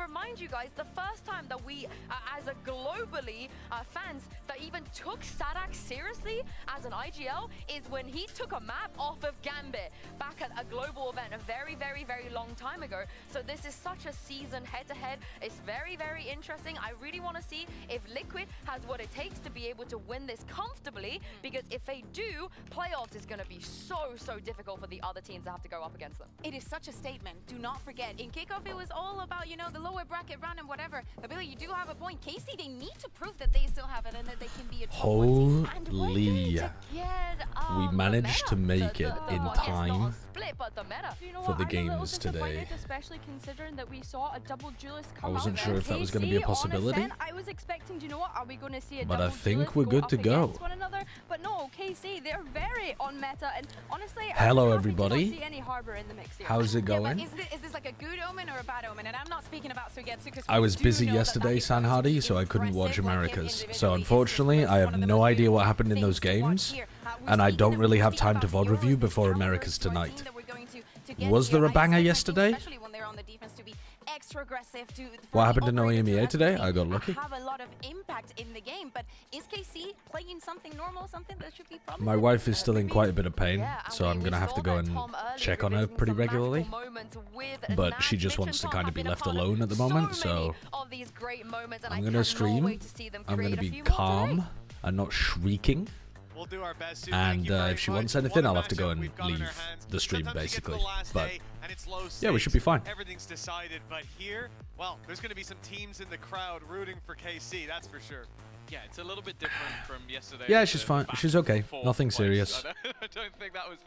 remind you guys, the first time that we, as a globally fans, that even took Sadak seriously as an IGL is when he took a map off of Gambit back at a global event a very, very, very long time ago. So this is such a seasoned head-to-head. It's very, very interesting. I really want to see if Liquid has what it takes to be able to win this comfortably, because if they do, playoffs is going to be so, so difficult for the other teams that have to go up against them. It is such a statement. Do not forget, in kickoff, it was all about, you know, the lower bracket run and whatever. But Billy, you do have a point. KC, they need to prove that they still have it and that they can be a Holy. We managed to make it in time for the games today. Especially considering that we saw a double duelist I come wasn't out sure there. if that was going to be a possibility. I was expecting, do you know what, are we going to see a But double I think duelist we're go good up to go. against one another? But no, KC, they're very on meta, and honestly, Hello, I'm happy everybody. to not see any Harbor in the mix here. How's it Yeah, going? but is this like a good omen or a bad omen? And I'm not speaking about Sugetsu because I was busy yesterday, Sanhardy, so I couldn't watch Americas. So unfortunately, I have no idea what happened in those games, and I don't really have time to VOD review before Americas tonight. Was there a banger yesterday? What happened in EMEA today? I got lucky. Have a lot of impact in the game, but is KC playing something normal, something that should be probably? My wife is still in quite a bit of pain, so I'm gonna have to go and check on her pretty regularly. But she just wants to kind of be left alone at the moment, so I'm gonna stream. I'm gonna be calm and not shrieking. We'll do our best. And if she wants anything, I'll have to go and leave the stream, basically. But yeah, we should be fine. Everything's decided, but here, well, there's going to be some teams in the crowd rooting for KC, that's for sure. Yeah, it's a little bit different from yesterday. Yeah, she's fine. She's okay. Nothing serious. I don't think that was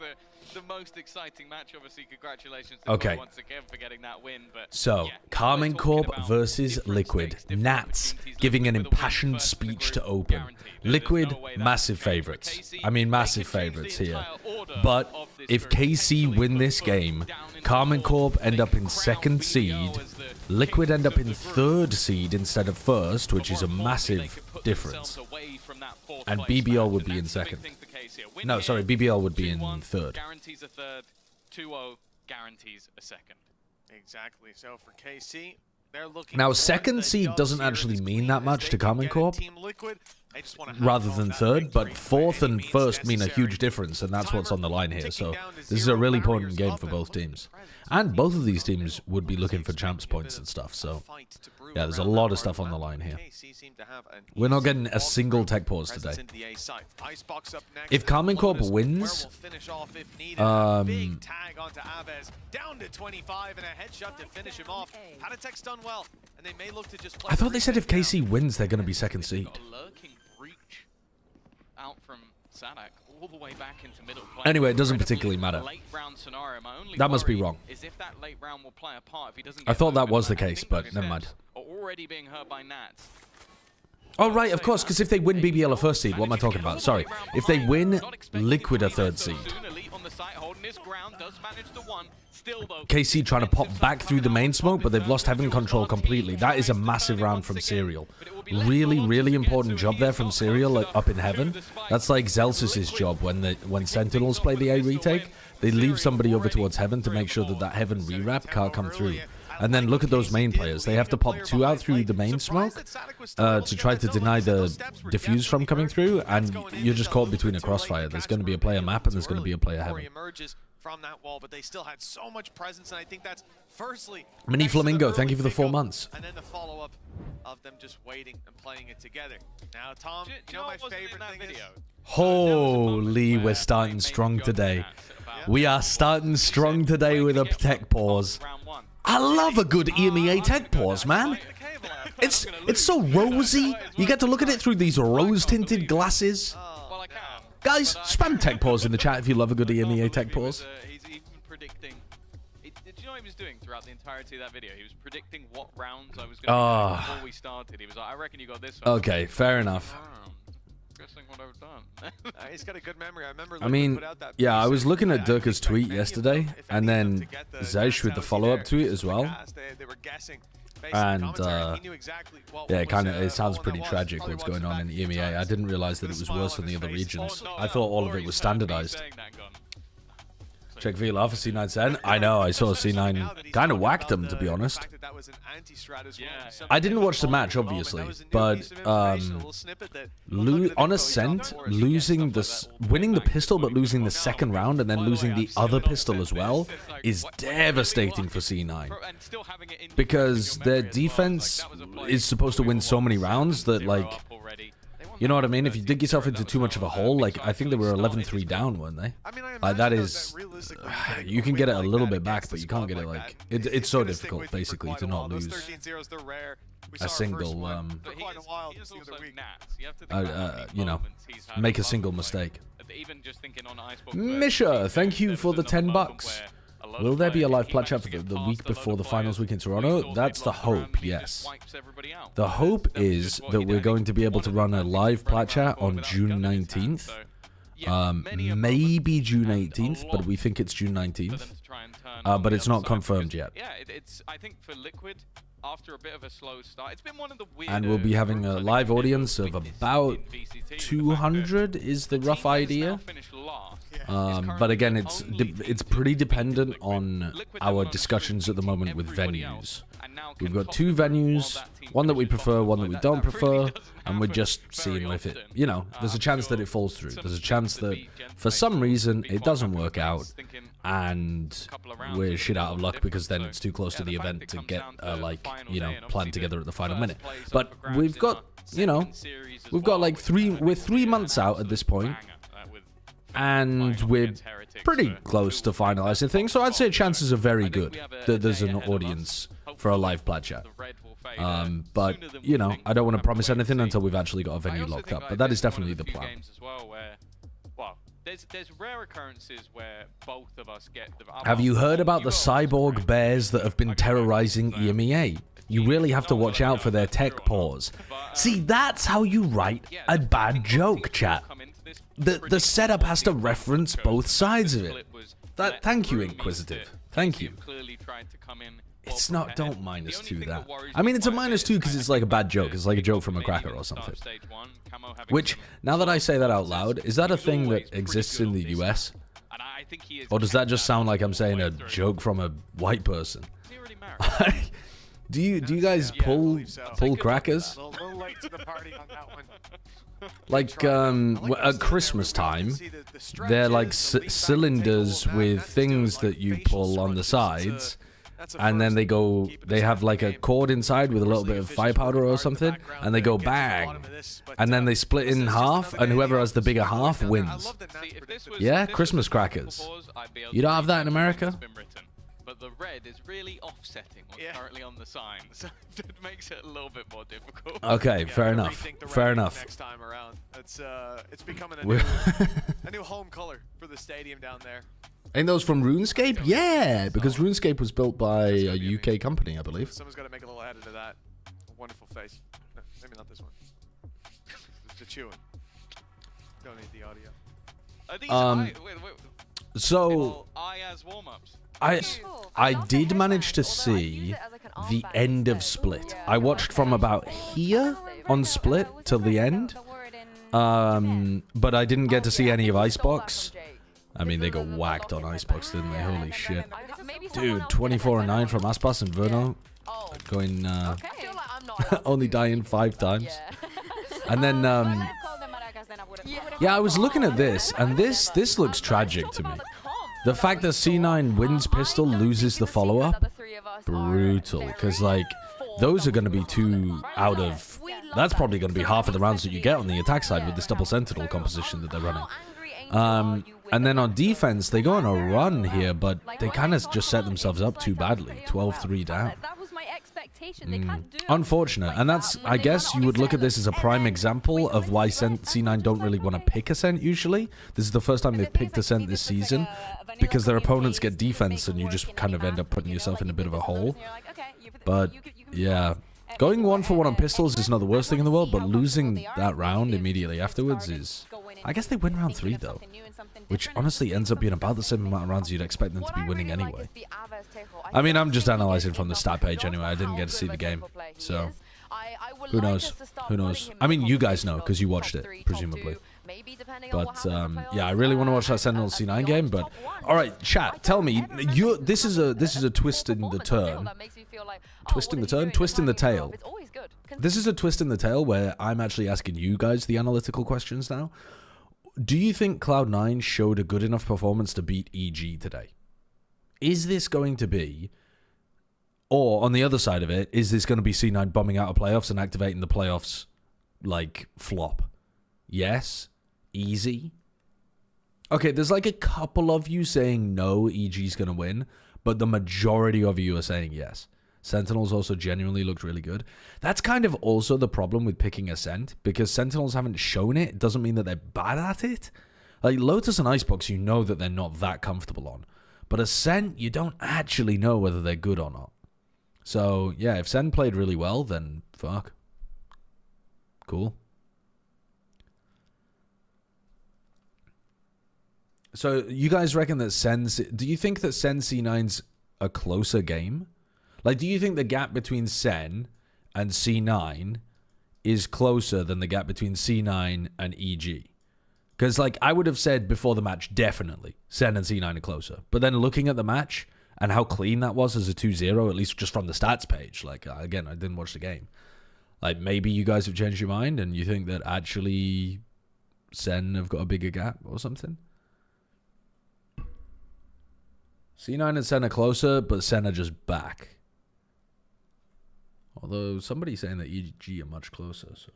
the most exciting match. Obviously, congratulations to okay. once again for getting that win. But so, yeah, Karmine Corp versus Liquid. Nats giving an impassioned speech to open. Liquid, massive favorites. I mean, massive favorites here. But if KC win this game, Karmine Corp end up in 2nd seed. Liquid end up in 3rd seed instead of 1st, which is a massive difference. And BBL would be in 2nd. No, sorry, BBL would be in 3rd. Guarantees a 3rd, 2-0 guarantees a 2nd. Exactly. So for KC, they're looking. Now, 2nd seed doesn't actually mean that much to Karmine Corp, rather than 3rd, but 4th and 1st mean a huge difference, and that's what's on the line here. So this is a really important game for both teams. And both of these teams would be looking for champs points and stuff, so yeah, there's a lot of stuff on the line here. We're not getting a single tech pause today. If Karmine Corp wins, I thought they said if KC wins, they're going to be 2nd seed. Out from Sadak all the way back into middle play. Anyway, it doesn't particularly matter. That must be wrong. Is if that late round will play a part if he doesn't I thought that was the case, but never mind. Already being hurt by Nats. Oh, right, of course, because if they win BBL a 1st seed, what am I talking about? Sorry. If they win Liquid a 3rd seed. KC trying to pop back through the main smoke, but they've lost heaven control completely. That is a massive round from Serial. Really, really important job there from Serial up in heaven. That's like Zelsus' job when Sentinels play the A retake. They leave somebody over towards heaven to make sure that that heaven rewrap can't come through. And then look at those main players. They have to pop 2 out through the main smoke to try to deny the diffuse from coming through, and you're just caught between a crossfire. There's going to be a player map, and there's going to be a player heaven. From that wall, but they still had so much presence, and I think that's firstly Mini Flamingo, thank you for the 4 months. And then the follow-up of them just waiting and playing it together. Now, Tom, you know my favorite thing is... Holy, we're starting strong today. We are starting strong today with a tech pause. I love a good EMEA tech pause, man. It's so rosy. You get to look at it through these rose-tinted glasses. Guys, spam tech pause in the chat if you love a good EMEA tech pause. He's even predicting. Did you know what he was doing throughout the entirety of that video? He was predicting what rounds I was going to do before we started. He was like, I reckon you got this one. Okay, fair enough. Guessing what I've done. He's got a good memory. I mean, yeah, I was looking at Durka's tweet yesterday, and then Zesh with the follow-up tweet as well. And yeah, it sounds pretty tragic what's going on in the EMEA. I didn't realize that it was worse than the other regions. I thought all of it was standardized. Check VLR for C9 Sen. I know, I saw C9 kind of whacked him, to be honest. I didn't watch the match, obviously, but on Ascent, winning the pistol but losing the second round and then losing the other pistol as well is devastating for C9. Because their defense is supposed to win so many rounds that, like, you know what I mean? If you dig yourself into too much of a hole, like, I think they were 11-3 down, weren't they? Like, that is... You can get it a little bit back, but you can't get it, like... It's so difficult, basically, to not lose a single, you know, make a single mistake. Misha, thank you for the $10. Will there be a live plat chat for the week before the finals week in Toronto? That's the hope, yes. The hope is that we're going to be able to run a live plat chat on June 19th. Maybe June 18th, but we think it's June 19th. But it's not confirmed yet. Yeah, I think for Liquid, after a bit of a slow start, it's been one of the weird. And we'll be having a live audience of about 200 is the rough idea. But again, it's pretty dependent on our discussions at the moment with venues. We've got 2 venues, one that we prefer, one that we don't prefer, and we're just seeing if it, you know, there's a chance that it falls through. There's a chance that for some reason it doesn't work out, and we're shit out of luck because then it's too close to the event to get, like, you know, planned together at the final minute. But we've got, you know, we've got like we're 3 months out at this point. And we're pretty close to finalizing things, so I'd say chances are very good that there's an audience for a live plat chat. But, you know, I don't want to promise anything until we've actually got a venue locked up, but that is definitely the plan. There's rare occurrences where both of us get the... Have you heard about the cyborg bears that have been terrorizing EMEA? You really have to watch out for their tech pause. See, that's how you write a bad joke, chat. The setup has to reference both sides of it. Thank you, Inquisitive. Thank you. It's not, don't -2 that. I mean, it's a -2 because it's like a bad joke. It's like a joke from a cracker or something. Which, now that I say that out loud, is that a thing that exists in the US? Or does that just sound like I'm saying a joke from a white person? Do you guys pull crackers? Like, at Christmas time, they're like cylinders with things that you pull on the sides, and then they have like a cord inside with a little bit of fire powder or something, and they go bang, and then they split in half, and whoever has the bigger half wins. Yeah, Christmas crackers. You don't have that in America? But the red is really offsetting what's currently on the sign, so it makes it a little bit more difficult. Okay, fair enough. Fair enough. Next time around, it's becoming a new home color for the stadium down there. Ain't those from RuneScape? Yeah, because RuneScape was built by a UK company, I believe. Someone's got to make a little edit of that. A wonderful face. No, maybe not this one. It's the chewing. Don't need the audio. So I as warm-ups. I did manage to see the end of Split. I watched from about here on Split till the end, but I didn't get to see any of Icebox. I mean, they got whacked on Icebox, didn't they? Holy shit. Dude, 24-9 from Aspas and Verno. Going, only dying 5 times. And then, yeah, I was looking at this, and this looks tragic to me. The fact that C9 wins pistol, loses the follow-up, brutal. Because, like, those are going to be 2 out of... That's probably going to be half of the rounds that you get on the attack side with this double sentinel composition that they're running. And then on defense, they go on a run here, but they kind of just set themselves up too badly. 12-3 down. Unfortunate. And that's, I guess you would look at this as a prime example of why C9 don't really want to pick Ascent usually. This is the first time they've picked Ascent this season, because their opponents get defense and you just kind of end up putting yourself in a bit of a hole. But, yeah. Going 1-for-1 on pistols is not the worst thing in the world, but losing that round immediately afterwards is... I guess they win round 3, though. Which honestly ends up being about the same amount of rounds you'd expect them to be winning anyway. I mean, I'm just analyzing from the stat page anyway. I didn't get to see the game. So, who knows? Who knows? I mean, you guys know, because you watched it, presumably. Maybe depending on what But happens in yeah, I playoffs, really want to watch that and Sentinel a C9 beyond game. But top one. all right, chat, tell me, this is a Poor twist in the performance on Dill turn. that makes me feel like, Twist in the turn, twist in the tail. It's always good. This is a twist in the tail where I'm actually asking you guys the analytical questions now. Do you think Cloud9 showed a good enough performance to beat EG today? Is this going to be, or on the other side of it, is this going to be C9 bombing out of playoffs and activating the playoffs like flop? Yes? Easy? Okay, there's like a couple of you saying no, EG's going to win, but the majority of you are saying yes. Sentinels also genuinely looked really good. That's kind of also the problem with picking Ascent, because Sentinels haven't shown it. It doesn't mean that they're bad at it. Like Lotus and Icebox, you know that they're not that comfortable on. But Ascent, you don't actually know whether they're good or not. So, yeah, if Sen played really well, then fuck. Cool. So, you guys reckon that do you think that Sen C9's a closer game? Like, do you think the gap between Sen and C9 is closer than the gap between C9 and EG? Because, like, I would have said before the match, definitely, Sen and C9 are closer. But then looking at the match and how clean that was as a 2-0, at least just from the stats page, like, again, I didn't watch the game. Like, maybe you guys have changed your mind and you think that actually Sen have got a bigger gap or something? C9 and Sen are closer, but Sen are just back. Although somebody's saying that EG are much closer, so...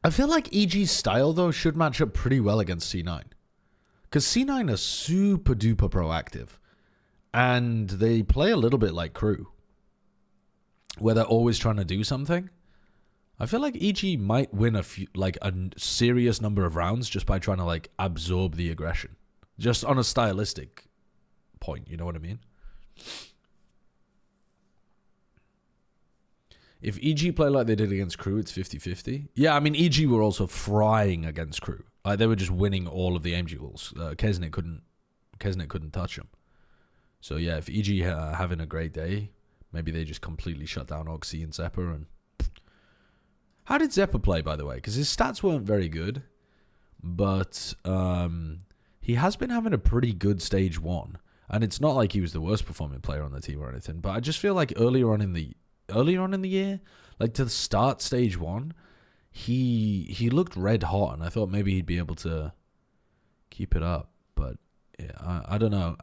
I feel like EG's style, though, should match up pretty well against C9. Because C9 are super duper proactive. And they play a little bit like Crew. Where they're always trying to do something. I feel like EG might win a serious number of rounds just by trying to, like, absorb the aggression. Just on a stylistic point, you know what I mean? If EG play like they did against Crew, it's 50-50. Yeah, I mean, EG were also frying against Crew. Like, they were just winning all of the aim duels. Kesnet couldn't touch them. So, yeah, if EG are having a great day, maybe they just completely shut down Oxy and Zeppa. And how did Zeppa play, by the way? Because his stats weren't very good. But he has been having a pretty good stage 1. And it's not like he was the worst performing player on the team or anything. But I just feel like earlier on in the year, like to start stage 1, he looked red hot, and I thought maybe he'd be able to keep it up. But yeah, I don't know.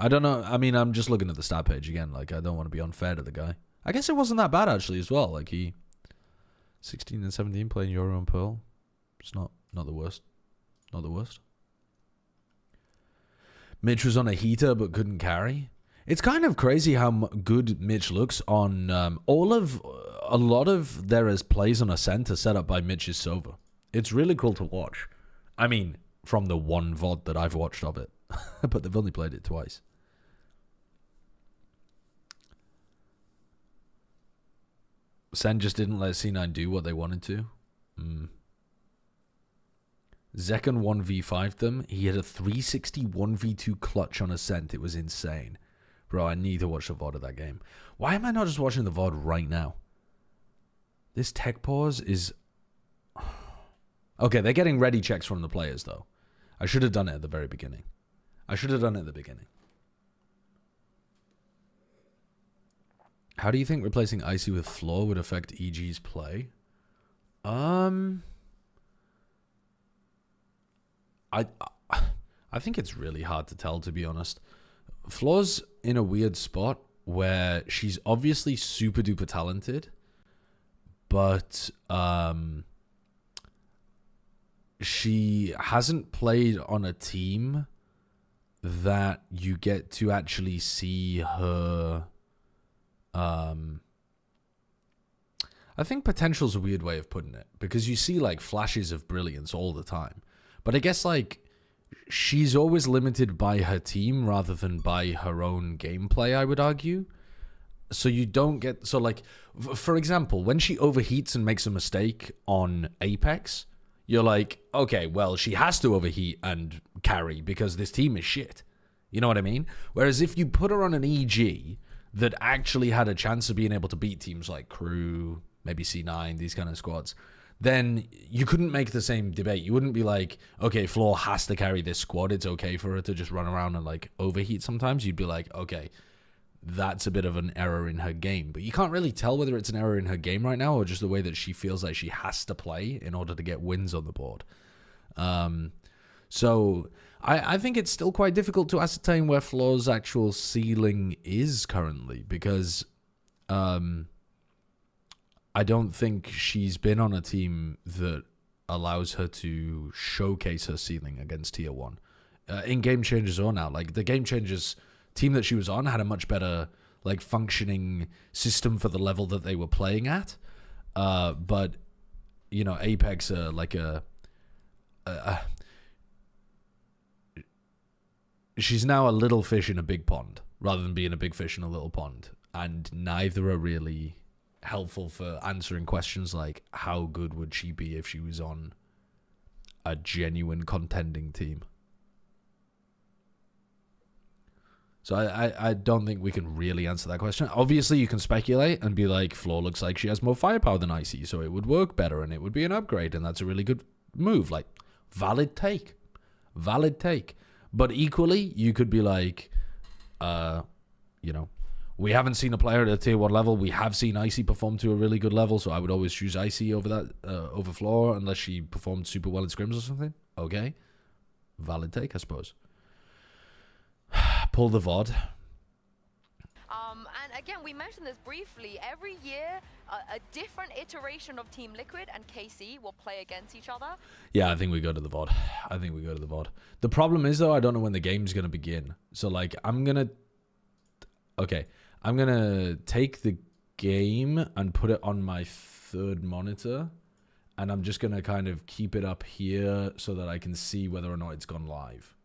I mean, I'm just looking at the stat page again. Like, I don't want to be unfair to the guy. I guess it wasn't that bad actually as well. Like, he 16 and 17 playing Euro and Pearl. It's not the worst. Not the worst. Mitch was on a heater but couldn't carry. It's kind of crazy how good Mitch looks on a lot of their plays on Ascent are set up by Mitch's Sova. It's really cool to watch. I mean, from the one VOD that I've watched of it. But they've only played it twice. Sen just didn't let C9 do what they wanted to. Zekan 1v5'd them. He had a 360 1v2 clutch on Ascent. It was insane. Bro, I need to watch the VOD of that game. Why am I not just watching the VOD right now? This tech pause is... Okay, they're getting ready checks from the players, though. I should have done it at the very beginning. How do you think replacing Icy with Floor would affect EG's play? I think it's really hard to tell, to be honest. Floor's in a weird spot where she's obviously super duper talented, but she hasn't played on a team that you get to actually see her. I think potential's a weird way of putting it, because you see like flashes of brilliance all the time, but I guess like she's always limited by her team rather than by her own gameplay, I would argue. So you don't get... So, like, for example, when she overheats and makes a mistake on Apex, you're like, okay, well, she has to overheat and carry because this team is shit. You know what I mean? Whereas if you put her on an EG that actually had a chance of being able to beat teams like Crew, maybe C9, these kind of squads, then you couldn't make the same debate. You wouldn't be like, okay, Floor has to carry this squad. It's okay for her to just run around and like overheat sometimes. You'd be like, okay, that's a bit of an error in her game. But you can't really tell whether it's an error in her game right now or just the way that she feels like she has to play in order to get wins on the board. So I think it's still quite difficult to ascertain where Floor's actual ceiling is currently, because I don't think she's been on a team that allows her to showcase her ceiling against Tier 1. In Game Changers or now, like the Game Changers team that she was on had a much better like functioning system for the level that they were playing at. But, you know, Apex like she's now a little fish in a big pond rather than being a big fish in a little pond. And neither are really helpful for answering questions like how good would she be if she was on a genuine contending team. So I don't think we can really answer that question. Obviously, you can speculate and be like, Floor looks like she has more firepower than Icy, so it would work better and it would be an upgrade, and that's a really good move. Like, valid take. Valid take. But equally, you could be like, you know, we haven't seen a player at a Tier 1 level. We have seen Icy perform to a really good level, so I would always choose Icy over that, over Floor, unless she performed super well in scrims or something. Okay. Valid take, I suppose. Pull the VOD. And again, we mentioned this briefly. Every year, a different iteration of Team Liquid and KC will play against each other. Yeah, I think we go to the VOD. I think we go to the VOD. The problem is, though, I don't know when the game's going to begin. So, like, I'm going to take the game and put it on my third monitor. And I'm just going to kind of keep it up here so that I can see whether or not it's gone live.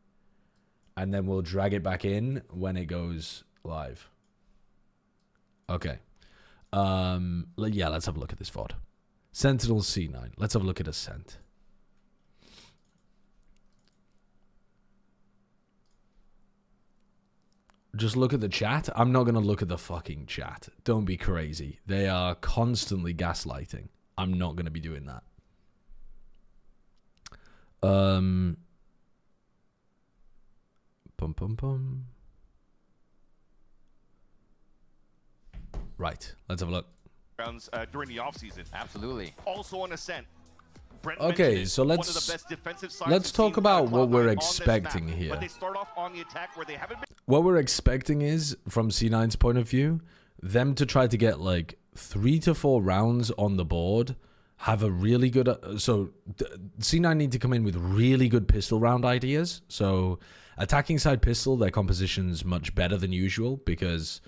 And then we'll drag it back in when it goes live. Okay. Yeah, let's have a look at this VOD. Sentinel C9. Let's have a look at Ascent. Just look at the chat. I'm not going to look at the fucking chat. Don't be crazy. They are constantly gaslighting. I'm not going to be doing that. Pum pum pum. Right. Let's have a look. During the offseason. Absolutely. Also on Ascent. Okay, so let's talk about what we're expecting here. But they start off on the attack where they haven't been. What we're expecting is, from C9's point of view, them to try to get like 3 to 4 rounds on the board, have a really good... So C9 need to come in with really good pistol round ideas. So attacking side pistol, their composition's much better than usual because...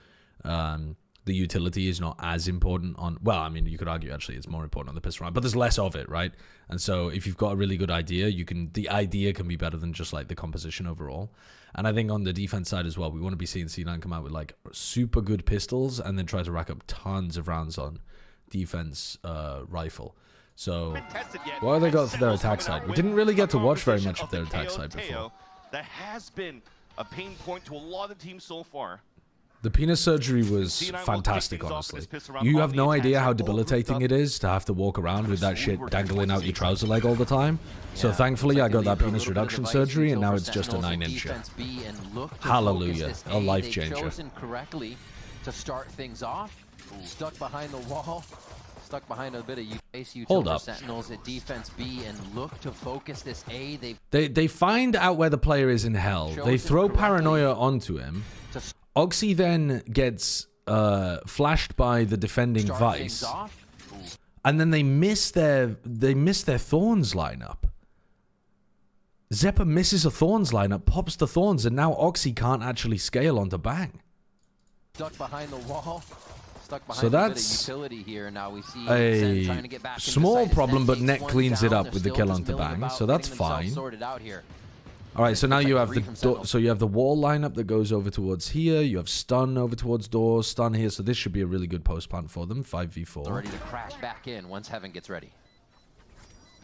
the utility is not as important on... Well, I mean, you could argue, actually, it's more important on the pistol round, but there's less of it, right? And so if you've got a really good idea, the idea can be better than just, like, the composition overall. And I think on the defense side as well, we want to be seeing C9 come out with, like, super good pistols and then try to rack up tons of rounds on defense rifle. So, what have they got for their attack side? We didn't really get to watch very much of their attack side before. That has been a pain point to a lot of teams so far. The penis surgery was fantastic, honestly. You have no idea how debilitating it is to have to walk around with that shit dangling out your trouser leg all the time. So thankfully, I got that penis reduction surgery, and now it's just a 9-incher. Hallelujah, a life changer. Correctly to start things off. Stuck behind the wall. Stuck behind a bit of base utility sentinels at defense B and look to focus this A. They find out where the player is in hell. They throw paranoia onto him. Oxy then gets flashed by the defending Vice, and then they miss their Thorns lineup. Zeppa misses a Thorns lineup, pops the Thorns, and now Oxy can't actually scale onto Bang. Stuck behind the wall. So that's a small problem, but Net cleans it up with the kill onto Bang, so that's fine. All right, so now you have the wall lineup that goes over towards here. You have stun over towards door, stun here. So this should be a really good post plant for them. 5v4. They're ready to crash back in once Heaven gets ready.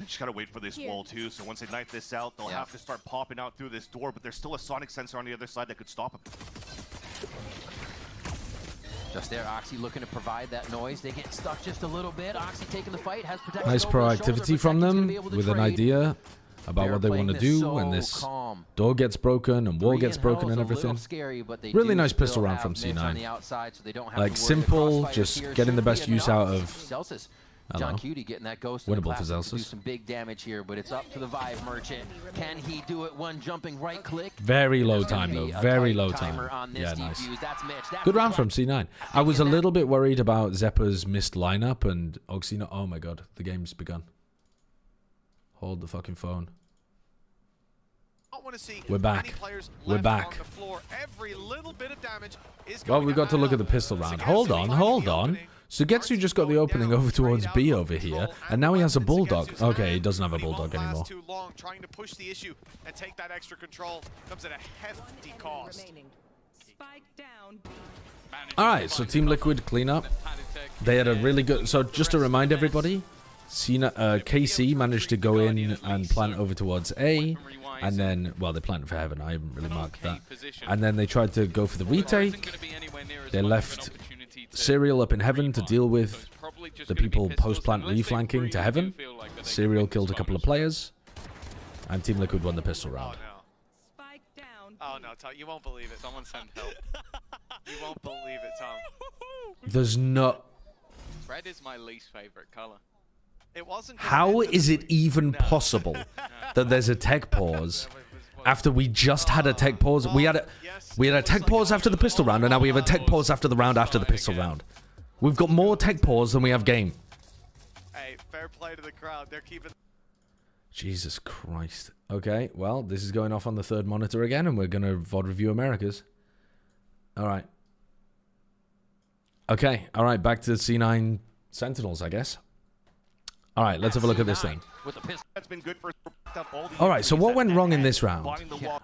They just gotta wait for this wall too. So once they knife this out, they'll have to start popping out through this door. But there's still a sonic sensor on the other side that could stop them. Just there, Oxy looking to provide that noise. They get stuck just a little bit. Oxy taking the fight, has protection. Nice over his shoulder, proactivity but from Zekin's gonna them be able to with an trade. idea about They're what they want to playing this do, and so this calm. door gets broken and wall 3 gets in broken hell's and a little everything. scary, but they Really do nice still pistol round have from Mitch C9. on the outside, so they don't have Like, to worry. The simple, crossfire just here getting the should best be use enough. out of- Celsius. I don't John know. Cutie getting that ghost in the Winnable for plastic to do Celsius. some big damage here, but it's up to the Vive Merchant. Can he do it? One jumping right click. Very low There's gonna time, though. be a Very tight low timer time. on this Yeah, nice. defuse. That's Mitch. That's Good the round play. from C9. I was a little bit worried about Zeppa's missed lineup and Oxy. Oh my god, the game's begun. Hold the fucking phone. We're back. We're back. Well, we got to look at the pistol round. Hold on, hold on. Sugetsu just got the opening over towards B over here, and now he has a bulldog. Okay, he doesn't have a bulldog anymore. Too long trying to push the issue and take that extra control comes at a hefty cost. All right, so Team Liquid cleanup. They had a really good. So just to remind everybody, KC managed to go in and plant over towards A, and then, well, they planted for Heaven. I haven't really marked that. And then they tried to go for the retake. They left Serial up in Heaven to deal with the people post-plant reflanking to Heaven. Serial killed a couple of players, and Team Liquid won the pistol round. Oh no, Tom, you won't believe it. Someone send help. You won't believe it, Tom. There's no... Red is my least favorite color. It wasn't. How is it even possible that there's a tech pause after we just had a tech pause? We had a tech pause after the pistol round, and now we have a tech pause after the round after the pistol round. We've got more tech pause than we have game. Hey, fair play to the crowd. They're keeping. Jesus Christ. Okay, well, this is going off on the third monitor again, and we're going to VOD review Americas. All right. Okay, all right, back to C9 Sentinels, I guess. All right, let's have a look at this thing. All right, so what went wrong in this round?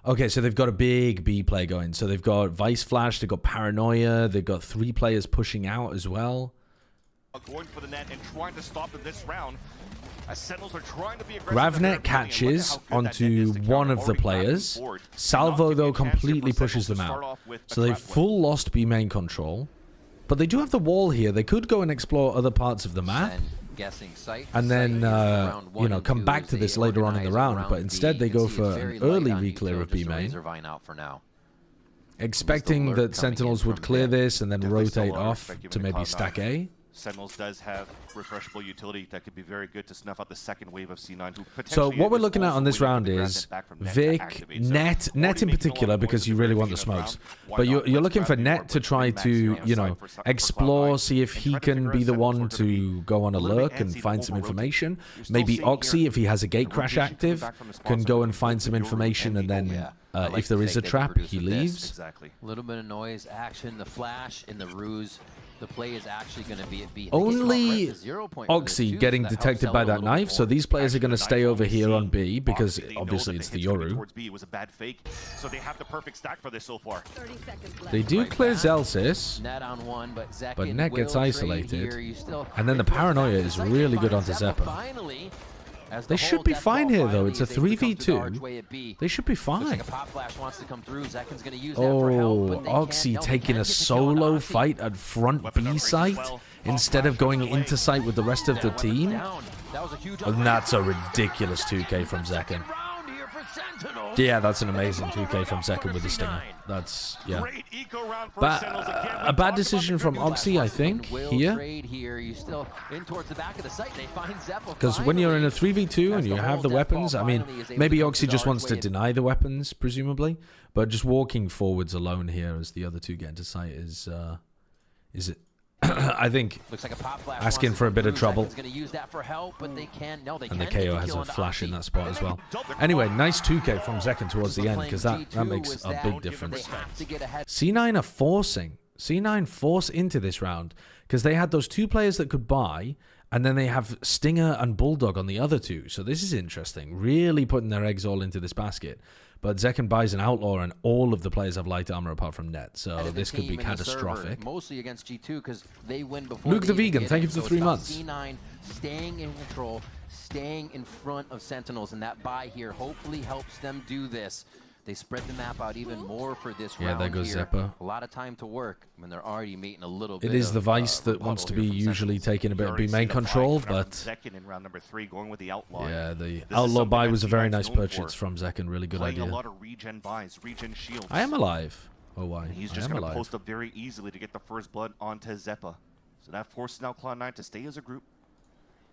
Okay, so they've got a big B play going. So they've got Vice Flash, they've got Paranoia, they've got 3 players pushing out as well. Going for the net and trying to stop in this round. Sentinels are trying to be Gravnet catches onto one of the players. Salvo, though, completely pushes them out. So they've full lost B main control. But they do have the wall here. They could go and explore other parts of the map. And then, you know, come back to this later on in the round. But instead, they go for an early reclear of B main. Expecting that Sentinels would clear this and then rotate off to maybe stack A. Sentinels does have refreshable utility that could be very good to snuff out the second wave of C9. So what we're looking at on this round is Vic, Net in particular, because you really want the smokes. But you're looking for Net to try to, you know, explore, see if he can be the one to go on a lurk and find some information. Maybe Oxy, if he has a gate crash active, can go and find some information, and then if there is a trap, he leaves. A little bit of noise, action, the flash, and the ruse. The play is actually going to be at B. Only Oxy getting detected by that knife, so these players are going to stay over here on B because obviously it's the Yoru. They do clear Zelsis, but Net gets isolated, and then the Paranoia is really good onto Zeppa. They should be fine here, though. It's a 3v2. They should be fine. Oh, Oxy taking a solo fight at front B site instead of going into site with the rest of the team. And that's a ridiculous 2K from Zekken. Yeah, that's an amazing 2K from Zekken with the Stinger. That's, yeah. But a bad decision from Oxy, I think, here. Because when you're in a 3v2 and you have the weapons, I mean, maybe Oxy just wants to deny the weapons, presumably. But just walking forwards alone here as the other two get into sight is it? I think asking for a bit of trouble. And the KO has a flash in that spot as well. Anyway, nice 2K from Zekken towards the end, because that makes a big difference. C9 are forcing. C9 force into this round, because they had those 2 players that could buy, and then they have Stinger and Bulldog on the other 2. So this is interesting. Really putting their eggs all into this basket. But Zekken buys an Outlaw, and all of the players have light armor apart from Net. So this could be catastrophic. Mostly against G2 because they win before Luke the Vegan, thank you for the 3 months. C9 staying in control, staying in front of Sentinels, and that buy here hopefully helps them do this. They spread the map out even more for this Yeah, round there goes here. Zeppa. A lot of time to work when they're already meeting a little bit. It is the of, Vice that wants to be rebuttal here from usually Sentinels. taking a bit of Already B-main seen a buy control, coming out but from Zekin in round number 3, going with the outlaw. yeah, the This is outlaw something buy that was a very T9's nice known purchase for. from Zekin. Really good Playing a idea. lot of regen buys, regen shields. I am alive. Oh, why? And he's I just am going to alive. post up very easily to get the first blood onto Zeppa. So that forces now Cloud9 to stay as a group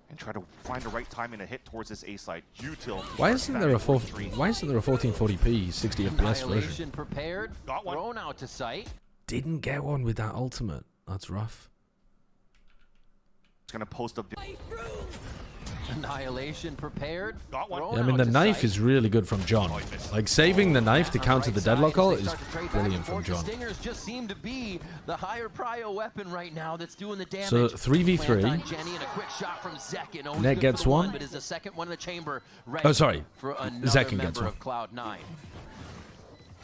and try to find the right timing to hit towards this A side. Util. Why isn't there a 1440p 60 FPS version? Annihilation prepared, Got one. thrown out to sight. Didn't get one with that ultimate. That's rough. It's going to post up. Annihilation prepared. Got one. thrown Yeah, I mean, out the to knife sight. is really good from John. Oh, he missed. Like, saving the knife to On counter right the side, deadlock ult they is start to trade back brilliant and from forth. John. The Stingers just seem to be the higher prio weapon right now that's doing the damage. So, 3v3. Plant on Jenny and a quick shot from Zekin. Always Net good gets for the one. But is the second one in the chamber Oh, sorry. for another Zekin member gets one. of Cloud9.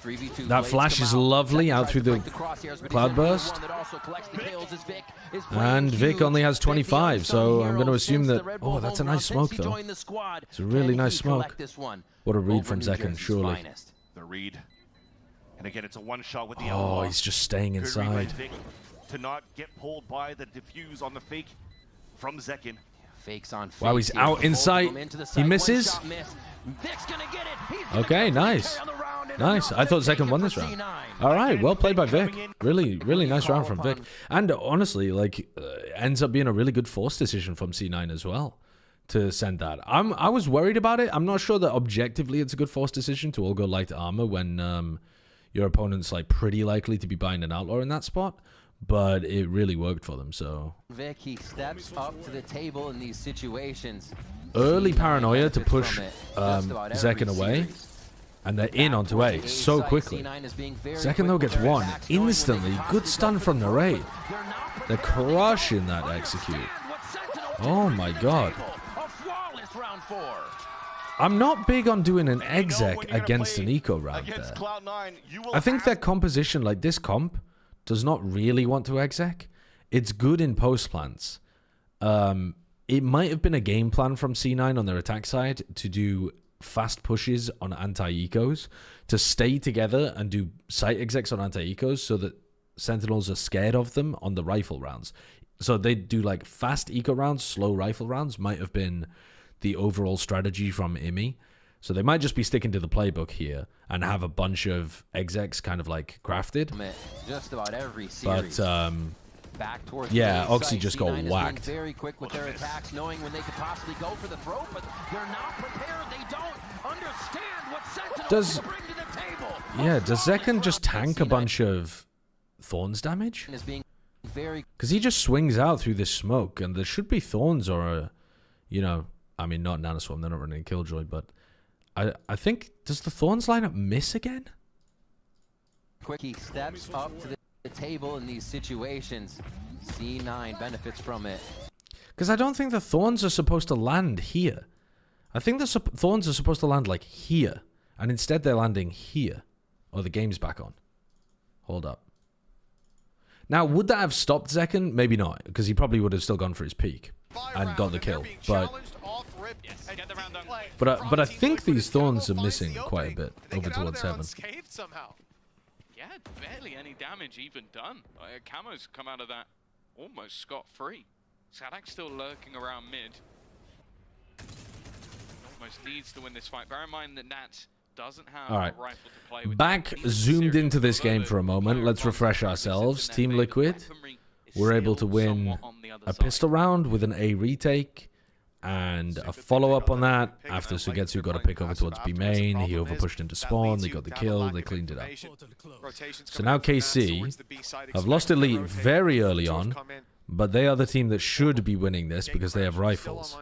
3v2 That blades flash come is out. lovely Zekin out tries through to the break crosshairs, but cloud he's the only burst. one that also collects the kills as Vic is And playing Vic huge. only has Vic, the 25, so unsung I'm going to hero assume since that... the Red Oh, Bull that's a home nice run, smoke, since he though. joined the squad. It's a really Can nice he smoke. collect this one What a read over from New Zekin, Jersey's surely. finest? The read. And again, it's a one shot with the Oh, outlaw. he's just staying Good read by inside. Vic to not get pulled by the diffuse on the fake from Zekin. Fakes on fakes Wow, he's here. out Both of inside. them into the He site. One misses. shot miss. Vic's gonna get it. He's gonna Okay, get the nice. carry on the round, and Nice. another I thought take Zekin it won for this round. C9. All right, well played by Vic. Coming in. Really, really Good nice call round from Vic. upon- And honestly, like, ends up being a really good force decision from C9 as well to send that. I was worried about it. I'm not sure that objectively it's a good force decision to all go light armor when your opponent's like pretty likely to be buying an outlaw in that spot. But it really worked for them. So Vic, he steps up to the table in these situations. early C9 paranoia to benefits push from it just about every Zekin away. series. And they're in Back onto towards A the so site. quickly. C9 is being very Zekin quick though with gets their one attacks, knowing when they instantly. can Good possibly stun go from for the the raid. throw, but they're not They're prepared. crushing that They execute. understand what Sentinel can Oh bring my to the god. table. A flawless round 4. I'm not big on doing an And you know exec when you're gonna against play an eco round against there. Cloud9, you will I think have their composition, like this comp, does not really want to exec. It's good in post plants. It might have been a game plan from C9 on their attack side to do fast pushes on anti-ecos, to stay together and do site execs on anti-ecos so that Sentinels are scared of them on the rifle rounds. So they do like fast eco rounds, slow rifle rounds, might have been the overall strategy from EMEA. So they might just be sticking to the playbook here and have a bunch of execs kind of like crafted. Just about every series. But Back towards yeah, the A Oxy site. just got C9 is being whacked. very quick with their attacks, knowing when they could possibly go for the throw, but they're not prepared. They don't understand what Sentinels can bring to the table. Yeah, does Zekin just tank a bunch of Thorns damage? Is being very Because he just swings out through this smoke, and there should be Thorns or a, you know, I mean, not Nanoswarm, they're not running Killjoy, but I think, does the Thorns lineup miss again? quick. He steps up to the table in these situations. C9 benefits from it. Because I don't think the Thorns are supposed to land here. I think the Thorns are supposed to land like here, and instead they're landing here. Oh, the game's back on. Hold up. Now, would that have stopped Zekin? Maybe not, because he probably would have still gone for his peak and got the kill. But I think these Thorns are missing quite a bit over towards heaven. Yeah, barely any damage even done. Camo's come out of that almost scot-free. Sadak's still lurking around mid. Almost needs to win this fight. Bear in mind that Nats doesn't have All right. a rifle to play with. Back zoomed into this game for a moment. Let's refresh ourselves. Team Liquid were able to win a pistol round with an A retake and a follow-up on that after Sugetsu got a pick over towards B main. He overpushed into spawn. They got the kill. They cleaned it up. So now KC have lost Elite very early on, but they are the team that should be winning this because they have rifles.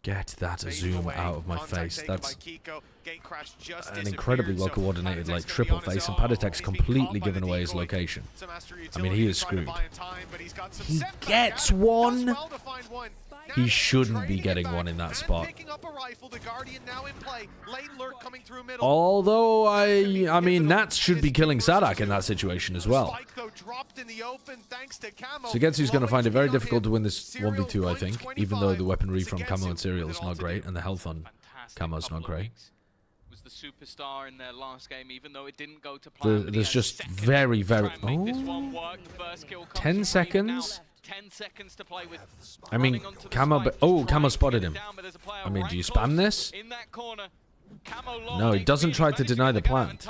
Get that zoom out of my face. That's an incredibly well-coordinated like triple face, and Padatek's completely given away his location. I mean, he is screwed. He gets one. He shouldn't be getting one in that spot. Although, I mean, Nats should be killing Sadak in that situation as well. Sugetsu's going to find it very difficult to win this 1v2, I think, even though the weaponry from Camo and Serial is not great, and the health on Camo's not great. the superstar in their last game, even though it didn't go to plan. There's just very, very... Oh, 10 seconds? 10 seconds to play with. I mean, Camo... Camo spotted him. I mean, do you spam this? In that corner, Camo No, he doesn't try to deny the plant.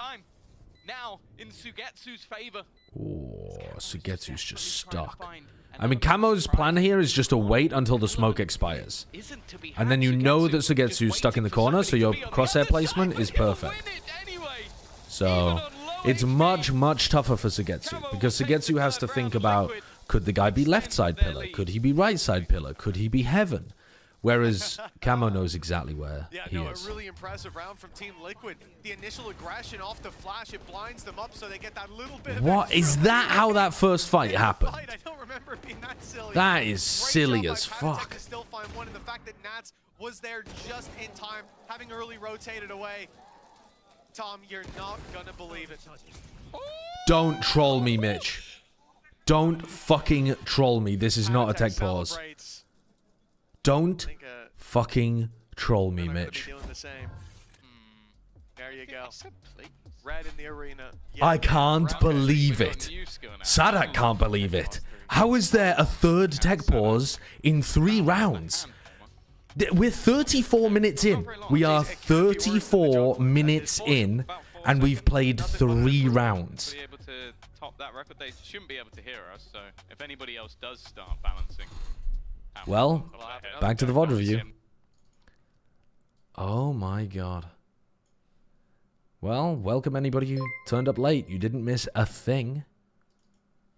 Now, in Sugetsu's favor. Oh, Sugetsu's just stuck. I mean, Camo's plan here is just to wait until the smoke expires. And then you know that Sugetsu's stuck in the corner, so your crosshair placement is perfect. So, it's much, much tougher for Sugetsu, because Sugetsu has to think about, could the guy be left side pillar? Could he be right side pillar? Could he be heaven? Whereas Camo knows exactly where he is. A really impressive round from Team Liquid. The initial aggression off the flash, it blinds them up so they get that little bit of What? Is that how that first fight happened? I don't remember it being that silly. That is silly as fuck. To still find one, and the fact that Nats was there just in time, having early rotated away. Tom, you're not gonna believe it. Don't troll me, Mitch. Don't fucking troll me. This is not a tech pause. Don't fucking troll me, Mitch. There you go. Red in the arena. I can't believe it. Sadak can't believe it. How is there a third tech pause in 3 rounds? We're 34 minutes in. We are 34 minutes in, and we've played 3 rounds. Top that record, they shouldn't be able to hear us, so if anybody else does start balancing. Well, back to the VOD review. Oh my god. Well, welcome anybody who turned up late. You didn't miss a thing.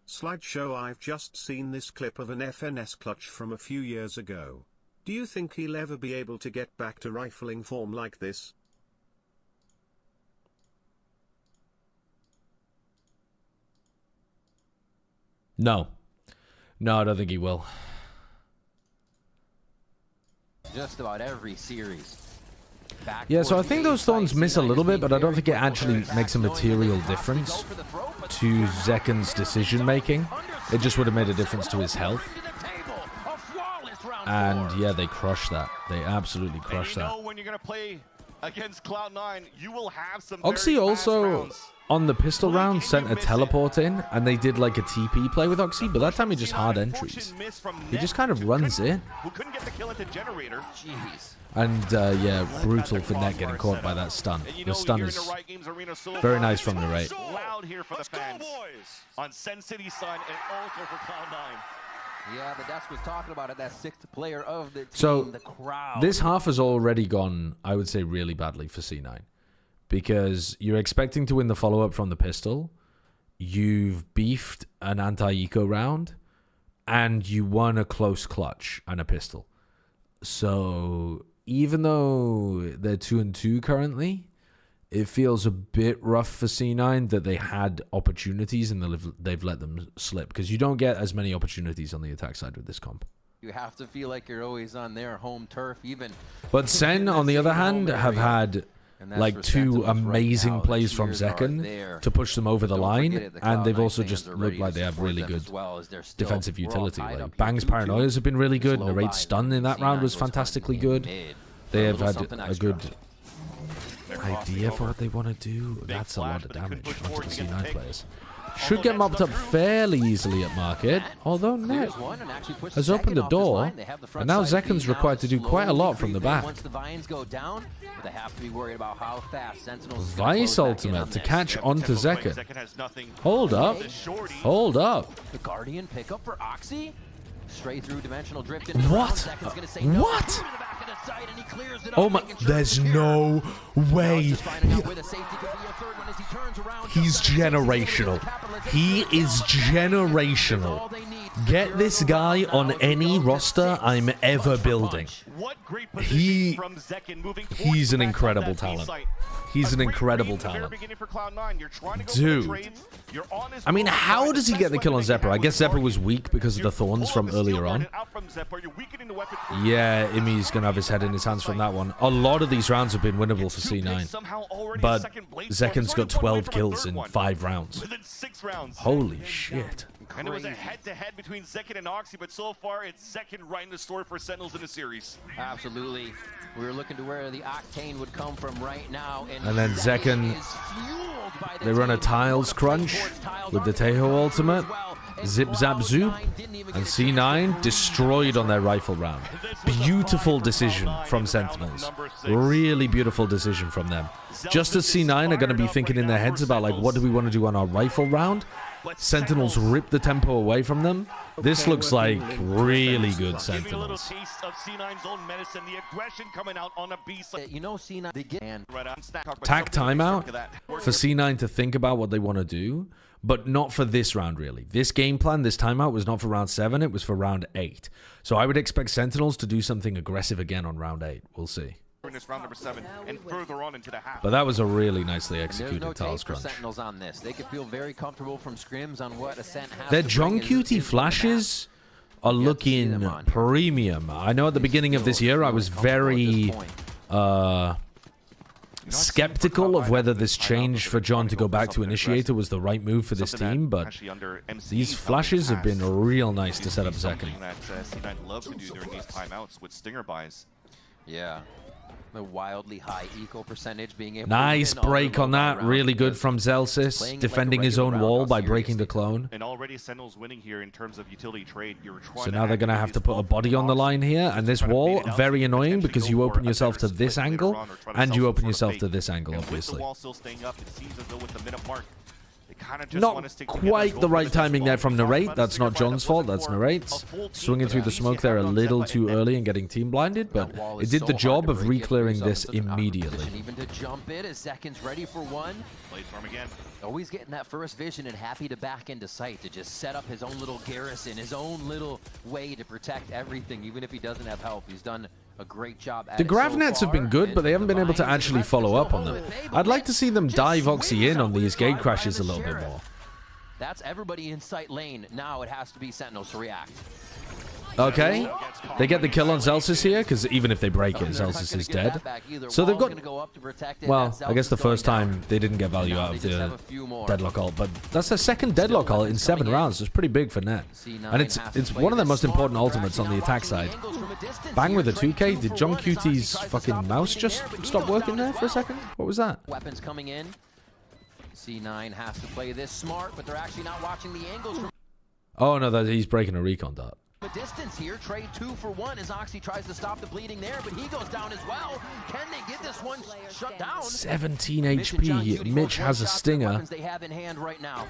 Slideshow, I've just seen this clip of an FNS clutch from a few years ago. Do you think he'll ever be able to get back to rifling form like this? No. No, I don't think he will. Just about every series. Yeah, so I think those thorns miss a little bit, but I don't think it actually makes a material difference to Zekken's decision making. It just would have made a difference to his health. And yeah, they crushed that. They absolutely crushed that. When you're gonna play against Cloud9, you will have some Oxy also on the pistol round sent a teleport in, and they did like a TP play with Oxy, but that time he just hard entries. He just kind of runs in. Who couldn't get the kill into Generator. Jeez. And yeah, brutal for Net getting caught by that stun. The stun is very nice from the rate. Loud here for the fans on Sen City side and also for Cloud9. Yeah, the desk was talking about it, that 6th player of the team, So, the crowd. this half has already gone, I would say, really badly for C9. Because you're expecting to win the follow-up from the pistol, you've beefed an anti-eco round, and you won a close clutch and a pistol. So, even though they're 2-2 currently, it feels a bit rough for C9 that they had opportunities and they've let them slip. Because you don't get as many opportunities on the attack side with this comp. You have to feel like you're always on their home turf, even. But Sen, on the other hand, have had like 2 amazing plays from Zekken to push them over the line, and they've also just looked like they have really good defensive utility. Like Bang's paranoias have been really good, Narrate's stun in that round was fantastically good. They have had a good idea for what they want to do. That's a lot of damage onto the C9 players. Should get mopped up fairly easily at market, although Net has opened the door, and now Zekken's required to do quite a lot from the back. Vice ultimate to catch onto Zekken. Hold up. Hold up. The Guardian pickup for Oxy. Straight through dimensional drift. What? What? Oh my, there's no way. He's generational. He is generational. Get this guy on any roster I'm ever building. He's an incredible talent. He's an incredible talent. Dude. I mean, how does he get the kill on Zephyr? I guess Zephyr was weak because of the thorns from earlier on. Yeah, Imi's going to have his head in his hands from that one. A lot of these rounds have been winnable for C9. But Zekken's got 12 kills in 5 rounds. Holy shit. And it was a head-to-head between Zekin and Oxy, but so far it's Zekin writing the story for Sentinels in the series. Absolutely. We were looking to where the octane would come from right now. And then Zekin, they run a tiles crunch with the Teho ultimate. Zip Zap Zoop. And C9 destroyed on their rifle round. Beautiful decision from Sentinels. Really beautiful decision from them. Just as C9 are going to be thinking in their heads about, like, what do we want to do on our rifle round? Sentinels rip the tempo away from them. This looks like really good Sentinels. You know, C9, they get Tack timeout for C9 to think about what they want to do, but not for this round, really. This game plan, this timeout was not for round 7, it was for round 8. So I would expect Sentinels to do something aggressive again on round 8. We'll see. Round number 7 and further on into the half. But that was a really nicely executed tiles crunch. Sentinels on this. They could feel very comfortable from scrims on what Ascent has. Their John Cutie flashes are looking premium. I know at the beginning of this year I was very skeptical of whether this change for John to go back to Initiator was the right move for this team, but these flashes have been real nice to set up Zekin. That C9 love to do during these timeouts with stinger buys. Yeah. The wildly high eco percentage being able nice to break on that. Really good from Zelsis, defending his own wall by breaking the clone. And already Sentinels winning here in terms of utility trade. So now they're going to have to put a body on the line here. And this wall, very annoying because you open yourself to this angle and you open yourself to this angle, obviously. Not quite the right timing there from Narrate. That's not John's fault. That's Narrate's. Swinging through the smoke there a little too early and getting team blinded, but it did the job of re-clearing this immediately. Even to jump it as Zekin's ready for one. Always getting that first vision and happy to back into sight to just set up his own little garrison, his own little way to protect everything, even if he doesn't have help. He's done a great job at the grav nets have been good, but they haven't been able to actually follow up on them. I'd like to see them dive Oxy in on these gate crashes a little bit more. That's everybody in sight lane. Now it has to be Sentinels to react. Okay, they get the kill on Zelsis here, because even if they break it, Zelsis is dead. So they've got... Well, I guess the first time they didn't get value out of the Deadlock ult, but that's their second Deadlock ult in 7 rounds. It's pretty big for net. And it's one of the most important ultimates on the attack side. Bang with a 2K. Did John Cutie's fucking mouse just stop working there for a second? What was that? Weapons coming in. C9 has to play this smart, but they're actually not watching the angles from... Oh, no, he's breaking a recon dart. A distance here, trade 2 for 1 as Oxy tries to stop the bleeding there, but he goes down as well. Can they get this one shut down? 17 HP. Mitch has a stinger. They have in hand right now.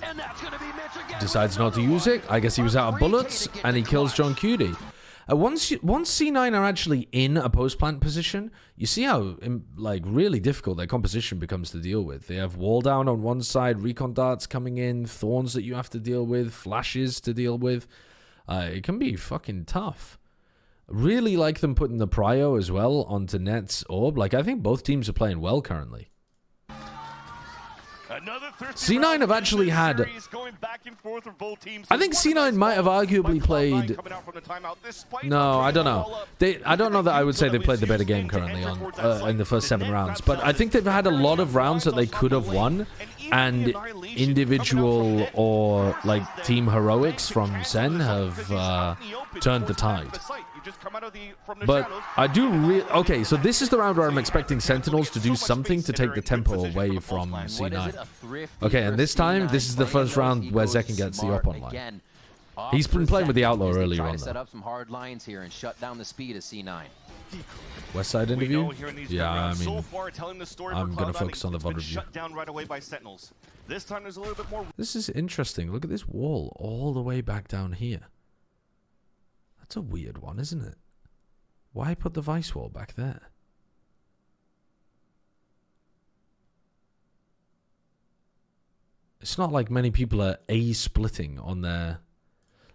And that's going to be Mitch again. Decides not to use it. I guess he was out of bullets, and he kills John Cutie. Once C9 are actually in a post-plant position, you see how like really difficult their composition becomes to deal with. They have wall down on one side, recon darts coming in, thorns that you have to deal with, flashes to deal with. It can be fucking tough. Really like them putting the prio as well onto Net's orb. Like, I think both teams are playing well currently. C9 have actually had... I think C9 might have arguably played... No, I don't know. I don't know that I would say they played the better game currently on in the first 7 rounds. But I think they've had a lot of rounds that they could have won. And individual or like team heroics from Sen have turned the tide. But I do okay, so this is the round where I'm expecting Sentinels to do something to take the tempo away from C9. Okay, and this time, this is the first round where Zekin gets the up online. He's been playing with the Outlaw earlier on, set up some hard lines here and shut down the speed of C9. West Side interview? Yeah, I mean, I'm going to focus on the VOD review. This is interesting. Look at this wall all the way back down here. That's a weird one, isn't it? Why put the Vice wall back there? It's not like many people are A-splitting on their...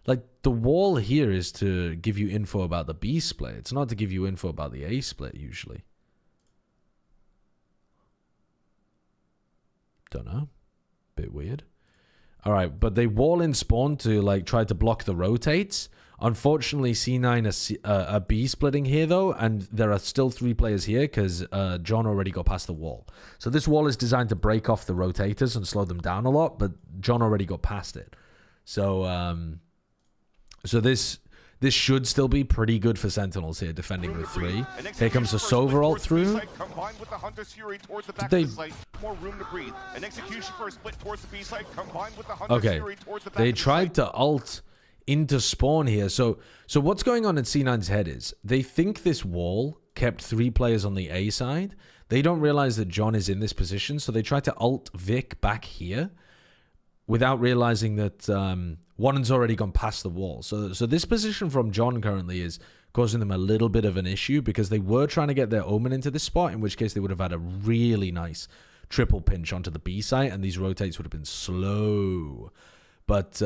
Like, the wall here is to give you info about the B split. It's not to give you info about the A split, usually. Don't know. Bit weird. Alright, but they wall in spawn to, like, try to block the rotates. Unfortunately, C9 are B splitting here, though, and there are still 3 players here because John already got past the wall. So this wall is designed to break off the rotators and slow them down a lot, but John already got past it. So so this should still be pretty good for Sentinels here, defending with 3. Here comes a Sova ult through. Did they... Okay, they tried to ult into spawn here. So what's going on in C9's head is they think this wall kept 3 players on the A side. They don't realize that John is in this position, so they try to ult Vic back here without realizing that Wannen's already gone past the wall. So this position from John currently is causing them a little bit of an issue because they were trying to get their Omen into this spot, in which case they would have had a really nice triple pinch onto the B site, and these rotates would have been slow. But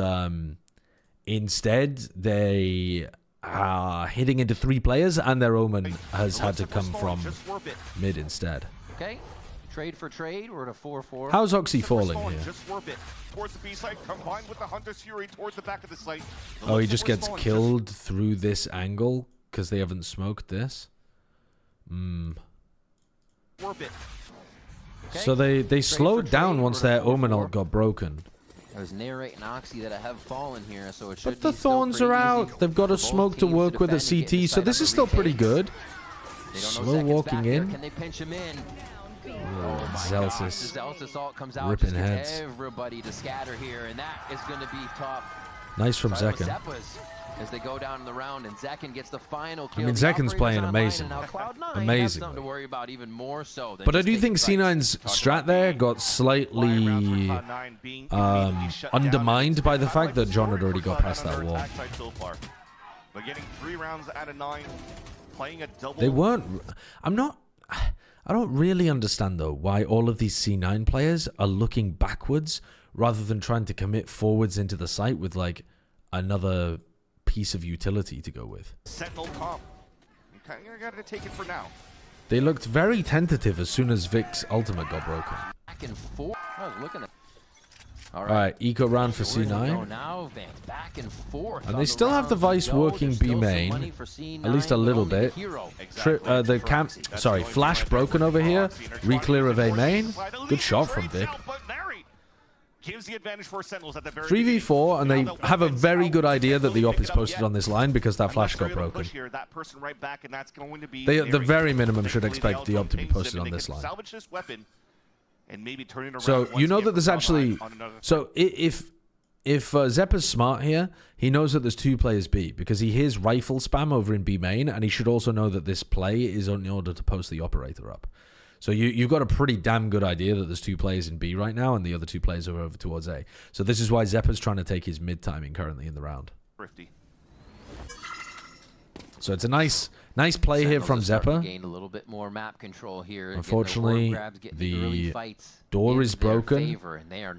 instead, they are hitting into 3 players, and their Omen has had to come from mid instead. Okay, trade for trade. We're at a 4-4. How's Oxy falling here? Oh, he just gets killed through this angle because they haven't smoked this. So they slowed down once their Omen ult got broken. There's Narrate and Oxy that have fallen here, so it should But the Thorns are out. They've got a smoke to work with at CT, so this is still pretty good. Slow walking in. Can they pinch him in? Oh, Zelsis. Zelsis ult comes out, ripping just heads. gets everybody to scatter here, and that is going to be top. Nice from Zekken. As they go down in the round, and Zekken gets the final kill. I mean, Zekken's playing amazing. Amazing. To worry about even more so But I do think C9's strat there got slightly undermined by the fact that John had already got past that wall. But getting 3 rounds out of 9, playing a double. They weren't... I don't really understand, though, why all of these C9 players are looking backwards rather than trying to commit forwards into the site with, like, another piece of utility to go with. Sentinel comp. You kind of got to take it for now. They looked very tentative as soon as Vic's ultimate got broken. Back and forth. I was looking at. All right, eco round for C9. Now, back and forth. And they still have the Vice working B main, at least a little bit. Flash broken over here. Re-clear of A main. Good shot from Vic. Gives the advantage for Sentinels at the very 3v4, and they have a very good idea that the op is posted on this line because that flash got broken. They, at the very minimum, should expect the op to be posted on this line. So you know that there's actually... So if Zeppa's smart here, he knows that there's 2 players B because he hears rifle spam over in B main, and he should also know that this play is in order to post the operator up. So you've got a pretty damn good idea that there's 2 players in B right now, and the other 2 players are over towards A. So this is why Zeppa's trying to take his mid timing currently in the round. So it's a nice play here from Zeppa. Gained a little bit more map control here. Unfortunately, the door is broken.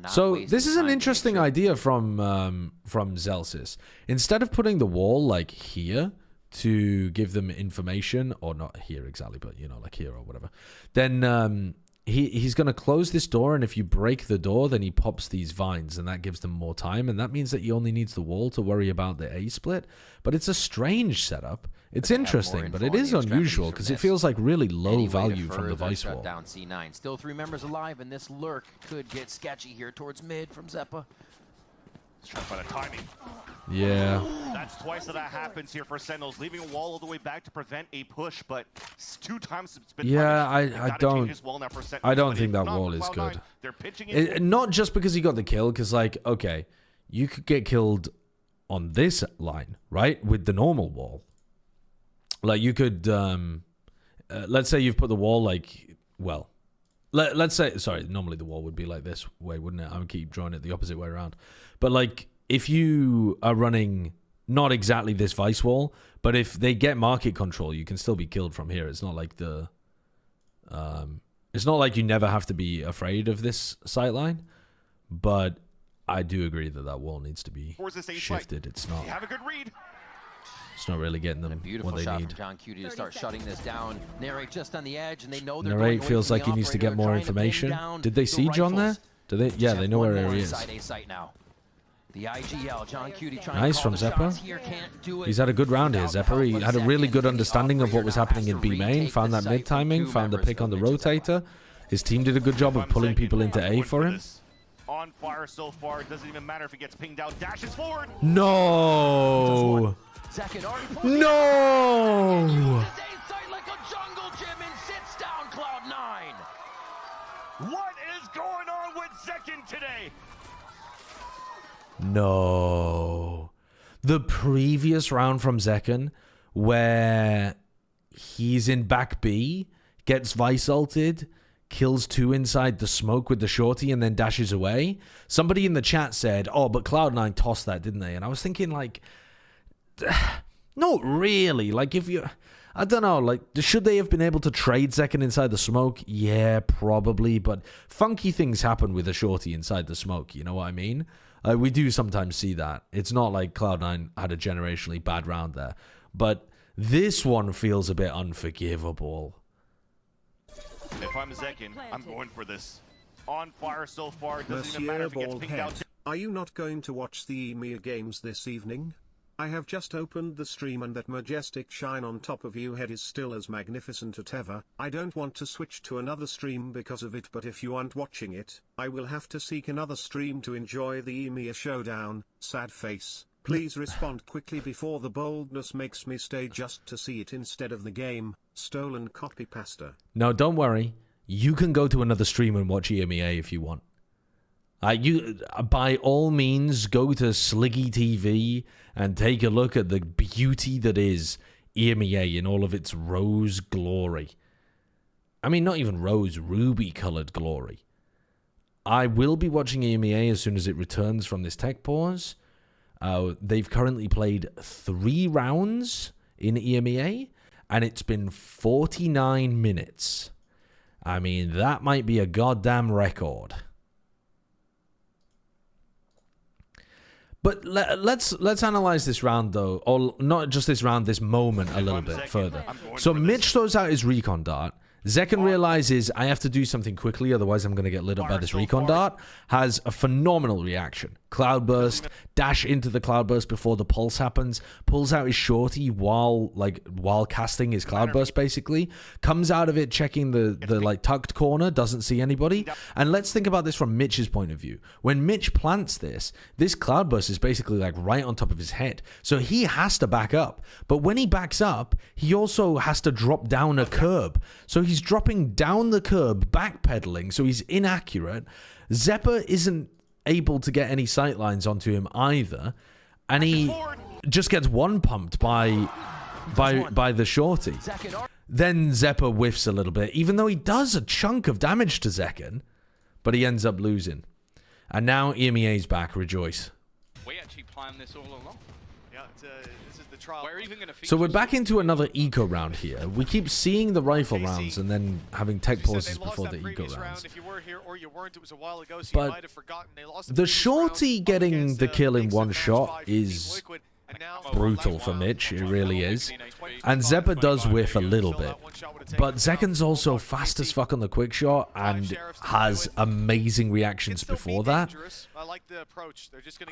So this is an interesting idea from Zelsis. Instead of putting the wall like here to give them information, or not here exactly, but you know, like here or whatever, then he's going to close this door, and if you break the door, then he pops these vines, and that gives them more time, and that means that he only needs the wall to worry about the A split. But it's a strange setup. It's interesting, but it is unusual because it feels like really low value from the Vice wall. Down C9. Still 3 members alive, and this lurk could get sketchy here towards mid from Zeppa. Trying to find a timing. Yeah. That's twice that happens here for Sentinels, leaving a wall all the way back to prevent a push, but 2 times it's been I don't think that wall is good. Not just because he got the kill, because, like, okay, you could get killed on this line, right, with the normal wall. Like, you could, let's say you've put the wall, like, well, let's say, sorry, normally the wall would be like this way, wouldn't it? I would keep drawing it the opposite way around. But, like, if you are running not exactly this Vice wall, but if they get market control, you can still be killed from here. It's not like it's not like you never have to be afraid of this sight line, but I do agree that that wall needs to be shifted. It's not. Have a good read. It's not really getting them what they need. From John Cutie to start shutting this down. Narrate just on the edge, and they know they're Narrate feels like he needs to get more information. Did they see John there? Did they? Yeah, they know where he is. The IGL, John Cutie nice from Zeppa. He's had a good round here, Zeppa. He had a really good understanding of what was happening in B main, found that mid timing, found the pick on the rotator. His team did a good job of pulling people into A for him. On fire so far. It doesn't even matter if he gets pinged out. Dashes forward. No. Zekken already No. uses A-side like a jungle gym and sits down Cloud9. What is going on with Zekken today? No. The previous round from Zekken, where he's in back B, gets Vice ulted, kills 2 inside the smoke with the shorty, and then dashes away. Somebody in the chat said, oh, but Cloud9 tossed that, didn't they? And I was thinking, like, not really. Like, if you... I don't know, like, should they have been able to trade Zekken inside the smoke? Yeah, probably, but funky things happen with a shorty inside the smoke, you know what I mean? We do sometimes see that. It's not like Cloud9 had a generationally bad round there, but this one feels a bit unforgivable. If I'm Zekken, I'm going for this. On fire so far, it doesn't even matter if he gets pinged out. Are you not going to watch the EMEA games this evening? I have just opened the stream and that majestic shine on top of you head is still as magnificent as ever. I don't want to switch to another stream because of it, but if you aren't watching it, I will have to seek another stream to enjoy the EMEA showdown. Sad face. Please respond quickly before the boldness makes me stay just to see it instead of the game. Stolen copy pasta. No, don't worry. You can go to another stream and watch EMEA if you want. You, by all means, go to Sliggy TV and take a look at the beauty that is EMEA in all of its rose glory. I mean, not even rose, ruby-colored glory. I will be watching EMEA as soon as it returns from this tech pause. They've currently played 3 rounds in EMEA, and it's been 49 minutes. I mean, that might be a goddamn record. But let's analyze this round, though, or not just this round, this moment a little bit further. So Mitch throws out his recon dart. Zekken realizes, I have to do something quickly, otherwise I'm going to get lit up by this recon dart. Has a phenomenal reaction. Cloudburst, dash into the cloudburst before the pulse happens, pulls out his shorty while casting his cloudburst, basically. Comes out of it checking the tucked corner, doesn't see anybody. And let's think about this from Mitch's point of view. When Mitch plants this cloudburst is basically like right on top of his head. So he has to back up. But when he backs up, he also has to drop down a curb. So he's dropping down the curb, backpedaling, so he's inaccurate. Zeppa isn't able to get any sightlines onto him either, and he just gets one pumped by the shorty. Then Zeppa whiffs a little bit, even though he does a chunk of damage to Zekken, but he ends up losing. And now EMEA's back, rejoice. We actually planned this all along. Yeah, this is the trial. We're even gonna So we're back into another eco round here. We keep seeing the rifle rounds and then having tech pauses before the eco rounds. If you were here or you weren't, it was a while ago, so But you might have forgotten. They lost the shorty getting the kill in one shot is brutal for Mitch, it really is. And Zeppa does whiff a little bit. But Zekken's also fast as fuck on the quick shot and has amazing reactions before that.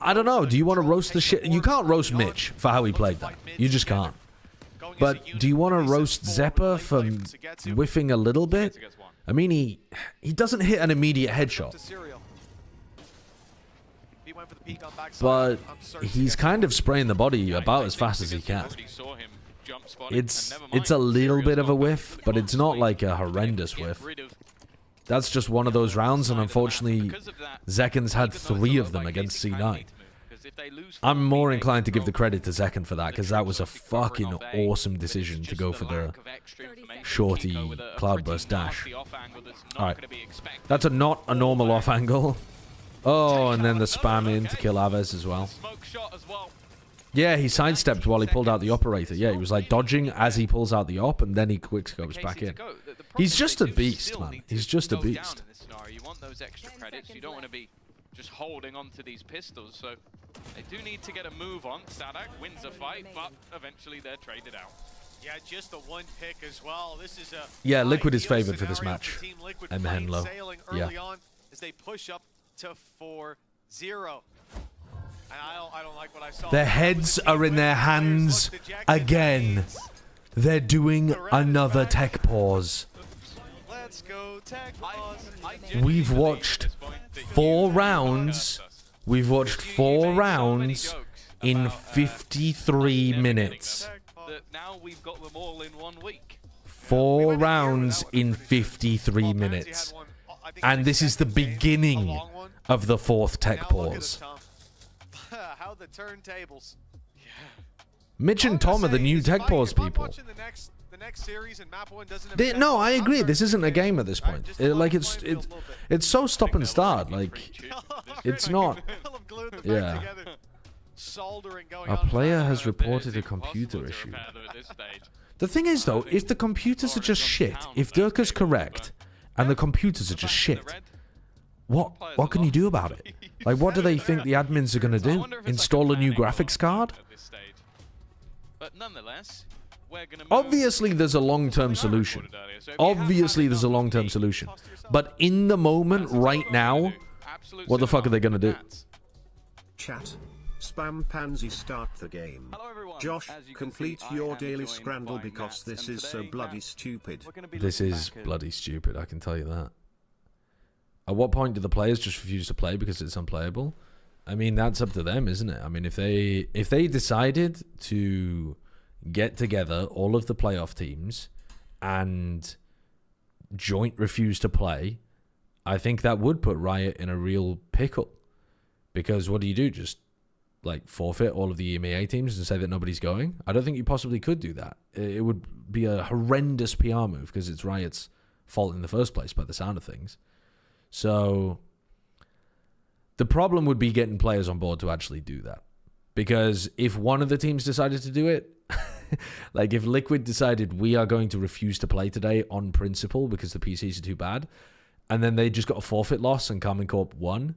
I don't know, do you want to roast the shit? You can't roast Mitch for how he played that. You just can't. But do you want to roast Zeppa for whiffing a little bit? I mean, he doesn't hit an immediate headshot. But he's kind of spraying the body about as fast as he can. It's a little bit of a whiff, but it's not like a horrendous whiff. That's just one of those rounds, and unfortunately, Zekken's had 3 of them against C9. I'm more inclined to give the credit to Zekken for that, because that was a fucking awesome decision to go for the shorty cloudburst dash. Alright, that's not a normal off angle. Oh, and then the spam in to kill Aves as well. Yeah, he sidestepped while he pulled out the operator. Yeah, he was like dodging as he pulls out the op, and then he quickscopes back in. He's just a beast, man. He's just a beast. You want those extra credits. You don't want to be just holding on to these pistols. So they do need to get a move on. Sadak wins a fight, but eventually they're traded out. Yeah, just the one pick as well. This is a yeah, Liquid is favored for this match. And Henlo. Yeah. As they push up to 4-0. I don't like what I saw. Their heads are in their hands again. They're doing another tech pause. Let's go We've watched 4 rounds. We've watched 4 rounds in 53 minutes. Now we've got them all in 1 week. 4 rounds in 53 minutes. And this is the beginning of the 4th tech pause. How the turntables. Mitch and Tom are the new tech pause people. No, I agree. This isn't a game at this point. It's so stop and start. Like, it's not. Yeah. A player has reported a computer issue. The thing is, though, if the computers are just shit, if Dirk is correct, and the computers are just shit, what can you do about it? Like, what do they think the admins are going to do? Install a new graphics card? But nonetheless, we're going to obviously, there's a long-term solution. Obviously, there's a long-term solution. But in the moment, right now, what the fuck are they going to do? Chat. Spam Pansy start the game. Josh, complete your daily scramble because this is so bloody stupid. This is bloody stupid, I can tell you that. At what point do the players just refuse to play because it's unplayable? I mean, that's up to them, isn't it? I mean, if they decided to get together all of the playoff teams and joint refuse to play, I think that would put Riot in a real pickle. Because what do you do? Just like forfeit all of the EMEA teams and say that nobody's going? I don't think you possibly could do that. It would be a horrendous PR move because it's Riot's fault in the first place by the sound of things. So the problem would be getting players on board to actually do that. Because if one of the teams decided to do it, like if Liquid decided we are going to refuse to play today on principle because the PCs are too bad, and then they just got a forfeit loss and Karmine Corp won.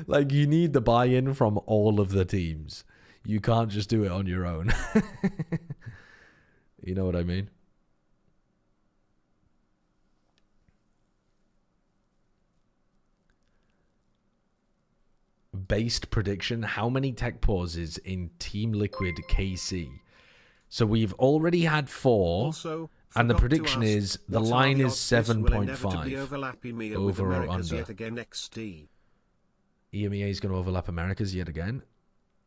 Like, you need the buy-in from all of the teams. You can't just do it on your own. You know what I mean? Based prediction, how many tech pauses in Team Liquid KC? So we've already had 4. Also, and the prediction is the line is 7.5 over or under. EMEA is going to overlap Americas yet again.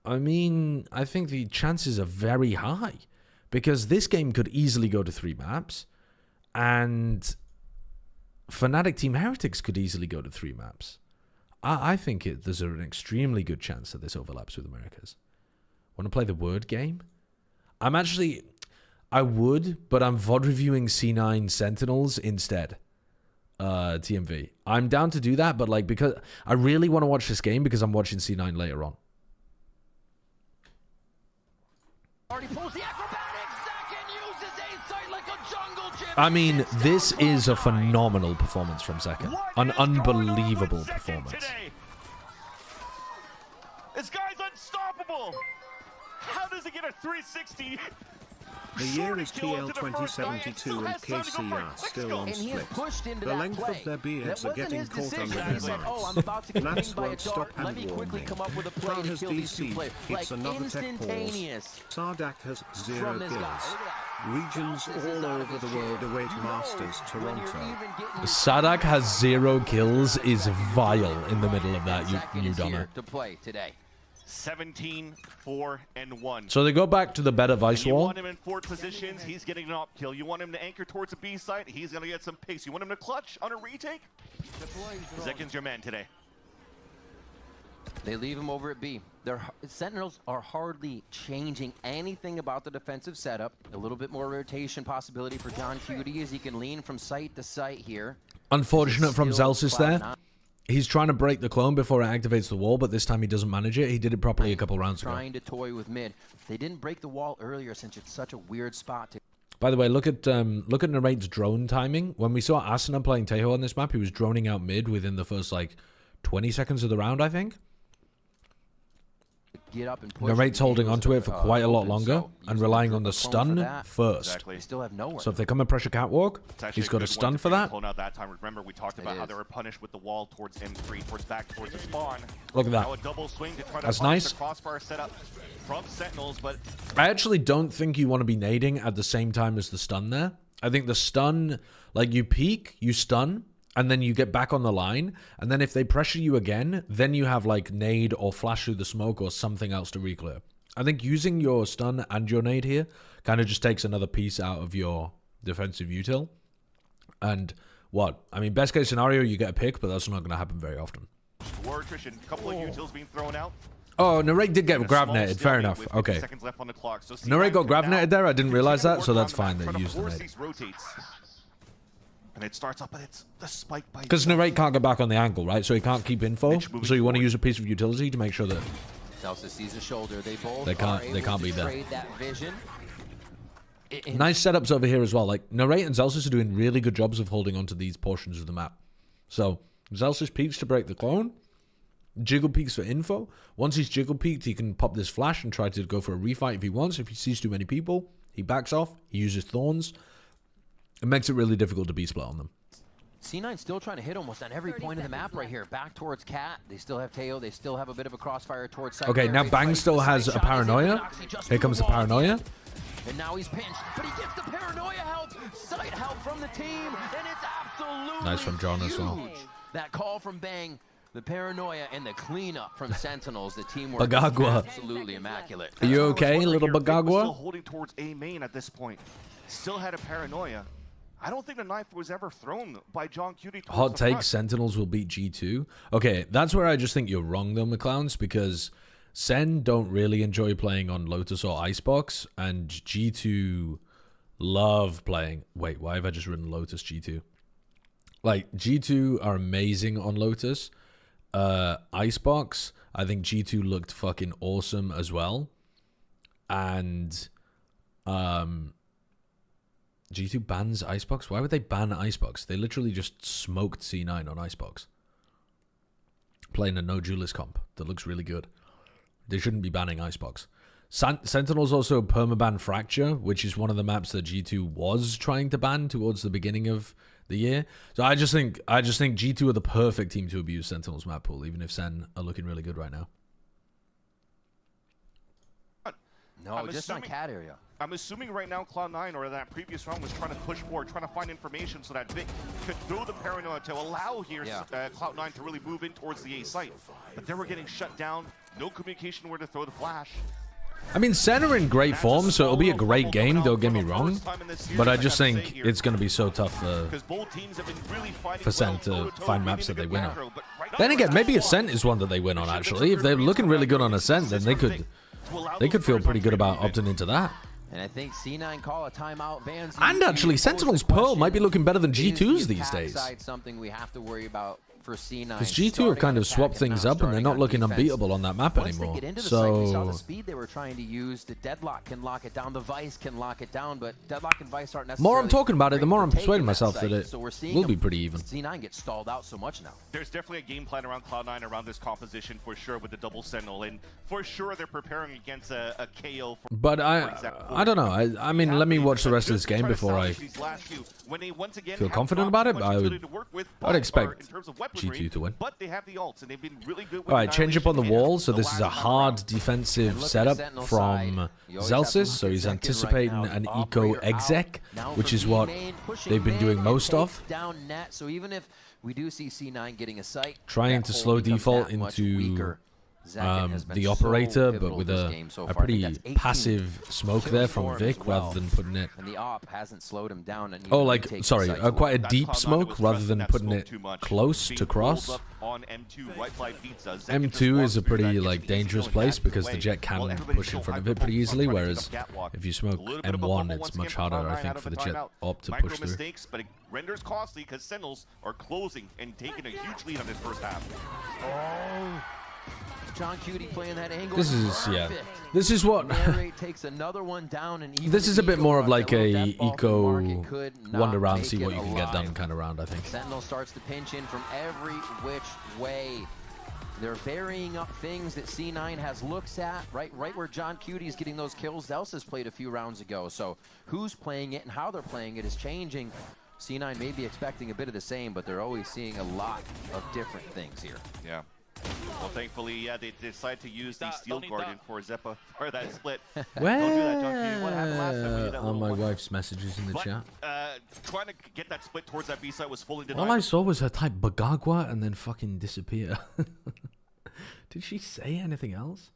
I mean, I think the chances are very high because this game could easily go to 3 maps, and Fnatic Team Heretics could easily go to 3 maps. I think there's an extremely good chance that this overlaps with Americas. Want to play the word game? I would, but I'm VOD reviewing C9 Sentinels instead. TMV. I'm down to do that, but like, because I really want to watch this game because I'm watching C9 later on. I mean, this is a phenomenal performance from Second. An unbelievable performance. This guy's unstoppable. How does he get a 360? The year is TL 2072 and KC are still on split. The length of their beards are getting caught under their mouths. Nats won't stop and warning. Tar has DC, it's another tech pause. Sardak has 0 kills. Regions all over the world await Masters Toronto. Sardak has 0 kills is vile in the middle of that, you Donna. To play today. 17, 4, and 1. So they go back to the better Vice You wall. want him in 4 positions, he's getting an op kill. You want him to anchor towards the B site, he's going to get some pace. You want him to clutch on a retake? Zekin's your man today. They leave him over at B. Their Sentinels are hardly changing anything about the defensive setup. A little bit more rotation possibility for John Cutie as he can lean from site to site here. Unfortunate from Zelsis there. He's trying to break the clone before it activates the wall, but this time he doesn't manage it. He did it properly a couple rounds ago. Trying to toy with mid. They didn't break the wall earlier since it's such a weird spot to... By the way, look at Narrate's drone timing. When we saw Asuna playing Tejo on this map, he was droning out mid within the first, like, 20 seconds of the round, I think. Get up and push. Narrate's holding onto it for quite a lot longer and relying on the stun first. Exactly. Still have nowhere. So if they come and pressure catwalk, he's got a stun for that. Out that time. Remember, we talked about how they were punished with the wall towards M3, towards the spawn. Look at that. Now a double swing to try to That's nice. The crossfire setup from Sentinels, but I actually don't think you want to be nading at the same time as the stun there. I think the stun, like you peek, you stun, and then you get back on the line, and then if they pressure you again, then you have like nade or flash through the smoke or something else to reclear. I think using your stun and your nade here kind of just takes another piece out of your defensive util. And what? I mean, best case scenario, you get a pick, but that's not going to happen very often. War attrition, a couple of utils being thrown out. Oh, Narrate did get gravnated. Fair enough. Okay. Narrate got gravnated there. I didn't realize that, so that's fine that you used the nade. And it starts up, but it's the spike by... Because Narrate can't get back on the angle, right? So he can't keep info. So you want to use a piece of utility to make sure that Zelsis sees the shoulder. They both they can't be there. that vision. Nice setups over here as well. Like, Narrate and Zelsis are doing really good jobs of holding onto these portions of the map. So, Zelsis peeks to break the clone. Jiggle peeks for info. Once he's jiggle peeked, he can pop this flash and try to go for a refight if he wants. If he sees too many people, he backs off. He uses thorns. It makes it really difficult to B-split on them. C9 still trying to hit almost on every point of the map right here. Back towards Cat. They still have Teo. They still have a bit of a crossfire towards side. Okay, now Bang still has a paranoia. Here comes the paranoia. And now he's pinched, but he gets the paranoia help, sight help from the team, and it's absolutely nice from John as well. huge. That call from Bang, the paranoia, and the cleanup from Sentinels, the teamwork Bagagua. is absolutely immaculate. Are you okay, little Bagagua? Still holding towards A main at this point. Still had a paranoia. I don't think the knife was ever thrown by John Cutie. Hot take, Sentinels will beat G2. Okay, that's where I just think you're wrong though, McClowns, because Sen don't really enjoy playing on Lotus or Icebox, and G2 love playing... Wait, why have I just written Lotus G2? Like, G2 are amazing on Lotus. Icebox, I think G2 looked fucking awesome as well. And... G2 bans Icebox? Why would they ban Icebox? They literally just smoked C9 on Icebox. Playing a no duelist comp that looks really good. They shouldn't be banning Icebox. Sentinel's also permaban Fracture, which is one of the maps that G2 was trying to ban towards the beginning of the year. So I just think G2 are the perfect team to abuse Sentinel's map pool, even if Sen are looking really good right now. No, just on Cat area. I'm assuming right now Cloud9 or that previous round was trying to push forward, trying to find information so that Vic could throw the paranoia to allow here Cloud9 to really move in towards the A site. But they were getting shut down, no communication where to throw the flash. I mean, Sen are in great form, so it'll be a great game, don't get me wrong. But I just think it's going to be so tough for Sen to find maps that they win on. Then again, maybe Ascent is one that they win on, actually. If they're looking really good on Ascent, then they could feel pretty good about opting into that. And I think C9 call a timeout. Vans and actually, Sentinel's Pearl might be looking better than G2's these days. Something we have to worry about for C9. Because G2 have kind of swapped things up, and they're not looking unbeatable on that map anymore. So we saw the speed they were trying to use. The Deadlock can lock it down. The Vice can lock it down, but Deadlock and Vice aren't necessarily... The more I'm talking about it, the more I'm persuading myself that it will be pretty even. C9 gets stalled out so much now. There's definitely a game plan around Cloud9 around this composition for sure with the double Sentinel, and for sure they're preparing against a KO. But I don't know. I mean, let me watch the rest of this game before I feel confident about it. But I'd expect G2 to win. But they have the ults, and they've been really good with Alright, change up on the wall. So this is a hard defensive setup from Zelsis. So he's anticipating an eco exec, which is what they've been doing most of. So even if we do see C9 getting a sight, trying to slow default into the operator, but with a pretty passive smoke there from Vic rather than putting it... And the op hasn't slowed him down. Oh, like, sorry, quite a deep smoke rather than putting it close to cross. M2 is a pretty, like, dangerous place because the jet can push in front of it pretty easily, whereas if you smoke M1, it's much harder, I think, for the jet op to push through. But it renders costly because Sentinels are closing and taking a huge lead on this first half. Oh. John Cutie playing that angle. This is, yeah. This is what... takes another one down, and this is a bit more of like a eco wander round, see what you can get done kind of round, I think. Sentinel starts to pinch in from every which way. They're varying up things that C9 has looks at, right where John Cutie is getting those kills. Zelsis played a few rounds ago, so who's playing it and how they're playing it is changing. C9 may be expecting a bit of the same, but they're always seeing a lot of different things here. Yeah. Well, thankfully, yeah, they decided to use the Don't Steel need Guardian that. for Zeppa for that split. Where? Don't do that, Donkey. What happened last time when you did that Oh, little my one? wife's messages in the But chat. trying to get that split towards that B site was fully denied. All I saw was her type Bagagwa and then fucking disappear. Did she say anything else?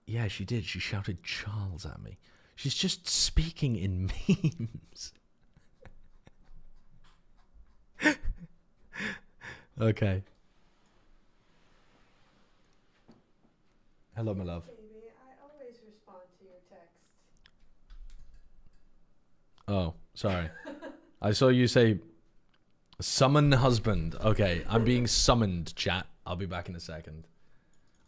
Yeah, she did. She shouted Charles at me. She's just speaking in memes. Okay. Hello, my love. Baby, I always respond to your texts. Oh, sorry. I saw you say summon husband. Okay, I'm being summoned, chat. I'll be back in a second.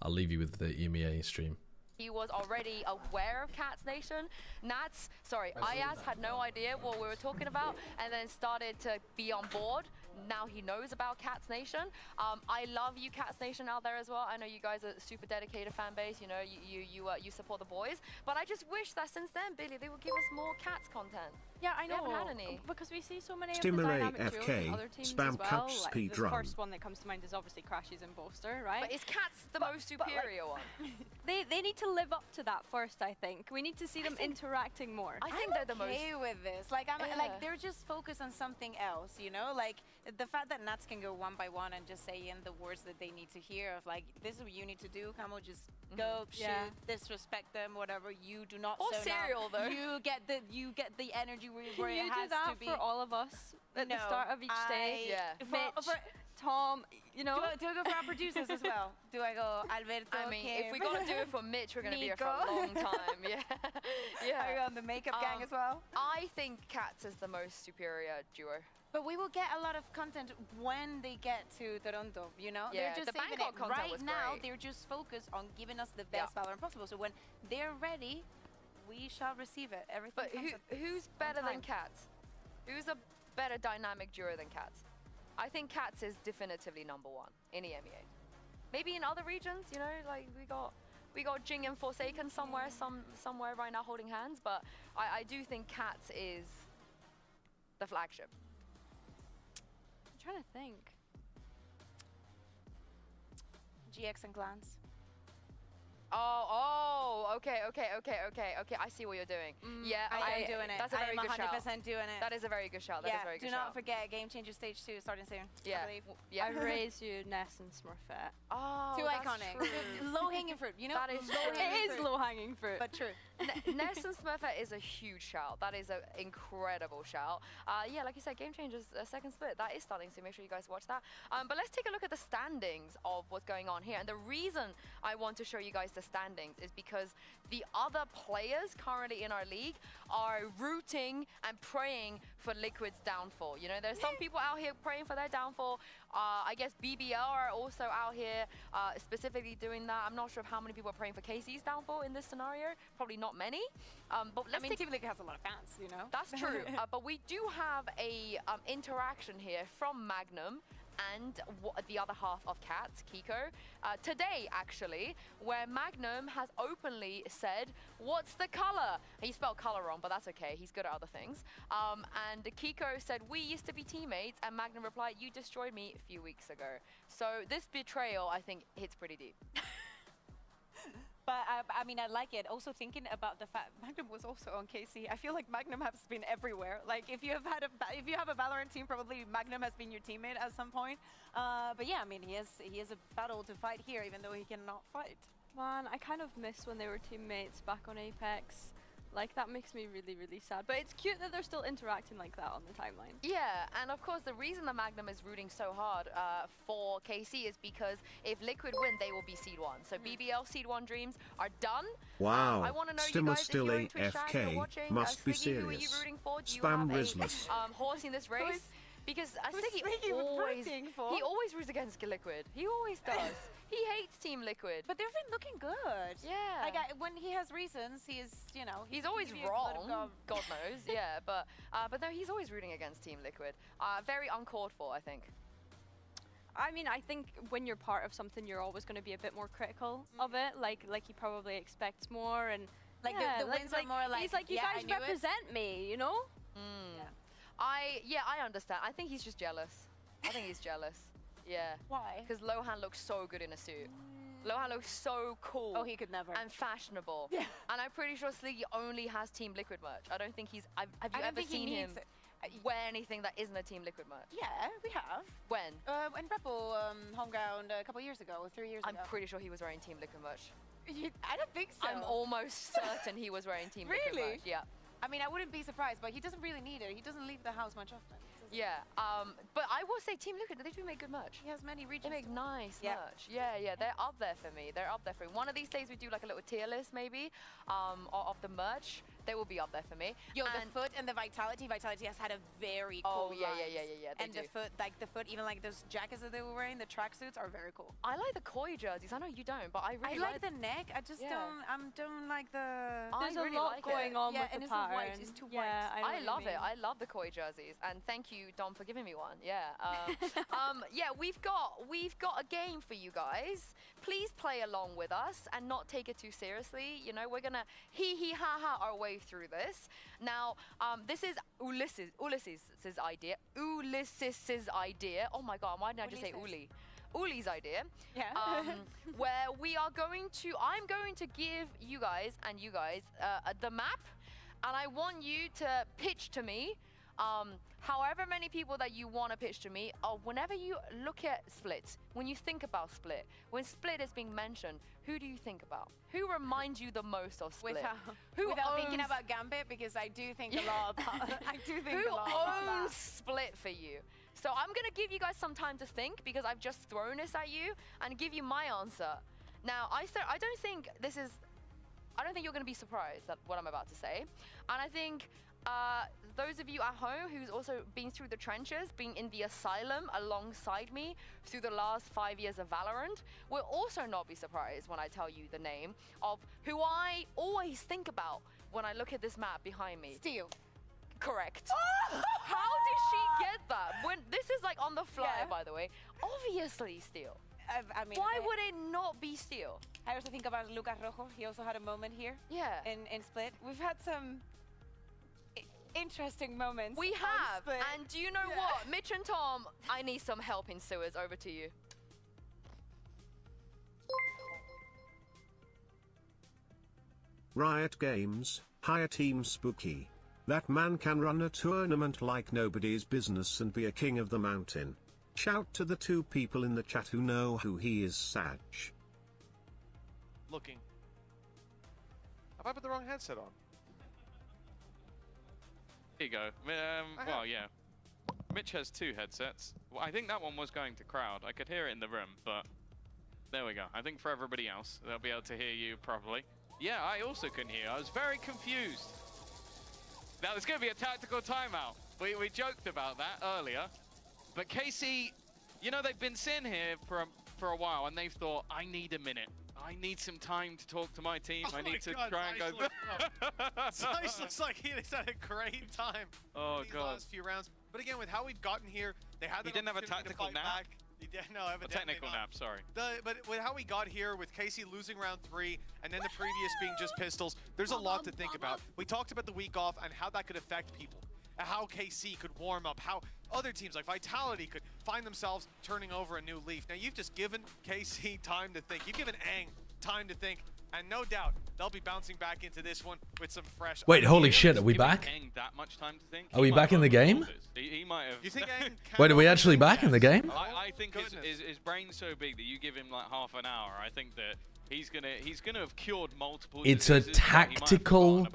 I'll leave you with the EMEA stream. He was already aware of Cats Nation. Ayaz had no idea what we were talking about and then started to be on board. Now he knows about Cats Nation. I love you, Cats Nation, out there as well. I know you guys are a super dedicated fan base. You know, you support the boys. But I just wish that since then, Billy, they would give us more Cats content. Yeah, I They haven't know. had any. Because we see so many of the Stimulate dynamic duos FK, in other teams spam as well. couch Like, speed the run. first one that comes to mind is obviously Crashes and Boaster, right? But is Cats the most superior one? They need to live up to that first, I think. We need to see them interacting more. I think I'm they're the most. okay with this. Like Yeah. like they're just focused on something else, you know? Like the fact that Nats can go one by one and just say in the words that they need to hear of like, this is what you need to do. Camo, just go shoot, disrespect them, whatever. You do not. Or zone cereal out. though. You get the energy where Can it you has do that to be. for all of us at the start of each day? Yeah. Mitch, Tom, you know. Do I go for our producers as well? Do I go Alberto? I mean, if Kim? we gotta do it for Mitch, we're gonna be here for Nico? a long time. Yeah, I go on the makeup gang as well. I think Cats is the most superior duo. But we will get a lot of content when they get to Toronto, you know? Yeah, they're just the saving Bangkok it. content Right was now, great. they're just focused on giving us the best Valorant possible. So when they're ready, we shall receive it. Everything But comes at who's on better than time. Cats? Who's a better dynamic duo than Cats? I think Cats is definitively #1 in EMEA. Maybe in other regions, you know, like we got Jing and Forsaken somewhere right now holding hands, but I do think Cats is the flagship. I'm trying to think. GX and Glance. Okay. I see what you're doing. Yeah, I am doing it. That's a very I am good 100% shout. doing it. That is a very good shout. That is a very good do shout. not forget Game Changer Stage 2 starting soon. Yeah. I believe. Yeah. I raise you, Ness and Smurfette. Oh, Too that's iconic. true. Low-hanging fruit, you know? That is It is low-hanging fruit. But true. Ness and Smurfette is a huge shout. That is an incredible shout. Yeah, like you said, Game Changers second split. That is starting soon. Make sure you guys watch that. But let's take a look at the standings of what's going on here. And the reason I want to show you guys the standings is because the other players currently in our league are rooting and praying for Liquid's downfall. You know, there's some people out here praying for their downfall. I guess BBL are also out here specifically doing that. I'm not sure of how many people are praying for KC's downfall in this scenario. Probably not many. But let's Team Liquid has a lot of fans, you know? That's true. But we do have a interaction here from Magnum and the other half of Cats, Kiko, today actually, where Magnum has openly said, "What's the color?" He spelled color wrong, but that's okay. He's good at other things. And Kiko said, "We used to be teammates," and Magnum replied, "You destroyed me a few weeks ago." So this betrayal, I think, hits pretty deep. But I mean, I like it. Also thinking about the fact Magnum was also on KC. I feel like Magnum has been everywhere. Like if you have a Valorant team, probably Magnum has been your teammate at some point. But yeah, I mean, he has a battle to fight here, even though he cannot fight. Man, I kind of miss when they were teammates back on Apex. Like, that makes me really, really sad. But it's cute that they're still interacting like that on the timeline. Yeah, and of course, the reason that Magnum is rooting so hard for KC is because if Liquid win, they will be Seed 1. So BBL Seed 1 dreams are done. Wow. I want to know you Stimmer guys, if still you're in Twitch chat, you're AFK. watching, Must be Swiggy, who are you serious. rooting for? Do you Spam have Rizless. a horse in this race? Because Swiggy Swiggy always, rooting for? he always roots against Liquid. He always does. He hates Team Liquid. But they've been looking good. Yeah. Like when he has reasons, he is, you know, He's always give you a lot of wrong, God knows, yeah, but no, he's always rooting against Team Liquid. Very uncalled for, I think. I mean, I think when you're part of something, you're always going to be a bit more critical of it. Like he probably expects more, and Like the wins are more like, he's like, you yeah, guys I knew it. represent me, you know? I understand. I think he's just jealous. I think he's jealous. Yeah. Why? Because Lohan looks so good in a suit. Lohan looks so cool. Oh, he could never. And fashionable. Yeah. And I'm pretty sure Sliggy only has Team Liquid merch. I don't think he's. Have you ever seen him wear anything that isn't a Team Liquid merch? Yeah, we have. When? In Rebel Homeground a couple years ago, or 3 years ago. I'm pretty sure he was wearing Team Liquid merch. I don't think so. I'm almost certain he was wearing Team Liquid merch. Yeah. I mean, I wouldn't be surprised, but he doesn't really need it. He doesn't leave the house much often. Yeah, but I will say Team Liquid, they do make good merch. He has many regions. They make nice merch. Yeah, they're up there for me. They're up there for me. One of these days we do like a little tier list maybe of the merch. They will be up there for me. Yo, the foot and the Vitality. Vitality has had a very cool yeah. And the foot, even like those jackets that they were wearing, the tracksuits are very cool. I like the koi jerseys. I know you don't, but I really like the neck. I just don't like the. There's a lot going on with the pattern. White. It's too white. I love it. I love the koi jerseys, and thank you, Dom, for giving me one. Yeah. Yeah, we've got a game for you guys. Please play along with us and not take it too seriously. You know, we're gonna hee ha ha our way through this. Now, this is Ulysses's idea. Oh my God, why didn't I just say Uli? Uli's idea. Yeah. Where I'm going to give you guys the map, and I want you to pitch to me. However many people that you want to pitch to me, whenever you look at Split, when you think about Split, when Split is being mentioned, who do you think about? Who reminds you the most of Split? Without thinking about Gambit, because I do think a lot about Who owns Split for you? So I'm going to give you guys some time to think, because I've just thrown this at you and give you my answer. Now, I don't think you're going to be surprised at what I'm about to say. And I think those of you at home who's also been through the trenches, being in the asylum alongside me through the last 5 years of Valorant, will also not be surprised when I tell you the name of who I always think about when I look at this map behind me. Steel. Correct. How did she get that? When this is like on the fly, by the way. Obviously Steel. I mean, why would it not be Steel? I also think about Lucas Rojo. He also had a moment here. Yeah. In Split. We've had some interesting moments. We have. And do you know what? Mitch and Tom, I need some help in sewers. Over to you. Riot Games, hire Team Spooky. That man can run a tournament like nobody's business and be a king of the mountain. Shout to the 2 people in the chat who know who he is, Sag. Looking. Have I put the wrong headset on? Here you go. Well, yeah. Mitch has 2 headsets. Well, I think that one was going to crowd. I could hear it in the room, but there we go. I think for everybody else, they'll be able to hear you properly. Yeah, I also couldn't hear. I was very confused. Now, there's going to be a tactical timeout. We joked about that earlier. But KC, you know, they've been sitting here for a while, and they've thought, I need a minute. I need some time to talk to my team. I need to try and go. Zeiss looks like he's had a great time. Oh, these God. last few rounds. But again, with how we've gotten here, they had He didn't have a tactical nap? No, a technical nap, sorry. But with how we got here, with Casey losing round 3, and then the previous being just pistols, there's a lot to think about. We talked about the week off and how that could affect people. How KC could warm up, how other teams like Vitality could find themselves turning over a new leaf. Now, you've just given KC time to think. You've given Aang time to think, and no doubt they'll be bouncing back into this one with some fresh. Wait, holy shit, are we back? That much time to think? Are we back in the game? He might have. You think Wait, are we actually back in the game? I think his brain's so big that you give him like half an hour. I think that he's gonna have cured multiple. It's a tactical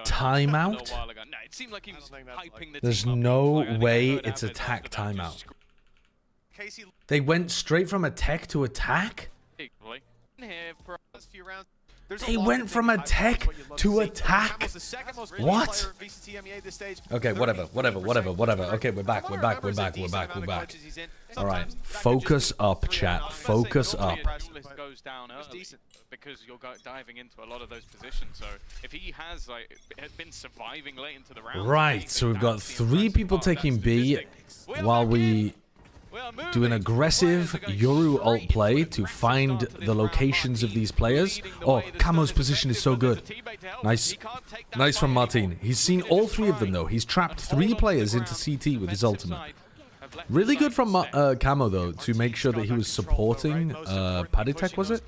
timeout. No, it seemed like he was hyping the There's team up. no way it's a tech timeout. They went straight from attack to attack? They went from attack to attack? What? Okay, whatever. Okay, we're back. All right, focus up, chat. Focus up. Goes down early because you're diving into a lot of those positions. So if he has been surviving late into the round, right? So we've got 3 people taking B while we do an aggressive Yoru ult play to find the locations of these players. Oh, Camo's position is so good. Nice from Martin. He's seen all 3 of them though. He's trapped 3 players into CT with his ultimate. Really good from Camo, though, to make sure that he was supporting Paditech, was it?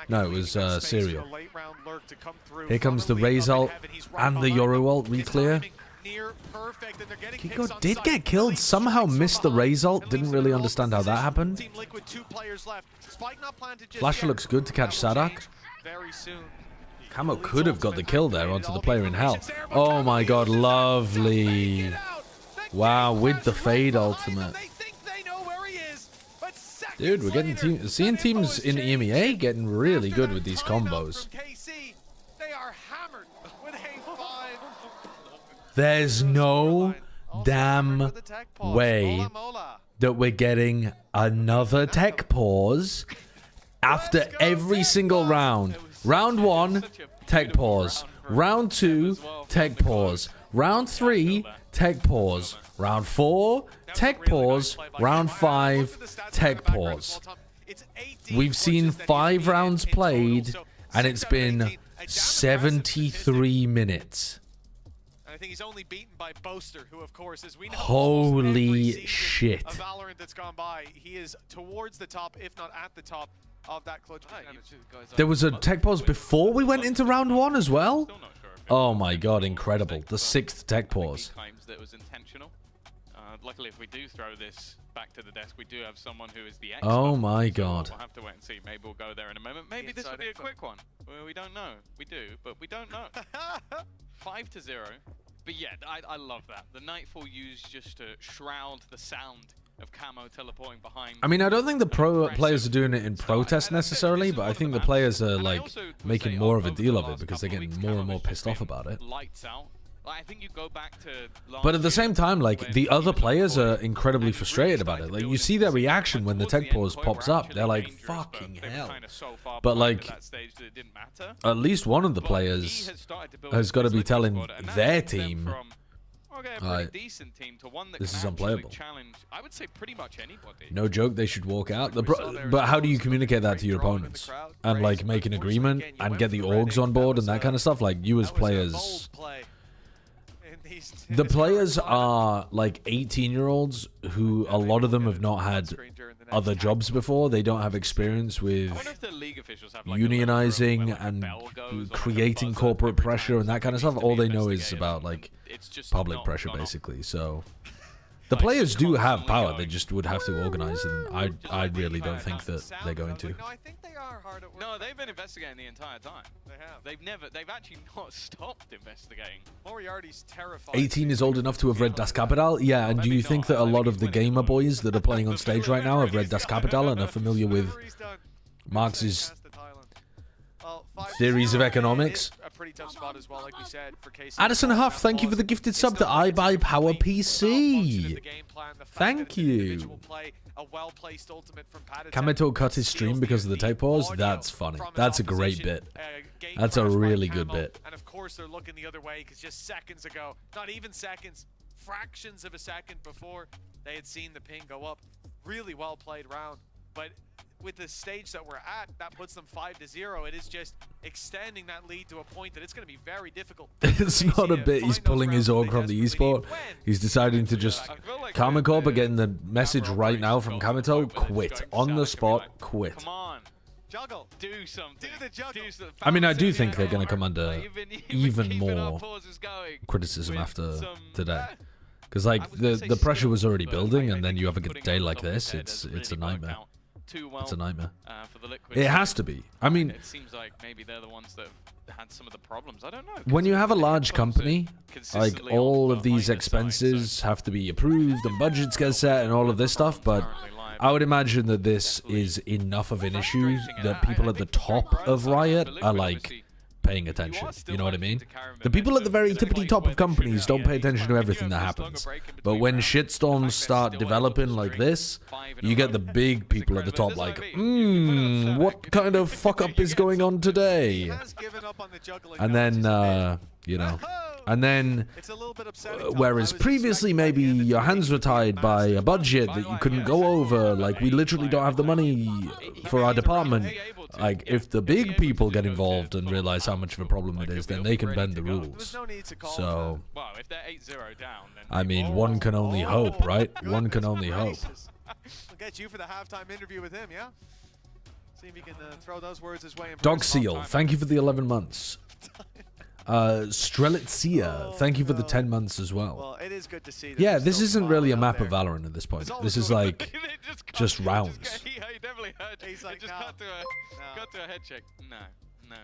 No, it was Serial. Here comes the Raze ult and the Yoru ult re-clear. Kiko did get killed, somehow missed the Raze ult. Didn't really understand how that happened. Flasher looks good to catch Sadak. Camo could have got the kill there onto the player in hell. Oh my god, lovely. Wow, with the fade ultimate. Dude, we're getting seeing teams in EMEA getting really good with these combos. There's no damn way that we're getting another tech pause after every single round. Round 1, tech pause. Round 2, tech pause. Round 3, tech pause. Round 4, tech pause. Round 5, tech pause. We've seen 5 rounds played, and it's been 73 minutes. I think he's only beaten by Boaster, who, of course, as we know, holy shit. of Valorant that's gone by, he is towards the top, if not at the top of that clutch percentage. There was a tech pause before we went into round 1 as well. Oh my god, incredible. The 6th tech pause. That was intentional. Luckily, if we do throw this back to the desk, we do have someone who is the expert. Oh my god. We'll have to wait and see. Maybe we'll go there in a moment. Maybe this will be a quick one. Well, we don't know. We do, but we don't know. 5-0. But yeah, I love that. The Nightfall used just to shroud the sound of Camo teleporting behind. I mean, I don't think the pro players are doing it in protest necessarily, but I think the players are like making more of a deal of it because they're getting more and more pissed off about it. Lights out. I think you go back to but at the same time, like, the other players are incredibly frustrated about it. Like, you see their reaction when the tech pause pops up. They're like, fucking hell. But, like, at least one of the players has got to be telling their team, this is unplayable. No joke, they should walk out. But how do you communicate that to your opponents? And, like, make an agreement and get the orgs on board and that kind of stuff? Like, you as players... The players are like 18-year-olds who a lot of them have not had other jobs before. They don't have experience with unionizing and creating corporate pressure and that kind of stuff. All they know is about like public pressure, basically. So the players do have power. They just would have to organize, and I really don't think that they're going to. No, I think they are hard at work. No, they've been investigating the entire time. They have. They've actually not stopped investigating. Moriarty's terrified. 18 is old enough to have read Das Kapital? Yeah, and do you think that a lot of the gamer boys that are playing on stage right now have read Das Kapital and are familiar with Marx's theories of economics? Addison Huff, thank you for the gifted sub to iBuyPowerPC. Thank you. Kamito cut his stream because of the tech pause. That's funny. That's a great bit. That's a really good bit. And of course they're looking the other way because just seconds ago, not even seconds, fractions of a second before, they had seen the ping go up. Really well played round, but with the stage that we're at, that puts them 5-0. It is just extending that lead to a point that it's going to be very difficult. It's not a bit. He's pulling his org from the esport. He's deciding to just Karmine Corp are getting the message right now from Kamito. Quit. On the spot, quit. Come on. Juggle. Do something. Do the juggle. I mean, I do think they're going to come under even more criticism after today. Because, like, the pressure was already building, and then you have a good day like this. It's a nightmare. It's a nightmare. It has to be. I mean, it seems like maybe they're the ones that have had some of the problems. I don't know. When you have a large company, like all of these expenses have to be approved and budgets get set and all of this stuff, but I would imagine that this is enough of an issue that people at the top of Riot are like paying attention. You know what I mean? The people at the very tippity top of companies don't pay attention to everything that happens. But when shitstorms start developing like this, you get the big people at the top like, what kind of fuck up is going on today? And then you know. And then, It's a little bit upsetting, whereas previously maybe your hands were tied by a budget that you couldn't go over, like we literally don't have the money for our department. Like if the big people get involved and realize how much of a problem it is, then they can bend the rules. So, I mean, one can only hope, right? One can only hope. We'll get you for the halftime interview with him, yeah? See if you can throw those words his way. Dog Seal, thank you for the 11 months. Strelitzia, thank you for the 10 months as well. Well, it is good to see. Yeah, this isn't really a map of Valorant at this point. This is like just rounds. He definitely heard. He's like, just got to a head check. No.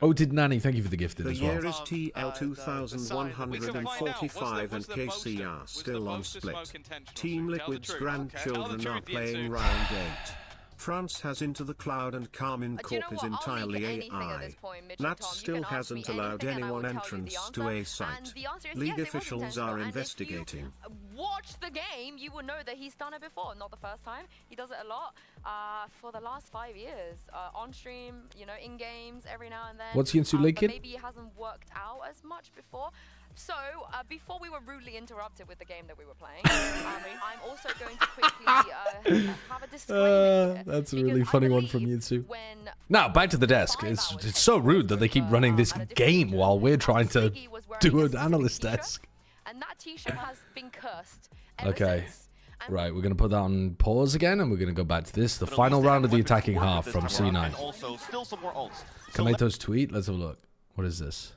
Oh, did Nanny, thank you for the gifted The as well. year is TL 2145 and KC are still on split. Team Liquid's grandchildren are playing round 8. France has Into the Cloud and Karmine Corp is entirely AI. Nats still hasn't allowed anyone entrance to a site. League officials are investigating. Watch the game, you will know that he's done it before. Not the first time. He does it a lot for the last 5 years. On stream, you know, in games, every now and then. What's he into, Liquid? Maybe it hasn't worked out as much before. So, before we were rudely interrupted with the game that we were playing, I'm also going to quickly have a disclaimer here, that's a really funny one from YouTube. Now, back to the desk. It's so rude that they keep running this game while we're trying to do an analyst desk. And that t-shirt has been cursed. Okay. Right, we're going to put that on pause again, and we're going to go back to this. The final round of the attacking half from C9. Kameto's tweet. Let's have a look. What is this?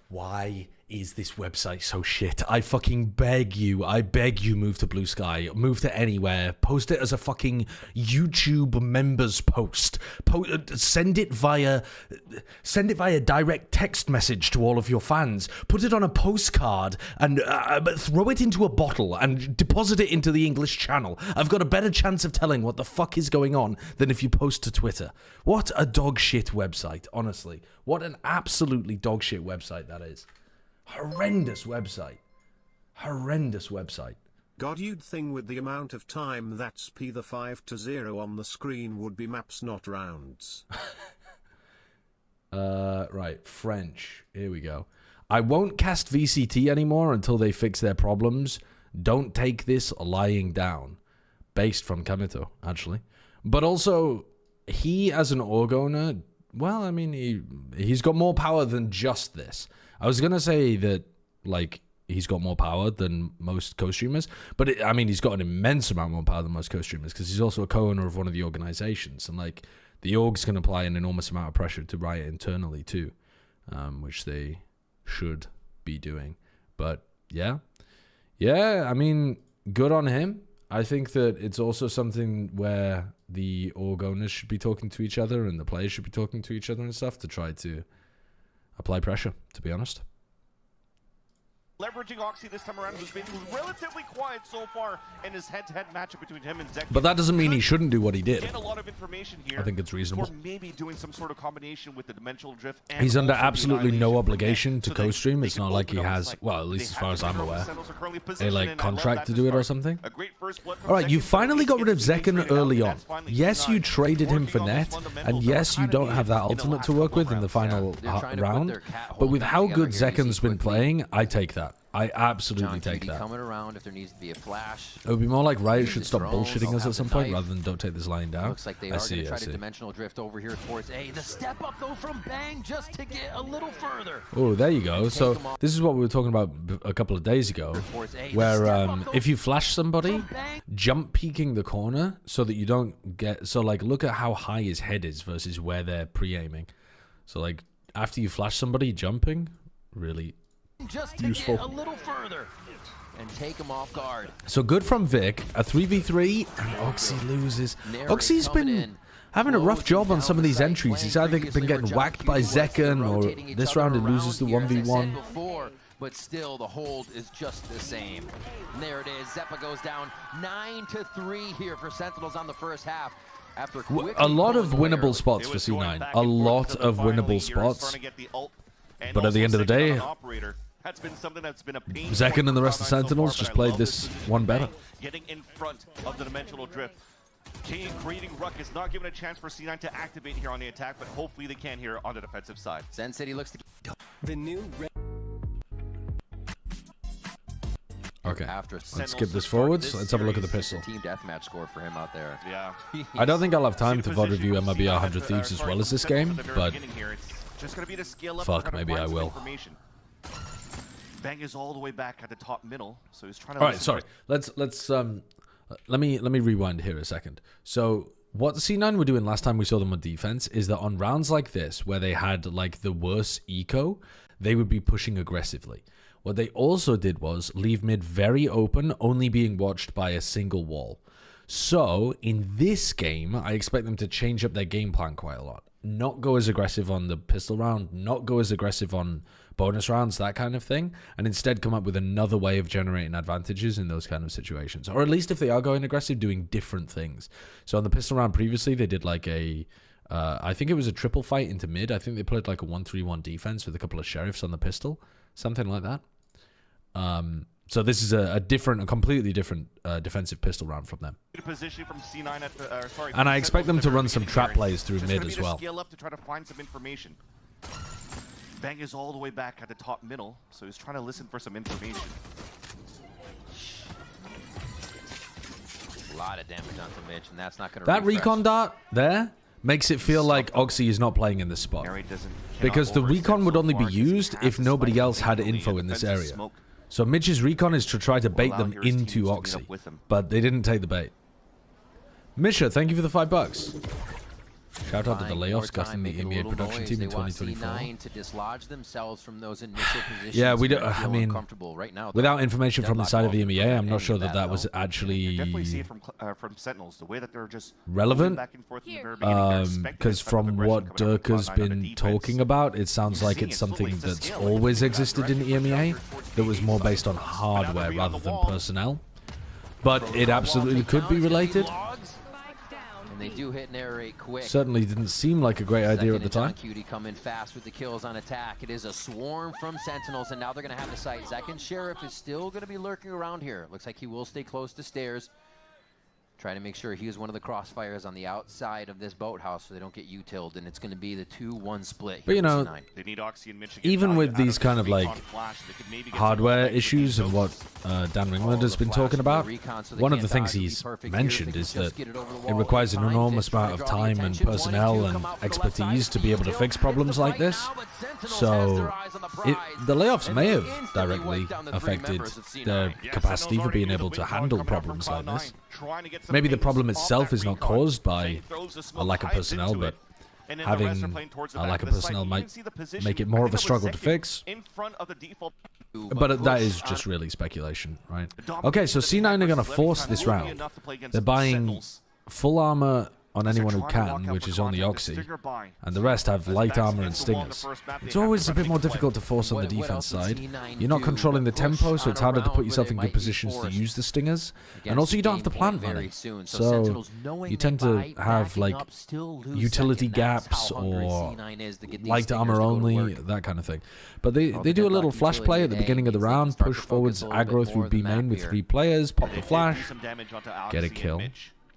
Why is this website so shit? I fucking beg you. I beg you, move to Blue Sky. Move to anywhere. Post it as a fucking YouTube members post. Send it via direct text message to all of your fans. Put it on a postcard and throw it into a bottle and deposit it into the English Channel. I've got a better chance of telling what the fuck is going on than if you post to Twitter. What a dog shit website, honestly. What an absolutely dog shit website that is. Horrendous website. Horrendous website. God, you'd think with the amount of time that's P the 5 to 0 on the screen would be maps, not rounds. Right, French. Here we go. I won't cast VCT anymore until they fix their problems. Don't take this lying down. Based from Kamito, actually. But also, he as an org owner, well, I mean, he's got more power than just this. I was going to say that, like, he's got more power than most co-streamers, but I mean, he's got an immense amount more power than most co-streamers because he's also a co-owner of one of the organizations, and, like, the orgs can apply an enormous amount of pressure to Riot internally, too, which they should be doing. But, yeah, I mean, good on him. I think that it's also something where the org owners should be talking to each other and the players should be talking to each other and stuff to try to apply pressure, to be honest. Leveraging Oxy this time around, who's been relatively quiet so far in his head-to-head matchup between him and Zek. But that doesn't mean he shouldn't do what he did. Get a lot of information here. I think it's reasonable. Or maybe doing some sort of combination with the dimensional drift. And he's under absolutely no obligation to co-stream. It's not like he has, well, at least as far as I'm aware, a like contract to do it or something. All right, you finally got rid of Zekken early on. Yes, you traded him for net, and yes, you don't have that ultimate to work with in the final round. But with how good Zekken's been playing, I take that. I absolutely take that. Coming around if there needs to be a flash. It would be more like Riot should stop bullshitting us at some point rather than don't take this line down. Looks like they are going to try to dimensional drift over here towards A. The step up though from Bang just to get a little further. Oh, there you go. So this is what we were talking about a couple of days ago, where if you flash somebody, jump peeking the corner so that you don't get. So like, look at how high his head is versus where they're pre-aiming. So like, after you flash somebody, jumping really. Just to useful. Get a little further and take him off guard. So good from Vic. A 3v3 and Oxy loses. Oxy's been having a rough job on some of these entries. He's either been getting whacked by Zekken or this round he loses the 1v1. But still, the hold is just the same. And there it is. Zeppa goes down 9-3 here for Sentinels on the first half. After a lot of winnable spots for C9. A lot of winnable spots. But at the end of the day, Zekken and the rest of the Sentinels just played this one better. Getting in front of the dimensional drift. Creating ruckus, not giving a chance for C9 to activate here on the attack, but hopefully they can here on the defensive side. Zen City looks to... The new... Okay, After let's skip this forwards. Let's have a look at the pistol. Team deathmatch score for him out there. Yeah. I don't think I'll have time to VOD review MLB 100 Thieves as well as this game, but just gonna be to scale up fuck, maybe I will. Bang is all the way back at the top middle, so he's trying to... All right, sorry. Let me rewind here a second. So what the C9 were doing last time we saw them on defense is that on rounds like this, where they had like the worst eco, they would be pushing aggressively. What they also did was leave mid very open, only being watched by a single wall. So in this game, I expect them to change up their game plan quite a lot. Not go as aggressive on the pistol round, not go as aggressive on bonus rounds, that kind of thing, and instead come up with another way of generating advantages in those kind of situations. Or at least if they are going aggressive, doing different things. So on the pistol round previously, they did like a... I think it was a triple fight into mid. I think they played like a 1-3-1 defense with a couple of sheriffs on the pistol. Something like that. So this is a completely different defensive pistol round from them. Position from C9 at the, sorry, and I expect them to run some trap plays through mid as well. Scale up to try to find some information. Bang is all the way back at the top middle, so he's trying to listen for some information. A lot of damage onto Mitch, and that's not going to... That recon dart there makes it feel like Oxy is not playing in this spot. Because the recon would only be used if nobody else had info in this area. So Mitch's recon is to try to bait them into Oxy, but they didn't take the bait. Misha, thank you for the $5. Shout out to the layoffs gutting the EMEA production team in 2024. To dislodge themselves from those initial positions. Yeah, we don't. I mean, right now, without information from the side of the EMEA, I'm not sure that was actually definitely see it from Sentinels, the way that they're just relevant. Back and forth in the very beginning. Because from what Dirk has been talking about, it sounds like it's something that's always existed in EMEA that was more based on hardware rather than personnel. But it absolutely could be related. They do hit narrate quick. Certainly didn't seem like a great idea at the time. Cutie coming fast with the kills on attack. It is a swarm from Sentinels, and now they're going to have the site. Second Sheriff is still going to be lurking around here. Looks like he will stay close to stairs. Trying to make sure he is one of the crossfires on the outside of this boathouse so they don't get utiled, and it's going to be the 2-1 split. But you know, they need Oxy and even with these kind of like hardware issues and what Dan Ringland has been talking about, one of the things he's mentioned is that it requires an enormous amount of time and personnel and expertise to be able to fix problems like this. So the layoffs may have directly affected their capacity for being able to handle problems like this. Maybe the problem itself is not caused by a lack of personnel, but having a lack of personnel might make it more of a struggle to fix. But that is just really speculation, right? Okay, so C9 are going to force this round. They're buying full armor on anyone who can, which is only Oxy, and the rest have light armor and stingers. It's always a bit more difficult to force on the defense side. You're not controlling the tempo, so it's harder to put yourself in good positions to use the stingers, and also you don't have the plant money, so you tend to have like utility gaps or light armor only, that kind of thing. But they do a little flash play at the beginning of the round, push forwards, aggro through B main with 3 players, pop the flash, get a kill.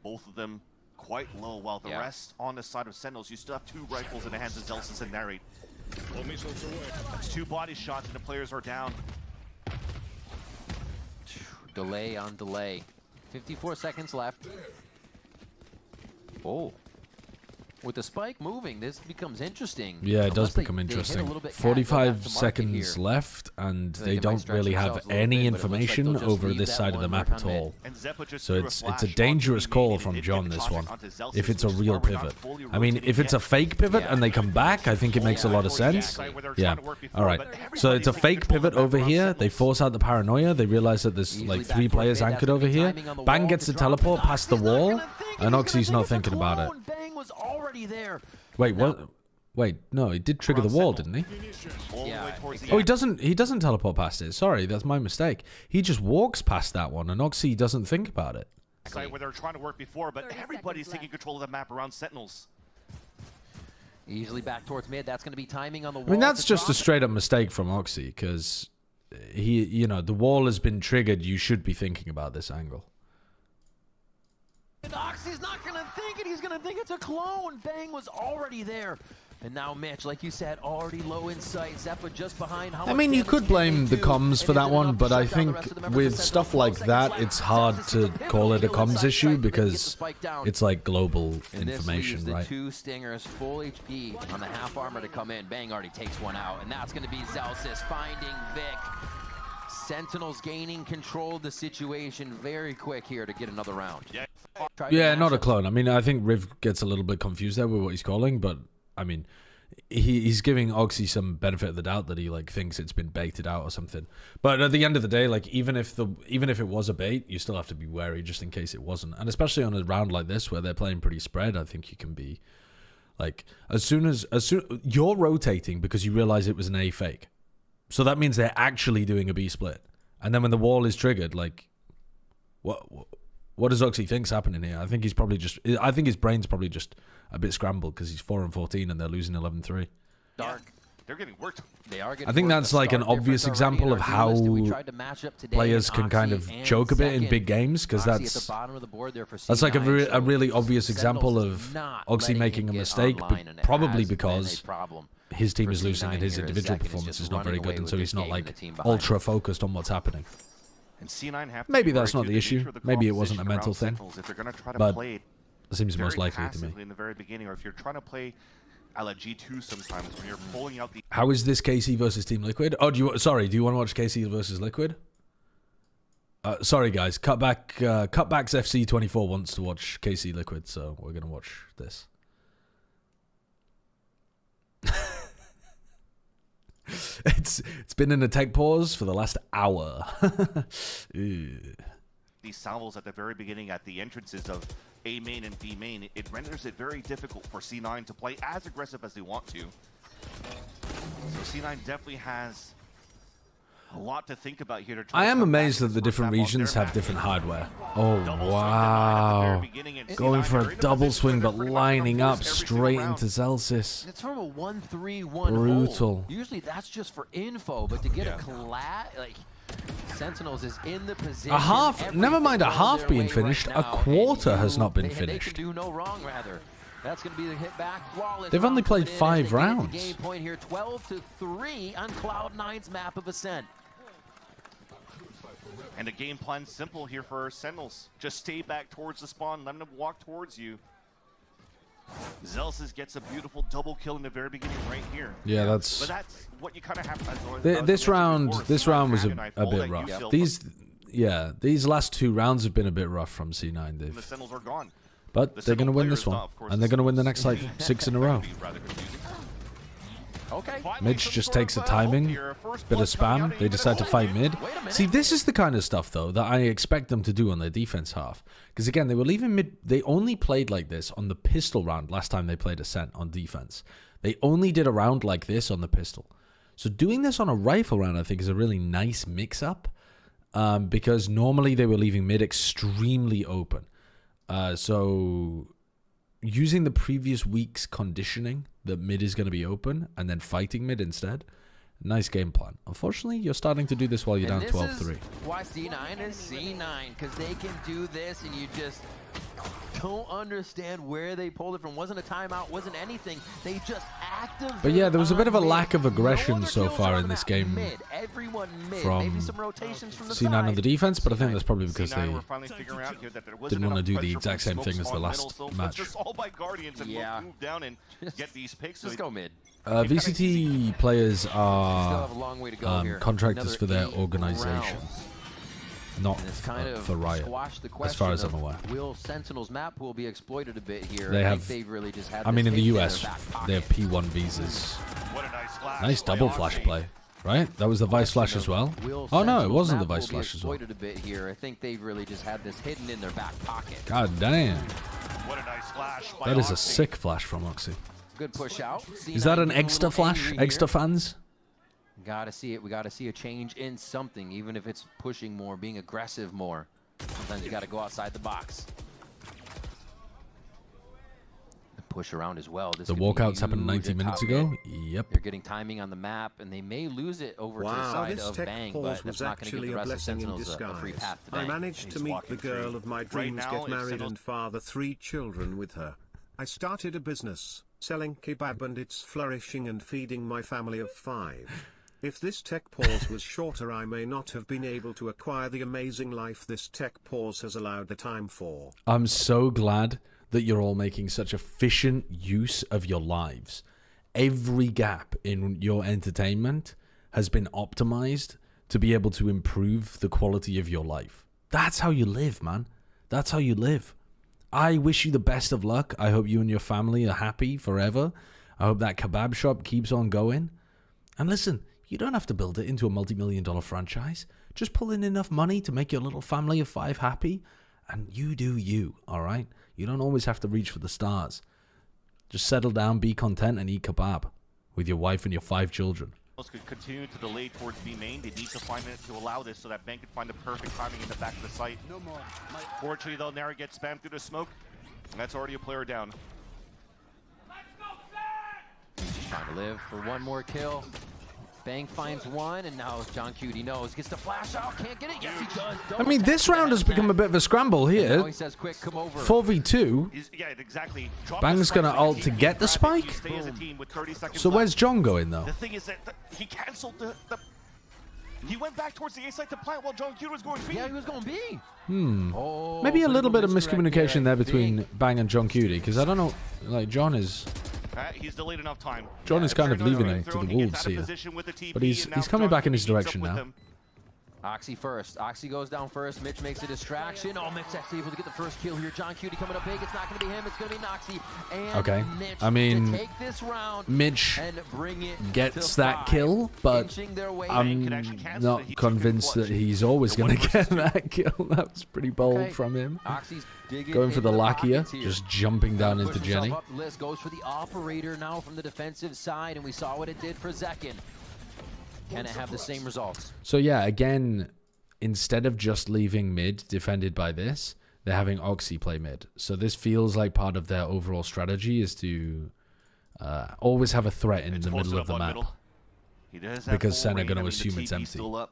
Both of them quite low, while the rest on the side of Sentinels, you still have 2 rifles in the hands of Zelsis and Narrate. That's 2 body shots and the players are down. Delay on delay. 54 seconds left. Oh. With the spike moving, this becomes interesting. Yeah, it does become interesting. 45 seconds left, and they don't really have any information over this side of the map at all. So it's a dangerous call from John, this one, if it's a real pivot. I mean, if it's a fake pivot and they come back, I think it makes a lot of sense. Yeah, all right. So it's a fake pivot over here. They force out the paranoia. They realize that there's like 3 players anchored over here. Bang gets the teleport past the wall, and Oxy's not thinking about it. There. Wait, what? Wait, no, he did trigger the wall, didn't he? Yeah. Oh, he doesn't teleport past it. Sorry, that's my mistake. He just walks past that one, and Oxy doesn't think about it. Where they were trying to work before, but everybody's taking control of the map around Sentinels. Easily back towards mid. That's going to be timing on the wall. I mean, that's just a straight up mistake from Oxy, because the wall has been triggered. You should be thinking about this angle. Oxy's not second, he's going to think it's a clone. Bang was already there. And now Mitch, like you said, already low in sight. Zephyr just behind. I mean, you could blame the comms for that one, but I think with stuff like that, it's hard to call it a comms issue because it's like global information, right? Two stingers, full HP on the half armor to come in. Bang already takes one out, and that's going to be Zelsis finding Vic. Sentinels gaining control of the situation very quick here to get another round. Yeah, not a clone. I mean, I think Riv gets a little bit confused there with what he's calling, but I mean, he's giving Oxy some benefit of the doubt that he like thinks it's been baited out or something. But at the end of the day, like even if it was a bait, you still have to be wary just in case it wasn't. And especially on a round like this where they're playing pretty spread, I think you can be like as soon you're rotating because you realize it was an A fake. So that means they're actually doing a B split. And then when the wall is triggered, like what does Oxy think's happening here? I think he's probably just I think his brain's probably just a bit scrambled because he's 4-14 and they're losing 11-3. Dark. They're getting worked. They are getting I think that's like an obvious example of how players can kind of choke a bit in big games because that's like a really obvious example of Oxy making a mistake, but probably because his team is losing and his individual performance is not very good, and so he's not like ultra focused on what's happening. And C9 have Maybe that's not the issue. Maybe it wasn't a mental thing. If they're going to try to But play it seems most likely to me. in the very beginning, or if you're trying to play a la G2 sometimes when you're pulling out the... How is this KC versus Team Liquid? Oh, do you want to watch KC versus Liquid? Sorry guys, Cutbacks FC24 wants to watch KC Liquid, so we're gonna watch this. It's been in a tech pause for the last hour. These salvos at the very beginning at the entrances of A main and B main, it renders it very difficult for C9 to play as aggressive as they want to. So C9 definitely has a lot to think about here to try. I am amazed that the different regions have different hardware. Oh wow. Going for a double swing but lining up straight into Zelsis. It's from a 1-3-1 brutal hole. Usually that's just for info, but to get a collat, like Sentinels is in the position. A half, never mind a half being finished, a quarter has not been finished. They can do no wrong, rather. That's going to be the hit back. Flawless. They've only played 5 rounds. Game point here, 12-3 on Cloud9's map of Ascent. And the game plan simple here for Sentinels. Just stay back towards the spawn, let them walk towards you. Zelsis gets a beautiful double kill in the very beginning right here. Yeah, but that's what you kind of have to... This round was a bit rough. These last 2 rounds have been a bit rough from C9. The Sentinels are gone. But they're going to win this one, and they're going to win the next like 6 in a row. Midge just takes the timing, bit of spam. They decide to fight mid. See, this is the kind of stuff though that I expect them to do on their defense half. Because again, they were leaving mid. They only played like this on the pistol round last time they played Ascent on defense. They only did a round like this on the pistol. So doing this on a rifle round, I think, is a really nice mix-up. Because normally they were leaving mid extremely open. So using the previous week's conditioning that mid is going to be open and then fighting mid instead, nice game plan. Unfortunately, you're starting to do this while you're down 12-3. Why C9 is C9, because they can do this and you just don't understand where they pulled it from. Wasn't a timeout, wasn't anything. They just activated. But yeah, there was a bit of a lack of aggression so far in this game from C9 on the defense, but I think that's probably because they didn't want to do the exact same thing as the last match. Yeah. Just go mid. VCT players are contractors for their organization, not for Riot, as far as I'm aware. Will Sentinel's map will be exploited a bit here. They have, really just had I mean, in the US, they have P1 visas. Nice double flash play, right? That was the Vice Flash as well. Oh no, it wasn't the Vice Flash as well. A bit here. I think they've really just had this hidden in their back pocket. God damn. That is a sick flash from Oxy. Good push out. Is that an extra flash? Extra fans? Gotta see it. We gotta see a change in something, even if it's pushing more, being aggressive more. Sometimes you gotta go outside the box. push around as well. This The could be walkouts happened huge 90 at minutes top ago. mid. Yep. They're getting timing on the map, and they may lose it over to the Wow, side this of tech Bang, pause but that's was not going to give actually the a rest of blessing in Sentinels a free disguise. path to I Bang. managed to meet the girl of my dreams, now, get if married Sentinels- and father 3 children with her. I started a business, selling kebab, and it's flourishing and feeding my family of 5. If this tech pause was shorter, I may not have been able to acquire the amazing life this tech pause has allowed the time for. I'm so glad that you're all making such efficient use of your lives. Every gap in your entertainment has been optimized to be able to improve the quality of your life. That's how you live, man. That's how you live. I wish you the best of luck. I hope you and your family are happy forever. I hope that kebab shop keeps on going. And listen, you don't have to build it into a multi-million-dollar franchise. Just pull in enough money to make your little family of 5 happy, and you do you, all right? You don't always have to reach for the stars. Just settle down, be content, and eat kebab with your wife and your 5 children. Could continue to delay towards B main. They need to find it to allow this so that Bang can find the perfect timing in the back of the site. No more. Fortunately, though, Nara gets spammed through the smoke, and that's already a player down. He's trying to live for one more kill. Bang finds one, and now John Cutie knows. Gets the flash out, can't get it. Yes, he does. I mean, this round has become a bit of a scramble here. Now he says, quick, come over. 4v2. Yeah, exactly. Drop Bang's the going to spike, ult so to you get the can grab it, you spike? stay as a team with 30 seconds So left. where's John going, though? The thing is that he canceled the... He went back towards the A site to plant while John Cutie was going B. Yeah, he was going B. Oh, Maybe a little bit of misdirect miscommunication there between Big. Bang and John Cutie, because I don't know, like, John is He's delayed enough time. John is kind of leaving him to Thrown, the he gets wolves out of here. position with the TP, But he's and now coming John back in his Cutie meets direction up with now. him. Oxy first. Oxy goes down first. Mitch makes a distraction. Oh, Mitch actually able to get the first kill here. John Cutie coming up big. It's not going to be him. It's going to be Noxy. And Okay. Mitch I mean, to take this round Mitch and bring it gets to that 5. kill, but Inching their way I'm could actually cancel not it. He took it convinced that clutch. he's always The going 1 to get versus 2. that kill. That was pretty bold Okay. from him. Oxy's digging Going for the into Lakia, pockets here. just jumping down into Push himself Jenny. Up the list, goes for the operator now from the defensive side, and we saw what it did for Zekin. Can it have the same results? So yeah, again, instead of just leaving mid defended by this, they're having Oxy play mid. So this feels like part of their overall strategy is to always have a threat in It's the middle posted of the up on map. middle. He does have Because full Sen are range. gonna I mean, assume the it's TP's empty. Still up.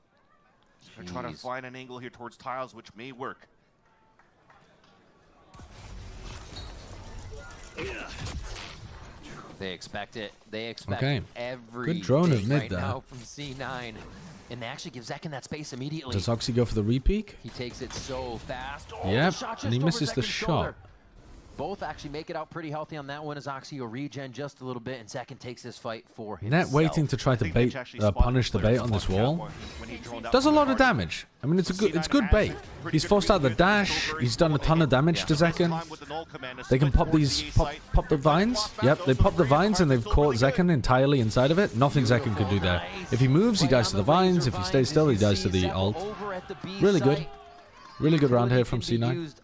They're trying to Jeez. find an angle here towards tiles, which may work. They expect it. They expect Okay. every Good drone of mid right there. now from C9. And they actually give Zekin that space immediately. Does Oxy go for the repeak? He takes it so fast. Oh, Yep, the shot and he just over misses the Zekin's shot. shoulder. Both actually make it out pretty healthy on that one as Oxy will regen just a little bit, and Zekin takes this fight for himself. Net waiting to try I to think bait, Mitch actually spotted punish the player bait on this from that wall. one when he droned out Does a from the lot of party. damage. I mean, it's good C9 bait. has pretty He's good forced out the read. dash. Very He's done a ton of damage to This Zekin. time with the null command to They can split pop towards these, the A site. pop the vines. Yep, they pop the vines and they've caught Zekin entirely inside of it. Nothing Zekin could do there. If he moves, he dies to the vines. If he stays still, he dies to the ult. Really good. Really good round here from C9.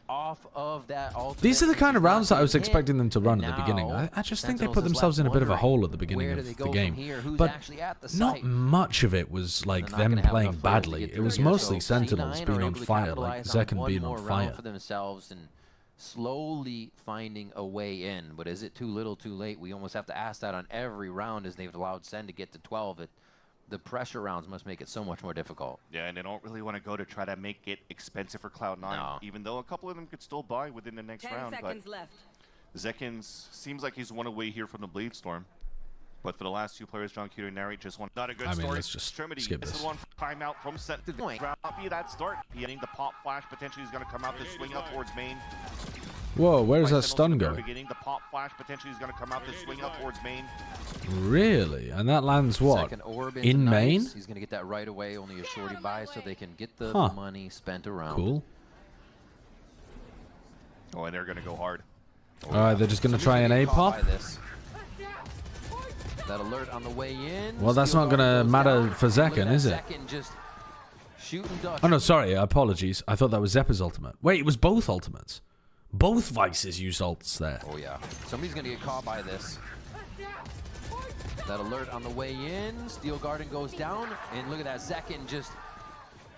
These are the kind of rounds that I was expecting them to run at the beginning. I just think they put themselves in a bit of a hole at the beginning of the game. But not much of it was like them playing badly. It was mostly Sentinels being on fire, like Zekin being on fire. for themselves and slowly finding a way in. But is it too little, too late? We almost have to ask that on every round as they've allowed Sen to get to 12. The pressure rounds must make it so much more difficult. Yeah, and they don't really want to go to try to make it expensive for Cloud9, No. even though a couple of them could still buy within the next 10 round. seconds But left. Zekins seems like he's one away here from the Blade Storm. But for the last 2 players, John Cutie and Nary just one. Not a good I mean, story. let's just Extremity, skip this this. is one timeout from Set. Be that start. Getting the pop flash potentially is going to come out to swing out towards main. Whoa, where does that Sentinels stun in the go? beginning, the pop flash potentially is going to come out to swing out towards main. Really? And that lands what? Second orb into In Knights. main? He's going to get that right away. Only a shorty buy so they can get the Huh. money spent around. Cool. Oh, and they're going to go hard. Alright, they're just going to try an A pop. That alert on the way in. Well, that's Steel not going Guard to goes matter down. for Look at Zekin, that is it? Zekin just shooting ducks. Oh, no, sorry. Apologies. I thought that was Zeppa's ultimate. Wait, it was both ultimates. Both Vices used ults there. Oh, yeah. Somebody's going to get caught by this. That alert on the way in. Steel Garden goes down. And look at that. Zekin just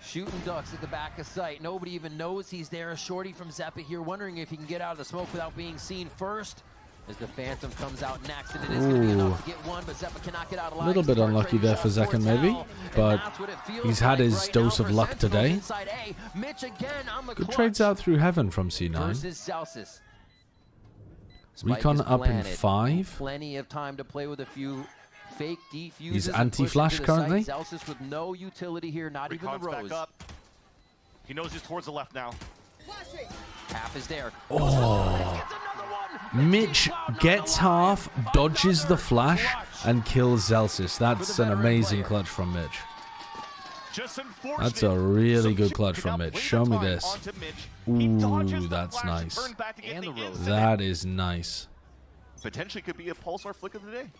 shooting ducks at the back of sight. Nobody even knows he's there. A shorty from Zeppa here wondering if he can get out of the smoke without being seen first. As the Phantom comes out next, and it is going to be enough to get one, but Zeppa cannot get out alive. A little bit unlucky there for Zekken, maybe, but he's had his dose of luck today. Good trades out through heaven from C9. Recon up in 5. Plenty of time to play with a few fake defuses. He's anti-flash currently. Zelsis with no utility here, not even the Rose. Back up. He knows he's towards the left now. Half is there. Oh. Mitch gets half, dodges the flash, and kills Zelsis. That's an amazing clutch from Mitch. That's a really good clutch from Mitch. Show me this. Ooh, that's nice. That is nice. Potentially could be a Pulsar flick of the day.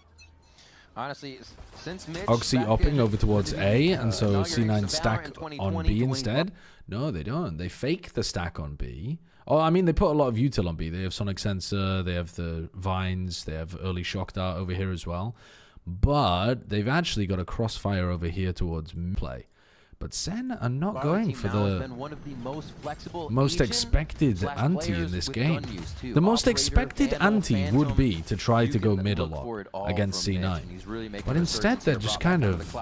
Honestly, since Mitch Oxy upping over towards A, and so C9 stack on B instead. No, they don't. They fake the stack on B. Oh, I mean, they put a lot of util on B. They have Sonic Sensor, they have the Vines, they have early Shock Dart over here as well. But they've actually got a Crossfire over here towards play. But Sen are not going for the most expected anti in this game. The most expected anti would be to try to go mid a lot against C9. But instead, they're just kind of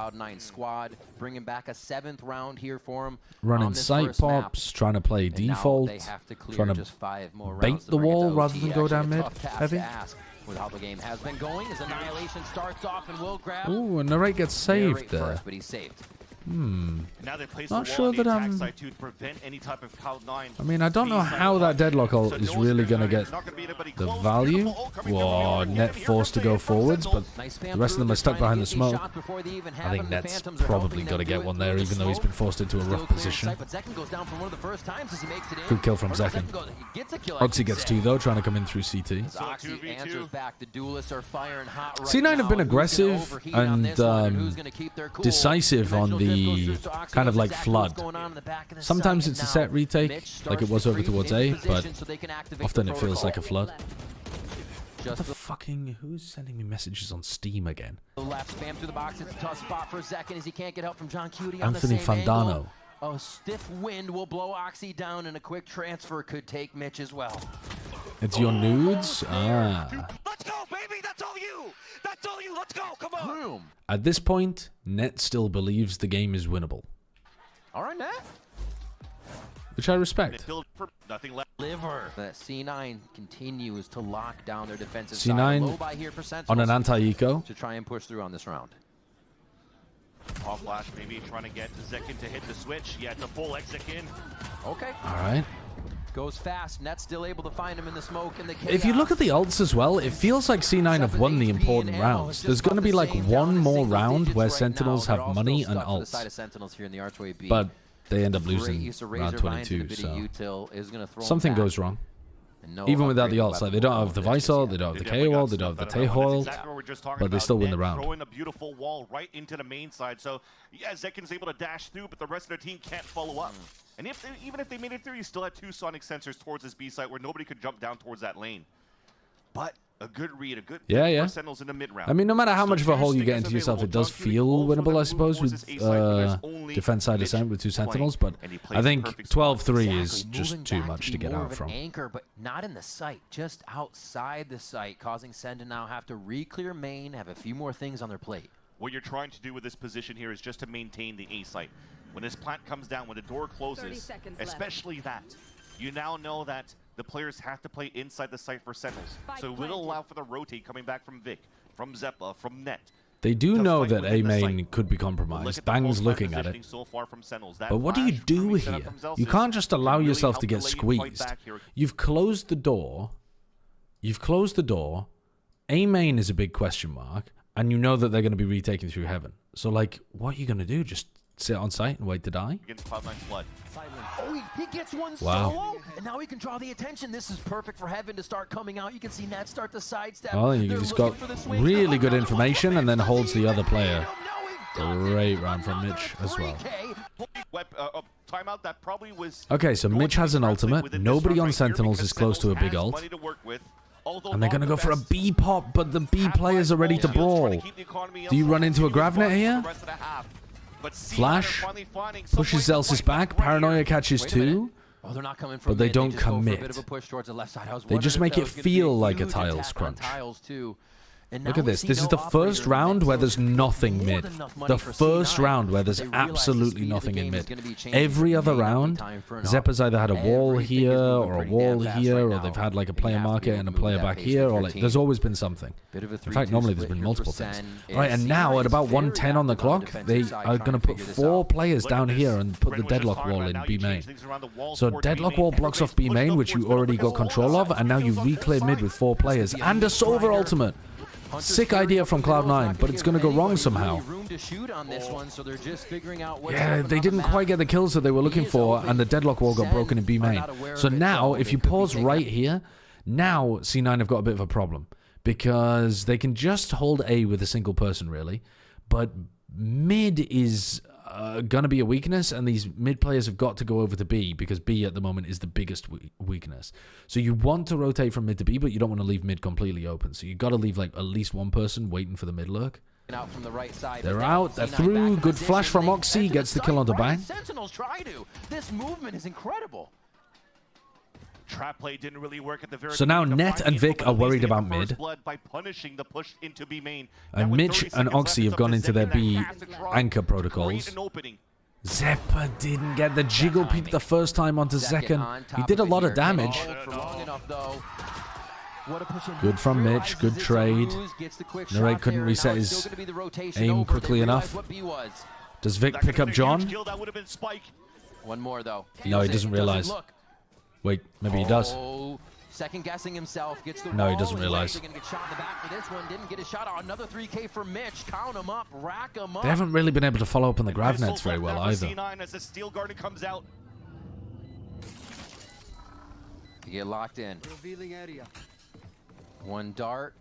running sight pops, trying to play default, trying to bait the wall rather than go down mid heavy. With how the game has been going, as Annihilation starts off and will grab. Ooh, and Narrate gets saved there. But he's saved. Not sure that I'm... I mean, I don't know how that deadlock ult is really going to get the value. Whoa, Net forced to go forwards, but the rest of them are stuck behind the smoke. I think Net's probably got to get one there, even though he's been forced into a rough position. Good kill from Zekken. Oxy gets 2, though, trying to come in through CT. C9 have been aggressive and decisive on the kind of like flood. Sometimes it's a set retake, like it was over towards A, but often it feels like a flood. What the fucking... Who's sending me messages on Steam again? Anthony Fandano. A stiff wind will blow Oxy down, and a quick transfer could take Mitch as well. It's your nudes? Ah. Let's go, baby! That's all you! That's all you! Let's go! Come on! At this point, Net still believes the game is winnable. All right, Net. Which I respect. Nothing left. Liver. C9 continues to lock down their defensive C9 side. On an anti-eco. To try and push through on this round. Off flash, maybe trying to get Zekken to hit the switch. Yeah, it's a full exit in. Okay. All right. Goes fast. Net's still able to find him in the smoke and the chaos. If you look at the ults as well, it feels like C9 have won the important rounds. There's going to be like one more round where Sentinels have money and ults. But they end up losing round 22, so something goes wrong. Even without the ults, like they don't have the Vice ult, they don't have the KO ult, they don't have the Taeho ult, but they still win the round. Throwing a beautiful wall right into the main side, so yeah, Zekken's able to dash through, but the rest of their team can't follow up. And even if they made it through, you still had 2 Sonic Sensors towards this B site where nobody could jump down towards that lane. But a good read, a good Sentinels in the mid round. I mean, no matter how much of a hole you get into yourself, it does feel winnable, I suppose, with defense side ascent with 2 Sentinels. But I think 12-3 is just too much to get out from. Anchor, but not in the site, just outside the site, causing Sen to now have to re-clear main, have a few more things on their plate. What you're trying to do with this position here is just to maintain the A site. When this plant comes down, when the door closes, especially that, you now know that the players have to play inside the site for Sentinels. So it will allow for the rotate coming back from Vic, from Zeppa, from Net. They do know that A main could be compromised. Bang's looking at it. But what do you do here? You can't just allow yourself to get squeezed. You've closed the door. You've closed the door. A main is a big question mark. And you know that they're going to be retaking through heaven. So, like, what are you going to do? Just sit on site and wait to die? Oh, he gets one solo, and now he can draw the attention. This is perfect for Heaven to start coming out. You can see Nat start to sidestep. Well, he's got really good information and then holds the other player. Great round from Mitch as well. Okay, so Mitch has an ultimate. Nobody on Sentinels is close to a big ult. And they're going to go for a B pop, but the B players are ready to brawl. Do you run into a Gravnet here? Flash pushes Zelsis back. Paranoia catches 2. Oh, they're not coming from but they mid. don't just go for a commit. bit of a push towards the left side. They just make it feel like a tiles crunch. Look at this. This is the first round where there's nothing mid. The first round where there's absolutely nothing in mid. Every other round, Zeppa's either had a wall here or a wall here, or they've had like a player market and a player back here, or like there's always been something. In fact, normally there's been multiple things. All right, and now at about 110 on the clock, they are going to put 4 players down here and put the deadlock wall in B main. So deadlock wall blocks off B main, which you already got control of, and now you re-clear mid with 4 players and a Solver ultimate. Sick idea from Cloud9, but it's going to go wrong somehow. Yeah, they didn't quite get the kills that they were looking for, and the deadlock wall got broken in B main. So now, if you pause right here, now C9 have got a bit of a problem, because they can just hold A with a single person, really, but mid is going to be a weakness, and these mid players have got to go over to B, because B at the moment is the biggest weakness. So you want to rotate from mid to B, but you don't want to leave mid completely open. So you got to leave like at least one person waiting for the mid lurk. Out from the right side. They're out, they're through. Good flash from Oxy, gets the kill on the bang. Sentinels try to. This movement is incredible. Trap play didn't really work at the very so now Net and Vic are worried about mid. By punishing the push into B main. And Mitch and Oxy have gone into their B anchor protocols. Zeppa didn't get the jiggle peek the first time onto Zekken. He did a lot of damage. Good from Mitch, good trade. Narrate couldn't reset his aim quickly enough. Does Vic pick up John? One more though. No, he doesn't realize. Wait, maybe he does. Second guessing himself, gets the no, he doesn't realize. Get shot in the back for this one. Didn't get a shot out. Another 3K for Mitch. Count him up, rack him up. They haven't really been able to follow up on the grav nets very well either. C9 as the Steel Garden comes out. You get locked in. One dart.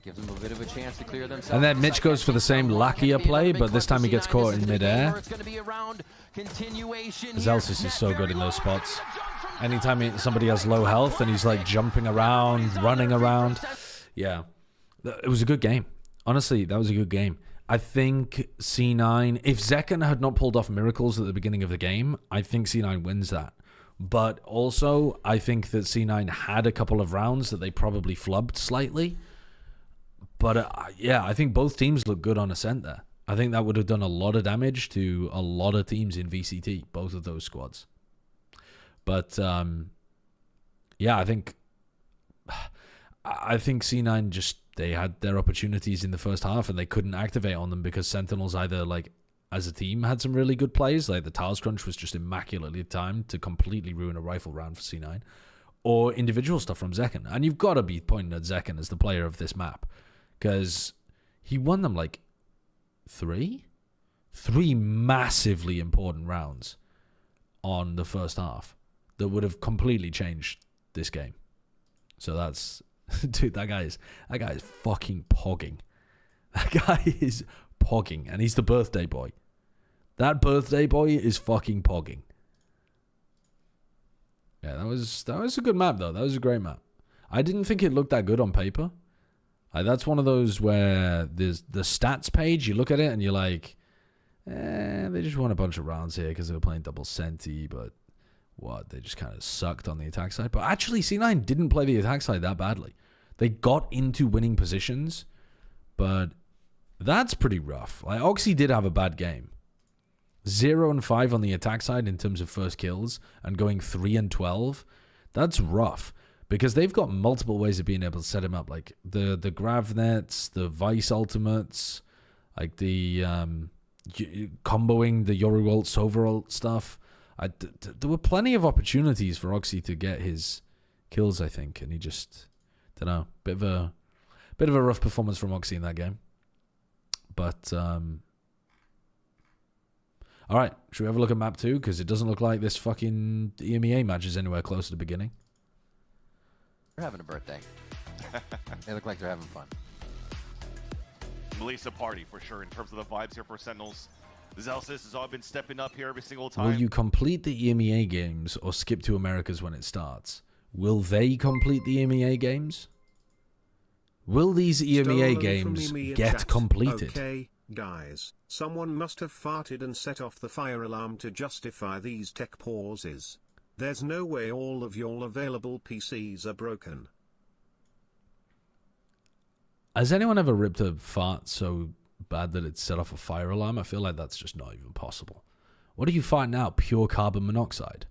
Gives them a bit of a chance to clear themselves. And then Mitch goes for the same Lakia play, but this time he gets caught in midair. Zelsis is so good in those spots. Anytime somebody has low health and he's like jumping around, running around. Yeah. It was a good game. Honestly, that was a good game. I think C9, if Zekken had not pulled off miracles at the beginning of the game, I think C9 wins that. But also, I think that C9 had a couple of rounds that they probably flubbed slightly. But yeah, I think both teams look good on Ascent there. I think that would have done a lot of damage to a lot of teams in VCT, both of those squads. But yeah, I think C9 just, they had their opportunities in the first half and they couldn't activate on them because Sentinels either like as a team had some really good plays, like the Tiles Crunch was just immaculately timed to completely ruin a rifle round for C9, or individual stuff from Zekken. And you've got to be pointing at Zekken as the player of this map, because he won them like three massively important rounds on the first half that would have completely changed this game. So that's, dude, that guy is fucking pogging. That guy is pogging, and he's the birthday boy. That birthday boy is fucking pogging. Yeah, that was a good map though. That was a great map. I didn't think it looked that good on paper. That's one of those where there's the stats page, you look at it and you're like, they just won a bunch of rounds here because they were playing double Senti, but what, they just kind of sucked on the attack side. But actually, C9 didn't play the attack side that badly. They got into winning positions, but that's pretty rough. Like, Oxy did have a bad game. 0 and 5 on the attack side in terms of first kills, and going 3 and 12. That's rough. Because they've got multiple ways of being able to set him up, like the grav nets, the Vice ultimates, like the comboing the Yoru ult, Sova ult stuff. There were plenty of opportunities for Oxy to get his kills, I think, and he just, don't know, bit of a rough performance from Oxy in that game. But all right, should we have a look at map 2? Because it doesn't look like this fucking EMEA match is anywhere close to the beginning. They're having a birthday. They look like they're having fun. Melissa party for sure in terms of the vibes here for Sentinels. Zelsis has all been stepping up here every single time. Will you complete the EMEA games or skip to Americas when it starts? Will they complete the EMEA games? Will these EMEA games get completed? Okay, guys. Someone must have farted and set off the fire alarm to justify these tech pauses. There's no way all of your available PCs are broken. Has anyone ever ripped a fart so bad that it set off a fire alarm? I feel like that's just not even possible. What are you farting out? Pure carbon monoxide?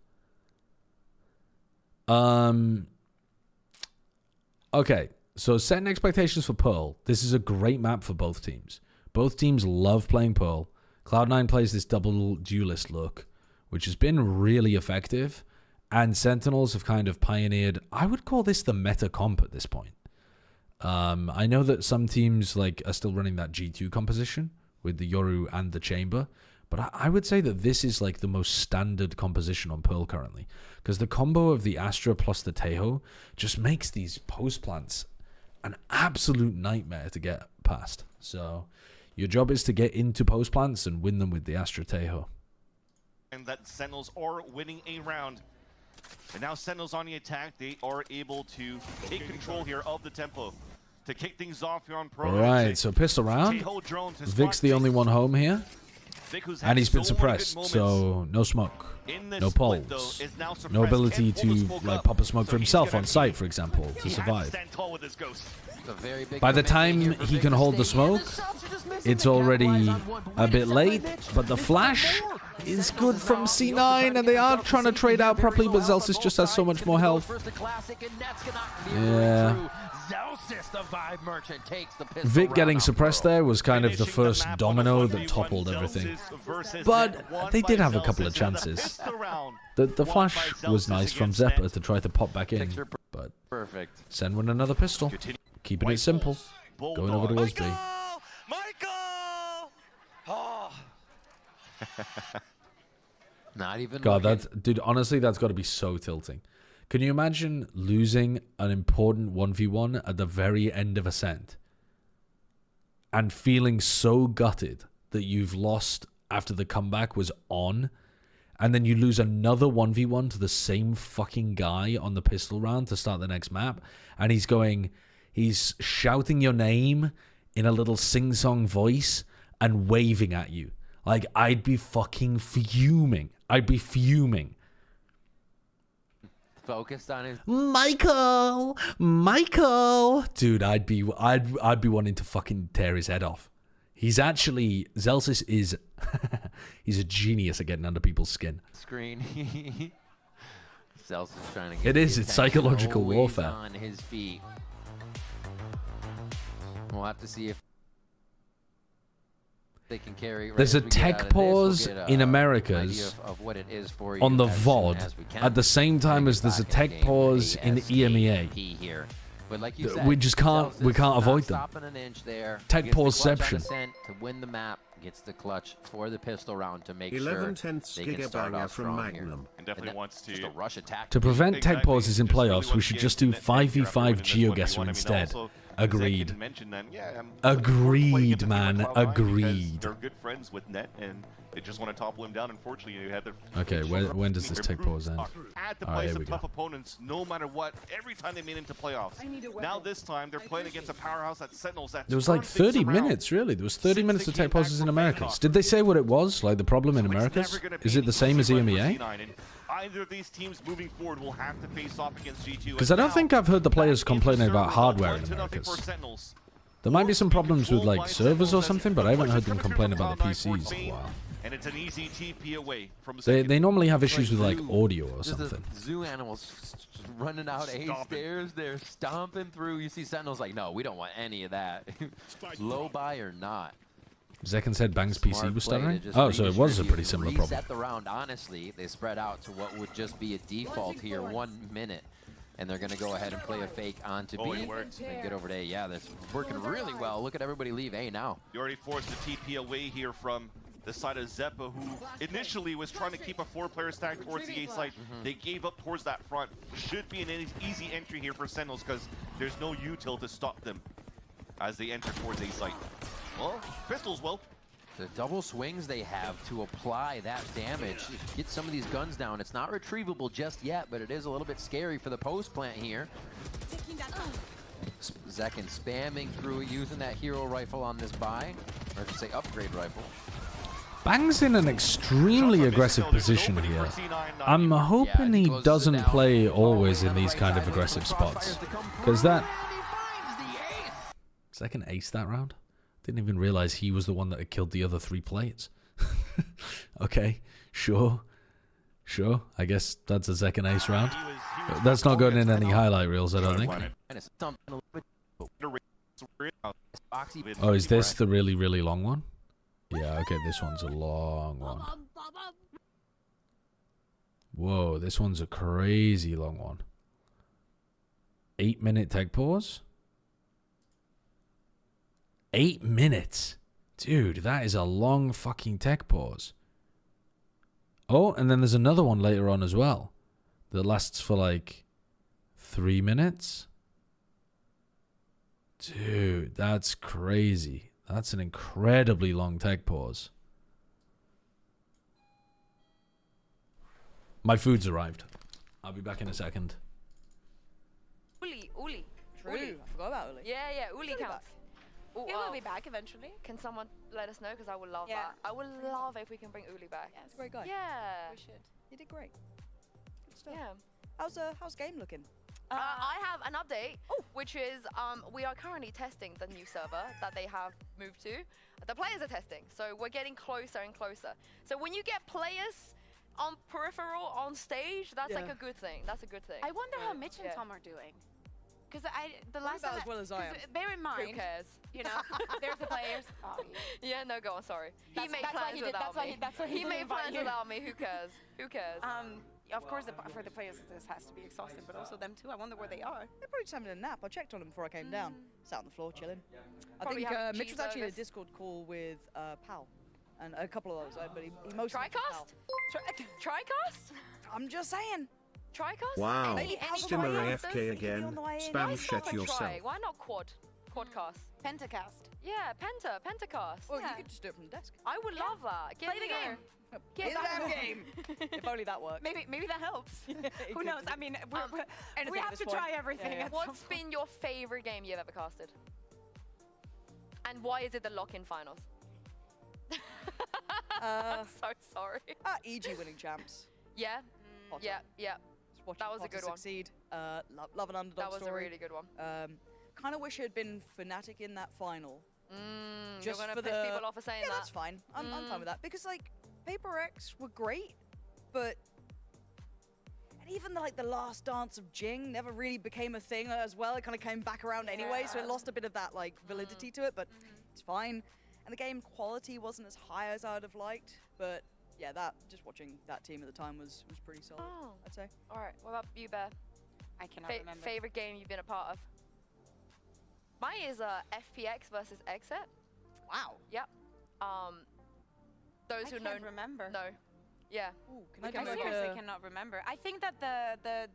Okay, so setting expectations for Pearl. This is a great map for both teams. Both teams love playing Pearl. Cloud9 plays this double duelist look, which has been really effective. And Sentinels have kind of pioneered, I would call this the meta comp at this point. I know that some teams are still running that G2 composition with the Yoru and the Chamber. But I would say that this is the most standard composition on Pearl currently. Because the combo of the Astra plus the Tejo just makes these post plants an absolute nightmare to get past. So your job is to get into post plants and win them with the Astra Tejo. And that Sentinels are winning a round. And now Sentinels on the attack. They are able to take control here of the tempo to kick things off here on Pearl. All right, so pistol round. Vic's the only one home here. And he's been suppressed, so no smoke, no pulse, no ability to pop a smoke for himself on site, for example, to survive. By the time he can hold the smoke, it's already a bit late, but the flash is good from C9, and they are trying to trade out properly, but Zelsis just has so much more health. Yeah. Vic getting suppressed there was kind of the first domino that toppled everything. But they did have a couple of chances. The flash was nice from Zeppa to try to pop back in. But send one another pistol. Keeping it simple. Going over to Osby. Not even. God, dude, honestly, that's got to be so tilting. Can you imagine losing an important 1v1 at the very end of Ascent and feeling so gutted that you've lost after the comeback was on, and then you lose another 1v1 to the same fucking guy on the pistol round to start the next map, and he's shouting your name in a little sing-song voice and waving at you. I'd be fucking fuming. I'd be fuming. Focused on his Michael, dude. I'd be wanting to fucking tear his head off. He's actually Zelsis is he's a genius at getting under people's skin. Screen. Zelsis trying to get it's psychological warfare. On his feet. We'll have to see if they can carry. There's a tech pause in Americas on the VOD at the same time as there's a tech pause in EMEA. We just can't avoid them. Tech pauseception. To win the map, gets the clutch for the pistol round to make 11/10 sure they can start off from Magnum. And definitely wants to just a rush attack. To prevent tech pauses in playoffs, we should just do 5v5 GeoGuessr instead. Agreed. Agreed, man. Agreed. They're good friends with Net, and they just want to topple him down. Unfortunately, you had the. Okay, when does this tech pause end? Had to play some tough opponents, no matter what. Every time they made it into playoffs. Now this time they're playing against a powerhouse at Sentinels. There was 30 minutes, really. There was 30 minutes of tech pauses in Americas. Did they say what it was? The problem in Americas? Is it the same as EMEA? Either of these teams moving forward will have to face off against G2. Because I don't think I've heard the players complaining about hardware in Americas. There might be some problems with servers or something, but I haven't heard them complain about the PCs in a while. And it's an easy TP away from they normally have issues with audio or something. Zoo animals running out stairs, they're stomping through. You see Sentinels no, we don't want any of that. Low buy or not. Zekin said Bang's PC was stuttering? Oh, so it was a pretty similar problem. Reset the round, honestly. They spread out to what would just be a default here, 1 minute. And they're going to go ahead and play a fake onto B. And get over to A. Yeah, that's working really well. Look at everybody leave A now. You already forced the TP away here from the side of Zeppa, who initially was trying to keep a 4-player stack towards the A site. They gave up towards that front. Should be an easy entry here for Sentinels because there's no util to stop them as they enter towards A site. Well, pistols will. The double swings they have to apply that damage. Get some of these guns down. It's not retrievable just yet, but it is a little bit scary for the post plant here. Zekin spamming through using that hero rifle on this buy, or to say upgrade rifle. Bang's in an extremely aggressive position here. I'm hoping he doesn't play always in these kind of aggressive spots. Because that... Second ace that round? Didn't even realize he was the one that had killed the other 3 players. Okay, sure. Sure, I guess that's a second ace round. That's not going in any highlight reels, I don't think. Oh, is this the really, really long one? Yeah, okay, this one's a long one. Whoa, this one's a crazy long one. 8-minute tech pause? 8 minutes? Dude, that is a long fucking tech pause. Oh, and then there's another one later on as well. That lasts for like 3 minutes? Dude, that's crazy. That's an incredibly long tech pause. My food's arrived. I'll be back in a second. Uli. True. I forgot about Uli. Yeah, Uli counts. Ooh, It will be back eventually. Can someone let us know? Because I would love Yeah. that. I would love if we can bring Uli back. He's a great guy. Yeah. We should. You did great. Good stuff. Yeah. How's game looking? I have an update, which is we are currently testing the new server that they have moved to. The players are testing, so we're getting closer and closer. So when you get players on peripheral, on stage, that's like a good thing. That's a good thing. I wonder how Mitch and Tom are doing. Because the last about time as well as I am. Bear in mind, Who cares? you know, there's the players. Oh, Yeah, no, go on, sorry. He That's- made that's why plans he did- without that's why me. he- that's why he He didn't made invite plans you. without me. Who cares? Who cares? Of course, for the players, this has to be exhausting, but also them too. I wonder where they are. They're probably just having a nap. I checked on them before I came down. Sat on the floor chilling. I Probably think having Mitch was actually in a cheeseburgers. Discord call with Pal. And a couple of those, but he mostly mentioned Pal. Tricast? Tricast? I'm just saying. Tricast? Wow. Any Stimmer players? AFK again. Why Spam stop shit and yourself. try? Why not quadcast? Pentacast. Yeah, pentacast. Well, yeah. you could just do it from the desk. I would love that. Get Play the game. Get Play the that damn one. game. If only that worked. Maybe that helps. Who could knows? do. I mean, we anything at have this to point. try everything. Yeah, yeah. at some What's point. been your favorite game you've ever casted? And why is it the lock-in finals? I'm so sorry. EG winning champs. Yeah, Hot yeah, take. yeah. Just watching That was a Potter good one. succeed. Love an underdog That was story. a really good one. Kind of wish it had been Fnatic in that final. You're gonna for piss the- people off for saying Yeah, that. that's fine. I'm fine with that because like Paper X were great, but and even like the last dance of Jing never really became a thing as well. It kind of came back around anyway, so it lost a bit of that like validity to it. But it's fine. And the game quality wasn't as high as I'd have liked, but yeah, that just watching that team at the time was pretty solid. Oh. I'd say. All right. What about you, Bear? I cannot remember. Favorite game you've been a part of? Mine is FPX versus Exit. Wow. Yep. Those I who can't know remember. No. Yeah. Ooh, I seriously cannot remember. I think that the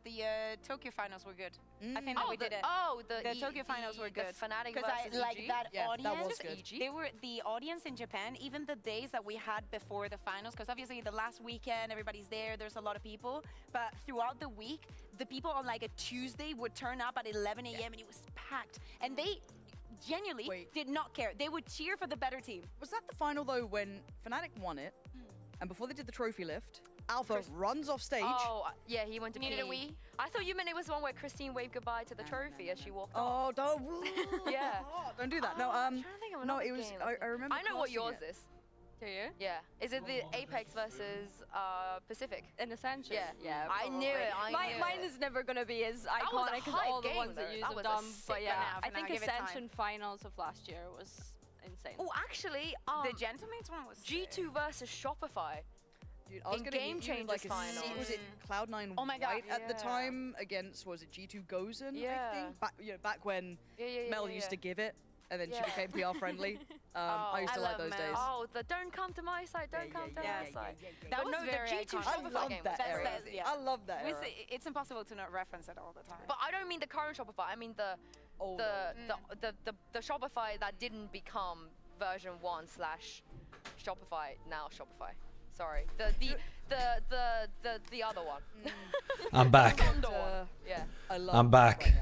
Tokyo finals were good. I think that we did it. The Tokyo finals were good. The Fnatic Because versus I like EG. that Yeah, audience. that was good. They were the audience in Japan. Even the days that we had before the finals, because obviously the last weekend everybody's there. There's a lot of people, but throughout the week, the people on like a Tuesday would turn up at 11 a.m. and it was packed, and they genuinely did not care. They would cheer for the better team. Was that the final though when Fnatic won it, and before they did the trophy lift, Alpha runs off stage. Oh, yeah, he went to Needed pee. a wee? I thought you meant it was the one where Christine waved goodbye to the trophy as she walked Oh, off. don't. Yeah. Don't do that. No, I'm trying to think of no, another it was. game. I remember. I know what casting yours it. is. Do you? Yeah. Is it the Apex versus Pacific? In Ascension? Yeah. Yeah. I knew probably. it. I knew Mine it. is never gonna be as was a iconic as hype all the game, ones that though. you That have was a done. sick But yeah, one. I think Give it time. Ascension finals of last year was insane. Oh, actually, The Gentleman's one was G2 versus Shopify. Dude, I was in gonna Game give you, Changers like a finals. was it Cloud9 Oh my God, White at the yeah. time against was it G2 Gozen? I Yeah. think back when Yeah, Mel used to give it, and then Yeah. she became PR friendly. I used to I like love those Mel. days. Oh, the don't come to my side, don't come to my side. That But was no, the very G2 iconic. I Shopify love game that was era. crazy. yeah. I love that era. It's impossible to not reference it all the time. But I don't mean the current Shopify. I mean the Shopify that didn't become version 1 / Shopify, now Shopify. Sorry, the other one. I'm back. The Thunder one. Yeah. I love I'm that back. right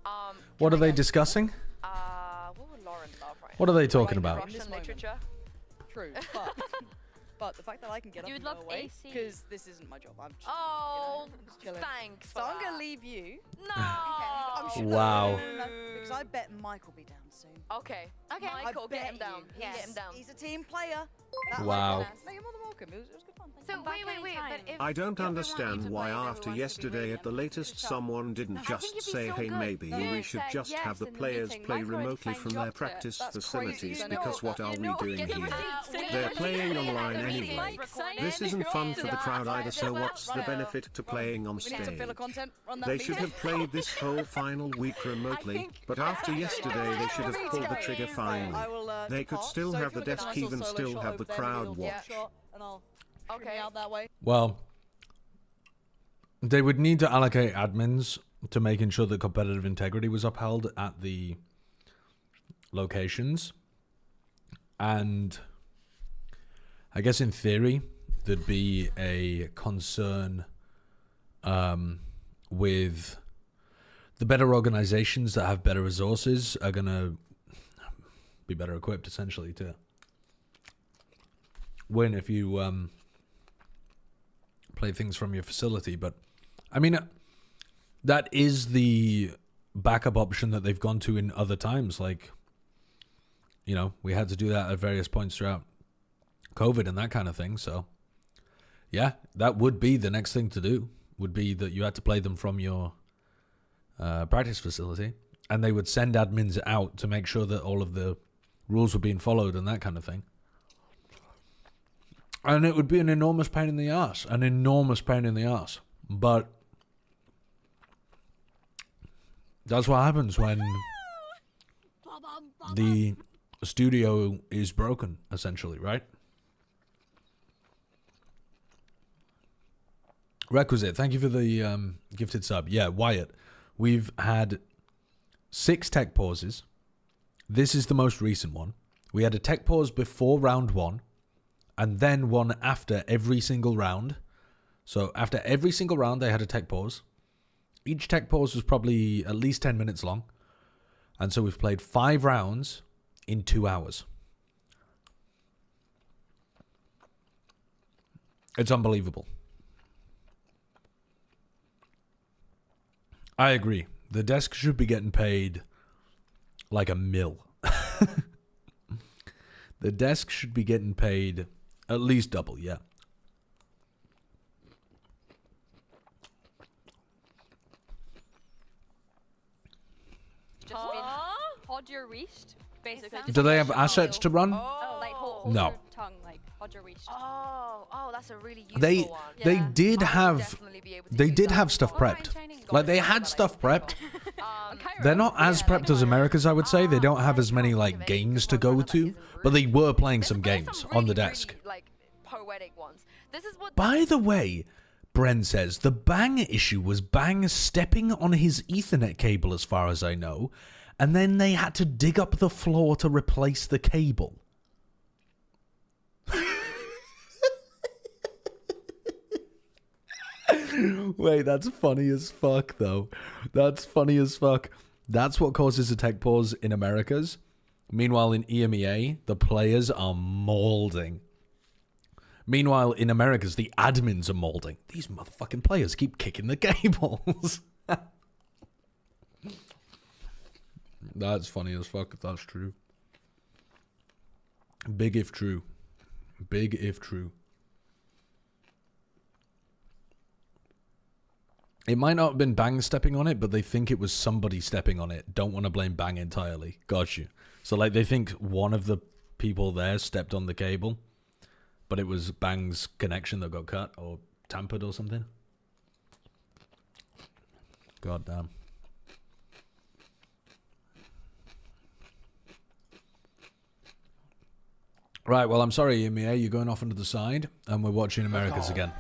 now. What are they discussing? What would Lauren love right What are they talking about? Russian this moment. literature. True, but But the fact that I can get You up would and go love away, AC. because this isn't my job. I'm just, Oh, just chilling. thanks. So I'm gonna leave you. No. I'm sure Wow. because I bet Mike will be down soon. Okay. Okay. Michael, I get bet him down. you. Get him down. He's a team player. Wow. No, you're more than welcome. It was good fun. Thank So you. wait. But if I don't if we want you understand to why play, then we after want you to be yesterday ready at the and latest give it a shot. someone didn't I think just you'd be say, so hey, good. maybe You we should said just yes have the in the players meeting. play Mike already remotely signed from you their up to it. practice That's facilities crazy. because what are we doing get the here? receipts. They're playing Yeah. online Yeah. anyway. Mike signed This it. isn't fun for the crowd either, so Well, what's the run it. benefit to playing on We need to fill a stage? content. Run that They should meeting. have played this whole final week remotely, think- but after yesterday they should have pulled the trigger I finally. will, They could depart. still So if have you the wanna get a desk nice little even solo still shot have over the there, crowd maybe a little watch. shot, and I'll Okay. bring it out that way. Well, they would need to allocate admins to making sure that competitive integrity was upheld at the locations. And I guess in theory, there'd be a concern with the better organizations that have better resources are going to be better equipped, essentially, to win if you play things from your facility. But I mean, that is the backup option that they've gone to in other times. Like, you know, we had to do that at various points throughout COVID and that kind of thing. So yeah, that would be the next thing to do, would be that you had to play them from your practice facility, and they would send admins out to make sure that all of the rules were being followed and that kind of thing. And it would be an enormous pain in the ass. But that's what happens when the studio is broken, essentially, right? Requisite, thank you for the gifted sub. Yeah, Wyatt, we've had 6 tech pauses. This is the most recent one. We had a tech pause before round 1, and then one after every single round. So after every single round, they had a tech pause. Each tech pause was probably at least 10 minutes long. And so we've played 5 rounds in 2 hours. It's unbelievable. I agree. The desk should be getting paid like a mil. The desk should be getting paid at least double, yeah. Just been Hodger Reached, basically. Do they have assets to run? Oh, like hold No. your tongue, like Hodger Reached. Oh, that's a really useful They one. they Yeah. did I would have definitely be able to they use did that. have stuff Oh, I'm prepped. shining gold. Like they had stuff prepped. Cairo. They're not as Yeah, prepped as America's, I would say. They don't have as many like games to go to, but they were playing some There's games some on the really, desk. really, like poetic ones. This is what. By the way, Bren says the Bang issue was Bang stepping on his Ethernet cable, as far as I know, and then they had to dig up the floor to replace the cable. Wait, that's funny as fuck, though. That's funny as fuck. That's what causes a tech pause in Americas. Meanwhile, in EMEA, the players are molding. Meanwhile, in Americas, the admins are molding. These motherfucking players keep kicking the cables. That's funny as fuck if that's true. Big if true. Big if true. It might not have been Bang stepping on it, but they think it was somebody stepping on it. Don't want to blame Bang entirely. Got you. So, like, they think one of the people there stepped on the cable, but it was Bang's connection that got cut or tampered or something. God damn. Right, well, I'm sorry, EMEA. You're going off onto the side, and we're watching Americas again.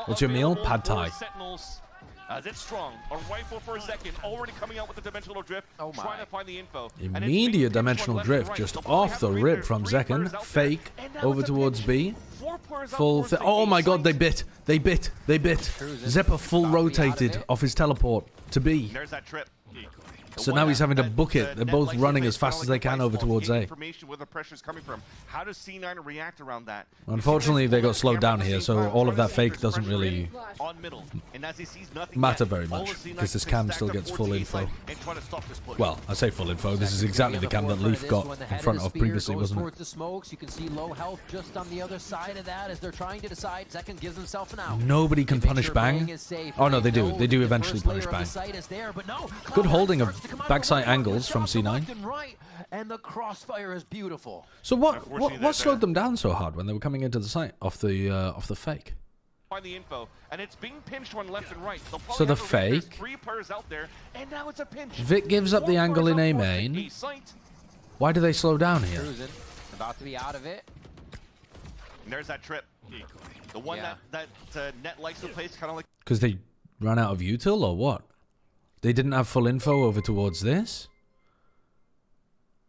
What's your meal? Pad Thai. As it's strong, a rifle for a second, already coming out with the dimensional drift, trying to find the info. Immediate dimensional drift just off the rip from Zekken. Fake over towards B. Full. Oh my god, they bit. They bit. They bit. Zeppa full rotated off his teleport to B. There's that trip. So now he's having to book it. They're both running as fast as they can over towards A. Information where the pressure's coming from. How does C9 react around that? Unfortunately, they got slowed down here, so all of that fake doesn't really matter very much, because this cam still gets full info. Well, I say full info. This is exactly the cam that Leaf got in front of previously, wasn't it? The smokes, you can see low health just on the other side of that as they're trying to decide. Second gives himself an out. Nobody can punish Bang. Oh no, they do. They do eventually punish Bang. Good holding of backside angles from C9. And the crossfire is beautiful. So what slowed them down so hard when they were coming into the site off the fake? Find the info, and it's being pinched one left and right. So the fake. 3 players out there, and now it's a pinch. Vic gives up the angle in A main. Why do they slow down here? About to be out of it. And there's that trip. The one that Net likes to place, kind of like. Because they ran out of util or what? They didn't have full info over towards this?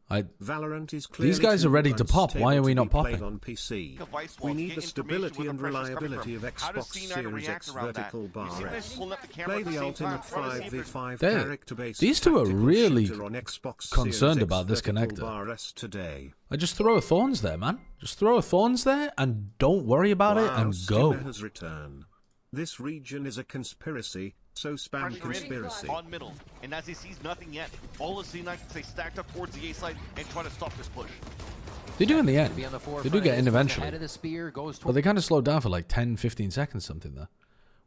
Valorant is These guys are ready to pop. Why are we not popping? On PC. We need the stability and reliability of Xbox Series X vertical bar S. Play the ultimate 5v5 character-based these two are really on Xbox concerned Series about X this vertical connector. bar S today. I just throw a thorns there, man. Just throw a thorns there and don't worry about it and go. Has returned. This region is a conspiracy, so spam conspiracy. On middle, and as he sees nothing yet, all of C9 can stay stacked up towards the A side and try to stop this push. They do in the end. They do get in eventually. But they kind of slowed down for like 10-15 seconds something there.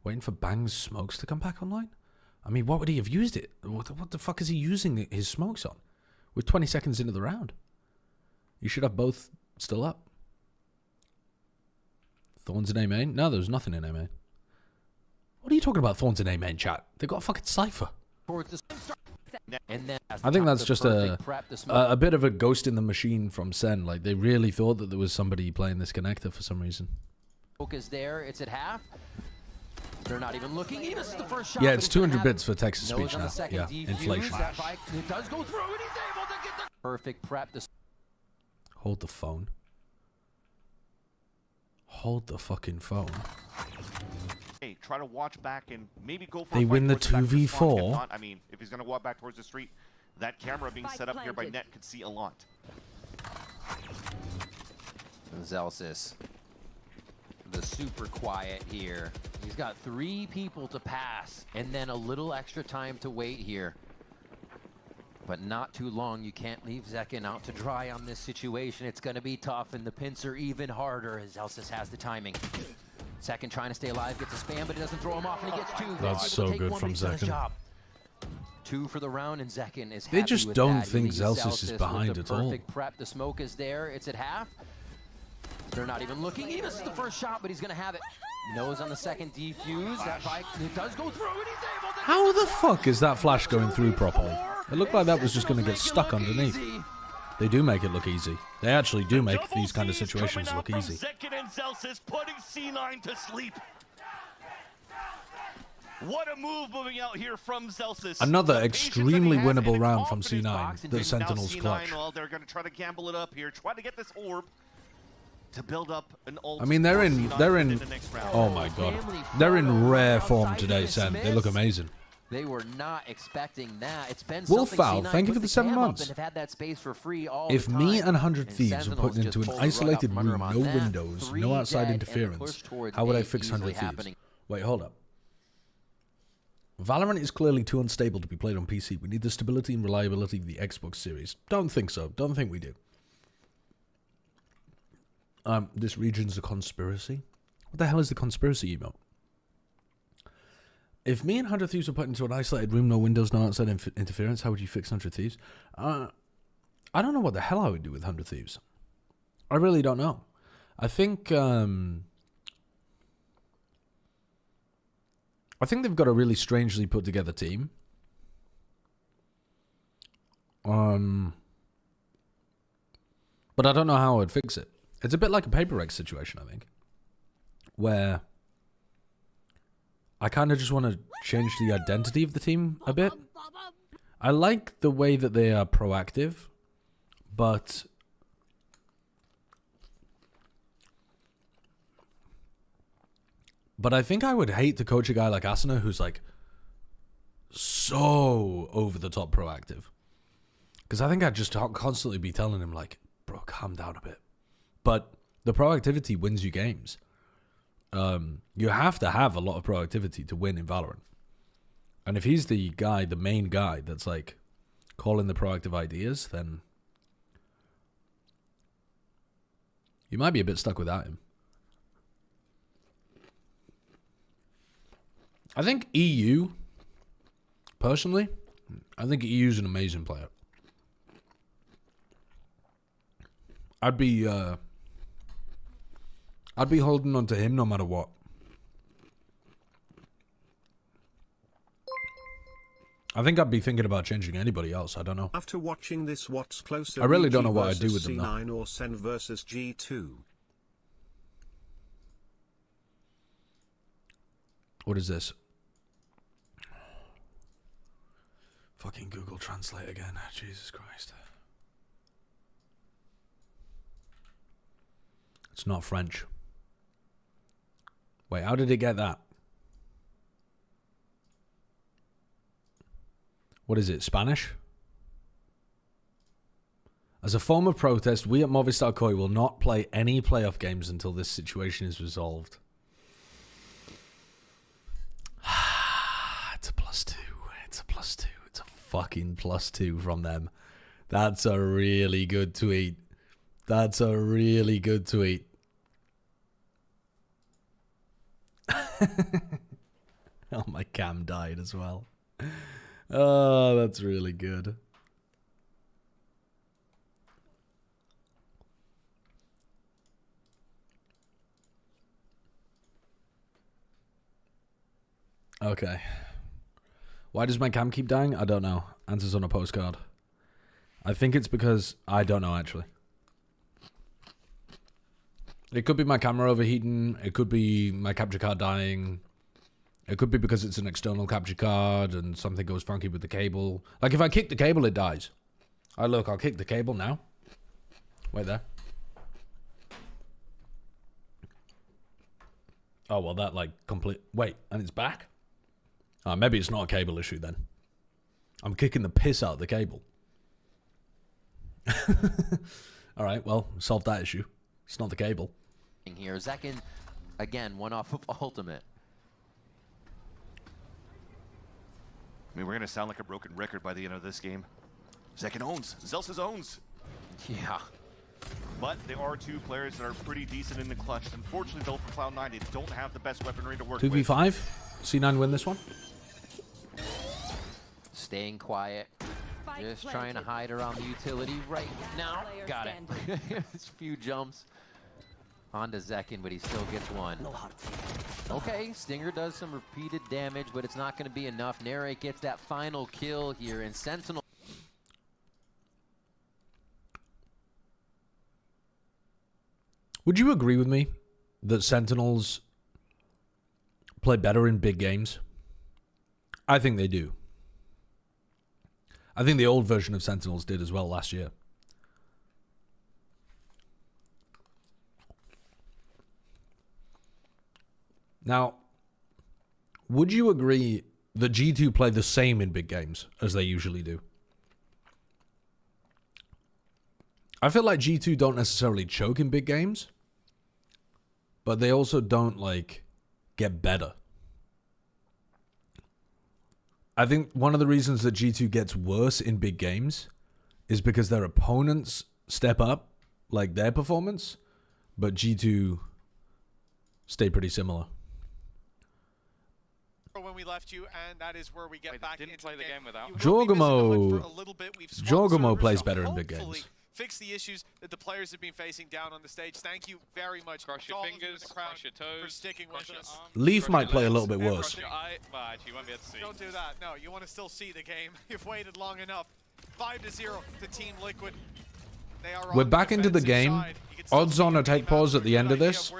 Waiting for Bang's smokes to come back online? I mean, what would he have used it? What the fuck is he using his smokes on? We're 20 seconds into the round. You should have both still up. Thorns in A main? No, there was nothing in A main. What are you talking about, Thorns in A main, chat? They got a fucking cipher. I think that's just a bit of a ghost in the machine from Sen. Like, they really thought that there was somebody playing this connector for some reason. Focus there. It's at half. They're not even looking. He misses the first shot. Yeah, it's 200 bits for text to speech now. Yeah, inflation. It does go through, and he's able to get the perfect prep. Hold the phone. Hold the fucking phone. Hey, try to watch back and maybe go for they a win the fight 2v4. I mean, if he's going to walk back towards the street, that camera being set up here by Net could see a lot. Zelsis, the super quiet here. He's got 3 people to pass and then a little extra time to wait here. But not too long. You can't leave Zekin out to dry on this situation. It's going to be tough, and the pincer even harder as Zelsis has the timing. Second trying to stay alive, gets a spam, but it doesn't throw him off, and he gets 2. That's so good from Zekin. 2 for the round, and Zekin is happy. They just with don't that. think Zelsis is behind at all. Perfect prep. The smoke is there. It's at half. They're not even looking. He misses the first shot, but he's going to have it. Nose on the second defuse. That bike, it does go through, and he's able to... How the fuck is that flash going through properly? It looked like that was just going to get stuck underneath. They do make it look easy. They actually do make these kind of situations look easy. Zekin and Zelsis putting C9 to sleep. What a move moving out here from Zelsis. Another extremely winnable round from C9. The Sentinels clutch. Well, they're going to try to gamble it up here. Try to get this orb to build up an ult. I mean, they're in. Oh my god, they're in rare form today, Sen. They look amazing. They were not expecting that. It's been Wolffowl, thank you for the 7 months. Had that space for free all if the me time. and 100 Thieves were put into an isolated room, no windows, no outside interference, how would I fix 100 Thieves? Wait, hold up. Valorant is clearly too unstable to be played on PC. We need the stability and reliability of the Xbox Series. Don't think so. Don't think we do. This region's a conspiracy. What the hell is the conspiracy emote? If me and 100 Thieves were put into an isolated room, no windows, no outside interference, how would you fix 100 Thieves? I don't know what the hell I would do with 100 Thieves. I really don't know. I think they've got a really strangely put together team. But I don't know how I would fix it. It's a bit like a Paper X situation, I think, where I kind of just want to change the identity of the team a bit. I like the way that they are proactive, but I think I would hate to coach a guy like Asuna who's like so over the top proactive. Because I think I'd just constantly be telling him, like, bro, calm down a bit. But the proactivity wins you games. You have to have a lot of proactivity to win in Valorant. And if he's the guy, the main guy that's like calling the proactive ideas, then you might be a bit stuck without him. I think EU, personally, I think EU's an amazing player. I'd be holding on to him no matter what. I think I'd be thinking about changing anybody else. I don't know. After watching this, what's closer? I really don't know VG what I'd do with versus them now. C9 or Sen versus G2? What is this? Fucking Google Translate again. Jesus Christ. It's not French. Wait, how did it get that? What is it, Spanish? As a form of protest, we at Movistar Koi will not play any playoff games until this situation is resolved. It's a +2. It's a +2. It's a fucking +2 from them. That's a really good tweet. That's a really good tweet. Oh, my cam died as well. Oh, that's really good. Okay. Why does my cam keep dying? I don't know. Answers on a postcard. I think it's because... I don't know, actually. It could be my camera overheating. It could be my capture card dying. It could be because it's an external capture card and something goes funky with the cable. Like, if I kick the cable, it dies. Oh, look, I'll kick the cable now. Wait there. Oh, well, that, like, complete... Wait, and it's back? Oh, maybe it's not a cable issue, then. I'm kicking the piss out of the cable. All right, well, solve that issue. It's not the cable. Here, Zekin, again, one off of ultimate. I mean, we're going to sound like a broken record by the end of this game. Zekin owns. Zelsis owns. Yeah. But there are two players that are pretty decent in the clutch. Unfortunately, though, for Cloud9, they don't have the best weaponry to work with. 2v5. C9 win this one. Staying quiet. Just trying to hide around the utility right now. Got it. There's a few jumps onto Zekin, but he still gets one. Okay, Stinger does some repeated damage, but it's not going to be enough. Narrate gets that final kill here, and Sentinel... Would you agree with me that Sentinels play better in big games? I think they do. I think the old version of Sentinels did as well last year. Now, would you agree that G2 play the same in big games as they usually do? I feel like G2 don't necessarily choke in big games, but they also don't, like, get better. I think one of the reasons that G2 gets worse in big games is because their opponents step up, like, their performance, but G2 stay pretty similar. When we left you, and that is where we get back into play the game without. Jorgamo plays better in big games. Fix the issues that the players have been facing down on the stage. Thank you very much. Cross your fingers, cross your toes, for sticking with us. Leaf might play a little bit worse. Well, actually, you won't be able to see. Don't do that. No, you want to still see the game. You've waited long enough. 5-0 to Team Liquid. They are We're back into the game. Odds on a take pause at the end of this.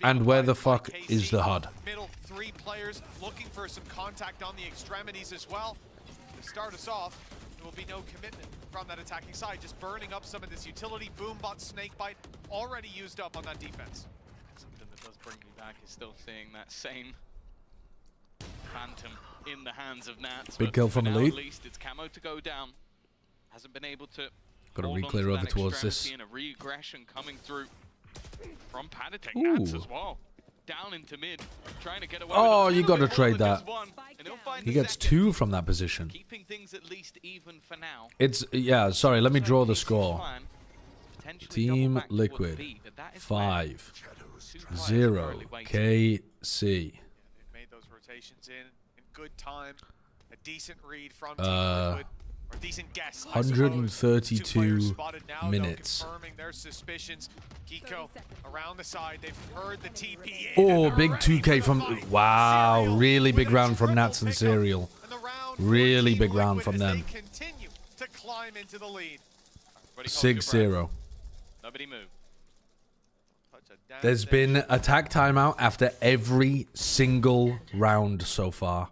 And where the fuck is the HUD? Middle three players looking for some contact on the extremities as well. To start us off, there will be no commitment from that attacking side. Just burning up some of this utility. Boombot, Snakebite already used up on that defense. Something that does bring me back is still seeing that same Phantom in the hands of Nats. Big kill from now Elite. At least it's Camo to go down. Hasn't been able to. Got to hold on re-clear to over that towards this. extremity, and a regression coming through from Padatek. Ooh. Nats as well. Down into mid, trying to get away. Oh, with you got to trade that. And he'll find He the gets second. 2 from that position. Keeping things at least even for now. It's, yeah, sorry, let me draw the KC's score. plan, potentially Team double back towards Liquid, B, but that is where 5, two players are 0, currently waiting. KC. They've made those rotations in good time. A decent read from Team Liquid. Or decent guess, I suppose. 132 Two players spotted now, though, minutes. confirming their suspicions. Kiko around the side. They've heard the TP in, Oh, and big they're 2K ready for from... the fight. Wow, Serial really with big a round from triple Nats and pickup. Serial. And the round for Really Team big round Liquid from as them. They continue to climb into the lead. Everybody hold your breath. 6-0. Nobody move. Touch a down There's stage. been attack timeout after every single round so far.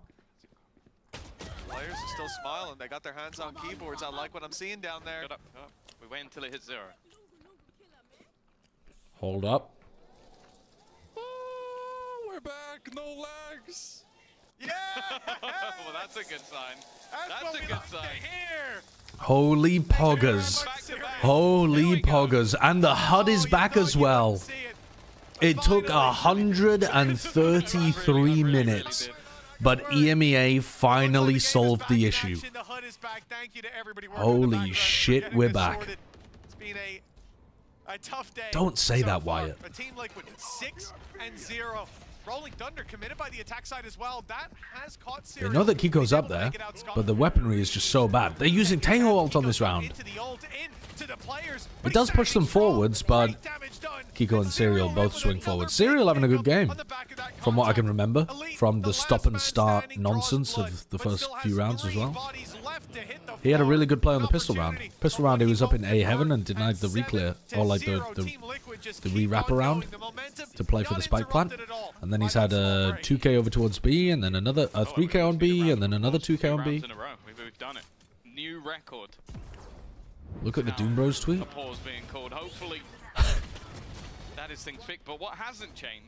Players are still smiling. They got their hands on keyboards. I like what I'm seeing down there. Shut up. Shut up. We wait until it hits 0. Hold up. Oh, we're back. No legs. Yeah! Well, that's a good sign. That's what a we good like to sign. hear. Holy poggers. Holy poggers. And the HUD is back as well. It took 133 minutes, but EMEA finally solved the issue. Holy shit, we're back. It's been a tough day. Don't say so that, far. Wyatt. A team Liquid 6-0. Rolling Thunder committed by the attack side as well. That has caught They Serial. know that Kiko's He's up able to there, make it out but the weaponry is just so bad. They're using Taeho ult on this round. into the ult, into the players, It but does he's push them standing strong. forwards, but Great damage done. Kiko and Serial both swing forward. Serial having a good game, from what I can remember, from the stop and start nonsense of the first few rounds as well. He had a really good play on the pistol round. Pistol round, he was up in A heaven and denied the re-clear, or like the re-wrap around to play for the spike plant. And then he's had a 2K over towards B, and then another 3K on B, and then another 2K on B. In a row. We've done it. New record. Look at the Doom Bros tweet. A pause being called. Hopefully, that is things fixed. But what hasn't changed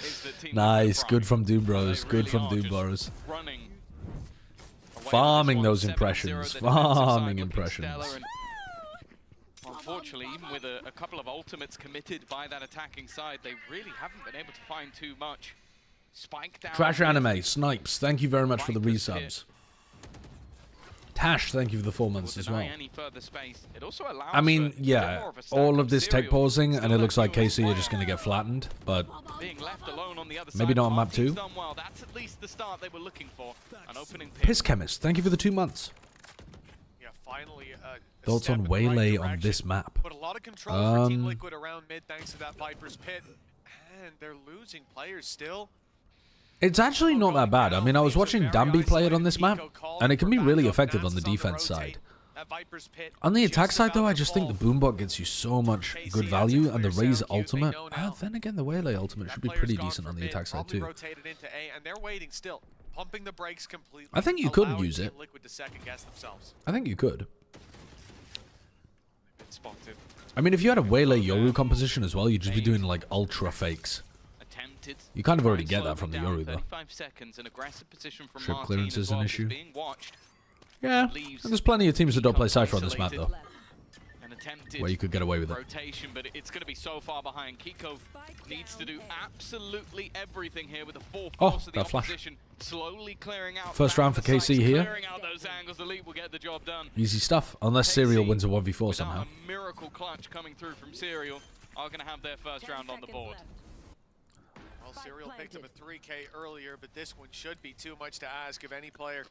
is that Team Nice, Liquid good from Doom Prime, Bros. they Good really from are Doom just Bros. running away Farming with those this one. 7-0, impressions. the defensive Farming side looking impressions. stellar, and unfortunately, even with a couple of ultimates committed by that attacking side, they really haven't been able to find too much. Spike down. Trash Anime, Snipes, thank you very much for the Vipers resubs. Tash, thank you for the 4 months as well. Any further space. It also allows I mean, for a bit yeah, more of a stack all of this Serial. take pausing, and it Still looks like that KC are just going to get flattened, but being left alone on the other maybe side. not on map Martin's 2. done well. That's at least the start they were looking for. An opening pick. Piss Chemist, thank you for the 2 months. Yeah, finally, a Thoughts step on in the right Waylay on direction. this map? But a lot of control for Team Liquid around mid thanks to that Viper's Pit. And they're losing players still. It's actually not that bad. I mean, I was watching Dambi play it on this map, and it can be really effective on the defense side. On the attack side, though, I just think the Boombot gets you so much good value, and the Raze ultimate, then again, the Waylay ultimate should be pretty decent on the attack side, too. Rotated into A, and they're waiting still, pumping the brakes completely. I think you could allowing use Team it. Liquid to second guess themselves. I think you could. Been spotted. I mean, if you had a Waylay Yoru composition as well, you'd just be doing, like, ultra fakes. Attempted. You kind of already get that from the Slowing Yoru, down, though. 35 seconds, an aggressive position from Trip Martin clearance as is an well, issue. being watched. Yeah, and there's plenty of teams that don't play Cypher on this map, though, An attempted where you could get away with it. rotation, but it's going to be so far behind. Kiko needs to do absolutely everything here with the full Oh, force of the that flash. opposition, slowly clearing out. First round for the sites, KC here. Clearing out those angles. Elite will get the job done. Easy stuff, unless Serial KC, wins a 1v4 without somehow. a miracle clutch coming through from Serial, are going to have their first round on the board. Well, Serial picked up a 3K earlier, but this one should be too much to ask of any player.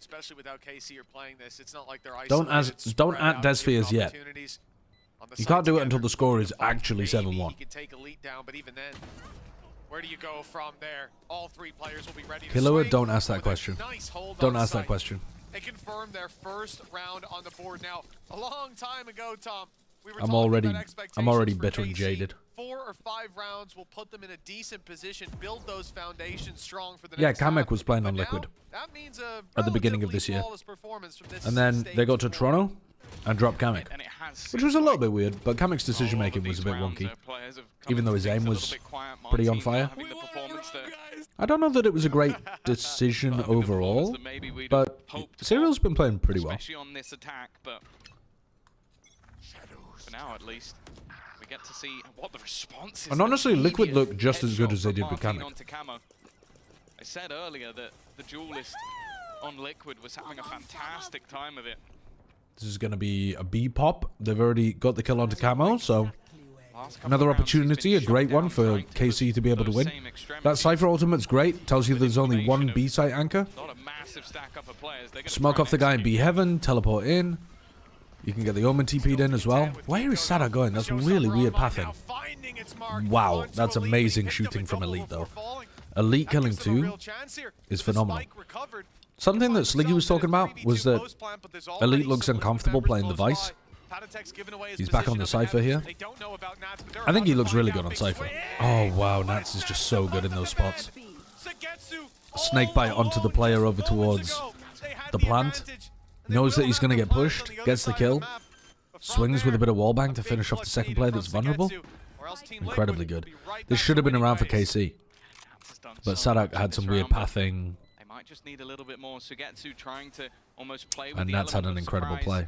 Especially without KC or playing this, it's not like they're isolated. Don't add spread out, Desfears given yet. opportunities on the You side can't do it together. until the score is Maybe actually 7-1. He can take Elite down, but even then, where do you go from there? All three players will be ready to Killua, swing don't ask that with a question. nice hold Don't on ask that site. question. They confirmed their first round on the board. Now, a long time ago, Tom, we were I'm talking already- about I'm expectations already for bitter and KC. jaded. 4 or 5 rounds will put them in a decent position, build those foundations strong for the Yeah, next Kamek half. was playing on But Liquid now, that means a at the beginning of relatively this year. flawless performance from this And then stage they go to before. Toronto and drop Kamek, And it has which was a little bit weird, but Kamek's decision making was a bit wonky, even though his aim was pretty on fire. I don't know that it was a great decision overall, but Serial's been playing pretty well. Especially on this attack, but for now at least, we get to see what the response is. And honestly, Liquid looked just as good as they did with Kamek. I said earlier that the duelist on Liquid was having a fantastic time of it. This is going to be a B pop. They've already got the kill onto Camo, so another opportunity, a great one for KC to be able to win. That Cypher ultimate's great. Tells you there's only one B site anchor. Smoke off the guy in B heaven, teleport in. You can get the Omen TP'd in as well. Where is Sada going? That's really weird pathing. Wow, that's amazing shooting from Elite though. Elite killing 2 is phenomenal. Something that Sliggy was talking about was that Elite looks uncomfortable playing the Vice. He's back on the Cypher here. I think he looks really good on Cypher. Oh wow, Nats is just so good in those spots. Snakebite onto the player over towards the plant. Knows that he's going to get pushed. Gets the kill. Swings with a bit of wallbang to finish off the second player that's vulnerable. Incredibly good. This should have been around for KC. But Sadak had some weird pathing. Just need a little bit more. Sugetsu trying to almost play with and Nats had an incredible play.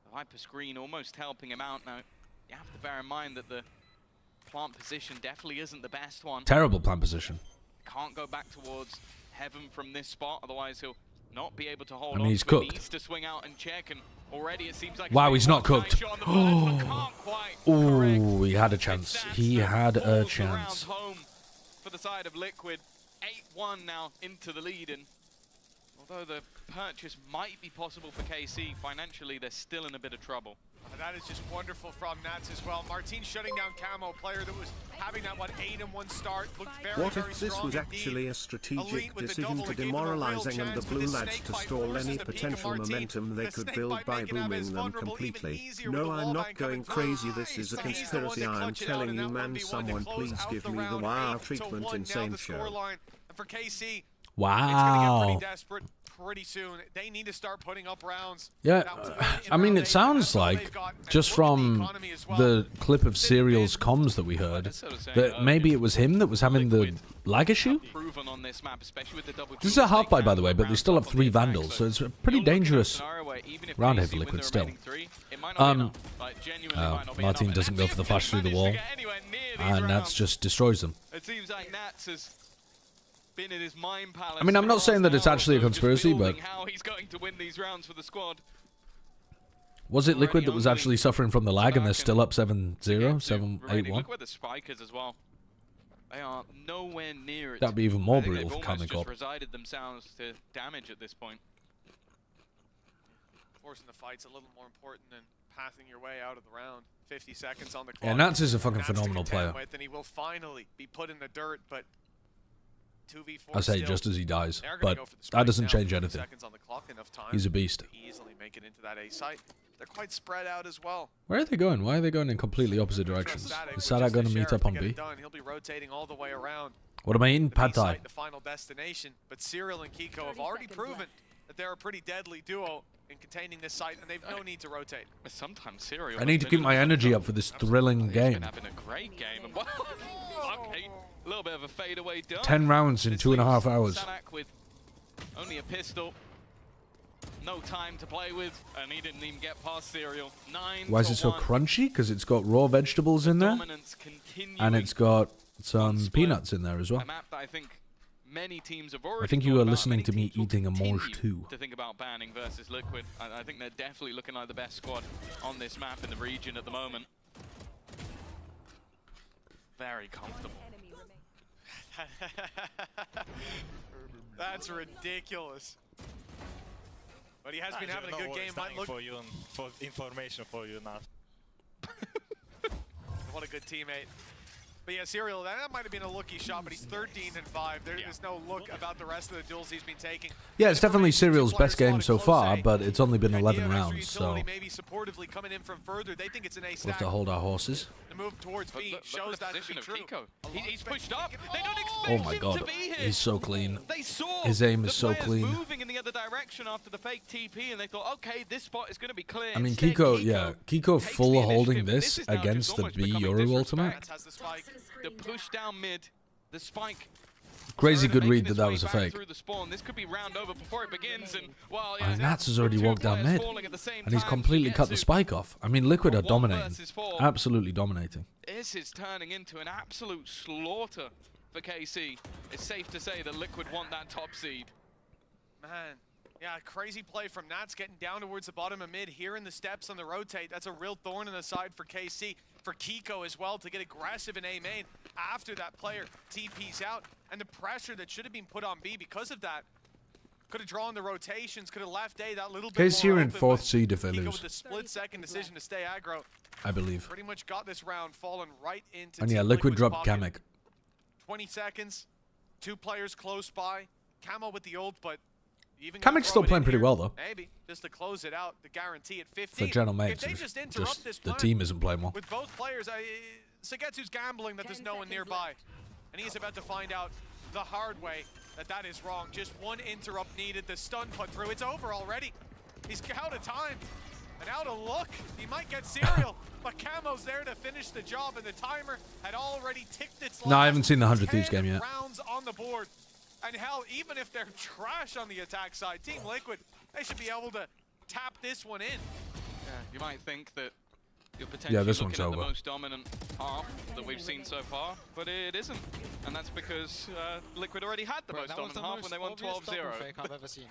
The hyper screen almost helping him out now. You have to bear in mind that the plant position definitely isn't the best one. Terrible plant position. Can't go back towards heaven from this spot, otherwise he'll not be able to hold and on. He's cooked. Needs to swing out and check, and already it seems like wow, he's not cooked. Oh, he had a chance. He had a chance. Home for the side of Liquid. 8-1 now into the lead, and although the purchase might be possible for KC, financially they're still in a bit of trouble. And that is just wonderful from Nats as well. Martin shutting down Camo, player that was having that 8-1 start. Looked very, what if this was actually a strategic decision to demoralizing and the blue lads to stall any potential momentum they could build by booming them completely? No, I'm not going crazy, this is a conspiracy, I'm telling you man, someone please give me the wow treatment insane show. For KC, wow. It's going to get pretty desperate pretty soon. They need to start putting up rounds. Yeah, I mean, it sounds like, just from the clip of Serial's comms that we heard, that maybe it was him that was having the lag issue? This is a half by the way, but they still have 3 Vandals, so it's a pretty dangerous round here for Liquid still. Martin doesn't go for the flash through the wall, and Nats just destroys them. It seems like Nats has been in his mind palace. I mean, I'm not saying that it's actually a conspiracy, but how he's going to win these rounds for the squad. Was it Liquid that was actually suffering from the lag and they're still up 7-0, 7-8-1? Look where the spike is as well. They are nowhere near it. That'd be even more brutal for Karmine Corp. Resided themselves to damage at this point. Forcing the fight's a little more important than pathing your way out of the round. 50 seconds on the clock. Yeah, Nats is a fucking phenomenal player. And he will finally be put in the dirt, but 2v4 I say just as he dies, but that doesn't change anything. He's a beast. Easily make it into that A site. They're quite spread out as well. Where are they going? Why are they going in completely opposite directions? Is Sadak going to meet up on B? He'll be rotating all the way around. What am I eating? Pad Thai. The final destination, but Serial and Kiko have already proven that they're a pretty deadly duo in containing this site, and they've no need to rotate. Sometimes Serial. I need to keep my energy up for this thrilling game. Having a great game. Okay. A little bit of a fadeaway done. 10 rounds in 2.5 hours. Sadak with only a pistol. No time to play with, and he didn't even get past Serial. 9-1. Why is it so crunchy? Because it's got raw vegetables in there, and it's got some peanuts in there as well. A map that I think many teams have already. I think you are listening to me eating a mange too. To think about banning versus Liquid, I think they're definitely looking like the best squad on this map in the region at the moment. Very comfortable. That's ridiculous. But he has been having a good game. Look for you and for information for you now. What a good teammate. But yeah, Serial, that might have been a looky shot, but he's 13-5. There's no look about the rest of the duels he's been taking. Yeah, it's definitely Serial's best game so far, but it's only been 11 rounds, so maybe supportively coming in from further. They think it's an A stack. We'll have to hold our horses. The move towards B shows that to be true. He's pushed up. They don't expect oh my god, he's so clean. His aim is so clean. Moving in the other direction after the fake TP, and they thought, okay, this spot is going to be clear. I mean, Kiko full holding this against the B Yoru ultimate. The push down mid, the spike Crazy good read that Making that its was a way back fake. through the spawn. This could be round over before it begins, and well, And Nats has already walked down mid. And he's completely cut the spike off. I mean, Liquid are dominating. Absolutely dominating. This is turning into an absolute slaughter for KC. It's safe to say that Liquid want that top seed. Man, yeah, crazy play from Nats getting down towards the bottom of mid, here in the steps on the rotate. That's a real thorn in the side for KC. For Kiko as well to get aggressive in A main after that player TP's out. And the pressure that should have been put on B because of that. Could have drawn the rotations, could have left A that little bit KC more are in open, 4th but seed if they Kiko lose. with the split-second decision to stay aggro. I believe. Pretty much got this round fallen right into And yeah, Team Liquid Liquid's dropped pocket. Kamek. 20 seconds, 2 players close by. Camo with the ult, but even Kamek's still playing pretty well, though. Maybe just to close it out, the guarantee at 15. For General If Mates, they just interrupt this the plan team isn't playing well. with both players, Sagetsu's gambling that there's no one nearby, and he's about to find out the hard way that that is wrong. Just one interrupt needed, the stun put through. It's over already. He's out of time and out of luck. He might get serial, but Camo's there to finish the job, and the timer had already ticked its last. No, I haven't seen the 100 Thieves 10 game yet. rounds on the board. And hell, even if they're trash on the attack side, Team Liquid, they should be able to tap this one in. Yeah, you might think that you're potentially this looking one's at over. the most dominant half that we've seen so far, but it isn't. And that's because Liquid already had the most dominant half when they won 12-0. I've ever seen.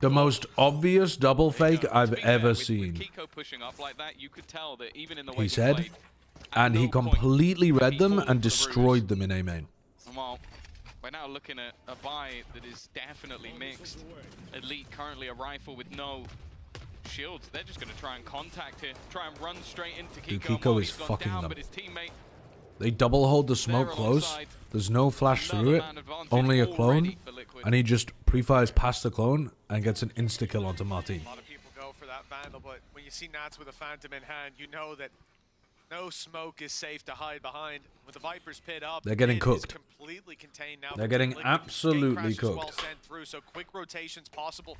The most obvious double fake I've To be fair, ever with seen. Kiko pushing up like that, you could tell that even in the way He said, played, and he at no point completely did read he them fall and for the destroyed ruse. them in A main. And well, we're now looking at a buy that is definitely mixed. Elite currently a rifle with no shields. They're just going to try and contact here, try and run straight into Kiko. Dude, Kiko Mo, is he's gone fucking down, them. but his teammate, They double hold the smoke they're close. alongside. There's no flash Another through it. man advantage Only a already clone. for Liquid. And he just pre-fires past the clone and gets an insta-kill onto Martin. A lot of people go for that Vandal, but when you see Nats with a Phantom in hand, you know that no smoke is safe to hide behind. With the Viper's pit up, They're getting it is cooked. completely contained now. They're for getting Team Liquid. absolutely Gatecrash is well cooked. sent through, so quick rotations possible.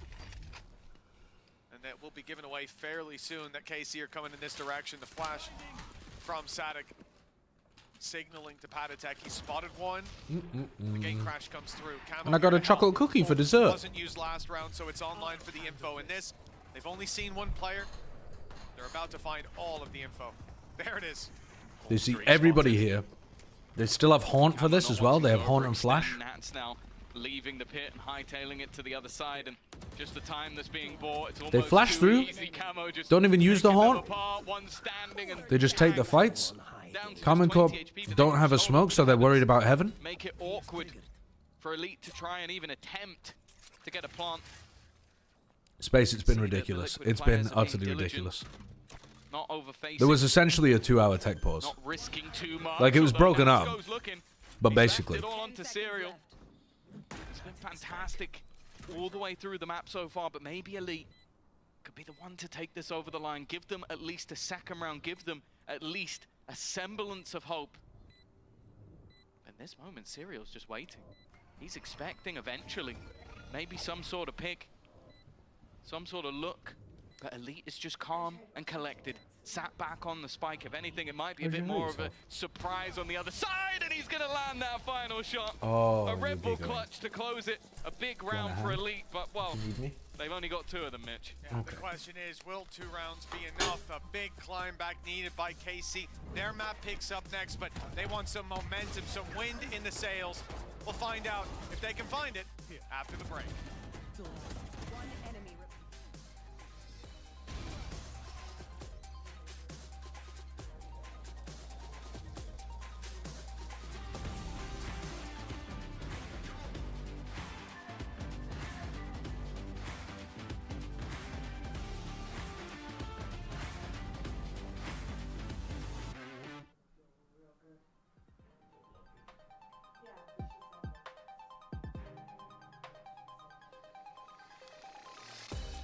And that will be given away fairly soon. That KC are coming in this direction. The flash from Sadik signaling to Patatek. He spotted one. The gate crash comes through. Camo And I got here a to chocolate help. cookie for Ult dessert. Wasn't used last round, so it's online for the info. In this, they've only seen one player. They're about to find all of the info. There it is. They see everybody here. They still have Haunt for this as well. They have Haunt and Flash. Nats now leaving the pit and hightailing it to the other side, and just the time that's being bought. It's They almost flash too through. easy. Camo just Don't even use the picking them Haunt. apart, one standing and They just take the fights. down to Karmine just Corp 20 HP, but don't they have a control smoke, so they're worried about Heaven. Make it awkward for Elite to try and even attempt to get a plant. Space, it's been See that the ridiculous. Liquid It's been players are being utterly diligent, ridiculous. Not overfacing. There was essentially a 2-hour tech pause. Not risking too much. Like, it was although broken Nats up. goes looking. But He's left basically. it all onto Serial. It's been fantastic all the way through the map so far, but maybe Elite could be the one to take this over the line. Give them at least a second round. Give them at least a semblance of hope. In this moment, Serial's just waiting. He's expecting eventually maybe some sort of pick, some sort of look. But Elite is just calm and collected. Sat back on the spike. If anything, it might be a bit more of a surprise on the other side, and he's going to land that final shot. Oh, A Red Bull big one. clutch to close it. A big round for Elite, but well, they've only got 2 of them, Mitch. Yeah, the question is, will 2 rounds be enough? A big climb back needed by KC. Their map picks up next, but they want some momentum, some wind in the sails. We'll find out if they can find it after the break.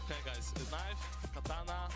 Okay, guys, the knife, katana.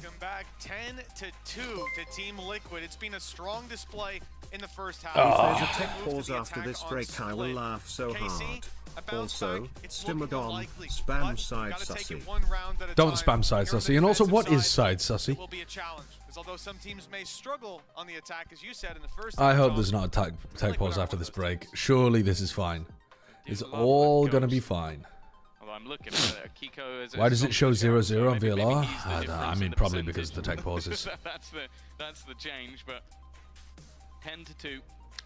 Welcome back. 10-2 to Team Liquid. It's been a strong display in the first half. If there's a tech pause after this break, I will laugh so hard. Also, Stimagon, spam side sussy. Don't spam side sussy. And also, what is side sussy? Will be a challenge. Although some teams may struggle on the attack, as you said in the first. I hope there's not a tech pause after this break. Surely this is fine. It's all gonna be fine. I'm looking at Kiko as Why does it show 0-0 on VLR? I mean, probably because of the tech pauses. that's the change, but 10-2.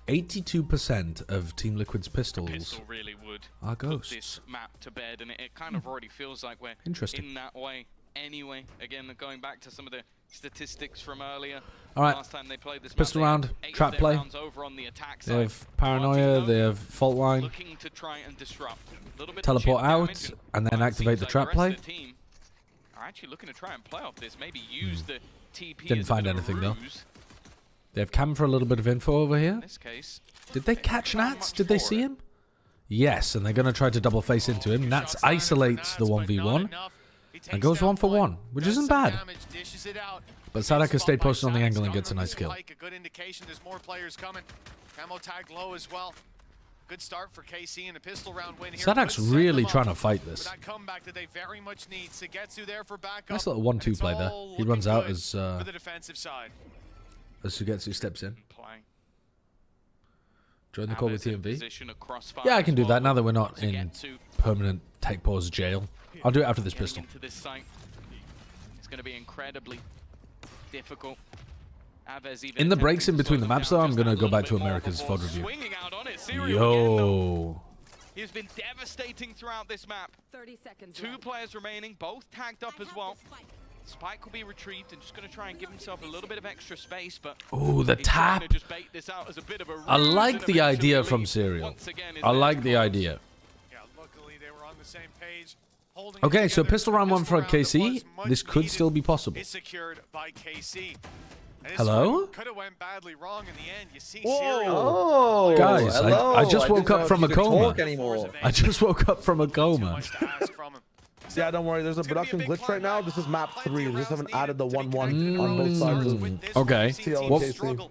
82% of Team Liquid's pistols Pistol really would are put ghosts. this map to bed, and it kind of already feels like we're Interesting. in that way anyway. Again, going back to some of the statistics from earlier. All right. Last time they played this Pistol map, round, they had 8 trap of their play. rounds over on the attack They side. have paranoia, they have fault line, Looking to try and disrupt. A little bit of teleport chip out, damage, and then it activate seems the like trap rest play. of the team are actually looking to try and play off this. Maybe use the TP Didn't as a find bit of a anything, though. ruse. They have Cam for a little bit of info over here. In this case, Did they catch not Nats? much Did they for see it. him? Yes, and they're going to try to double face into him. Nats isolates the 1v1 and goes 1-for-1, which isn't bad. But Sadak has stayed posted on the angle and gets a nice kill. A good indication there's more players coming. Camo tag low as well. Good start for KC in a pistol round win here. Sadak's really trying to fight this. That comeback that they very much need. Sugetsu there for backup. Nice little 1-2 play there. He runs out as for the defensive side. Sugetsu steps in. Playing. Join the call with Aves in TMV. position across fire Yeah, I as can do well. that now that we're not To in get to permanent tech pause jail. I'll do it after this getting pistol. into this site. It's going to be incredibly difficult. Aves even In the breaks in attempting to between the slow maps, them though, down I'm just going that to go back little to bit more America's before VOD review. swinging out on it. Serial again, though. Yo. He's been devastating throughout this map. 30 seconds. 2 players remaining, both tagged up as well. Spike will be retrieved and just going to try and give himself a little bit of extra space, but Ooh, the he's trying tap. to just bait this out as a bit of a I ruse like and the idea eventually from leave. Serial. Once again, I like the idea. Yeah, luckily they were on the same page. Holding Okay, it so together. pistol round 1 for Pistol round that KC. was much This could needed still be possible. is secured by KC. And this Hello? one could have went badly wrong in the end. You see Whoa. Serial. Oh, Guys, hello. I just woke didn't up know from you a could coma. talk anymore. I just woke up from a coma. Much to ask from him. Yeah, don't worry. There's a It's gonna be a production big glitch right now. This is map 3. They just haven't added the 1-1 on both sides. Okay. TL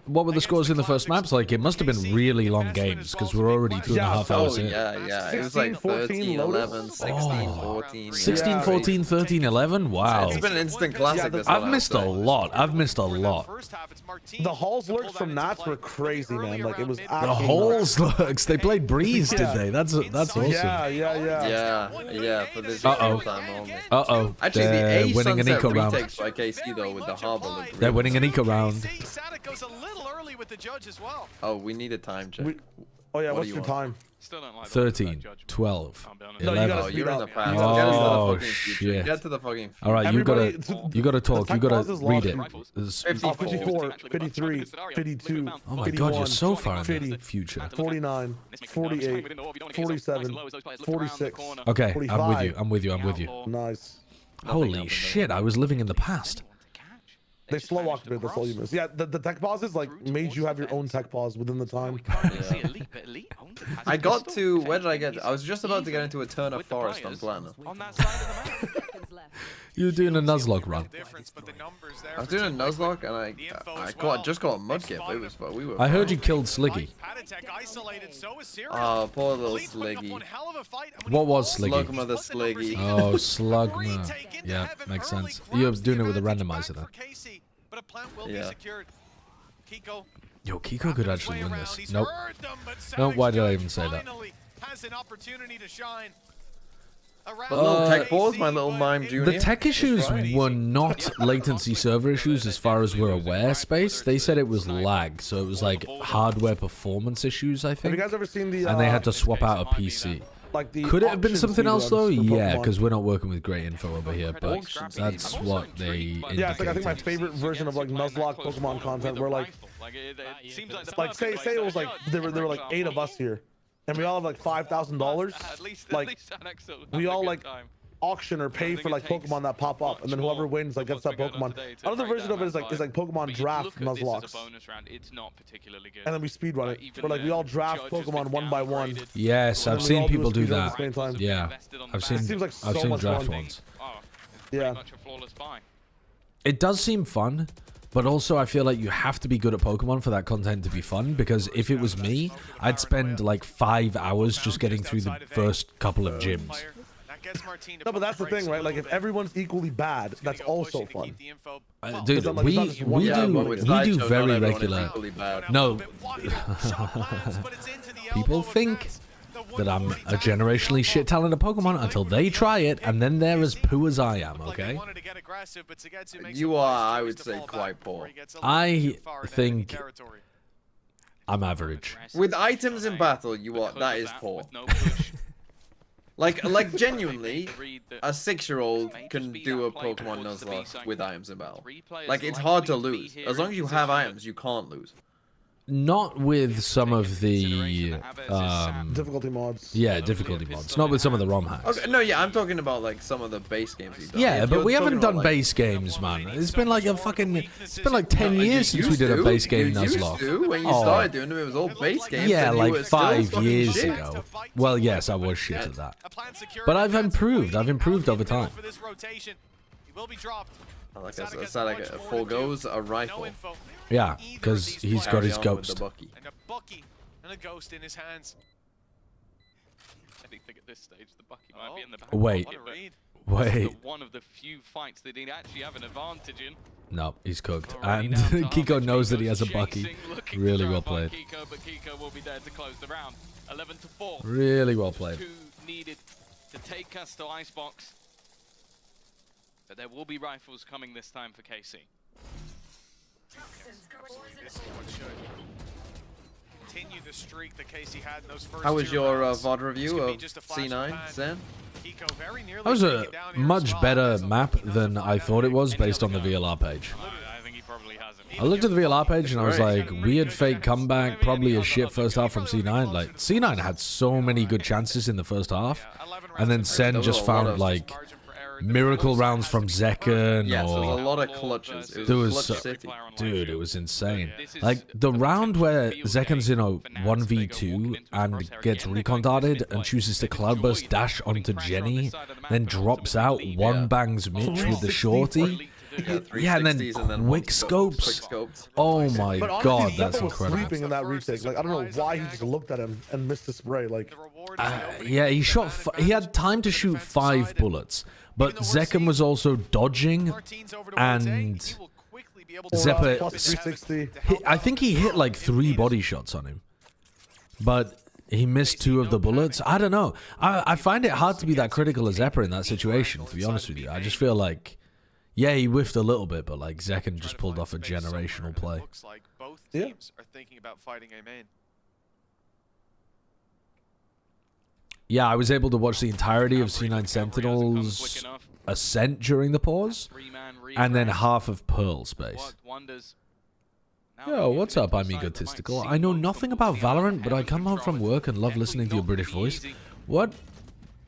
What were the scores in the first maps? Like, it must have been really long games because we're already 2.5 hours in. Yeah. It was like 13, 11, 16, 14. 16, 14, 13, 11? Wow. It's been an instant classic. this I've one, missed I'd a say. lot. I've missed a lot. The Halls lurks from Nats were crazy, man. Like, it was The absolutely Halls lurks. They played Breeze, did they? That's awesome. Yeah, for this Uh-oh. time only. Uh-oh. Actually, the They're A winning an Sunset eco round. retakes by KC, though, with the Harbor look They're really winning an eco round. Sadak goes a little early with the judge as well. Oh, we need a time check. Oh, yeah, What what's do you your want? time? Still don't like 13, 12, No, you 11. gotta Oh, speed you're in up. the past. You Get gotta- to the Oh, fucking future. shit. Get to the fucking future. All right, you gotta Everybody- talk. the You tech gotta pause is read it. lost. It's- 54, 53, 52, Oh my god, you're so far in 50, the future. 49, 48, 47, 46, Okay, I'm with 45. you. I'm with you. I'm with you. Nice. Holy shit, I was living in the past. They slow walked a bit, that's all you missed. Yeah, the tech pauses like made you have your own tech pause within the time. I got to, where did I get? I was just about to get into a turn of forest on Platinum. On that side of the map. You were doing a Nuzlocke run. I was doing a Nuzlocke and I just got a mudkip. It was fun. We were. I heard you killed Sliggy. Oh, poor little Sliggy. What was Sliggy? Slugma the Sliggy. Oh, Slugma. Yeah, makes sense. You're doing it with a randomizer then. Yeah. Yo, Kiko could actually win this. Nope. No, why did I even say that? A little tech pause, my little mime junior. The tech issues were not latency server issues as far as we're aware, Space. They said it was lag, so it was like hardware performance issues, I Have think. you guys ever seen the? And they had to swap out a PC. Like the Could it have been auction something else though? speedruns for Yeah, Pokemon. because we're not working with great info over here, but that's what they indicated. Yeah, it's like I think my favorite version of like Nuzlocke Pokemon content where like say it was like there were like 8 of us here, and we all have like $5,000. Like we all like auction or pay for like Pokemon that pop up, and then whoever wins like gets that Pokemon. Another version of it is like Pokemon draft Nuzlocks, and then we speedrun it. Where like we all draft Pokemon one by one. Yes, and I've then we seen all people a do speedrun at the that. same time. Yeah, I've seen It seems like I've so seen much draft fun. ones. Yeah. It does seem fun, but also I feel like you have to be good at Pokemon for that content to be fun, because if it was me, I'd spend like 5 hours just getting through the first couple of gyms. No, but that's the thing, right? Like, if everyone's equally bad, that's also fun. Dude, we do very regular. No, people think that I'm a generationally shit talent at Pokemon until they try it, and then they're as poo as I am. Okay. You are, I would say, quite poor. I think I'm average. With items in battle, you are. That is poor. Like genuinely, a 6-year-old can do a Pokemon Nuzlocke with items in battle. Like, it's hard to lose. As long as you have items, you can't lose. Not with some of the difficulty mods. Yeah, difficulty mods. Not with some of the ROM hacks. Okay, no, yeah, I'm talking about like some of the base games you've done. Yeah, but we haven't done base games, man. It's been like a fucking. It's been like 10 years since we did a base game Nuzlocke. When you started doing them, it was all base games. Yeah, like 5 years ago. Well, yes, I was shit at that. But I've improved. I've improved over time. Like I said, like a full goes a rifle. Yeah, because he's got his ghost. And a Bucky and a ghost in his hands. I think at this stage the Bucky might be in the back. Wait. One of the few fights they didn't actually have an advantage in. No, he's cooked. And Kiko knows that he has a Bucky. Really well played. Kiko, but Kiko will be there to close the round. 11-4. Really well played. 2 needed to take us to Icebox. But there will be rifles coming this time for KC. This is what should continue the streak that Casey had in those first How was your rounds. VOD review of C9, Zen? That was a much better map than I thought it was based on the VLR page. I think he probably hasn't. I looked at the VLR page and I was like, weird fake comeback, probably a shit first half from C9. Like, C9 had so many good chances in the first half, and then Sen just found like miracle rounds from Zekken. Yeah, so or there was a lot of clutches. It there was was clutch city. dude, it was insane. Like the round where Zekken's in a 1v2 and gets recon darted and chooses to cloudburst dash onto Jenny, then drops out, one bangs Mitch with the shorty. Yeah, and then quick scopes. Oh my god, that's incredible. Sleeping in that retake. Like, I don't know why he just looked at him and missed the spray. Like, yeah, he shot. He had time to shoot 5 bullets, but Zekken was also dodging, and Zeppa. I think he hit like 3 body shots on him, but he missed 2 of the bullets. I don't know. I find it hard to be that critical of Zeppa in that situation. To be honest with you, I just feel like. Yeah, he whiffed a little bit, but like Zekken just pulled off a generational play. Looks like both teams are thinking about fighting a main. Yeah, I was able to watch the entirety of C9 Sentinel's ascent during the pause, and then half of Pearl space. Yo, what's up? I'm egotistical. I know nothing about Valorant, but I come home from work and love listening to your British voice. What?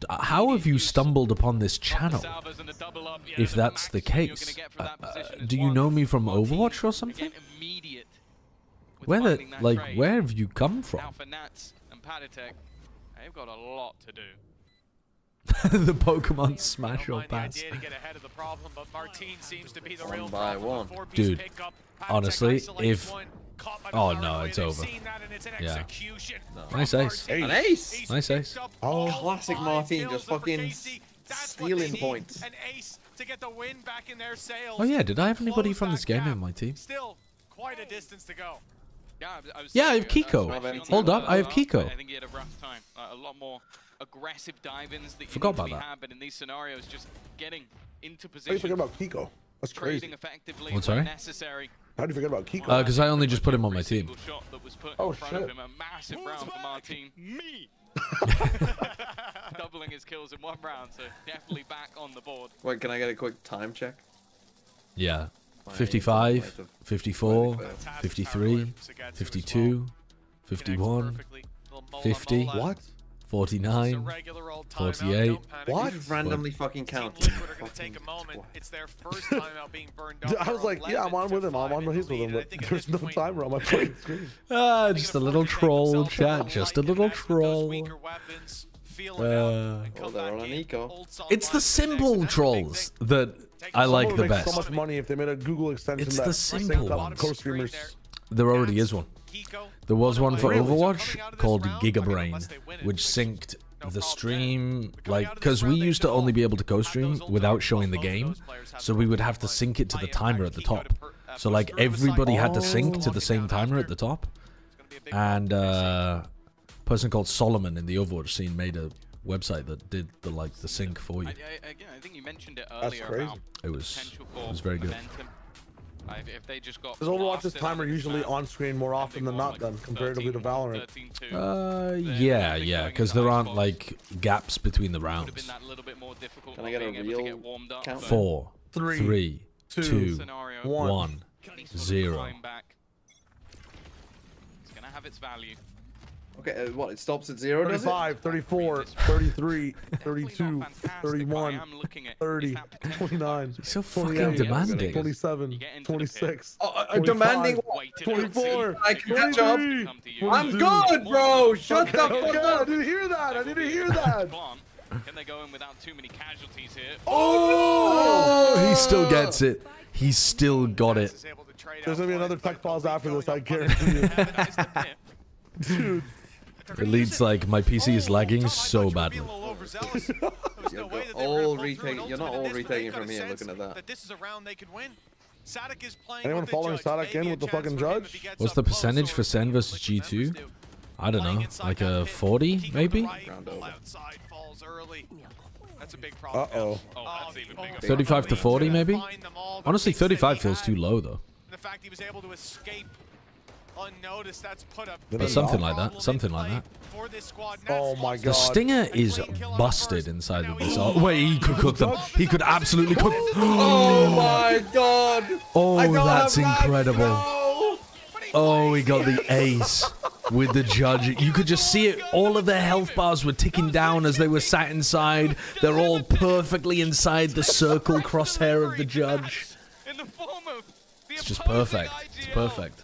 How have you stumbled upon this channel? If that's the case, do you know me from Overwatch or something? Where have you come from? Now for Nats and Paditech, they've got a lot to do. The Pokemon smash or pass. One by one. Dude, honestly, if... Oh no, it's over. Yeah. Nice ace. An ace! Nice ace. Oh, classic Martin, just fucking stealing points. Oh yeah, did I have anybody from this game in my team? Still quite a distance to go. Yeah, I have Kiko. Hold up, I have Kiko. I think he had a rough time. A lot more aggressive dive-ins that you Forgot need to about be that. had, but in these scenarios, just getting into how do you position. forget about Kiko? That's crazy. Effectively What, sorry? necessary. How do you forget about Kiko? Because I only just put him on my team. Oh shit. A massive round for Martin. Me! Doubling his kills in 1 round, so definitely back on the board. Wait, can I get a quick time check? Yeah. 55, 54, 53, 52, 51, 50. What? 49, 48. What? Randomly fucking count. It's their first time out being burned I was like, yeah, I'm on with him. I'm on with him, but there's no timer on my fucking screen. Ah, just a little troll, chat. Just a little troll. It's the simple trolls that I like the best. So much money if they made a Google extension. It's that the simple ones. Co-streamers. There already is one. There was one for Overwatch called Gigabrain, which synced the stream, like, because we used to only be able to co-stream without showing the game, so we would have to sync it to the timer at the top. So like everybody had to sync to the same timer at the top, and a person called Solomon in the Overwatch scene made a website that did the sync for you. Again, I think you mentioned it earlier. That's crazy. It was very good. If they just got Does Overwatch's timer usually on screen more often than not then, comparatively to Valorant? Yeah, because there aren't like gaps between the rounds. Can I get a real count? 4, 3, 2, 1, 0. It's gonna have its value. Okay, what? It stops at 0, does it? 35, 34, 33, 32, 31, 30, 29, so fucking demanding. 27, 26. I'm demanding 24. I can catch up. I'm good, bro. Shut the fuck up. I didn't hear that. I didn't hear that. Can they go in without too many casualties here? Oh, he still gets it. He's still got it. There's gonna be another tech pause after this, I guarantee you. Dude. Elite's like, my PC is lagging so badly. You're not all retaking from here looking at that. Anyone following Sadak in with the fucking judge? What's the percentage for Sen versus G2? I don't know, like a 40 maybe? Uh-oh. 35 to 40 maybe? Honestly, 35 feels too low though. The fact he was able to escape unnoticed, that's put up But something like that, something like that. Oh my god. The Stinger is busted inside of this. Oh, wait, he could cook them. He could absolutely cook. Oh my god. Oh, that's incredible. Oh, he got the ace with the judge. You could just see it. All of their health bars were ticking down as they were sat inside. They're all perfectly inside the circle crosshair of the judge. It's just perfect. It's perfect.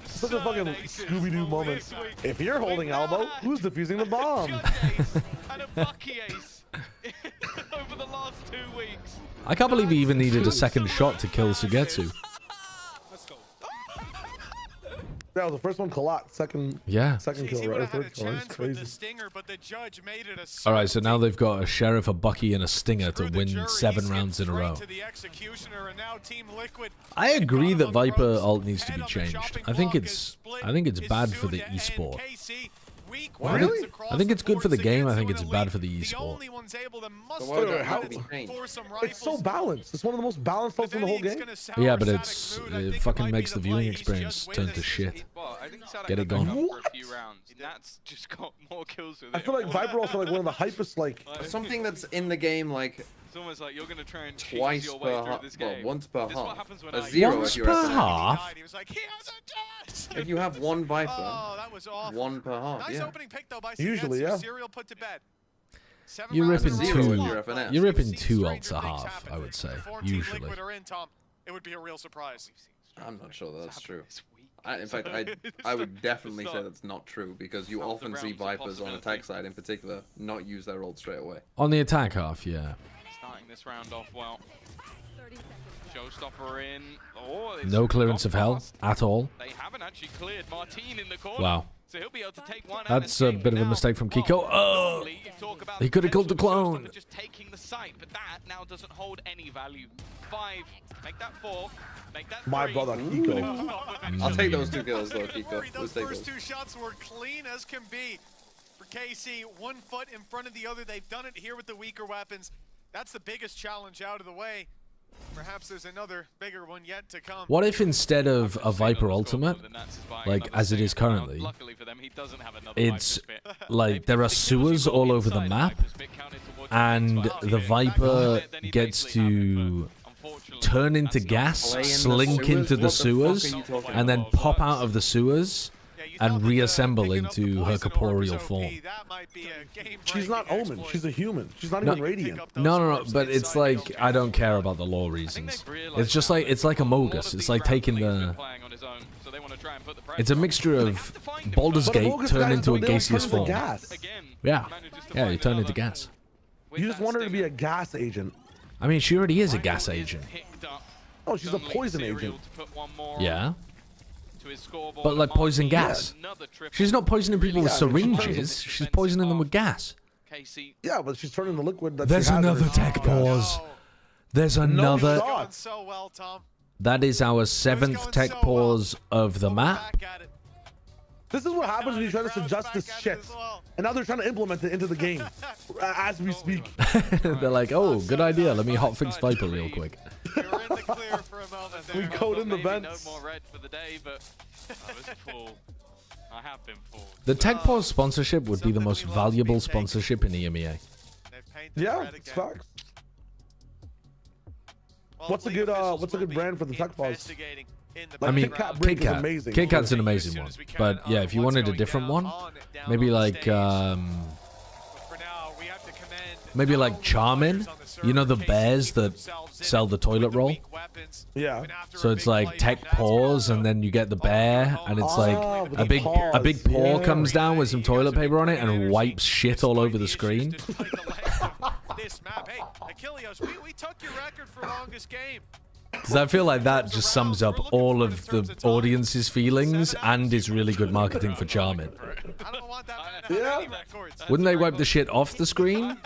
Such a fucking Scooby-Doo moment. If you're holding elbow, who's defusing the bomb? And a Bucky ace over the last 2 weeks. I can't believe he even needed a second shot to kill Sugetsu. That was the first one, Kalat. Second kill, right? Third kill. That's crazy. All right, so now they've got a Sheriff, a Bucky, and a Stinger to win 7 rounds in a row. I agree that Viper ult needs to be changed. I think it's bad for the esport. Really? I think it's good for the game. I think it's bad for the esport. It's so balanced. It's one of the most balanced ults in the whole game. Yeah, but it fucking makes the viewing experience turn to shit. Get it gone. Just got more kills with I feel like Viper also like one of the hypest like something that's in the game like it's almost like you're gonna try and twice your per way through this game. once per This is what half. happens when A I 0 Once if you're per half? If you have one Viper, one per half. Yeah. Usually, yeah. You're ripping Zero two. if you're FNS. You're ripping 2 ults a half, I would say. Usually. It would be a real surprise. I'm not sure that's true. In fact, I would definitely say that's not true because you often see Vipers on attack side in particular not use their ult straight away. On the attack half, yeah. Starting this round off well. Showstopper in. Oh, No clearance of hell at all. They haven't actually cleared Martine in the corner. Wow. So he'll be able to take one That's a bit of a mistake from Kiko. Oh! He could have killed the clone. Just taking the site, but that now doesn't hold any value. 5, make that 4, make that 3. My brother Kiko. I'll take those 2 kills though, Kiko. Those first 2 shots were clean as can be for KC. 1 foot in front of the other. They've done it here with the weaker weapons. That's the biggest challenge out of the way. Perhaps there's another bigger one yet to come. What if instead of a Viper ultimate, like as it is currently, it's like there are sewers all over the map, and the Viper gets to turn into gas, slink into the sewers, and then pop out of the sewers, and reassemble into her corporeal form. She's not Omen. She's a human. She's not even Radiant. No. But it's like I don't care about the lore reasons. It's just like it's like Amogus. It's like taking the. It's a mixture of Baldur's Gate turned into a gaseous form. Yeah, you turn into gas. You just want her to be a gas agent. I mean, she already is a gas agent. Oh, she's a poison agent. Yeah. But like poison gas. She's not poisoning people with syringes. She's poisoning them with gas. Yeah, but she's turning the liquid. There's another tech pause. There's another. That is our 7th tech pause of the map. This is what happens when you try to suggest this shit. And now they're trying to implement it into the game as we speak. They're like, oh, good idea. Let me hotfix Viper real quick. We code in the vents. No more red for the day, but I was full. I have been full. The tech pause sponsorship would be the most valuable sponsorship in EMEA. Yeah, it's facts. What's a good brand for the tech pause? I mean, Kit Kat. Amazing. Kit Kat's an amazing one. But yeah, if you wanted a different one, maybe like Karmine. You know the bears that sell the toilet roll? Yeah. So it's like tech pause, and then you get the bear, and it's like a big paw comes down with some toilet paper on it and wipes shit all over the screen. This map. Hey, Achilles, we took your record for longest game. Because I feel like that just sums up all of the audience's feelings and is really good marketing for Charmin. Yeah. Wouldn't they wipe the shit off the screen?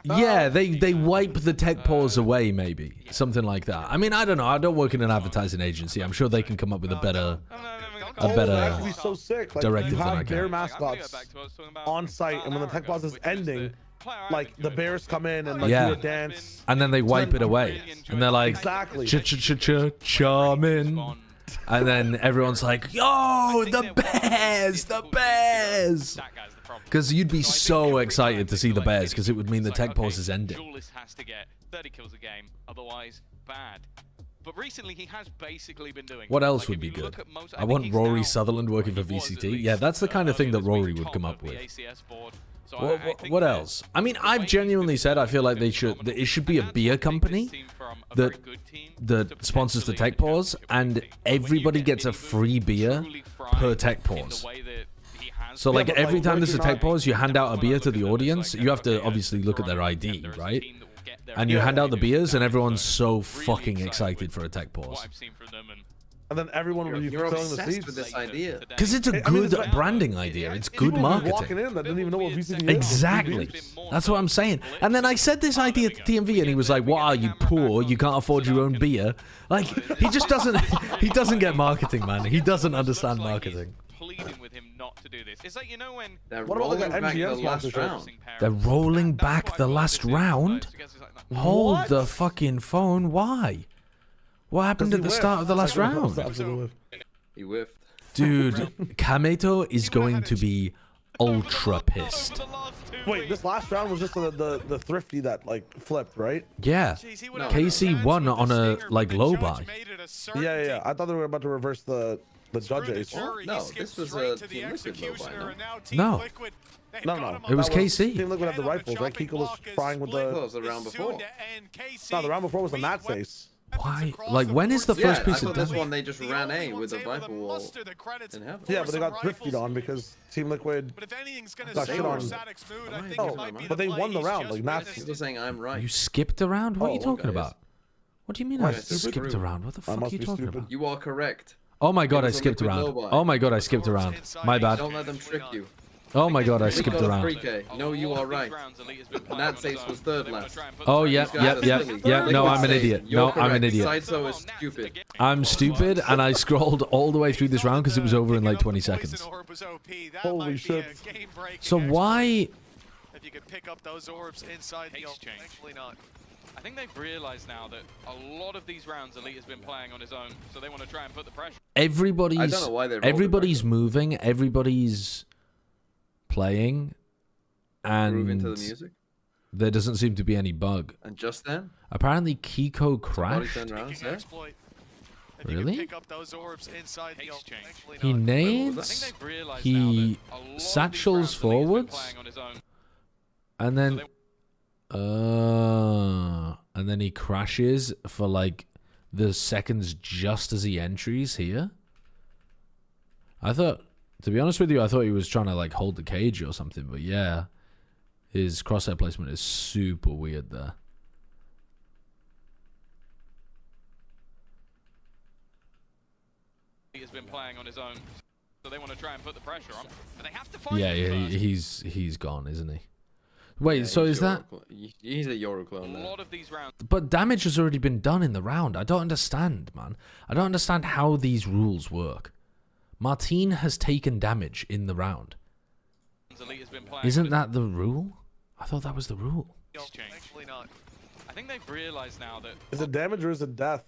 Yeah, they wipe the tech pause away, maybe. Something like that. I mean, I don't know. I don't work in an advertising agency. I'm sure they can come up with a better that could be so sick. Like, directive you than I have can. bear mascots on site, and when the tech pause is ending, like the bears come in and like do a dance, and then they wipe it away, and they're like, exactly, Charmin, and then everyone's like, yo, the bears, because you'd be so excited to see the bears, because it would mean the tech pause is ending. Julius has to get 30 kills a game, otherwise bad. But recently he has basically been doing. What else would be good? I want Rory Sutherland working for VCT. Yeah, that's the kind of thing that Rory would come up with. What else? I mean, I've genuinely said I feel like it should be a beer company that sponsors the tech pause, and everybody gets a free beer per tech pause. So like every time there's a tech pause, you hand out a beer to the audience. You have to obviously look at their ID, right? And you hand out the beers, and everyone's so fucking excited for a tech pause. And then everyone will be filling the seats with this idea. Because it's a good branding idea. It's good marketing. Walking in that didn't even know what VCT is. Exactly. That's what I'm saying. And then I said this idea to TMV, and he was like, "What are you, poor? You can't afford your own beer?" Like, he just doesn't. He doesn't get marketing, man. He doesn't understand marketing. Pleading with him not to do this. It's like, you know, when they're rolling back the last round. They're rolling back the last round. Hold the fucking phone. Why? What happened at the start of the last round? He whiffed. Dude, Kameto is going to be ultra pissed. Wait, this last round was just the thrifty that like flipped, right? Yeah. No, KC won on a like low buy. Yeah. I thought they were about to reverse the judge ace. Oh, no, this was a Team Liquid low buy. No. No. It was KC. Team Liquid had the rifles, right? Kiko was trying with the. Well, it was the round before. No, the round before was the Nats ace. Why? Like, when is the first piece I of thought this one they just ran A with a Viper wall in heaven. Yeah, but they got thrifted on because Team Liquid got shit on. Oh, but they won the round. Like, Nats. People saying I'm right. You skipped a round? What are you talking about? What do you mean I skipped a round? What the fuck are you talking about? You are correct. Oh my god, I skipped a round. Oh my god, I skipped a round. My bad. Don't let them trick you. Oh my god, I skipped a round. 3K. No, you are right. Nats ace was third last. Oh, yeah. No, I'm an idiot. No, I'm an idiot. Sideshow is stupid. I'm stupid, and I scrolled all the way through this round because it was over in like 20 seconds. Holy shit. So why... If you could pick up those orbs inside the ult, actually not. I think they've realized now that a lot of these rounds Elite has been playing on his own, so they want to try and put the pressure. Everybody's moving, everybody's playing, and there doesn't seem to be any bug. And just then, apparently Kiko crashed. Really? Pick up those orbs inside the exchange. He nades, he satchels forwards, and then he crashes for like the seconds just as he entries here. I thought, to be honest with you, I thought he was trying to like hold the cage or something, but yeah, his crosshair placement is super weird there. He has been playing on his own, so they want to try and put the pressure on, but they have to find Yeah, he's gone, isn't he? Wait, yeah, so is that... He's a Euroclone now. A lot of these rounds... But damage has already been done in the round. I don't understand, man. I don't understand how these rules work. Martine has taken damage in the round. Isn't that the rule? I thought that was the rule. Thankfully not. I think they've realized now that... Is it damage or is it death?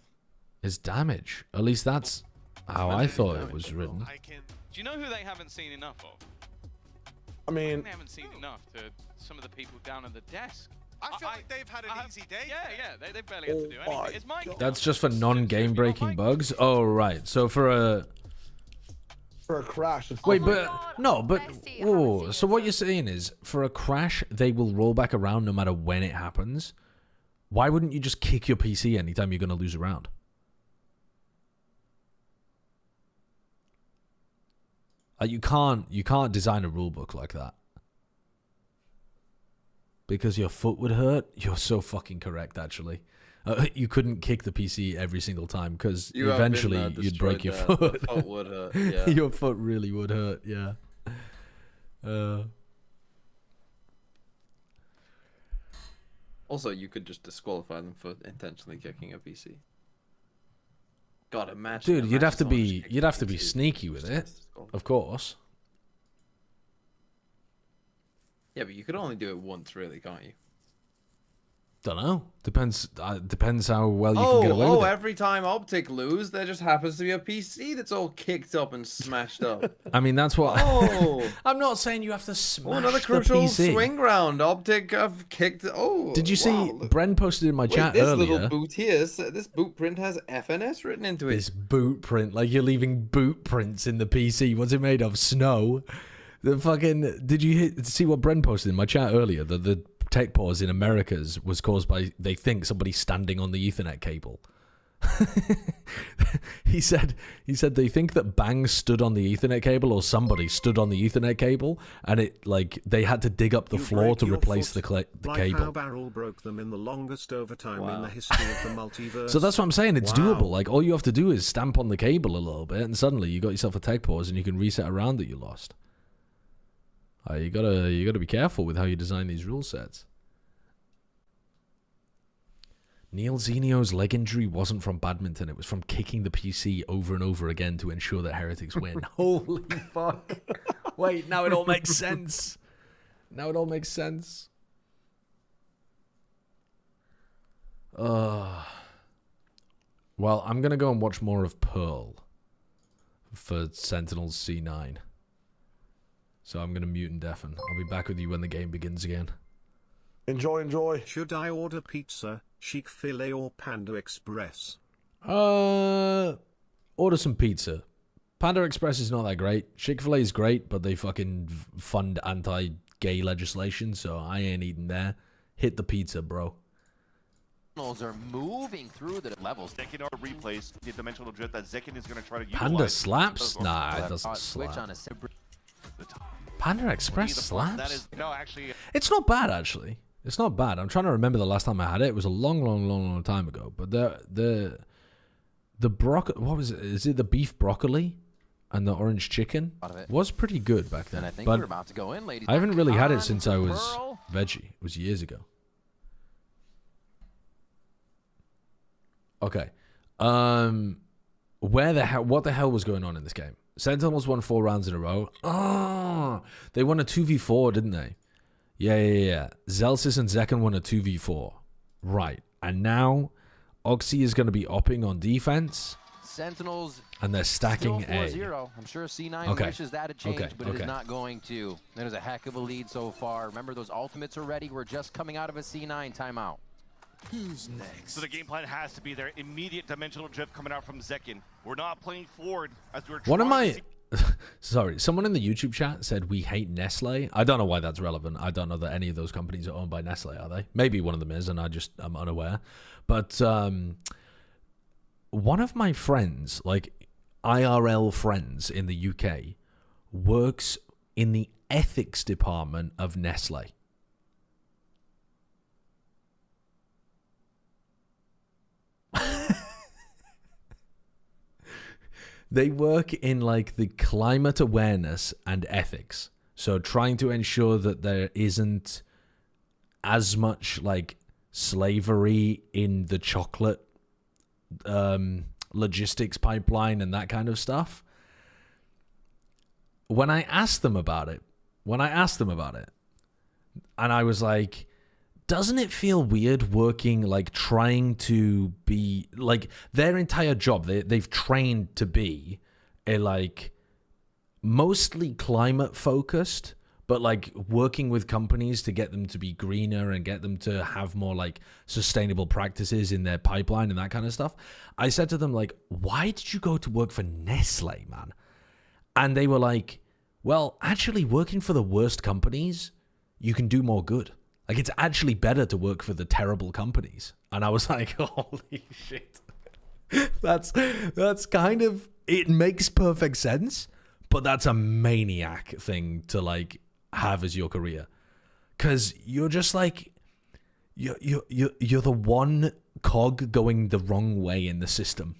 It's damage. At least that's how I thought it was written. Do you know who they haven't seen enough of? I mean... They haven't seen enough to some of the people down at the desk. I feel like they've had an easy day. Yeah, they barely had to do anything. It's Mike. That's just for non-game breaking bugs? Oh, right. So for a... For a crash. Wait, but... No, but... Oh, so what you're saying is, for a crash, they will roll back around no matter when it happens? Why wouldn't you just kick your PC anytime you're going to lose a round? You can't design a rule book like that. Because your foot would hurt? You're so fucking correct, actually. You couldn't kick the PC every single time because eventually you'd break your foot. The foot would hurt, yeah. Your foot really would hurt, yeah. Also, you could just disqualify them for intentionally kicking a PC. God, imagine. Dude, you'd have to be sneaky with it, of course. Yeah, but you could only do it once, really, can't you? Don't know. Depends how well you can get away with it. Every time Optic lose, there just happens to be a PC that's all kicked up and smashed up. I mean, that's what... Oh! I'm not saying you have to smash another the crucial PC. swing round. Optic have kicked... Oh, Did you see... Bren posted in my chat this earlier... little boot here, this boot print has FNS written into it. This boot print, like you're leaving boot prints in the PC. What's it made of? Snow? The fucking... Did you see what Bren posted in my chat earlier? The tech pause in Americas was caused by, they think, somebody standing on the Ethernet cable. he said they think that Bang stood on the Ethernet cable or somebody stood on the Ethernet cable, and it like they had to dig up the floor to replace the cable. How Barrel broke them in the longest overtime in the history of the multiverse. So that's what I'm saying. It's doable. Like all you have to do is stamp on the cable a little bit, and suddenly you got yourself a tech pause, and you can reset a round that you lost. You gotta be careful with how you design these rule sets. Neil Zenio's leg injury wasn't from badminton. It was from kicking the PC over and over again to ensure that Heretics win. Holy fuck. Wait, now it all makes sense. Now it all makes sense. Well, I'm going to go and watch more of Pearl for Sentinels C9. So I'm going to mute and deafen. I'll be back with you when the game begins again. Enjoy. Should I order pizza, Chick-fil-A or Panda Express? Order some pizza. Panda Express is not that great. Chick-fil-A is great, but they fucking fund anti-gay legislation, so I ain't eating there. Hit the pizza, bro. Are moving through the levels. Zekin are replays the dimensional drift that Zekin is going to try to utilize. Panda slaps? Nah, it doesn't slap. Panda Express slaps? No, actually, it's not bad, actually. It's not bad. I'm trying to remember the last time I had it. It was a long time ago. But the broccoli, what was it? Is it the beef broccoli and the orange chicken? Was pretty good back then. And I think but we're about to go in, ladies. I haven't really had it since I was veggie. It was years ago. Okay. What the hell was going on in this game? Sentinels won 4 rounds in a row. Oh, they won a 2v4, didn't they? Yeah. Zelsis and Zekken won a 2v4. Right. And now Oxy is going to be opping on defense. Sentinels. And they're stacking A. 4-0. I'm sure C9 wishes that had changed, but it is not going to. That is a heck of a lead so far. Remember, those ultimates are ready. We're just coming out of a C9 timeout. Who's next? So the game plan has to be there. Immediate dimensional drift coming out from Zekin. We're not playing forward as we're One of trying to my... see Sorry, someone in the YouTube chat said we hate Nestle. I don't know why that's relevant. I don't know that any of those companies are owned by Nestle, are they? Maybe one of them is, and I'm unaware. But one of my friends, like IRL friends in the UK, works in the ethics department of Nestle. They work in like the climate awareness and ethics. So trying to ensure that there isn't as much like slavery in the chocolate logistics pipeline and that kind of stuff. When I asked them about it, and I was like, doesn't it feel weird working, like, trying to be, like, their entire job, they've trained to be a, like, mostly climate-focused, but, like, working with companies to get them to be greener and get them to have more, like, sustainable practices in their pipeline and that kind of stuff. I said to them, like, why did you go to work for Nestle, man? And they were like, well, actually, working for the worst companies, you can do more good. Like, it's actually better to work for the terrible companies. And I was like, holy shit. That's kind of, it makes perfect sense, but that's a maniac thing to, like, have as your career. Because you're just like, you're the one cog going the wrong way in the system.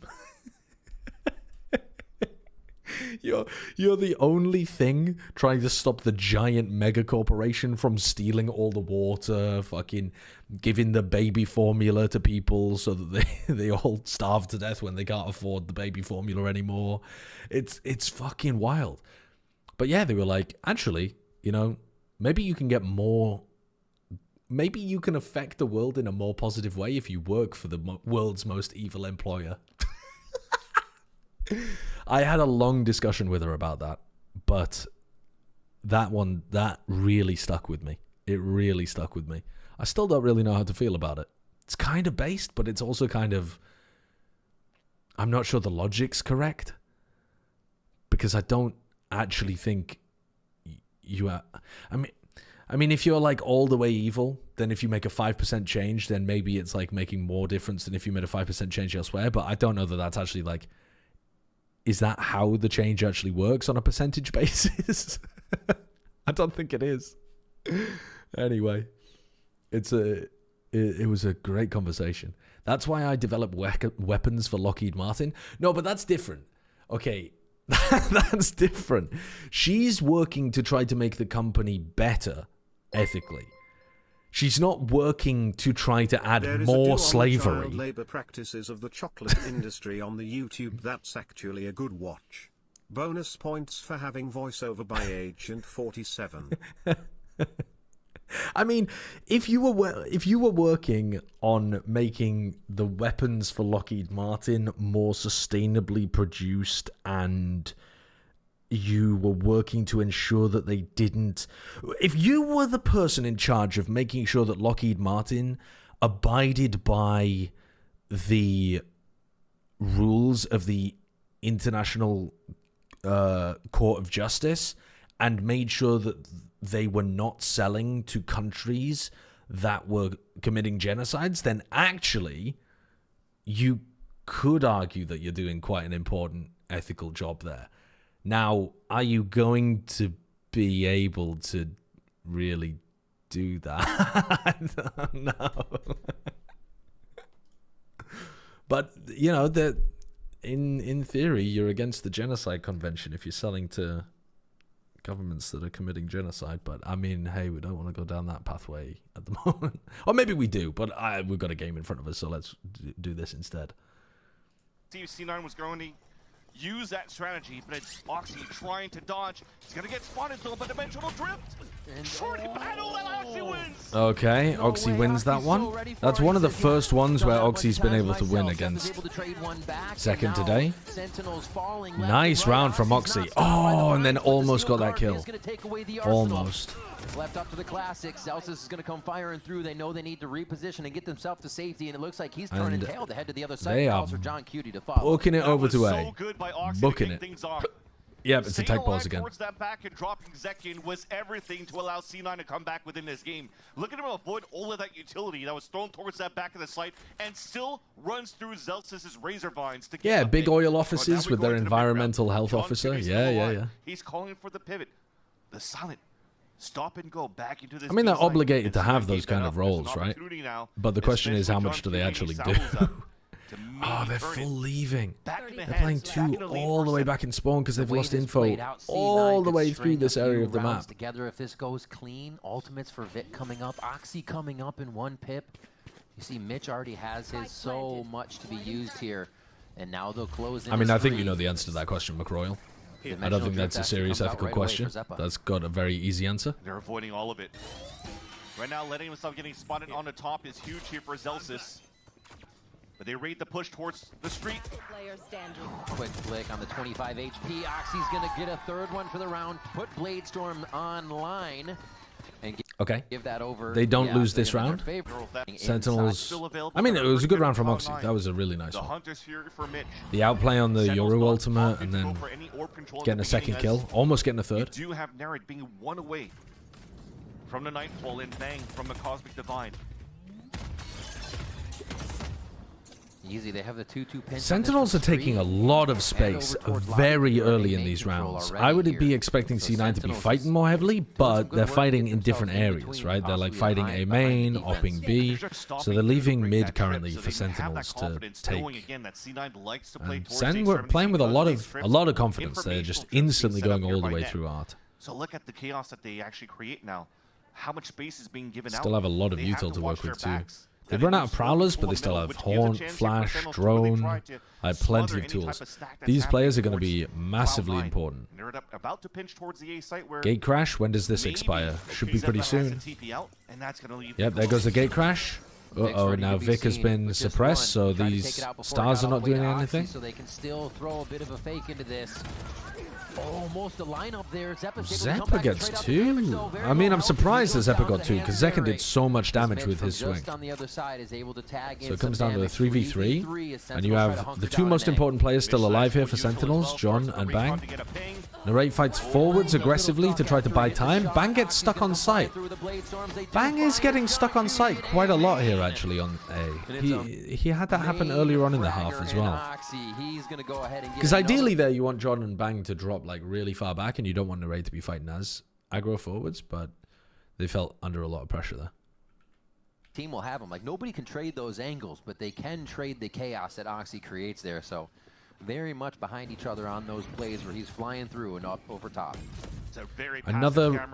You're the only thing trying to stop the giant mega corporation from stealing all the water, fucking giving the baby formula to people so that they all starve to death when they can't afford the baby formula anymore. It's fucking wild. But yeah, they were like, actually, you know, maybe you can get more, maybe you can affect the world in a more positive way if you work for the world's most evil employer. I had a long discussion with her about that, but that really stuck with me. It really stuck with me. I still don't really know how to feel about it. It's kind of based, but it's also kind of, I'm not sure the logic's correct, because I don't actually think you are, I mean, if you're like all the way evil, then if you make a 5% change, then maybe it's like making more difference than if you made a 5% change elsewhere. But I don't know that that's actually like, is that how the change actually works on a percentage basis? I don't think it is. Anyway, it was a great conversation. That's why I developed weapons for Lockheed Martin. No, but that's different. Okay, that's different. She's working to try to make the company better ethically. She's not working to try to add more slavery. Child labor practices of the chocolate industry on the YouTube. That's actually a good watch. Bonus points for having voiceover by Agent 47. I mean, if you were working on making the weapons for Lockheed Martin more sustainably produced, and you were working to ensure that they didn't, if you were the person in charge of making sure that Lockheed Martin abided by the rules of the International Court of Justice and made sure that they were not selling to countries that were committing genocides, then actually you could argue that you're doing quite an important ethical job there. Now, are you going to be able to really do that? I don't know. But, you know, that in theory, you're against the Genocide Convention if you're selling to governments that are committing genocide. But, I mean, hey, we don't want to go down that pathway at the moment. Or maybe we do, but we've got a game in front of us, so let's do this instead. C9 was going to use that strategy, but it's Oxy trying to dodge. He's going to get spotted though, but dimensional drift. And short battle allows Okay, Oxy wins that one. That's one of the first ones where Oxy's been able to win against Second today. Nice round from Oxy. Oh, and then almost got that kill. Almost. Left up to the classic. Celsius is going to come firing through. They know they need to reposition and get themselves to safety, and it looks like he's turning tail to head to the other side. They are John Cutie to follow. booking it over to A. Booking it. Yep, it's a tech pause again. Towards that back and dropping Zekin was everything to allow C9 to come back within this game. Look at him avoid all of that utility that was thrown towards that back of the site and still runs through Zelsis' razor vines to get big oil offices with their environmental health officer. Yeah. He's calling for the pivot. The silent stop and go back into this. I mean, they're obligated to have those kind of roles, right? But the question is, how much do they actually do? Oh, they're full leaving. They're playing 2 all the way back in spawn because they've lost info all the way through this area of the map. Together, if this goes clean, ultimates for Vic coming up, Oxy coming up in 1 pip. You see, Mitch already has his so much to be used here, and now they'll close in. I mean, I think you know the answer to that question, McRoyal. I don't think that's a serious ethical question. That's got a very easy answer. They're avoiding all of it. Right now, letting himself getting spotted on the top is huge here for Zelsis. But they raid the push towards the street. Quick flick on the 25 HP. Oxy's gonna get a 3rd one for the round. Put Bladestorm online. And give that over. They don't lose this round. Sentinels. I mean, it was a good round from Oxy. That was a really nice one. The outplay on the Yoru ultimate and then getting a 2nd kill. Almost getting a 3rd. You do have Nerid being 1 away from the Nightfall and Bang from the Cosmic Divine. Easy, they have the 2-2 pinch. Sentinels are taking a lot of space very early in these rounds. I would be expecting C9 to be fighting more heavily, but they're fighting in different areas, right? They're like fighting A main, opping B, so they're leaving mid currently for Sentinels to take. And Sen were playing with a lot of confidence. They're just instantly going all the way through art. So look at the chaos that they actually create now. How much space is being given out? Still have a lot of util to work with too. They've run out of Prowlers, but they still have Haunt, Flash, Drone. I have plenty of tools. These players are going to be massively important. Gate Crash, when does this expire? Should be pretty soon. Yep, there goes the Gate Crash. Uh-oh, now Vic has been suppressed, so these stars are not doing anything. So they can still throw a bit of a fake into this. Almost a lineup there. Zeppa gets 2. I mean, I'm surprised that Zeppa got 2 because Zekin did so much damage with his swing. So it comes down to a 3v3, and you have the 2 most important players still alive here for Sentinels, John and Bang. Narrate fights forwards aggressively to try to buy time. Bang gets stuck on site. Bang is getting stuck on site quite a lot here, actually, on A. He had that happen earlier on in the half as well. Because ideally there you want John and Bang to drop like really far back, and you don't want Narrate to be fighting as aggro forwards, but they felt under a lot of pressure there. Team will have them. Like, nobody can trade those angles, but they can trade the chaos that Oxy creates there. So very much behind each other on those plays where he's flying through and up over top. Another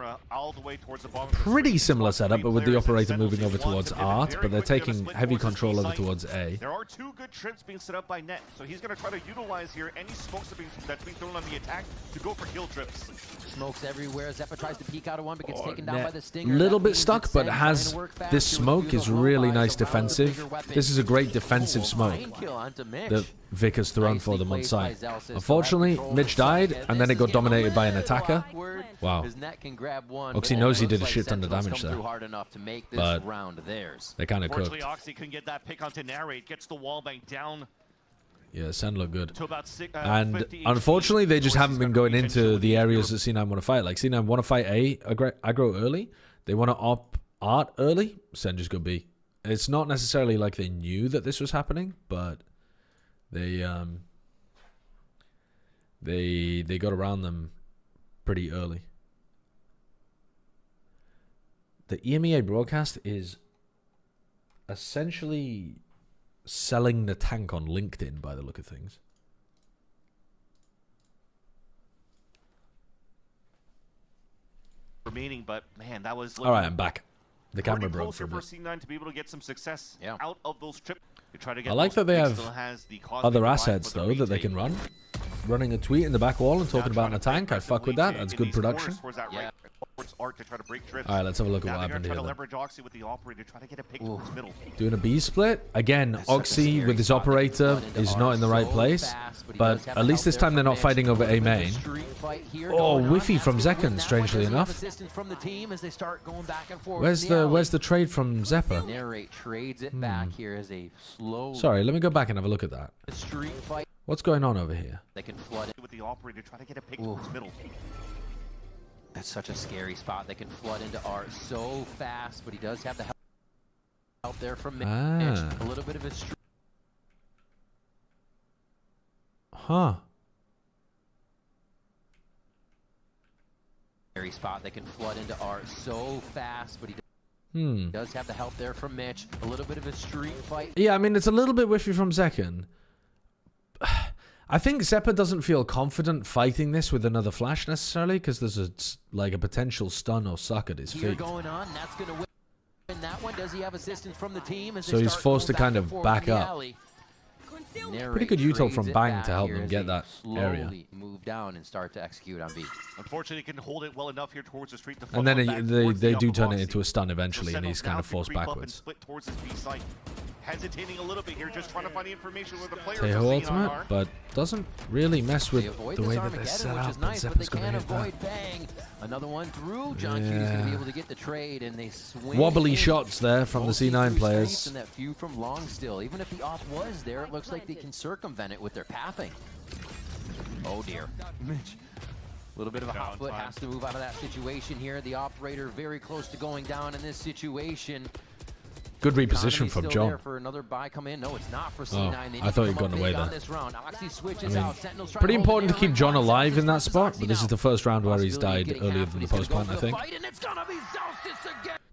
pretty similar setup, but with the operator moving over towards Art, but they're taking heavy control over towards A. There are 2 good trips being set up by Net, so he's going to try to utilize here any smokes that's being thrown on the attack to go for kill trips. Smokes everywhere. Zeppa tries to peek out of one, but gets taken down by the Stinger. Little bit stuck, but has this smoke is really nice defensive. This is a great defensive smoke that Vic has thrown for them on site. Unfortunately, Mitch died, and then it got dominated by an attacker. Wow. Oxy knows he did a shit ton of damage there, but they kind of cooked. Oxy can get that pick onto Narrate, gets the wall bank down. Yeah, Sen look good. And unfortunately, they just haven't been going into the areas that C9 want to fight. Like, C9 want to fight A, aggro early. They want to op Art early. Sen just go B. It's not necessarily like they knew that this was happening, but they got around them pretty early. The EMEA broadcast is essentially selling the tank on LinkedIn by the look of things. Remaining, but man, that was all right. I'm back. The camera broke for a bit. C9 to be able to get some success out of those trips. I like that they have other assets though that they can run. Running a tweet in the back wall and talking about a tank, I fuck with that. That's good production. towards Arc to try to break drift. All right, let's have a look at Now what they're happened gonna here. try to leverage Oxy with the operator, try to get a pick towards middle. Doing a B split. Again, Oxy with his operator is not in the right place. But at least this time they're not fighting over A main. Oh, whiffy from Zekken, strangely enough. Where's the trade from Zeppa? Sorry, let me go back and have a look at that. What's going on over here? They can flood it with the operator, try to get a pick towards middle. That's such a scary spot. They can flood into Art so fast, but he does have the help there from Mitch. A little bit of a Huh. scary spot. They can flood into Art so fast, but he does have the help there from Mitch. A little bit of a street fight. Yeah, I mean, it's a little bit whiffy from Zekken. I think Zeppa doesn't feel confident fighting this with another flash necessarily because there's a potential stun or suck at his feet. Going on, that's gonna win that one. Does he have assistance from the team? So he's forced to kind of back up. Pretty good util from Bang to help them get that area. Move down and start to execute on B. Unfortunately, he can hold it well enough here towards the street. And then they do turn it into a stun eventually, and he's kind of forced backwards. Split towards his B site. Hesitating a little bit here, just trying to find the information where the players Teho ultimate, but doesn't really mess with the way that they're set up. But Zeppa's going to hit that. Bang. Another one through. John Cuty's going to be able to get the trade, and they swing. Wobbly shots there from the C9 players. And that few from long still. Even if the off was there, it looks like they can circumvent it with their pathing. Oh dear. Mitch. A little bit of a hot foot, has to move out of that situation here. The operator very close to going down in this situation. Good reposition from John. For another buy come in. No, it's not for C9. I thought he'd gone away there. I mean, pretty important to keep John alive in that spot, but this is the first round where he's died earlier than the post plant, I think.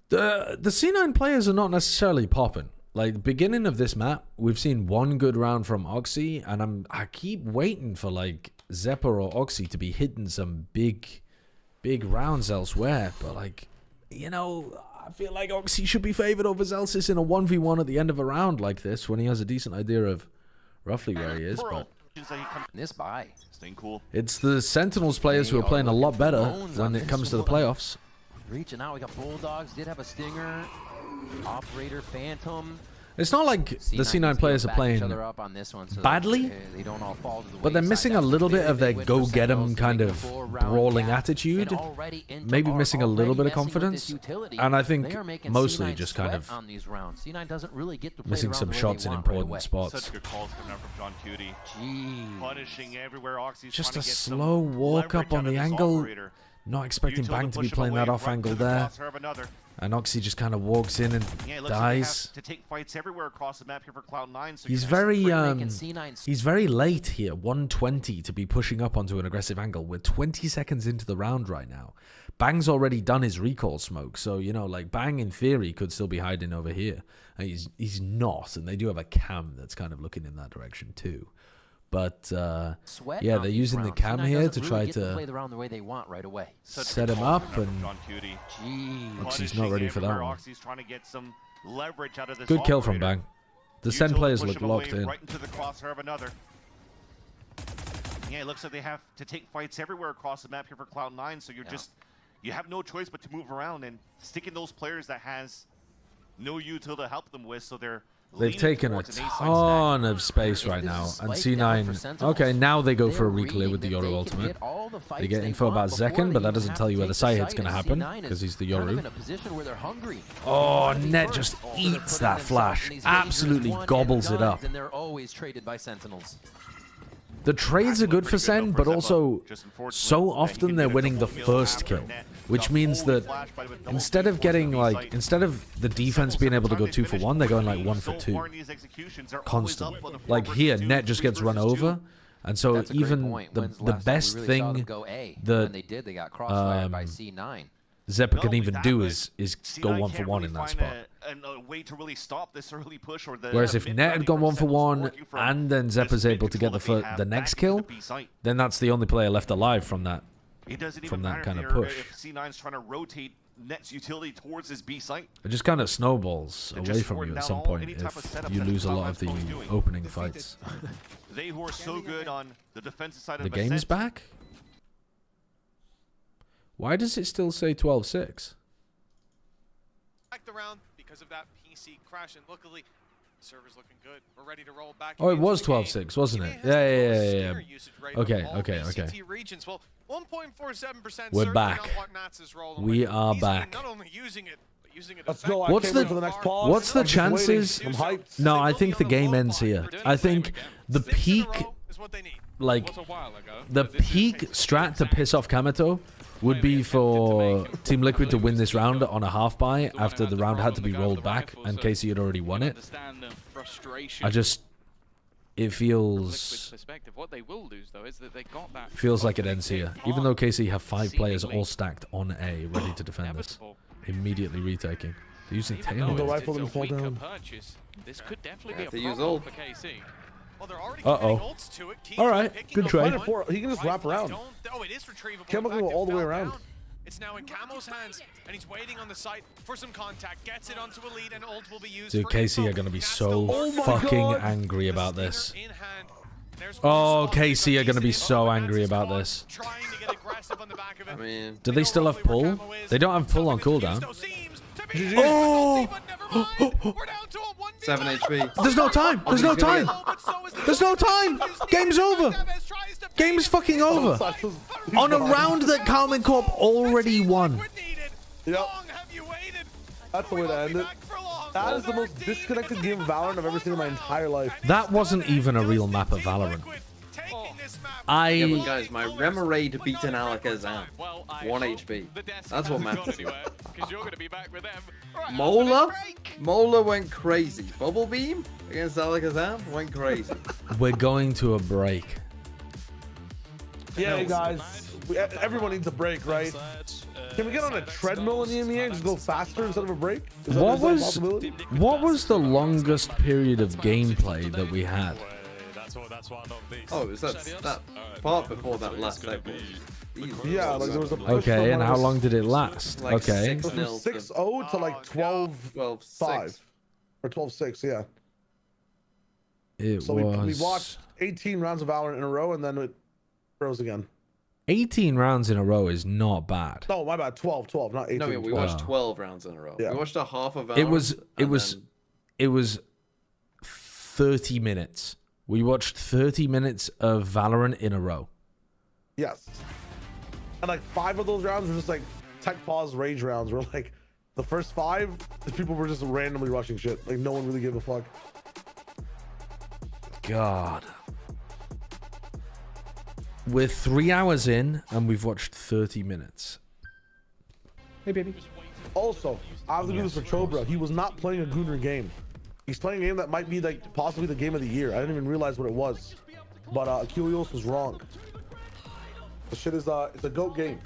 The C9 players are not necessarily popping. Like, the beginning of this map, we've seen one good round from Oxy, and I keep waiting for, like, Zeppa or Oxy to be hitting some big rounds elsewhere, but, like, you know, I feel like Oxy should be favored over Zelsis in a 1v1 at the end of a round like this when he has a decent idea of roughly where he is. But this buy, staying cool. It's the Sentinels players who are playing a lot better when it comes to the playoffs. Reaching out, we got Bulldogs, did have a stinger, Operator, Phantom. It's not like the C9 players are playing badly, but they're missing a little bit of their go-get-em kind of brawling attitude, maybe missing a little bit of confidence, and I think mostly just kind of missing some shots in important spots. Such good calls coming out from John Cuty. Punishing everywhere. Oxy's just a slow walk up on the angle, not expecting Bang to be playing that off angle there. And Oxy just kind of walks in and dies. To take fights everywhere across the map here for Cloud9. So he's very late here, 120 to be pushing up onto an aggressive angle. We're 20 seconds into the round right now. Bang's already done his recall smoke, so you know, like Bang in theory could still be hiding over here. And he's not, and they do have a cam that's kind of looking in that direction too. But yeah, they're using the cam here to try to set him up, and Oxy's not ready for that one. Good kill from Bang. The Sen players look locked in. Right into the crosshair of another. Yeah, it looks like they have to take fights everywhere across the map here for Cloud9, so you have no choice but to move around and stick in those players that has no util to help them with, so they've taken a ton of space right now, and C9, okay, now they go for a reclear with the Yoru ultimate. They get info about Zekken, but that doesn't tell you where the side hit's going to happen, because he's the Yoru. Oh, Net just eats that flash, absolutely gobbles it up. The trades are good for Sen, but also so often they're winning the first kill, which means that instead of the defense being able to go 2 for 1, they're going like 1 for 2 constantly. Like here, Net just gets run over, and so even the best thing that Zeppa can even do is go 1 for 1 in that spot. Whereas if Net had gone 1 for 1 and then Zeppa's able to get the next kill, then that's the only player left alive from that kind of push. C9's trying to rotate Net's utility towards his B site. It just kind of snowballs away from you at some point if you lose a lot of the opening fights. They who are so good on the defensive side of the game's back? Why does it still say 12-6? Back the round because of that PC crash, and luckily the server's looking good. We're ready to roll back. Oh, it was 12-6, wasn't it? Yeah. Okay. Regions. Well, 1.47%. We're back. We are back. Not only using it, but using it. Let's go. What's the next pause. What's the chances? No, I think the game ends here. I think the peak, like the peak strat to piss off Kamito would be for Team Liquid to win this round on a half buy after the round had to be rolled back and KC had already won it. It feels like it ends here. Even though KC have 5 players all stacked on A, ready to defend this. Immediately retaking. They're using tail. The rifle and fall down. This could definitely be a problem for KC. Uh-oh. Alright, good trade. He can just wrap around. Oh, it is retrievable. Camo can go all the way around. It's now in Camo's hands, and he's waiting on the site for some contact. Gets it onto Elite, and ult will be used. Dude, KC are going to be so fucking angry about this. Oh, KC are going to be so angry about this. I mean, Do they still have pull? They don't have pull on cooldown. Oh! 7 HP. There's no time. There's no time. There's no time. Game's over. Game's fucking over. On a round that Karmine Corp already won. Yep. That's the way to end it. That is the most disconnected game of Valorant I've ever seen in my entire life. That wasn't even a real map of Valorant. Yeah, but guys, my Remoraid beaten Alakazam. 1 HP. That's what matters. Mola went crazy. Bubble Beam against Alakazam went crazy. We're going to a break. Yeah, guys. Everyone needs a break, right? Can we get on a treadmill in the EMEA and just go faster instead of a break? What was the longest period of gameplay that we had? Oh, it was that part before that last segment. Yeah, like there was a push. Okay, and how long did it last? Like okay. 6-0 to like 12-5 or 12-6, yeah. We watched 18 rounds of Valorant in a row, and then it froze again. 18 rounds in a row is not bad. No, my bad. 12, not 18. No, we watched 12 rounds in a row. Yeah. We watched a half of Valorant. It was 30 minutes. We watched 30 minutes of Valorant in a row. Yes. And like 5 of those rounds were just like tech pause rage rounds where like the first 5 people were just randomly rushing shit. Like no one really gave a fuck. God. We're 3 hours in and we've watched 30 minutes. Hey, baby. Also, I have to do this for Chobra. He was not playing a Gunnar game. He's playing a game that might be like possibly the game of the year. I didn't even realize what it was. But Achilles was wrong. The shit is it's a GOAT game.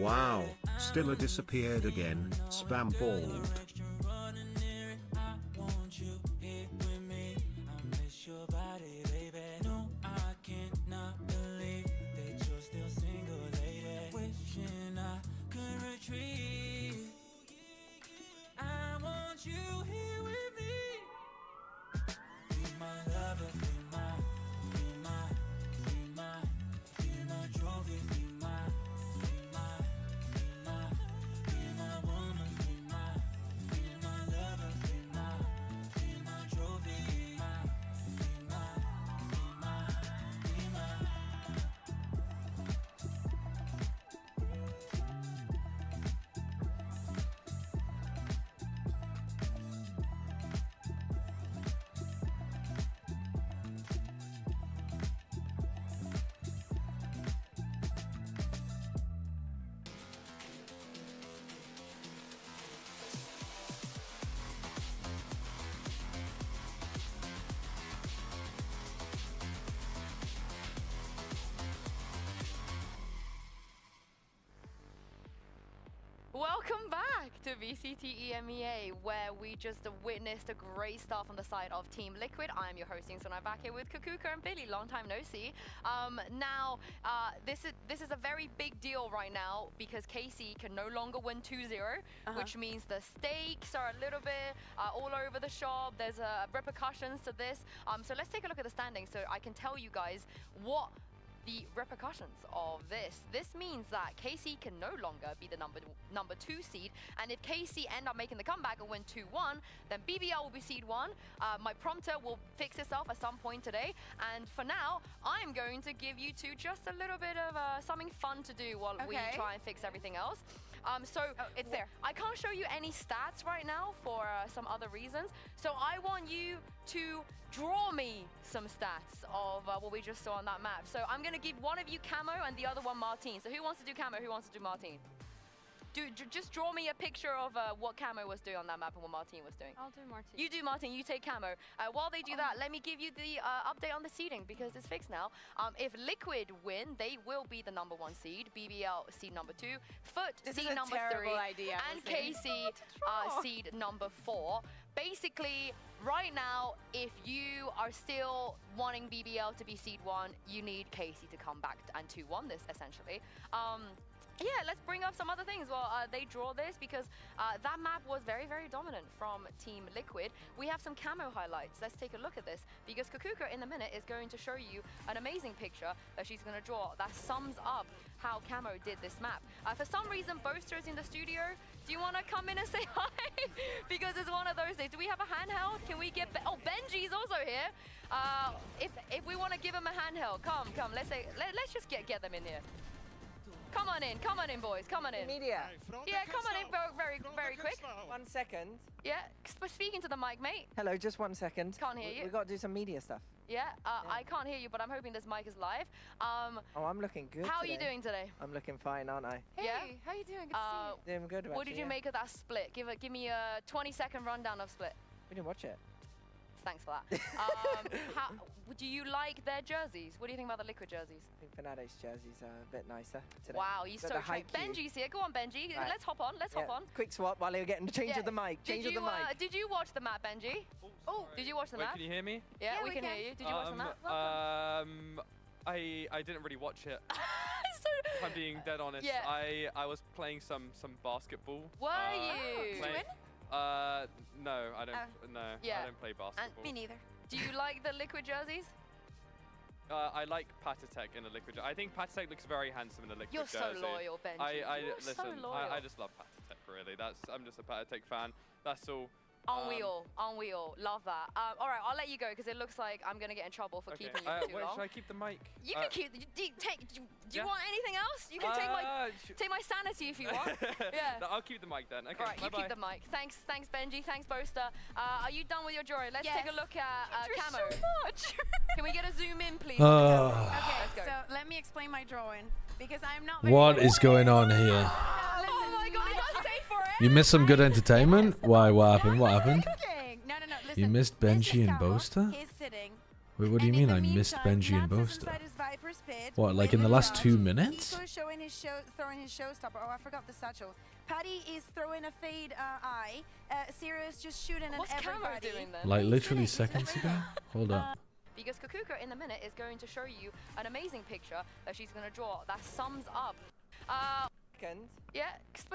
Wow, Stiller disappeared again, spam balled. to VCT EMEA, where we just witnessed a great start from the side of Team Liquid. I'm your hosting, so I'm back here with Kakuka and Billy. Long time no see. Now, this is a very big deal right now because KC can no longer win 2-0, which means the stakes are a little bit all over the shop. There's repercussions to this. So let's take a look at the standings so I can tell you guys what the repercussions of this. This means that KC can no longer be the number 2 seed, and if KC end up making the comeback and win 2-1, then BBL will be seed 1. My prompter will fix itself at some point today, and for now, I'm going to give you two just a little bit of something fun to do while we try and fix everything else. It's there. I can't show you any stats right now for some other reasons. So I want you to draw me some stats of what we just saw on that map. So I'm gonna give one of you Camo and the other one Martine. So who wants to do Camo? Who wants to do Martine? Just draw me a picture of what Camo was doing on that map and what Martine was doing. I'll do Martine. You do Martine, you take Camo. While they do that, let me give you the update on the seeding because it's fixed now. If Liquid win, they will be the number 1 seed. BBL seed number 2. Foot seed number 3. Idea, and KC seed number 4. Basically, right now, if you are still wanting BBL to be seed 1, you need KC to come back and 2-1 this, essentially. Yeah, let's bring up some other things. Well, they draw this because that map was very, very dominant from Team Liquid. We have some Camo highlights. Let's take a look at this because Kakuka in a minute is going to show you an amazing picture that she's going to draw that sums up how Camo did this map. For some reason, Boaster's in the studio. Do you want to come in and say hi? Because it's one of those days. Do we have a handheld? Can we get... Oh, Benji's also here. If we want to give him a handheld, come. Let's just get them in here. Come on in, boys. Come on in. Media. Yeah, come on in very quick. 1 second. Yeah, speaking to the mic, mate. Hello, just 1 second. Can't hear you. We've got to do some media stuff. Yeah, I can't hear you, but I'm hoping this mic is live. Oh, I'm looking good How are you doing today? I'm looking fine, aren't I? Hey, yeah? how are you doing? Good to see you. Doing good, What did you make of that split? Give me a 20-second rundown of split. We didn't watch it. Thanks for that. Do you like their jerseys? What do you think about the Liquid jerseys? I think Fnatic's jerseys are a bit nicer today. Wow, you so trained. Benji's here. Go on, Benji. Right. Let's hop on. Let's hop on. Quick swap while you're getting the change of the mic. Change of the mic. Did you watch the map, Benji? Oh, did you watch the map? Can you hear me? Yeah, we can hear you. Did you watch the map? I didn't really watch it. If I'm being dead honest. Yeah. I was playing some basketball. Were you? Did you win? No, I don't. No, Yeah. I don't play basketball. Me neither. Do you like the Liquid jerseys? I like Patatech in the Liquid. I think Patatech looks very handsome in the Liquid You're jersey. so loyal, Benji. Listen, so loyal. I just love Patatech, really. I'm just a Patatech fan. That's all. Unreal. Love that. All right, I'll let you go because it looks like I'm gonna get in trouble for keeping you too long. Should I keep the mic? You can keep. Do you want anything else? You can take my sanity if you want. Yeah. No, I'll keep the mic then. Okay. All right, you keep the mic. Thanks, Benji. Thanks, Boaster. Are you done with your drawing? Let's take a look at Camo. So much. Can we get a zoom in, please? Okay, so let me explain my drawing because I'm not. What is going on here? Oh my God, is that safe for it? You missed some good entertainment? Why, what happened? What happened? No, listen. You missed Benji and Boaster? He's sitting. Wait, what do you mean I missed Benji and Boaster? What, like in the last 2 minutes? He's throwing his showstopper. Oh, I forgot the satchel. Paddy is throwing a fade eye. Sirius just shooting What's at everybody. Camo doing then? Like literally seconds ago? Hold up. Because Kakuka in a minute is going to show you an amazing picture that she's going to draw that sums up. Yeah,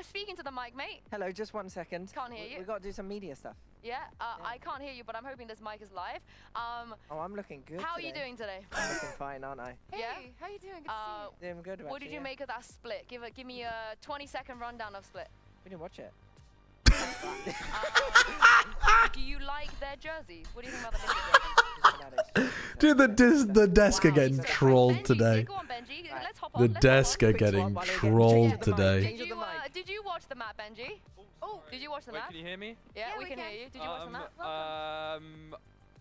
speaking to the mic, mate. Hello, just 1 second. Can't hear you. We've got to do some media stuff. Yeah, I can't hear you, but I'm hoping this mic is live. Oh, I'm looking good. How are you doing today? I'm looking fine, aren't I? Hey, how are you doing? Good to see you. Doing good. What did you make of that split? Give me a 20-second rundown of split. We didn't watch it. Do you like their jerseys? What do you think about the Liquid jerseys? Dude, the desk are getting trolled today. Go on, Benji. Let's hop on. The desk are getting trolled today. Did you watch the map, Benji? Oh, did you watch the map? Can you hear me? Yeah, we can hear you. Did you watch the map?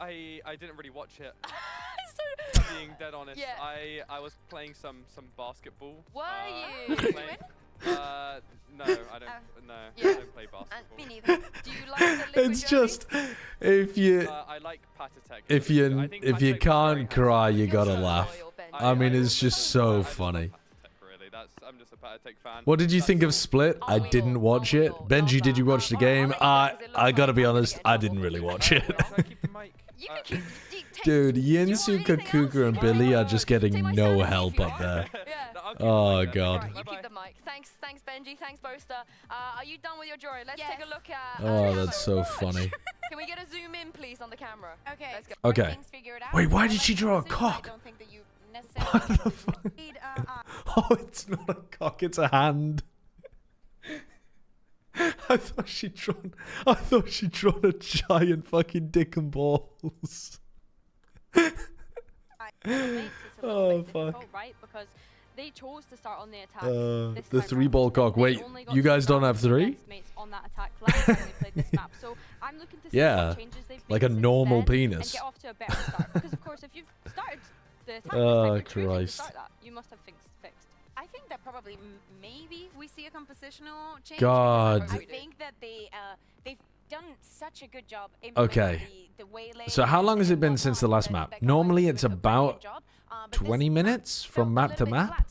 I didn't really watch it. So if I'm being dead honest. Yeah. I was playing some basketball. Were you? Did you win? No, I don't. I don't play basketball. Me neither. Do you like the Liquid It's just if you I like Patatech. if you can't cry, you gotta laugh. I mean, it's just so funny. Really, I'm just a Patatech fan. What did you think of Split? I didn't watch it. Benji, did you watch the game? I gotta be honest, I didn't really watch it. Dude, Yinsu, Kakuka, and Billy are just getting no help up there. Oh god. You keep the mic. Thanks, Benji. Thanks, Boaster. Are you done with your drawing? Let's take a look at. Oh, that's so funny. Can we get a zoom in, please, on the camera? Okay. Let's go. Okay. Wait, why did she draw a cock? What the fuck? Oh, it's not a cock, it's a hand. I thought she'd drawn a giant fucking dick and balls. Oh fuck. Right, because they chose to start on the attack. The 3-ball cock. Wait, you guys don't have 3? On that attack last time we played this map. So I'm looking to see what changes they've made like a normal penis. And get off to a better start. Because of course, if you've started the attack, oh Christ! Start that, you must have things fixed. I think that probably maybe we see a compositional change. God. I think that they've done such a good job. Okay. So how long has it been since the last map? Normally it's about 20 minutes from map to map.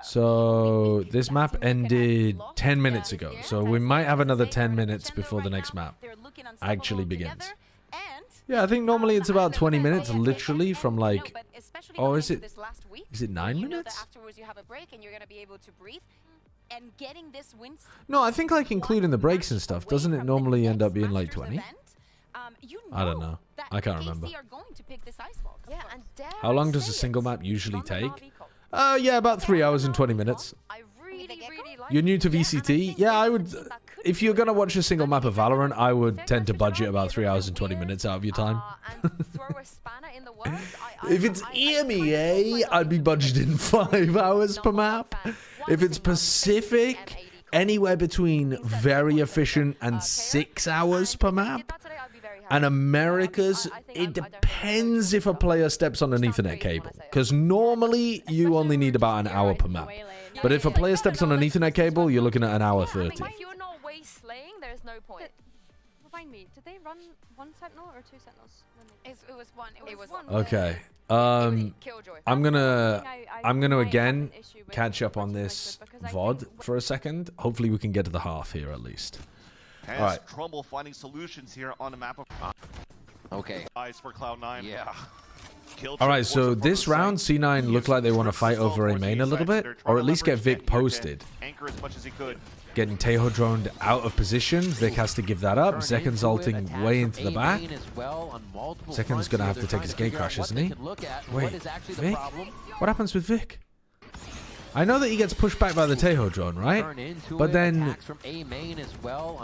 So this map ended 10 minutes ago. So we might have another 10 minutes before the next map actually begins. Yeah, I think normally it's about 20 minutes, literally from like. Oh, is it 9 minutes? Afterwards, you have a break and you're gonna be able to breathe. And getting this win. No, I think like including the breaks and stuff. Doesn't it normally end up being like 20? I don't know. I can't remember. How long does a single map usually take? Yeah, about 3 hours and 20 minutes. You're new to VCT? Yeah, I would. If you're gonna watch a single map of Valorant, I would tend to budget about 3 hours and 20 minutes out of your time. If it's EMEA, I'd be budgeting 5 hours per map. If it's Pacific, anywhere between very efficient and 6 hours per map. And Americas, it depends if a player steps on an Ethernet cable. Because normally, you only need about an hour per map. But if a player steps on an Ethernet cable, you're looking at an hour 30. If you're not waste slaying, there's no point. Remind me, did they run 1 sentinel or 2 sentinels? It was one. It was one. Okay. I'm gonna again catch up on this VOD for a second. Hopefully we can get to the half here at least. All right. Trumbull finding solutions here on a map of. Okay. Eyes for Cloud9. Yeah. All right, so this round, C9 look like they want to fight over a main a little bit, or at least get Vic posted. Anchor as much as he could. Getting Tejo droned out of position. Vic has to give that up. Zekin's ulting way into the back. Zekin's going to have to take his gate crash, isn't he? Wait, Vic? What happens with Vic? I know that he gets pushed back by the Tejo drone, right? But then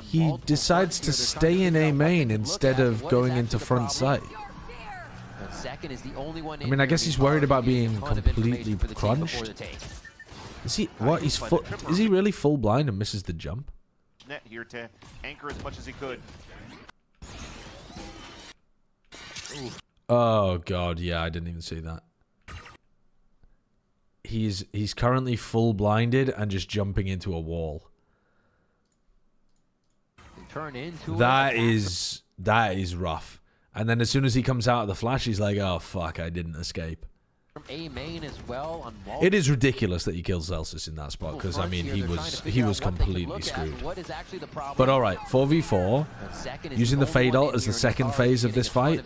he decides to stay in A main instead of going into front site. I mean, I guess he's worried about being completely crunched. Is he what? He's full. Is he really full blind and misses the jump? Net here to anchor as much as he could. Oh god, yeah, I didn't even see that. He's currently full blinded and just jumping into a wall. That is rough. And then as soon as he comes out of the flash, he's like, "Oh fuck, I didn't escape." A main as well on it is ridiculous that he kills Zelsis in that spot because I mean he was completely screwed. But all right, 4v4 using the fade ult as the second phase of this fight.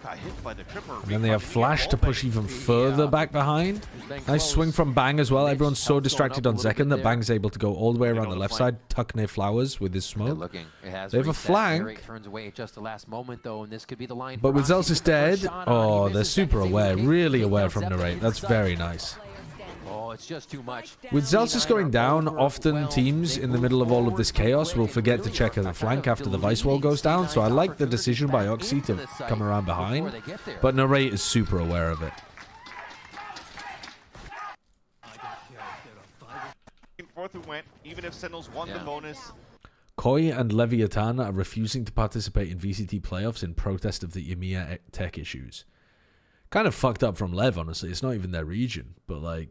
And then they have flash to push even further back behind. Nice swing from Bang as well. Everyone's so distracted on Zekin that Bang's able to go all the way around the left side, tuck near Flowers with his smoke. They have a flank. But with Zelsis dead, oh, they're super aware, really aware from Narrate. That's very nice. Oh, it's just too much. With Zelsis going down, often teams in the middle of all of this chaos will forget to check the flank after the Vice Wall goes down, so I like the decision by Oxy to come around behind, but Narrate is super aware of it. Forth we went, even if Sentinels won the bonus. Koi and Leviathan are refusing to participate in VCT playoffs in protest of the EMEA tech issues. Kind of fucked up from Lev, honestly. It's not even their region, but like,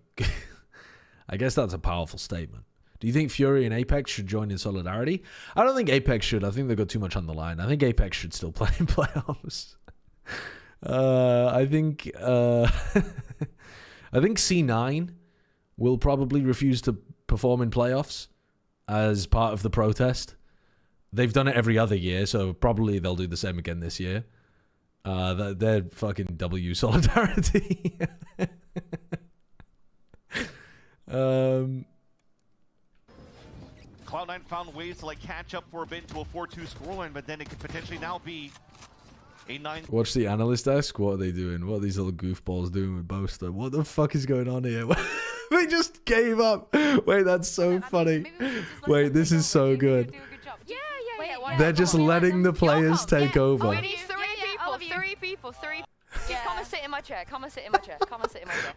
I guess that's a powerful statement. Do you think Fury and Apex should join in solidarity? I don't think Apex should. I think they've got too much on the line. I think Apex should still play in playoffs. I I think C9 will probably refuse to perform in playoffs as part of the protest. They've done it every other year, so probably they'll do the same again this year. They're fucking W solidarity. Cloud9 found ways to like catch up for a bit to a 4-2 scoreline, but then it could potentially now be a 9. Watch the analyst desk. What are they doing? What are these little goofballs doing with Boaster? What the fuck is going on here? They just gave up. Wait, that's so funny. Wait, this is so good. They're just letting the players take over. We need three people. Just come and sit in my chair. Come and sit in my chair.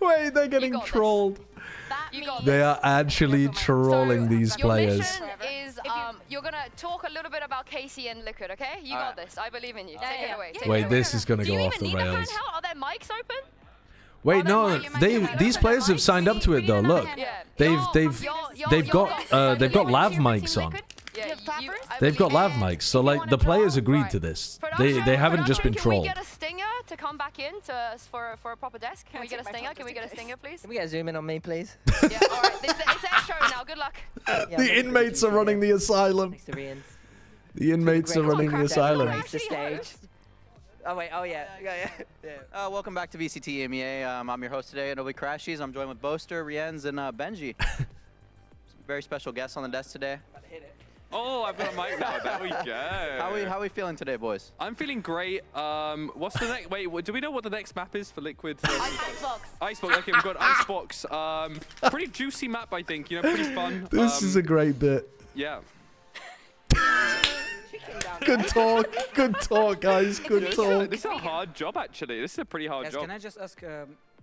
Wait, they're getting trolled. They are actually trolling these players. Your mission is you're gonna talk a little bit about Casey and Liquid, okay? You got this. I believe in you. Take it away. Wait, this is gonna go off the rails. Are there mics open? Wait, no, these players have signed up to it though. Look, they've got lav mics on. They've got lav mics, so like the players agreed to this. They haven't just been trolled. Can we get a stinger to come back in for a proper desk? Can we get a stinger? Can we get a stinger, please? Can we get a zoom in on me, please? Yeah, all right. It's their show now. Good luck. The inmates are running the asylum. The inmates are running the asylum. The stage. Oh wait, oh yeah. Welcome back to VCT EMEA. I'm your host today, Adobe Crashies. I'm joined with Boaster, Rienz, and Benji. Very special guests on the desk today. Oh, I've got a mic now. There we go. How we feeling today, boys? I'm feeling great. What's the next? Wait, do we know what the next map is for Liquid? Icebox. Icebox. Okay, we've got Icebox. Pretty juicy map, I think. You know, pretty fun. This is a great bit. Yeah. Good talk, guys. Good talk. This is a hard job, actually. This is a pretty hard job. Can I just ask,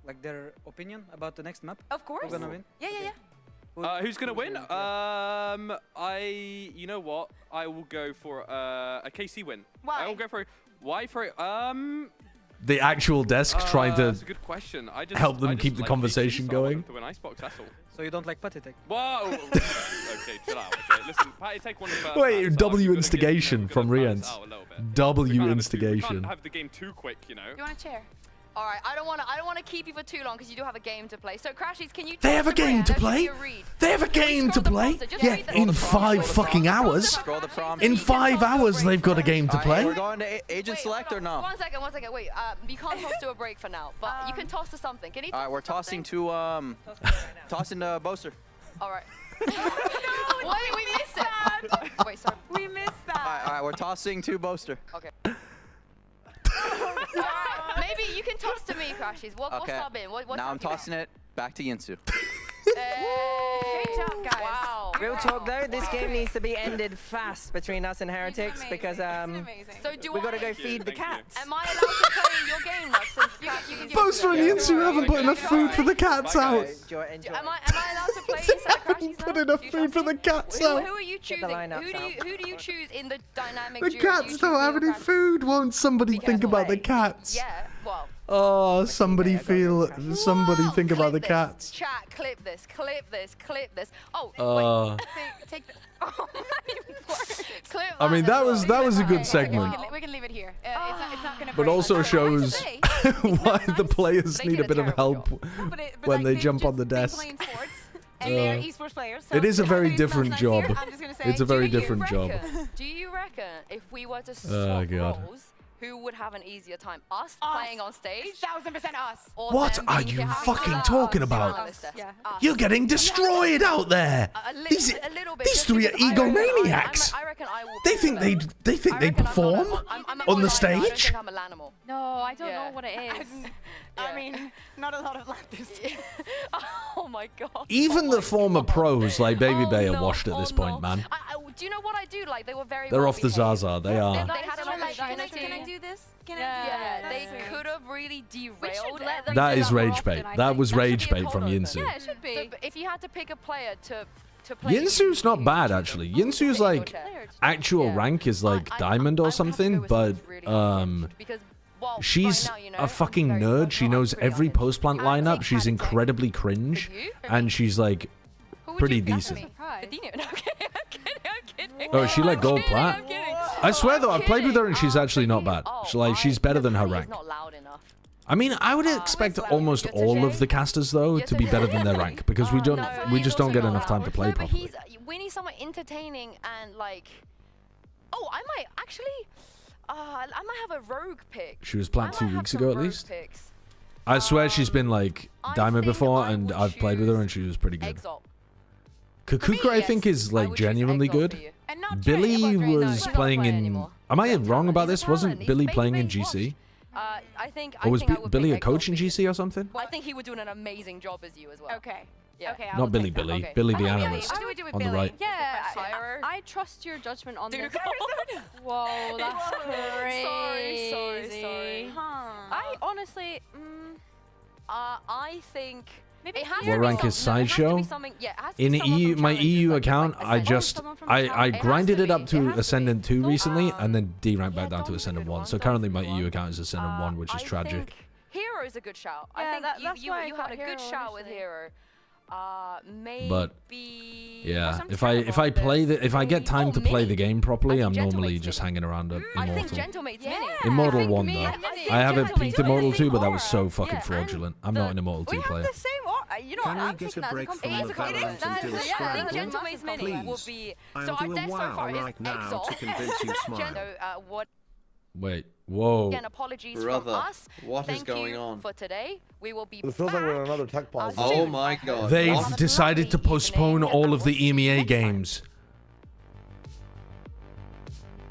like, their opinion about the next map? Of course. Who's gonna win? Yeah. Who's gonna win? You know what? I will go for a KC win. Why? I will go for why for The actual desk trying to that's a good question. help them keep the conversation going. To win Icebox, that's all. So you don't like Patitek? Whoa! Okay, chill out. Okay, listen, Patitek won the first. Wait, W instigation from Rienz. W instigation. We can't have the game too quick, you know. You want a chair? All right, I don't want to keep you for too long because you do have a game to play. So Crashies, can you? They have a game to play. They have a game to play. Yeah, in 5 fucking hours. In 5 hours, they've got a game to play. We're going to agent select or no? One second. Wait, you can't toss to a break for now, but you can toss to something. Can you? All right, we're tossing to tossing to Boaster. All right. No, wait, we missed it. Wait, sorry. We missed that. All right, we're tossing to Boaster. Okay. Maybe you can toss to me, Crashies. What's up in? Now I'm tossing it back to Yinsu. Great job, guys. Wow. Real talk though, this game needs to be ended fast between us and Heretics because we gotta go feed the cats. Am I allowed to play your game now since Boaster and Yinsu haven't put enough food for the cats out. Am I allowed to play instead of Crashies now? Put enough food for the cats out. Who are you choosing? Who do you choose in the dynamic The cats don't have any food. Won't somebody think about the cats? Yeah, well. Oh, somebody think about the cats. Chat, clip this. Oh, wait. Take the. Oh, clip I mean, that was a good segment. We can leave it here. It's not gonna But also shows why the players need a bit of help when they jump on the desk. And they're esports players. It is a very different job. It's a very different job. Do you reckon if we were to swap roles, who would have an easier time? Us playing on stage? 1000% us. What are you fucking talking about? You're getting destroyed out there. These 3 are egomaniacs. I reckon I will. They think they perform on the stage. I don't think I'm a Lanimal. No, I don't know what it is. I mean, not a lot of leftists. Oh my god. Even the former pros like Baby Bay are washed at this point, man. Do you know what I do? Like they were very. They're off the Zaza. They are. They had an opportunity. Can I do this? They could have really derailed. That is rage bait. That was rage bait from Yinsu. Yeah, it should be. So, if you had to pick a player to play. Yinsu's not bad actually. Yinsu's like actual rank is like diamond or something, but she's a fucking nerd. She knows every post plant lineup. She's incredibly cringe, and she's like pretty decent. Oh, is she like gold plat? I swear though, I've played with her and she's actually not bad. She's better than her rank. I mean, I would expect almost all of the casters though to be better than their rank because we just don't get enough time to play properly. We need someone entertaining and like. Oh, I might actually. I might have a rogue pick. She was planned 2 weeks ago at least. I swear she's been like Diamond before, and I've played with her, and she was pretty good. Kakuka, I think, is like genuinely good. Billy was playing in. Am I wrong about this? Wasn't Billy playing in GC? Or was Billy a coach in GC or something? I think he would do an amazing job as you as well. Okay. Yeah. Okay. Not Billy. Okay. Billy the analyst What do we do with on the Billy? right. Yeah, I trust your judgment on this. Whoa, that's crazy. Sorry. I honestly, I think it has What to rank be is something. Sideshow? In EU, my EU account, I grinded it up to Ascendant 2 recently, and then D-ranked back down to Ascendant 1. So currently my EU account is Ascendant 1, which is tragic. Hero is a good shout. Yeah, I think you had a good shout with Hero. Maybe. But yeah, if I get time to play the game properly, I'm normally just hanging around at Immortal. Immortal 1 though. I haven't peaked Immortal 2, but that was so fucking fraudulent. I'm not an Immortal 2 player. Can we get a break from the Valorant and do a scramble? Please. I'll do a wow right now to convince you smile. Wait, whoa. Again, apologies Brother, from us. what is Thank going you on? For today. We will be It feels like we're in another tech pause. Oh my god. They've decided to postpone all of the EMEA games.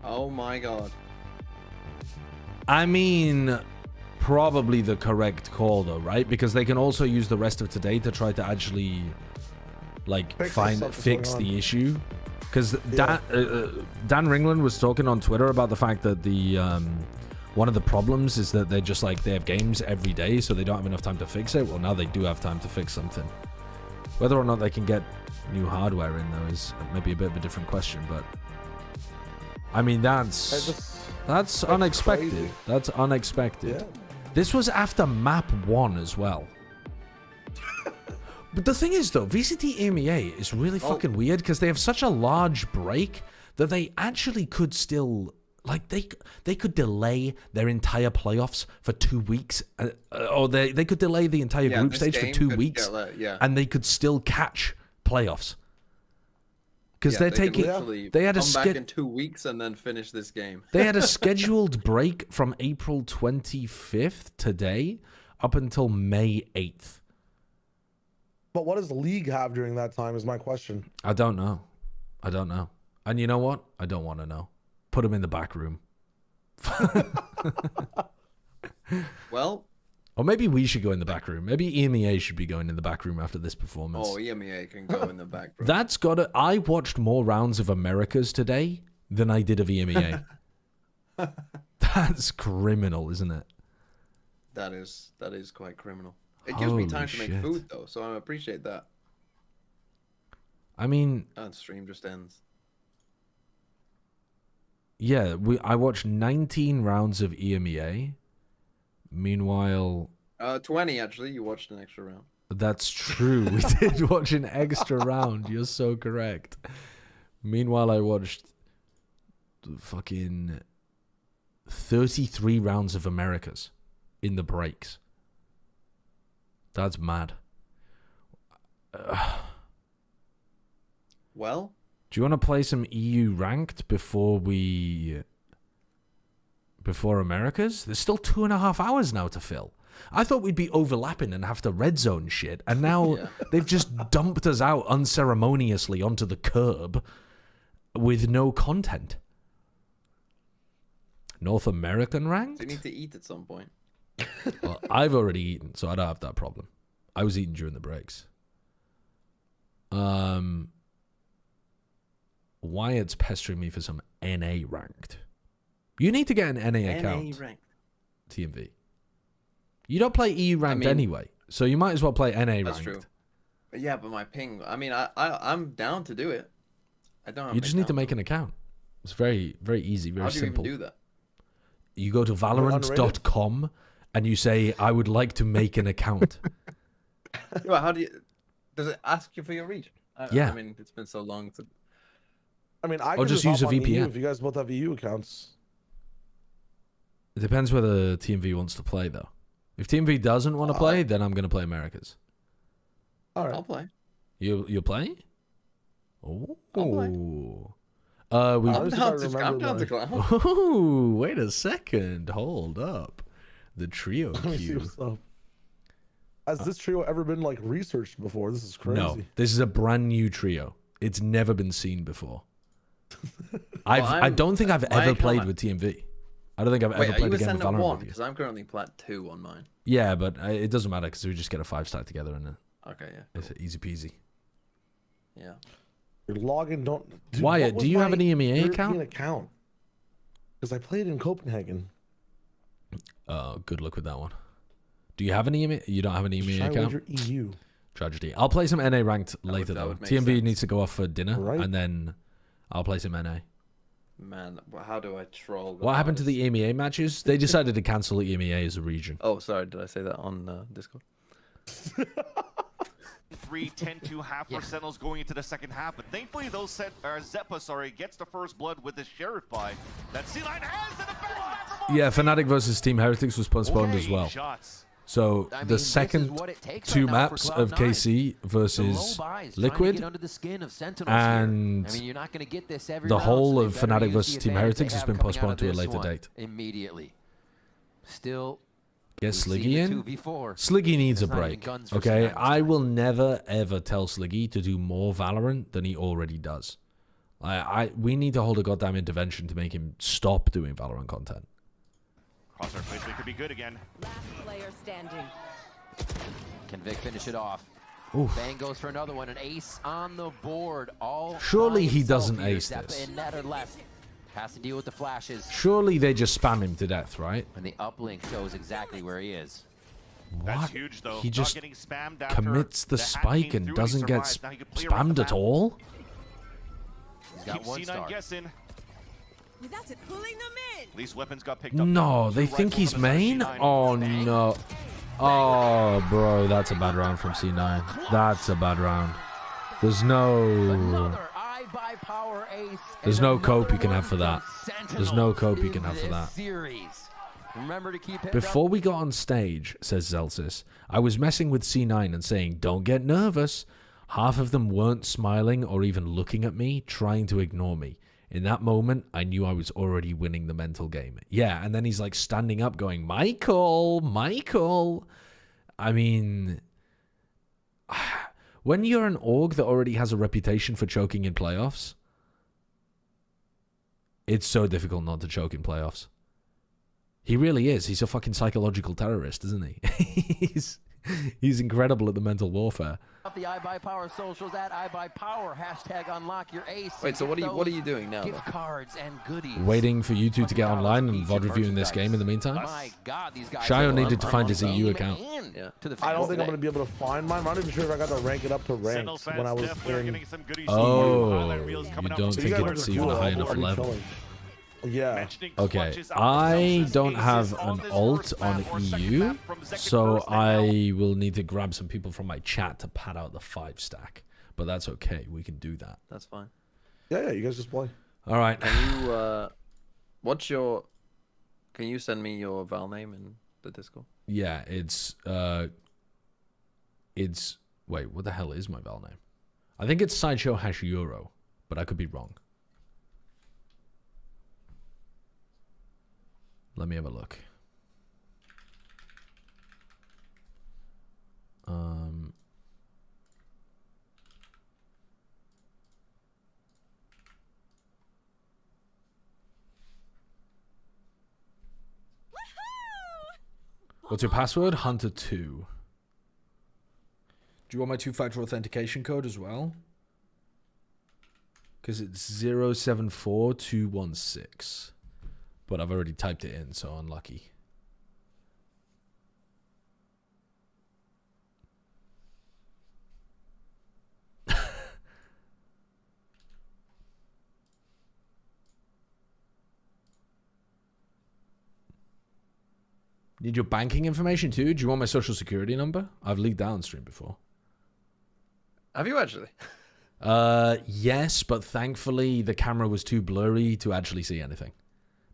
Oh my god. I mean, probably the correct call though, right? Because they can also use the rest of today to try to actually like fix the issue. Because Dan Ringland was talking on Twitter about the fact that the one of the problems is that they have games every day, so they don't have enough time to fix it. Well, now they do have time to fix something. Whether or not they can get new hardware in though is maybe a bit of a different question. But I mean, that's unexpected. Crazy. That's unexpected. Yeah. This was after map 1 as well. But the thing is, though, VCT EMEA is really fucking weird because they have such a large break that they actually could still, like, they could delay their entire playoffs for 2 weeks, or they could delay the entire group stage for 2 weeks, and they could still catch playoffs. Because they're taking, they had a come back in 2 weeks and then finish this game. They had a scheduled break from April 25th today up until May 8th. But what does the league have during that time is my question. I don't know. And you know what? I don't want to know. Put them in the back room. Well. Or maybe we should go in the back room. Maybe EMEA should be going in the back room after this performance. Oh, EMEA can go in the back room. That's gotta... I watched more rounds of Americas today than I did of EMEA. That's criminal, isn't it? That is quite criminal. It gives me time to make food, though, so I appreciate that. I mean... And stream just ends. Yeah, I watched 19 rounds of EMEA. Meanwhile... 20, actually. You watched an extra round. That's true. We did watch an extra round. You're so correct. Meanwhile, I watched fucking 33 rounds of Americas in the breaks. That's mad. Well? Do you want to play some EU ranked before Americas? There's still 2.5 hours now to fill. I thought we'd be overlapping and have to red zone shit, and now they've just dumped us out unceremoniously onto the curb with no content. North American ranked? You need to eat at some point. Well, I've already eaten, so I don't have that problem. I was eating during the breaks. Wyatt's pestering me for some NA ranked. You need to get an NA account. Ranked. TMV. You don't play EU ranked anyway, so you might as well play NA ranked. That's true. But yeah, but my ping. I mean, I'm down to do it. I don't. You just need to make an account. It's very, very easy, very simple. How do you even do that? You go to Valorant.com and you say, "I would like to make an account." Well, how do you? Does it ask you for your region? Yeah. I mean, it's been so long. I mean, I can just use a hop on VPN. EU if you guys both have EU accounts. It depends whether TMV wants to play, though. If Team V doesn't want to play, then I'm going to play Americas. All right. I'll play. You'll play? Oh. I'm down to clown. Oh, wait a second. Hold up. The trio Let me see queue. what's up. Has this trio ever been like researched before? This is crazy. No, this is a brand new trio. It's never been seen before. I don't think I've ever played with TMV. I don't think I've ever played a game of Valorant with you. Because I'm currently plat 2 on mine. Yeah, but it doesn't matter because we just get a 5-stack together and okay, yeah. It's easy peasy. Yeah. Your login don't. Dude, Wyatt, do you have an EMEA account? Because I played in Copenhagen. Good luck with that one. Do you have an EMEA? You don't have an EMEA account? EU. Tragedy. I'll play some NA ranked later though. TMV needs to go off for dinner, and then I'll play some NA. Man, how do I troll? What happened to the EMEA matches? They decided to cancel EMEA as a region. Oh, sorry. Did I say that on Discord? 3-10-2 half for Sentinels going into the second half, but thankfully those Zeppa, gets the first blood with the Sheriff buy. That C9 has the defense. Yeah, Fnatic versus Team Heretics was postponed as well. So the second two maps of KC versus Liquid and the whole of Fnatic versus Team Heretics has been postponed to a later date. Immediately. Still. Get Sliggy in. Sliggy needs a break. Okay, I will never ever tell Sliggy to do more Valorant than he already does. We need to hold a goddamn intervention to make him stop doing Valorant content. Crosshair placement could be good again. Last player standing. Can Vic finish it off? Oof. Bang goes for another one. An ace on the board. Surely he doesn't ace this. In net or left. Has to deal with the flashes. Surely they just spam him to death, right? And the uplink shows exactly where he is. What? That's huge, though. He just commits the spike and doesn't get spammed at all? He's got one star. Guessing. Without it pulling them in. At least weapons got picked up. No, they think he's main? Oh, no. Oh, bro, that's a bad round from C9. That's a bad round. There's no... There's no cope you can have for that. There's no cope you can have for that. Before we got on stage, says Zelsis, I was messing with C9 and saying, don't get nervous. Half of them weren't smiling or even looking at me, trying to ignore me. In that moment, I knew I was already winning the mental game. Yeah, and then he's like standing up going, Michael, Michael. I mean, when you're an org that already has a reputation for choking in playoffs, it's so difficult not to choke in playoffs. He really is. He's a fucking psychological terrorist, isn't he? He's incredible at the mental warfare. The iBuyPower socials at iBuyPower. Hashtag unlock your ace. Wait, so what are you doing now? Gift cards and goodies. Waiting for you two to get online and VOD reviewing this game in the meantime. My God, these guys Shayo needed to find his EU account. Yeah. I don't think I'm going to be able to find mine. I'm not even sure if I got to rank it up to ranked when I was in. Oh, you don't think it's even a high enough level? Yeah. Okay, I don't have an alt on EU, so I will need to grab some people from my chat to pad out the 5-stack. But that's okay, we can do that. That's fine. Yeah, you guys just play. All right. Can you, can you send me your Val name in the Discord? Yeah, it's, wait, what the hell is my Val name? I think it's Sideshow #Euro, but I could be wrong. Let me have a look. What's your password? Hunter2. Do you want my 2-factor authentication code as well? Because it's 074216. But I've already typed it in, so unlucky. Need your banking information too? Do you want my social security number? I've leaked downstream before. Have you actually? Yes, but thankfully the camera was too blurry to actually see anything.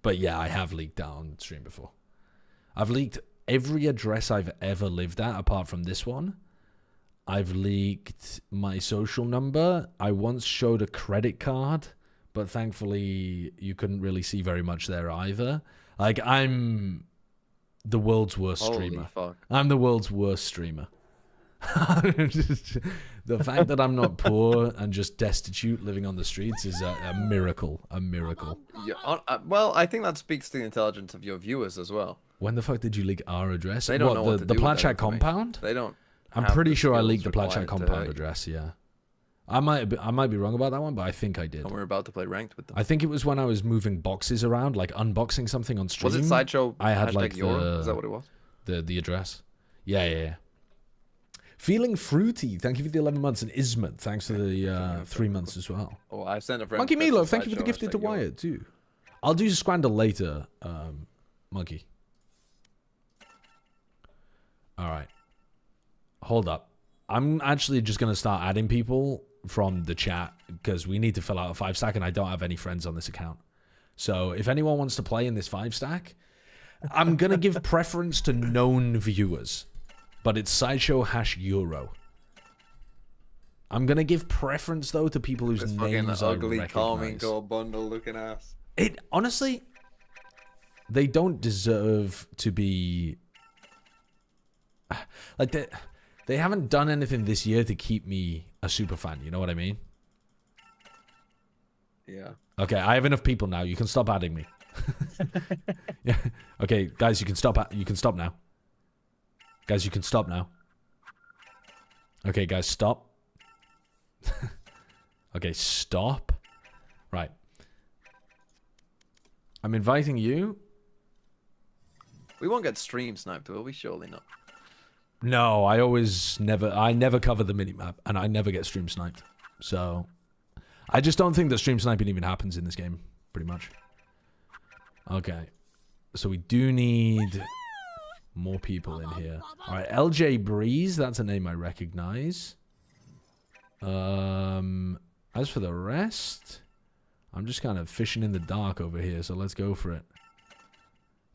But yeah, I have leaked downstream before. I've leaked every address I've ever lived at, apart from this one, I've leaked my social number. I once showed a credit card, but thankfully you couldn't really see very much there either. Like, I'm the world's worst streamer. Fuck. I'm the world's worst streamer. The fact that I'm not poor and just destitute living on the streets is a miracle. A miracle. Yeah, well, I think that speaks to the intelligence of your viewers as well. When the fuck did you leak our address? They don't know what to the do with that Platchat compound? They don't. I'm pretty sure I leaked the Platchat compound address, yeah. I might be wrong about that one, but I think I did. And we're about to play ranked with them. I think it was when I was moving boxes around, like unboxing something on stream. Was it Sideshow? I had like is that what it was? The address. Yeah. Feeling fruity. Thank you for the 11 months, and Ismet, thanks for the 3 months as well. Oh, I sent a friend. Monkey Milo, thank you for the gifted to Wyatt too. I'll do Scrandle later, Monkey. All right. Hold up. I'm actually just going to start adding people from the chat because we need to fill out a 5-stack and I don't have any friends on this account. So if anyone wants to play in this 5-stack, I'm going to give preference to known viewers, but it's Sideshow #Euro. I'm going to give preference, though, to people whose names I ugly recognize. Karmine Gold bundle looking ass. It, honestly, they don't deserve to be... Like, they haven't done anything this year to keep me a super fan. You know what I mean? Yeah. Okay, I have enough people now. You can stop adding me. Yeah. Okay, guys, you can stop. You can stop now. Guys, you can stop now. Okay, guys, stop. Okay, stop. Right. I'm inviting you. We won't get stream sniped, will we? Surely not. No, I never cover the minimap, and I never get stream sniped. So, I just don't think that stream sniping even happens in this game, pretty much. Okay. So we do need more people in here. All right, LJ Breeze, that's a name I recognize. As for the rest, I'm just kind of fishing in the dark over here, so let's go for it.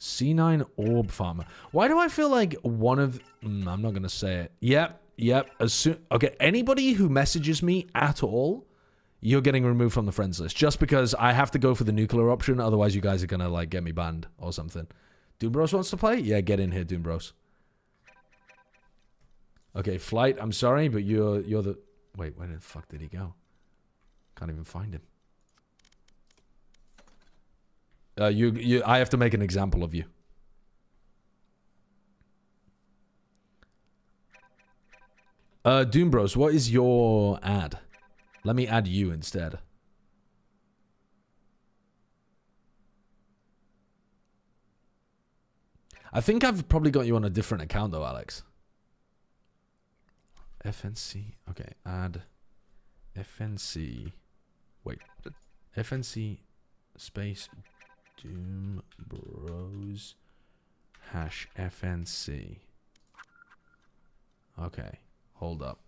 C9 Orb Farmer. Why do I feel like one of... I'm not going to say it. Yep. Okay, anybody who messages me at all, you're getting removed from the friends list. Just because I have to go for the nuclear option, otherwise you guys are going to, like, get me banned or something. Doombros wants to play? Yeah, get in here, Doombros. Okay, Flight, I'm sorry, but you're the... Wait, where the fuck did he go? Can't even find him. I have to make an example of you. Doombros, what is your ad? Let me add you instead. I think I've probably got you on a different account though, Alex. FNC. Okay, add FNC. Wait. FNC space Doombros #FNC. Okay, hold up.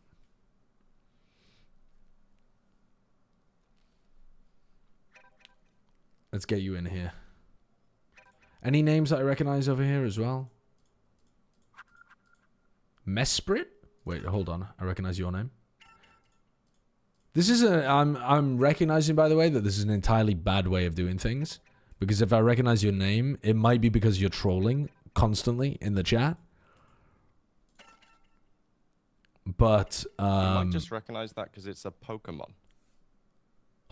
Let's get you in here. Any names that I recognize over here as well? Mesprit? Wait, hold on. I recognize your name. This is I'm recognizing, by the way, that this is an entirely bad way of doing things. Because if I recognize your name, it might be because you're trolling constantly in the chat. But, you might just recognize that because it's a Pokemon.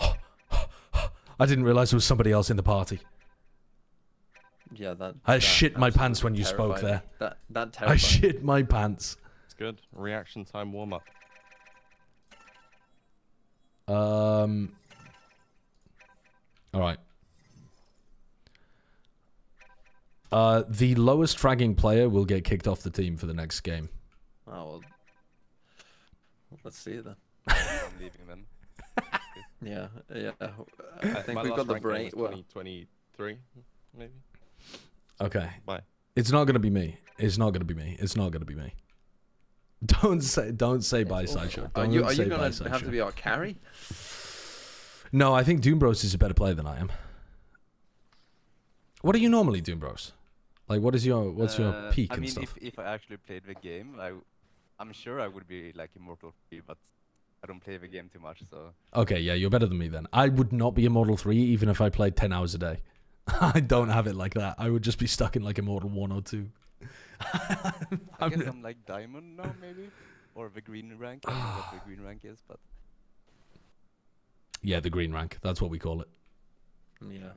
I didn't realize there was somebody else in the party. Yeah, I shit my pants when you spoke there. That terrified. I shit my pants. It's good. Reaction time warm up. All right. The lowest fragging player will get kicked off the team for the next game. Oh, well. Let's see then. I'm leaving then. Yeah. I think we've got the brain. 2023, maybe. Okay. Bye. It's not gonna be me. It's not gonna be me. It's not gonna be me. Don't say bye, Sideshow. Are you gonna have to be our carry? No, I think Doombros is a better player than I am. What do you normally do, Doombros? Like, what's your peak I and mean, stuff? if I actually played the game, I'm sure I would be like Immortal 3, but I don't play the game too much, so. Okay, yeah, you're better than me then. I would not be Immortal 3 even if I played 10 hours a day. I don't have it like that. I would just be stuck in like Immortal 1 or 2. I guess I'm like Diamond now, maybe? Or the green rank. I don't know what the green rank is, but. Yeah, the green rank. That's what we call it. Yeah.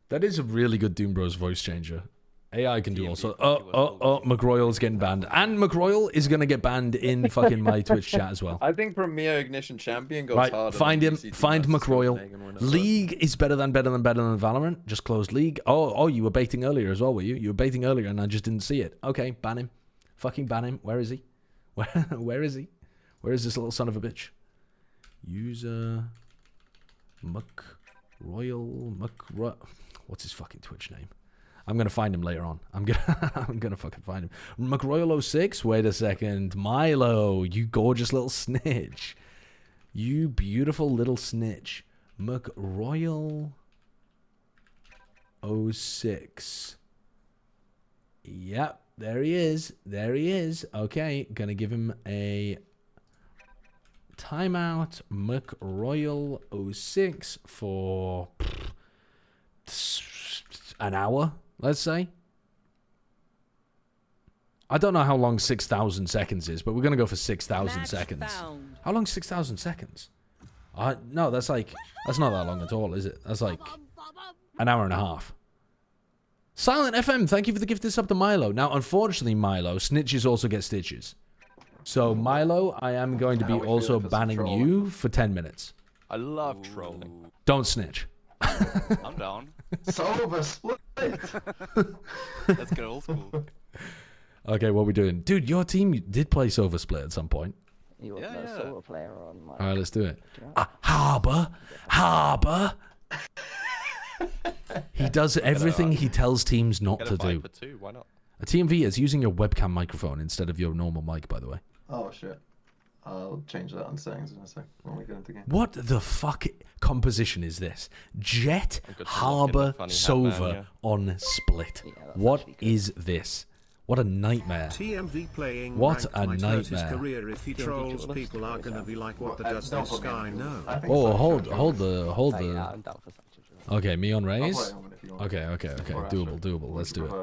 That is a really good Doom Bros voice changer. AI can do also. McRoyal's getting banned. And McRoyal is going to get banned in fucking my Twitch chat as well. I think Premier Ignition Champion goes right, harder. Find him. VCT Find McRoyal. League is better than Valorant. Just closed League. Oh, you were baiting earlier as well, were you? You were baiting earlier and I just didn't see it. Okay, ban him. Fucking ban him. Where is he? Where is he? Where is this little son of a bitch? User McRoyal. What's his fucking Twitch name? I'm gonna find him later on. I'm gonna fucking find him. McRoyal06. Wait a second, Milo. You gorgeous little snitch. You beautiful little snitch. McRoyal06. Yep, there he is. There he is. Okay, gonna give him a timeout. McRoyal06 for an hour, let's say. I don't know how long 6,000 seconds is, but we're going to go for 6,000 seconds. How long is 6,000 seconds? No, that's not that long at all, is it? That's like an hour and a half. Silent FM, thank you for the gift this up to Milo. Now, unfortunately, Milo, snitches also get stitches. So, Milo, I am going to be also banning you for 10 minutes. I love trolling. Don't snitch. I'm down. Silver split. Let's get old school. Okay, what are we doing? Dude, your team did play Silver Split at some point. You were the solo player on my... Alright, let's do it. Harbour. He does everything he tells teams not to do. For two, why not? A TMV is using your webcam microphone instead of your normal mic, by the way. Oh shit. I'll change that on settings in a sec when we get into the game. What the fuck composition is this? Jet, Harbour, Sova on Split. What is this? What a nightmare. TMV playing what a nightmare. Career if he trolls, people are gonna be like, what does this guy know? Oh, hold the... Okay, me on Raze? Okay. Doable. Let's do it.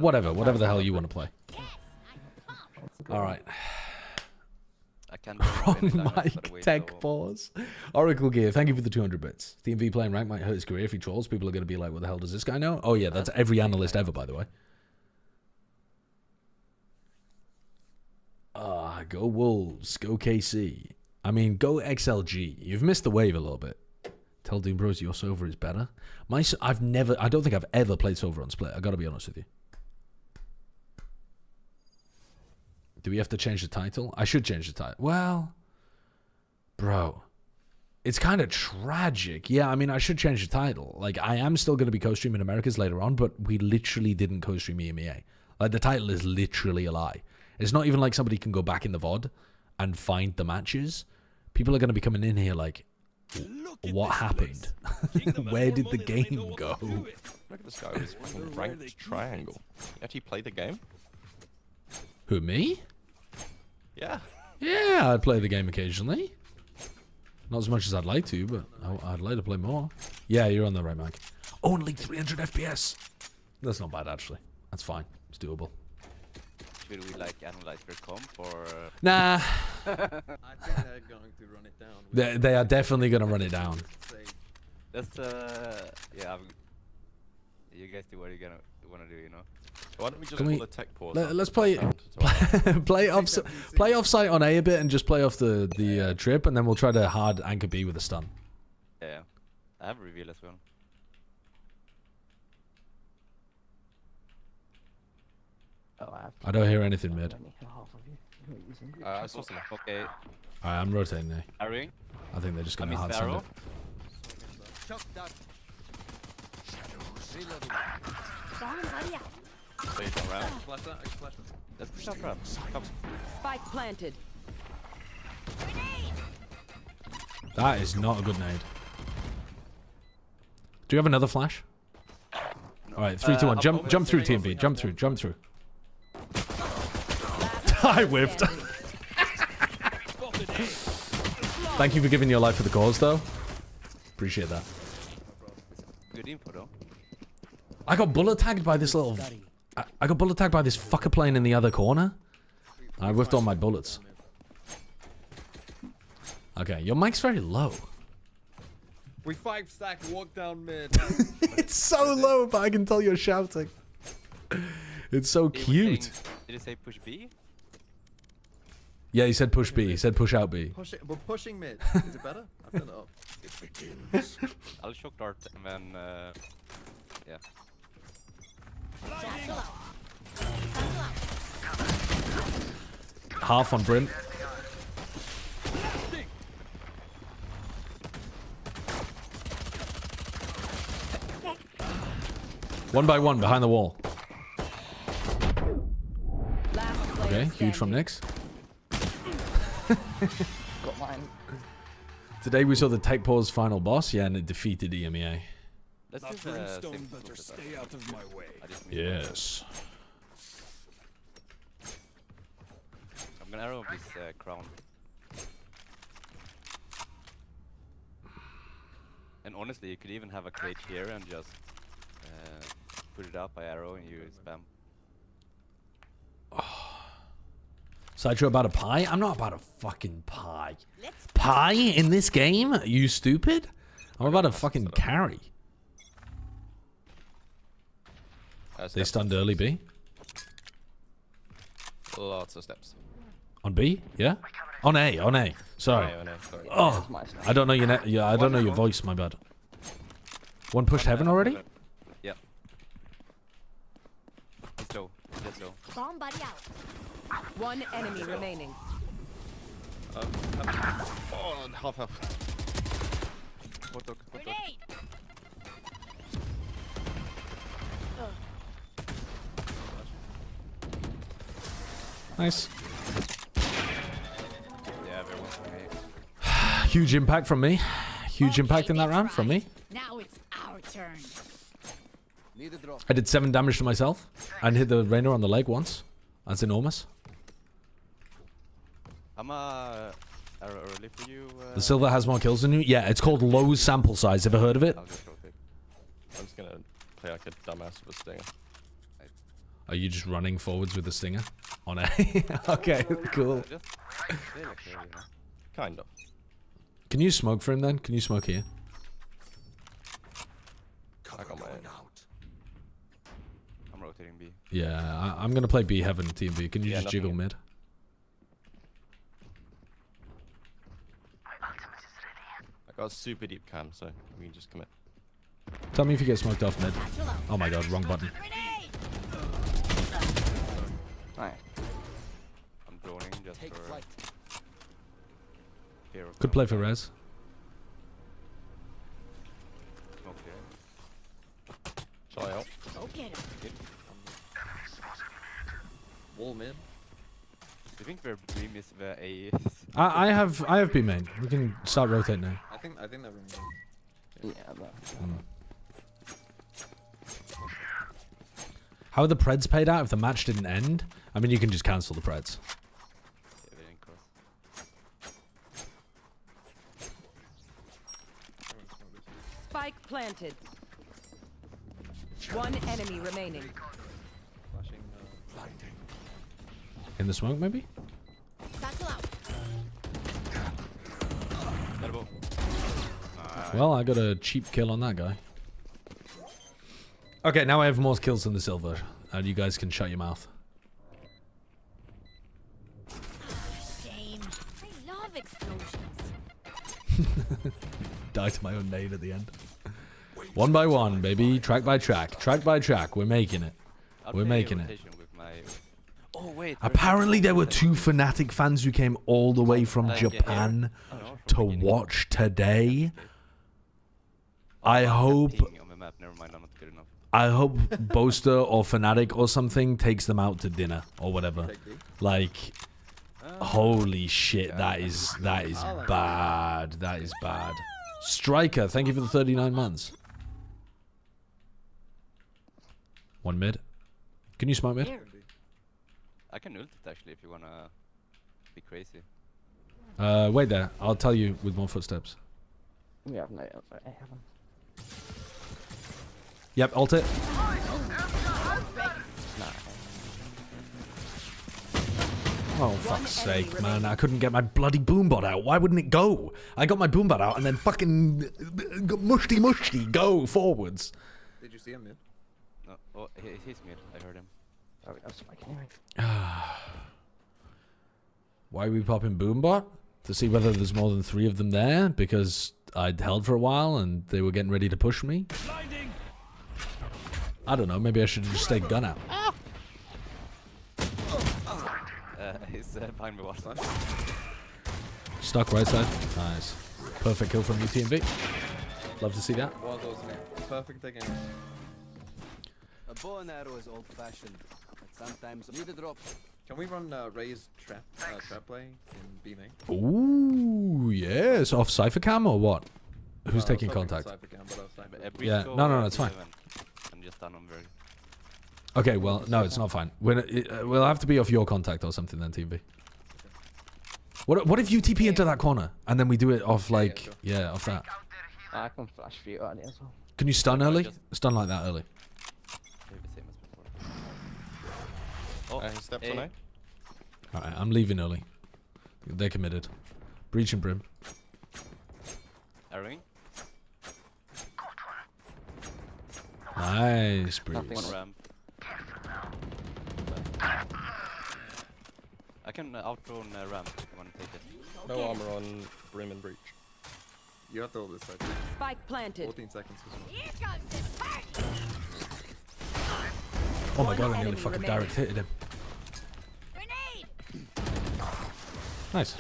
Whatever the hell you want to play. Alright. Wrong mic, tech pause. Oracle Gear, thank you for the 200 bits. TMV playing rank might hurt his career if he trolls. People are going to be like, what the hell does this guy know? Oh yeah, that's every analyst ever, by the way. Go Wolves, go KC. I mean, go XLG. You've missed the wave a little bit. Tell Doom Bros your Sova is better. I don't think I've ever played Sova on Split. I gotta be honest with you. Do we have to change the title? I should change the title. Well, bro, it's kind of tragic. Yeah, I mean, I should change the title. Like, I am still going to be co-streaming Americas later on, but we literally didn't co-stream EMEA. Like, the title is literally a lie. It's not even like somebody can go back in the VOD and find the matches. People are going to be coming in here like, what happened? Where did the game go? Look at this guy with his ranked triangle. You actually play the game? Who, me? Yeah. Yeah, I'd play the game occasionally. Not as much as I'd like to, but I'd like to play more. Yeah, you're on the right mic. Only 300 FPS. That's not bad, actually. That's fine. It's doable. Should we, like, analyze their comp, or...? Nah. I think they're going to run it down. They are definitely going to run it down. That's, yeah, you guys do what you want to do, you know? Why don't we just pull a tech pause? Let's play off site on A bit and just play off the trip, and then we'll try to hard anchor B with a stun. Yeah, I have a reveal as well. I don't hear anything mid. I saw some. Okay. Alright, I'm rotating now. Harrying? I think they're just gonna hard send it. Let's push that ramp. Come. Spike planted. That is not a good nade. Do you have another flash? All right, 3, 2, 1. Jump through, TMV. Jump through. I whiffed. Thank you for giving your life for the cause, though. Appreciate that. Good info, though. I got bullet tagged by this little... I got bullet tagged by this fucker playing in the other corner. I whiffed all my bullets. Okay, your mic's very low. We 5-stack, walk down mid. It's so low, but I can tell you're shouting. It's so cute. Did it say push B? Yeah, he said push B. He said push out B. We're pushing mid. Is it better? I've done it up. It begins. I'll shock dart and then, yeah. Half on Brent. One by one behind the wall. Okay, huge from Nyx. Got mine. Today we saw the Tech Pause final boss, yeah, and it defeated EMEA. Let's that brimstone better stay out of my way. Yes. I'm gonna arrow this crown. And honestly, you could even have a cage here and just put it out by arrow and you spam. Sideshow about a pie? I'm not about a fucking pie. Pie in this game? Are you stupid? I'm about a fucking carry. They stunned early B. Lots of steps. On B? Yeah? On A, on A. Sorry. On A, sorry. Oh, I don't know your yeah, I don't know your voice, my bad. One pushed heaven already? Yep. He's low. He's low. Bomb buddy out. One enemy remaining. Half. Grenade! Nice. Yeah, everyone's from A. Huge impact from me. Huge impact in that round from me. Now it's our turn. I did 7 damage to myself and hit the Rainer on the leg once. That's enormous. I'm early for you. The silver has more kills than you. Yeah, it's called low sample size. Ever heard of it? I'm just gonna play like a dumbass with a stinger. Are you just running forwards with the stinger on A? Okay, cool. Kind of. Can you smoke for him then? Can you smoke here? I got my I'm rotating B. Yeah, I'm gonna play B heaven team B. Can you just jiggle mid? I got a super deep cam, so we can just commit. Tell me if you get smoked off mid. Oh my god, wrong button. Alright. I'm droning just for... Could play for res. Okay. Shall I help? Go get him. Wall mid. Do you think their dream is where A is? I have B main. We can start rotating now. I think that room. Yeah, but... How are the Preds paid out if the match didn't end? I mean, you can just cancel the Preds. Yeah, they didn't cross. Spike planted. One enemy remaining. Flashing. In the smoke, maybe? Satchel out. Well, I got a cheap kill on that guy. Okay, now I have more kills than the silver. And you guys can shut your mouth. Shame. I love explosions. Die to my own nade at the end. One by one, baby. Track by track. Track by track. We're making it. We're making it. Oh, wait. Apparently there were 2 Fnatic fans who came all the way from Japan to watch today. I hope Boaster or Fnatic or something takes them out to dinner or whatever. Like, holy shit, that is bad. That is bad. Striker, thank you for the 39 months. One mid. Can you smoke mid? I can ult it actually if you wanna be crazy. Wait there. I'll tell you with more footsteps. Yeah, no, I haven't. Yep, ult it. Oh, fuck's sake, man. I couldn't get my bloody boombot out. Why wouldn't it go? I got my boombot out and then fucking mushy go forwards. Did you see him mid? No. Oh, he's mid. I heard him. Oh, that's Spike anyway. Why are we popping boombot? To see whether there's more than 3 of them there, because I'd held for a while and they were getting ready to push me. I don't know, maybe I should just stay gun out. He's behind me, watch that. Stuck right side. Nice. Perfect kill from UTMB. Love to see that. Perfect again. A bow and arrow is old-fashioned, but sometimes need a drop. Can we run Ray's trap play in B main? Ooh, yes. Off Cypher Cam or what? Who's taking contact? Yeah, no, it's fine. I'm just done on very. Okay, well, no, it's not fine. We'll have to be off your contact or something then, TV. What if you TP into that corner and then we do it off like, yeah, off that? I can flash for you early as well. Can you stun early? Stun like that early. Oh, steps on A. Alright, I'm leaving early. They're committed. Breach and Brim. Arrowing. Nice, Breach. One ramp. I can outrun ramp if you want to take it. No armor on Brim and Breach. You have to hold this side. Spike planted. 14 seconds. Oh my god, I nearly fucking direct hitted him. Nice.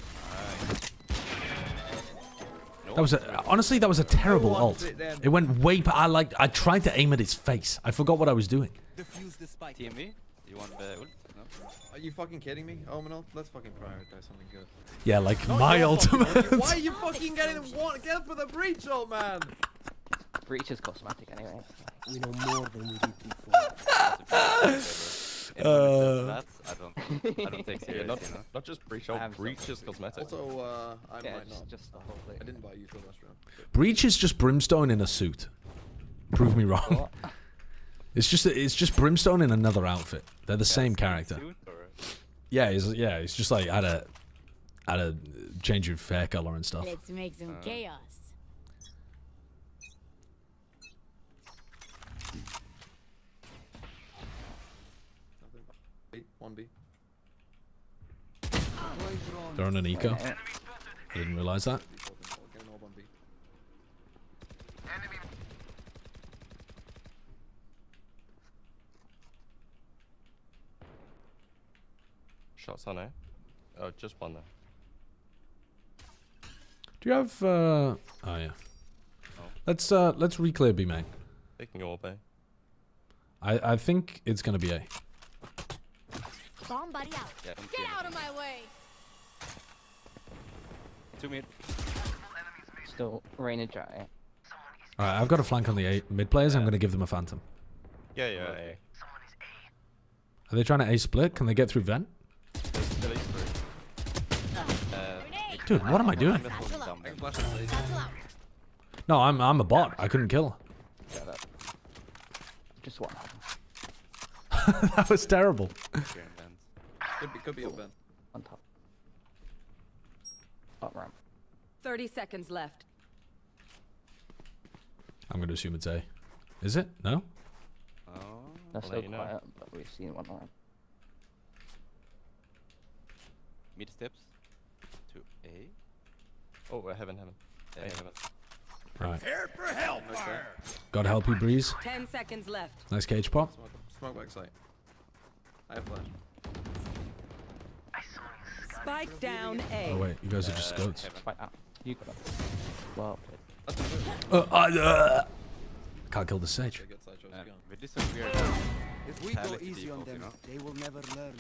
That was honestly, that was a terrible ult. It went way I tried to aim at his face. I forgot what I was doing. TMV? You want the ult? No? Are you fucking kidding me? Omen ult? Let's fucking prioritize something good. Yeah, like my ultimate. Why are you fucking getting get for the breach ult, man? Breach is cosmetic anyway. We know more than we did before. I don't take serious. Not just breach ult. Breach is cosmetic. Also, I might not. Just the whole thing. I didn't buy you for last round. Breach is just Brimstone in a suit. Prove me wrong. It's just Brimstone in another outfit. They're the same character. Yeah, he's just like had a change of hair color and stuff. Let's make some chaos. One B. They're on an eco. I didn't realize that. Shots on A. Oh, just one there. Do you have oh yeah. Oh. Let's re-clear B main. Taking all A. I think it's gonna be A. Bomb buddy out. Yeah, Get out of my way. 2 mid. Still rain dry. Alright, I've got a flank on the A mid players. I'm gonna give them a phantom. Yeah, A. Are they trying to A split? Can they get through vent? Dude, what am I doing? No, I'm a bot. I couldn't kill. Yeah, just one. That was terrible. Could be a vent. On top. Bot ramp. 30 seconds left. I'm gonna assume it's A. Is it? No? Oh, That's so quiet, but we've seen one ramp. Mid steps to A. Oh, heaven. A, heaven. Right. Prepare for hellfire! God help you, Breeze. 10 seconds left. Nice cage pop. Smoke back sight. I have flash. Spike down A. Oh wait, you guys are just goats. Spike out. You got it. Well. Can't kill the Sage. With this one weird. If we go easy on them, they will never learn.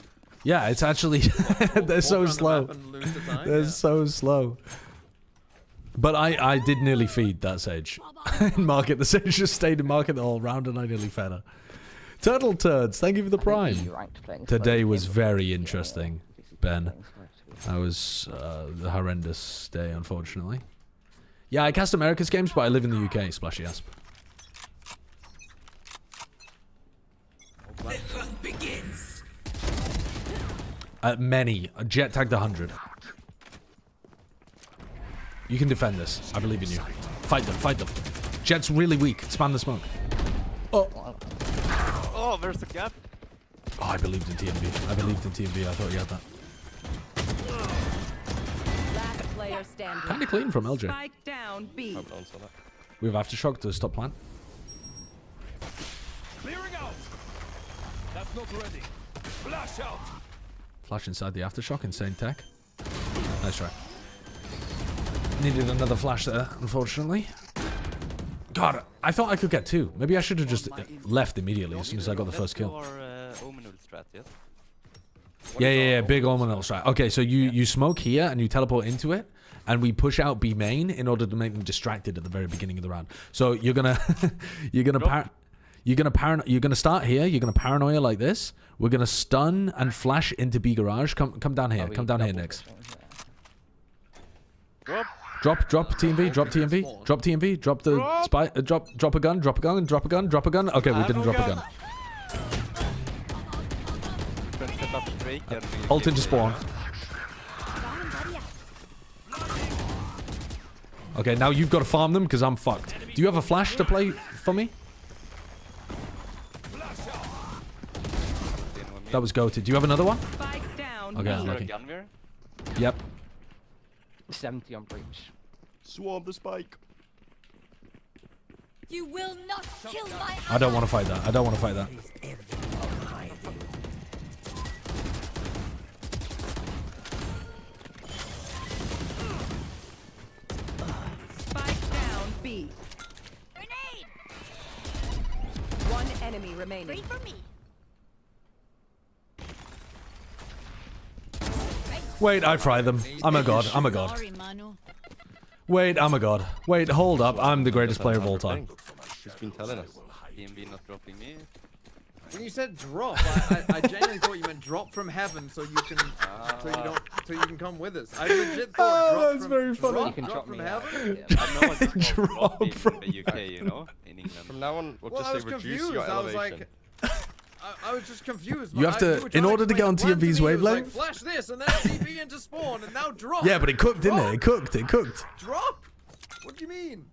Yeah, it's actually they're so slow. They're so slow. But I did nearly feed that Sage in market. The Sage just stayed in market the whole round, and I nearly fed her. Turtle Turds, thank you for the prime. Today was very interesting, Ben. That was a horrendous day, unfortunately. Yeah, I cast America's games, but I live in the UK, Splashy Asp. The hunt begins. Many. Jet tagged 100. You can defend this. I believe in you. Fight them, fight them. Jet's really weak. Spam the smoke. Oh. Oh, there's a gap. Oh, I believed in TMB. I believed in TMB. I thought you had that. Last player standing. Kind of clean from LJ. Spike down B. We have Aftershock to stop plan. Clearing out. That's not ready. Flash out. Flash inside the Aftershock. Insane tech. Nice try. Needed another flash there, unfortunately. God, I thought I could get 2. Maybe I should have just left immediately as soon as I got the first kill. Yeah, big Omen strat. Okay, so you smoke here and you teleport into it, and we push out B main in order to make them distracted at the very beginning of the round. So you're gonna you're gonna start here. You're gonna paranoia like this. We're gonna stun and flash into B garage. Come down here. Come down here next. Drop TMV, drop TMV, drop TMV, drop the spy, drop a gun, drop a gun, drop a gun, drop a gun. Okay, we didn't drop a gun. Ult into spawn. Okay, now you've got to farm them because I'm fucked. Do you have a flash to play for me? That was goated. Do you have another one? Okay, unlucky. Yep. 70 on breach. Swarm the spike. You will not kill my. I don't want to fight that. I don't want to fight that. Spike down B. Grenade. One enemy remaining. Wait for me. Wait, I fry them. I'm a god. I'm a god. Sorry, Manu. Wait, I'm a god. Wait, hold up. I'm the greatest player of all time. She's been telling us. EMB not dropping me. When you said drop, I genuinely thought you meant drop from heaven, so you can, so you can come with us. I legit thought drop that's from, very funny. Drop, You can drop from heaven. Yeah, I know it's Drop from the UK, you know, in England. From now on, we'll Well, just I was say reduce confused. your I was elevation. like, I was just confused. You have to, were in trying order to get on explain the plan TMV's to me. It was wavelength. Like, flash this and then TP into spawn and now drop. Yeah, but it cooked, didn't it? It cooked. It cooked. Drop? What do you mean?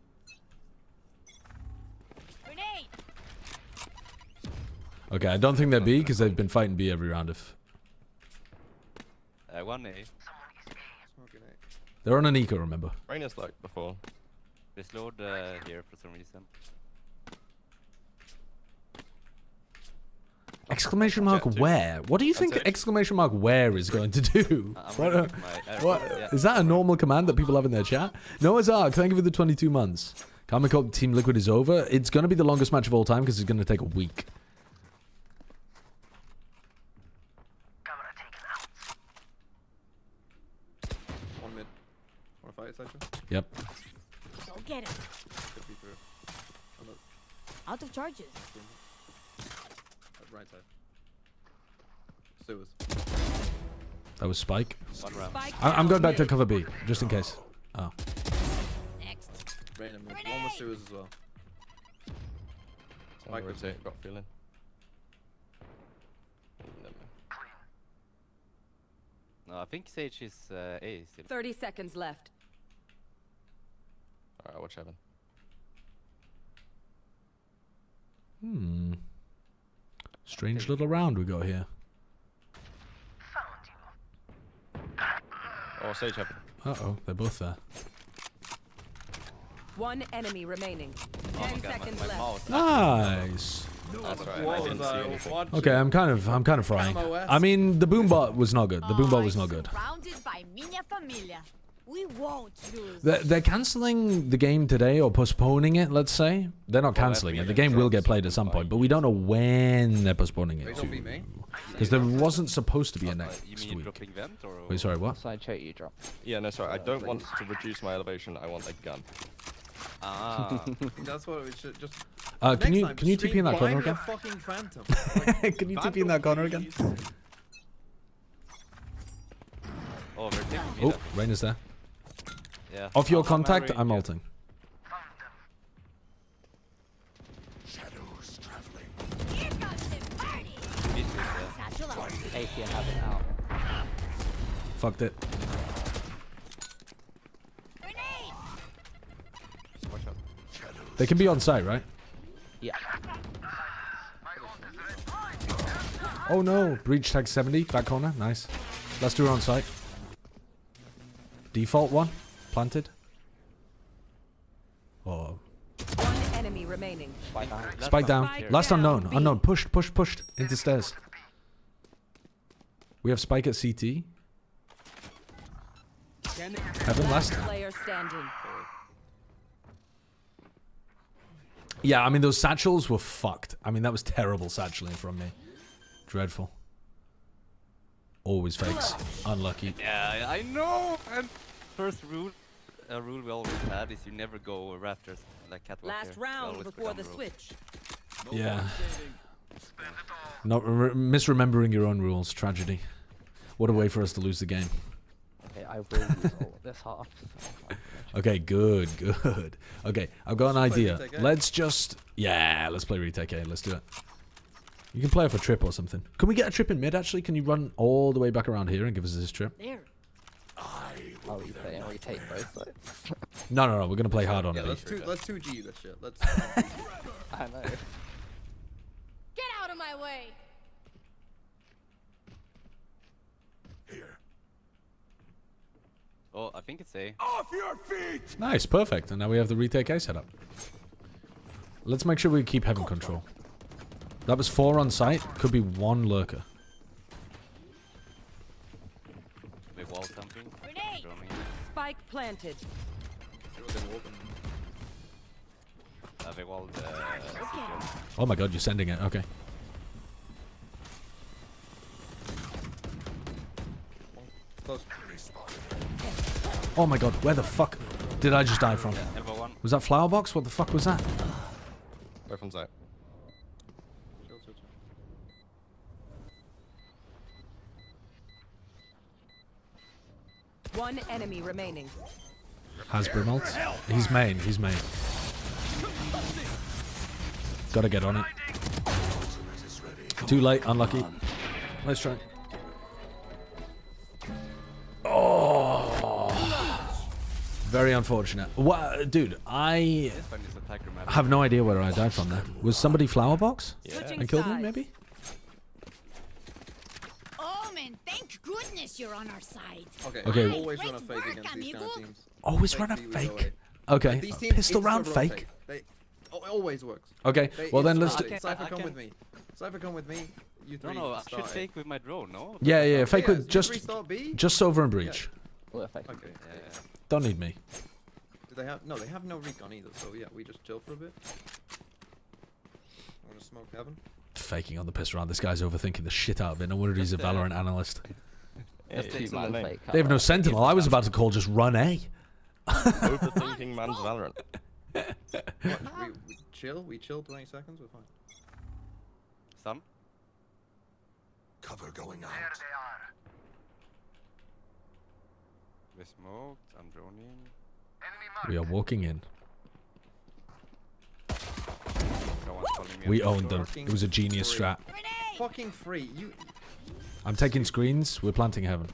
Grenade. Okay, I don't think they're B because they've been fighting B every round. If 1A. they're on an eco, remember? Raina's like before. There's load here for some reason. Exclamation mark where? What do you think exclamation mark where is going to do? What? Is that a normal command that people have in their chat? Noah's Ark, thank you for the 22 months. Karmine Corp Team Liquid is over. It's going to be the longest match of all time because it's going to take a week. One mid. Wanna fight, Sideshow? Yep. Go get it. Out of charges. Right side. Sewers. That was Spike. Spike I'm going back to cover B, just in case. Oh. Next. Raina mid. One with Sewers as well. Spike rotate, got feeling. No, I think Sage is A still. 30 seconds left. Alright, watch heaven. Strange little round we got here. Oh, Sage heaven. Uh-oh, they're both there. One enemy remaining. 10 seconds left. Nice. That's right, I didn't see anything. Okay, I'm kind of frying. I mean, the boombot was not good. The boombot was not good. Surrounded by minha família. We won't lose. They're cancelling the game today or postponing it, let's say. They're not cancelling it. The game will get played at some point, but we don't know when they're postponing it. Because there wasn't supposed to be a next week. Wait, sorry, what? Side chat you drop. Yeah, no, sorry. I don't want to reduce my elevation. I want a gun. Ah. That's what we should just. Can you TP in that corner again? Fucking phantom. Can you TP in that corner again? Oh, they're taking me. Oh, Reyna's there. Yeah. Off your contact, I'm ulting. Shadows traveling. Here comes the party. AP and have it out. Fucked it. Watch out. They can be on site, right? Yeah. Oh no, breach tag 70, back corner, nice. Let's do it on site. Default one, planted. Oh. One enemy remaining. Spike down. Last unknown, unknown. Pushed into stairs. We have spike at CT. Heaven last. Player standing. Yeah, I mean those satchels were fucked. I mean that was terrible satcheling from me. Dreadful. Always fakes. Unlucky. Yeah, I know. And first rule we always had is you never go rafters like catwalk. Last round before the switch. Yeah. Not misremembering your own rules. Tragedy. What a way for us to lose the game. Okay, I will use all of this half. Okay, good. Okay, I've got an idea. Let's just... Yeah, let's play retake A. Let's do it. You can play off a trip or something. Can we get a trip in mid, actually? Can you run all the way back around here and give us this trip? There. Oh, you play and retake both sides? No. We're going to play hard on yeah, B. let's 2G this shit. Let's. I know. Get out of my way. Oh, I think it's A. Off your feet! Nice, perfect. And now we have the retake A set up. Let's make sure we keep heaven control. That was 4 on site. Could be 1 lurker. They wall something. Spike planted. They walled. Oh my god, you're sending it. Okay. Close. Oh my god, where the fuck did I just die from? Yeah, was that flower box? What the fuck was that? Where from site? One enemy remaining. Has Brimalt? He's main. Gotta get on it. Too late, unlucky. Let's try. Oh, very unfortunate. What, dude? I have no idea where I died from there. Was somebody flower box? Yeah. And killed me, maybe? Oh man, thank goodness you're on our side. Okay. Always run a fake against these kind of teams. Always run a fake. Okay. These teams Pistol round fake. It always works. Okay. Well then let's do. Cypher, come with me. Cypher, come with me. You three. No, I should fake with my drone. No. Yeah. Fake with just over and breach. Yeah. Okay. Don't need me. Do they have? No, they have no recon either. So yeah, we just chill for a bit. Want to smoke heaven? Faking on the piss round. This guy's overthinking the shit out of it. No wonder he's a Valorant analyst. They have no sentinel. I was about to call just run A. Overthinking man's Valorant. We chill. We chill 20 seconds. We're fine. Some. Cover going out. There they are. We smoked. I'm droning. We are walking in. Me We owned them. It was a genius strat. Fucking free. You. I'm taking screens. We're planting heaven.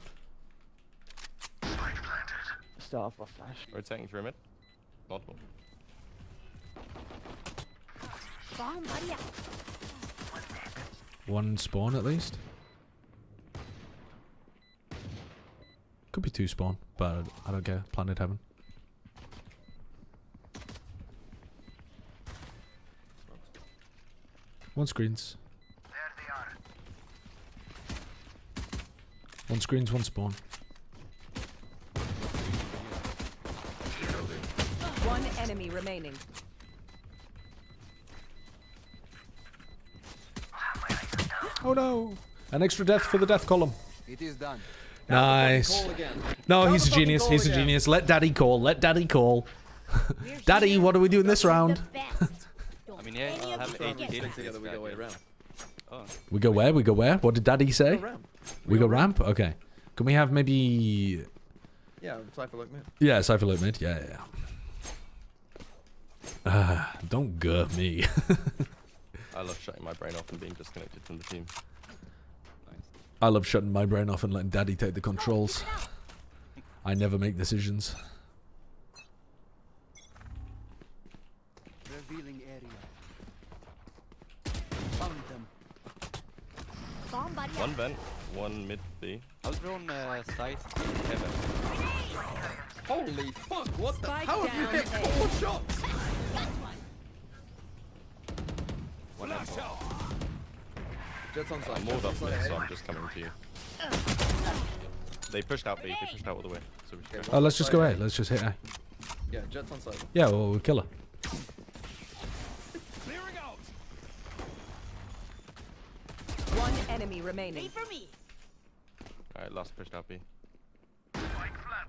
Start off my flash. Rotating through mid. Multiple. One spawn at least. Could be 2 spawn, but I don't care. Planted heaven. One screens. There they are. One screens, one spawn. One enemy remaining. Oh no! An extra death for the death column. It is done. Nice. No, he's a genius. He's a genius. Let daddy call. Let daddy call. Daddy, what are we doing this round? I mean, yeah, I have 8 kills together. We go way around. Oh. We go where? We go where? What did Daddy say? We go ramp? Okay. Can we have maybe... Yeah, Cypher look mid. Yeah, Cypher look mid. Yeah, yeah. Don't gurr me. I love shutting my brain off and being disconnected from the team. Nice. I love shutting my brain off and letting Daddy take the controls. I never make decisions. Revealing area. Found them. One vent, one mid B. I'll drone side heaven. Holy fuck! What the? Spike How have you down hit A. 4 shots? One apple. Jets on side. I'm walled up mid, so I'm just coming to you. They pushed out B. They pushed out all the way. So we should go. Oh, let's just go A. Let's just hit A. Yeah, Jets on side. Yeah, well, we'll kill her. Clearing out. One enemy remaining. Wait for me. Alright, last pushed out B.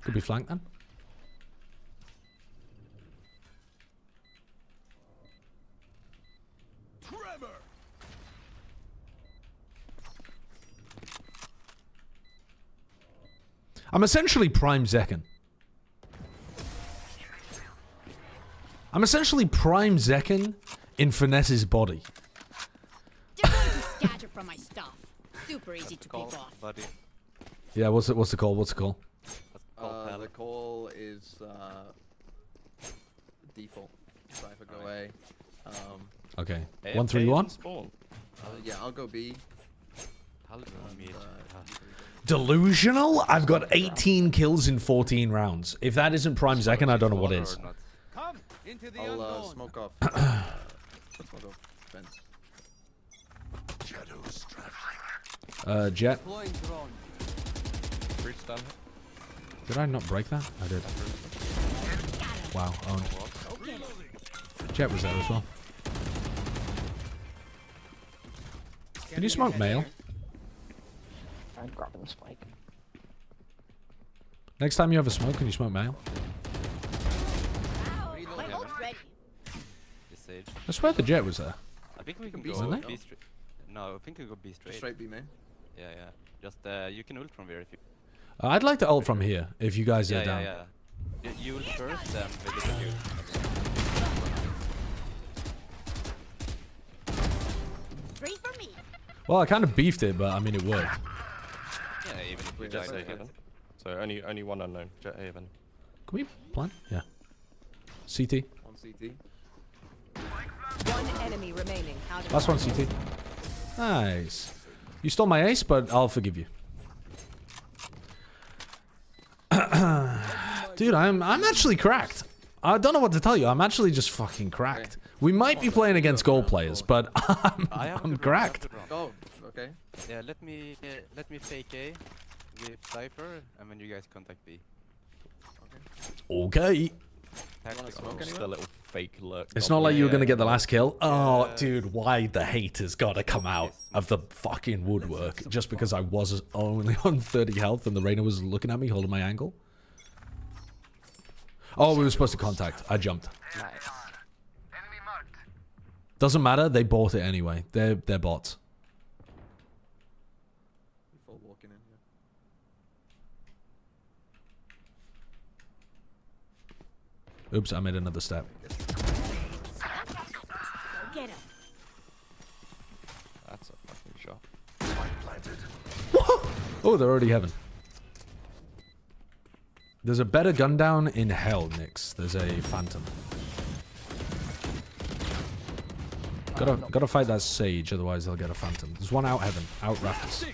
Could be flanked then. Trevor. I'm essentially Prime Zekken. I'm essentially Prime Zekken in Finesse's body. Just going to scatter from my stuff. Super easy to pick off. Buddy. Yeah, what's the call? What's the call? The call is default. Cypher go A. Okay. Hey, 1-3-1. Spawn. Yeah, I'll go B. Delusional? I've got 18 kills in 14 rounds. If that isn't Prime Zekken, I don't know what is. Come into the I'll unknown. smoke off. Smoke off fence. Jet. Deploying drone. Breach down. Did I not break that? I did. Wow, owned. Jet was there as well. Can you smoke mail? I'm grabbing the spike. Next time you have a smoke, can you smoke mail? My ult's ready. I swear the Jet was there. I think we can B go straight. B straight. No, I think we go B straight. Straight B main. Yeah, yeah. Just you can ult from there if you. I'd like to ult from here, if you guys Yeah, are down. yeah, yeah. You ult first, then we look at you. Straight for me. Well, I kind of beefed it, but I mean, it worked. Yeah, even if we Jet just A heaven. So only one unknown. Jet A heaven. Can we plant? Yeah. CT. On CT. One enemy remaining. Last one, CT. Nice. You stole my ace, but I'll forgive you. Dude, I'm actually cracked. I don't know what to tell you. I'm actually just fucking cracked. We might be playing against goal players, but I'm cracked. Oh, okay. Yeah, let me fake A with Cypher, and then you guys contact B. Okay. Just a little fake lurk. It's not like you were going to get the last kill. Oh, dude, why the hate has got to come out of the fucking woodwork just because I was only on 30 health and the Reyna was looking at me, holding my angle? Oh, we were supposed to contact. I jumped. Nice. Doesn't matter. They bought it anyway. They're bots. Full walking in here. Oops, I made another step. Get him. That's a fucking shot. Oh, they're already heaven. There's a better gun down in hell, Nix. There's a phantom. Gotta fight that sage, otherwise they'll get a phantom. There's one out heaven, out rafters.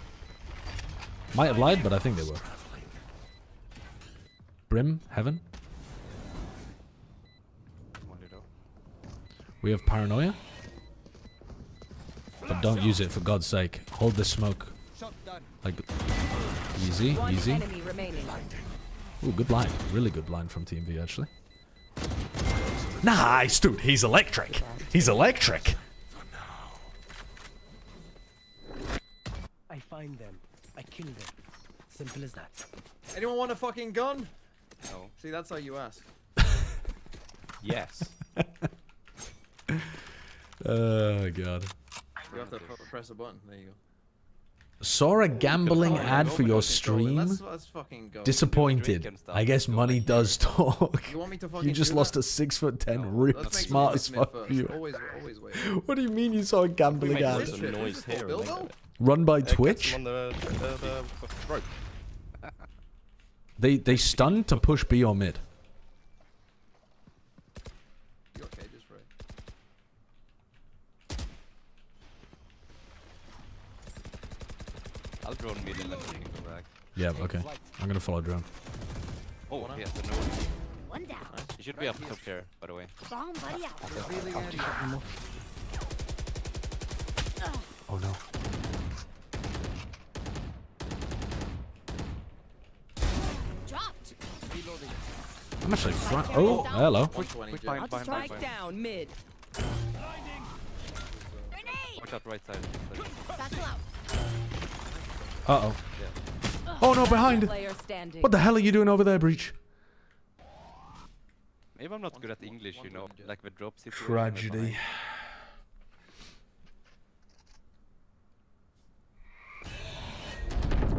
Might have lied, but I think they were. Brim, heaven. We have paranoia. But don't use it for God's sake. Hold this smoke. Like easy, easy. Ooh, good blind. Really good blind from Team V actually. Nice, dude. He's electric. He's electric. I find them. I kill them. Simple as that. Anyone want a fucking gun? No. See, that's how you ask. Yes. Oh god. You have to press a button. There you go. Saw a gambling ad for your stream. Let's fucking go. Disappointed. I guess money does talk. You want me to fucking You just do lost that? a 6'10" ripped smart as fuck view. Always wait. What do you mean you saw a gambling ad? There's a noise here. Run by Twitch? On the rope. They stunned to push B or mid. You okay, just right. I'll drone mid and then we can go back. Yeah, okay. I'm gonna follow drone. Oh, he has the no. One down. He should be up top here, by the way. Bomb buddy out. Oh no. Dropped. I'm actually front. Oh, hello. I'll strike down mid. Watch out right side. Satchel out. Uh-oh. Oh no, behind! Player standing. What the hell are you doing over there, Breach? Maybe I'm not good at English, you know, like the drop situation. Tragedy.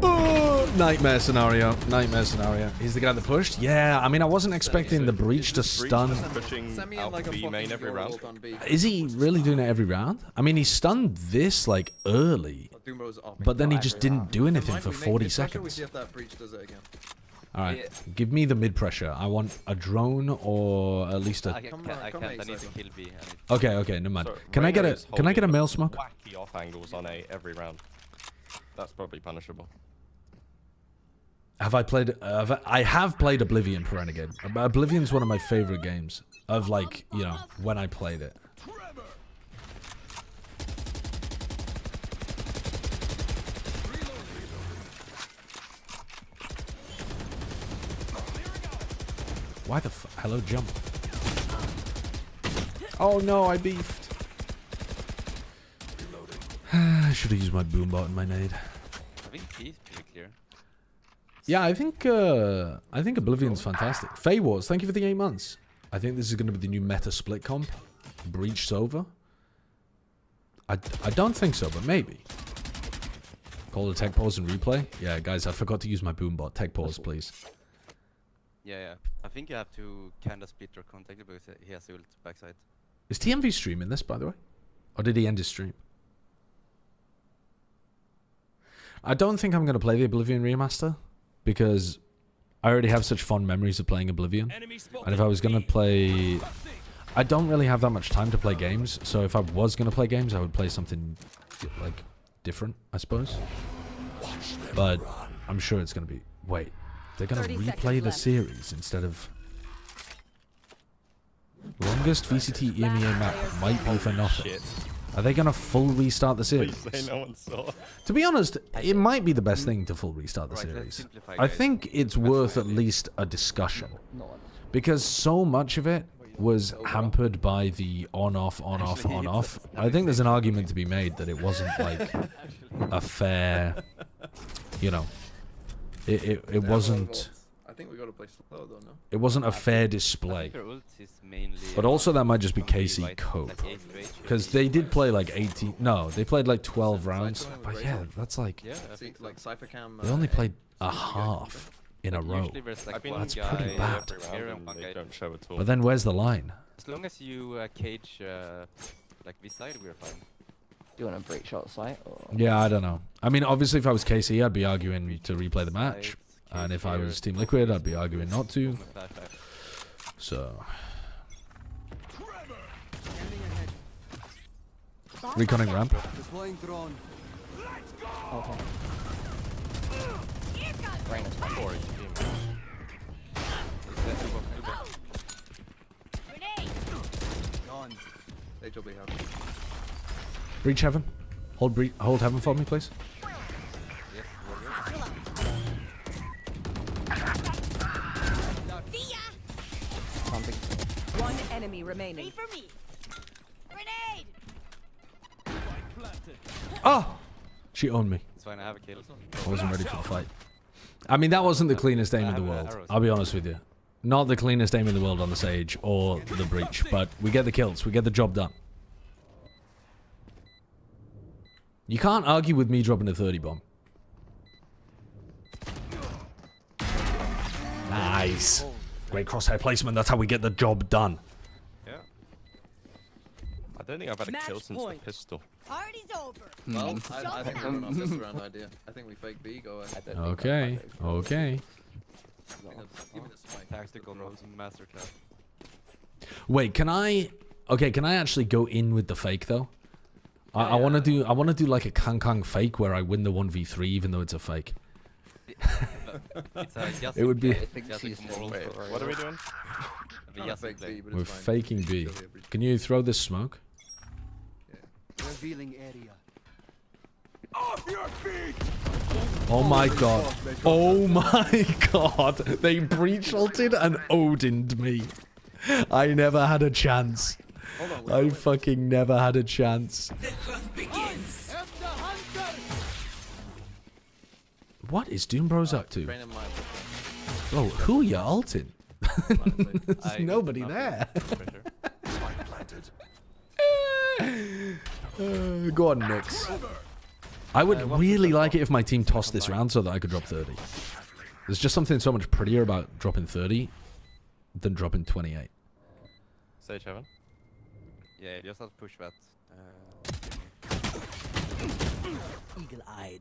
Oh, nightmare scenario. Nightmare scenario. He's the guy that pushed? Yeah, I mean, I wasn't expecting the Breach to stun. Pushing out B main every round. Is he really doing it every round? I mean, he stunned this, like, early. But then he just didn't do anything for 40 seconds. Alright, give me the mid pressure. I want a drone or at least a... I need to kill B. Okay, never mind. Can I get a mail smoke? Wacky off angles on A every round. That's probably punishable. Have I played... I have played Oblivion for Renegade. Oblivion's one of my favorite games. Of, like, you know, when I played it. Why the f... Hello, jump. Oh no, I beefed. I should have used my boombot in my nade. I think B is pretty clear. Yeah, I think Oblivion's fantastic. Fey Wars, thank you for the 8 months. I think this is going to be the new meta split comp. Breached over. I don't think so, but maybe. Call the tech pause and replay. Yeah, guys, I forgot to use my boombot. Tech pause, please. Yeah. I think you have to kind of split your contact because he has ult backside. Is TMV streaming this, by the way? Or did he end his stream? I don't think I'm going to play the Oblivion remaster because I already have such fond memories of playing Oblivion. And if I was going to play... I don't really have that much time to play games, so if I was going to play games, I would play something, like, different, I suppose. But I'm sure it's going to be... Wait, they're going to replay the series instead of... Longest VCT EMEA map might be for nothing. Are they going to full restart the series? Please say no one saw. To be honest, it might be the best thing to full restart the series. I think it's worth at least a discussion. Because so much of it was hampered by the on-off, on-off, on-off. I think there's an argument to be made that it wasn't, like, a fair... You know... It wasn't... I think we got to play slow though, no? It wasn't a fair display. But also that might just be KC Cope. Because they did play like 18... No, they played like 12 rounds. But yeah, that's like... They only played a half in a row. That's pretty bad. But then where's the line? As long as you cage like this side, we're fine. Do you want to break shot site? Or? Yeah, I don't know. I mean, obviously if I was KC, I'd be arguing to replay the match. And if I was Team Liquid, I'd be arguing not to. So... Reconning ramp. Breach heaven. Hold heaven for me, please. One enemy remaining. Oh! She owned me. It's fine, I have a kill. I wasn't ready for the fight. I mean, that wasn't the cleanest aim in the world. I'll be honest with you. Not the cleanest aim in the world on the Sage or the Breach, but we get the kills. We get the job done. You can't argue with me dropping a 30 bomb. Nice. Great crosshair placement. That's how we get the job done. Yeah. I don't think I've had a kill since the pistol. Party's over. Well, I think we're going off this round idea. I think we fake B, go ahead. Okay. Okay. Tactical roles in masterclass. Wait, can I? Okay, can I actually go in with the fake though? I want to do. I want to do like a Kang fake where I win the 1v3 even though it's a fake. It would be. What are we doing? We're faking B. Can you throw this smoke? Revealing area. Off your feet! Oh my god. Oh my god. They breach ulted and Odin'd me. I never had a chance. I fucking never had a chance. What is Doombros up to? Bro, who are you ulting? There's nobody there. Go on, Nix. I would really like it if my team tossed this round so that I could drop 30. There's just something so much prettier about dropping 30 than dropping 28. Sage heaven. Yeah, just have to push that. Eagle-eyed.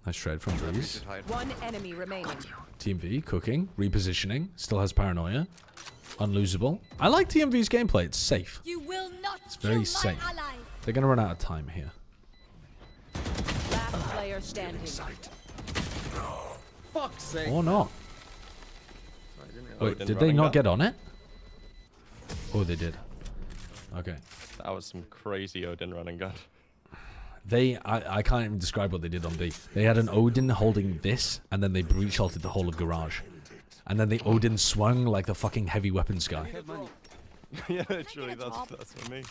Nice trade from Breeze. One enemy remaining. Team V, cooking, repositioning, still has paranoia. Unlosable. I like TMV's gameplay, it's safe. You will not It's very safe. They're gonna run out of time here. Last player standing. Fuck's sake. Or not. Wait, Odin did they running not up. get on it? Oh, they did. Okay. That was some crazy Odin running gun. I can't even describe what they did on B. They had an Odin holding this, and then they breach ulted the whole of Garage. And then the Odin swung like the fucking heavy weapons guy. Yeah, literally, that's for me.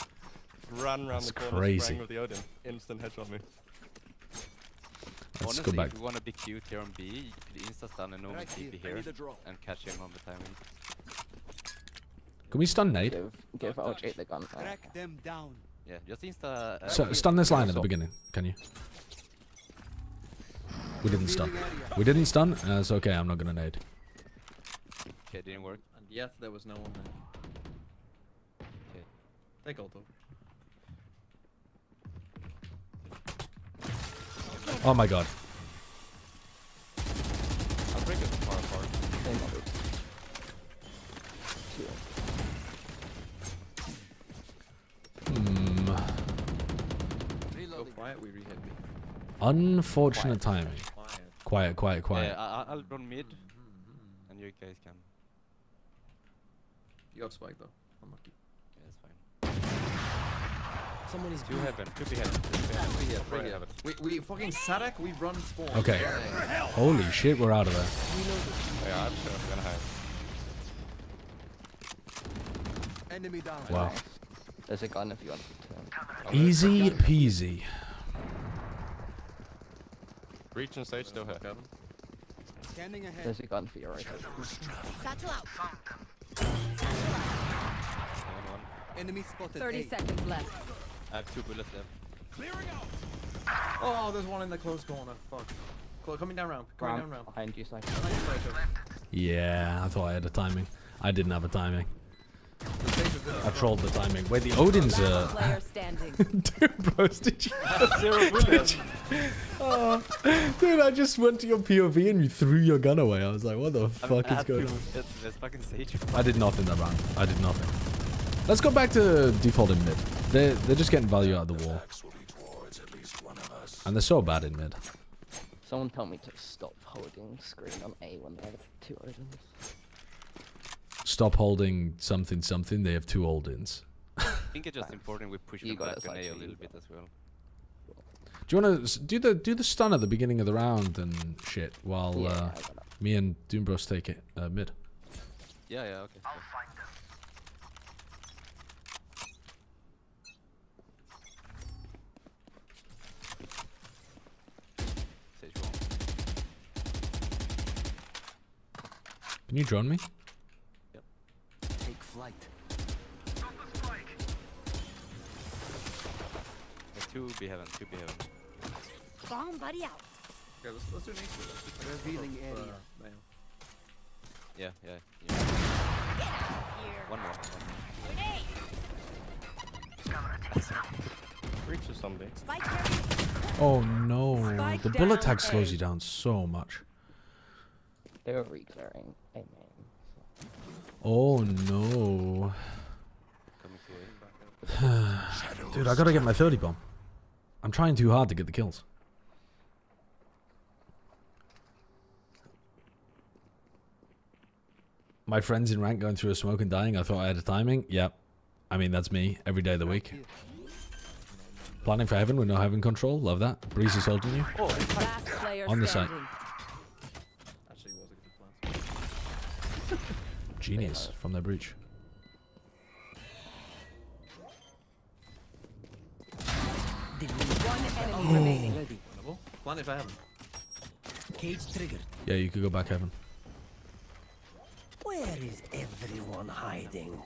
Ran around the corner, crazy. sprang with the Odin. Instant headshot me. Let's Honestly, go back. if you want to be cute here on B, you could insta-stun and normal TP here and catch him on the timing. Can we stun Nate? Give OJ the gun. Track them down. Yeah, just insta... So, stun this line at the beginning, can you? We didn't stun. We didn't stun? It's okay, I'm not gonna nade. Okay, didn't work. And yet there was no one there. Okay. Take ult over. Oh my god. I'll break it far apart. Go quiet, we re-hit me. Unfortunate timing. Quiet. Yeah, I'll run mid, and you guys can. You got spike though. Unlucky. Yeah, that's fine. Someone is Two heaven, could be heaven. Three heaven. We fucking Sadak, we run spawn. Okay. Holy shit, we're out of there. Yeah, I'm sure I'm gonna hide. enemy down. Wow. There's a gun if you want to. Easy peasy. Breach and Sage still here. Scanning ahead. There's a gun for you right there. Satchel out. Enemy spotted. 30 seconds left. I have 2 bullets left. Clearing out. Oh, there's one in the close corner. Fuck. Coming down ramp. Coming down ramp. Behind you, Sniper. Yeah, I thought I had a timing. I didn't have a timing. I trolled the timing. Wait, the Odin's Player standing. Dude, bros, did you? Oh, dude, I just went to your POV and you threw your gun away. I was like, what the fuck is going on? That's fucking Sage. I did nothing that round. I did nothing. Let's go back to default in mid. They're just getting value out of the wall. And they're so bad in mid. Someone tell me to stop holding screen on A when they have 2 Odins. Stop holding something. They have 2 Odins. I think it's just important we push them back on A a little bit as well. Do you want to do the stun at the beginning of the round and shit while me and Doombros take it mid? Yeah, okay. I'll find them. Sage wrong. Can you drone me? Two B heaven. Bomb buddy out. Okay, let's do nature. Revealing area. Yeah. Get out here. One more. Grenade. Reach or something. Spike carrier. Oh no, Spike the bullet down tag slows A. you down so much. They were reclearing. Amen. Oh no. Dude, I gotta get my 30 bomb. I'm trying too hard to get the kills. My friends in rank going through a smoke and dying. I thought I had a timing. Yep. I mean, that's me every day of the week. Planning for heaven with no heaven control. Love that. Breeze is holding you. Last player On the site. standing. Actually, it was a good plan. Genius from their breach. One enemy remaining. Ready. Plan if I haven't. Cage triggered. Yeah, you could go back heaven. Where is everyone hiding?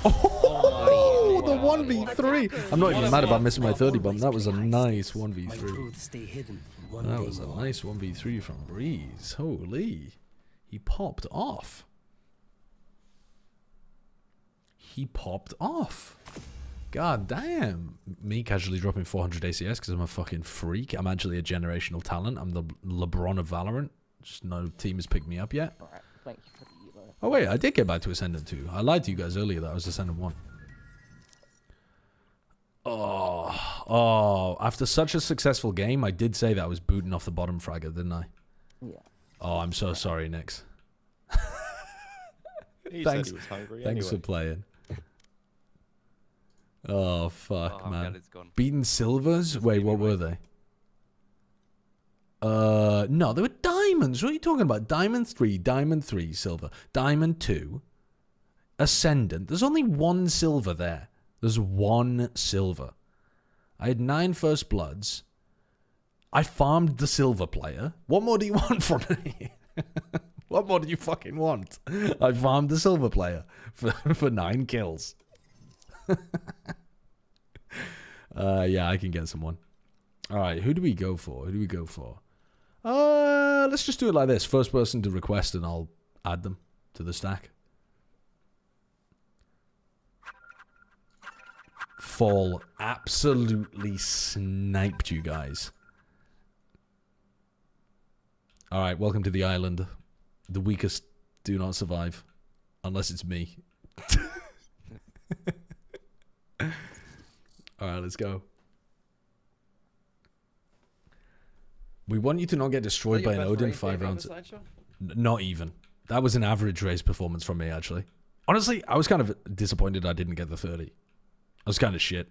Oh, the 1v3. I'm not even mad about missing my 30 bomb. That was a nice 1v3. Stay hidden from one That day was a more. nice 1v3 from Breeze. Holy. He popped off. He popped off. God damn. Me casually dropping 400 ACS because I'm a fucking freak. I'm actually a generational talent. I'm the LeBron of Valorant. Just no team has picked me up yet. Alright, thank you for the elo. Oh wait, I did get back to Ascendant 2. I lied to you guys earlier that I was Ascendant 1. Oh, after such a successful game, I did say that I was booting off the bottom fragger, didn't I? Yeah. Oh, I'm so sorry, Nix. He Thanks, said he was hungry thanks anyway. for playing. Oh, fuck, I'm man. glad it's gone. Beaten silvers? Wait, what were they? No, they were diamonds. What are you talking about? Diamond 3, Diamond 3, silver. Diamond 2, Ascendant. There's only one silver there. There's one silver. I had 9 first bloods. I farmed the silver player. What more do you want from me? What more do you fucking want? I farmed the silver player for 9 kills. Yeah, I can get someone. All right, who do we go for? Let's just do it like this. First person to request and I'll add them to the stack. Fall absolutely sniped you guys. All right, welcome to the island. The weakest do not survive. Unless it's me. Alright, let's go. We want you to not get destroyed by an Odin 5 rounds. Not even. That was an average race performance from me, actually. Honestly, I was kind of disappointed I didn't get the 30. I was kind of shit.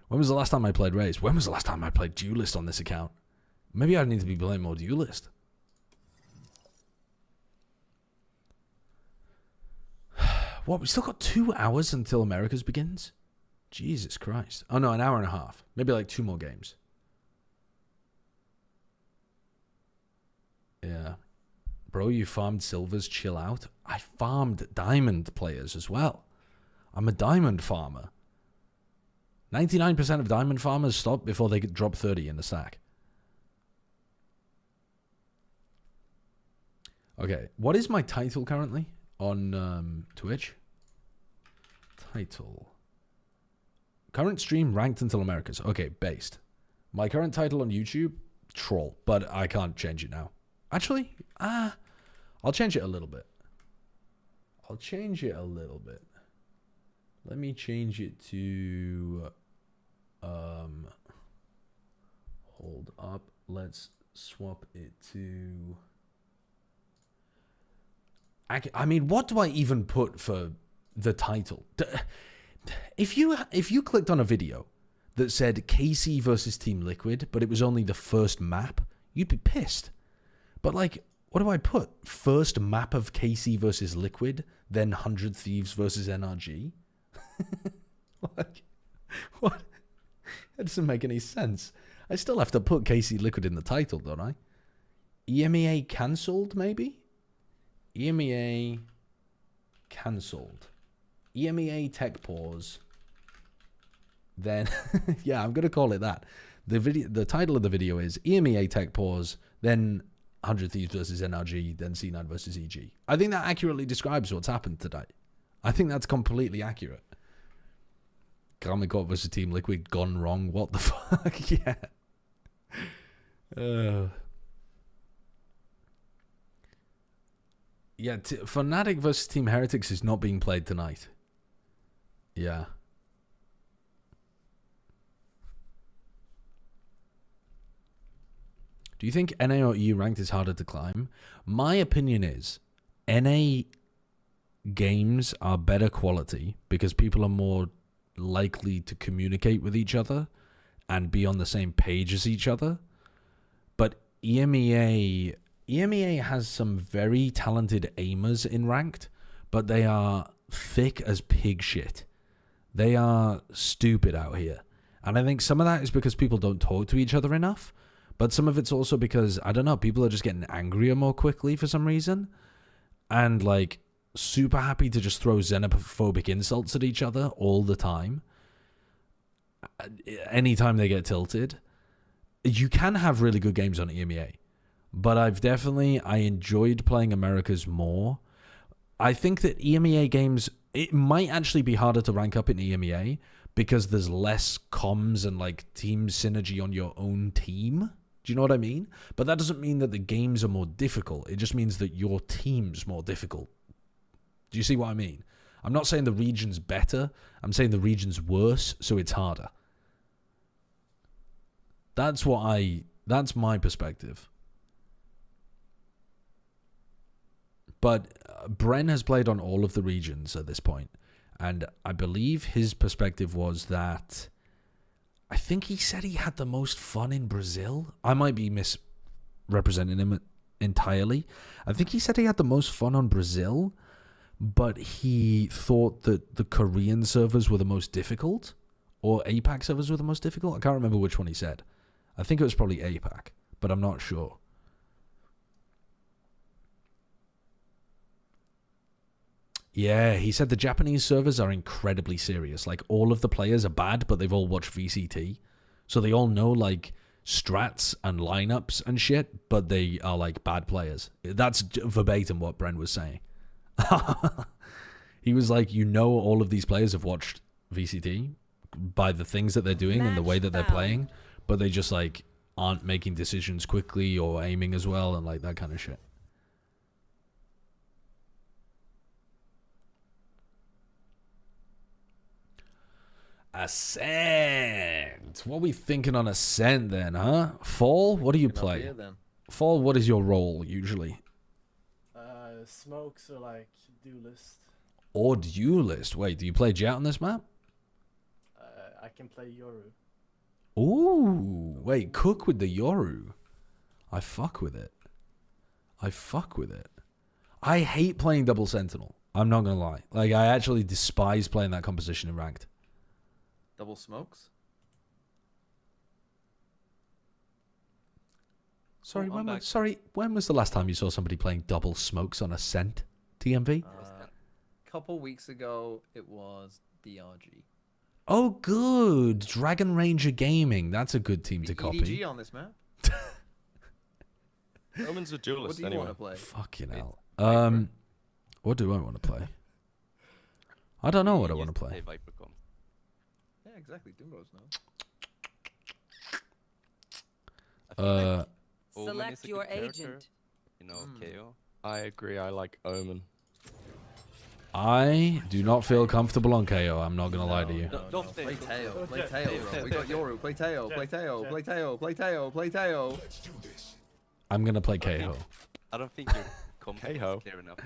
When was the last time I played race? When was the last time I played Duelist on this account? Maybe I need to be playing more Duelist. What, we still got 2 hours until Americas begins? Jesus Christ. Oh no, an hour and a half. Maybe like 2 more games. Yeah. Bro, you farmed silvers, chill out. I farmed diamond players as well. I'm a diamond farmer. 99% of diamond farmers stop before they drop 30 in the stack. Okay, what is my title currently on Twitch? Title. Current stream ranked until Americas. Okay, based. My current title on YouTube, troll, but I can't change it now. Actually, I'll change it a little bit. Let me change it to, hold up. Let's swap it to, I mean, what do I even put for the title? If you clicked on a video that said KC versus Team Liquid, but it was only the first map, you'd be pissed. But like, what do I put? First map of KC versus Liquid, then 100 Thieves versus NRG? Like, what? That doesn't make any sense. I still have to put KC Liquid in the title, don't I? EMEA cancelled, maybe? EMEA cancelled. EMEA tech pause. Then, yeah, I'm gonna call it that. The title of the video is EMEA tech pause. Then 100 Thieves versus NRG. Then C9 versus EG. I think that accurately describes what's happened today. I think that's completely accurate. Karmine Corp versus Team Liquid gone wrong. What the fuck? Yeah. Yeah, Fnatic versus Team Heretics is not being played tonight. Yeah. Do you think NA or EU ranked is harder to climb? My opinion is NA games are better quality because people are more likely to communicate with each other and be on the same page as each other. But EMEA has some very talented aimers in ranked, but they are thick as pig shit. They are stupid out here. And I think some of that is because people don't talk to each other enough. But some of it's also because, I don't know, people are just getting angrier more quickly for some reason. And, like, super happy to just throw xenophobic insults at each other all the time. Anytime they get tilted. You can have really good games on EMEA. But I enjoyed playing Americas more. I think that EMEA games, it might actually be harder to rank up in EMEA because there's less comms and, like, team synergy on your own team. Do you know what I mean? But that doesn't mean that the games are more difficult. It just means that your team's more difficult. Do you see what I mean? I'm not saying the region's better. I'm saying the region's worse, so it's harder. That's my perspective. But Bren has played on all of the regions at this point, and I believe his perspective was that I think he said he had the most fun in Brazil. I might be misrepresenting him entirely. I think he said he had the most fun on Brazil, but he thought that the Korean servers were the most difficult, or APAC servers were the most difficult. I can't remember which one he said. I think it was probably APAC, but I'm not sure. Yeah, he said the Japanese servers are incredibly serious. Like, all of the players are bad, but they've all watched VCT. So they all know, like, strats and lineups and shit, but they are, like, bad players. That's verbatim what Bren was saying. He was like, you know, all of these players have watched VCT by the things that they're doing and the way that they're playing, but they just, like, aren't making decisions quickly or aiming as well and, like, that kind of shit. Ascent. What are we thinking on Ascent then, huh? Fall, what do you play? Fall, what is your role usually? Smokes or like duelist. Or duelist. Wait, do you play Jet on this map? I can play Yoru. Ooh, wait, cook with the Yoru. I fuck with it. I hate playing double sentinel. I'm not gonna lie. Like, I actually despise playing that composition in ranked. Double smokes? Sorry, when was the last time you saw somebody playing double smokes on Ascent? TMV? Couple weeks ago, it was DRG. Oh, good. Dragon Ranger Gaming. That's a good team to copy. EDG on this map? Roman's a duelist what do you anyway. want to play? Fucking hell. What do I want to play? I don't know what I want to play. Yeah, exactly. Dumbos now. Select your agent. You know, KO. I agree. I like Omen. I do not feel comfortable on KO. I'm not gonna lie to you. Play Teo. Play Teo, bro. We got Yoru. Play Teo. Play Teo. Play Teo. Play Teo. Play Teo. I'm gonna play KO. I don't think your combo is clear enough.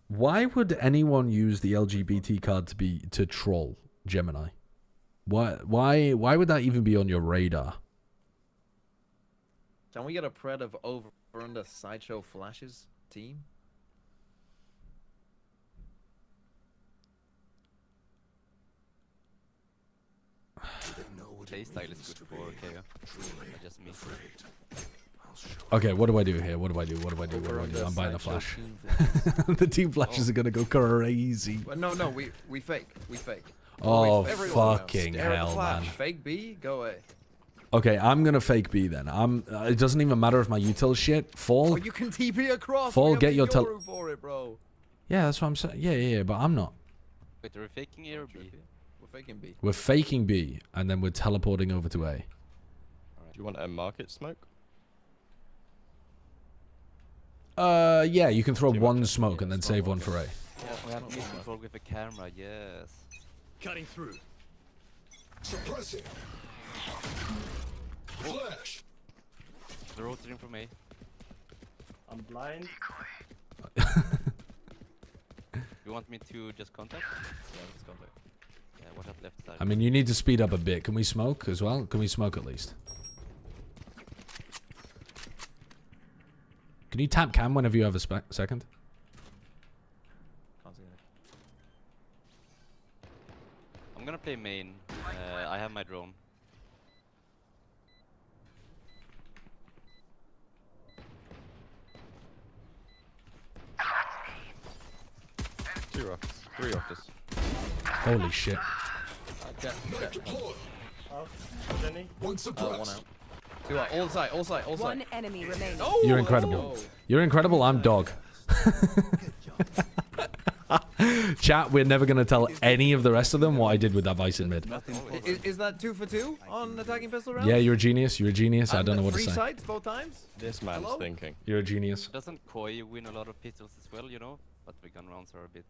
Why would anyone use the LGBT card to troll Gemini? Why would that even be on your radar? Can we get a pred of over under Sideshow Flash's team? Playstyle is good for KO. Just me. Okay, what do I do here? What do I do? What do I do? What do I do? I'm buying the flash. The team flashes are gonna go crazy. No, we fake. We fake. Oh, fucking hell, man. Fake B, go A. Okay, I'm gonna fake B then. It doesn't even matter if my util shit. Fall. Oh, you can TP across. Fall, get your for it, bro. Yeah, that's what I'm saying. Yeah, but I'm not. Wait, are we faking A or B? We're faking B. We're faking B, and then we're teleporting over to A. Do you want a market smoke? Yeah, you can throw one smoke and then save one for A. Yeah, we have control with the camera, yes. Cutting through. Suppressing. Flash. They're rotating from A. I'm blind. You want me to just contact? Yeah, let's contact. Yeah, what up left side? I mean, you need to speed up a bit. Can we smoke as well? Can we smoke at least? Can you tap cam whenever you have a second? Can't see that. I'm gonna play main. I have my drone. Two rockets. 3 rockets. Holy shit. Jet. Jenny. One out. Two out. All side. One enemy remaining. Oh, You're incredible. You're incredible. I'm dog. Chat, we're never going to tell any of the rest of them what I did with that Vice in mid. Is that 2 for 2 on attacking pistol round? Yeah, you're a genius. You're a genius. I don't know what to say. 3 sides both times? This man's thinking. You're a genius. Doesn't Koi win a lot of pistols as well, you know? But the gun rounds are a bit...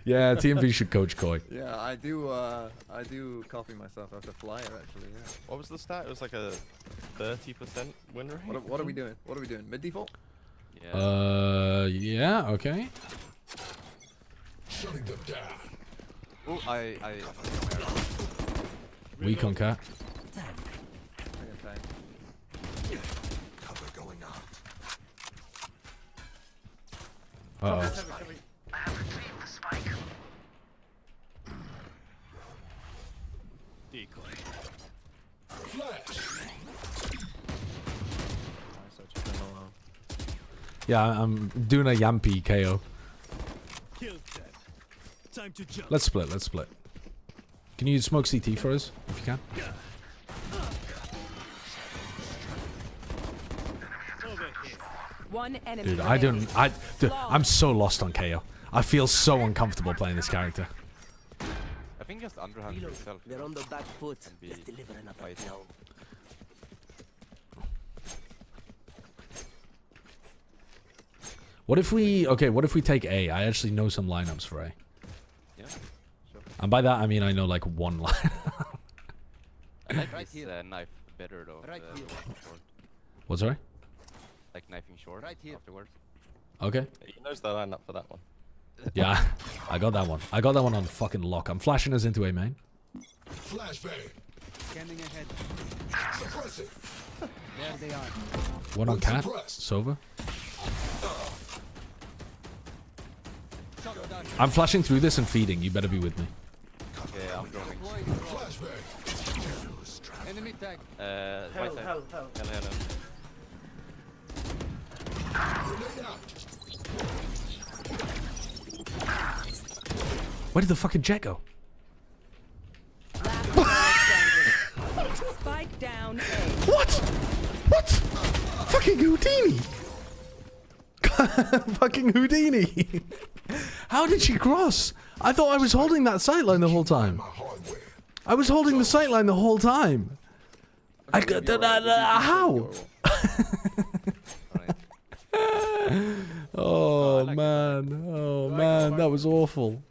Yeah, TMV should coach Koi. Yeah, I do copy myself after flyer actually, yeah. What was the stat? It was like a 30% win rate? What are we doing? What are we doing? Mid default? Yeah. Yeah, okay. Shutting them down. Oh, Weak on cat. Cover going on. Uh-oh. I have retrieved the spike. Decoy. Flash. Yeah, I'm doing a Yampy KO. Time to jump. Let's split. Can you smoke CT for us, if you can? One enemy Dude, remaining. I'm so lost on KO. I feel so uncomfortable playing this character. I think just underhand yourself. They're on the back foot. Be Let's deliver another fight. blow. What if we take A? I actually know some lineups for A. Yeah, sure. And by that I mean I know like one line. I like this knife better though. Right here. Short. What, sorry? Like knifing short afterwards. Okay. He knows the lineup for that one. Yeah, I got that one. I got that one on fucking lock. I'm flashing us into A main. Flashbang. Scanning ahead. Suppressing. There they are. One on cat. Sova. I'm flashing through this and feeding. You better be with me. Okay, I'm droning. Enemy tag. Right side. Hell. Hello. Where did the fucking jet go? Spike down A. What? Fucking Houdini! Fucking Houdini! How did she cross? I thought I was holding that sightline the whole time. I was holding the sightline the whole time. How? Oh man, that was awful.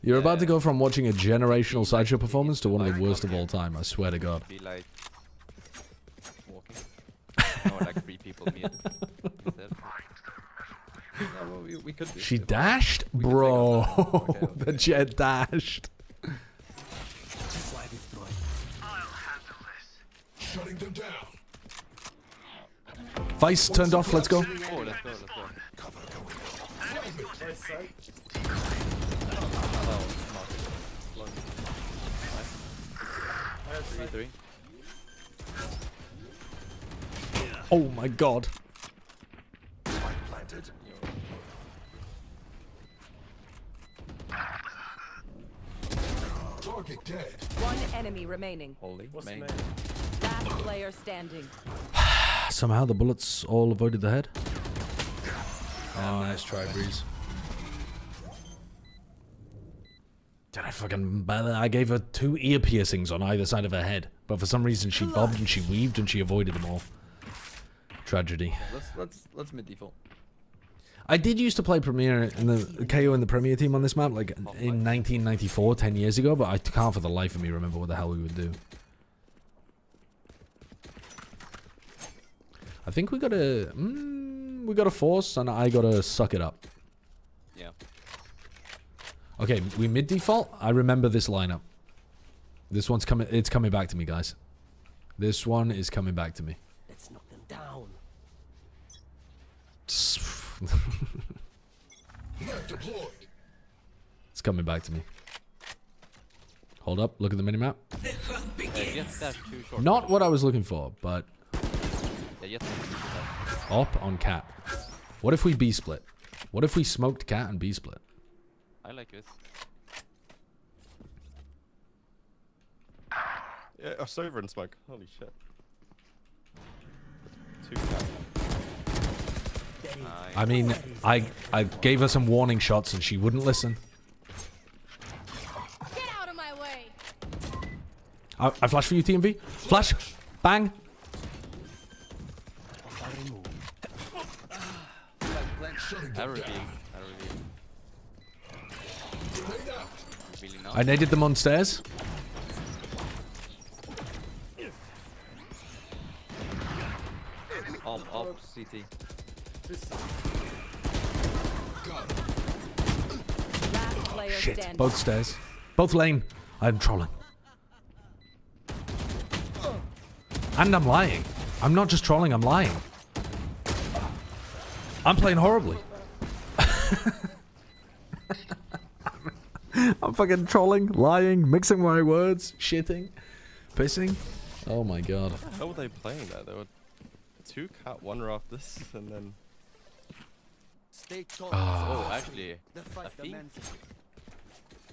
You're about to go from watching a generational sideshow performance to one of the worst of all time, I swear to God. Be like walking. No, like 3 people mid instead. Yeah, well, we could do. She dashed? Bro, the jet dashed. Shutting them down. Vice turned off, let's go. Oh, let's go. Cover going on. 3-3. Oh my god. Planted. Target dead. One enemy remaining. Holy man. Last player standing. Somehow the bullets all avoided the head. Oh, nice try, Breeze. Did I fucking... I gave her 2 ear piercings on either side of her head. But for some reason she bobbed and she weaved and she avoided them all. Tragedy. Let's mid default. I did used to play Premier in the KO in the Premier team on this map, like in 1994, 10 years ago, but I can't for the life of me remember what the hell we would do. I think we gotta force, and I gotta suck it up. Yeah. Okay, we mid default. I remember this lineup. This one's coming. It's coming back to me, guys. This one is coming back to me. Let's knock them down. It's coming back to me. Hold up. Look at the minimap. Not what I was looking for, but op on cat. What if we B split? What if we smoked cat and B split? I like it. Yeah, a Sovereign and smoke. Holy shit. 2 cat. I mean, I gave her some warning shots and she wouldn't listen. Get out of my way. I flash for you, TMV. Flash. Bang. I naded them on stairs. Up CT. Shit. Both stairs. Both lane. I'm trolling. And I'm lying. I'm not just trolling, I'm lying. I'm playing horribly. I'm fucking trolling, lying, mixing my words, shitting, pissing. Oh my god. How were they playing that? There were 2 cat, 1 Raptors, and then... Oh, actually, I think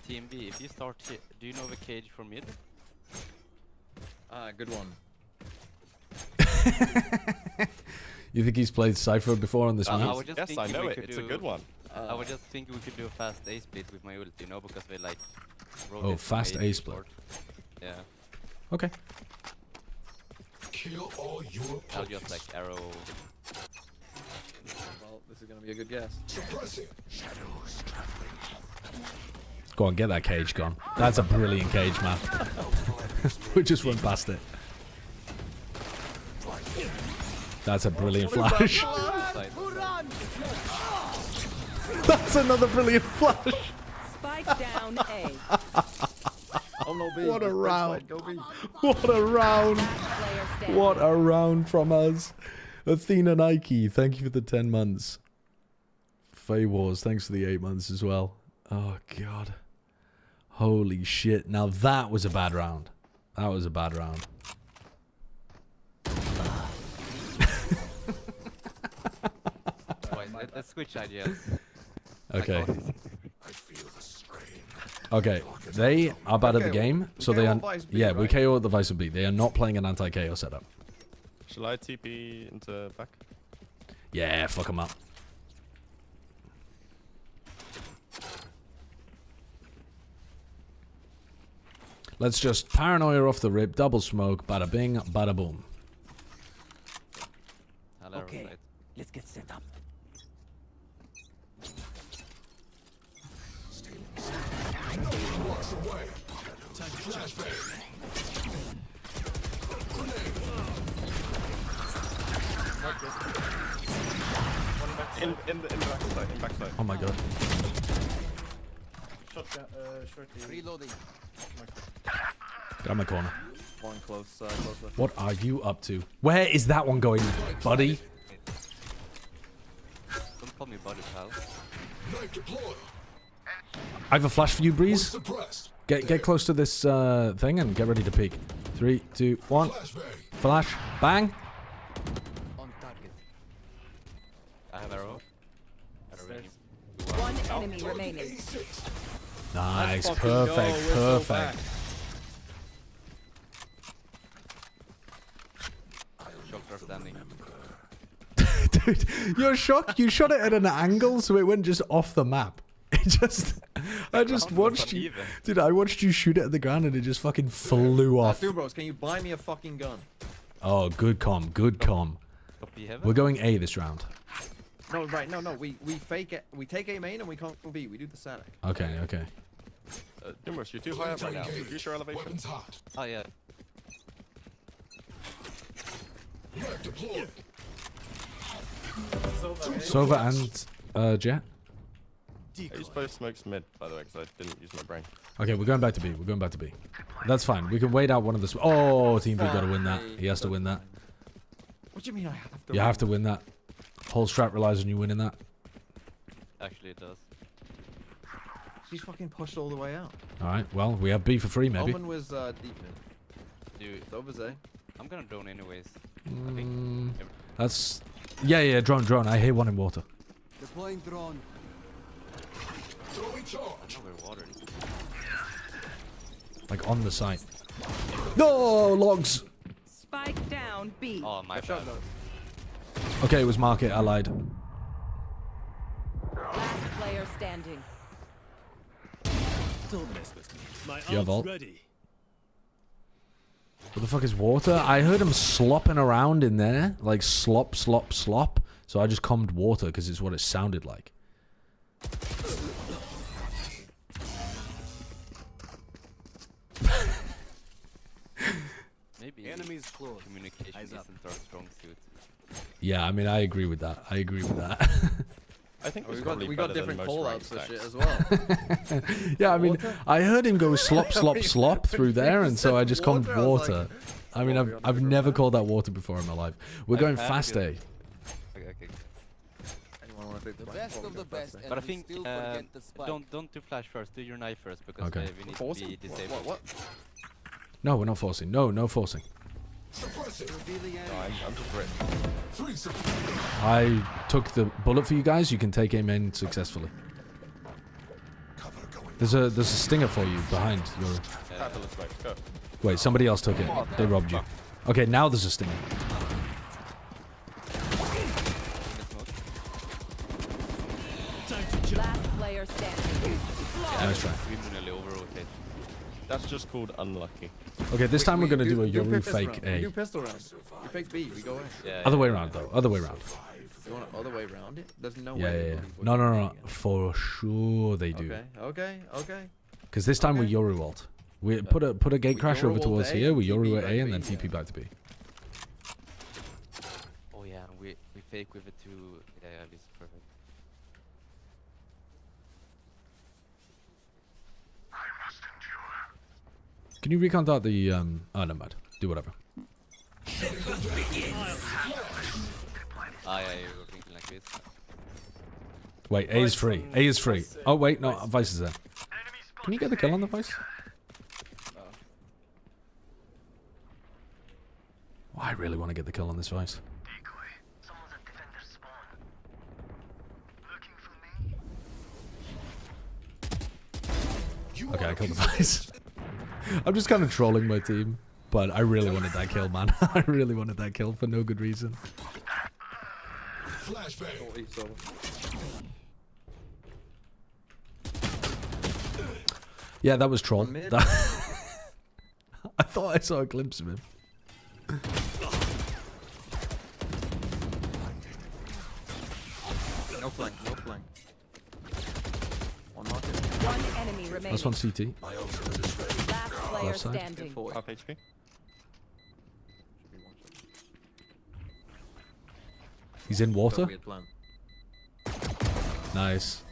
TMB, if you start here, do you know the cage for mid? Good one. You think he's played Cypher before on this map? Yes, I know it. It's a good one. I was just thinking we could do a fast A split with my ult, you know, because they like... Oh, fast A split. Yeah. Okay. Kill all your I'll just like arrow... Well, this is gonna be a good guess. Suppressing. Shadows traveling. Go on, get that cage gone. That's a brilliant cage, man. We just run past it. That's a brilliant flash. That's another brilliant flash. Spike down A. Oh no, B. What a round. Go B. What a round. What a round from us. Athena Nike, thank you for the 10 months. Faye Wars, thanks for the 8 months as well. Oh, God. Holy shit. Now that was a bad round. That was a bad round. Let's switch ideas. Okay. Okay, they are bad at the game, so they are... Yeah, we KO at the Vice B. They are not playing an anti-KO setup. Shall I TP into back? Yeah, fuck them up. Let's just paranoia off the rip, double smoke, bada bing, bada boom. Okay, let's get set up. In the backside. Oh my god. Shotgun, shorty. Reloading. Got my corner. One close left. What are you up to? Where is that one going, buddy? Don't call me buddy, pal. I have a flash for you, Breeze. Get close to this thing and get ready to peek. 3, 2, 1. Flash. Bang. enemy remaining. Nice, Let's fucking perfect, go, we're so perfect. Shots are standing. Dude, you're shocked. You shot it at an angle, so it went just off the map. It just, I just watched you, dude. I watched you shoot it at the ground, and it just fucking flew off. Dude, bros, can you buy me a fucking gun? Oh, good com, good com. We're going A this round. No, right, no. We fake it. We take A main and we come for B. We do the static. Okay, okay. Dimmer's, you're too high up right now. Reduce your elevation. Oh yeah. Sova and Jet. You're supposed to smoke mid, by the way, because I didn't use my brain. Okay, we're going back to B. We're going back to B. That's fine. We can wait out one of the. Oh, Team B got to win that. He has to win that. What do you mean I have to? You have to win that. Whole strat relies on you winning that. Actually, it does. She's fucking pushed all the way out. All right. Well, we have B for free, maybe. Omen was deep mid. Dude, Sova's A. I'm gonna drone anyways. I think. That's. Yeah, drone. I hear one in water. Deploying drone. Water. Like on the site. No, logs. Spike down B. Oh my god. Okay, it was market. I lied. Last player standing. Don't mess with me. My You have ult's ult? ready. What the fuck is water? I heard him slopping around in there. Like slop. So I just commed water because it's what it sounded like. Maybe enemies close. Communication isn't our strong suit. Yeah, I mean, I agree with that. I think we got different call-outs for shit as well. Yeah, I mean, I heard him go slop through there, and so I just called water. I mean, I've never called that water before in my life. We're going fast A. Okay. The best of the best. But I think don't do flash first. Do your knife first because we need to be disabled. What? No, we're not forcing. No forcing. No, I'm just rich. I took the bullet for you guys. You can take aim in successfully. There's a stinger for you behind your. Wait, somebody else took it. They robbed you. Okay, now there's a stinger. Last player standing. Nice try. That's just called unlucky. Okay, this time we're gonna do a Yoru fake A. We do pistol rounds. We fake B. We go A. Yeah, Other way around though. Other way around. You want other way around it? There's no Yeah, way. yeah. No. For sure they do. Okay. Because this time we Yoru ult. We put a gate crash over towards here. We Yoru at A and then TP back to B. Oh yeah, we fake with it too. Yeah, this is perfect. Can you recontact the oh no bad. Do whatever. Ah yeah, you're thinking like this. Wait, A is free. A is free. Oh wait, no, Vice is there. Can you get the kill on the Vice? Oh, I really want to get the kill on this Vice. Okay, I killed the Vice. I'm just kind of trolling my team, but I really wanted that kill, man. I really wanted that kill for no good reason. Yeah, that was troll. I thought I saw a glimpse of him. No flank. One enemy remaining. Last one CT. Last player standing. Half HP. He's in water. Nice.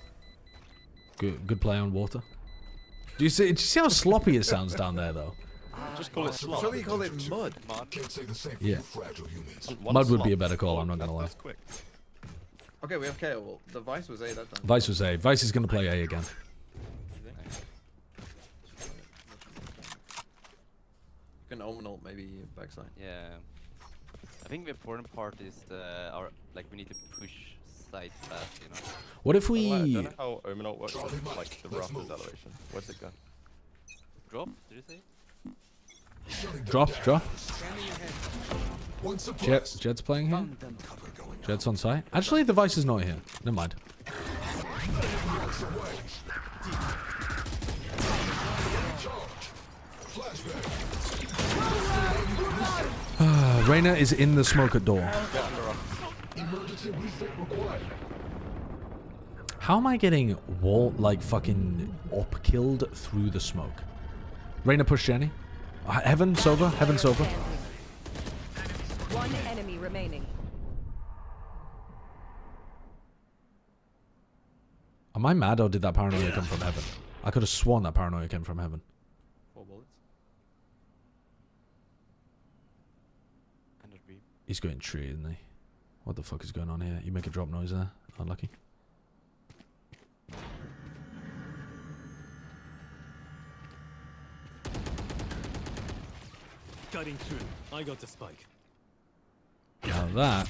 Good play on water. Do you see how sloppy it sounds down there though? Just call it slop. Surely you call it mud. Yeah. Mud would be a better call, I'm not gonna lie. Okay, we have KO. Well, the Vice was A that time. Vice was A. Vice is gonna play A again. You can omen ult maybe backside. Yeah. I think the important part is we need to push site fast, you know. What if I we... don't know how Omenalt works with like the rough acceleration. Where's it go? Drop? Did you say? Drop. Jet's playing here. Jet's on site. Actually, the Vice is not here. Never mind. Reyna is in the smoke at door. How am I getting fucking up-killed through the smoke? Reyna push Jenny. Heaven, Sova. Heaven, Sova. One enemy remaining. Am I mad or did that paranoia come from heaven? I could have sworn that paranoia came from heaven. 4 bullets. NRG. He's going tree, isn't he? What the fuck is going on here? You make a drop noise there. Unlucky. Cutting through. I got the spike. Now that...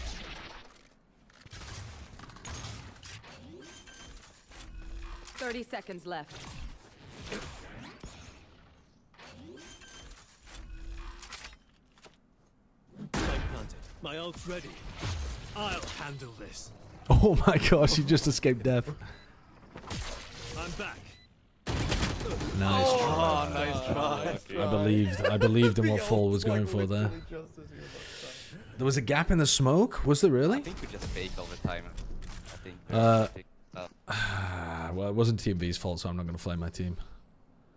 30 seconds left. Spike planted. My ult's ready. I'll handle this. Oh my gosh, you just escaped death. I'm back. Nice try. Oh, nice try. I believed in what Fall was going for there. There was a gap in the smoke? Was there really? I think we just fake all the time. I think. Well, it wasn't Team B's fault, so I'm not going to flame my team.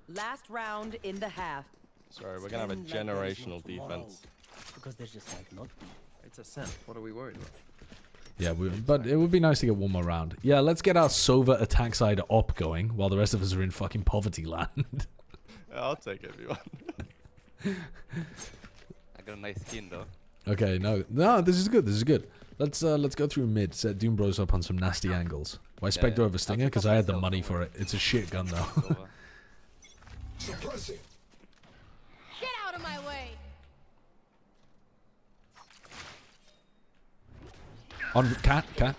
Last round in the half. Sorry, we're going to have a generational defense. Because there's just like not. It's a scent. What are we worried about? Yeah, but it would be nice to get one more round. Yeah, let's get our Sova attack side op going while the rest of us are in fucking poverty land. Yeah, I'll take it if you want. I got a nice skin though. Okay, no, this is good. This is good. Let's go through mid. Set Doom Bros up on some nasty angles. Why Spectre over Stinger? Because I had the money for it. It's a shit gun though. Get out of my way. On cat.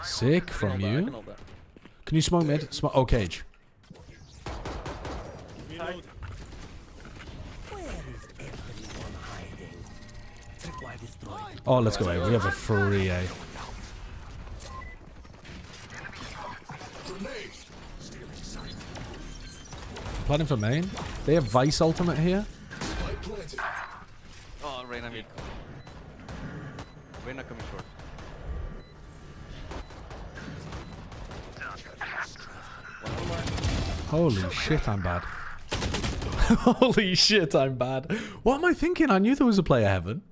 Sick from you. Can you smoke mid? Oh, cage. Oh, let's go A. We have a free A. Planning for main. They have Vice ultimate here. Oh, Reyna mid. Reyna coming short. Holy shit, I'm bad. Holy shit, I'm bad. What am I thinking? I knew there was a player heaven.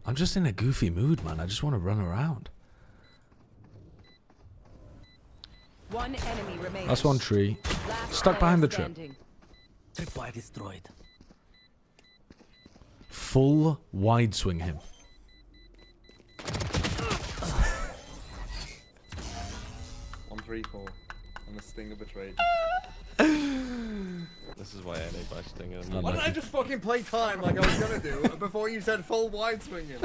I'm just in a goofy mood, man. I just want to run around. One enemy remaining. That's one tree. Stuck behind the trip. Tripwire destroyed. Full wide swing him. On 3-4. And the Stinger betrayed. This is why I need my Stinger. Why didn't I just fucking play time like I was gonna do before you said full wide swinging?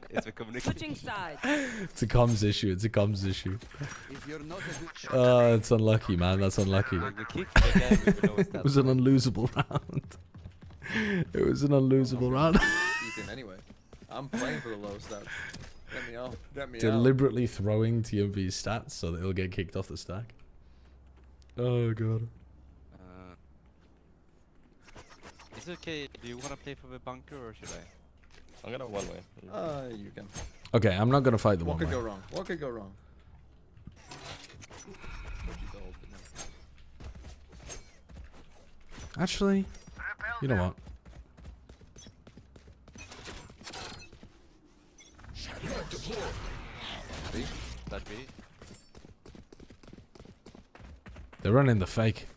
It's a communication. Switching sides. It's a comms issue. It's a comms issue. If you're not a good shot, Oh, it's unlucky, man. That's unlucky. It was an unlosable round. It was an unlosable round. Ethan, anyway. I'm playing for the low stats. Get me off. Get me out. Deliberately throwing TMV's stats so that he'll get kicked off the stack. Oh, God. Is it okay? Do you want to play for the bunker or should I? I'm gonna one way. You can. Okay, I'm not gonna fight the What one could way. go wrong? What could go wrong? Actually, you know what? B? That B? They're running the fake.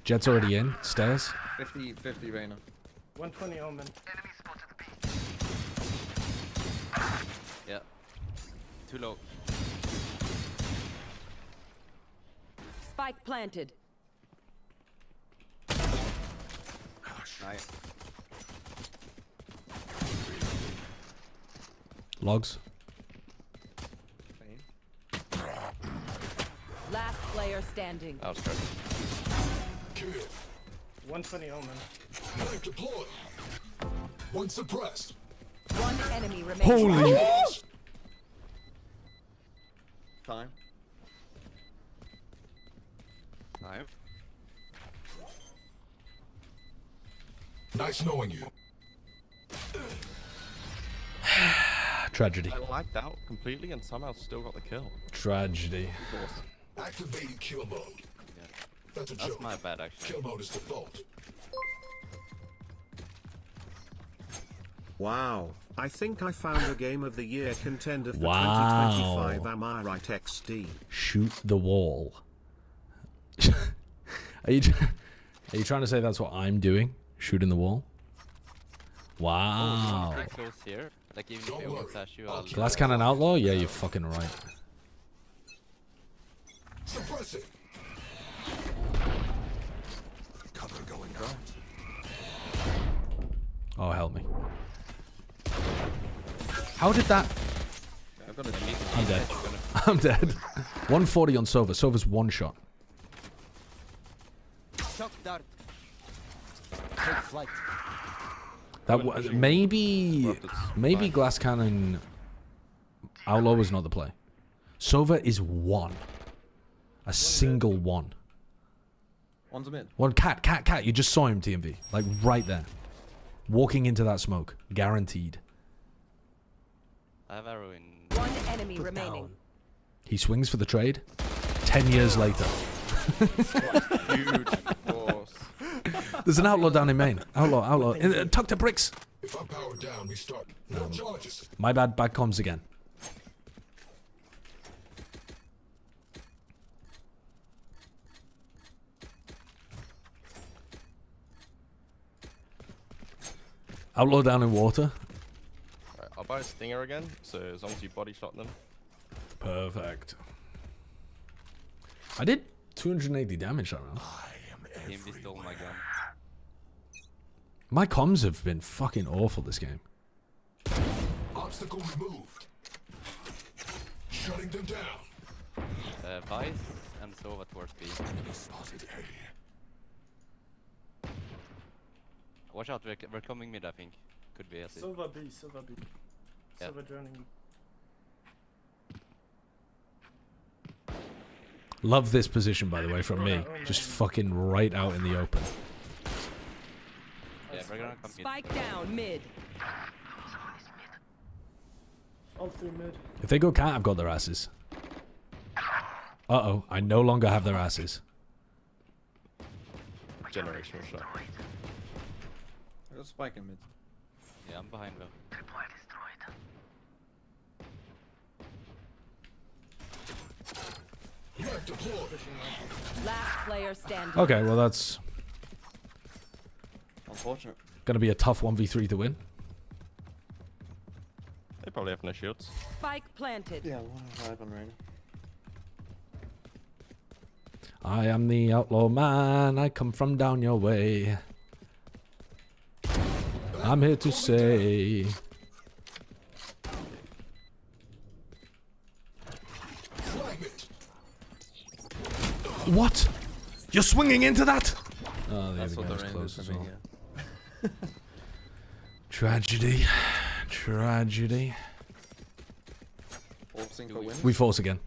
Jet's already in. Stairs. 50-50 Reyna. 120 Omen. Yeah. Too low. Spike planted. Nice. Logs. Last player standing. That was good. 120 omen. Knife deployed. One suppressed. One enemy remaining. Holy. Time. Time. Nice knowing you. Tragedy. I lagged out completely and somehow still got the kill. Tragedy. Activating kill mode. Yeah. That's my bad, actually. Kill mode is default. Wow, I think I found a Game of the Year contender for Wow. 2025. Am I right, XD? Shoot the wall. Are you trying to say that's what I'm doing? Shooting the wall? Wow. Get close here. Like even if you won't flash you, I'll Glass cannon outlaw? Yeah, you're fucking right. Suppressing. Cover going down. Oh, help me. How did that? I'm dead. I'm dead. 140 on Sova. Sova's one shot. Shock dart. Take flight. That was maybe glass cannon outlaw was not the play. Sova is one. A single one. One's a mid. One cat. You just saw him, TMV. Like right there. Walking into that smoke. Guaranteed. I have arrow in. One enemy remaining. He swings for the trade. 10 years later. Huge force. There's an outlaw down in main. Outlaw. Tuck to bricks. If I'm powered down, we start. No charges. My bad, bad comms again. Outlaw down in water. Right, I'll buy a stinger again, so as long as you body shot them. Perfect. I did 280 damage that round. TMV stole my gun. My comms have been fucking awful this game. Obstacle removed. Shutting them down. Vice and Sova towards B. Spotted A. Watch out, we're coming mid, I think. Could be as Silver B. Yeah. Silver joining. Love this position, by the way, from me. Just fucking right out in the open. Yeah, we're gonna come Spike down mid. All three mid. If they go cat, I've got their asses. Uh-oh, I no longer have their asses. Generational shot. There's a spike in mid. Yeah, I'm behind though. Last player standing. Okay, well that's Unfortunate. gonna be a tough 1v3 to win. They probably have no shields. Spike planted. Yeah, 105 on Reyna. I am the outlaw man, I come from down your way. I'm here to say... What? You're swinging into that? Oh, there we go. It's close as well. Tragedy. Tragedy. We force again.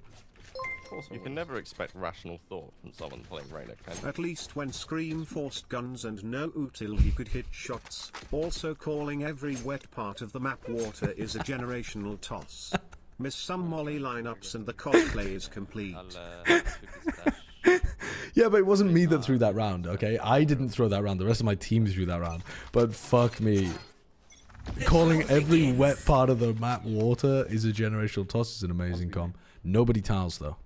You can never expect rational thought from someone playing Reyna, can you? At least when Scream forced guns and no util he could hit shots. Also calling every wet part of the map water is a generational toss. Miss some Molly lineups and the cosplay is complete. Yeah, but it wasn't me that threw that round, okay? I didn't throw that round. The rest of my team threw that round. But fuck me. Calling every wet part of the map water is a generational toss is an amazing com. Nobody tiles, though.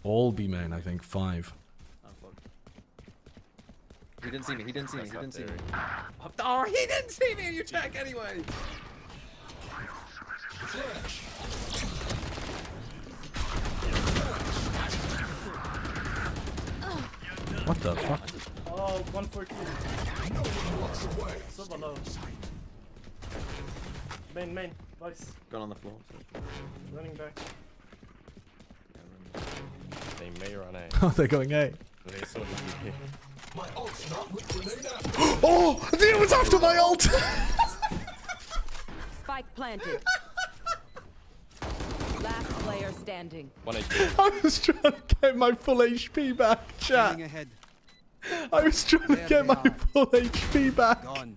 All B main, I think. 5. He didn't see me. He didn't see me. He didn't see me. Oh, he didn't see me. You check anyway. What the fuck? Oh, 114. Silver low. Main. Vice. Gone on the floor. Running back. They may run A. Oh, they're going A. They saw the VP. Oh, I think it was after my ult. Spike planted. Last player standing. 1 HP. I was trying to get my full HP back, chat. Ahead. I was trying to get my full HP back. Gone.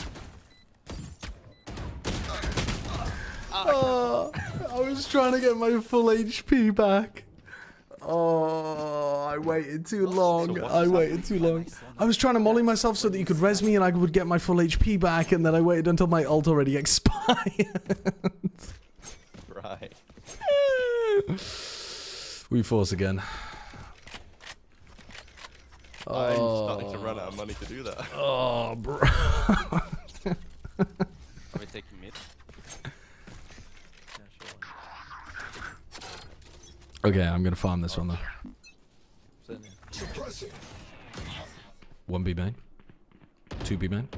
Oh, I was trying to get my full HP back. Oh, I waited too long. I waited too long. I was trying to molly myself so that you could res me and I would get my full HP back, and then I waited until my ult already expired. Right. We force again. I'm starting to run out of money to do that. Oh, bro. Are we taking mid? Okay, I'm gonna farm this one though. 1 B main. 2 B main.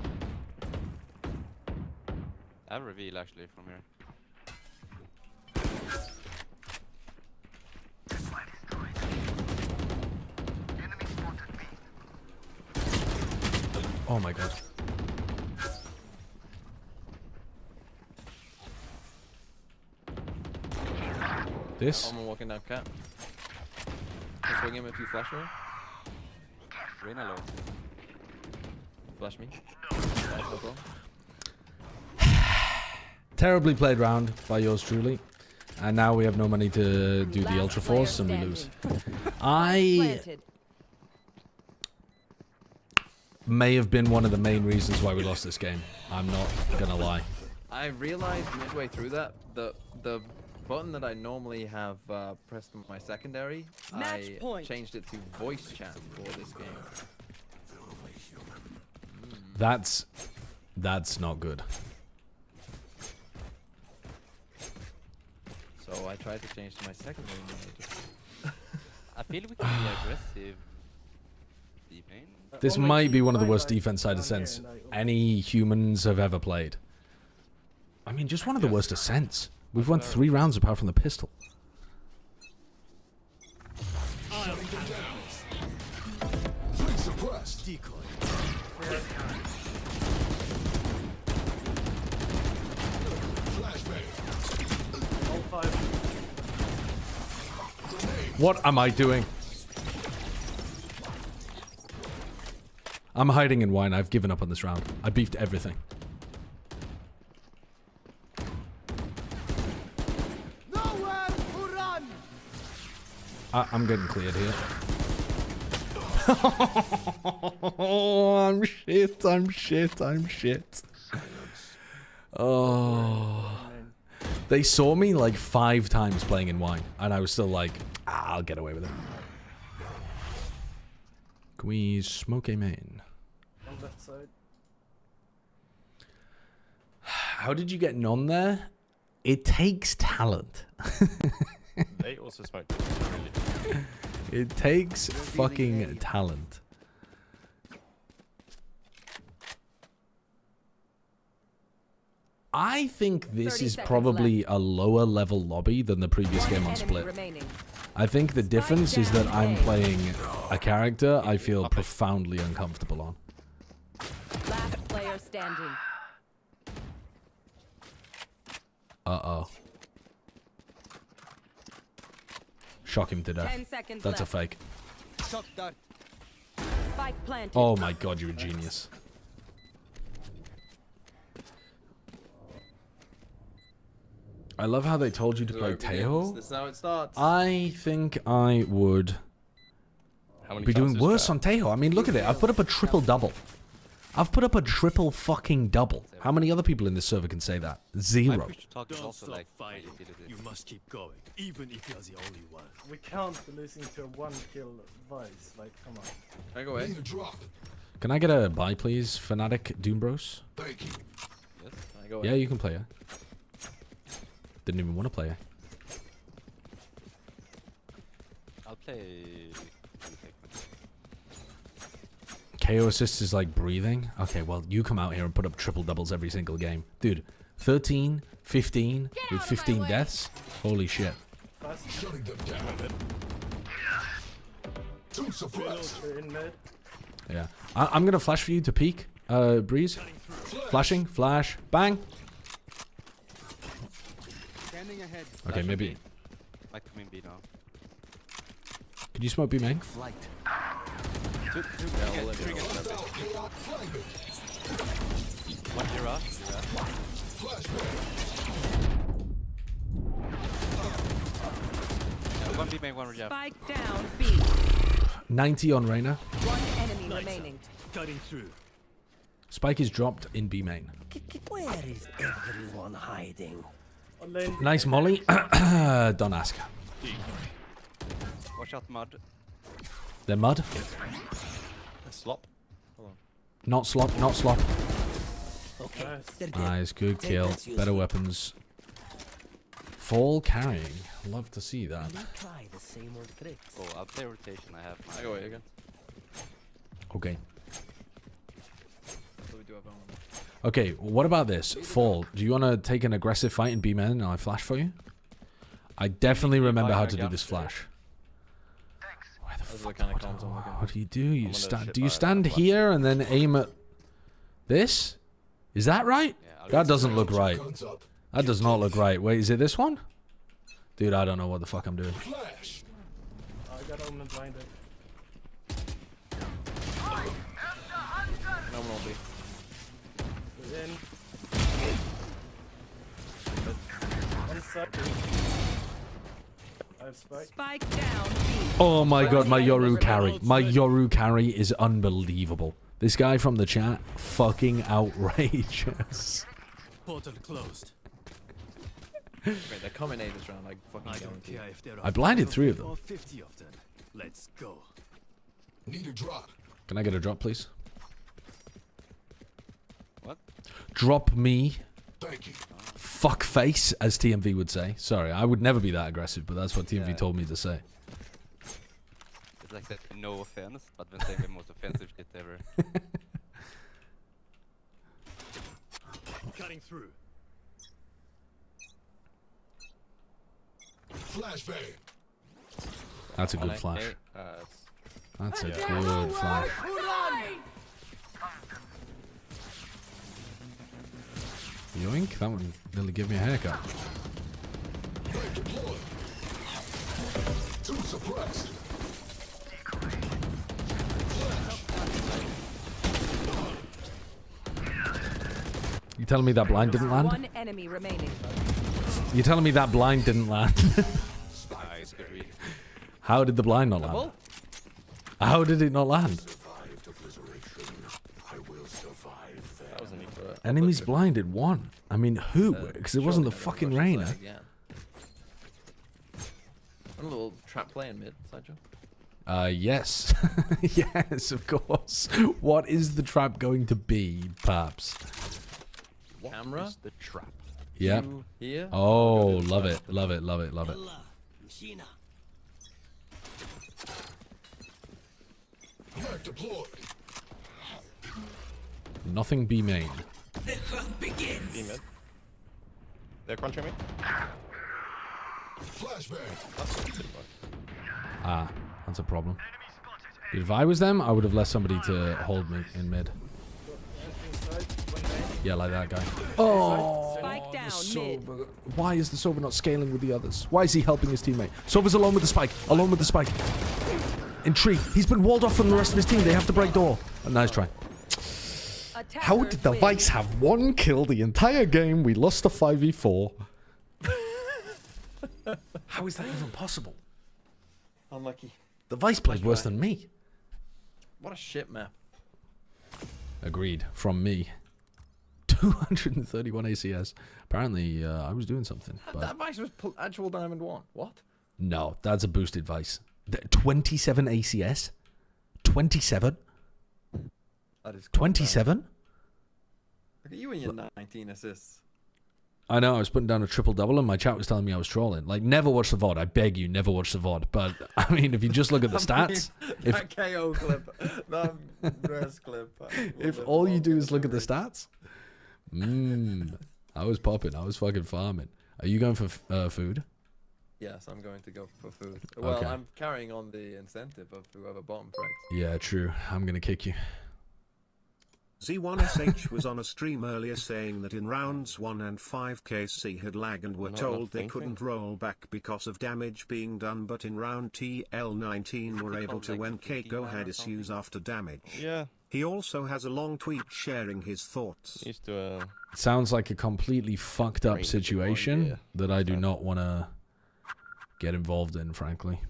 I have a reveal actually from here. Oh my god. This? Someone walking down cat. Just swing him if you flash her. Reyna low. Flash me. Terribly played round by yours truly. And now we have no money to do the Ultra Force and we lose. I may have been one of the main reasons why we lost this game. I'm not gonna lie. I realized midway through that the button that I normally have pressed on my secondary, I changed it to voice chat for this game. That's not good. So I tried to change to my secondary mode. I feel we can be aggressive. Deep main. This might be one of the worst defense side ascents any humans have ever played. I mean, just one of the worst ascents. We've won 3 rounds apart from the pistol. What am I doing? I'm hiding in wine. I've given up on this round. I beefed everything. I'm getting cleared here. Oh, I'm shit. Oh. They saw me like 5 times playing in wine, and I was still like, I'll get away with it. Can we smoke a main? On left side. How did you get none there? It takes talent. They also smoked. It takes fucking talent. I think this is probably a lower level lobby than the previous game on Split. I think the difference is that I'm playing a character I feel profoundly uncomfortable on. Last player standing. Uh-oh. Shock him to death. 10 seconds That's left. a fake. Shock dart. Spike planted. Oh my god, you're a genius. I love how they told you to play Tejo. This is how it starts. I think I would be doing worse on Tejo. I mean, look at it. I've put up a triple-double. I've put up a triple fucking double. How many other people in this server can say that? 0. Don't stop fighting. You must keep going, even if you're the only one. We can't be losing to a 1-kill Vice. Like, come on. I go away. Can I get a buy, please, Fnatic Doombros? Thank you. Yes, I go away. Yeah, you can play it. Didn't even want to play it. I'll play. KO assist is like breathing. Okay, well, you come out here and put up triple doubles every single game. Dude, 13, 15 with 15 deaths. Holy shit. Shutting them down. Two suppressed. Yeah. I'm going to flash for you to peek, Breeze. Flashing, flash, bang. Okay, maybe. Like to B now. Could you smoke B main? Flight. One Jira. One B main, one reject. Spike down B. 90 on Reyna. One enemy remaining. Cutting through. Spike is dropped in B main. Where is everyone hiding? Nice molly. Don't ask. Watch out, mud. They're mud. Slop. Hold on. Not slop, not slop. Okay. Nice, good kill. Better weapons. Fall carrying. Love to see that. Try the same old tricks. Oh, I'll play rotation. I have. I go away again. Okay. So we do have one. Okay, what about this? Fall. Do you want to take an aggressive fight in B-man and I flash for you? I definitely remember how to do this flash. Where the fuck? What do you do? You stand. Do you stand here and then aim at this? Is that right? That doesn't look right. That does not look right. Wait, is it this one? Dude, I don't know what the fuck I'm doing. I got Omen blinded. No one will be. In. One second. I have Spike. Spike down B. Oh my god, my Yoru carry. My Yoru carry is unbelievable. This guy from the chat, fucking outrageous. Portal closed. Wait, they're coming A this round, like fucking guarantee. I blinded 3 of them. 50 of them. Let's go. Need a drop. Can I get a drop, please? What? Drop me. Thank you. Fuck face, as TMV would say. Sorry, I would never be that aggressive, but that's what TMV told me to say. It's like that, no offense, but when saying the most offensive shit ever. Cutting through. Flashbang. That's a good flash. That's a good flash. Yoink, that one nearly gave me a haircut. Two suppressed. You telling me that blind didn't land? One enemy remaining. You telling me that blind didn't land? Nice, good read. How did the blind not land? How did it not land? Enemies blinded one. I mean, who? Because it wasn't the fucking Reyna. A little trap play in mid, Sideshow. Yes. Yes, of course. What is the trap going to be, perhaps? Camera? Is the trap. Yep. Here? Oh, love it, love it, love it, love it. Nothing B main. The hunt begins. B mid. They're crunching me. Flashbang. Ah, that's a problem. Dude, if I was them, I would have left somebody to hold me in mid. Yeah, like that guy. Oh, Spike down Sova. Why is the Sova not scaling with the others? Why is he helping his teammate? Sova's alone with the spike. Alone with the spike. In tree. He's been walled off from the rest of his team. They have to break door. A nice try. How did the Vice have 1 kill the entire game? We lost a 5v4. How is that even possible? Unlucky. The Vice played worse than me. What a shit map. Agreed. From me. 231 ACS. Apparently, I was doing something. But That Vice was actual Diamond 1. What? no, that's a boosted Vice. 27 ACS? 27? That is 27? Look at you and your 19 assists. I know, I was putting down a triple-double and my chat was telling me I was trolling. Like, never watch the VOD. I beg you, never watch the VOD. But, I mean, if you just look at the stats... That KO clip, that rest clip. If all you do is look at the stats... I was popping. I was fucking farming. Are you going for food? Yes, I'm going to go for food. Well, Okay. I'm carrying on the incentive of whoever bottom frags. Yeah, true. I'm going to kick you. Z1SH was on a stream earlier saying that in rounds 1 and 5 KC had lag and were told they couldn't roll back because of damage being done, but in round TL19 were able to when Keiko had issues after damage. Yeah. He also has a long tweet sharing his thoughts. Used to, Sounds like a completely fucked up situation that I do not want to get involved in, frankly.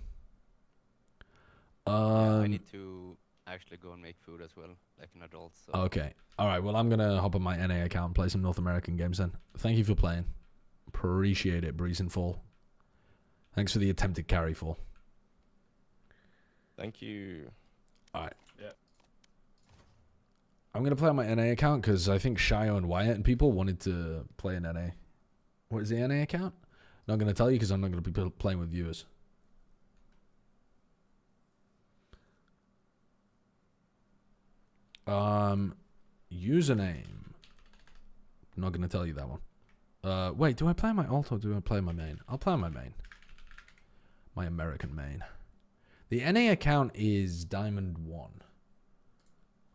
I need to actually go and make food as well, like an adult. So. Okay. All right. Well, I'm going to hop on my NA account and play some North American games then. Thank you for playing. Appreciate it, Breeze and Fall. Thanks for the attempted carry, Fall. Thank you. All right. Yeah. I'm going to play on my NA account because I think Shio and Wyatt and people wanted to play an NA. What is the NA account? Not going to tell you because I'm not going to be playing with viewers. Username. Not going to tell you that one. Wait, do I play my alt or do I play my main? I'll play my main. My American main. The NA account is Diamond 1.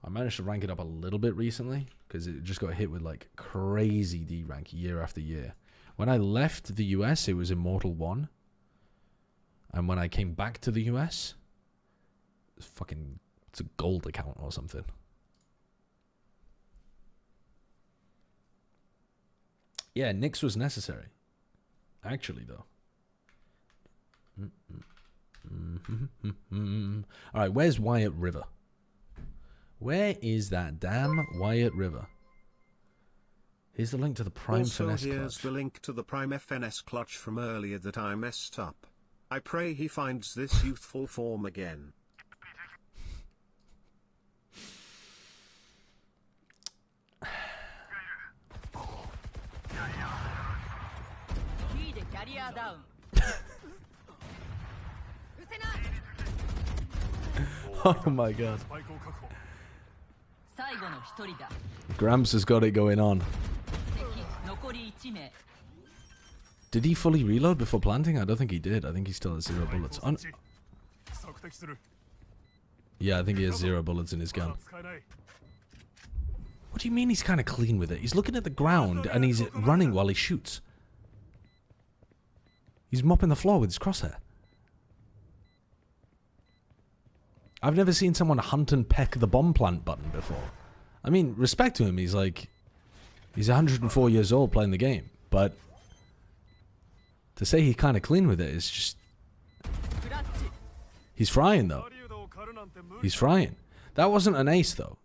I managed to rank it up a little bit recently because it just got hit with like crazy D rank year after year. When I left the US, it was Immortal 1. And when I came back to the US, it's a gold account or something. Yeah, Nyx was necessary. Actually, though. Alright, where's Wyatt River? Where is that damn Wyatt River? Here's the link to the Prime Also, Finesse here's clutch. the link to the Prime FNS clutch from earlier that I messed up. I pray he finds this youthful form again. Oh my god. Gramps has got it going on. Did he fully reload before planting? I don't think he did. I think he still has 0 bullets. Yeah, I think he has 0 bullets in his gun. What do you mean he's kind of clean with it? He's looking at the ground and he's running while he shoots. He's mopping the floor with his crosshair. I've never seen someone hunt and peck the bomb plant button before. I mean, respect to him. He's 104 years old playing the game. But to say he's kind of clean with it is just... He's frying, though. He's frying. That wasn't an ace, though.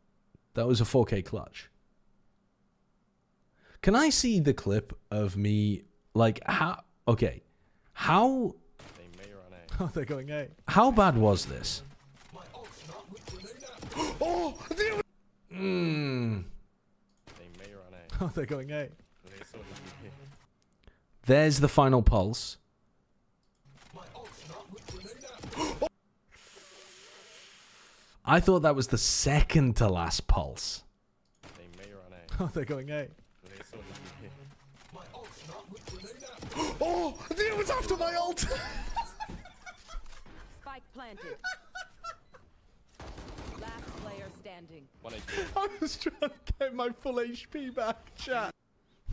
That was a 4K clutch. Can I see the clip of me, like, how... Okay. How... Oh, they're going A. How bad was this? Oh, Oh, they're going A. There's the final pulse. I thought that was the second to last pulse. Oh, they're going A. Oh, it was after my ult. Spike planted. Last player standing. I was trying to get my full HP back, chat.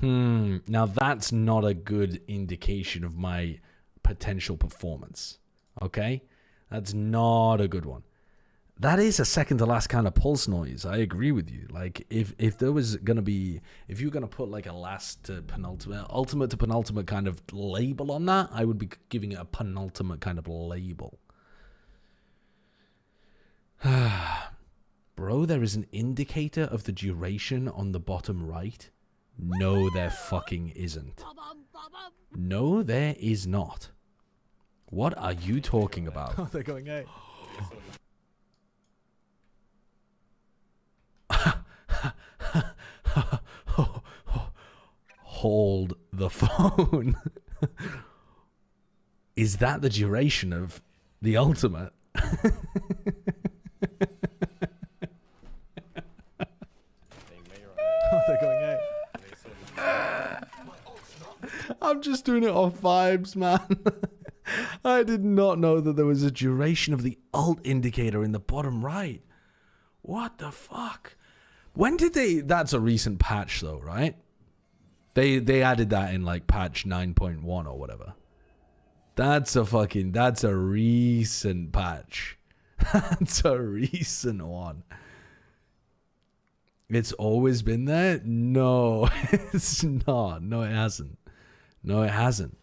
Now that's not a good indication of my potential performance. Okay? That's not a good one. That is a second to last kind of pulse noise. I agree with you. Like, if there was going to be... If you were going to put, like, a last to penultimate... Ultimate to penultimate kind of label on that, I would be giving it a penultimate kind of label. Bro, there is an indicator of the duration on the bottom right. No, there fucking isn't. No, there is not. What are you talking about? Oh, they're going A. Hold the phone. Is that the duration of the ultimate? Oh, they're going out. I'm just doing it off vibes, man. I did not know that there was a duration of the ult indicator in the bottom right. What the fuck? When did they... That's a recent patch though, right? They added that in like patch 9.1 or whatever. That's a recent patch. That's a recent one. It's always been there? No, it's not. No, it hasn't. No, it hasn't.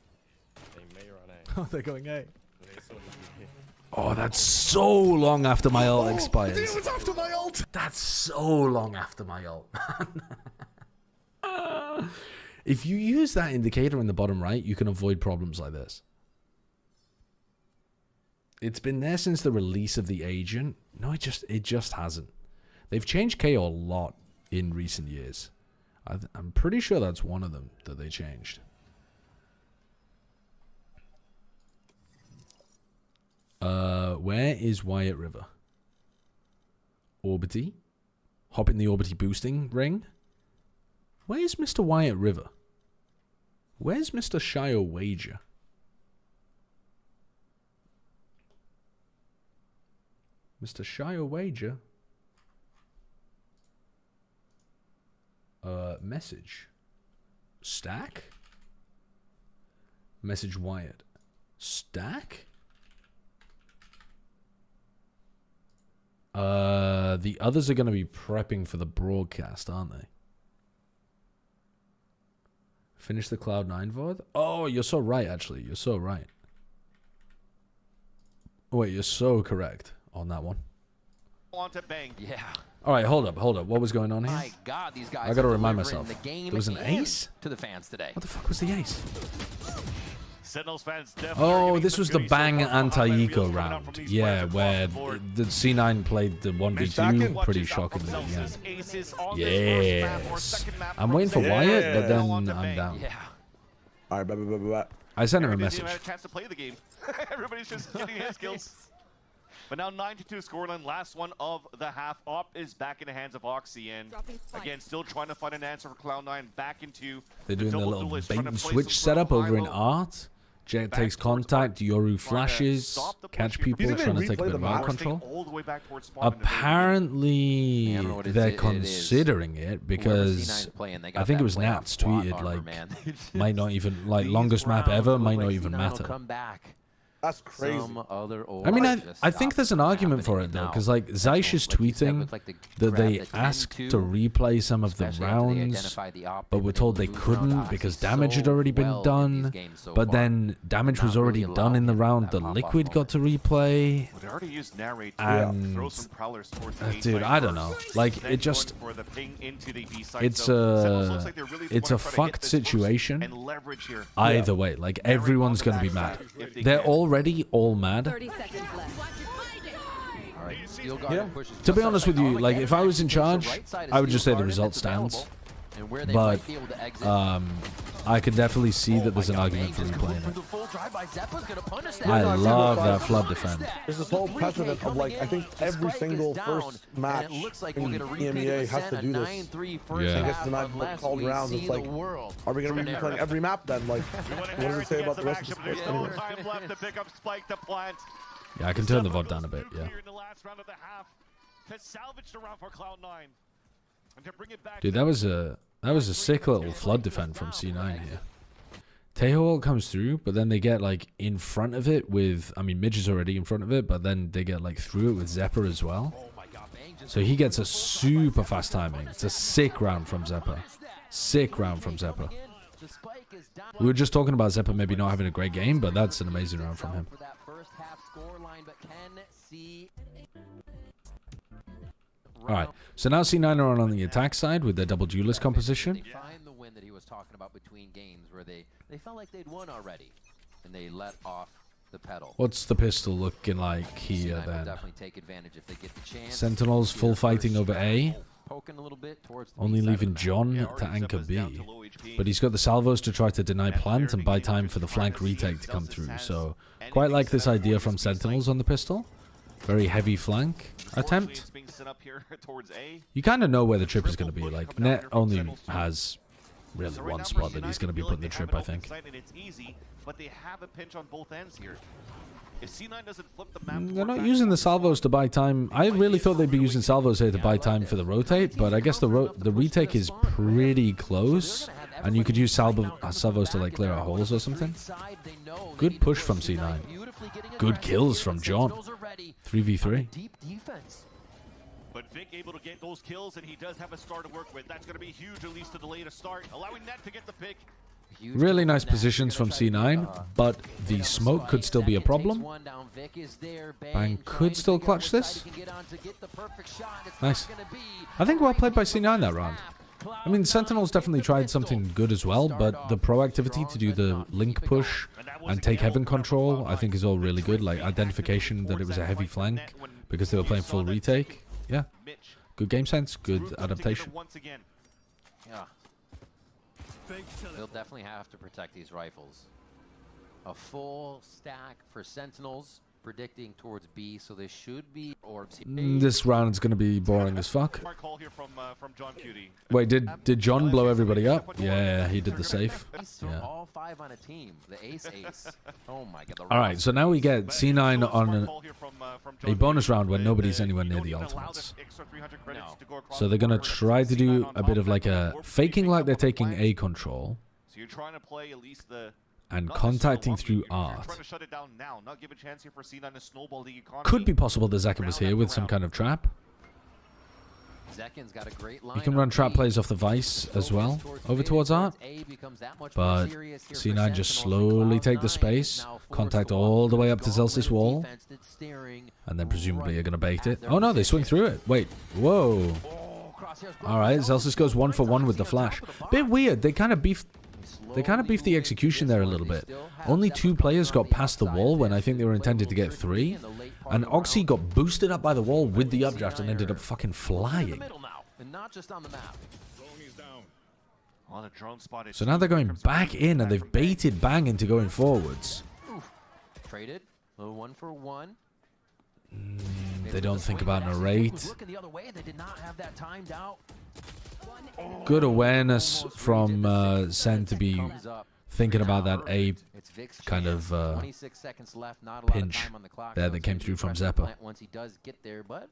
Oh, they're going A. Oh, that's so long after my ult expires. It was after my ult. That's so long after my ult. If you use that indicator in the bottom right, you can avoid problems like this. It's been there since the release of the agent. No, it just hasn't. They've changed KO a lot in recent years. I'm pretty sure that's one of them that they changed. Where is Wyatt River? Orbity? Hop in the Orbity boosting ring? Where's Mr. Wyatt River? Where's Mr. Shio Wager? Mr. Shio Wager? Message. Stack? Message Wyatt. Stack? The others are going to be prepping for the broadcast, aren't they? Finish the Cloud9 VOD? Oh, you're so right, actually. You're so right. Wait, you're so correct on that one. Yeah. All right, hold up. What was going on here? My God, these guys I gotta are remind delivering myself. the game There was an ace to the fans today. What the fuck was the ace? Sentinels fans Oh, this was the Bang anti-eco round. Yeah, where the C9 played the 1v2 pretty shockingly. Yeah. Yes. I'm waiting for Wyatt, but then I'm down. Yeah. All right, blah. I sent him a message. Didn't even have a chance to play the game. Everybody's just getting his skills. But now 9-2 scoreline, last one of the half. Op is back in the hands of Oxy, and again, still trying to find an answer for Cloud9 back into. They're doing their little bait and switch setup over in Art. Jet takes contact, Yoru flashes, catch people, trying to take a bit of out control. Apparently, they're considering it because I think it was Nats tweeted like, might not even, like, longest map ever, might not even matter. That's crazy. I mean, I think there's an argument for it, though, because, like, Zeish is tweeting that they asked to replay some of the rounds, but were told they couldn't because damage had already been done. But then damage was already done in the round that Liquid got to replay. And, dude, I don't know. Like, it just... It's a fuckt situation. Either way, like, everyone's going to be mad. They're already all mad. 30 seconds left. Yeah. To be honest with you, like, if I was in charge, I would just say the result stands. But I could definitely see that there's an argument for replaying it. I love that flood defend. There's this whole precedent of, like, I think every single first match in EMEA has to do this. Yeah. I guess the not called rounds. It's like, are we going to be playing every map then? Like, what does it say about the rest of the sports anyway? Yeah, I can turn the VOD down a bit, yeah. Dude, that was a sick little flood defend from C9 here. Teho ult comes through, but then they get, like, in front of it with... I mean, Midge is already in front of it, but then they get, like, through it with Zepper as well. So he gets a super fast timing. It's a sick round from Zepper. Sick round from Zepper. We were just talking about Zepper maybe not having a great game, but that's an amazing round from him. Alright, so now C9 are on the attack side with their double duelist composition. Find the win that he was talking about between games where they felt like they'd won already and they let off the pedal. What's the pistol looking like here then? Definitely take advantage if they get the chance. Sentinels full fighting over A. Poking a little bit towards Only leaving John to anchor B. But he's got the salvos to try to deny plant and buy time for the flank retake to come through. So quite like this idea from Sentinels on the pistol. Very heavy flank attempt. You kind of know where the trip is going to be. Like, Net only has really one spot that he's going to be putting the trip, I think. But they have a pinch on both ends here. If C9 doesn't flip the map, they're not using the salvos to buy time. I really thought they'd be using salvos here to buy time for the rotate, but I guess the retake is pretty close, and you could use salvos to like clear out holes or something. Good push from C9. Good kills from John. 3v3. But Vic able to get those kills, and he does have a star to work with. That's going to be huge, at least to delay to start, allowing Net to get the pick. Really nice positions from C9, but the smoke could still be a problem. Bang could still clutch this. Nice. I think well played by C9 that round. I mean, Sentinels definitely tried something good as well, but the proactivity to do the link push and take heaven control, I think is all really good. Like, identification that it was a heavy flank because they were playing full retake. Yeah. Good game sense, good adaptation. Yeah. They'll definitely have to protect these rifles. A full stack for Sentinels, predicting towards B, so they should be orbs here. This round is going to be boring as fuck. Wait, did John blow everybody up? Yeah, he did the safe. Yeah. All 5 on a team. The ace. Oh my god. All right, so now we get C9 on a bonus round where nobody's anywhere near the ultimates. So they're going to try to do a bit of like a faking like they're taking A control. So you're trying to play at least the and contacting through art. Could be possible that Zekin was here with some kind of trap. You can run trap plays off the Vice as well over towards art. But C9 just slowly take the space, contact all the way up to Zelsis wall, and then presumably you're going to bait it. Oh no, they swing through it. Wait, whoa. Alright, Zelsis goes 1 for 1 with the flash. Bit weird, they kind of beefed the execution there a little bit. Only 2 players got past the wall when I think they were intended to get 3. And Oxy got boosted up by the wall with the updraft and ended up fucking flying. So now they're going back in and they've baited Bang into going forwards. Traded. 1 for 1. They don't think about narrate. Good awareness from Sen to be thinking about that A kind of pinch there that came through from Zeppa. Once he does get there, but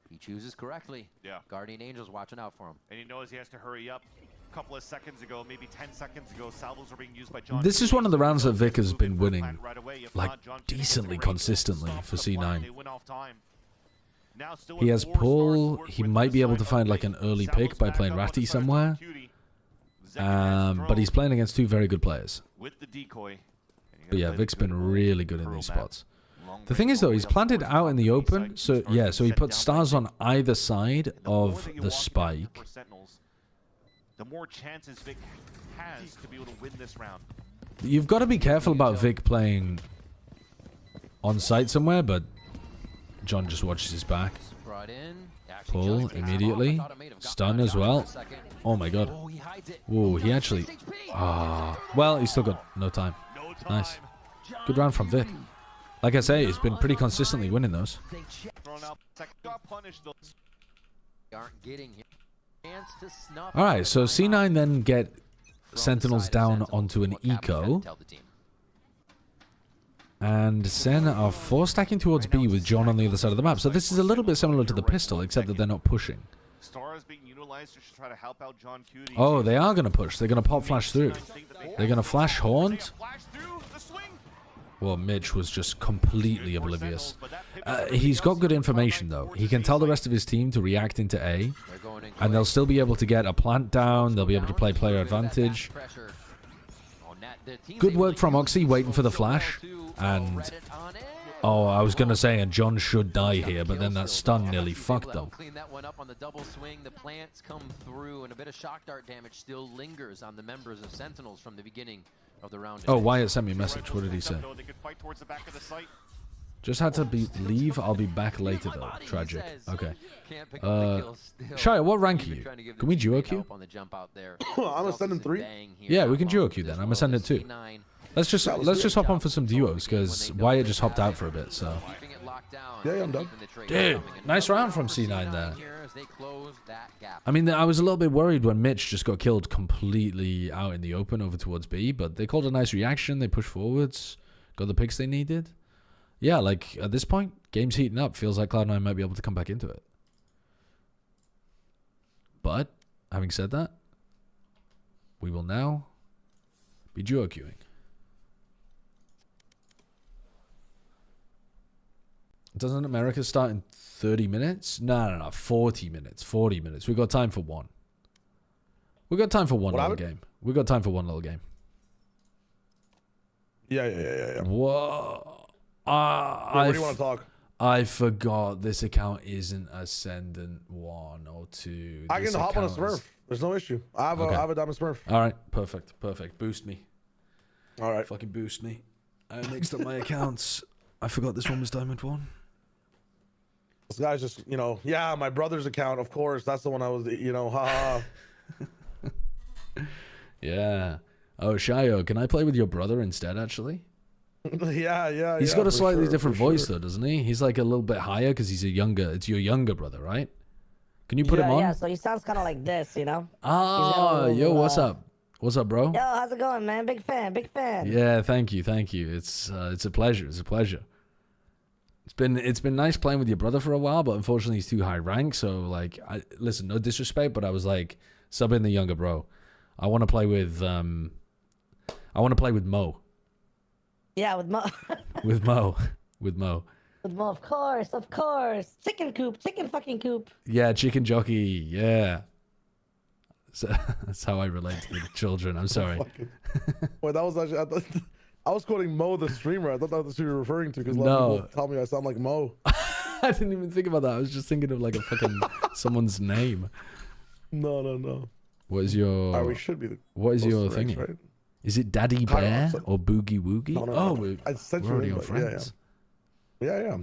he chooses correctly. Yeah. Guardian Angel's watching out for him. And he knows he has to hurry up. A couple of seconds ago, maybe 10 seconds ago, salvos were being used by John. This is one of the rounds that Vic has been winning, like, decently consistently for C9. He has pull. He might be able to find like an early pick by playing Ratty somewhere. But he's playing against 2 very good players. But yeah, Vic's been really good in these spots. The thing is though, he's planted out in the open. So yeah, so he puts stars on either side of the spike. The more chances Vic has to be able to win this round. You've got to be careful about Vic playing on site somewhere, but John just watches his back. Pull immediately. Stun as well. Oh my god. Whoa, he actually... well, he's still got no time. Nice. Good round from Vic. Like I say, he's been pretty consistently winning those. Alright, so C9 then get Sentinels down onto an eco. And Sen are 4 stacking towards B with John on the other side of the map. So this is a little bit similar to the pistol, except that they're not pushing. Oh, they are going to push. They're going to pop flash through. They're going to flash Haunt. Well, Mitch was just completely oblivious. He's got good information, though. He can tell the rest of his team to react into A, and they'll still be able to get a plant down. They'll be able to play player advantage. Good work from Oxy, waiting for the flash. And, oh, I was going to say, and John should die here, but then that stun nearly fucked them. Clean that one up on the double swing. The plants come through, and a bit of shock dart damage still lingers on the members of Sentinels from the beginning of the round. Oh, Wyatt sent me a message. What did he say? Just had to leave. I'll be back later though. Tragic. Okay. Shia, what rank are you? Can we duo queue? I'm ascending 3. Yeah, we can duo queue then. I'm ascending 2. Let's just hop on for some duos because Wyatt just hopped out for a bit. So. Yeah, I'm done. Dude, nice round from C9 there. I mean, I was a little bit worried when Mitch just got killed completely out in the open over towards B, but they called a nice reaction. They pushed forwards, got the picks they needed. Yeah, like at this point, game's heating up. Feels like Cloud9 might be able to come back into it. But having said that, we will now be duo queuing. Doesn't America start in 30 minutes? No, 40 minutes. 40 minutes. We've got time for one. We've got time for one little game. We've got time for one little game. Yeah. Whoa. Where do you want to talk? I forgot this account isn't Ascendant 1 or 2. I can hop on a Smurf. There's no issue. I have a diamond Smurf. All right. Perfect. Boost me. All right. Fucking boost me. I mixed up my accounts. I forgot this one was Diamond 1. This guy's just, yeah, my brother's account, of course. That's the one I was, haha. Yeah. Oh, Shio, can I play with your brother instead, actually? Yeah. He's got a slightly different voice, though, doesn't he? He's like a little bit higher because he's it's your younger brother, right? Can you put him on? Yeah, so he sounds kind of like this, Oh, yo, what's up? What's up, bro? Yo, how's it going, man? Big fan. Yeah, thank you. It's a pleasure. It's been nice playing with your brother for a while, but unfortunately he's too high rank. So like, listen, no disrespect, but I was like, sub in the younger bro. I want to play with Mo. Yeah, with Mo. with Mo, of course. Chicken fucking coop. Yeah, chicken jockey. Yeah. So, that's how I relate to the children. I'm sorry. Wait, that was actually. I was quoting Mo, the streamer. I thought that was who you were referring to because a lot of people tell me I sound like Mo. I didn't even think about that. I was just thinking of like a fucking someone's name. No. What is your? We should be. What is your thing? Right? Is it Daddy Bear or Boogie Woogie? No. I sent you already on friends. Yeah.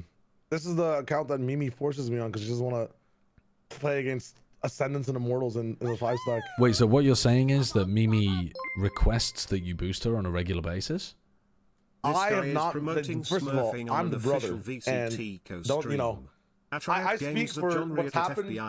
This is the account that Mimi forces me on because she doesn't want to play against Ascendants and Immortals in the 5-stack. Wait, so what you're saying is that Mimi requests that you boost her on a regular basis? I am not. First of all, I'm the brother, and don't I speak for what's happened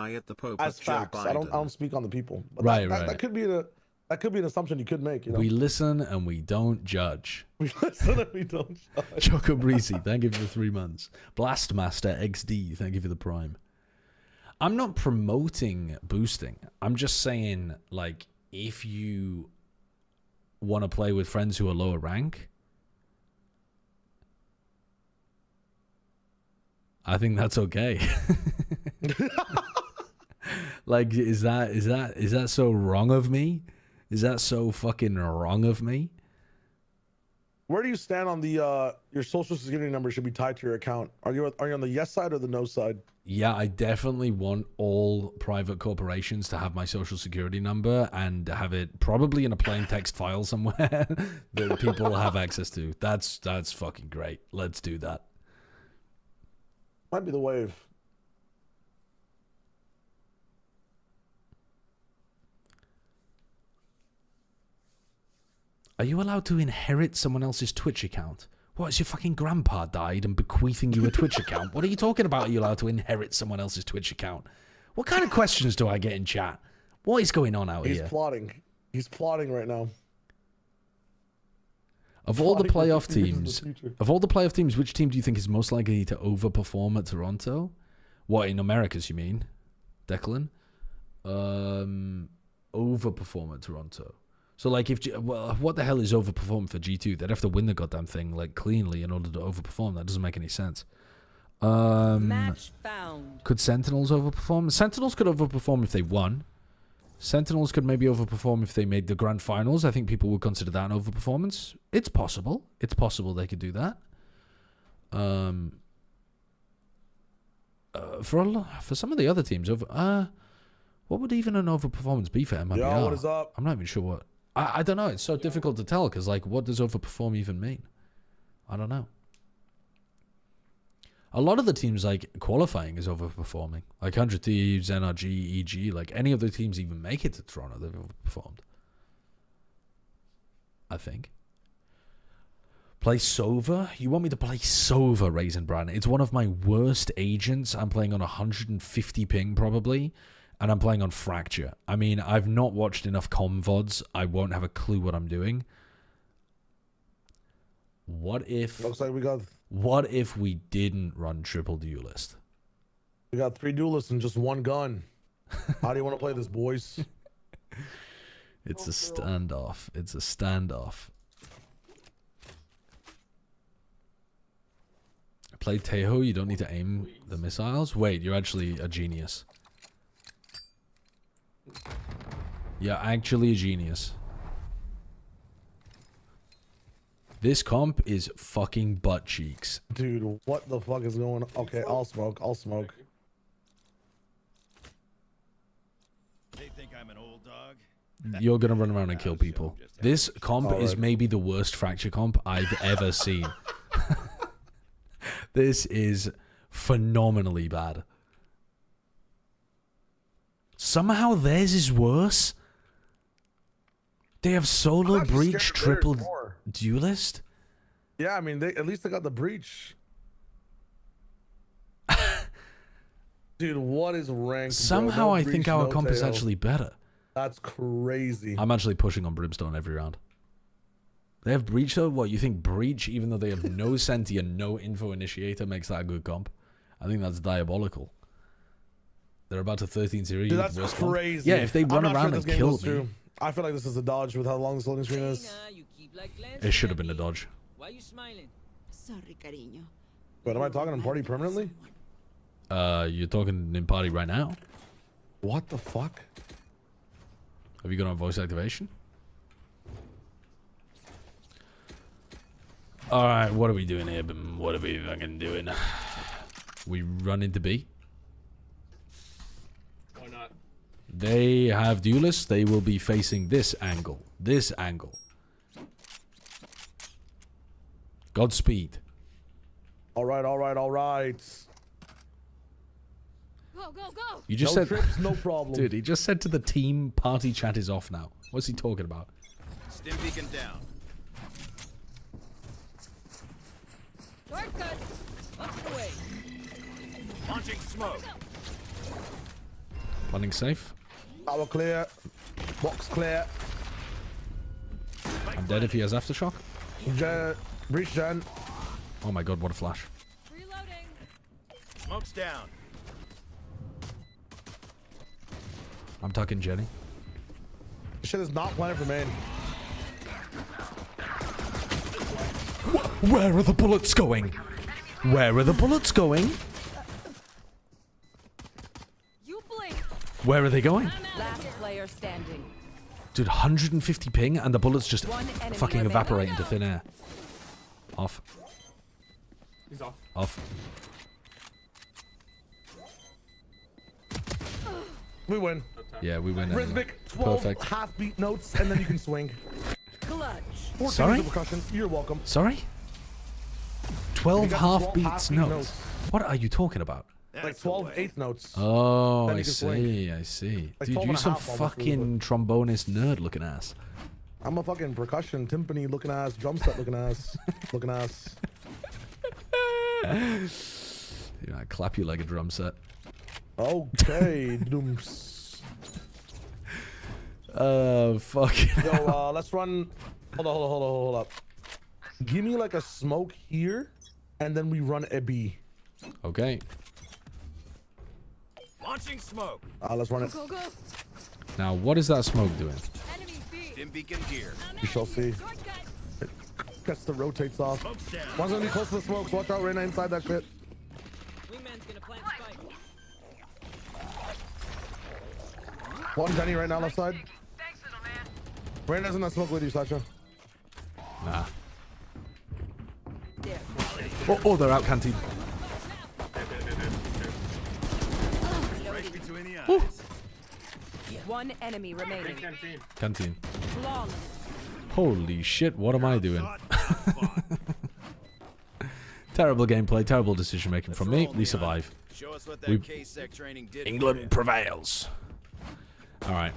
as facts. I don't speak on the people. But right. That could be an assumption you could make. We listen and we don't judge. We listen and we don't judge. Choco Breezy, thank you for the 3 months. Blastmaster XD, thank you for the Prime. I'm not promoting boosting. I'm just saying, like, if you want to play with friends who are lower rank, I think that's okay. Like, is that so wrong of me? Is that so fucking wrong of me? Where do you stand on the your social security number should be tied to your account? Are you on the yes side or the no side? Yeah, I definitely want all private corporations to have my social security number and have it probably in a plain text file somewhere that people have access to. That's fucking great. Let's do that. Might be the wave. Are you allowed to inherit someone else's Twitch account? What, has your fucking grandpa died and bequeathing you a Twitch account? What are you talking about? Are you allowed to inherit someone else's Twitch account? What kind of questions do I get in chat? What is going on out here? He's plotting. He's plotting right now. Of all the playoff teams, which team do you think is most likely to overperform at Toronto? What, in Americas, you mean, Declan? Overperform at Toronto. So, like, what the hell is overperform for G2? They'd have to win the goddamn thing, like, cleanly in order to overperform. That doesn't make any sense. Match found. Could Sentinels overperform? Sentinels could overperform if they won. Sentinels could maybe overperform if they made the grand finals. I think people would consider that an overperformance. It's possible. It's possible they could do that. For some of the other teams, what would even an overperformance be for MMBR? Yo, what is up? I'm not even sure what. I don't know. It's so difficult to tell because, like, what does overperform even mean? I don't know. A lot of the teams, like, qualifying is overperforming. Like 100 Thieves, NRG, EG, like any of the teams even make it to Toronto, they've overperformed. I think. Play Sova? You want me to play Sova, Raisin Bran? It's one of my worst agents. I'm playing on 150 ping, probably. And I'm playing on Fracture. I mean, I've not watched enough comm VODs. I won't have a clue what I'm doing. What if... Looks like we got... What if we didn't run triple duelist? We got 3 duelists and just 1 gun. How do you want to play this, boys? It's a standoff. It's a standoff. Play Tejo, you don't need to aim the missiles. Wait, you're actually a genius. You're actually a genius. This comp is fucking butt cheeks. Dude, what the fuck is going on? Okay, I'll smoke. I'll smoke. They think I'm an old dog. You're gonna run around and kill people. This comp is maybe the worst Fracture comp I've ever seen. This is phenomenally bad. Somehow theirs is worse. They have solo breach triple duelist. Yeah, I mean, at least they got the breach. Dude, what is ranked? Somehow no I breach, think our no comp is tail. actually better. That's crazy. I'm actually pushing on Brimstone every round. They have breach though? What, you think breach, even though they have no senti and no info initiator, makes that a good comp? I think that's diabolical. They're about to 13-0. Dude, that's crazy. Yeah, if they run around sure and kill me. Through. I feel like this is a dodge with how long this loading screen is. It should have been a dodge. Why you smiling? Sorry, cariño. But am I talking in party permanently? You're talking in party right now. What the fuck? Have you got on voice activation? Alright, what are we doing here? What are we fucking doing? We run into B. Why not? They have duelists. They will be facing this angle. This angle. Godspeed. Alright, alright, alright. Go, go, go! You just no said... trips, no problem. Dude, he just said to the team, party chat is off now. What's he talking about? Stim beacon down. Shortcut! Up the way! Launching smoke. Running safe. Tower clear. Box clear. I'm dead if he has aftershock. Breach gen. Oh my god, what a flash. Reloading. Smoke's down. I'm tucking Jenny. This shit is not planning for main. Where are the bullets going? Where are the bullets going? You blink. Where are they going? Last player standing. Dude, 150 ping and the bullets just One enemy fucking remaining. evaporate into thin air. Off. He's off. Off. We win. Yeah, we win. Anyway. Rhythmic 12 Perfect. half-beat notes, and then you can swing. Clutch. 14 Sorry? of percussion. You're welcome. Sorry? 12 got half 12 beats half-beat notes. notes. What are you talking about? Like 12 eighth notes. Oh, Then I you can see, swing. I see. Like Dude, 12 you and a some half almost, fucking trombonist nerd looking ass. I'm a fucking percussion, timpani looking ass, drum set looking ass, looking ass. Yeah, I clap you like a drum set. Okay, dooms. Fuck. Yo, let's run. Hold up. Give me like a smoke here, and then we run a B. Okay. Launching smoke. Let's run it. Go, go. Now, what is that smoke doing? Enemy B. Stim beacon here. We shall see. Shortcut. It gets the rotates off. Smoke's down. One's gonna be close to the smokes. Watch out, Reyna inside that shit. Wingman's gonna plant spike. One Jenny right now, left side. Reyna's in that smoke with you, Sasha. Nah. Oh, they're out canteen. Right between the eyes. Ooh. One enemy remaining. Canteen. Flawless. Holy shit, what am I doing? Terrible gameplay, terrible decision making from me. We survive. Show us what that K-Sec training did. England prevails. All right.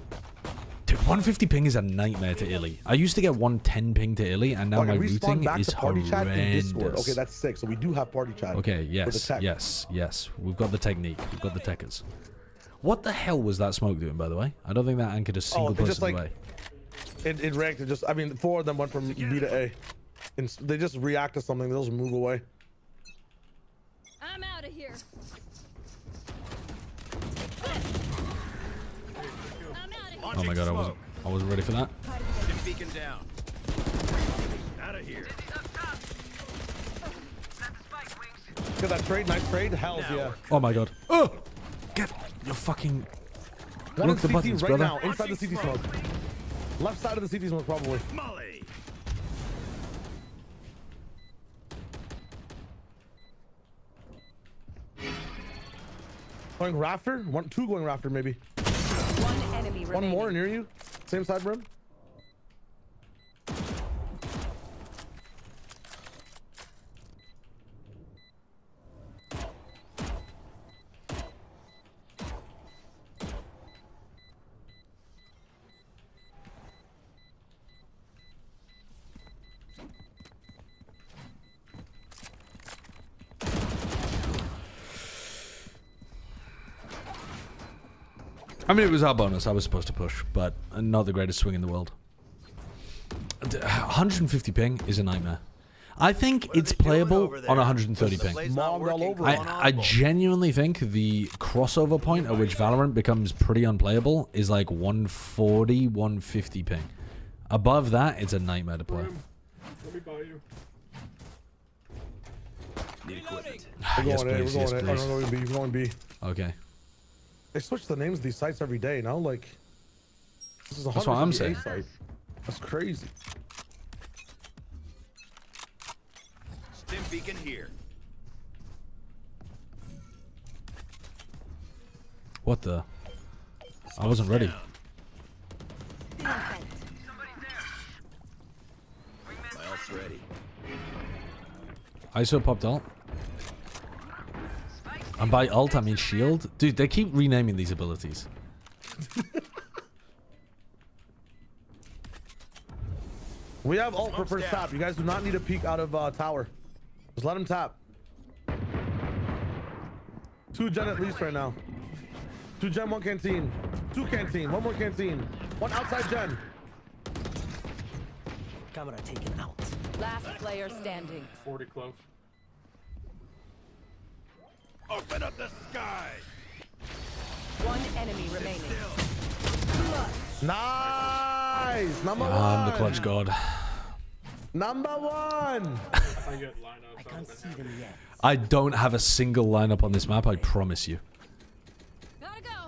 Dude, 150 ping is a nightmare to Illy. I used to get 110 ping to Illy, and now my routing is horrendous. Okay, that's sick. So we do have party chat. Okay, yes, yes. We've got the technique. We've got the techers. What the hell was that smoke doing, by the way? I don't think that anchored a single person away. It ranked. It just, I mean, 4 of them went from B to A. And they just react to something. They'll just move away. I'm out of here. Oh my god, I wasn't ready for that. Beacon down. Out of here. Look at that trade, nice trade. Hells yeah. Oh my god. Oh! Get your fucking... One Look the CT buttons, right brother. now, inside the CT smoke. Left side of the CT smoke, probably. Molly. Going rafter? 2 going rafter, maybe. One enemy remaining. One more near you. Same side, bro. I mean, it was our bonus. I was supposed to push, but not the greatest swing in the world. 150 ping is a nightmare. I think it's playable on 130 ping. I genuinely think the crossover point at which Valorant becomes pretty unplayable is like 140, 150 ping. Above that, it's a nightmare to play. Let me buy you. Need equipment. Yes, please. Yes, please. We're going B. Okay. They switch the names of these sites every day now. Like, this is a that's what I'm saying. site. That's crazy. Stim beacon here. What the? I wasn't ready. My ult's ready. ISO popped ult. And by ult, I mean shield. Dude, they keep renaming these abilities. We have ult for first tap. You guys do not need a peek out of tower. Just let him tap. 2 gen at least right now. 2 gen, 1 canteen. 2 canteen, 1 more canteen. 1 outside gen. Camera taken out. Last player standing. 40 close. Open up the sky. 1 enemy remaining. Nice! Number 1! I'm the clutch god. Number 1! I can't see them yet. I don't have a single lineup on this map, I promise you.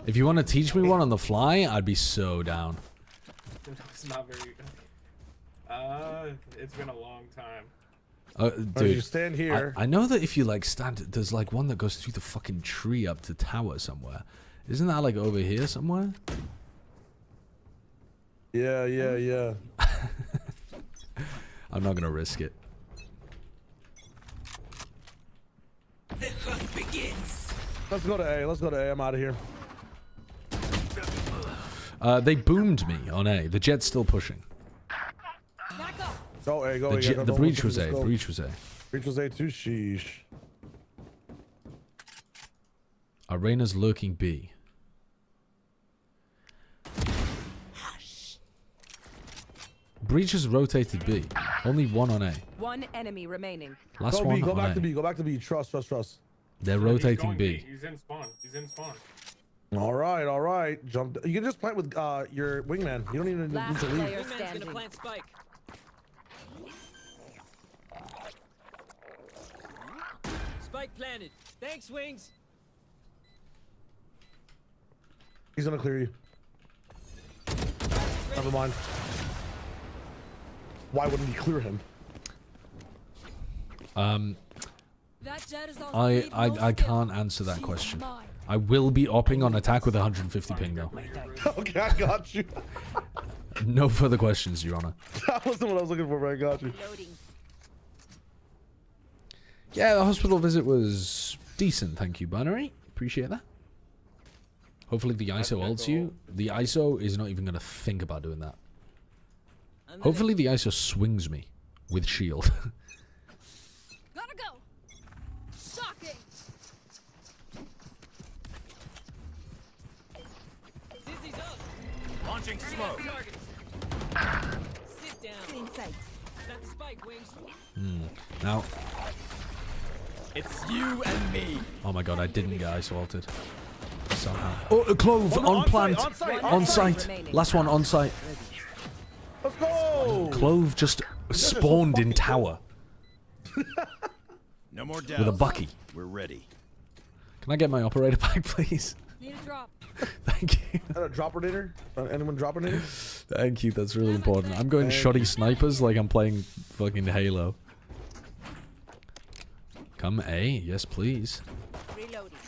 If you want to teach me one on the fly, I'd be so down. It's not very... it's been a long time. Dude, you stand here. I know that if you like stand, there's like one that goes through the fucking tree up to tower somewhere. Isn't that like over here somewhere? Yeah. I'm not gonna risk it. The hunt begins. Let's go to A. Let's go to A. I'm out of here. They boomed me on A. The Jet's still pushing. Go A. Go A. The breach was A. Breach was A. Breach was A too. Sheesh. Arena's lurking B. Breach has rotated B. Only 1 on A. 1 enemy remaining. Last go one B, go on back A. to B. Go back to B. Trust. They're rotating B. He's in spawn. All right. Jump. You can just plant with your wingman. You don't even need to leave. Wingman's gonna plant spike. Spike planted. Thanks, Wings. He's gonna clear you. Never mind. Why wouldn't he clear him? I can't answer that question. I will be opping on attack with 150 ping though. Okay, I got you. No further questions, Your Honor. That wasn't what I was looking for, but I got you. Yeah, the hospital visit was decent. Thank you, Binary. Appreciate that. Hopefully the ISO ults you. The ISO is not even going to think about doing that. Hopefully the ISO swings me with shield. Gotta go. Shocking. Dizzy's up. Launching smoke. Sit down. In sight. Got the spike, Wings. Now. It's you and me. Oh my god, I didn't get ISO ulted. Somehow. Oh, a Clove on plant. On site. Last one on site. Let's go. Clove just spawned in tower. No more doubts. With a Bucky. We're ready. Can I get my operator back, please? Need a drop. Thank you. A drop predator? Anyone drop predator? Thank you, that's really important. I'm going shoddy snipers like I'm playing fucking Halo. Come A, yes please. Reloading.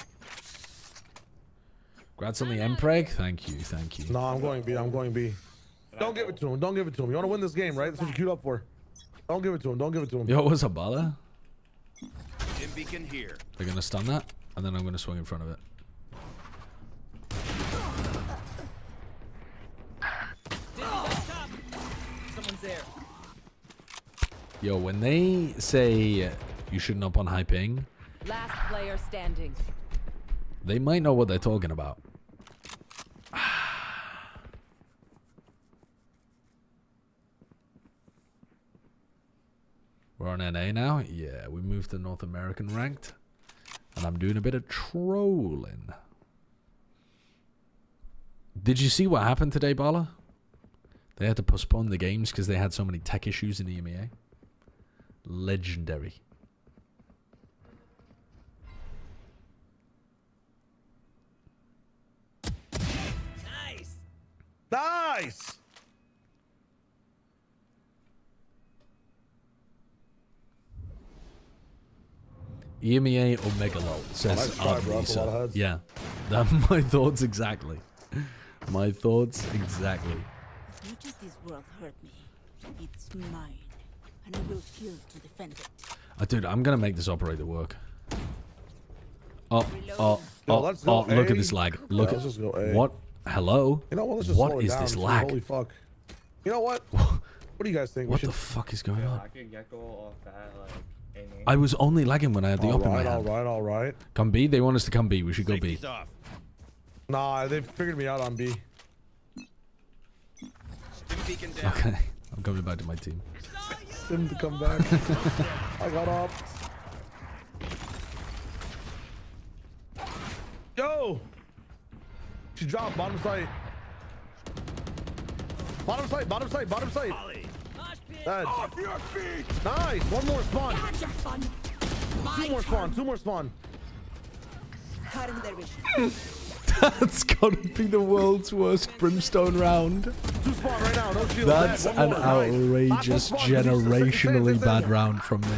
Congrats on the Mpreg. Thank you, thank you. No, I'm going B. I'm going B. Don't give it to him. Don't give it to him. You want to win this game, right? That's what you queued up for. Don't give it to him. Don't give it to him. Yo, what's up, Bala? Dim beacon here. They're gonna stun that, and then I'm gonna swing in front of it. Someone's there. Yo, when they say you shouldn't up on high ping, Last player standing. they might know what they're talking about. We're on NA now? Yeah, we moved to North American ranked. And I'm doing a bit of trolling. Did you see what happened today, Bala? They had to postpone the games because they had so many tech issues in EMEA. Legendary. Nice. Nice. EMEA or Megalol, says nice try, bro. That's a lot of heads. Yeah. My thoughts exactly. My thoughts exactly. As much as this world hurt me, it's mine, and I will kill to defend it. Dude, I'm gonna make this operator work. Oh, Yo, look at this lag. Look let's just go A. What? Hello? You know what? Let's just slow What it is down this and see. lag? Holy fuck. You know what? What do you guys think? What the fuck is going on? I could get off that, like, I was only lagging when I had the op in my hand. All right. Come B? They want us to come B. We should go B. Nah, they figured me out on B. Okay. I'm coming back to my team. Stim to come back. I got up. Yo! She dropped bottom side. Bottom side, bottom side, bottom side. Dead. Off your feet. Nice. One more spawn. Had your fun. Two more spawn. Two more spawn. Cutting their vision. That's gotta be the world's worst brimstone round. Two spawn right now. No shield. That's an outrageous, generationally bad round from me.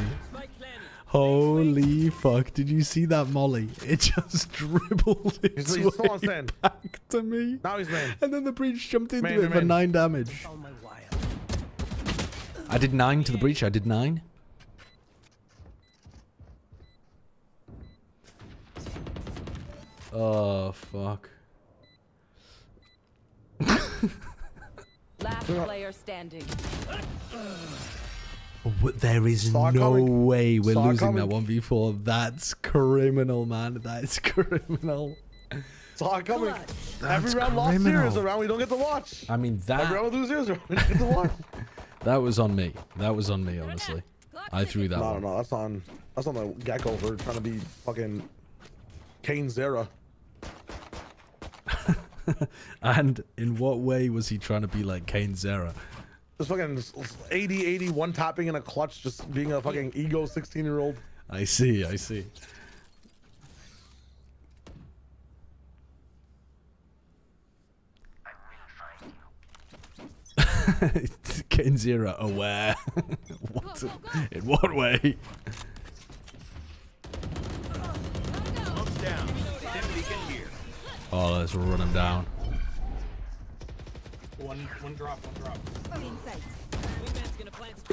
Holy fuck, did you see that molly? It just dribbled its way back to me. Now he's man. And then the breach jumped into it for 9 damage. I did 9 to the breach, I did 9. Oh, fuck. Last player standing. There is no way we're losing that 1v4. That's criminal, man. That's criminal. Saw it coming. That's Every round lost here is a round we don't get to watch. I mean, that... Every round we lose here is a round we don't get to watch. That was on me. That was on me, honestly. I threw that one. No, that's on the Gecko for trying to be fucking Kane Zera. And in what way was he trying to be like Kane Zera? Just fucking 80-80 one tapping in a clutch, just being a fucking ego 16-year-old. I see, I see. Kane Zera aware. What? In what way? Oh, let's run him down. One drop.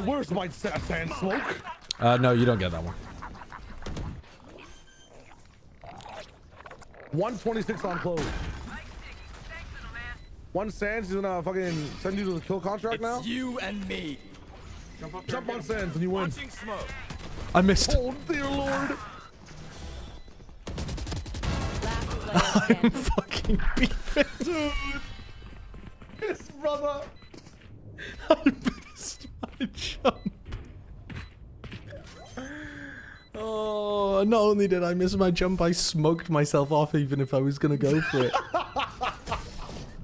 Where's my sand smoke? No, you don't get that one. 126 on close. One Sands, he's gonna fucking send you to the kill contract now. You and me. Jump on Sands and you win. I missed. Oh dear lord. I'm fucking beefing. Dude. Yes, brother. I missed my jump. Oh, not only did I miss my jump, I smoked myself off even if I was going to go for it.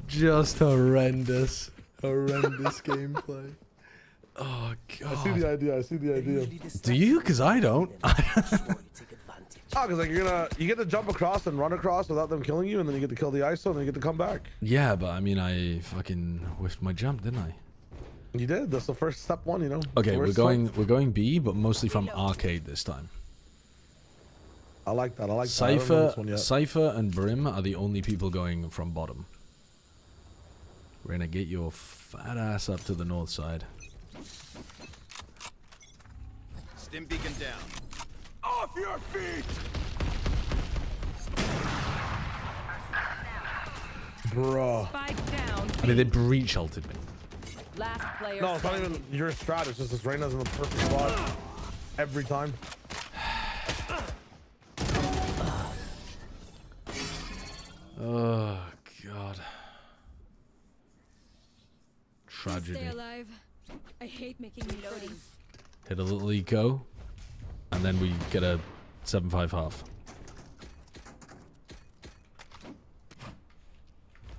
Just horrendous. Horrendous gameplay. Oh, God. I see the idea. I see the idea. Do you? Because I don't. Oh, because like you get to jump across and run across without them killing you, and then you get to kill the ISO, and then you get to come back. Yeah, but I mean, I fucking whiffed my jump, didn't I? You did. That's the first step one, you know. Okay, we're going B, but mostly from arcade this time. I like that. I like Cypher and Brim are the only people going from bottom. We're gonna get your fat ass up to the north side. Stim beacon down. Off your feet! Bruh. Spike down. I mean, they breach ulted me. Last player. No, it's not even your strat. It's just this Reyna's in the perfect spot every time. Oh God. Tragedy. Stay alive. I hate making new friends. Hit a little eco, and then we get a 7-5 half.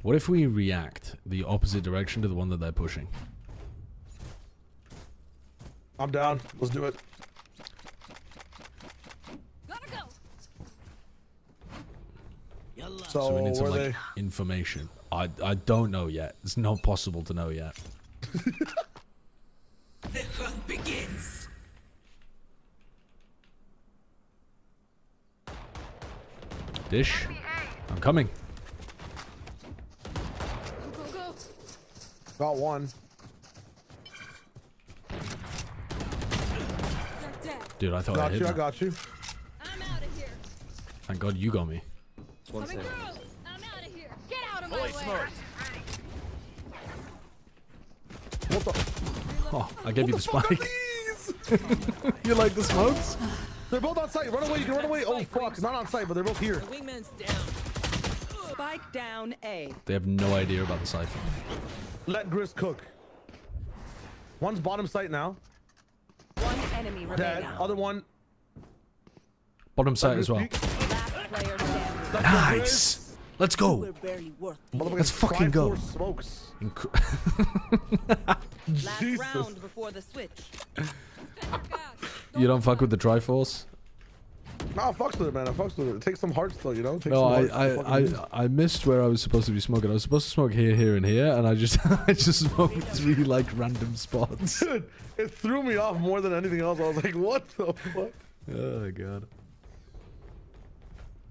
What if we react the opposite direction to the one that they're pushing? I'm down. Let's do it. Gotta go. So we need some like information. I don't know yet. It's not possible to know yet. The hunt begins. Dish, I'm coming. Go, go. Got one. Dude, I thought I hit you. I that. got you. I'm out of here. Thank God you got me. Coming through. I'm out of here. Get out of my way. What the? Oh, I gave you the spike. You like the smokes? They're both on site. Run away. You can run away. Oh fuck, not on site, but they're both here. The wingman's down. Spike down A. They have no idea about the cypher. Let Grizz cook. One's bottom site now. One enemy remaining. Dead. Other one. Bottom side as well. Last player standing. Nice. Let's go. Let's fucking go. Smokes. Last round before the switch. You don't fuck with the Triforce? No, I fucks with it, man. I fucks with it. It takes some hearts, though, you know? No, I missed where I was supposed to be smoking. I was supposed to smoke here, here, and here, and I just smoked 3 like random spots. Dude, it threw me off more than anything else. I was like, what the fuck? Oh God.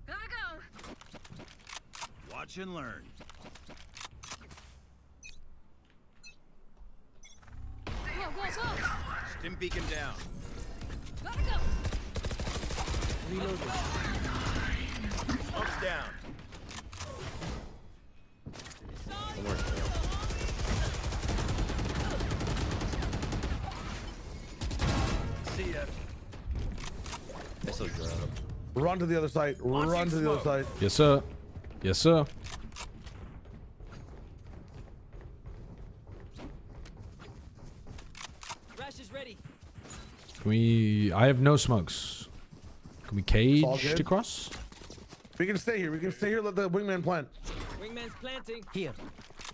Gotta go. Watch and learn. Go, go, go. Stim beacon down. Gotta go. Reloading. Pumps down. See ya. Run to the other side. Run to the other side. Yes, sir. Yes, sir. Rash is ready. Can we... I have no smokes. Can we cage to cross? We can stay here. We can stay here. Let the wingman plant. Wingman's planting. Here.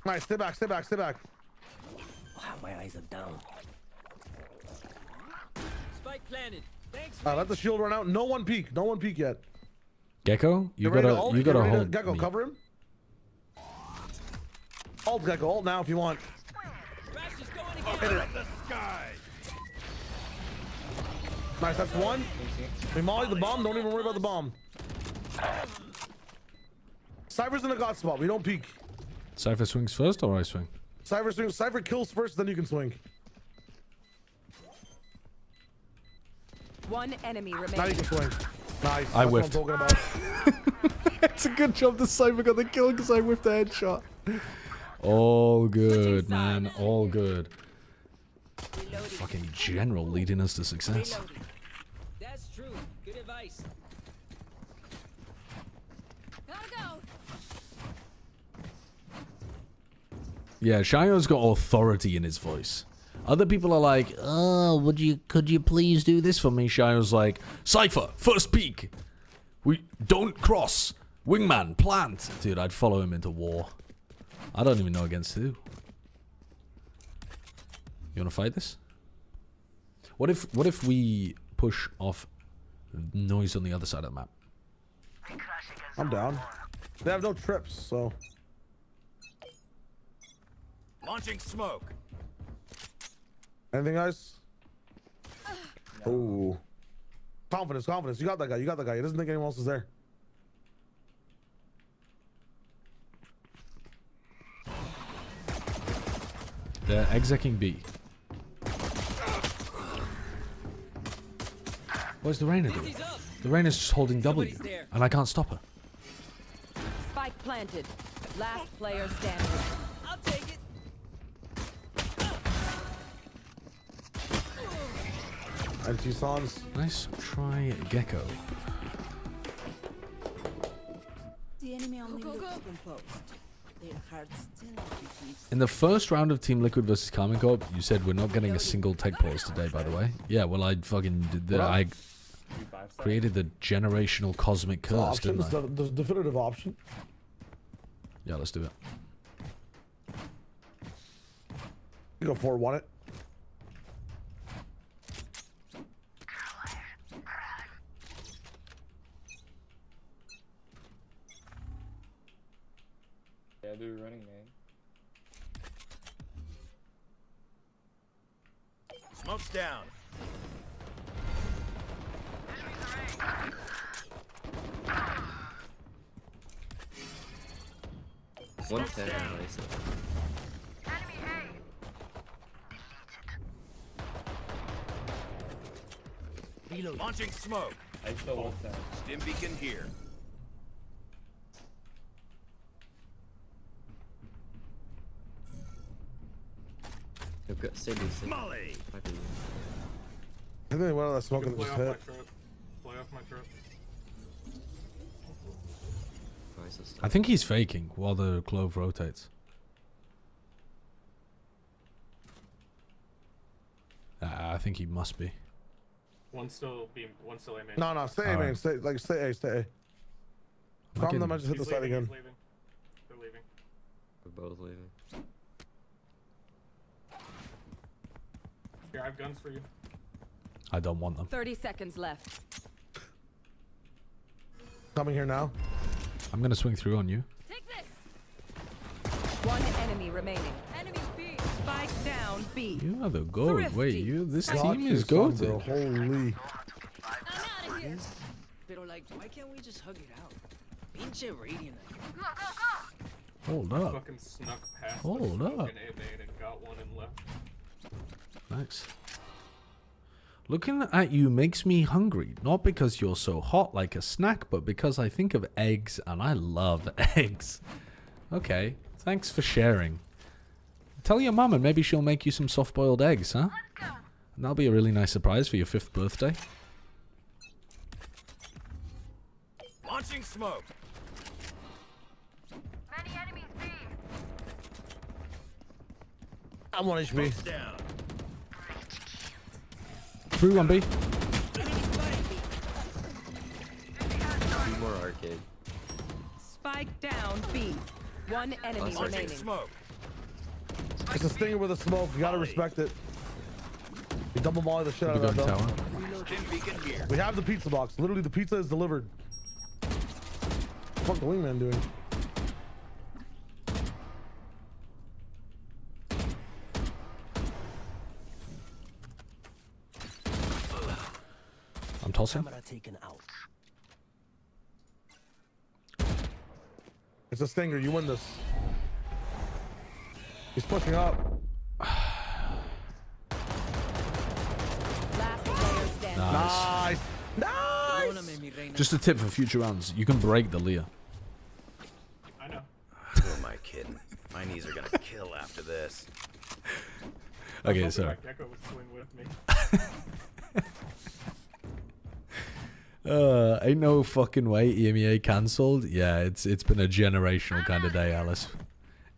Nice. Stay back. Stay back. Stay back. Wow, my eyes are down. Spike planted. Thanks. Let the shield run out. No one peek. No one peek yet. Gecko, you gotta hold Gecko, me. cover him. Ult, Gecko. Ult now if you want. Rash is going again. Hit it. The sky. Nice. That's one. We molly the bomb. Don't even worry about the bomb. Cypher's in the god spot. We don't peek. Cypher swings first or I swing? Cypher swings. Cypher kills first, then you can swing. One enemy remaining. Now you can swing. Nice. I That's whiffed. what I'm talking about. It's a good job the Cypher got the kill because I whiffed the headshot. All good, man. All good. Fucking general leading us to success. That's true. Good advice. Gotta go. Yeah, Shio's got authority in his voice. Other people are like, oh, could you please do this for me? Shio's like, Cypher, first peek. We don't cross. Wingman, plant. Dude, I'd follow him into war. I don't even know against who. You wanna fight this? What if we push off noise on the other side of the map? I'm down. They have no trips, so. Launching smoke. Anything, guys? Oh. Confidence, confidence. You got that guy. You got that guy. He doesn't think anyone else is there. They're execing B. What's the Reyna doing? The Reyna's just holding W, and I can't stop her. Spike planted. Last player standing. I'll take it. And two songs. Nice try, Gecko. The enemy only looks composed. Their hearts still beat. In the first round of Team Liquid versus Karmine Corp, you said we're not getting a single tech pause today, by the way. Yeah, well, I fucking did that. I created the generational cosmic curse, didn't I? The definitive option. Yeah, let's do it. You go 4-1 it. Yeah, they're running, man. Smoke's down. One ten, nice. Reload. Launching smoke. I still want that. Stim beacon here. They've got City. Molly. I think they went on that smoke and just hit. Play off my trip. I think he's faking while the clove rotates. I think he must be. One still beam, one still aiming. No, stay aiming. Stay A, stay A. Calm them, I just hit the side again. They're leaving. We're both leaving. Here, I have guns for you. I don't want them. 30 seconds left. Coming here now. I'm gonna swing through on you. Take this. One enemy remaining. Enemy B. Spike down B. You are the goat. Wait, this God team is bro. goated. Holy. Pero like, why can't we just hug it out? Pinche radiant. Hold up. Fucking snuck past Hold the up. fucking A main and got one and left. Nice. Looking at you makes me hungry. Not because you're so hot like a snack, but because I think of eggs and I love eggs. Okay, thanks for sharing. Tell your mum and maybe she'll make you some soft-boiled eggs, huh? And that'll be a really nice surprise for your 5th birthday. Launching smoke. Many enemies B. I'm 1 HP. Down. Through on B. More arcade. Spike down B. One enemy Launching remaining. smoke. It's a stinger with a smoke. You gotta respect it. You double volley the shit out of that though. Stim beacon here. We have the pizza box. Literally, the pizza is delivered. What the fuck the wingman doing? I'm tossing. Taken out. It's a stinger. You win this. He's pushing up. Last player standing. Nice. Nice. Just a tip for future rounds. You can break the Leah. Chinese are gonna kill after this. Okay, sorry. Gecko would swing with me. Ain't no fucking way EMEA cancelled. Yeah, it's been a generational kind of day, Alice.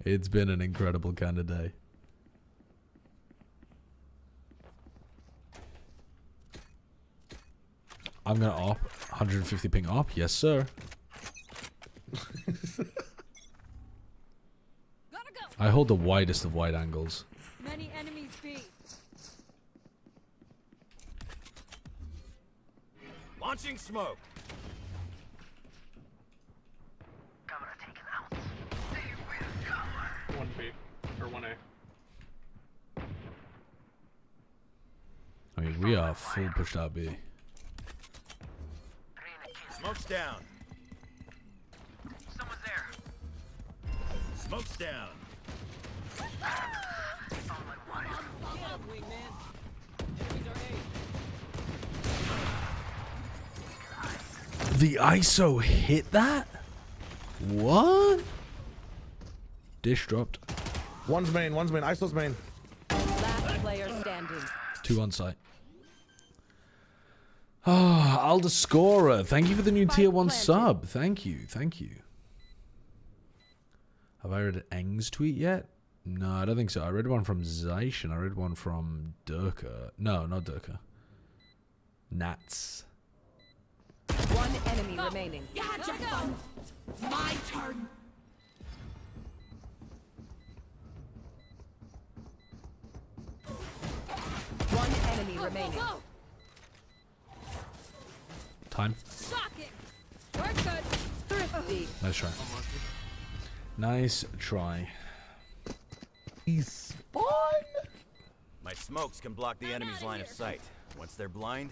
It's been an incredible kind of day. I'm gonna op 150 ping op. Yes, sir. I hold the widest of wide angles. Many enemies B. Launching smoke. One B or 1A. I mean, we are full pushed out B. Smoke's down. Someone's there. Smoke's down. The ISO hit that? What? Dish dropped. One's main, ISO's main. Last player standing. 2 on site. Ah, Alda Scorer. Thank you for the new tier 1 sub. Thank you. Thank you. Have I read Eng's tweet yet? No, I don't think so. I read one from Zeish and I read one from Durka. No, not Durka. Nats. One enemy remaining. You had your fun. My turn. One enemy remaining. Time. Shocking. We're good. Thrifty. Nice try. Nice try. He's fun. My smokes can block the enemy's line of sight. Once they're blind,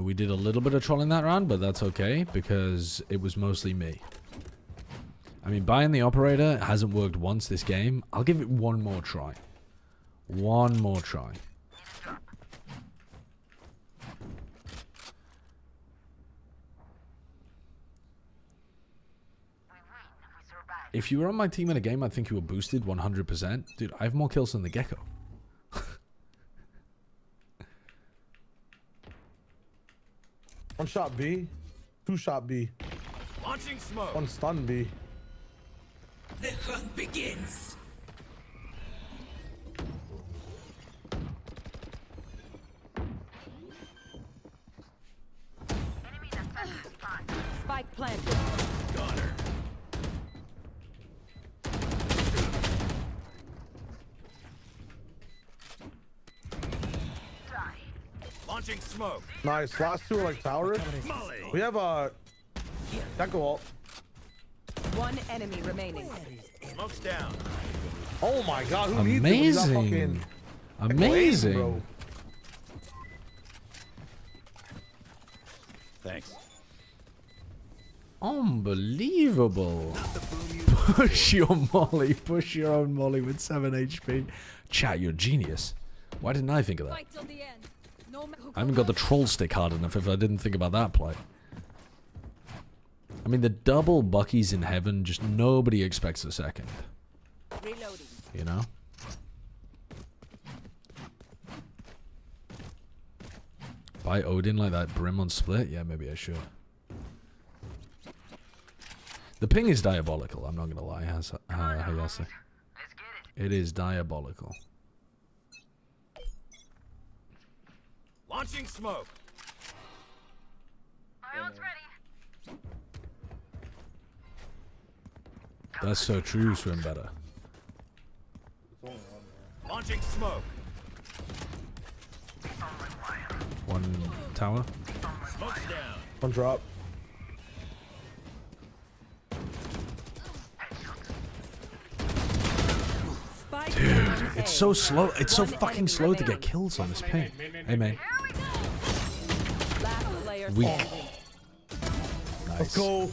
We did a little bit of trolling that round, but that's okay because it was mostly me. I mean, buying the operator hasn't worked once this game. I'll give it one more try. One more try. If you were on my team in a game, I'd think you were boosted 100%. Dude, I have more kills than the Gecko. One shot B, 2 shot B. launching smoke. One stun B. The hunt begins. Spike planted. Got her. Launching smoke. Nice. Last 2 are like tower. We have a Gecko ult. One enemy remaining. Smoke's down. Oh my god, who needs it when you got Amazing. fucking Amazing. bro? Thanks. Unbelievable. Push your molly. Push your own molly with 7 HP. Chat, you're a genius. Why didn't I think of that? Fight till the end. No I haven't got the troll stick hard enough if I didn't think about that play. I mean, the double Buckies in heaven, just nobody expects a second. Reloading. You know? Buy Odin like that Brim on split? Yeah, maybe I should. The ping is diabolical, I'm not gonna lie, Hayase. It is diabolical. Launching smoke. That's so true, swim better. Launching smoke. One tower. Smoke's down. One drop. Dude, it's so slow. It's so fucking slow to get kills on this ping. Hey, man. Weak. Let's go.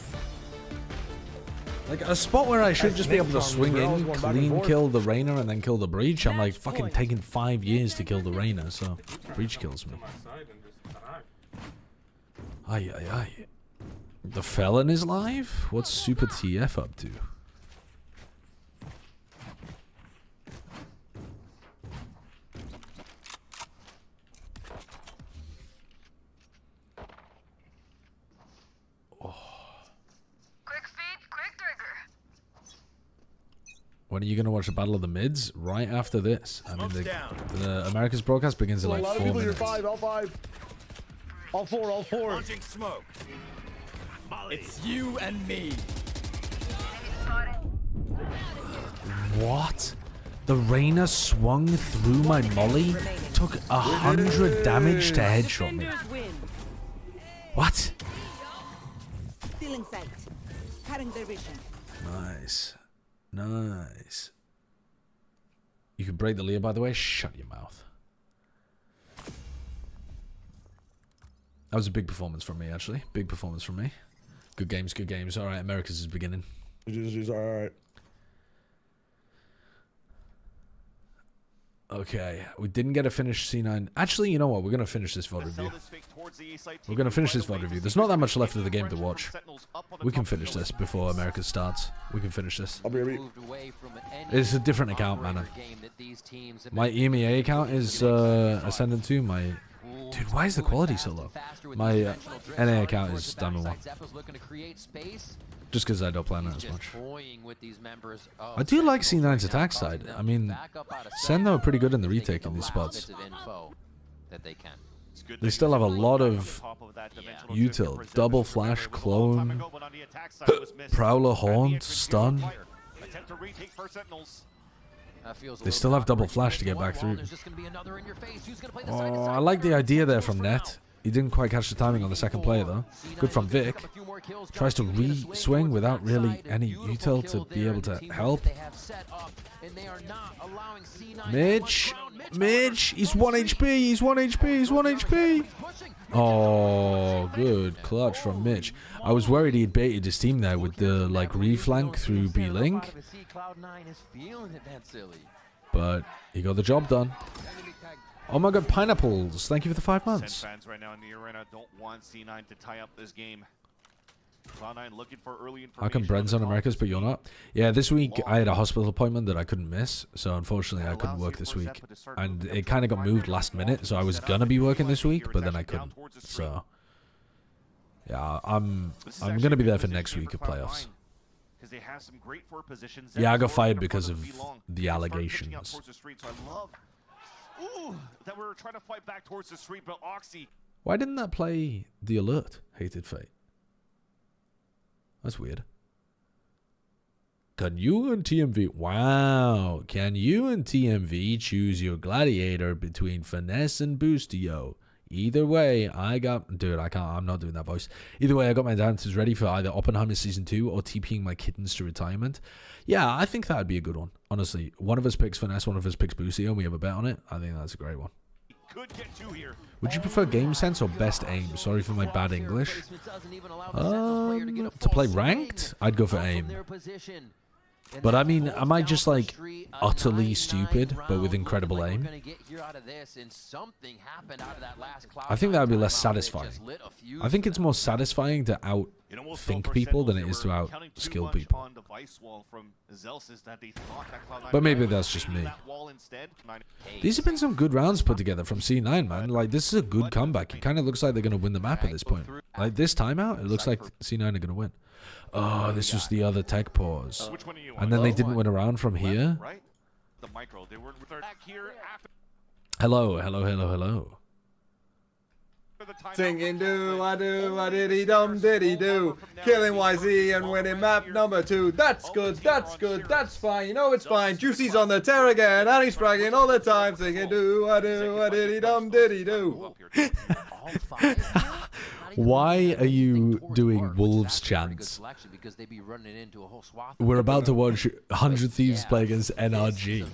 Like, a spot where I should just be able to swing in, clean kill the Reyna, and then kill the Breach. I'm like fucking taking 5 years to kill the Reyna, so Breach kills me. Aye, aye, aye. The Felon is live? What's Super TF up to? When are you going to watch the Battle of the Mids? Right after this. I mean, the America's broadcast begins in like 4 minutes. All 4. Launching smoke. It's you and me. What? The Reyna swung through my molly, took 100 damage to headshot me. What? Still in sight. Cutting their vision. Nice. Nice. You can break the leer, by the way. Shut your mouth. That was a big performance from me, actually. Big performance from me. Good games, good games. All right, America's is beginning. All right. Okay, we didn't get a finished C9. Actually, you know what? We're going to finish this VOD review. We're going to finish this VOD review. There's not that much left of the game to watch. We can finish this before America starts. We can finish this. It's a different account, man. My EMEA account is Ascendant 2. My... Dude, why is the quality so low? My NA account is Diamond 1. Just because I don't plan it as much. I do like C9's attack side. I mean, Sendo are pretty good in the retake in these spots. They still have a lot of util. Double flash, clone, prowler, haunt, stun. They still have double flash to get back through. Oh, I like the idea there from Net. He didn't quite catch the timing on the second player, though. Good from Vic. Tries to re-swing without really any util to be able to help. Mitch! Mitch! He's 1 HP! He's 1 HP! He's 1 HP! Oh, good clutch from Mitch. I was worried he'd baited his team there with the, like, re-flank through B-Link. But he got the job done. Oh my god, Pineapples! Thank you for the 5 months. Fans right now in the arena don't want C9 to tie up this game. Cloud9 looking for early information. How come Bren's on Americas but you're not? Yeah, this week I had a hospital appointment that I couldn't miss, so unfortunately I couldn't work this week. And it kind of got moved last minute, so I was gonna be working this week, but then I couldn't. So yeah, I'm gonna be there for next week of playoffs. Yeah, I got fired because of the allegations. Ooh, that we're trying to fight back towards the street, but Oxy. Why didn't that play The Alert? Hated Fate. That's weird. Can you and TMV... Wow. Can you and TMV choose your gladiator between Finesse and Boostio? Either way, I got... Dude, I can't... I'm not doing that voice. Either way, I got my dancers ready for either Oppenheimer Season 2 or TPing my kittens to retirement. Yeah, I think that would be a good one. Honestly, one of us picks Finesse, one of us picks Boostio, and we have a bet on it. I think that's a great one. Would you prefer game sense or best aim? Sorry for my bad English. To play ranked, I'd go for aim. But I mean, am I just like utterly stupid, but with incredible aim? I think that would be less satisfying. I think it's more satisfying to out-think people than it is to out-skill people. But maybe that's just me. These have been some good rounds put together from C9, man. Like, this is a good comeback. It kind of looks like they're going to win the map at this point. Like, this timeout, it looks like C9 are going to win. Oh, this was the other tech pause. And then they didn't win a round from here. Hello, hello, hello, hello. Singing do-a-diddy dum diddy do. Killing YZ and winning map number 2. That's good, that's good, that's fine. You know it's fine. Juicy's on the tear again and he's fragging all the time. Singing do-a-diddy dum diddy do. Why are you doing Wolves chants? We're about to watch 100 Thieves play against NRG.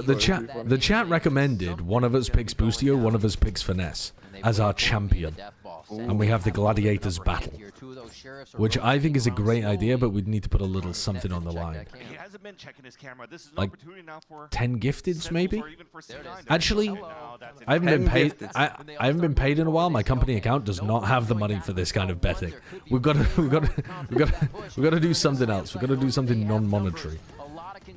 The chat recommended one of us picks Boostio, one of us picks Finesse as our champion. And we have the Gladiators battle. Which I think is a great idea, but we'd need to put a little something on the line. Like 10 gifteds, maybe? Actually, I haven't been paid. I haven't been paid in a while. My company account does not have the money for this kind of betting. We've got to do something else. We've got to do something non-monetary.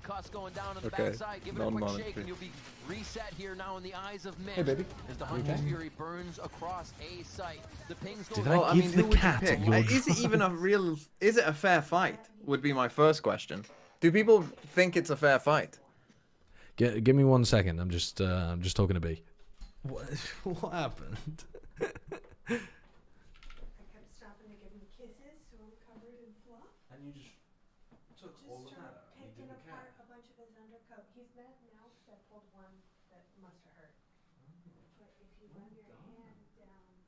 cuss going down on the Okay, backside. Give it a quick non-monetary. shake, and you'll be reset here now in the eyes of Mitch. Hey, baby. As the Hunter's Fury burns across A site. The pings go. Did I give the cat your Is it even a real? Is it a fair fight? Would be my first question. Do people think it's a fair fight? Give me 1 second. I'm just talking to B. What happened? Stopping to give him kisses, so I'm covered in fluff. And you just took all of that out. Picking apart a bunch of his undercoat. He's mad now because I pulled one that must have hurt. But if you run your hand down his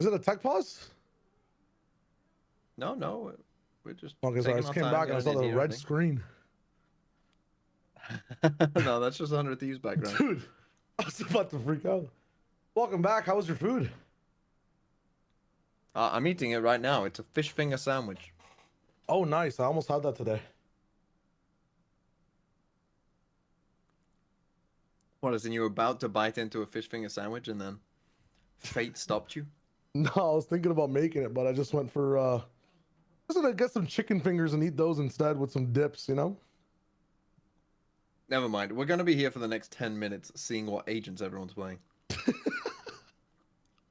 Is it a tech pause? No, no. We're just. Okay, so I just came back and I saw the red screen. No, that's just 100 Thieves background. Dude, I was about to freak out. Welcome back. How was your food? I'm eating it right now. It's a fish finger sandwich. Oh, nice. I almost had that today. What is it? You were about to bite into a fish finger sandwich and then fate stopped you? No, I was thinking about making it, but I just went for I'm just gonna get some chicken fingers and eat those instead with some dips, you know? Never mind. We're gonna be here for the next 10 minutes seeing what agents everyone's playing.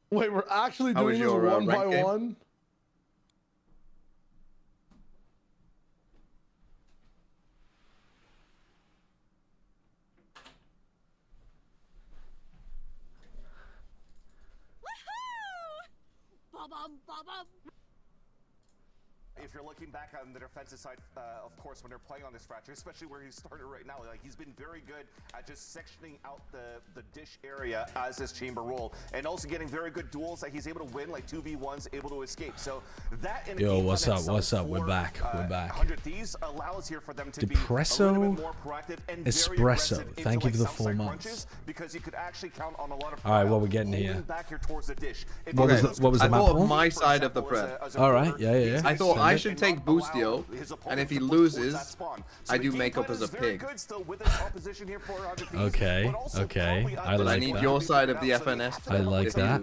Wait, we're actually How doing was this your, one by rank game? one? If you're looking back on the defensive side, of course, when they're playing on this fracture, especially where he's started right now, like he's been very good at just sectioning out the dish area as this chamber roll, and also getting very good duels that he's able to win, like 2v1s, able to escape. So that in Yo, what's up? What's up? We're back. We're back. 100 Thieves allows here for them to Depresso, be a little bit more proactive and espresso. very aggressive Thank you into, for the like, 4 southside months. crunches, because you could actually count on a lot of All right, what we're getting moving here. back here towards the dish. What was the I map thought pool? my side of the prep. All right, yeah. I thought I I should take Boostio, and if he loses, I do makeup as a pig. Okay, okay. I But like I need that. your side of the FNS. I like if he that.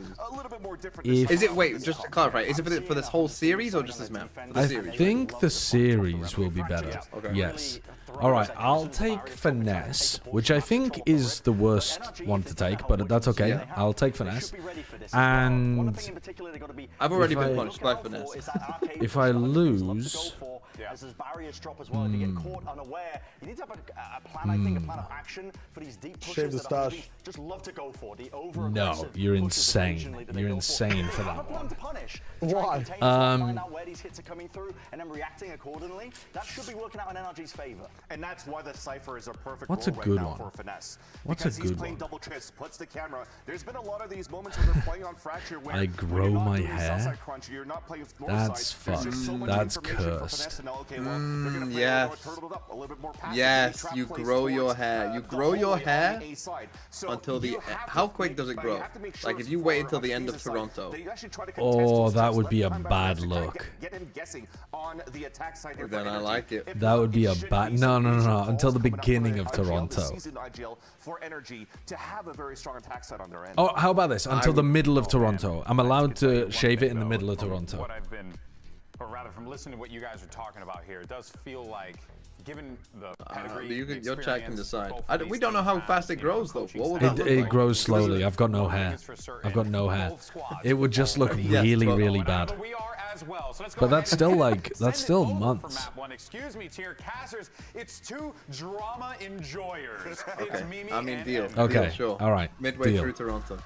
loses. Is it, wait, just to clarify, is it for this whole series or just this map? For the I series. think the series will be better. Okay. Yes. All right, I'll take Finesse, which I think is the worst one to take, but that's okay. Yeah. I'll take Finesse. And I've already if been I- punched by Finesse. if I lose, As there's barriers drop as well, if you get caught unaware, you need to have a plan, I think, a plan of action for these deep pushes Shave the that RGB stash. just love to go for. The over no, you're insane. You're insane for that one. Why? Find out where these hits are coming through and then reacting accordingly. That should be working out in NRG's favor. And that's why the Cypher is a perfect What's a role right good now one? for Finesse. What's because a he's good playing one? double trips, splits the camera. There's been a lot of these moments where they're playing on Fracture where I when grow you're not my doing hair? Southside Crunch, you're not playing north That's side. There's just so fucked. much That's information for cursed. Finesse to know, okay, well, they're gonna play Yes. a little turtled up, a little bit more passive, Yes, trap you plays grow your towards, hair. You the grow your hallway on hair the A side. So until the you have how to quick make- does it you grow? have to make sure Like if it's you wait far until up the end of either side. Toronto. They actually try to Oh, contest that those would steps, be a let the time bad pass, to kinda look. Get him guessing on the attack side here for Then I NRG. like it. If That not, would be it a should bad. be No, some no, no, major no. calls Until the coming up beginning for of IGL this Toronto. season, IGL for NRG to have a very strong attack side on their end. Oh, how about this? Until the middle of Toronto. I'm allowed to shave it in the middle of Toronto. What I've been, or rather from listening to what you guys are talking about here, it does feel like, given the pedigree, Your chat can experience, decide. both We don't know how fast it grows though. What would that look It like? grows slowly. I've got no hair. I've got no hair. It would just look really, really bad. But that's still like, that's still months. Map one. Excuse me, tier casters. It's two drama enjoyers. It's Okay, Mimi I mean and deal. Okay, Deal, sure. all right, Midway deal. through Toronto.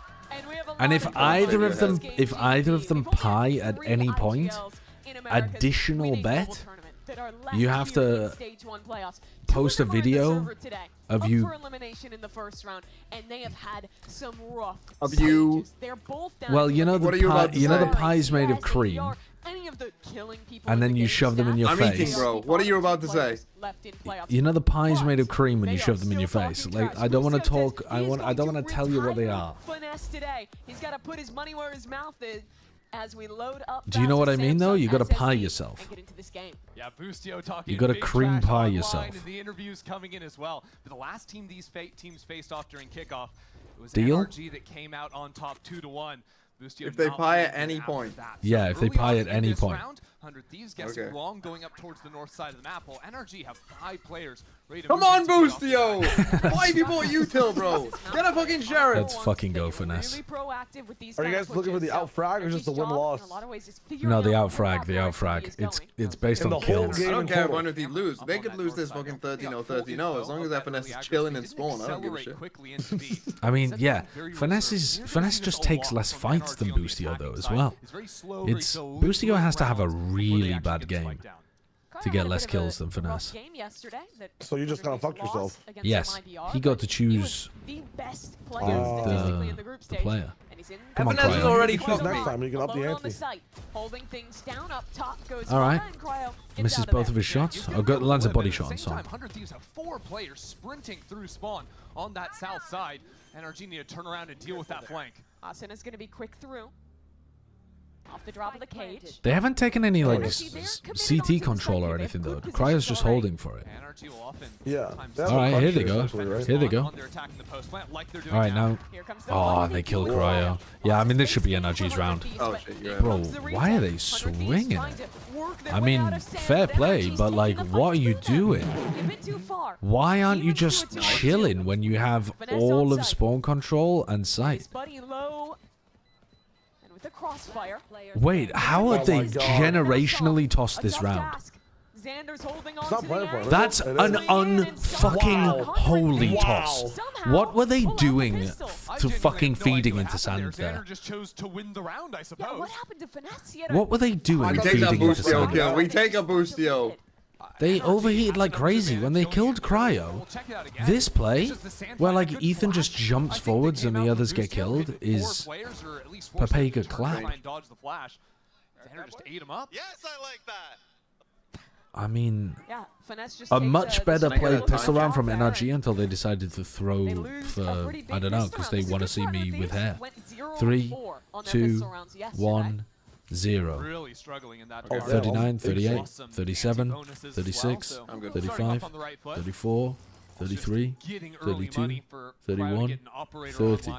And if either of them pie at any point, additional bet, you have to post a video of you Of you. Well, you know What are you the about pie, to you know the say? pie's made of cream, and then you shove them in your I'm face. eating, bro. What are you about to say? You know the pie's made of cream when you shove them in your face. Like I don't want to talk. I don't want to tell you what they are. Finesse today. He's got to put his money where his mouth is as we load up. Do you know what I mean though? You got to pie yourself. And get into this game. Yeah, Boostio talking. You gotta big cream trash pie online, yourself. And the interviews coming in as well. But the last team these teams faced off during kickoff, it was Deal? NRG that came out on top 2-1. Boostio If they not pie winning at any after point. that. Yeah, So if they early pie on at in any this point. round, 100 Thieves guessing Okay. long, going up towards the north side of the map. While NRG have 5 players ready to Come move on, into the offensive Boostio! Why have you bought util, bro? Get a fucking sheriff! Let's fucking go, Finesse. Proactive with these Are you kind guys of looking for the pushes. out frag or just the win loss? No, the out frag, the out frag. It's based In on the whole kills. game I don't in care total. when if they lose. They could lose this fucking 13-0, 13-0 as long as that Finesse is chilling in spawn. I don't give a shit. I mean, yeah, Finesse just takes less fights than Boostio though as well. It's Boostio has to have a really bad game to get less kills than Finesse. So you just kind of fucked yourself. Yes, he got to choose the best the player. Come on, Finesse has Cryo. already Next fucked me. time you can up the Alone on the ante. site, holding things down up top goes All right. Fire, and Cryo gets Misses out of both there. of his shots. Oh, got lands a body shot on Same time, Son. 100 Thieves have 4 players sprinting through spawn on that south side. NRG need to turn around and deal with that flank. Asen is going to be quick through. Off the drop of the cage. They haven't taken any like Yes. CT control or anything though. Cryo's just holding for it. NRG will often Yeah. All right, here they go. Here they go. on their attack in the post plant like they're doing All right, now. Here comes the Oh, one. and they kill Cryo. Yeah, I mean this should be NRG's round. Oh shit, you're Bro, why are they swinging it? I mean, fair play, but like, what are you doing? Why aren't you just chilling when you have all of spawn control and sight? Buddy low. And with the crossfire. Wait, how have they generationally tossed this round? Xander's holding on Stop to playing the for end. it. That's an unfucking holy toss. What were they doing to fucking feeding into sand there? just chose to win the round, I suppose. Yeah, what happened to Finesse? What were they doing We take that feeding into Boostio sand? kill. We take a Boostio. They overheated like crazy when they killed Cryo. This play, where like Ethan just jumps forwards and the others get killed, is Papega clap. Dodge the flash. Xander just ate him up. Yes, I like that. I mean, Yeah, Finesse just a takes, much the better swing played of the pistol round from shot. NRG until they decided to throw lose a for, pretty big I don't know, pistol because round. they This is want to a see good me run. with Thieves hair. went 0 3, for on their 2, pistol rounds yesterday. 1, 0. Really struggling in that 39, 38, 37, 36, 35, 34, 33, 32, 31, 30,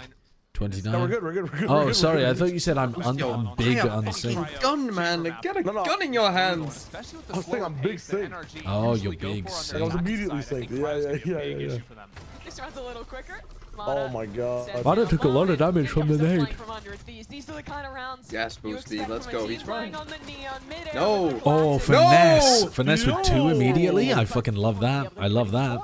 29. No, we're good. Oh, sorry. I thought you said I'm big on unsync. Gun, man. Get a gun in your hands. I was thinking I'm big sync. Oh, you're big I sync. was immediately synced. Yeah. This round's a little quicker. Oh my god. Mana took a lot of damage from the nade. These are the kind of rounds Yes, Boosty, let's go. He's flying right. on the neon mid-air. No. Oh, finesse. Finesse with 2 immediately. I fucking love that. I love that.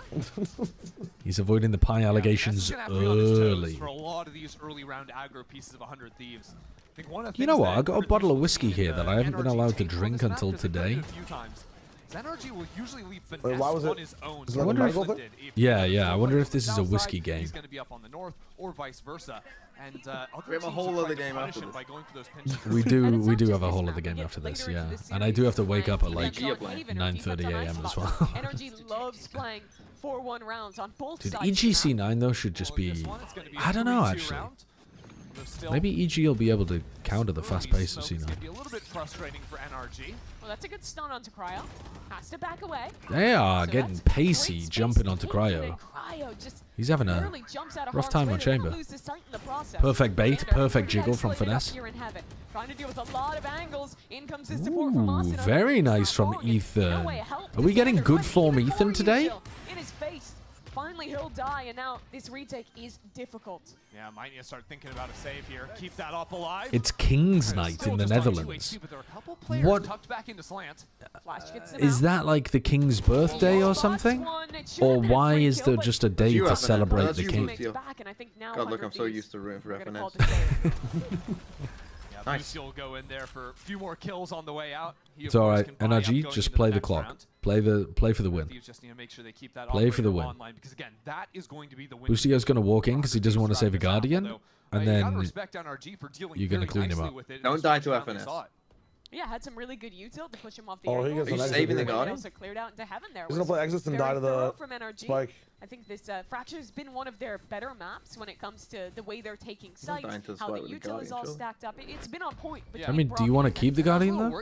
He's avoiding the pie allegations early. For a lot of these early round aggro pieces of 100 Thieves. I think one of the You know things what? that I got a really bottle of shows whiskey here that I haven't been NRG allowed to take on drink this map, until because they've done it today. a few times. NRG will usually leave Wait, finesse why was on it? his own. Is it like a medical thing? Yeah. I wonder if this is a whiskey game. He's going to be up on the north, or vice versa. And We have a whole other game after this. by going for those pinches. We do have a whole other game after this, yeah. And I do have to wake up at like 9:30 a.m. as well. NRG loves playing 4-1 rounds on both Dude, sides. EGC9 though should just be... I don't know actually. Maybe EG will be able to counter the fast pace of C9. Be a little bit frustrating for NRG. Well, that's a good stun onto Cryo. Has to back away. They are So getting that's pacey great space jumping to onto take it, Cryo. and Cryo just He's having a barely jumps out of rough harm's time way. on They're gonna Chamber. lose his sight in the process. Perfect bait, Banter, perfect pretty jiggle from isolated up Finesse. here in heaven. Trying to deal with a lot of angles. In comes his support from Ooh, Austin. very nice from Ethan. Are we getting good form Ethan today? In his face. Finally, he'll die, and now this retake is difficult. Yeah, might need to start thinking about a save here. Keep that up alive. It's King's Night in the Netherlands. What is that, like the King's birthday or something? Or why is there just a day to celebrate the King? God, look, I'm so used to rooting for FNS. Yeah, nice. Will go in there for a few more kills on the way out. It's all right. NRG, just play the clock. Play for the win. Just need to make sure they keep that play for the win. Online, because again, that is going to be the win. Boostio's going to walk in because he doesn't want to save a Guardian, and then you're going to clean him up. Don't die to FNS. Yeah, had some really good util to push him off the Oh, he gets an exit saving the here. Guardian? Also cleared out into heaven there. He's gonna play exits and die to the from NRG. spike. I think this Fracture's been one of their better maps when it comes to the way they're taking sight, how the util is all stacked up. It's been on point. I mean, do you want to keep the Guardian though?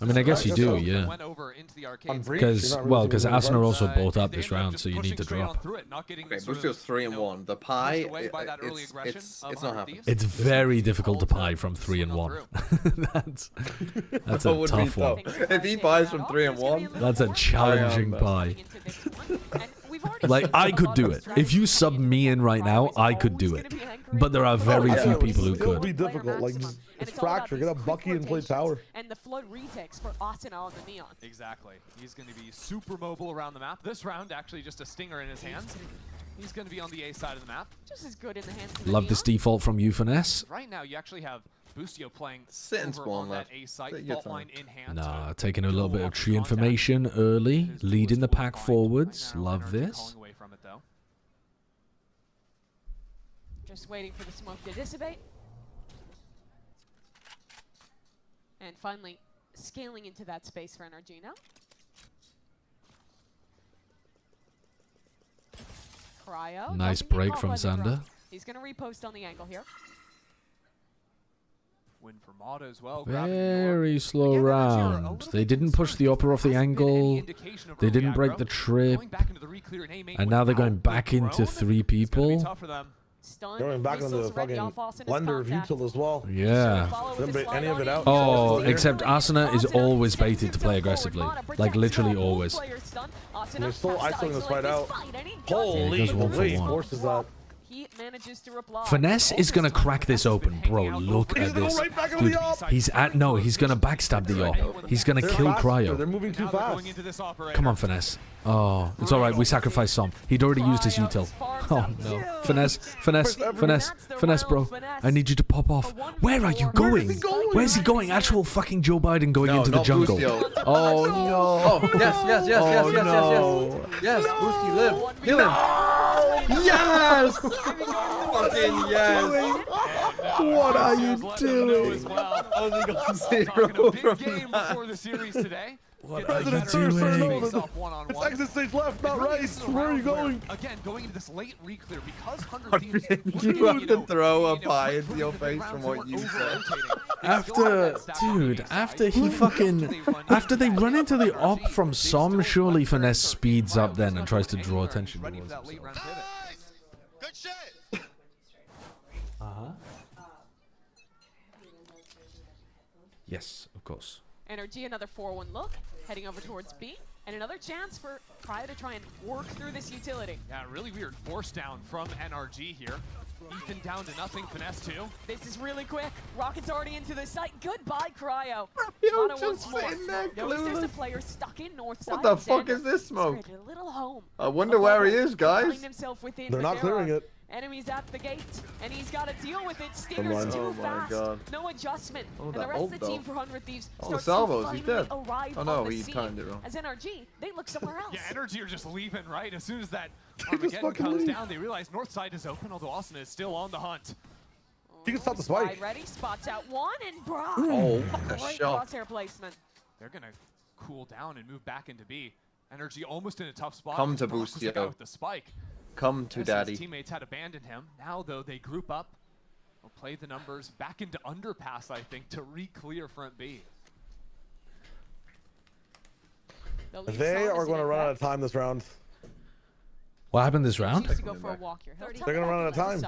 I mean, I guess you do, yeah. Because Asuna also bought up this round, so you need to drop. Okay, Boostio's 3-1. The pie, it's not happening. It's very difficult to pie from 3-1. That's a tough one. If he pies from 3-1, that's a challenging pie. Like, I could do it. If you sub me in right now, I could do it. But there are very few people who It'll be could. difficult. Like, just, it's Fracture. Get a Bucky and play tower. And the flood retakes for Asuna on the Neon. Exactly. He's going to be super mobile around the map. This round, actually, just a stinger in his hands. He's going to be on the A side of the map. Just as good in the hands of the Love this default from you, Finesse. Right now, you actually have Boostio playing sit and spawn left. A site, fault line in hand. Nah, taking a little bit of tree information early, leading the pack forwards. Love this. Away from it, though. Just waiting for the smoke to dissipate. And finally, scaling into that space for NRG now. Cryo. Nice break from Xander. He's going to repost on the angle here. Win for Mata as well. Very slow round. They didn't push the upper off the angle. They didn't break the trip. And now they're going back into 3 people. Going back into the fucking blender of util as well. Yeah. Didn't bait any of it out. Oh, except Asuna is always baited to play aggressively. Like, literally always. And they're still isolating this fight out. Holy, Yeah, he goes 1 the for way he 1. forces that. He manages to reply. Finesse is gonna crack this open, bro. Look at this. Dude, he's gonna backstab the op. He's gonna kill Cryo. They're moving too fast. Come on, Finesse. Oh, it's alright. We sacrificed some. He'd already used his util. Oh, no. Finesse, bro. I need you to pop off. Where are you going? Where's he going? Actual fucking Joe Biden going into the jungle. Oh, no. Oh, yes. Yes, Boosty, live. Kill him. Yes! Fucking yes! What are you doing? I was going 0 from game before the series today. What Get are the you better doing? face off one-on-one. It's exit stage left, not It really right. is a Where are you round where, going? Again, going into this late reclear because 100 Thieves. You have to throw a pie into your face from what you said. After they run into the op from Som, surely Finesse speeds up then and tries to draw attention towards himself. Good shit. Yes, of course. NRG, another 4-1 look, heading over towards B, and another chance for Cryo to try and work through this utility. Yeah, really weird force down from NRG here. Ethan down to nothing, Finesse too. This is really quick. Rocket's already into the site. Goodbye, Cryo. Yo, Mono just once more. sitting there Notice there's a clueless. player stuck in north side. What the fuck is this smoke? A little home. I wonder where he is, guys. Find himself within, They're but not there clearing are it. Enemies at the gate, and he's got to deal with it. Come Stinger's on. too Oh my fast. God. No adjustment. Oh, and that the rest ult of the team though. for 100 Thieves Oh, the starts salvos, to he's finally dead. arrive Oh, no, on the he scene. timed it wrong. As NRG, they look somewhere else. Yeah, NRG are just leaving, right? As soon as that Armageddon comes down, they realize north side is open, although Austin is still on the hunt. He can stop the Slide spike. ready, spots out one, and Brock. Oh, Great a shot. crosshair placement. They're gonna cool down and move back into B. NRG almost in a tough spot. Come to Brock was the boost, guy yo. with the spike. Come to As daddy. His teammates had abandoned him. Now, though, they group up. They'll play the numbers back into underpass, I think, to re-clear front B. They are going to run out of time this round. What happened this round? Choose to go for a walk here. He'll They're going to run out of time.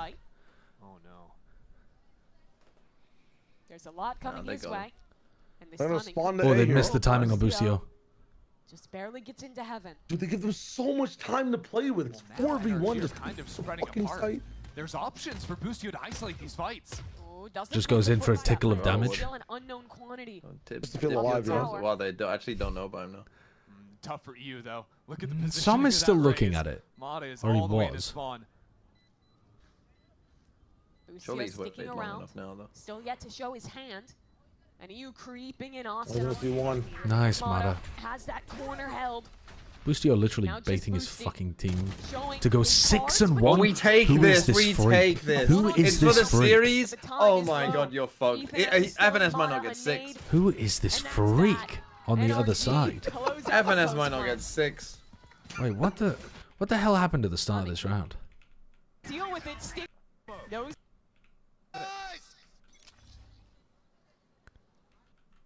Oh, no. There's a lot coming they his go. way. And this They're going to timing spawn to Oh, A they here. missed the timing on Bustio. just barely gets into heaven. Dude, they give them so much time to play with. It's Well, now 4v1 NRG are just kind of spreading fucking apart. sight. There's options for Bustio to isolate these fights. Oh, doesn't Just take goes the in for a first step, tickle of but damage. Still an unknown quantity. Just to feel alive, yeah. Well, they actually don't know about him now. Tough for you, though. Look at the position. Some is still looking at it. Mata is Or he all the way to was. spawn. Surely Busio he's waited sticking long around. enough now, though. Still yet to show his hand. And you creeping in I was Austin. going to see one. Nice, Mata. Has that corner held. Bustio literally Now just baiting his boosting. fucking team Showing to go his 6 cards, and but 1. We take Who is this, we freak? take this. Who is It's for this the freak? series. The time Oh is my low. god, you're fucked. Ethan has FNS might Mata not get a 6. nade. Who is this And that's freak that. on the other NRG side? close out the FNS first might not round. get 6. Wait, what the hell happened at the start of this round? Deal with it, stick. No.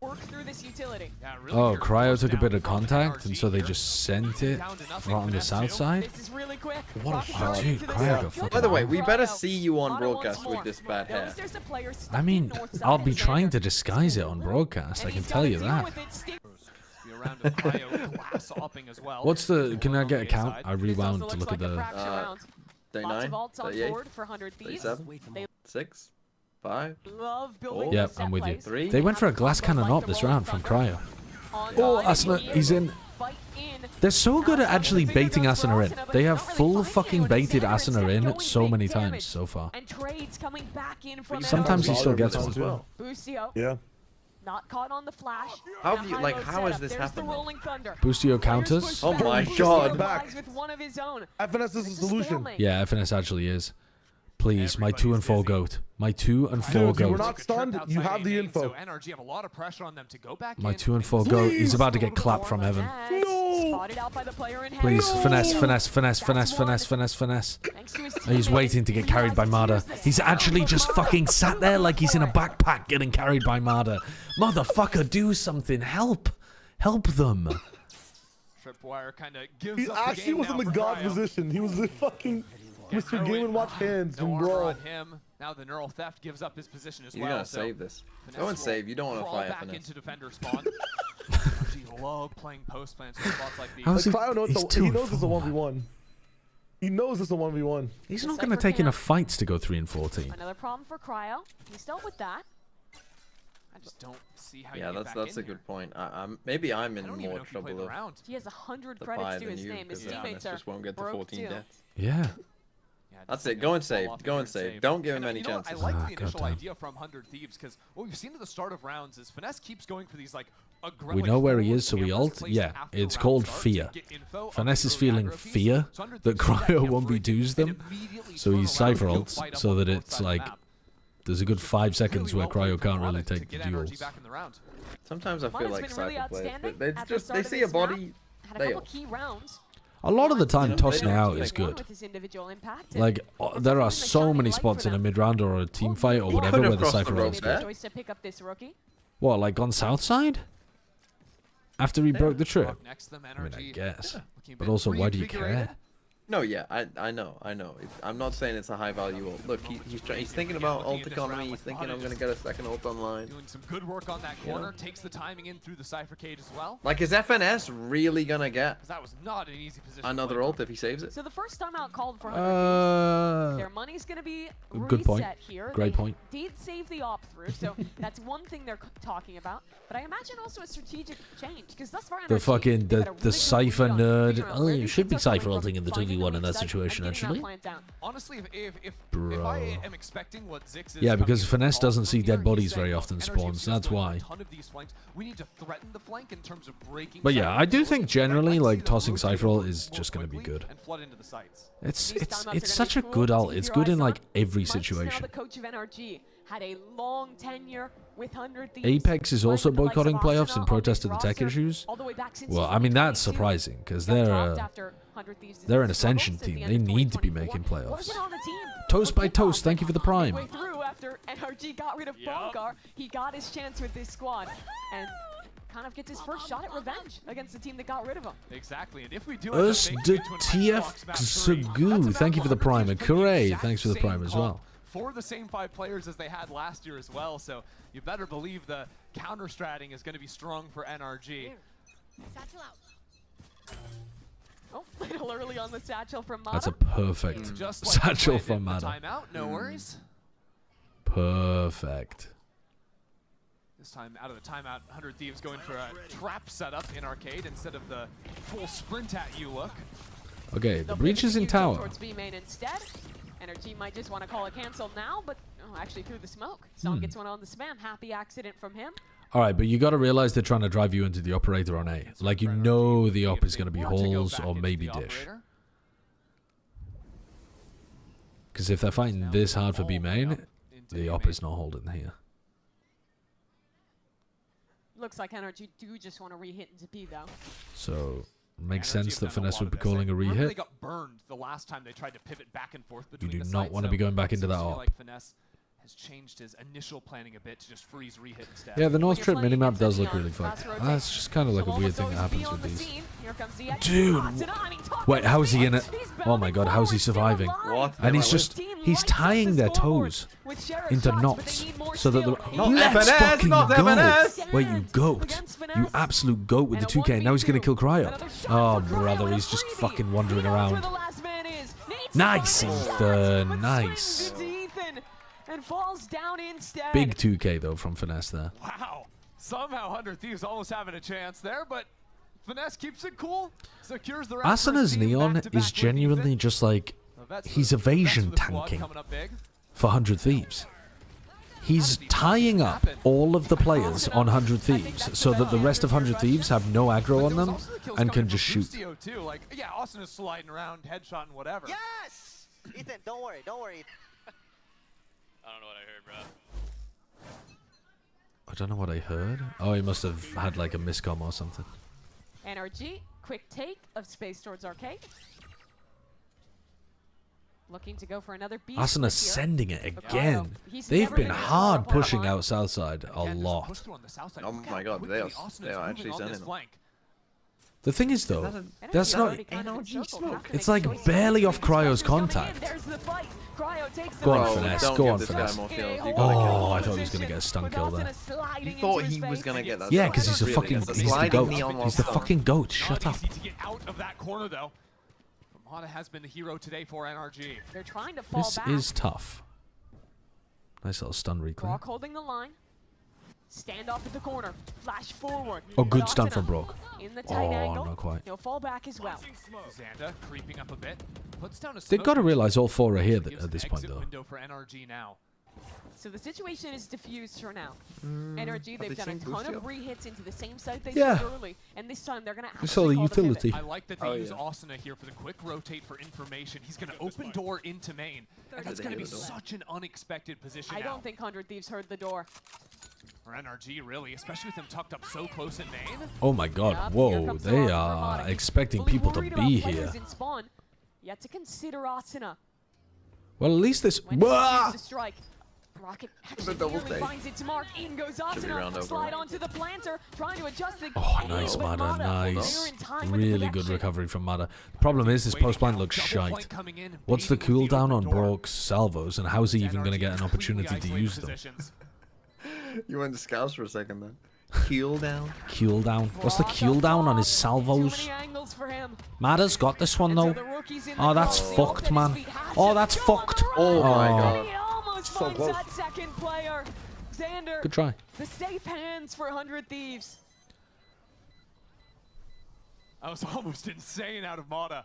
Work through this utility. Yeah, really Oh, weird Cryo force took a down bit of from contact, NRG and so they here. just sent it Down to right nothing, on the Finesse south too. side. This is really quick. What a Rocket's shot. already Dude, into this Cryo zone. got fucking By the way, we Cryo. better see you on Mata broadcast once with more. this bad Notice hair. there's a player I stuck mean, in north side I'll of be his trying hand. to disguise it on broadcast. And I can he's tell gotta you deal that. with it, stick. Be around with Cryo glass hopping as well. What's the? Can I On get the a count? side. I This rewound also to looks look at like a the. fracture round. Day Lots 9, of ults on 38, board for 100 Thieves. 37, They 6, 5. love building Yeah, the set I'm with you. plays. 3. They went for a glass cannon Like up the this Rolling round from Thunder. Cryo. On Oh, side, Asuna, he he's in. fight in. They're so good at actually baiting Asuna in. They have full fucking baited Asuna in so many times so far. And trades coming back in from Sometimes he NRG. still gets one. as well. Bustio, Yeah. not caught on the flash. How In a have you- high like, low how has setup. this There's happened, The though? Rolling Thunder. Bustio Players counters. push Oh back. my Bustio God. applies with one of his own. FNS is the solution. Yeah, FNS actually is. Please, my 2 and 4 goat. My 2 and 4 Dude, you were goat. not stunned. You have the info. So NRG have a lot of pressure on them to go back My in. 2 and 4 goat. He's about to get clapped from heaven. No. Spotted out by the player in Please, hand. finesse, finesse, finesse, That's finesse, one. finesse, finesse, finesse. Thanks to his Oh, he's teammate. waiting to get carried by Marder. He's actually just fucking sat there like he's in a backpack getting carried by Marder. Motherfucker, do something. Help. Help them. Tripwire kind of gives He up the actually game was now in the for god Cryo. position. He was the fucking Mr. Game & Watch hands No from armor Brawl. on him. Now the neural theft gives up his position as You're well. gonna so save this. Finesse Go and will save. You don't want to crawl fly back FNS. into defender spawn. NRG love playing post plans for spots like these. How's Like, he? Cryo knows He's he 2 and knows it's a 4. 1v1. He knows it's a 1v1. He's not going to take enough fights to go 3 and 14. Another problem for Cryo. He's dealt with that. I just don't see how Yeah, you get that's back a in here. good point. maybe I'm I in don't even more know if he played trouble the of round. He has 100 the credits pie to than his you name. His because teammates FNS are just won't get the broke 14 too. deaths. Yeah. Yeah, That's just it. Go and fall save. off Go and and save. Don't give him And, any you know what, chances. I like Ah, the initial goddamn. idea from 100 Thieves because what we've seen at the start of rounds is Finesse keeps going for these like We know where he is, so we ult. Yeah, it's called fear. Finesse is feeling fear that Cryo 1v2s them, so he cypher ults so that it's like there's a good 5 seconds where Cryo can't really take the duels. Sometimes I feel like really Cypher players, outstanding they at the just start they of see a this map. body, Had a they couple key rounds. A lot of the time, You know, tossing they don't out like is good. With his individual impact, and Like, there are so many spots in a mid-round or a team fight or whatever where the Cypher ult's good. choice to pick up this rookie. What, like on South Side? After he broke the trip? Next to them, I mean, I NRG. guess. Looking a But bit also, why do you reinvigorated. care? No, yeah, I know. I'm not saying it's a high value ult. Look, he's thinking about ult economy. He's thinking I'm gonna get a second ult online. Doing some good work on that corner. Takes the timing in through the Cypher cage as well. Like, is FNS really gonna get 'Cause that was not an easy position. another ult if he saves it? So the first time out called for 100 their money's going to be good point. reset here. Great They point. did save the op through, so that's one thing they're talking about. But I imagine also a strategic change, because thus far The NRG, fucking, they've had a the really Cypher good read on nerd. figuring out Oh, where you these should be things are coming Cypher from, ulting in the finding 2v1 in the that weak side, situation, and getting that actually. plant down. Honestly, if Bro. I am expecting what Zix is Yeah, because coming in Finesse to call doesn't see from here, dead bodies he's saying, very look, often NRG spawns, is that's going for why. a ton of these flanks. We need to threaten the flank in terms of breaking. But yeah, I do Cypher think forward. generally, I'd like to like, see them tossing rotate Cypher ult more is just gonna be quickly good. and flood into the sites. It's These timeouts are gonna such be a cool good to ult. keep It's your good eyes in on. like every Mike's now situation. the coach of NRG, had a long tenure with 100 Thieves. Apex is playing also with the likes of boycotting playoffs Asuna in on protest this of the tech roster, issues. all the way back since Well, I mean, that's 2022. surprising because Got they're dropped after 100 Thieves they're an struggled ascension since the team. end They of need to be 2024. making playoffs. Wasn't on the team. Toast by toast. Thank you for the prime. Midway through after NRG got rid of Bonkar, he got his chance with this squad and kind of gets his first shot at revenge against the team that got rid of him. Exactly, and if we do Us de TF Sagu. Thank you for the prime. And Kuray, thanks for the prime as well. For the same 5 players as they had last year as well, so you better believe the counter stratting is going to be strong for NRG. Oh, a little early on the satchel from Mata. That's a perfect satchel from Mata. Timeout, no worries. Perfect. This time out of the timeout, 100 Thieves going for a trap setup in arcade instead of the full sprint at you look. Okay, the breach is in tower. Towards B main instead. NRG might just want to call a cancel now, but actually through the smoke. Song gets one on the spam. Happy accident from him. All right, but you got to realize they're trying to drive you into the operator on A. Like, you know the op is going to be halls or maybe dish. Because if they're fighting this hard for B main, the op is not holding here. Looks like NRG do just want to re-hit into B though. So, makes sense that Finesse would be calling a They re-hit. got burned the last time they tried to pivot back and forth You between do the not sites, want to so be going back into that seems to me op. like Finesse has changed his initial planning a bit to just freeze re-hit instead. Yeah, the North Trip minimap does look really fun. That's just kind of like a weird thing that happens with these. Dude! Wait, how is he in it? Oh my god, how is he surviving? What? And he's just, he's tying their toes into knots so that the... Not Let's FNS, fucking not go! FNS. Wait, you goat. You absolute goat with the 2K. Now he's going to kill Cryo. Oh, brother, he's just fucking wandering around. Nice, Ethan. Nice. And falls down instead. Big 2K, though, from Finesse there. Wow. Somehow 100 Thieves almost having a chance there, but Finesse keeps it cool. Secures the round. Asuna's Neon is genuinely just like, he's evasion tanking for 100 Thieves. He's tying up all of the players on 100 Thieves so that the rest of 100 Thieves have no aggro on them and can just shoot. Too. Like, yeah, Austin is sliding around, headshot and whatever. Yes! Ethan, don't worry, don't worry. I don't know what I heard, bro. I don't know what I heard. Oh, he must have had like a miscomm or something. NRG, quick take of space towards arcade. Looking to go for another beast. Asuna sending it again. They've been hard pushing out south side a lot. Oh my god, they are actually sending them. The thing is though, that's not... NRG smoke. It's like barely off Cryo's contact. Go on, Finesse. Go on, Finesse. Oh, I thought he was going to get a stun kill there. You thought he was going to get that. Yeah, because he's a fucking... He's the goat. He's the fucking goat. Shut up. Easy to get out of that corner though. Mata has been the hero today for NRG. They're trying to fall This back. is tough. Nice little stun reclaim. Brock holding the line. Stand off at the corner. Flash forward. Oh, good stun from Brock. In the tight angle. not quite. He'll fall back as well. Xanda creeping up a bit. Puts down a They've got to realize all four are here at this point exit though. window for NRG now. So the situation is diffused for now. Mm, NRG, they've done a ton of re-hits into the same site they did early, and this time they're going to saw the utility. I like that they use Asuna here for the quick rotate for information. He's going to open door into main, and that's going to be such an unexpected position. I don't think 100 Thieves heard the door. For NRG, really, especially with them tucked up so close in main. Oh my god, whoa, they are expecting people to be here. In spawn. Yet to consider Asuna. Well, at least this... When Wah! to strike. Rocket actually nearly finds it to mark. In goes Asuna. Slide onto the planter. Trying to adjust the... Oh, nice, Mada, nice. Really good recovery from Mada. The problem is, this post-plant looks shite. What's the cooldown on Brock's salvos, and how's he even going to get an opportunity to use them? You went to scouts for a second then. Keel down. Keel down. What's the keel down on his salvos? Mada's got this one though. Oh, that's fucked, man. Oh, that's fucked. Oh my god. So close. That second player. Xander. Good try. The safe hands for 100 Thieves. That was almost insane out of Mada.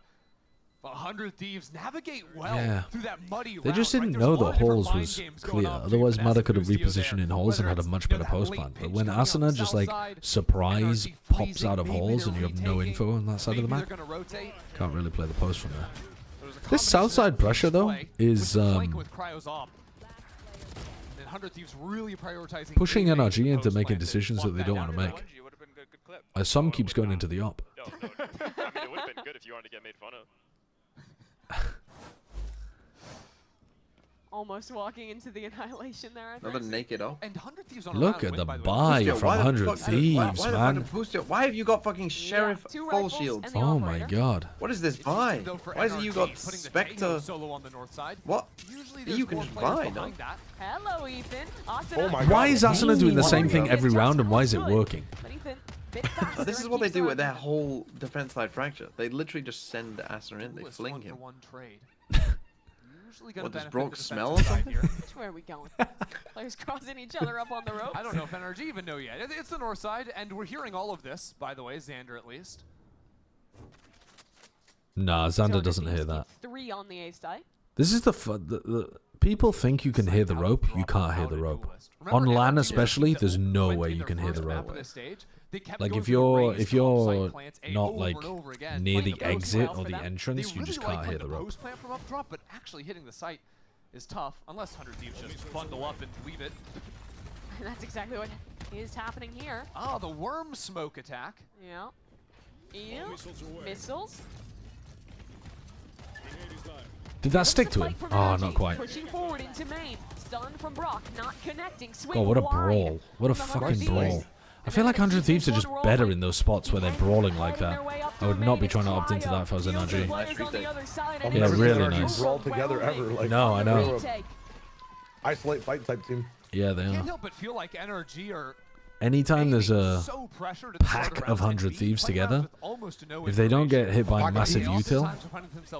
100 Thieves navigate well through that muddy route. They just didn't know the holes was clear. Otherwise, Mada could have repositioned in holes and had a much better post plant. But when Asuna just like surprise pops out of holes and you have no info on that side of the map, can't really play the post from there. This south side pressure though is pushing NRG into making decisions that they don't want to make. As some keeps going into the op. I mean, it would have been good if you wanted to get made fun of. Almost walking into the annihilation there. Another naked op. And 100 Thieves on Look at the buy from 100 Thieves, man. Why have you got fucking Sheriff full shields? Oh my god. What is this buy? Why is it you got Spectre? What? You can just buy, no? Hello, Ethan. Oh my god. Why is Asuna doing the same thing every round and why is it working? This is what they do with their whole defense side fracture. They literally just send Asuna in, they fling him. What, does Brock smell or something? Where are we going? Players crossing each other up on the ropes. I don't know if NRG even know yet. It's the north side, and we're hearing all of this, by the way, Xander at least. Nah, Xander doesn't hear that. 3 on the A side. This is the people think you can hear the rope. You can't hear the rope. On LAN especially, there's no way you can hear the rope. Like if you're not like near the exit or the entrance, you just can't hear the rope. From up drop, but actually hitting the site is tough unless 100 Thieves just bundle up and leave it. And that's exactly what is happening here. Oh, the worm smoke attack. Yeah. Ew. Missiles. Did that stick to him? Oh, not quite. Pushing forward into main. Stun from Brock, not connecting. God, what a brawl. What a fucking brawl. I feel like 100 Thieves are just better in those spots where they're brawling like that. I would not be trying to opt into that if I was NRG. Yeah, really nice. Brawl together ever. Like, no, I know. Isolate fight type team. Yeah, they I are. can't help but feel like NRG are Anytime there's a pack of 100 Thieves together, if they don't get hit by a massive util,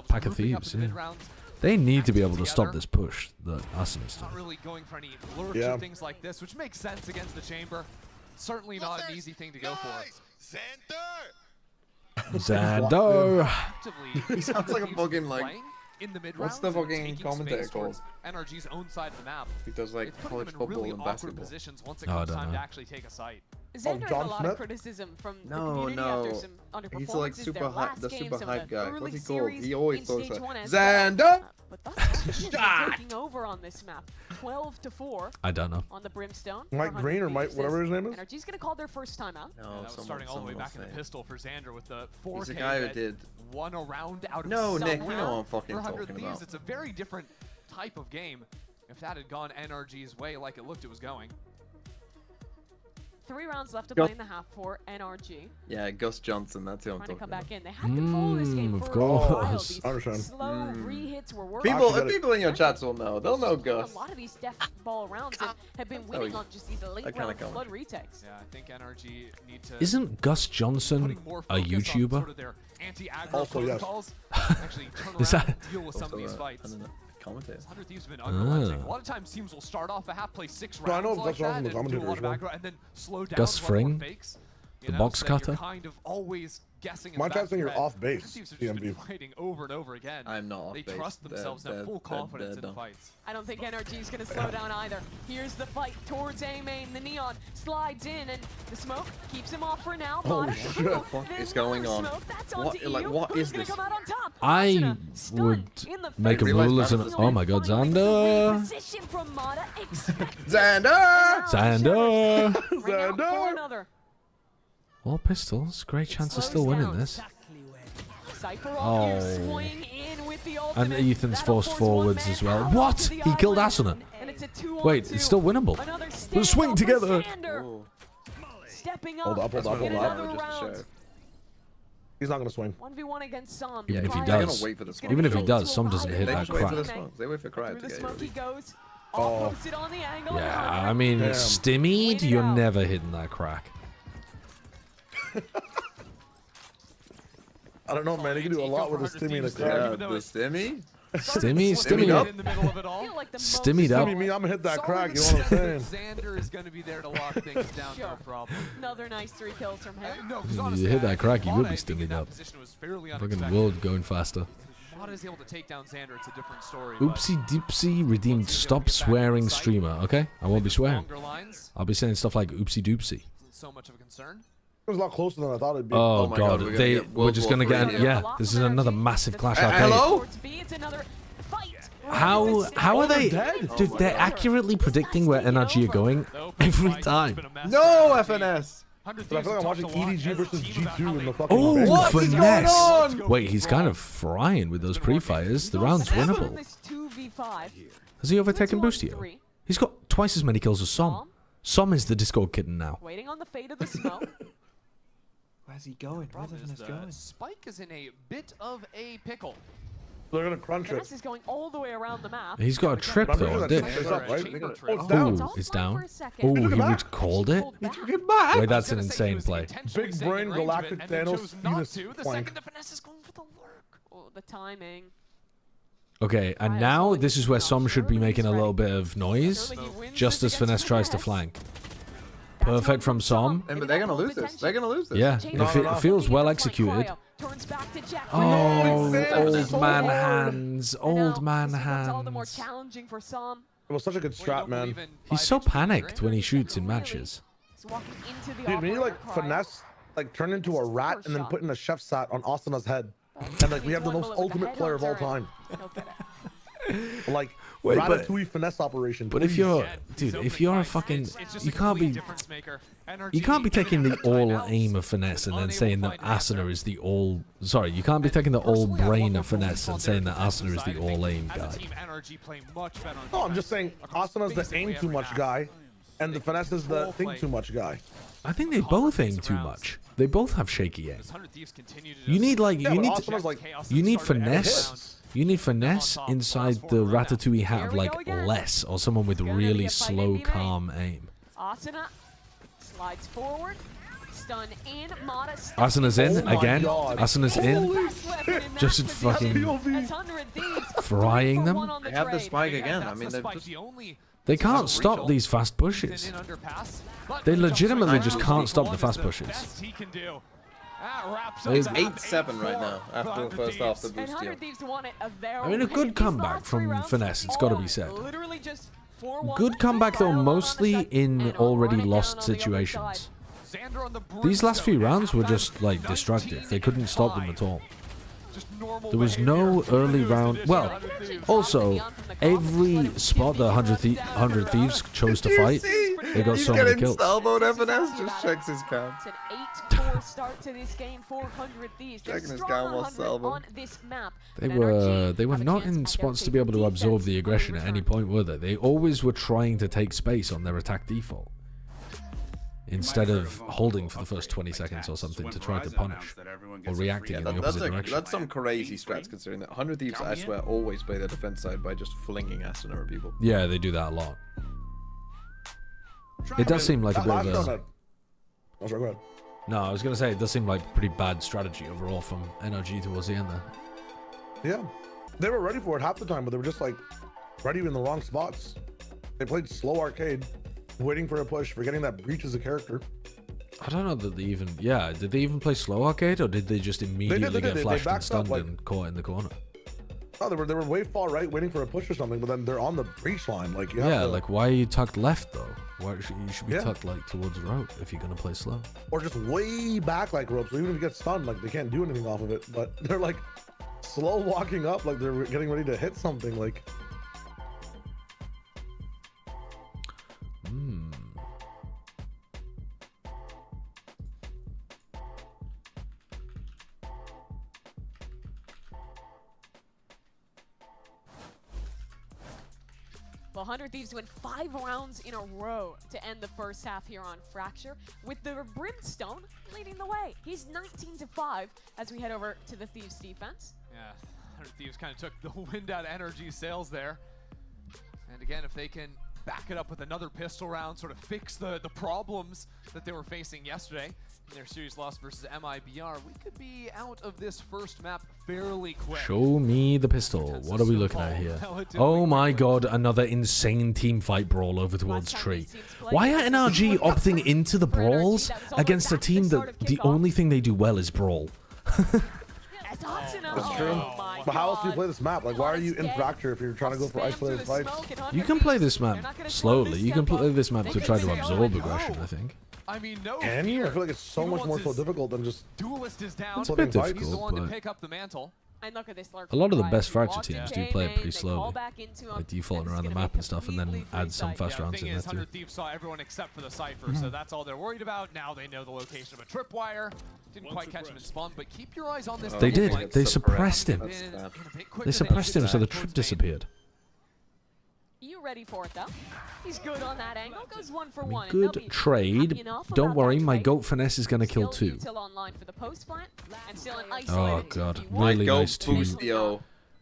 pack of Thieves, yeah. They need to be able to stop this push that Asuna's doing. Not really going for any lurks or things like this, which makes sense against the chamber. Certainly not an easy thing to go for. Xander! He sounds like a fucking like. In the mid What's the fucking commentator called? NRG's own side of the map. He does like college football really and basketball. Positions once it comes time to actually take a site. Xander had a lot of criticism from the community after some underperformances. He's like super hype, the super hype guy. What's he called? Series He always talks stage like 1 Xander. But thus taking over on this map, 12-4. I don't know. On the Brimstone. Mike Green or Mike, whatever his name is. NRG's gonna call their first timeout. No, that was starting all the way back in the pistol for Xander with the 4K. He's the guy who did. One around out of No, Nick, somehow. you know what I'm fucking For 100 talking Thieves, about. it's a very different type of game. If that had gone NRG's way like it looked it was going. 3 rounds left to play in the half for NRG. Yeah, Gus Johnson, that's who I'm Trying to talking come about. back in. They had control of this game of for a while. course. These slow re-hits were working. People in your chats will know. They'll know Gus. A lot of these death ball rounds and have been winning on just these late round flood retakes. Yeah, I think NRG need to. Isn't Gus Johnson a YouTuber? Sort of their anti-aggro Also, yes. protocols. Actually turn Is around that- and deal with some of these fights. Commentator. 100 Thieves have been unrelenting. A lot of times teams will start off a half, play 6 rounds No, I know like Gus Johnson, that, the and do a lot of commentator as aggro, and then slow down, Gus run more Fring, fakes. the box so you're cutter. kind of always guessing. My chat's saying you're off base. Thieves have just been fighting over and over again. I'm not off They base. trust themselves and have full confidence in the fights. I don't think NRG is going to slow down either. Here's the fight towards A main. The Neon slides in, and the smoke keeps him off for now. Oh, Mata, shit. What is going on? What is this? I would make a rule as an. Oh my god, Xander! Xander! Xander! Xander! All pistols. Great chance of still winning this. Oh. And Ethan's forced forwards as well. What? He killed Asuna. Wait, it's still winnable. We'll swing together. Hold up. He's not gonna swing. 1v1 against Som. Even if he does, even if he does, Som doesn't hit that crack. They wait for crowd to get He goes. Oh. Yeah, I mean, Stimmied, you're never hitting that crack. I don't know, man. You can do a lot with a stimmy and a crack. The stimmy? Stimmy up. Stimmied up. Stimmy me, I'm gonna hit that crack, you know what I'm saying? Xander is going to be there to lock things down, no problem. Another nice 3 kills from him. You hit that crack, you would be stimmied up. Fucking world going faster. Mata is able to take down Xander, it's a different story. Oopsie doopsie redeemed stop swearing streamer. Okay, I won't be swearing. I'll be saying stuff like oopsie doopsie. So much of a concern. It was a lot closer than I thought it'd be. Oh god, we're just gonna get this is another massive clash arcade. Hello? How are they? Dude, they're accurately predicting where NRG are going every time. No FNS. But I feel like I'm watching EDG versus G2 in the fucking. Oh, what is going on? Wait, he's kind of frying with those pre-fires. The round's winnable. Has he overtaken Boostio? He's got twice as many kills as Som. Som is the Discord kitten now. Waiting on the fate of the smoke. Where's he going? Where's FNS going? Spike is in a bit of a pickle. They're gonna crunch it. This is going all the way around the map. He's got a trip though. Oh, it's down. Oh, he just called it. Wait, that's an insane play. Big brain galactic Thanos Venus flank. Oh, the timing. Okay, and now this is where Som should be making a little bit of noise, just as Finesse tries to flank. Perfect from Som. But they're gonna lose this. They're gonna lose this. Yeah, it feels well executed. Oh, old man hands. Old man hands. It was such a good strat, man. He's so panicked when he shoots in matches. Dude, when you like finesse, like turn into a rat and then put in a chef's hat on Asuna's head. And like we have the most ultimate player of all time. Like Ratatouille finesse operation. But if you're, dude, if you're a fucking, you can't be taking the all aim of finesse and then saying that Asuna is the all. Sorry, you can't be taking the all brain of finesse and saying that Asuna is the all aim guy. No, I'm just saying Asuna's the aim too much guy, and the finesse is the think too much guy. I think they both aim too much. They both have shaky aim. You need like you need finesse. You need finesse inside the Ratatouille hat of like less, or someone with really slow, calm aim. Asuna slides forward, stun in, Mata Asuna's in again. Asuna's in, just fucking frying them. They have the spike again. I mean, they can't stop these fast pushes. They legitimately just can't stop the fast pushes. It's 8-7 right now after the first half of the boost deal. I mean, a good comeback from Finesse, it's got to be said. Good comeback, though, mostly in already lost situations. These last few rounds were just, like, destructive. They couldn't stop them at all. There was no early round. Well, also, every spot the 100 Thieves chose to fight, they got so many kills. Elbowed FNS just checks his count. Start to this game, 400 Thieves. Checking his count while elbow. They were not in spots to be able to absorb the aggression at any point, were they? They always were trying to take space on their attack default, instead of holding for the first 20 seconds or something to try to punish or reacting in the opposite direction. That's some crazy strats, considering that 100 Thieves, I swear, always play their defense side by just flinging Asuna at people. Yeah, they do that a lot. It does seem like a bit of a... Oh, sorry, go ahead. No, I was going to say, it does seem like pretty bad strategy overall from NRG towards the end there. Yeah. They were ready for it half the time, but they were just like ready in the wrong spots. They played slow arcade, waiting for a push, forgetting that Breach is a character. I don't know that they even. Yeah, did they even play slow arcade or did they just immediately get flashed and stunned and caught in the corner? Oh, they were way far right, waiting for a push or something, but then they're on the breach line. Like, you have to, like why are you tucked left though? Why you should be tucked like towards the rope if you're gonna play slow. Or just way back like rope. So even if you get stunned, like they can't do anything off of it. But they're like slow walking up, like they're getting ready to hit something. Like. Well, 100 Thieves win 5 rounds in a row to end the first half here on Fracture, with the Brimstone leading the way. He's 19-5 as we head over to the Thieves defense. Yeah, 100 Thieves kind of took the wind out of NRG sails there. And again, if they can back it up with another pistol round, sort of fix the problems that they were facing yesterday in their series loss versus MIBR, we could be out of this first map fairly quick. Show me the pistol. What are we looking at here? Oh my god, another insane team fight brawl over towards Tree. Why are NRG opting into the brawls against a team that the only thing they do well is brawl? That's true. But how else do you play this map? Like, why are you in Fracture if you're trying to go for isolated fights? You can play this map slowly. You can play this map to try to absorb aggression, I think. I mean, no. Can you? I feel like it's so much more so difficult than just. Duelist is down. It's a bit difficult, He's the one to but pick up the mantle. And look at this a lot of the best Fracture teams do play it pretty slowly, like defaulting around the map and stuff, and then add some fast rounds in there too. 100 Thieves saw everyone except for the Cypher, so that's all they're worried about. Now they know the location of a tripwire. Didn't quite catch him in spawn, but keep your eyes on this. They did. They suppressed him. They suppressed him, so the trip disappeared. You ready for it though? He's good on that angle. Goes 1 for 1. Good trade. Don't worry, my goat finesse is gonna kill too. Oh god, really nice too.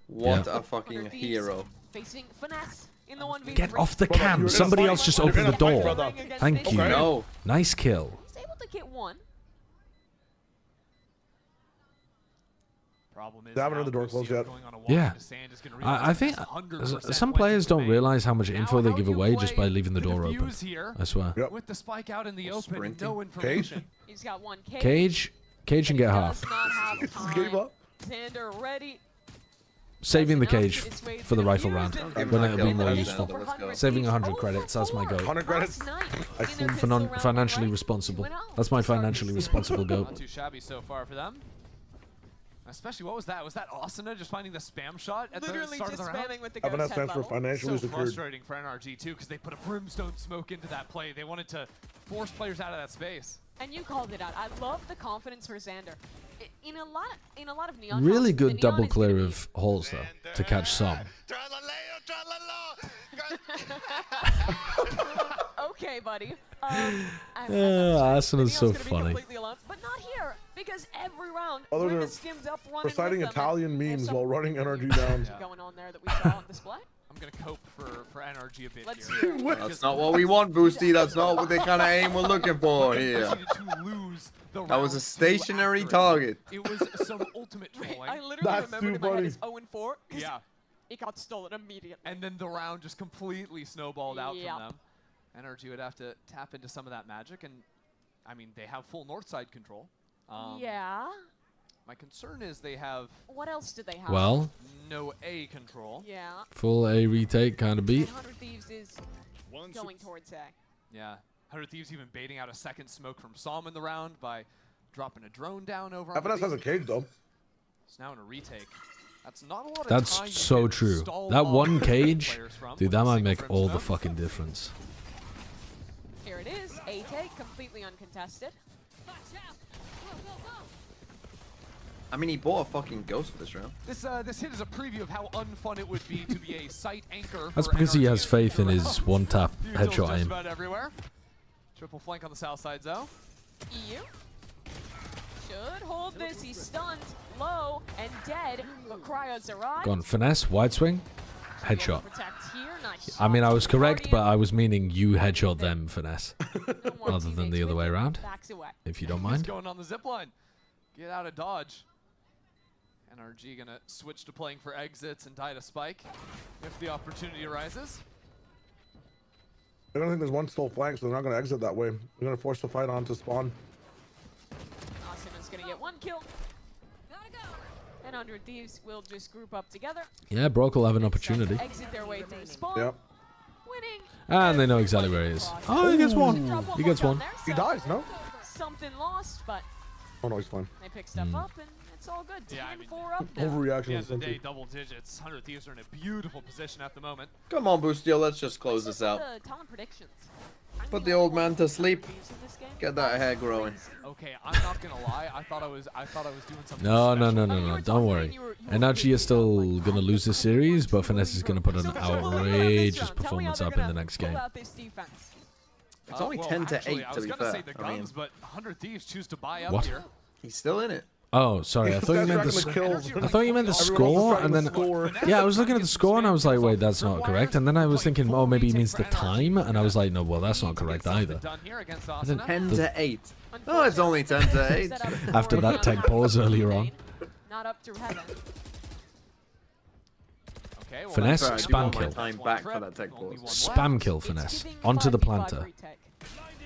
What a fucking hero. Facing finesse in the 1v3. Get off the cam. Somebody else just opened the door. Thank you. No. Nice kill. He's able to get 1. They haven't heard the door closed yet. Yeah. I think some players don't realize how much info they give away just by leaving the door open. I swear. Yep. With the spike out in the open, no information. He's got 1 Cage and get half. Gave up. Xander ready. Saving the cage for the rifle round when it'll be more useful. Saving 100 credits, that's my goat. 100 credits? Financially responsible. That's my financially responsible goat. Not too shabby so far for them. Especially, what was that? Was that Asuna just finding the spam shot at the start of the round? With the ghost head level. Financially so secured. frustrating for NRG too, because they put a brimstone smoke into that play. They wanted to force players out of that space. And you called it out. I love the confidence for Xander. In a lot of Neon really good double clear of holes though to catch some. Okay, buddy. Asuna's so funny. But not here, because every round they're skimmed up running reciting Italian memes while running NRG down. Going on there that we saw on display. I'm gonna cope for NRG a bit here. That's not what we want, Boosty. That's not what the kind of aim we're looking for here. That was a stationary target. It was some ultimate trolling. I literally remembered in my head it's 0-4. Yeah. It got stolen immediately. And then the round just completely snowballed out from them. NRG would have to tap into some of that magic, and I mean, they have full north side control. Yeah. My concern is they have... What else do they have? Well, no A control. Yeah. Full A retake kind of beat. 100 Thieves is going towards A. Yeah. 100 Thieves even baiting out a second smoke from Psalm in the round by dropping a drone down over. FNS has a cage though. It's now in a retake. That's not a lot of That's time so true. That one cage, dude, that might make all the fucking difference. Here it is. A take, completely uncontested. I mean, he bought a fucking ghost for this round. This hit is a preview of how unfun it would be to be a site anchor. That's because he has faith in his one-tap headshot aim. About everywhere. Triple flank on the south side, though. EU should hold this. He's stunned, low, and dead. But Cryo's arrived. Gone finesse, wide swing, headshot. I mean, I was correct, but I was meaning you headshot them finesse, rather than the other way around. If you don't mind. He's going on the zipline. Get out of dodge. NRG gonna switch to playing for exits and die to spike if the opportunity arises. I don't think there's one still flank, so they're not going to exit that way. They're going to force the fight on to spawn. kill. And 100 Thieves will just group up together. Yeah, Brock will have an opportunity. Exit their way through spawn. Yep. Winning. And they know exactly where he is. Oh, he gets one. He gets one. He dies, no? Something lost, but Oh no, he's fine. they pick stuff up and it's all good. 10-4 up now. Overreaction. At the end of the day, double digits. 100 Thieves are in a beautiful position at the moment. Come on, Boostio, let's just close this out. The talent predictions. Put the old man to sleep. Get that hair growing. Okay, I'm not gonna lie. I thought I was doing something. No. Don't worry. NRG is still going to lose this series, but Finesse is going to put an outrageous performance up in the next game. It's only 10 to 8, I to was be gonna fair. say the guns, but 100 Thieves choose to buy up What? here. He's still in it. Oh, sorry. I thought you meant I thought you meant the score, and then yeah, I was looking at the score, and I was like, wait, that's not correct. And then I was thinking, oh, maybe he means the time, and I was like, no, well, that's not correct either. 10 to 8. Oh, it's only 10 to 8. After that tech pause earlier on. Not up to heaven. Okay, well, Finesse, Sorry, I do spam want my kill. time back for that tech pause. Spam kill Finesse. Onto the planter.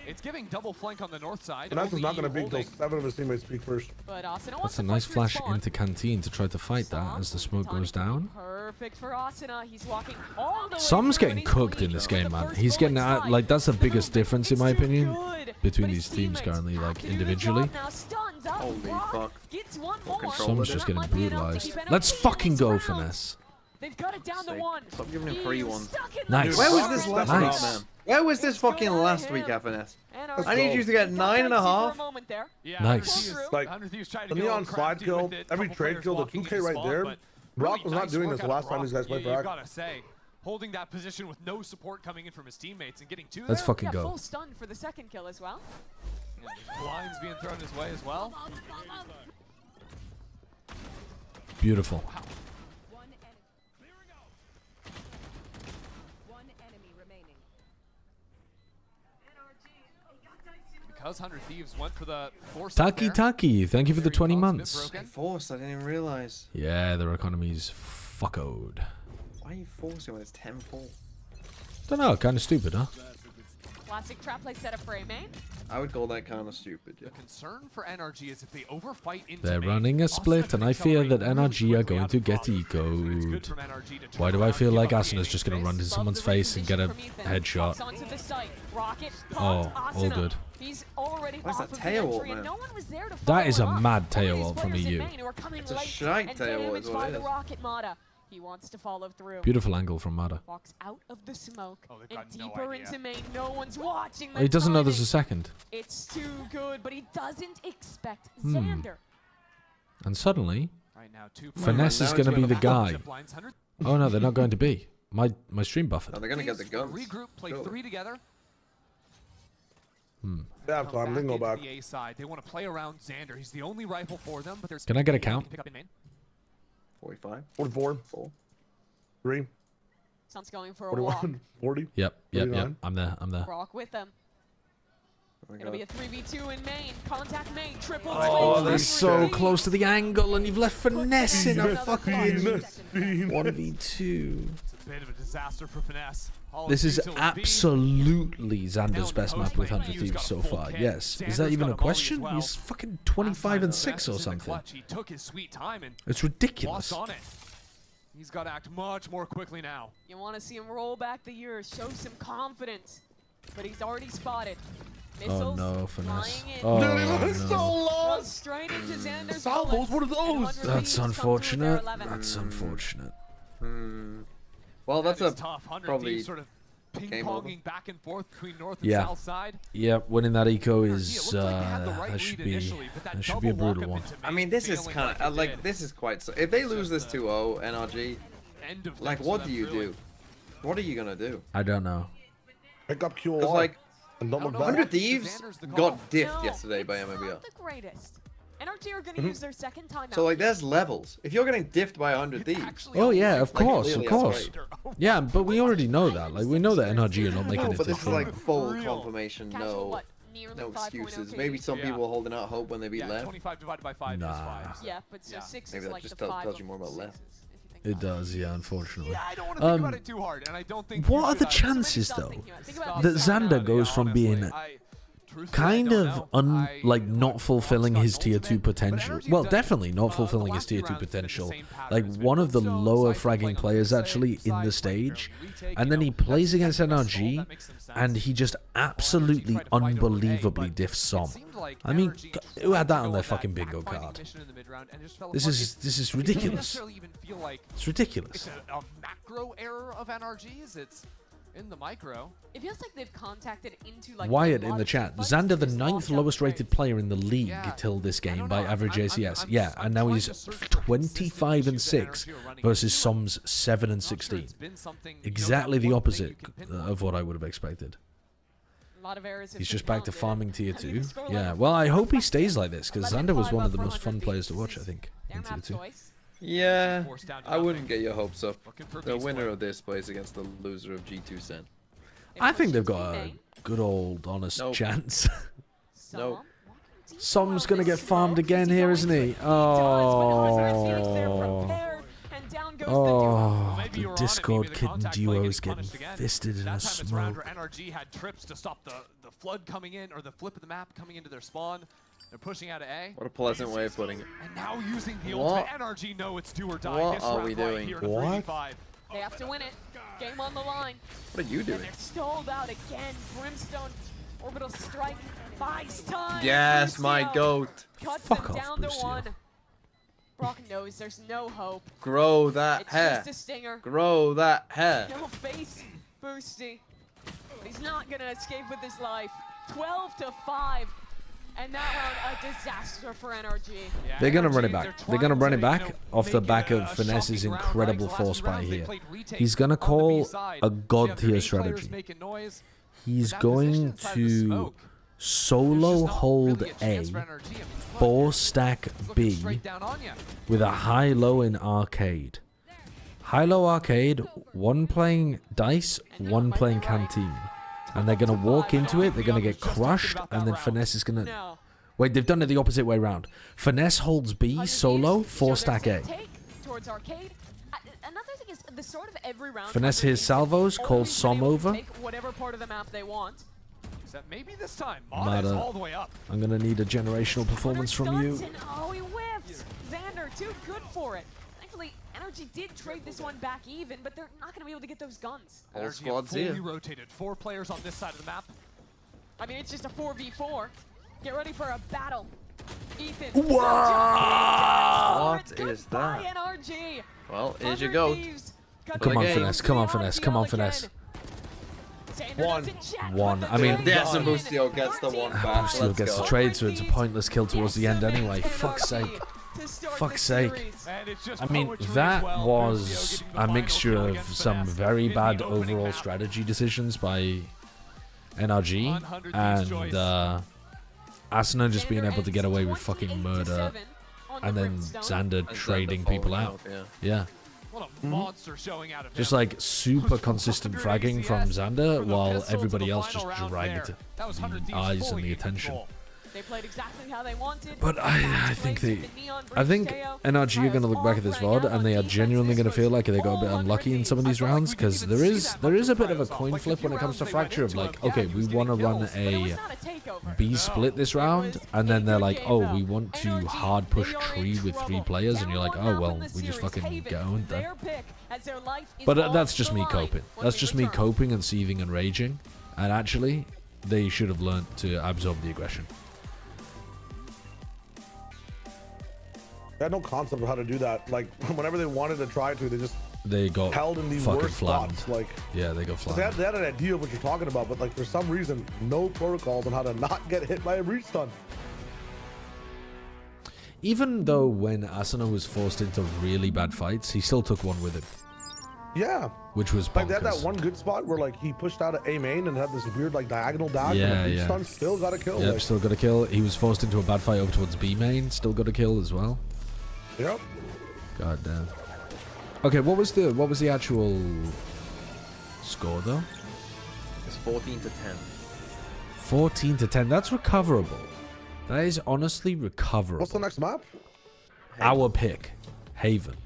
It's giving double flank on the north side. And that's not going to be until 7 of his teammates speak first. But Asuna That's a nice flash into Canteen to try to fight that as the smoke goes down. Perfect for Asuna. He's walking all the way Som's through, getting and he's cooked in bleeding this from game, the man. first He's getting bullet out, side. like, that's the biggest difference in my It's too opinion good, between but these his teams teammates currently, like, have to do the individually. job now. Stuns up. Holy Brock fuck. gets one more. Som's just getting That might be enough to brutalized. keep Let's NRG in fucking this go, round. Finesse. They've got it down to Sake. one. Stop giving him free ones. Nice. Where was this last Nice. week, man? Where was this fucking last week, FNS? I need you to get 9.5. Nice. Like, the Neon slide kill, every trade kill, the 2K right there. Brock was not doing this the last time these guys played You back. gotta say, holding that position with no support coming in from his teammates and getting 2 Let's there. fucking Yeah, go. full stun for the second kill as well. Yeah, there's blinds being thrown his way as well. Beautiful. Because 100 Thieves went for the force. Taki, thank you for the 20 months. Force, I didn't even realize. Yeah, their economy's fuckoed. Why are you forcing when it's 10-4? Don't know, kind of stupid, huh? Classic trap play setup for a main. I would call that kind of stupid, yeah. The concern for NRG is if they overfight into They're main, running a split, and I fear that NRG are going to get ecoed. Why do I feel like Asuna's just going to run into someone's face and get a headshot? Oh, all good. He's already What's off that of tail the ult, entry, and man? no one was there to That is a follow up. mad tail These ult from players in EU. main who are coming It's a late shite and tail ult damaged is what by it the is. rocket Mata. He wants to follow through. Beautiful angle from Mada. Walks out of the smoke and got no deeper idea. into main. No one's watching. Oh, he doesn't know there's a timing. second. It's too good, but he doesn't expect Xander. And suddenly, Right now, 2 Finesse is now going to it's be the gonna guy. blinds 100. Oh no, they're not going to be. My stream buffered. No, they're going to get the guns. Regroup, play Surely. 3 together. They have time, they can go into back. The A side. They want to play around Xander. He's the only rifle for them, but there's. Can I get a he count? can pick up in main. 45. 44. 4. 3. Sounds going for a walk. 41. 40. Yep. 39. I'm there. Rock with them. Oh It'll be a 3v2 in main. Contact main. Triple Oh, swing. they're so close to the angle, and you've left Finesse in a fucking 1v2. It's a bit of a disaster for Finesse. All This his is util B. absolutely Xander's best map with 100 Thieves so far. Yes. Is that even a question? He's fucking 25 and 6 or something. He took his sweet time and It's ridiculous. lost on it. He's got to act much more quickly now. You want to see him roll back the years, show some confidence. But he's already spotted. Oh Missiles no, Finesse. flying in. Oh So no. lost. Straight into Xander's Salvos, bullets. what are those? And 100 That's Thieves come through with their unfortunate. 11. That's unfortunate. Well, that's That a is tough. 100 probably Thieves sort of game over. ping-ponging back and forth between north and Yeah. south side. Yeah, winning that eco NRG, is it looked like they had the right that should lead be initially, but that a double brutal walk-up one. into I main mean, this is failing kind like of it like did. this is quite. So if they lose this 2-0, NRG, End of like things for what them, do you truly. do? What are you gonna do? I don't know. Pick up QOR. Because like and don't look know. back. 100 Thieves Xander's the call. got diffed No, yesterday by it's EMEA. not the greatest. NRG are going to use their second timeout. So like there's levels. If you're getting diffed by 100 Thieves, Actually, Oh yeah, of Like, course, of clearly course. that's Yeah, but we already know that. Like we know that NRG are not making no, it but to this is like tournament. full confirmation. Casual, No, what? Nearly no 5.0 excuses. KD. Maybe some Yeah. people are holding out hope when they beat Yeah, left. 25 divided by 5 Nah. is 5. So. Yeah, but so Yeah. 6 Maybe is that like just the 5 tells you of more about sixes, left. if you think It does, yeah, unfortunately. Yeah, I don't want to think about it too hard, and I don't think. What you are the should either. chances Stop though thinking about it. Think about that this. Xander goes from being kind of like not fulfilling his tier 2 potential. Well, definitely not fulfilling his tier 2 potential. Like one of the lower fragging players actually in the stage, and then he plays against NRG, and he just absolutely unbelievably diffs Som. I mean, who had that on their fucking bingo card? This is ridiculous. It's ridiculous. It's a macro error of NRG's. It's in the micro. It feels like they've contacted into like Wyatt in the chat. Xander, the 9th lowest rated player in the league till this game by average ACS. Yeah, and now he's 25-6 versus Som's 7-16. Exactly the opposite of what I would have expected. He's just back to farming tier 2. Yeah, well, I hope he stays like this, because Xander was one of the most fun players to watch, I think, in tier 2. Yeah, I wouldn't get your hopes up. The winner of this plays against the loser of G2 Sen. I think they've got a good old honest chance. No. Som's gonna get farmed again here, isn't he? Oh. Oh, the Discord kitten duo is getting fisted in a smoke. NRG had trips to stop the flood coming in, or the flip of the map coming into their spawn. They're pushing out of A. What a pleasant way of putting it. And now using the ultimate NRG, know it's do or die. What are we doing? What? They have to win it. Game on the line. What are you doing? And they're stalled out again. Brimstone, orbital strike, buys time. Yes, my goat. Cuts Fuck them off, down to Boostio. 1. Brock knows there's no hope. Grow that It's hair. just a stinger. Grow that hair. No face, Boosty. He's not gonna escape with his life. 12-5. And that round, a disaster for NRG. They're gonna run it back. They're gonna run it back off the back of Finesse's incredible force buy here. He's gonna call a god tier strategy. He's going to solo hold A, 4-stack B with a high-low in arcade. High-low arcade, one playing dice, one playing canteen. And they're going to walk into it, they're going to get crushed, and then Finesse is going to... Wait, they've done it the opposite way around. Finesse holds B, solo, 4-stack A. Towards arcade. Another thing is, the start of every round... Finesse hears salvos, calls Som over. Take whatever part of the map they want. Except maybe this time, Mata is all the way up. I'm going to need a generational performance from you. Oh, he whiffed! Xander, too good for it. Thankfully, NRG did trade this one back even, but they're not going to be able to get those guns. All NRG squads fully here. rotated. 4 players on this side of the map. I mean, it's just a 4v4. Get ready for a battle. Ethan. What is that? NRG. Well, here's your goat. Come on, Finesse. Come on, Finesse. Come on, Finesse. One. I mean, yes, and Boostio gets the one back. Boostio gets the trade, so it's a pointless kill towards the end anyway. Fuck's sake. Fuck's sake. I mean, that was a mixture of some very bad overall strategy decisions by NRG and Asuna just being able to get away with fucking murder and then Xander trading people out. Yeah. What a monster showing out of Just like super consistent fragging from Xander while everybody else just dragged the eyes and the attention. They played exactly how they wanted. But I think NRG are going to look back at this VOD and they are genuinely going to feel like they got a bit unlucky in some of these rounds, because there is a bit of a coin flip when it comes to Fracture of like, okay, we want to run a B split this round, and then they're like, oh, we want to hard push tree with 3 players, and you're like, oh well, we just fucking get owned then. But that's just me coping. That's just me coping and seething and raging, and actually they should have learned to absorb the aggression. They had no concept of how to do that. Like, whenever they wanted to try to, they got held in these fucking worst flattened. spots. Like, yeah, they got flattened. They had an idea of what you're talking about, but like for some reason, no protocols on how to not get hit by a breach stun. Even though when Asuna was forced into really bad fights, he still took one with him. Yeah. Which was bonkers. Like, they had that one good spot where like he pushed out of A main and had this weird like diagonal dash, and the breach stun still got a kill. Yep, like, still got a kill. He was forced into a bad fight over towards B main, still got a kill as well. Yep. God damn. Okay, what was the actual score though? It's 14-10. 14-10. That's recoverable. That is honestly recoverable. What's the next map? Our pick, Haven.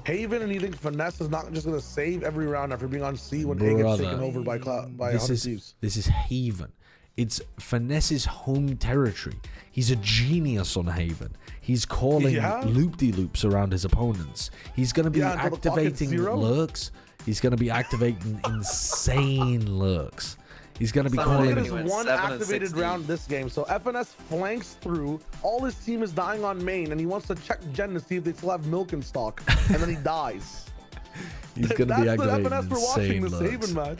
Haven, and you think Finesse is not just gonna save every round after being on C when A gets taken over by 100 Thieves? This is Haven. It's Finesse's home territory. He's a genius on Haven. He's calling loop-de-loops around his opponents. He's going to be activating lurks. He's going to be activating insane lurks. He's going to be calling... It is one activated round this game. So FNS flanks through. All his team is dying on main, and he wants to check Gen to see if they still have milk in stock. And then he dies. He's going to be activating FNS for watching insane this lurks. Haven match.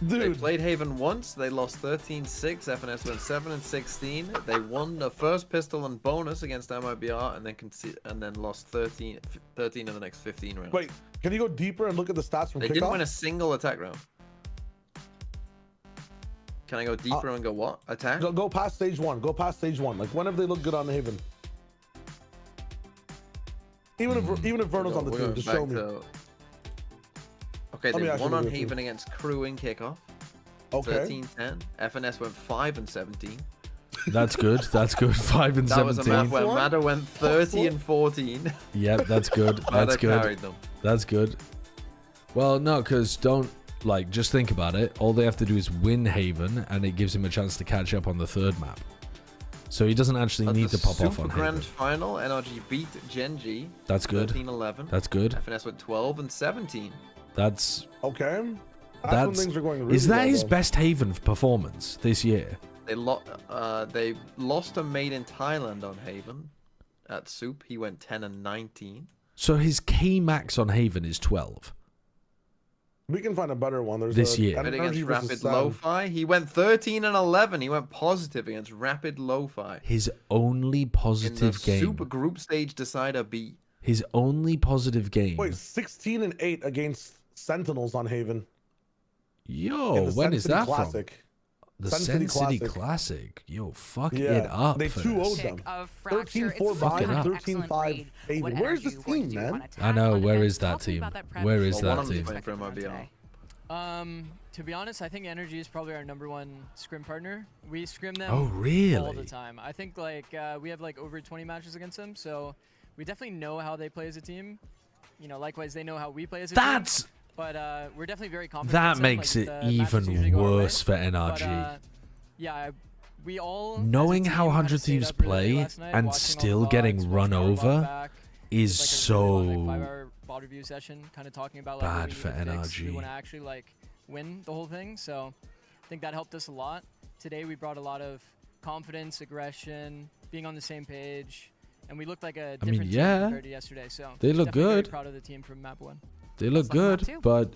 Dude. They played Haven once. They lost 13-6. FNS went 7-16. They won the first pistol and bonus against MIBR, and then lost 13 in the next 15 rounds. Wait, can you go deeper and look at the stats from They kickoff? didn't win a single attack round. Can I go deeper and go what? Attack? Go past stage one. Go past stage one. Like, when have they looked good on Haven? Even if Verno's on the team, just show me. Okay, they won on Haven against Crew in kickoff. Okay. 13-10. FNS went 5-17. That's good. That's good. 5 and 17. That was a map where Mada went 30-14. Yep, that's good. That's good. That's good. Well, no, because just think about it. All they have to do is win Haven, and it gives him a chance to catch up on the third map. So he doesn't actually need to pop off on Grand Haven. Final, NRG beat Gen G. That's good. 13-11. That's good. FNS went 12-17. Okay. When things are going really is that well, his though. best Haven performance this year? They lost a mate in Thailand on Haven. At Soup, he went 10-19. So his K max on Haven is 12. We can find a better one. There's this year. Against Rapid Lo-Fi, he went 13-11. He went positive against Rapid Lo-Fi. His only positive game. Super Group Stage Decider B. His only positive game. Wait, 16-8 against Sentinels on Haven. Yo, when is that Classic. from? The Sen City Classic. Yo, fuck it up. They 2-0'd them. 13-4 behind, 13-5 Haven. Where's this team, man? I know. Where is that team? Where is that team? To be honest, I think NRG is probably our #1 scrim partner. We scrim them all the time. I think we have over 20 matches against them, so we definitely know how they play as a team. You know, likewise they know how we play as a team. But we're definitely very confident. That makes it even worse for NRG. But, yeah, we all knowing how 100 Thieves play and still getting run over is so bad for NRG. We want to actually win the whole thing, so I think that helped us a lot. Today we brought a lot of confidence, aggression, being on the same page, and we looked like a different team compared to yesterday. So they look good. Very proud of the team from map 1. They look good, but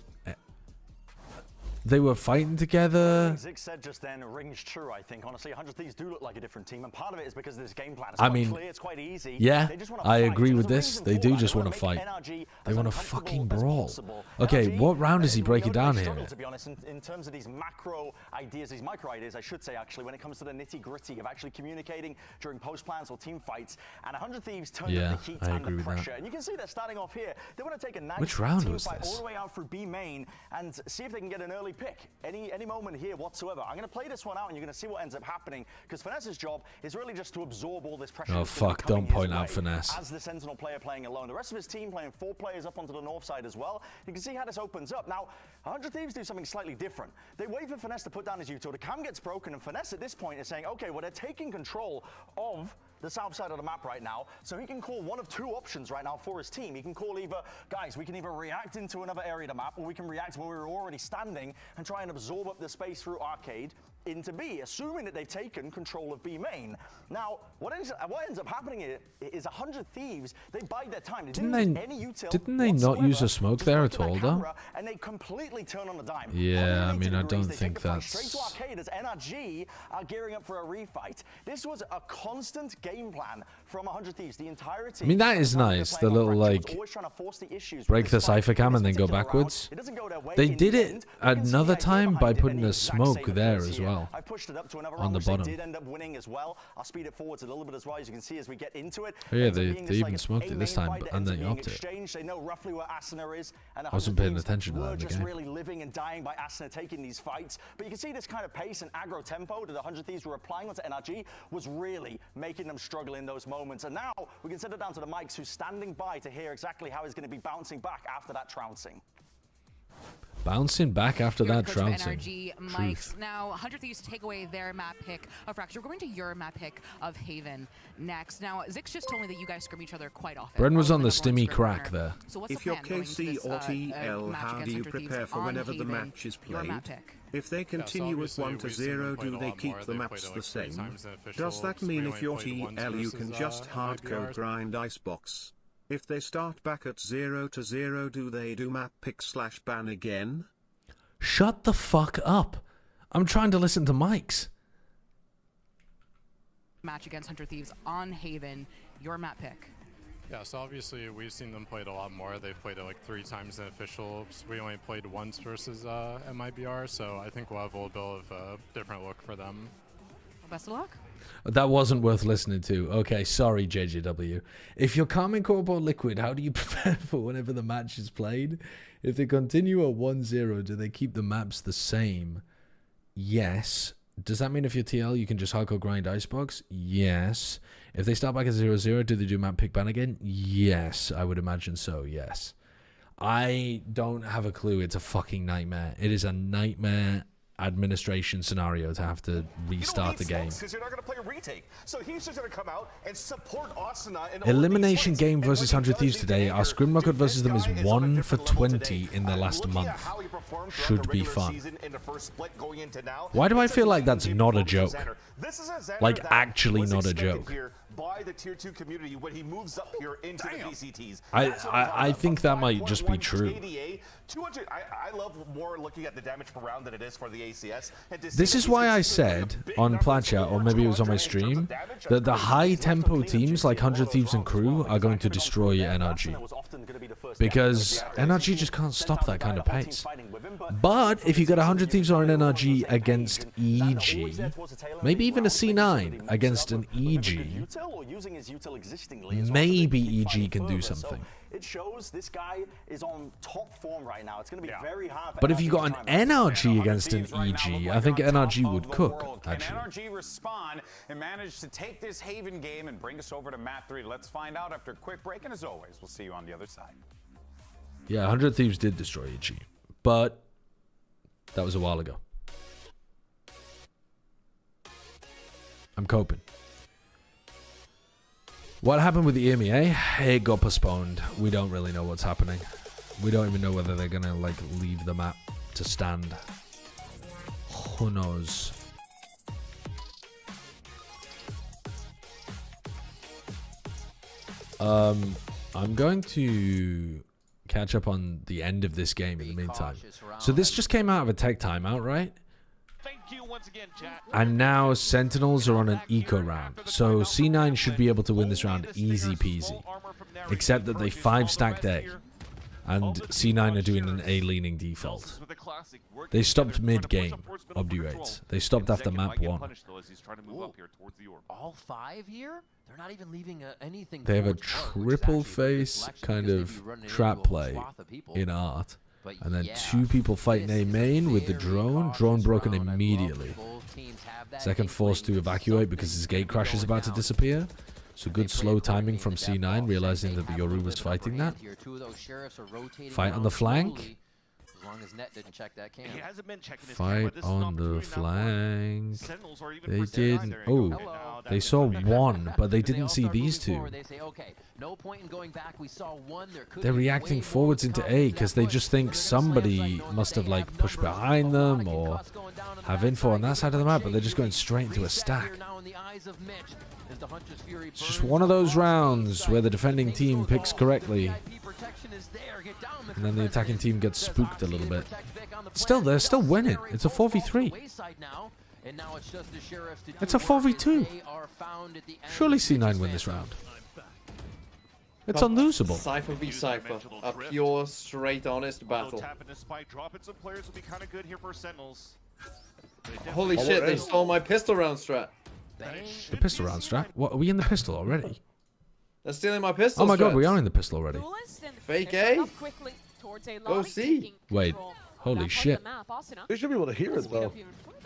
they were fighting together. Zig said just then rings true, I think. Honestly, 100 Thieves do look like a different team, and part of it is because this game plan is quite clear, it's quite easy. Yeah, they just wanna I fight. agree with There's a this. reason They for do that. just They want to wanna fight. make NRG They as want to uncomfortable fucking as brawl. possible. Okay, NRG, what round does he break we it down only here? struggle, to be honest, in terms of these macro ideas, these micro ideas, I should say, actually, when it comes to the nitty-gritty of actually communicating during post plans or team fights. And 100 Thieves turned up the heat and the pressure. And you can see they're starting off here. They want to take a nice team fight all the way out through B main and see if they can get an early pick any moment here whatsoever. I'm going to play this one out and you're going to see what ends up happening, because Finesse's job is really just to absorb all this pressure. Oh fuck, don't point out Finesse. As the Sentinel player playing alone. The rest of his team playing 4 players up onto the north side as well. You can see how this opens up. Now, 100 Thieves do something slightly different. They wait for Finesse to put down his util. The cam gets broken, and Finesse at this point is saying, okay, well, they're taking control of the south side of the map right now, so he can call one of 2 options right now for his team. He can call either, guys, we can either react into another area of the map, or we can react where we're already standing and try and absorb up the space through Arcade into B, assuming that they've taken control of B main. Now, what ends up happening is 100 Thieves, they bide their time. Didn't they not use a smoke there at all, though? And they completely turn on the dime. Yeah, I mean, I don't think that's... Straight to Arcade as NRG are gearing up for a refight. This was a constant game plan from 100 Thieves, the entirety. I mean, that is nice. The little, break the cipher cam and then go backwards. They did it another time by putting a smoke there as well. I pushed it up to another on the round, bottom. They did end up winning as well. I'll speed it forwards a little bit as well, as you can see as we get into it. Oh yeah, they even smoked it this time, and they upped it. They know roughly where Asuna is, and I wasn't paying attention to that in the just game. really living and dying by Asuna taking these fights. But you can see this kind of pace and aggro tempo that the 100 Thieves were applying onto NRG was really making them struggle in those moments. And now we can send it down to the mics, who's standing by to hear exactly how he's going to be bouncing back after that trouncing. Bouncing back after that trouncing. NRG mics. Now, 100 Thieves take away their map pick of Fracture. We're going to your map pick of Haven next. Now, Zix just told me that you guys scrim each other quite often. Bren was on the stimmy crack there. So what's If the you're plan going into KC this, or TL, match how against do you 100 Thieves prepare for on whenever the Haven? match is Your played? map pick. If they continue with 1-0, do they keep the maps the same? Does that mean if you're TL you can just hardcore grind icebox? If they start back at 0-0, do they do map pick / ban again? Shut the fuck up. I'm trying to listen to mics. Match against 100 Thieves on Haven. Your map pick. Yeah, so obviously we've seen them play it a lot more. They've played it like 3 times in officials. We only played once versus MIBR, so I think we'll have a little bit of a different look for them. Well, best of luck. That wasn't worth listening to. Okay, sorry, JJW. If you're Karmine, Corp or Liquid, how do you prepare for whenever the match is played? If they continue at 1-0, do they keep the maps the same? Yes. Does that mean if you're TL, you can just hardcore grind icebox? Yes. If they start back at 0-0, do they do map pick ban again? Yes. I would imagine so, yes. I don't have a clue. It's a fucking nightmare. It is a nightmare administration scenario to have to restart the game. Because you're not going to play a retake. So he's just going to come out and support Asuna in Elimination game versus 100 Thieves today. Our scrim record versus them is 1 for 20 in the last month. Should be fun. Why do I feel like that's not a joke? Like, actually not a joke. By the tier 2 community when he moves up here into the VCTs. I think that might just be true. 200, I love more looking at the damage per round than it is for the ACS. This is why I said on Platchat, or maybe it was on my stream, that the high tempo teams like 100 Thieves and Crew are going to destroy NRG. Because NRG just can't stop that kind of pace. But if you get 100 Thieves or an NRG against EG, maybe even a C9 against an EG, maybe EG can do something. It shows this guy is on top form right now. It's going to be very hard. But if you got an NRG against an EG, I think NRG would cook, actually. Can NRG respond and manage to take this Haven game and bring us over to map 3? Let's find out after a quick break, and as always, we'll see you on the other side. Yeah, 100 Thieves did destroy EG, but that was a while ago. I'm coping. What happened with the EMEA? It got postponed. We don't really know what's happening. We don't even know whether they're gonna like leave the map to stand. Who knows? I'm going to catch up on the end of this game in the meantime. So this just came out of a tech timeout, right? And now Sentinels are on an eco round. So C9 should be able to win this round easy peasy. Except that they 5-stacked A. And C9 are doing an A-leaning default. They stopped mid-game, obdurates. They stopped after map 1. All 5 here? They're not even leaving anything. They have a triple face kind of trap play in art. And then 2 people fighting A main with the drone. Drone broken immediately. Second forced to evacuate because his gate crash is about to disappear. So good slow timing from C9, realizing that the Yoru was fighting that. Fight on the flank. Fight on the flank. They didn't. Oh, they saw 1, but they didn't see these 2. They're reacting forwards into A because they just think somebody must have like pushed behind them or have info on that side of the map, but they're just going straight into a stack. It's just one of those rounds where the defending team picks correctly. And then the attacking team gets spooked a little bit. Still, they're still winning. It's a 4v3. It's a 4v2. Surely C9 win this round. It's unlosable. Cypher v Cypher. A pure, straight, honest battle. Holy shit, they stole my pistol round strat. The pistol round strat? What, are we in the pistol already? They're stealing my pistol. Oh my god, we are in the pistol already. Fake A? Go C. Wait, holy shit. They should be able to hear it though.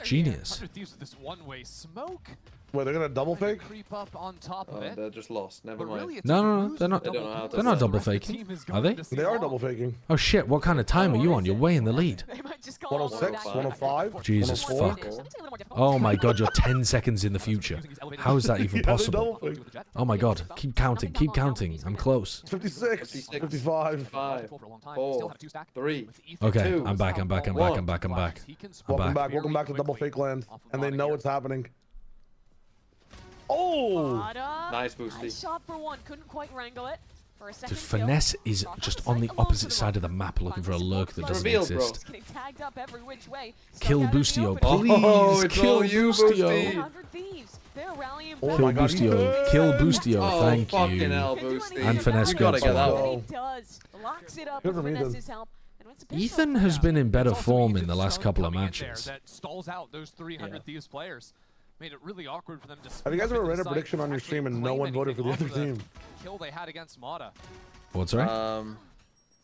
Genius. This one-way smoke. Wait, they're gonna double fake? Creep up on top of it. They're just lost. Never mind. No, they're not. They don't know how to They're not play. double faking, are they? They are double faking. Oh shit! What kind of time are you on? You're way in the lead. 106, 105. Jesus 104. fuck! Oh my god, you're 10 seconds in the future. How is that even Yeah, they possible? double faked. Oh my god! Keep counting. Keep counting. I'm close. 56, 55. 5, 4, 3. Okay, 2, I'm back. I'm back. I'm back. I'm back. I'm back. Welcome back. Welcome back to double fake land, and they know it's happening. Oh! Nice boosty. Nice shot for one. Couldn't quite wrangle it. For a second Dude, Finesse is just on the opposite side of the map looking for a lurk that doesn't exist. Getting tagged up every which way. Kill Boostio, please. Oh, it's Kill all you, Boostio. 100 Thieves. They're rallying Kill back. Boostio. Kill Boostio. Oh, Thank fucking you. hell, Boosty. And Finesse You gotta goes get that well. one. He does. Locks it up Good with for Ethan. Finesse's help. And what's the pistol? Ethan has been in better It's also form in Ethan's the last zone couple of coming in there matches. that stalls out those 300 Thieves players. Made it really awkward for them to Have you guys split ever up read a inside prediction on your actually stream and no claim one voted for the anything other off team? kill they had against Mata. What's right?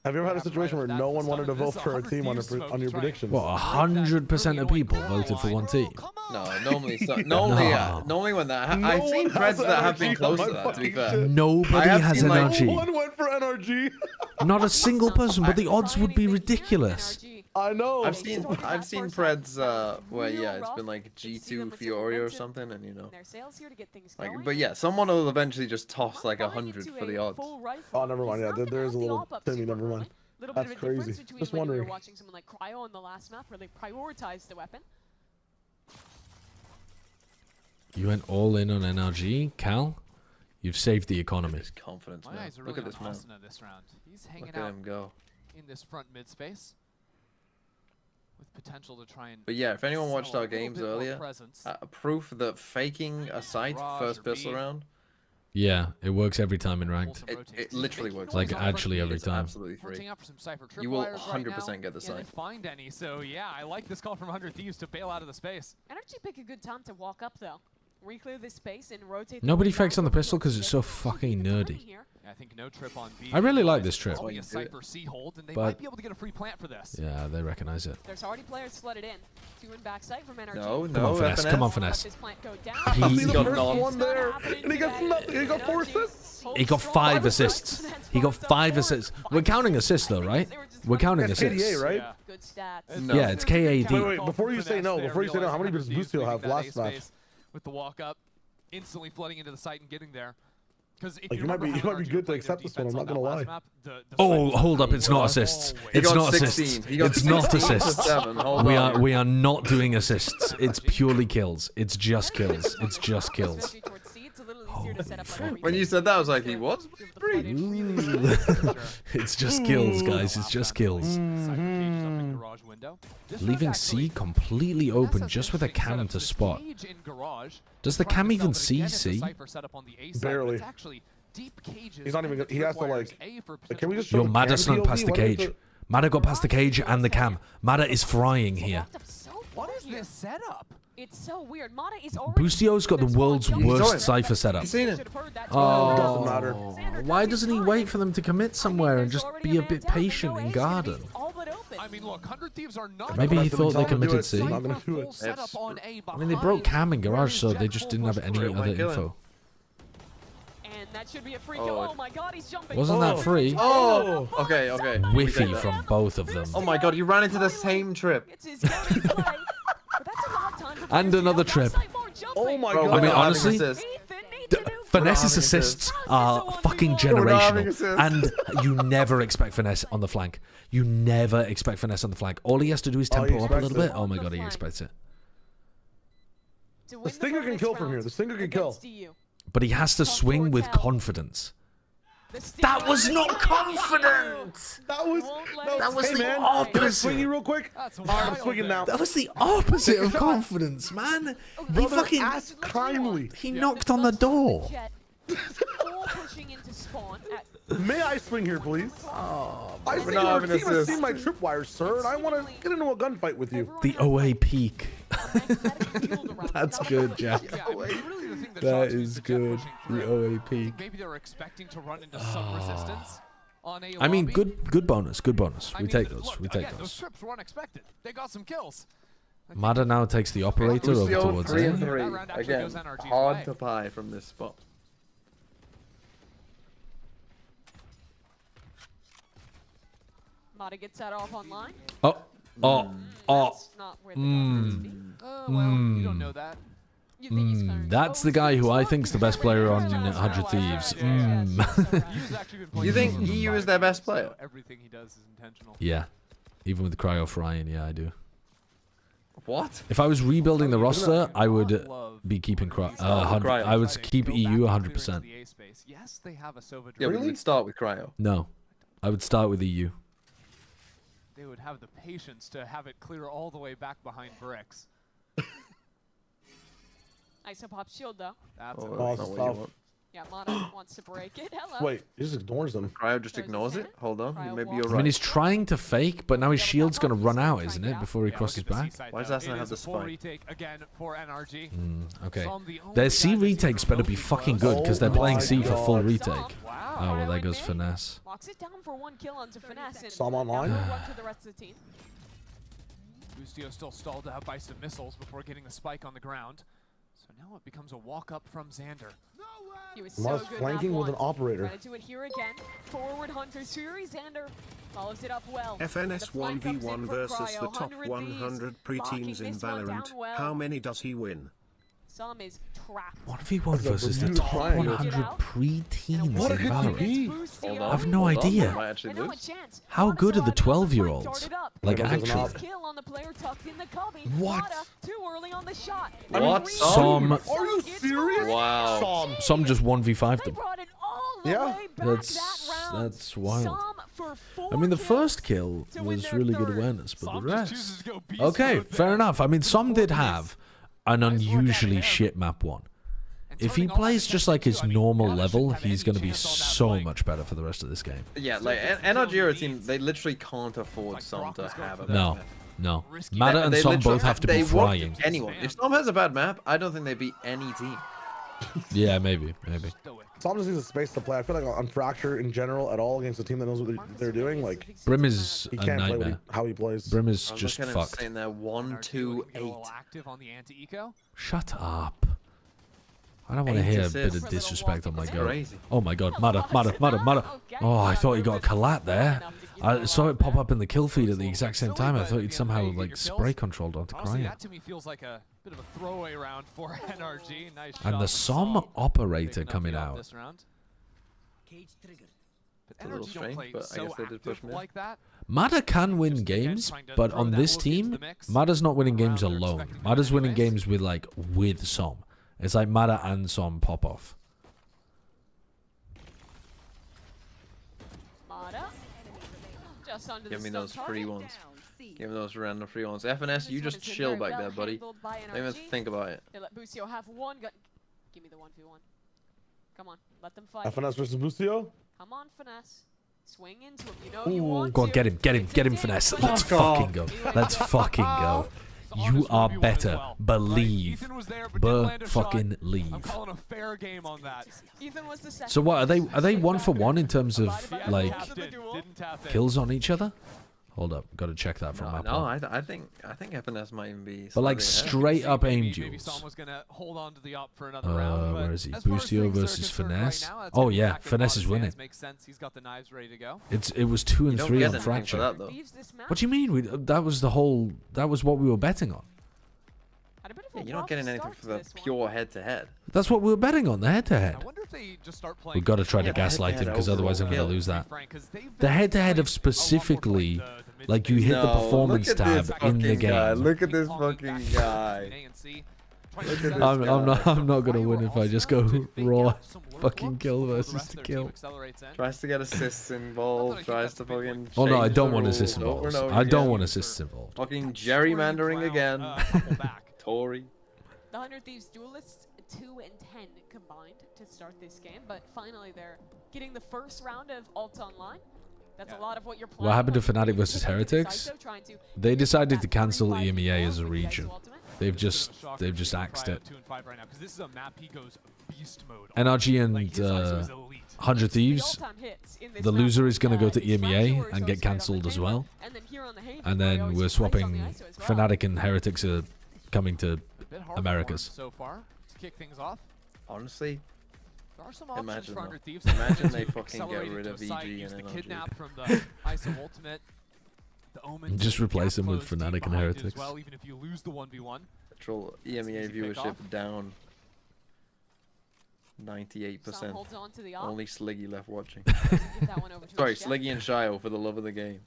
Have you ever had a situation where no one wanted to vote for a team on your predictions? What, 100% of people voted for one team? No, normally it's not. Normally when that I've seen threads that have been close to that, to be fair. Nobody has seen, like, NRG. No one went for NRG. Not a single person, but the odds would be ridiculous. I know. I've seen threads where it's been like G2 Fiori or something, and you know, like, but yeah, someone will eventually just toss like 100 for the odds. Oh, never mind. Yeah, there's a little Timmy. Never mind. Little That's bit of a difference crazy. between Just when you were wondering. watching someone like Cryo on the last map where they prioritized the weapon. You went all in on NRG, Cal. You've saved the economy. Confidence, My man. eyes are Look really at this on man. Austin this round. He's hanging Look at out him go. in this front mid space with potential to try and. But yeah, if anyone watched sell a our little games bit more earlier, presence. proof that faking a site Garage first or pistol B. round, Yeah, it works every time in ranked. it literally works. Like, actually every It's time. absolutely free. Hunting out for some Cypher You will tripwires right 100% now. get the Can't site. find any, so yeah, I like this call from 100 Thieves to bail out of the space. NRG pick a good time to walk up though. Reclear this space and rotate. Nobody fakes on the pistol because it's so fucking nerdy. Yeah, I think no trip on B. I really like this trip. It's only a Cypher C hold, and they But- might be able to get a free plant for this. Yeah, they recognize it. There's already players flooded in. 2 in backside from NRG. No, Come on, Finesse. Come on, Finesse. This plant go down. He- See the he- first one there, and he got nothing. He got 4 assists. He got 5 assists. He got 5 assists. We're counting assists though, right? We're counting That's assists. KDA, right? Good stats. No. Yeah, it's KAD. Wait, before you say no, how many does Boostio have last match? With the walk up, instantly flooding into the site and getting there. Because Like, you might be good to accept this one. I'm not gonna lie. Oh, hold up! It's not assists. He It's got not 16. assists. He got It's not 16 to assists. 7. Hold on. We are not doing assists. It's purely kills. It's just kills. It's just kills. When you said that, I was like, he was free. It's just kills, guys. It's just kills. Leaving C completely open just with a cam to spot. Does the cam even see C? Barely. He's not even. He has to like. Can we just? Yo, show Mada cam snuck POV? past the Why don't we cage. Mada got past the cage and the cam. Mada is frying here. What is this setup? It's so weird. Mata is already. Boostio's got the world's worst Cypher setup. You seen it? Oh, doesn't matter. Why doesn't he wait for them to commit somewhere and just be a bit patient in garden? I mean, look, 100 Thieves are not. Maybe he thought they committed C. I'm not gonna do it. Setup on A I mean, they broke cam in garage, so they just didn't have any other info. And that should be a free kill. Oh my god, he's jumping. Wasn't that free? Oh, okay, okay. Whiffy from both of them. Oh my god, you ran into the same trip. It's his game play. But that's a lot of time for And another trip. Oh my Bro, god. we're I mean, not having honestly, assists. Finesse assists are fucking generational, and you never expect Finesse on the flank. You never expect Finesse on the flank. All he has to do is tempo up a little bit. Oh my god, he expects it. The Stinger can kill from here. The Stinger can kill. But he has to swing with confidence. That was not confident. That was was hey, the man, opposite. Can I swing you real quick? I'm swinging now. That was the opposite of confidence, man. He Brother, fucking ask kindly. he knocked on the door. May I swing here, please? I see not your having team has assists. seen my tripwires, sir, and I want to get into a gunfight with you. The OA peak. That's good, Jack. That is good. The OA peak. Maybe they were expecting to run into some resistance on A. I mean, lobby. good bonus. Good bonus. I We mean, take those. look, We take again, those those. trips were unexpected. They got some kills. Mada now takes the operator over Lucio towards 3 A. and 3. Again, hard to buy from this spot. Mata gets that off online. Oh. That's not where the doctor is being. Well, you don't know that. That's the guy who I think's the best player on 100 Thieves. You think EU is their best player? Everything he does is intentional. Yeah. Even with Cryo Frying, yeah, I do. What? If I was rebuilding the roster, I would be keeping Cryo. I would keep EU 100%. Yes, they have a Sova Yeah, we would start with Cryo. No. I would start with EU. They would have the patience to have it clear all the way back behind bricks. Nice up pop shield though. That's yeah, Mata wants to break it. Hello. Wait, he just ignores them. Cryo just ignores it? Hold on, maybe you're right. I mean, he's trying to fake, but now his shield's going to run out, isn't it, before he crosses back? Why does that not have the spike? Retake again for NRG. Okay. Their C retakes better be fucking good, because they're playing C for full retake. Oh, well, there goes Finesse. Locks it down for 1 kill onto Finesse. And Some online. run to the rest of the team. Bustio still stalled out by some missiles before getting the spike on the ground. So now it becomes a walk up from Xander. He was Mars so good flanking with an operator. Trying to do it here again. Forward Hunter's Fury. Xander follows it up well. FNS 1v1 versus the top 100 preteens in Valorant. How many does he win? Some is trapped. 1v1 versus the top 100 preteens in Valorant. I have no idea. How good are the 12-year-olds? Like, actually. What? Too early on the shot. What? Some. Are you serious? Wow. Some just 1v5'd them. Yeah. That's wild. I mean, the first kill was really good awareness, but the rest... Okay, fair enough. I mean, some did have an unusually shit map 1. If he plays just like his normal level, he's going to be so much better for the rest of this game. Yeah, like NRG are a team, they literally can't afford some to have a bad map. No. Mata and Som both have to be frying. Anyone. If Som has a bad map, I don't think they beat any team. Yeah, maybe. Som just needs a space to play. I feel like on Fracture in general, at all, against a team that knows what they're doing, like Brim is he a can't nightmare. play how he plays. Brim is just fucked. Saying they're 1-2-8. Shut up. I don't want to hear a bit of disrespect on my god. Oh my god, Mata. Oh, I thought he got a collat there. I saw it pop up in the kill feed at the exact same time. I thought he'd somehow like spray controlled onto Cryo. That to me feels like a bit of a throwaway round for NRG. Nice shot. And the Som operator coming out. It's a little strange, but I guess they did push me. Like that. Mata can win games, but on this team, Mata's not winning games alone. Mata's winning games with Som. It's like Mata and Som pop off. Give me those free ones. Give me those random free ones. FNS, you just chill back there, buddy. Don't even think about it. They let Bustio have one gun. Give me the 1v1. Come on, let them fight. FNS versus Bustio? Come on, Finesse. Swing into him. You know you want Go on, get him, Finesse. Let's fucking go. Let's fucking go. You are better. Believe. Fucking leave. I'm calling a fair game on that. So what, are they 1 for 1 in terms of like kills on each other? Hold up, gotta check that from No, I think FNS might even be. But like straight up aim duels. Where is he? Bustio versus Finesse. Oh yeah, Finesse is winning. It was 2 and 3 on Fracture. What do you mean? That was what we were betting on. Yeah, you're not getting anything for the pure head-to-head. That's what we were betting on, the head-to-head. We've got to try to gaslight him, because otherwise I'm going to lose that. The head-to-head of specifically, like you hit the performance tab in the game. Look at this fucking guy. I'm not going to win if I just go raw fucking kill versus to kill. Tries to get assists involved, tries to fucking... Oh no, I don't want assists involved. I don't want assists involved. Fucking gerrymandering again. Tory. The 100 Thieves duelists 2 and 10 combined to start this game, but finally they're getting the first round of Alt Online. That's a lot of what you're playing. What happened to Fnatic versus Heretics? They decided to cancel EMEA as a region. They've just axed it. NRG and 100 Thieves, the loser is going to go to EMEA and get cancelled as well. And then we're swapping Fnatic and Heretics are coming to Americas. So far to kick things off. Honestly, There are some options imagine for 100 Thieves. Imagine they fucking Accelerate get rid into of a site, EG use and the NRG. kidnap from the ISO ultimate. The Omen Just replace them with close deep Fnatic and behind it as Heretics. well, even if you lose the 1v1. Control EMEA Easy pick viewership off. down Sam 98%. holds on to the op. Only Sliggy left watching. Give that one over to Sorry, his chef. Sliggy and Shio for the love of the game.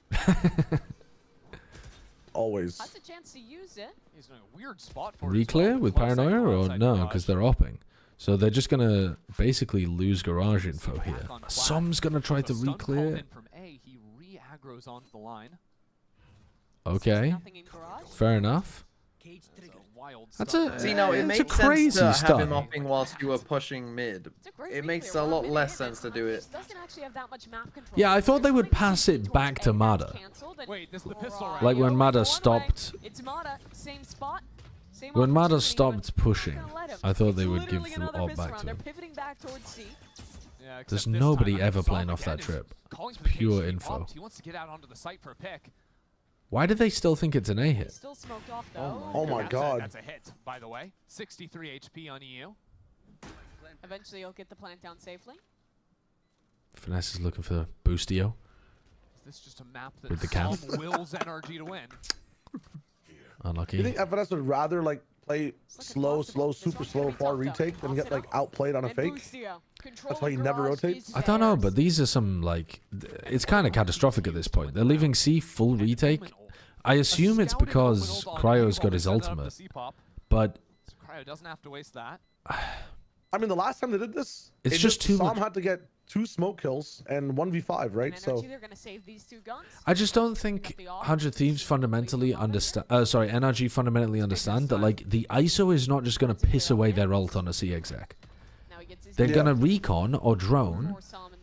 Always. Has a chance to use it. He's in a weird spot for it as Reclear well, with close angle Paranoia or outside no? garage. Because they're opping. So they're just going to basically lose garage info here. Som's going to try to So Stun called reclear. in from A, he re-aggroes onto the line. Okay. Fair enough. That's a, See, now it it's a makes crazy sense to have him stun. upping whilst you were pushing mid. It makes a lot less sense to do it. Doesn't actually have that much map control. Yeah, I thought they would pass it back to Mada. Wait, this is the pistol round. Like when Mada stopped. It's Mada, same spot. Same When Mada opportunity, but stopped pushing, not gonna let him. I thought It's they would give literally the another op pistol back round. to They're him. pivoting back towards C. Yeah, except There's this nobody time, ever Soft playing off again that is trip. calling for Pure patient info. opt. He wants to get out onto the site for a pick. Why do they still think it's an A hit? Still smoked off though. Oh my god. That's a hit, by the way. 63 HP on EU. Eventually he'll get the plant down safely. Finesse is looking for Boostio. Is this just a map that With the cam. Psalm wills NRG to win? You Unlucky. think FNS would rather like play slow, super slow, far retake than get like outplayed on a fake? That's why he never rotates. I don't know, but these are some like it's kind of catastrophic at this point. They're leaving C full retake. I assume it's because Cryo's got his ultimate, but Cryo doesn't have to waste that. I mean, the last time they did this, It's it just too Sam much- had to get 2 smoke kills and 1v5, right? So They're gonna save these two guns. I just don't think 100 Thieves fundamentally understand. Sorry, NRG fundamentally understand that like the ISO is not just gonna piss away their ult on a C exec. They're gonna recon or drone.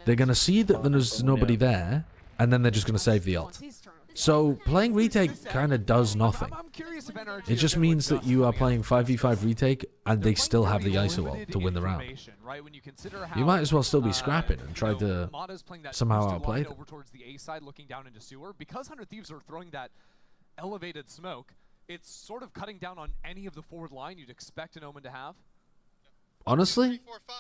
They're gonna see that there's nobody there, and then they're just gonna save the ult. So playing retake kind of does nothing. It just means that you are playing 5v5 retake, and they still have the ISO ult to win the round. You might as well still be scrapping and try to somehow outplay them. Over towards the A side, looking down into sewer. Because 100 Thieves are throwing that elevated smoke, it's sort of cutting down on any of the forward line you'd expect an Omen to have. Honestly, 3, 4, 5.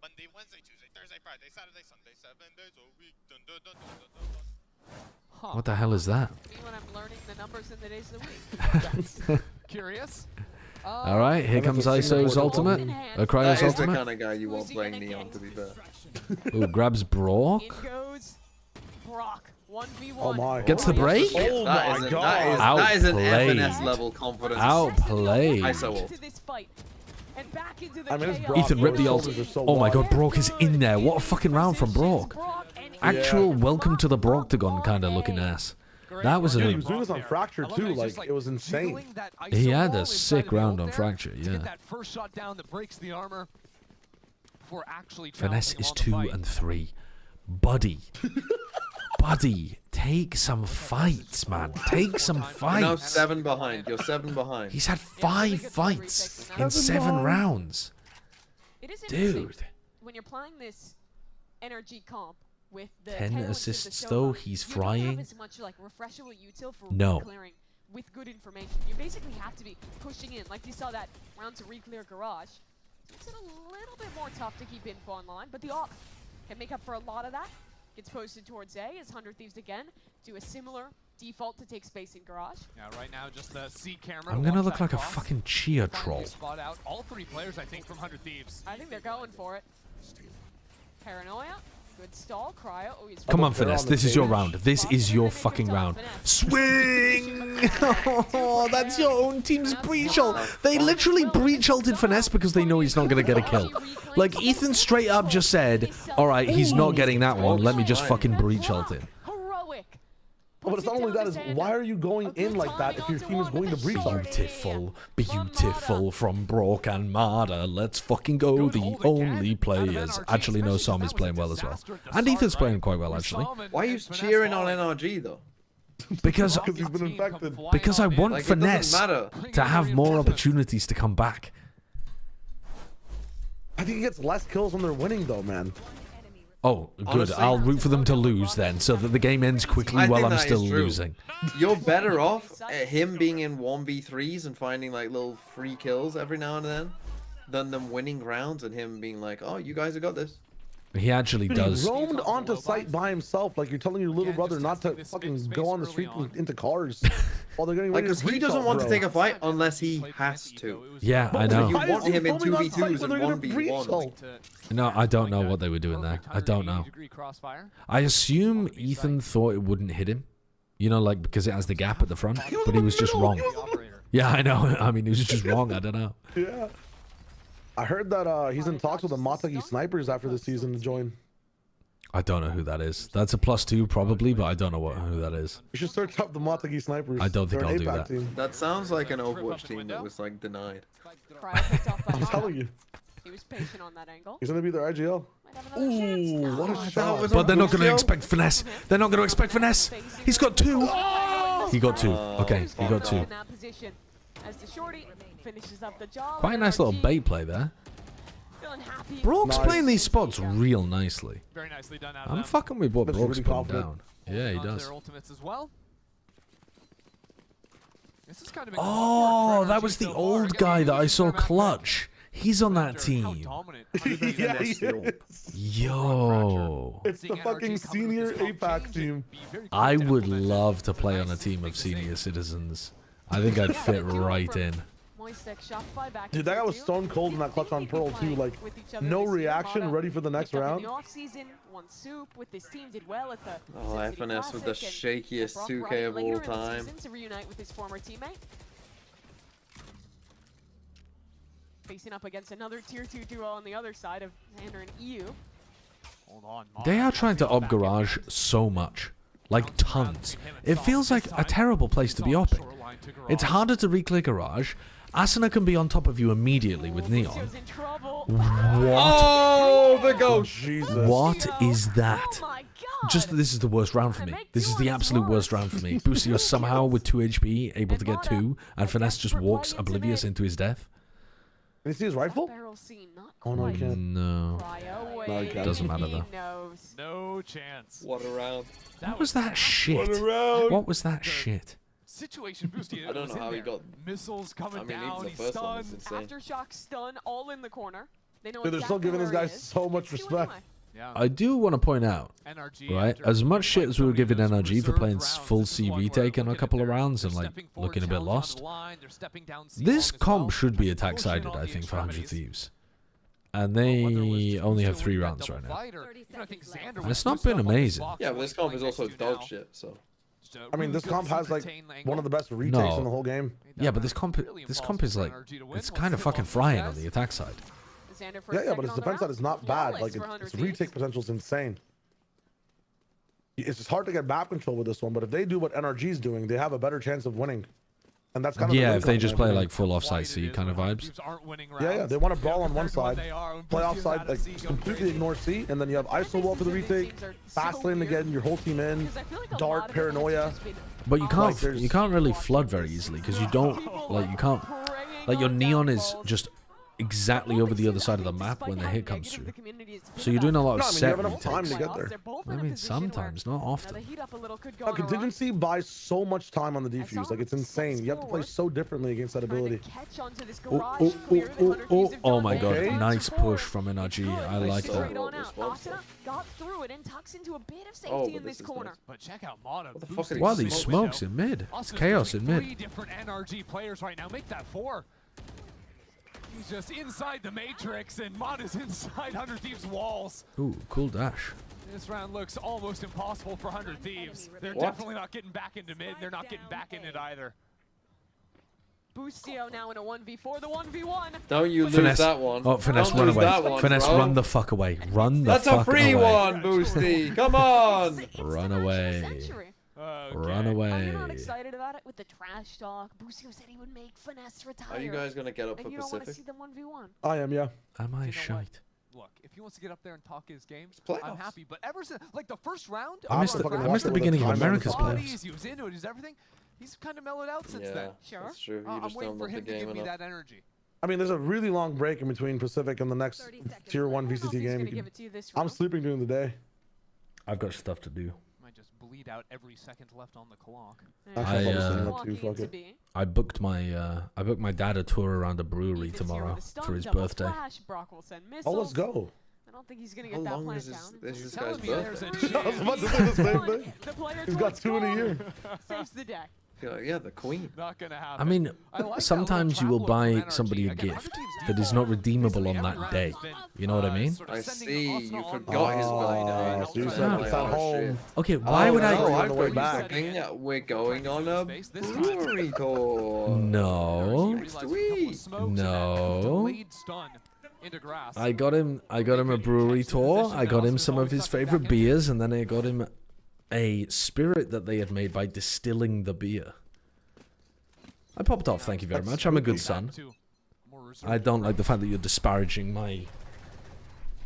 Monday, Wednesday, Tuesday, Thursday, Friday, Saturday, Sunday, 7 days a week. Dun, dun, dun, dun, dun, dun. what the hell is that? Me when I'm learning the numbers in the days of the week. Curious. All right, here comes ISO's ultimate. Cryo's That is the ultimate. kind of guy you want playing Neon, to be fair. Ooh, grabs Brock. In goes Brock. 1v1. Oh my. Gets the break. Oh That my is god. that is an Outplayed. FNS level confidence. Outplayed. ISO ult. Into this fight. And back into the I mean, it's chaos. Brock. Ethan ripped the His ult. shoulders are so Oh my wide. god, Brock is in there. What a fucking round from Brock. Actual welcome to the Brocktagon kind of looking ass. That was Dude, he a. was doing this on Fracture too. Like it was insane. He had a sick round on Fracture, To get yeah. that first shot down that breaks the armor before actually Finesse challenging is him on the 2 fight. and 3. Buddy. Buddy, take some fights, man. Take some You're now fights. 7 behind. You're 7 behind. He's had 5 fights in 7 rounds. It is interesting Dude. when you're playing this NRG comp with the 10 tailwinds of assists the though, Sova, he's you don't have frying. as much like refreshable util for No. clearing with good information. You basically have to be pushing in, like you saw that round to re-clear garage. Makes it a little bit more tough to keep info online, but the op can make up for a lot of that. Gets posted towards A as 100 Thieves again do a similar default to take space in garage. Yeah, right now just the C camera. I'm to gonna watch look that like a cross. fucking cheer Finally troll. spot out all 3 players, I think, from 100 Thieves. I think they're going for it. Paranoia, good stall. Cryo. Oh, he's Come on, Finesse. This is your round. This is your fucking round. Swing! Oh, that's your own team's breach ult. They literally breach ulted Finesse because they know he's not going to get a kill. Like, Ethan straight up just said, alright, he's not getting that one. Let me just fucking breach ult him. heroic. Oh, but it's not only that, is why are you going in like that if your team is going to breach ult? Beautiful, beautiful from Brock and Mada. Let's fucking go, the only players. Actually, no, Som is playing well as well. And Ethan's playing quite well, actually. Why are you cheering on NRG though? Because he's been infected. Because I want Like, it doesn't Finesse matter. to have more opportunities to come back. I think he gets less kills when they're winning though, man. Oh, good. Honestly, I'll root for them to lose then, so that the game ends quickly while I'm still losing. You're better off him being in 1v3s and finding like little free kills every now and then than them winning rounds and him being like, oh, you guys have got this. He actually does. He roamed onto site by himself, like you're telling your little brother not to fucking go on the street into cars while they're getting ready Because he doesn't want to take a fight unless he has to. Yeah, I know. You want him in 2v2s and 1v1. No, I don't know what they were doing there. I don't know. I assume Ethan thought it wouldn't hit him. You know, like, because it has the gap at the front. But he was just wrong. Yeah, I know. I mean, he was just wrong. I don't know. Yeah. I heard that he's in talks with the Matagi Snipers after the season to join. I don't know who that is. That's a +2 probably, but I don't know who that is. You should search up the Matagi Snipers. I don't think They're I'll an do APAC that. team. That sounds like an Overwatch team that was like denied. I'm telling you. He was patient on that angle. He's gonna be their IGL. Ooh, what a shot! But they're not going to expect finesse. They're not going to expect finesse. He's got 2. He got 2. Okay, he got 2. As the shorty finishes up the job. Quite a nice little bait play there. Brock's playing these spots real nicely. Very nicely done out of I'm them. fucking with what Looks Brock's really putting confident. down. Yeah, he On does. their ultimates as well. This is kind of Oh, that was the old guy that I saw clutch. He's on that team. Yeah, he is. Yo. It's the fucking senior APAC team. I would love to play on a team of senior citizens. I think I'd fit right in. Dude, that guy was stone cold in that clutch on Pearl too. Like, no reaction, ready for the next round. Oh, FNS with the shakiest 2K of all time. To reunite with his former teammate. Facing up against another tier 2 duo on the other side of Xander and EU. Hold on. They are trying to op garage so much. Like tons. It feels like a terrible place to be opping. It's harder to reclear garage. Asuna can be on top of you immediately with Neon. What? Oh, the ghost. Jesus. What is that? Just this is the worst round for me. This is the absolute worst round for me. Boostio somehow with 2 HP able to get 2, and Finesse just walks oblivious into his death. Can you see his rifle? Oh no, he can't. No. No, he can't. Doesn't matter though. No chance. What a round. What was that shit? What a round. What was that shit? Situation boosted. I don't know how he got. Missiles coming down. Even the first one was insane. Aftershock stun all in the corner. They know Dude, they're still giving this guy so much respect. I do want to point out, right, as much shit as we were giving NRG for playing full C retake in a couple of rounds and like looking a bit lost, this comp should be attack sided, I think, for 100 Thieves. And they only have 3 rounds right now. And it's not been amazing. Yeah, but this comp is also dog shit, so. I mean, this comp has like one of the best retakes in the whole game. Yeah, but this comp is like, it's kind of fucking frying on the attack side. Yeah, but his defense side is not bad. Like, its retake potential is insane. It's just hard to get map control with this one, but if they do what NRG is doing, they have a better chance of winning. And that's kind of if they just play like full offside C kind of vibes. Yeah, they want to brawl on one side, play offside, like just completely ignore C, and then you have ISO wall for the retake, fast lane again, your whole team in, dart, paranoia. But you can't really flood very easily because you don't like your Neon is just exactly over the other side of the map when the hit comes through. So you're doing a lot of set you have enough time to get there. I mean, sometimes, not often. Contingency buys so much time on the defuse. Like, it's insane. You have to play so differently against that ability. Oh my god. Nice push from NRG. I like that. Got through it and tucks into a bit of safety in this corner. But check out Mono. Wow, these smokes in mid. It's chaos in mid. 3 different NRG players right now. Make that 4. He's just inside the Matrix, and Mod is inside 100 Thieves' walls. Ooh, cool dash. This round looks almost impossible for 100 Thieves. They're definitely not getting back into mid. They're not getting back in it either. Boostio now in a 1v4, the 1v1. Don't you lose that one. Oh, Finesse, Don't run lose away. that one, Finesse, bro. run the fuck away. Run the fuck away. That's a free one, Boosty. Come on. Run away. Run away. Are you not excited about it with the trash talk? Boostio said he would make Finesse retire. Are you guys going to get up for and you don't want to Pacific? see them 1v1. I am, yeah. Am I shite? Look, if he wants to get up there and talk his game, playoffs. I'm happy. But ever since, like, the first round, I missed the beginning of America's playoffs. He was into it, he's everything. He's kind of mellowed out since then. Sure. That's true. You I'm just waiting don't for love the him to game give me enough. that energy. I mean, there's a really long break in between Pacific and the next tier 1 VCT game. I'm sleeping during the day. I've got stuff to do. Might just bleed out every second left on the clock. I booked my dad a tour around a brewery tomorrow for his birthday. Oh, let's go. I don't think he's gonna get that plan down. This guy's birthday. I was about to say the same thing. He's got 2 in a year. Saves the day. Yeah, the queen. Not gonna happen. I mean, sometimes you will buy somebody a gift that is not redeemable on that day. You know what I mean? I see. You forgot his birthday. So you said it's at home. Okay, why would I? On the way back. We're going on a brewery tour. No. Next week. No. I got him a brewery tour. I got him some of his favorite beers, and then I got him a spirit that they had made by distilling the beer. I popped off, thank you very much. I'm a good son. I don't like the fact that you're disparaging my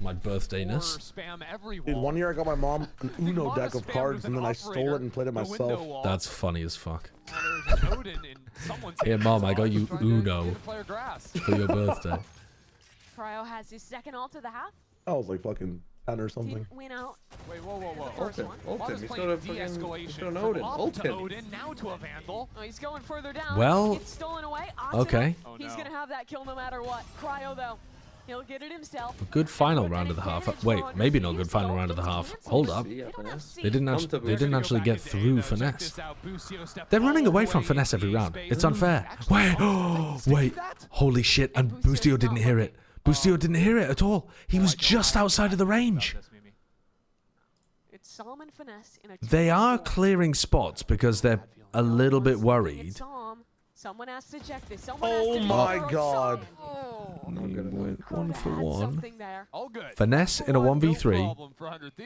birthdayness. Dude, one year I got my mom an Uno deck of cards, and then I stole it and played it myself. That's funny as fuck. Here, Mom, I got you Uno for your birthday. Cryo has his second ult of the half. I was like fucking 10 or something. Didn't win out. Wait, whoa. Ult him. He's got a fucking Odin. Ult him. Now to a Vandal. Oh, he's going further down. Well, Gets stolen away. okay. He's gonna have that kill no matter what. Cryo though, he'll get it himself. A good final round of the half. Wait, maybe not good final round of the half. Hold up. They didn't actually get through Finesse. They're running away from Finesse every round. It's unfair. Wait. Holy shit. And Boostio didn't hear it. Boostio didn't hear it at all. He was just outside of the range. It's Psalm and Finesse in a They are clearing spots because they're a little bit worried. Someone has to check this. Someone Oh has to my god. Went 1 for 1. All good. Finesse in a 1v3.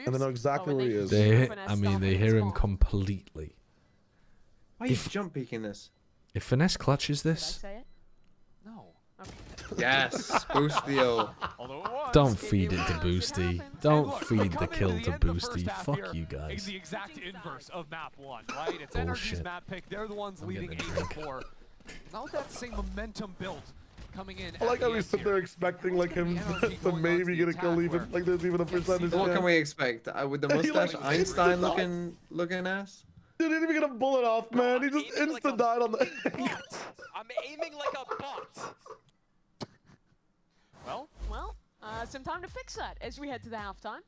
And they know exactly where he is. They hear him completely. Why are you jump peeking this? If Finesse clutches this, say it? No. Okay. Yes, Boostio. don't feed it to Boosty. Don't feed the kill to Boosty. Fuck you It's guys. the exact inverse of map 1, right? It's Bullshit. NRG's map pick. They're the ones leading 8-4. Not that same momentum built coming in. I like how we sit there expecting like him to maybe get a kill even. Like there's even a percentage. So what can we expect? With the mustache, Einstein looking ass? He didn't even get a bullet off, man. He just insta died on the. I'm aiming like a bot. Well, some time to fix that as we head to the halftime.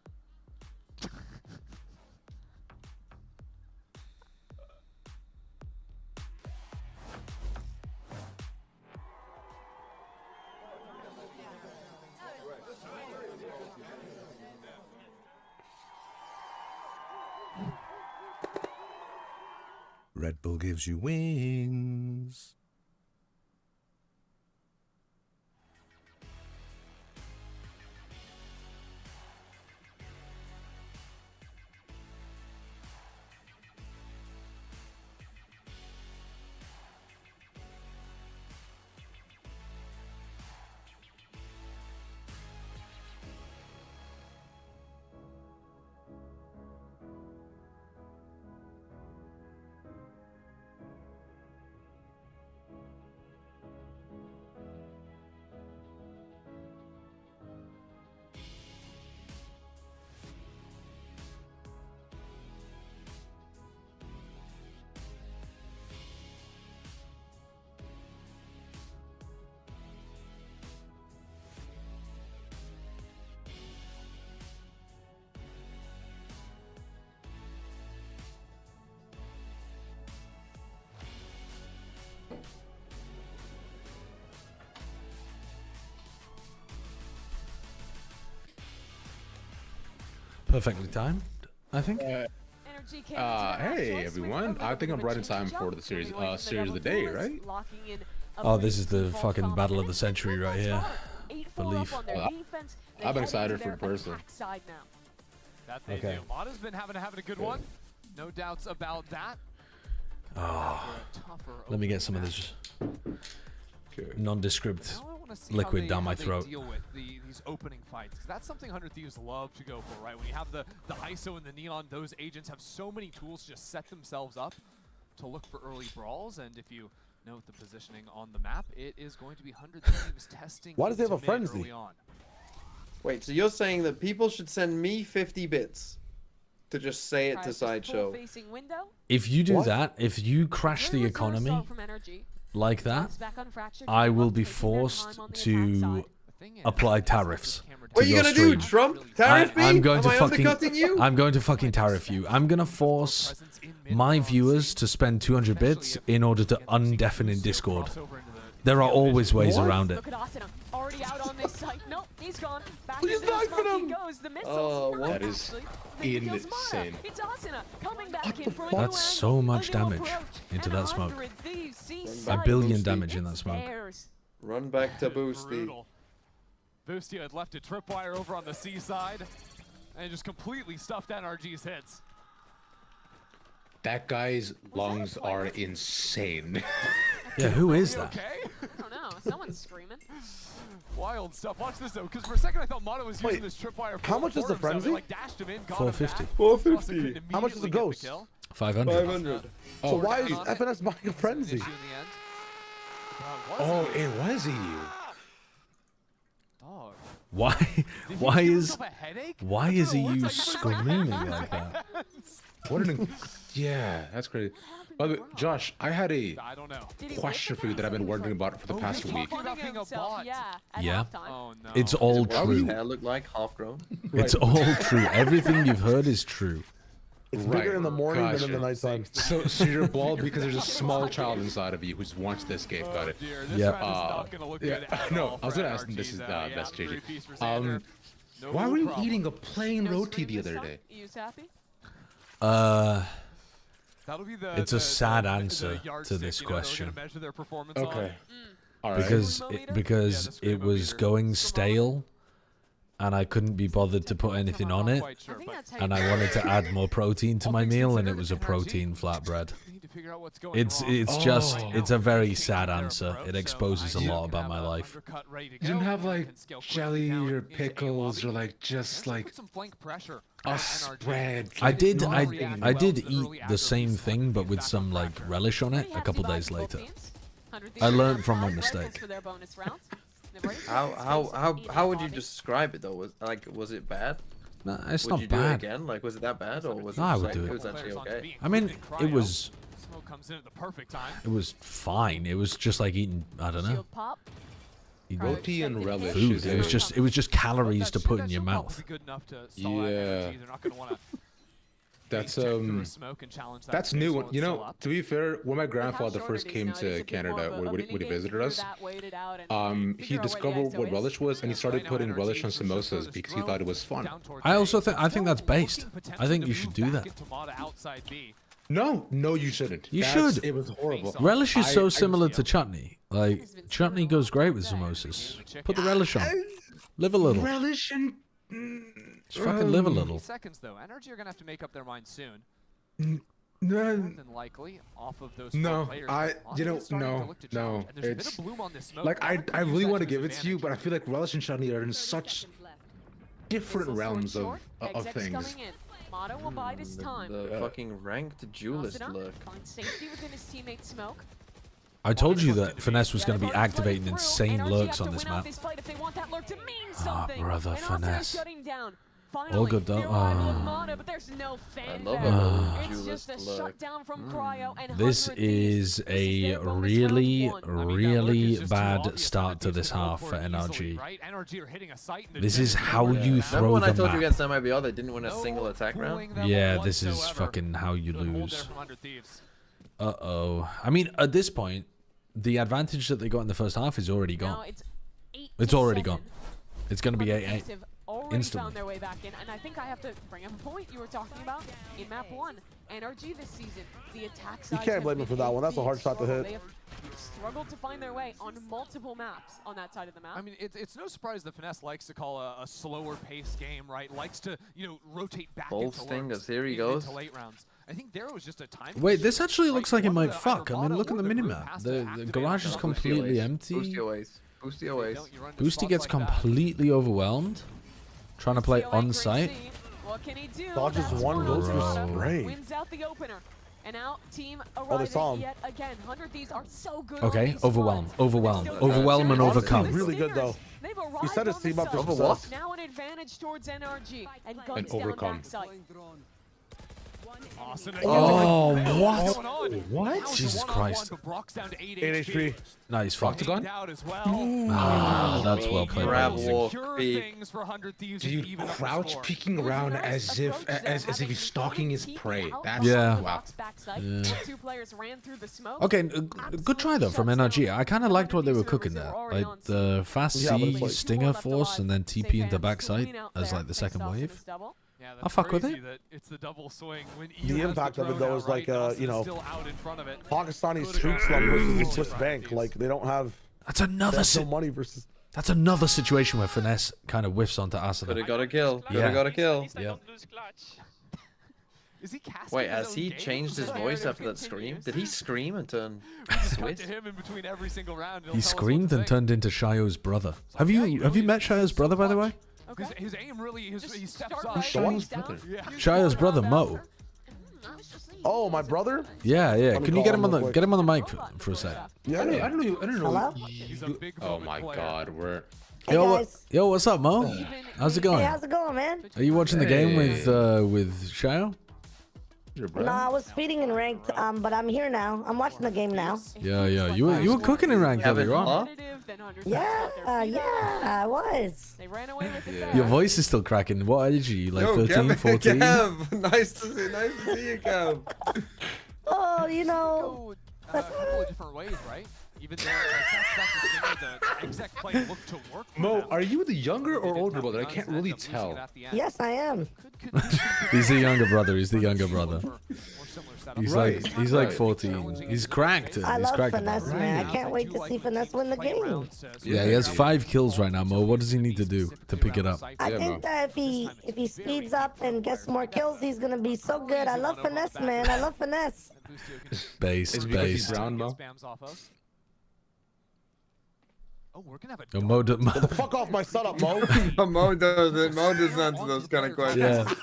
Red Bull gives you wings. Perfectly timed, I think. Energy came into Hey everyone! I think I'm right in time for the series of the day, right? Oh, this is the fucking battle of the century right here. Belief. I'm excited for the person. That they do. Mata's been having a good one. No doubts about that. Oh, let me get some of this nondescript liquid down my throat. Deal with these opening fights, 'cause that's something 100 Thieves love to go for, right? When you have the ISO and the Neon, those agents have so many tools to just set themselves up. to look for early brawls, and if you note the positioning on the map, it is going to be 100 Thieves testing. Why does they have a into mid frenzy? early on. Wait, so you're saying that people should send me 50 bits to just say it to Sideshow? If you do that, if you crash the economy like that, I will be forced to apply tariffs. What are you gonna do? Trump? Tariff me? I'm going to Am I undercutting you? I'm going to fucking tariff you. I'm gonna force my viewers to spend 200 bits in order to undeafen in Discord. There are always ways around it. Look at Asuna, already out on this site. Nope, he's gone. Back He's into the knifing smoke him. he goes. The missiles. Oh, Nice, what? That is actually. Then he kills Mara. insane. It's Asuna coming back in from a That's new so angle. much A new damage approach, into and that smoke. 100 Thieves see A sight. billion damage in that smoke. Theirs. Run back to Boosty. Brutal. Boosty had left a tripwire over on the C side and just completely stuffed NRG's hits. That guy's lungs are insane. Yeah, who is that? Okay. I don't know. Someone's screaming. Wild stuff. Watch this though, because for a second I thought Mono was using Wait, this tripwire. how much is the frenzy? Like dashed him in, got 450. him back. 450. How much is the ghost? 500. 500. So why is FNS buying a frenzy? Oh, it was EU. Dog. Why is EU screaming like that? What an yeah, that's crazy. By the way, Josh, I had a question for you that I've been wondering about for the past week. Yeah. Oh, no. It's all What does his true. hair look like? Half grown? It's all true. Everything you've heard is true. It's bigger in the morning than in the Gotcha. nighttime. So you're bald because there's a small child inside of you who's wants to escape. Got it. Dear, this Yeah. round is not gonna look good at No, all I was for gonna ask. NRG This is though. that's Yeah, JJ. 3 piece for Xander. No Why were you problem. eating a plain No roti scream the this other time? day? You happy? That'll be the, It's a sad answer the to yardstick, this you know, they're gonna question. measure their performance Okay. on. All right. Because Yeah, the it was screamometer. going stale, and I couldn't be bothered to put anything on it, Quite sure, but and I wanted to add more protein to my meal, and it was a protein flatbread. we need to figure out what's going It's wrong. it's a very sad answer. It exposes a lot about my life. Undercut ready to You didn't go, have like and scale quickly jelly down or into A pickles or lobby. like just Put like some flank pressure a at NRG. spread. I did React I well did to the eat early the same aggro thing, but with back some on like pressure. relish on it a couple days later. I learned from my mistake. How would you describe it though? Was it bad? Nah, it's Would not you do it bad. again? Like, was it that bad, or was it? No, I just would like, do it. It was actually okay. I mean, it was Smoke comes in at the perfect time. it was fine. It was just like eating, I don't know, Shield pop. eating Roti and relish. food. is It was just calories to put in your mouth. Good enough to stall that Yeah. energy. They're not going to want to That's smoke and challenge that that's space new. while You it's know, still up. to be fair, when my grandfather first came to Canada, when he visited us, he discovered what relish was, and he started putting relish on samosas because he thought it was fun. I think that's based. I think you should do that. No, you shouldn't. You should. It was horrible. Relish is I- so similar to chutney. Like chutney goes great with samosas. Put the relish on. Live a little. Relish and Just fucking live a little. Seconds though, NRG are gonna have to make up their mind soon. no. More than likely, off of those four players. It's like I really want to give it to you, but I feel like relish and chutney are in such different realms of things. Motto will bide his time. The fucking ranked duelist Asuna look. finds safety within his teammate Smoke. I told you that Finesse was going to be activating Through. insane NRG lurks have on to this win out map. this fight if they want that lurk to mean Ah, something. brother, And Asuna Finesse. shutting down. All Finally, good though. they're rivaling Mata, but there's no fan love there. a little It's just a duelist shutdown from Cryo and This 100 Thieves. is This a their bonus round really, one. really bad start to this half for NRG. This is how you Remember throw when I the told you map. against MIBR they didn't win a single attack round? Yeah, this is fucking how you lose. Uh-oh. I mean, at this point, the advantage that they got in the first half is already Now gone. it's 8 It's to already 7. gone. It's going to be 8-8. They've already Instantly. found their way back in, and I think I have to bring up a point you were talking about in map 1. NRG this season, the attack You side can't blame him for that one. That's a hard shot to hit. They have struggled to find their way on multiple maps on that side of the map. I mean, it's no surprise that Finesse likes to call a slower pace game, right? Likes to, rotate back Bold into stingers, lurks here he in goes. mid to late rounds. I think there was just a time. Wait, this actually looks like it might Either fuck. I mean, Mata look at or the group minimap. has to The activate garage is on completely Boosty empty. Aways. Boosty Aways. Boosty gets completely overwhelmed. Trying to play on site. What can he do? Dodges That's one, goes for Bro. spray. Wins out the opener. And now team Oh, they saw arriving him. yet again. 100 Thieves are so good. Okay, on these overwhelm, spawns. overwhelm, They're overwhelm and Honestly, overcome. really good though. They've He arrived set his on the team up for site. success. Now an advantage towards NRG and guns And down overcome. backside. Oh, what? What? Jesus Christ. 8 HP. Nice fuck. Out as well. Ah, that's well played. Grab by walk, Secure peek. things for 100 Thieves to Dude, even up the crouch score. peeking around as if he's stalking his prey. That's Yeah. wow. Yeah. Two players ran through the smoke. Okay, good try though from NRG. I kind of liked what they were cooking there. Like the fast Yeah, but it's C like- Stinger Force and then TP into backside as like the second wave. Yeah, I'll fuck with crazy it. that it's the double swing when The EU has impact of it drone though out, is like, right? Austin you is know, still out in front of it. Pakistani street slum versus the Swiss bank. Like they don't have. That's another. There's no money versus. That's another situation where finesse kind of whiffs onto Could Asuna. have got a kill. Could Yeah. have got a kill. Yep. Is he casting Wait, his has own he game? changed his voice after that scream? Did he scream and turn Cut Swiss? to him in between every single round. He'll He tell us what screamed to and say. turned into Shio's brother. Have you met Shio's brother by the way? His aim really, he steps up. Shio's brother? Yeah. Shio's brother Mo. Oh, my brother. Yeah, yeah. Let me Can you call get him him on real the quick. get him on the mic for a sec? Yeah. I don't know. Hello? He's a big Oh moment my player. God, we're Hey Yo, guys. yo, what's up, Mo? How's it Hey, going? how's it going, man? Are you watching the game Hey. with Shio? your No, brother. I was feeding in ranked, but I'm here now. I'm watching the game now. Yeah, yeah. You were cooking in ranked earlier on. Yeah, yeah, I was. They ran away with it. Yeah. Your voice is still cracking. What age are you? Like Yo, 13, Kev, 14? Kev. Nice to see you, Kev. Oh, you know, A couple of different ways, right? Even though that's the exec play looked to work for Mo, them. are you the younger or older brother? I can't really tell. yes, I am. He's the younger brother. He's the younger brother. He's Right. he's like 14. He's cracked. I He's love cracked. Finesse, man. I can't wait to see Finesse win the game. Yeah, he has 5 kills right now, Mo. What does he need to do to pick it up? I Yeah, think that if he speeds up and gets more kills, he's gonna be so good. I love Finesse, man. I love Finesse. Base, It's because he's base. brown, Mo. Spams off us. Oh, we're gonna have a Yo, Mo, Get the fuck off my setup, Mo. Mo does it. Mo doesn't answer those kind of questions. Yeah.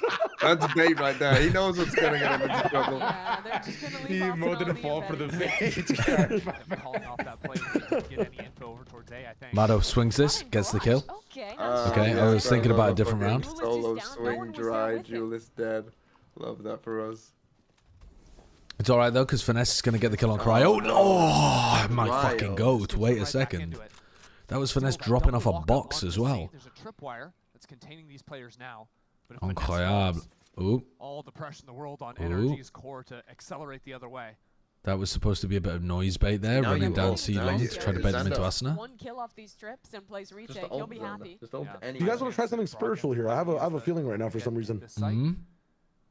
That's bait right there. He knows what's gonna get him into trouble. Yeah, they're just gonna leave He Austin Mo on didn't the fall for the advantage. bait. calling off that play. We didn't get any info over towards A, I think. Mado swings this, gets the kill. Okay. Okay, I was thinking about a different round. Solo swing dry, Julius dead. Love that for us. It's all right though, because Finesse is gonna get the kill on Cryo. Oh, my fucking goat. Wait a second. That was Finesse dropping off a box as well. There's a tripwire that's containing these players now. But if Finesse Incroyable. falls, Ooh, all the pressure in the world on Ooh. NRG's core to accelerate the other way. that was supposed to be a bit of noise bait there, Now running you down ult. C Now long you- to try to bait them into Xander. Asuna. One kill off these trips and plays retake. Just He'll ult be them. happy. Just ult Yeah. any. You guys want to try something spiritual here? I have a feeling right now for some reason. Hmm?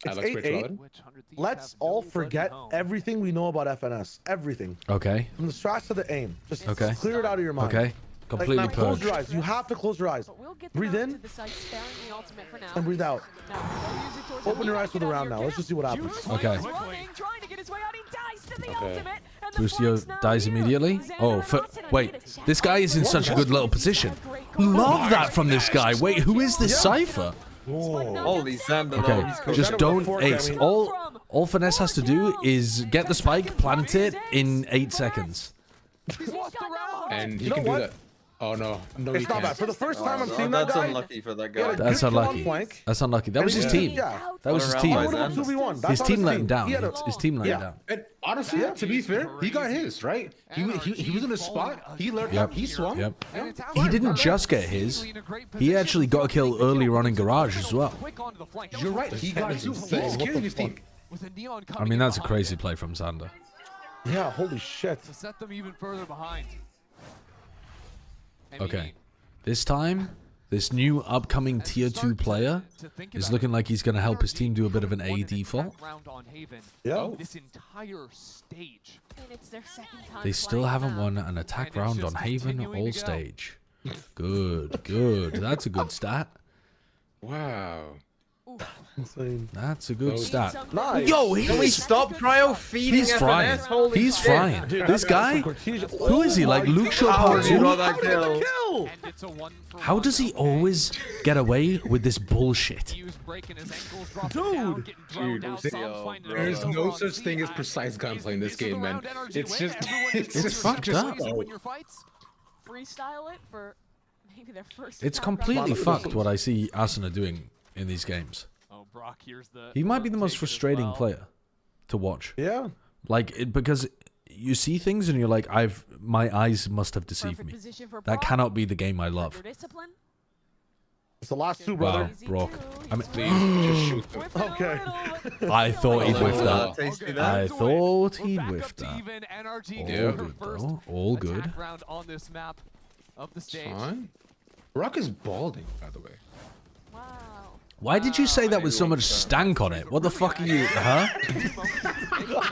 I It's like 8-8. spirituality. Let's all forget everything we know about FNS. Everything. Okay. From the strats to the aim. Just Okay. clear it out of your mind. Okay. Completely Like, now close your purged. eyes. You have to close your eyes. But we'll get them Breathe out in to the site, sparing the ultimate for now. and breathe out. Now, they'll use it towards Open him. your He eyes for might the get out round of now. your Let's just see what camp. happens. Juice Okay. is running, trying to get his way out. He dies to the Okay. ultimate. And the Lucio flags now dies here. immediately. Xander Oh, and Austin are wait. gonna get This guy is in such a good little position. Love that from this guy. Wait, who is this Cypher? Holy Xander. Okay, though, he's cool. just don't ace. All Finesse has to do is get the spike, plant it in 8 seconds. And he You know can do what? that. Oh no, no, he It's not can't. bad. For the first time I'm Oh, seeing that that's guy. unlucky for that he had guy. a That's good kill on unlucky. flank. That's unlucky. That was his Yeah. team. Yeah. That was his What team. around Would've Xander? 2v1. That's His on team his let him down. He had a- His team let him Yeah. down. And honestly, to be fair, he got his right. He was in a spot. He learned. Yep. He swung. Yep. He didn't just get his. He actually got a kill earlier on in Garage as well. You're right. He got his. He's carrying his team. I mean, that's a crazy play from Xander. Yeah, holy shit. To set them even further behind. I Okay. mean, This time, this new upcoming tier 2 player is looking like he's going to help his team do a bit of an A default. round on Haven. Yeah. This entire stage. And it's their second time They still playing haven't now. won an attack it's round just on Haven continuing all to go. stage. Good, good. That's a good stat. Wow. Insane. That's a good stat. Nice. Yo, Can we stop cryo feeding he's frying. FNS? Holy He's shit. frying. Dude, This guy, who is he? Like Luke Shaw Part 2? Kill. How does he always get away with this bullshit? Dude. There's no such thing as precise gunplay in this game, man. It's just It's fucked up. Freestyle it for maybe their first. It's completely fucked what I see Asuna doing in these games. Oh, Brock, here's the. He might be the most frustrating player to watch. Yeah. Like because you see things and you're like, my eyes must have deceived me. That cannot be the game I love. It's the last two, brother. Wow, Brock. I mean, just shoot them. Okay. I thought he'd whiff that. I thought he'd Back whiff up to that. even. NRG All getting good her first though. All good. attack round on this map of the stage. Fine. Brock is balding, by the way. Wow. Why did you say that with so much stank on it? What the fuck are you, huh?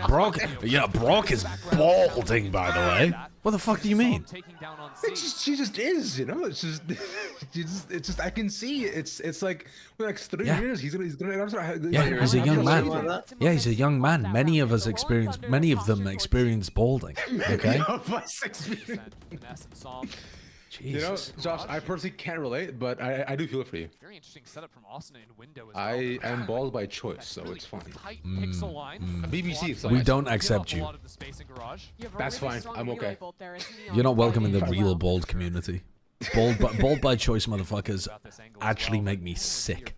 Brock, yeah, Brock is balding, by the way. What the fuck do you mean? It's just, she just is, you know. It's just, it's just. I can see it's like for the next 3 Yeah. years he's gonna. Yeah, he's a young man. Yeah, he's a young man. Many of them experience balding. Okay. You know, Josh, I personally can't relate, but I do feel for you. Very interesting setup from Austin in window as well. I am bald by choice, so it's fine. BBC, so We don't accept you. That's fine. I'm okay. You're not welcome in the real bald community. Bald by choice motherfuckers actually make me sick.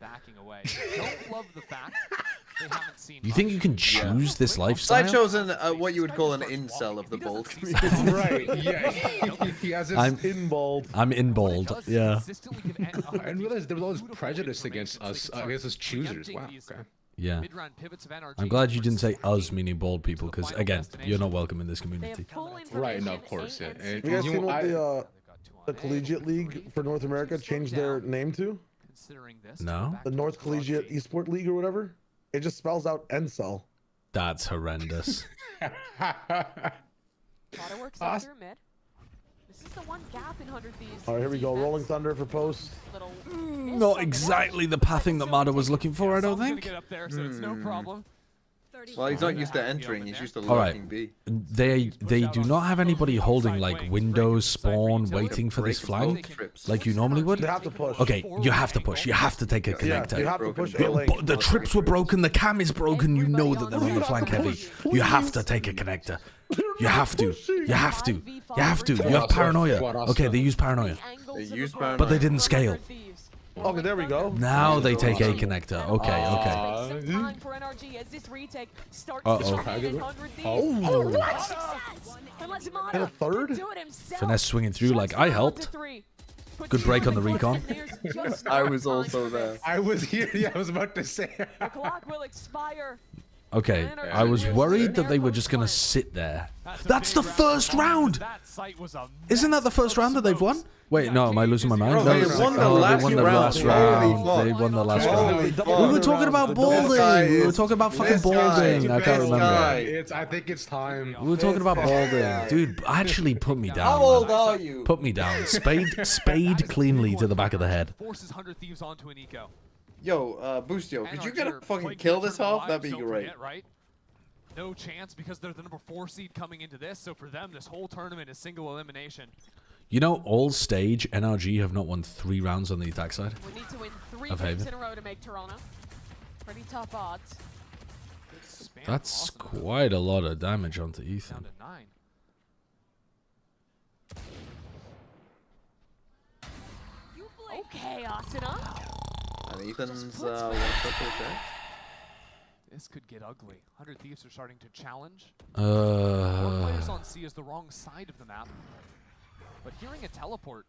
You think you can choose this lifestyle? Sideshow's what you would call an incel of the bald community. Right, yeah. He has his in bald. I'm in bald, yeah. I didn't realize there was all this prejudice against us choosers. Wow, okay. Yeah. I'm glad you didn't say us, meaning bald people, because, again, you're not welcome in this community. Right, no, of course, yeah. And, You guys seen what the Collegiate League for North America changed their name to? No? The North Collegiate Esport League or whatever? It just spells out Encel. That's horrendous. Waterworks up through mid. This is the one gap in 100 Thieves. All right, here we go. Rolling Thunder for post. Not exactly the pathing that Mada was looking for, I don't think. Well, he's not used to entering, he's used to All right. lurking B. They do not have anybody holding like windows, spawn, waiting for this flank like you normally would. They have to push. Okay, you have to push. You have to take a connector. you have to push A lane. The trips were broken. The cam is broken. You know that they're on the flank heavy. You have to take a connector. You have to. You have to. You have to. You have paranoia. Okay, they use paranoia. They use paranoia. But they didn't scale. Okay, there we go. Now they take a connector. Okay, okay. And a third? Finesse swinging through like I helped. Good break on the recon. I was also there. I was here. Yeah, I was about to say. The clock will expire. Okay, I was worried that they were just gonna sit there. That's the first round! Isn't that the first round that they've won? Wait, no, am I losing my mind? Bro, No, they won the last round. They won the last round. fuck. We were talking about balding. We were talking about fucking balding. I can't remember. I think it's time. We were talking about balding. Dude, actually put me down. How old man. are you? Put me down. Spade cleanly to the back of the head. Forces 100 Thieves onto an eco. Yo, Boostio, could you get a fucking kill this half? That'd be great. No chance because they're the number 4 seed coming into this, so for them, this whole tournament is single elimination. You know, all stage NRG have not won 3 rounds on the attack side. We need to win 3 Of games Haven. in a row to make Toronto. Pretty tough odds. That's quite a lot of damage onto Ethan. Okay, Asuna. And Ethan's one triple check. This could get ugly. 100 Thieves are starting to challenge. 4 players on C is the wrong side of the map. But hearing a teleport,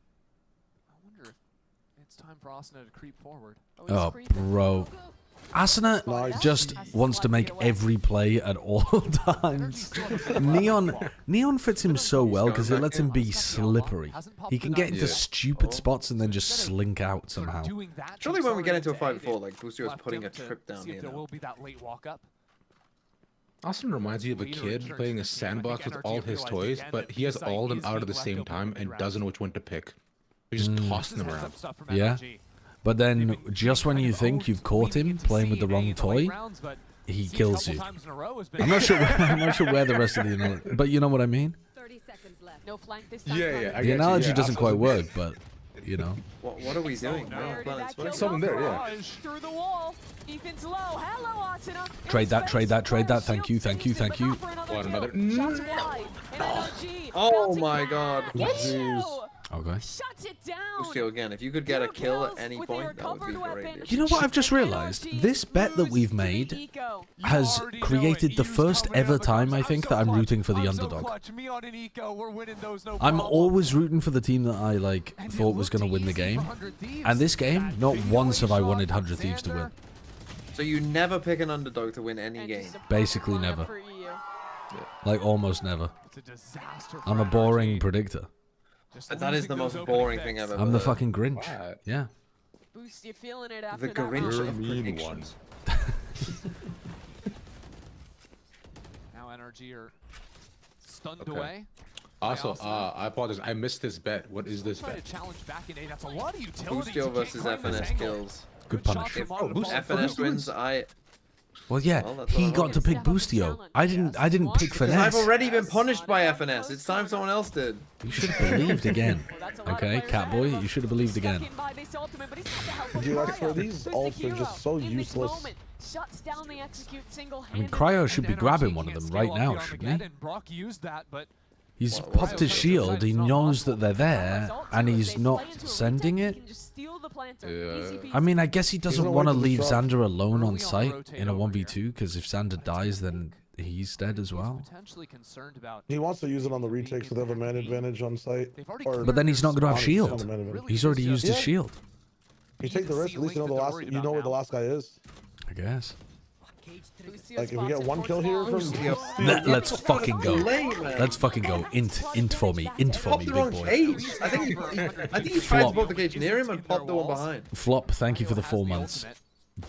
I wonder if it's time for Asuna to creep forward. Oh, bro. Asuna just wants to make every play at all times. Neon fits him so well because it lets him be slippery. He can get into stupid spots and then just slink out somehow. Surely when we get into a 5v4, like Boostio's putting a trip down here. There will be that late walk up. Austin reminds me of a kid playing a sandbox with all his toys, but he has all of them out at the same time and doesn't know which one to pick. He's just tossing them around. Yeah. But then, just when you think you've caught him playing with the wrong toy, he kills you. I'm not sure. I'm not sure where the rest of the analogy, but you know what I mean. 30 seconds left. No flank this time. Yeah. The analogy doesn't quite work, but you know. What are we doing? Someone there, yeah. Through the wall. Ethan's low. Hello, Artina. Trade that. Thank you. What, another? Oh my god. Okay. Shuts it down. Bustio again. If you could get a kill at any point, that would be great. You know what I've just realized? This bet that we've made has created the first ever time, I think, that I'm rooting for the underdog. I'm always rooting for the team that I, like, thought was going to win the game. And this game, not once have I wanted 100 Thieves to win. So you never pick an underdog to win any game? Basically never. Like, almost never. I'm a boring predictor. That is the most boring thing I've ever I'm the heard. fucking Grinch. Yeah. Boost, you feeling it after The Grinch that of predictions. Now NRG are stunned away. Also, I apologize. I missed this bet. What is this Try bet? to challenge back in A. That's a lot of utility. Bustio versus FNS kills. Good punish. If FNS wins, Well, yeah, he got to pick Bustio. I didn't pick Because Finesse. I've already been punished by FNS. It's time someone else did. You should have believed again. Okay, Catboy, you should have believed again. Dude, actually, these ults are just so useless. I mean, Cryo should be grabbing one of them right now, shouldn't he? He's popped his shield, he knows that they're there, and he's not sending it. I mean, I guess he doesn't want to leave Xander alone on site in a 1v2, because if Xander dies, then he's dead as well. He wants to use it on the retake so they have a man advantage on site. But then he's not going to have shield. He's already used his shield. You take the risk, at least you know where the last guy is. I guess. Like, if we get one kill here from... Let's fucking go. Let's fucking go. Int for me, big boy. I think you tried to pop the cage near him and popped the one behind. Flop, thank you for the 4 months.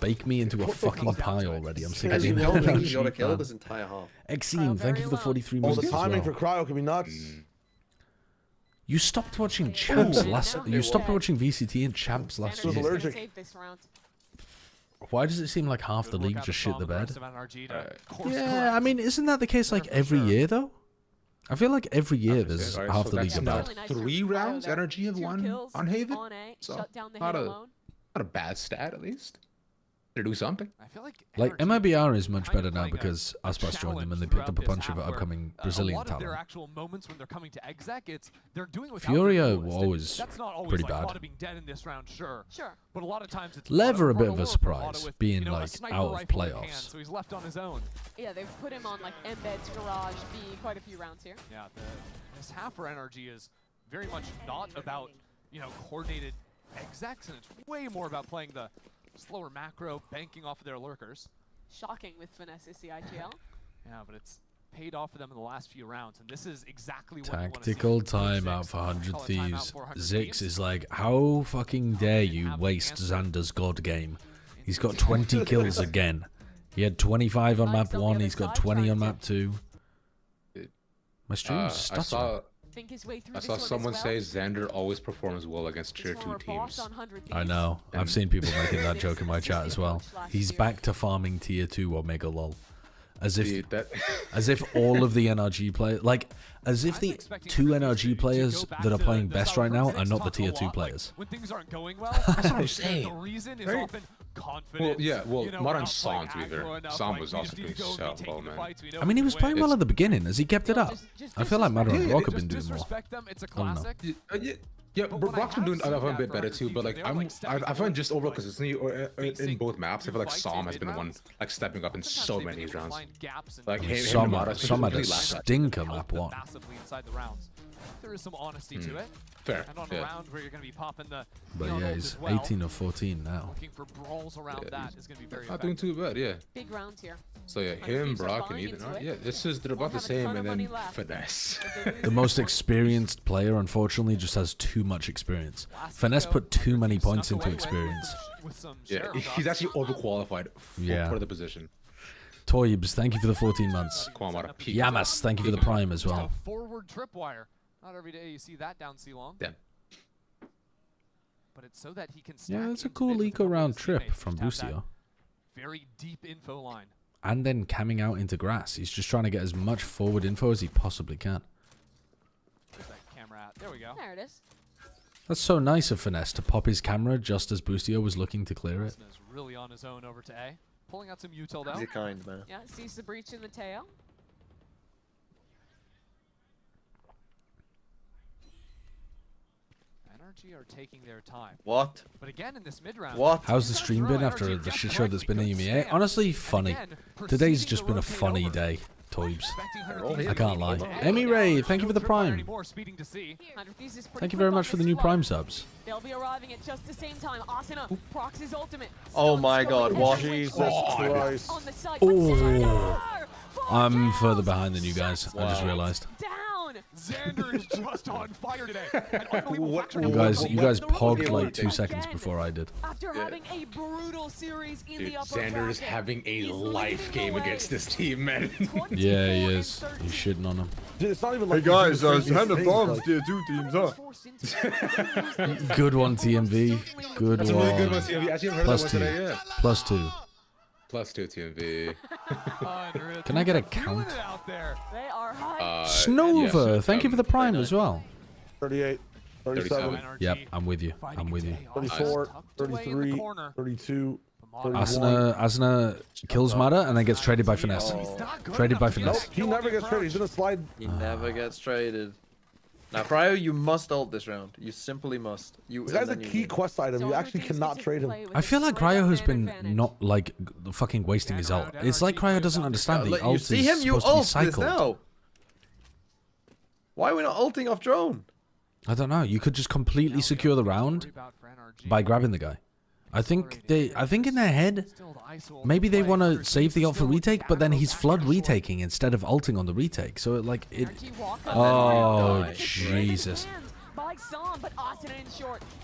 Bake me into a fucking pie already. I'm sick of being He got a kill this entire half. Exene, thank you for the 43 Oh, months the as timing well. for Cryo could be nuts. You stopped watching Champs last... You stopped watching VCT and Champs last He was year. allergic. Why does it seem like half the league just shit the bed? Yeah, I mean, isn't that the case like every year though? I feel like every year there's half the league bad. 3 rounds NRG have won on Haven. So not a bad stat at least. They're doing something. Like MIBR is much better now because Aspas joined them and they picked up a bunch of upcoming Brazilian talent. Furia were always pretty bad. Lever a bit of a surprise, being like out of playoffs. So he's left on his own. Yeah, they've put him on like Embed's Garage B quite a few rounds here. Yeah, this half for NRG is very much not about, you know, coordinated execs, and it's way more about playing the slower macro, banking off of their lurkers. Shocking with Finesse is the IGL. Yeah, but it's paid off for them in the last few rounds, and this is exactly what Tactical timeout for 100 Thieves. Zix is like, how fucking dare you waste Xander's god game? He's got 20 kills again. He had 25 on map 1, he's got 20 on map 2. My stream's stuttering. I saw someone say Xander always performs well against tier 2 teams. I know. I've seen people making that joke in my chat as well. He's back to farming tier 2 Omega lol. As if all of the NRG players, like, as if the 2 NRG players that are playing best right now are not the tier 2 players. When things aren't going well, That's what I'm saying. the reason is Right? often confidence. Well, yeah, well, you know, Modern enough, Song, like, to be fair. aggro enough, Song like, was we also do doing go, we so take well, the man. fights, we know I mean, he we was win. playing well at the beginning. Has he kept it up? I feel like Modern Rock have been doing more. Disrespect them, it's a I don't know. classic. Yeah, Brock's been doing a bit better too, but like I find just overall consistency in both maps. I feel like Som has been the one like stepping up in so many rounds. Like Some had a stinker map 1. Massively inside the rounds. There is some honesty to it. Fair. And on a round where you're going to be popping the But yeah, he's 18 or 14 now. looking for brawls around that is going to be very Not doing too bad, yeah. Big rounds here. So yeah, him, Brock, and Ethan. Yeah, they're about the same, and then Finesse. The most experienced player, unfortunately, just has too much experience. Finesse put too many points into experience. Yeah, he's actually overqualified for the position. Toybs, thank you for the 14 months. Yamas, thank you for the prime as well. Forward tripwire. Not every day you see that down C long. Yeah. but it's so that he can Yeah, that's a cool eco round trip from Busio. Very deep info line. And then camming out into grass. He's just trying to get as much forward info as he possibly can. Where's that camera at? There we go. There it is. That's so nice of Finesse to pop his camera just as Busio was looking to clear it. Asna's really on his own over to A. Pulling out some util though. He's kind, man. Yeah, sees the breach in the tail. NRG are taking their time. What? But again in this mid round. What? How's the stream been after the shit show that's been in EMEA? Honestly, funny. Today's just been a funny day, Toybs. I can't lie. Emmy Ray, thank you for the Prime. Thank you very much for the new Prime subs. They'll be arriving at just the same time. Asuna procs his ultimate. Oh my god, what? Jesus Christ. On the side. Oh, I'm further behind than you guys. I just realized. Down. Xander is just on fire today. You guys pogged like 2 seconds before I did. After having a brutal series in Dude, the upper Xander is bracket, having a he's life leading game the way. against this team, man. Yeah, he is. He's shitting on him. Dude, it's not even Hey like guys, he's doing hand the crazy bombs things, tier 2 teams, huh? Good one, TMV. Good That's a really good one. one, TMV. I actually haven't heard Plus that 2. one today yet. Plus 2. Plus 2 TMV. Can I get a count? They are high. Snova, thank you for the Prime as well. 38, 37, Yep, I'm with you. I'm with you. 34, 33, 32, 31. Asuna kills Mata and then gets traded by Finesse. Traded by Nope, Finesse. he never gets traded. He's gonna slide. He never gets traded. Now, Cryo, you must ult this round. You simply must. This guy's a key quest item. You actually cannot trade him. I feel like Cryo has been not like fucking wasting his ult. It's like Cryo doesn't understand the ult You is see him? You supposed to be ult this cycled. now. Why are we not ulting off drone? I don't know. You could just completely secure the round by grabbing the guy. I think in their head, maybe they want to save the ult for retake, but then he's flood retaking instead of ulting on the retake. So it. Oh Jesus!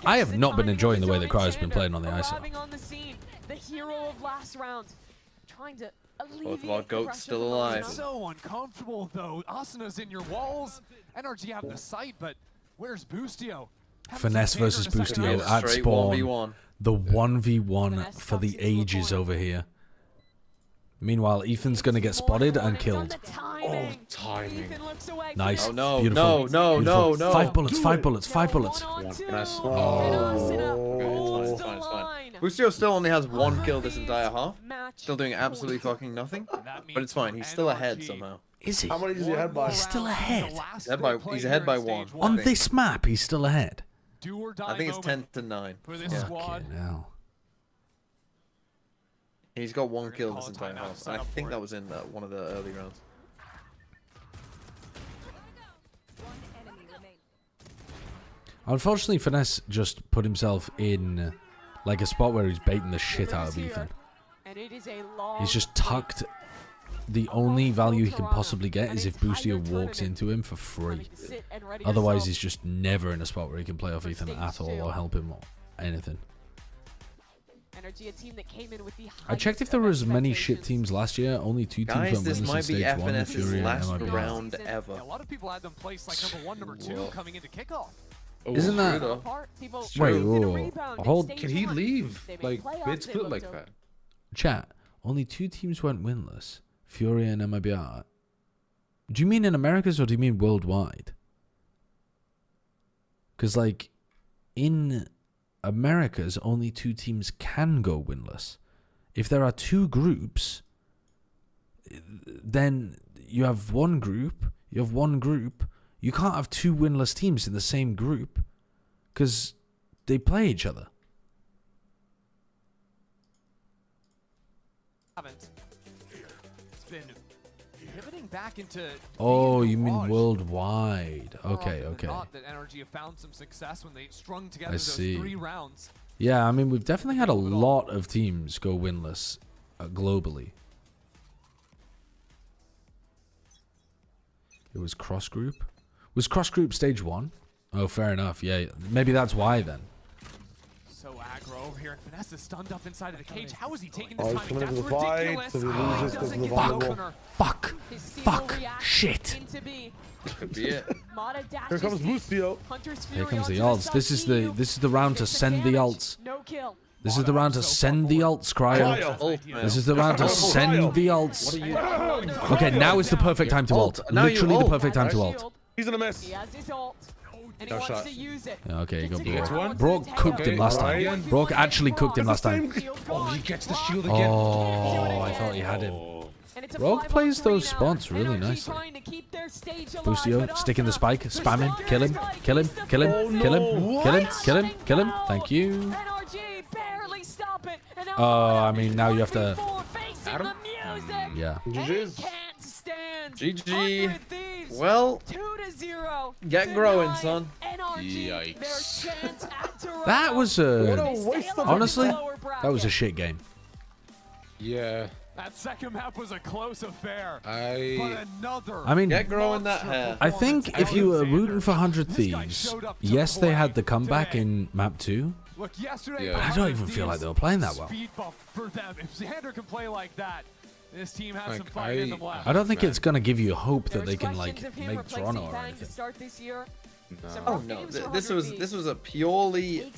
I have not been enjoying the way that Cryo's been playing on the ISO. The hero of last round, trying to Both of our goats still alive. So uncomfortable though. Asuna's in your walls. NRG have the sight, but where's Boostio? Finesse versus Boostio at Straight spawn. 1v1. The 1v1 for the ages over here. Meanwhile, Ethan's gonna get spotted and killed. Oh, timing. Nice. Oh, no, Beautiful. no, Beautiful. no. 5 bullets, 5 bullets, 5 bullets. Oh. It's fine. Boostio still only has 1 kill this entire half. Still doing absolutely fucking nothing. But it's fine. He's still ahead somehow. Is he? How many is he ahead by? He's still ahead. He's ahead by 1. On this map, he's still ahead. I think it's 10 to 9. Fucking hell. He's got 1 kill this entire half. And I think that was in one of the early rounds. Unfortunately, Finesse just put himself in like a spot where he's baiting the shit out of Ethan. He's just tucked. The only value he can possibly get is if Boostio walks into him for free. Otherwise, he's just never in a spot where he can play off Ethan at all or help him or anything. I checked if there was many shit teams last year. Only 2 teams Guys, went this winners in might be stage 1. FNS's Fury and last MIBR. round ever. A lot of people had them placed like number 1, number 2 coming into kickoff. Isn't that? Wait, whoa, hold. Can he leave like mid split like that? Chat. Only 2 teams went winless. Fury and MIBR. Do you mean in Americas or do you mean worldwide? Because like in Americas, only 2 teams can go winless. If there are 2 groups, then you have one group. You have one group. You can't have 2 winless teams in the same group because they play each other. It's been pivoting back into. Oh, you mean worldwide? Okay, okay. Not that NRG have found some success when they strung together I those see. 3 rounds. Yeah, I mean, we've definitely had a lot of teams go winless globally. It was cross group. Was cross group stage 1? Oh, fair enough. Yeah, maybe that's why then. So aggro over here, and Finesse is stunned up inside of the cage. How is he taking this Oh, time? he's coming into That's the fight, ridiculous. so he Oh, loses he because doesn't of the get the vulnerable. opener. Fuck. Fuck. Shit. Could be it. Armada Here comes Bustio. Here comes the ults. This is the round to send the ults. No kill. This is the round to send the ults, Cryo. This is the round to send the ults. Okay, now is the perfect time to ult. Literally the perfect time to ult. He's gonna miss. He has his ult, and he wants to use it. Okay, you got Brock. Brock cooked him last time. Brock actually cooked him last time. Oh, he gets the shield again. Oh, I thought he had him. Brock plays those spots really nicely. Bustio, sticking the spike, spam him, kill him, kill him, kill him, kill him, kill him, kill him, kill him. Thank you. I mean, now you have to... Yeah. GG. Well, get growing, son. Yikes. That was honestly, that was a shit game. Yeah. That second map was a close affair. I mean, get growing that hair. I think if you were rooting for 100 Thieves, yes, they had the comeback in map 2. Look, yesterday, but I don't even feel like they were playing that well. Speed bump for them. If Xander can play like that, this team has some fight in them left. I don't think it's gonna give you hope that they can like make Toronto or anything. Oh no, this was a purely.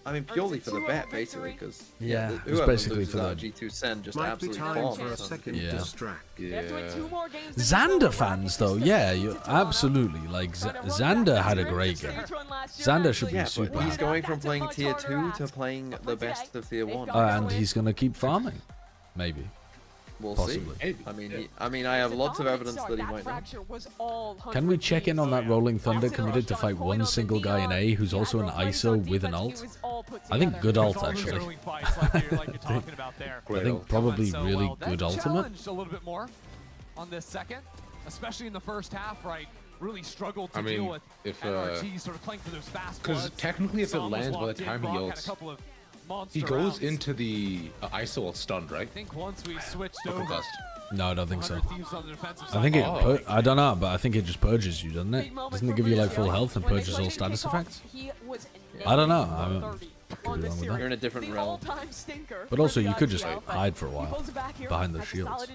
I mean, purely for the bet, basically, because yeah, it's basically for the G2 send just Might be absolutely time falls. for a second distract. Xander fans though, yeah, you absolutely like Xander had a great game. Xander should be super. But he's going from playing tier 2 to playing the best of tier 1. And he's gonna keep farming, maybe. We'll Possibly. see. I mean, I have lots of evidence that he might not. Can we check in on that Rolling Thunder committed to fight one single guy in A who's also an ISO with an ult? I think good ult actually. I think probably really good ultimate. A little bit more on this second, especially in the first half, right? Really struggled to deal with NRG sort of playing for those fast. Because technically, if it lands by the time he ults, he goes into the ISO ult stunned, right? I think once we switched over. No, I don't think so. I think it. I don't know, but I think it just purges you, doesn't it? Doesn't it give you like full health and purges all status effects? I don't know. Could be wrong with that. You're in a different realm. But also, you could just hide for a while behind the shields.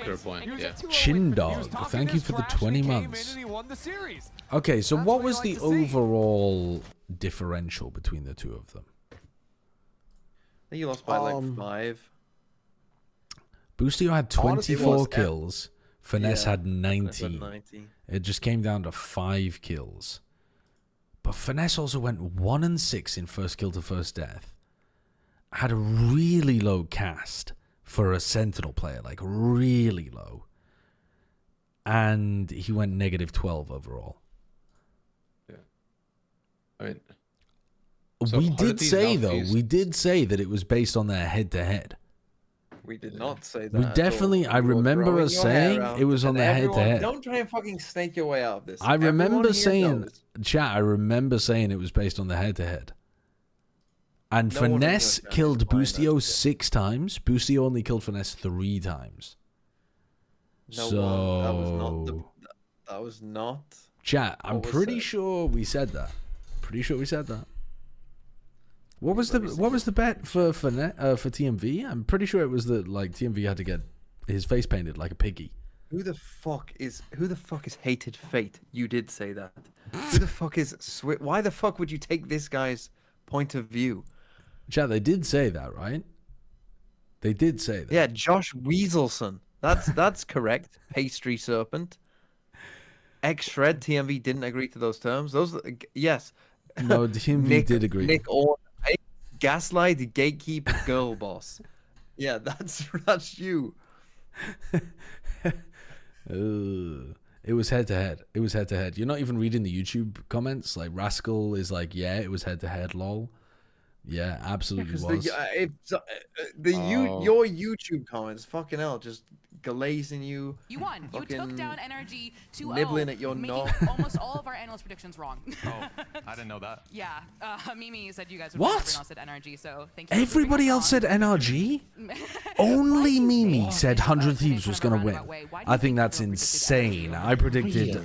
Fair point. Yeah. Chin Dog, thank you for the 20 months. Okay, so what was the overall differential between the two of them? I think you lost by like 5. Bustio had 24 kills. Finesse had 19. It just came down to 5 kills. But Finesse also went 1 and 6 in first kill to first death. Had a really low cast for a Sentinel player, like really low. And he went negative 12 overall. Yeah. I mean, we did say that it was based on their head-to-head. We did not say that. We definitely, I remember us saying it was on their head-to-head. Don't try and fucking snake your way out of this. I remember saying, chat, I remember saying it was based on the head-to-head. And Finesse killed Bustio 6 times. Bustio only killed Finesse 3 times. No, that was not. Chat, I'm pretty sure we said that. Pretty sure we said that. What was the bet for TMV? I'm pretty sure it was that like TMV had to get his face painted like a piggy. Who the fuck is Hated Fate? You did say that. Who the fuck is why the fuck would you take this guy's point of view? Chat, they did say that, right? They did say that. Yeah, Josh Weaselson. That's correct. Pastry Serpent. X-Shred TMV didn't agree to those terms. Yes. No, TMV did agree. Nick Orr, Gaslight, Gatekeeper, Girl Boss. Yeah, that's you. It was head to head. It was head to head. You're not even reading the YouTube comments. Like Rascal is like, yeah, it was head to head. Lol. Yeah, absolutely was. Your YouTube comments, fucking hell, just glazing you. You won. You took down NRG 2-0. Nibbling at your knob. Almost all of our analyst predictions wrong. Oh, I didn't know that. Yeah, Mimi said you guys would. What? Everyone else said NRG, so thank you. Everybody else said NRG? Only Mimi said 100 Thieves was going to win. I think that's insane. I predicted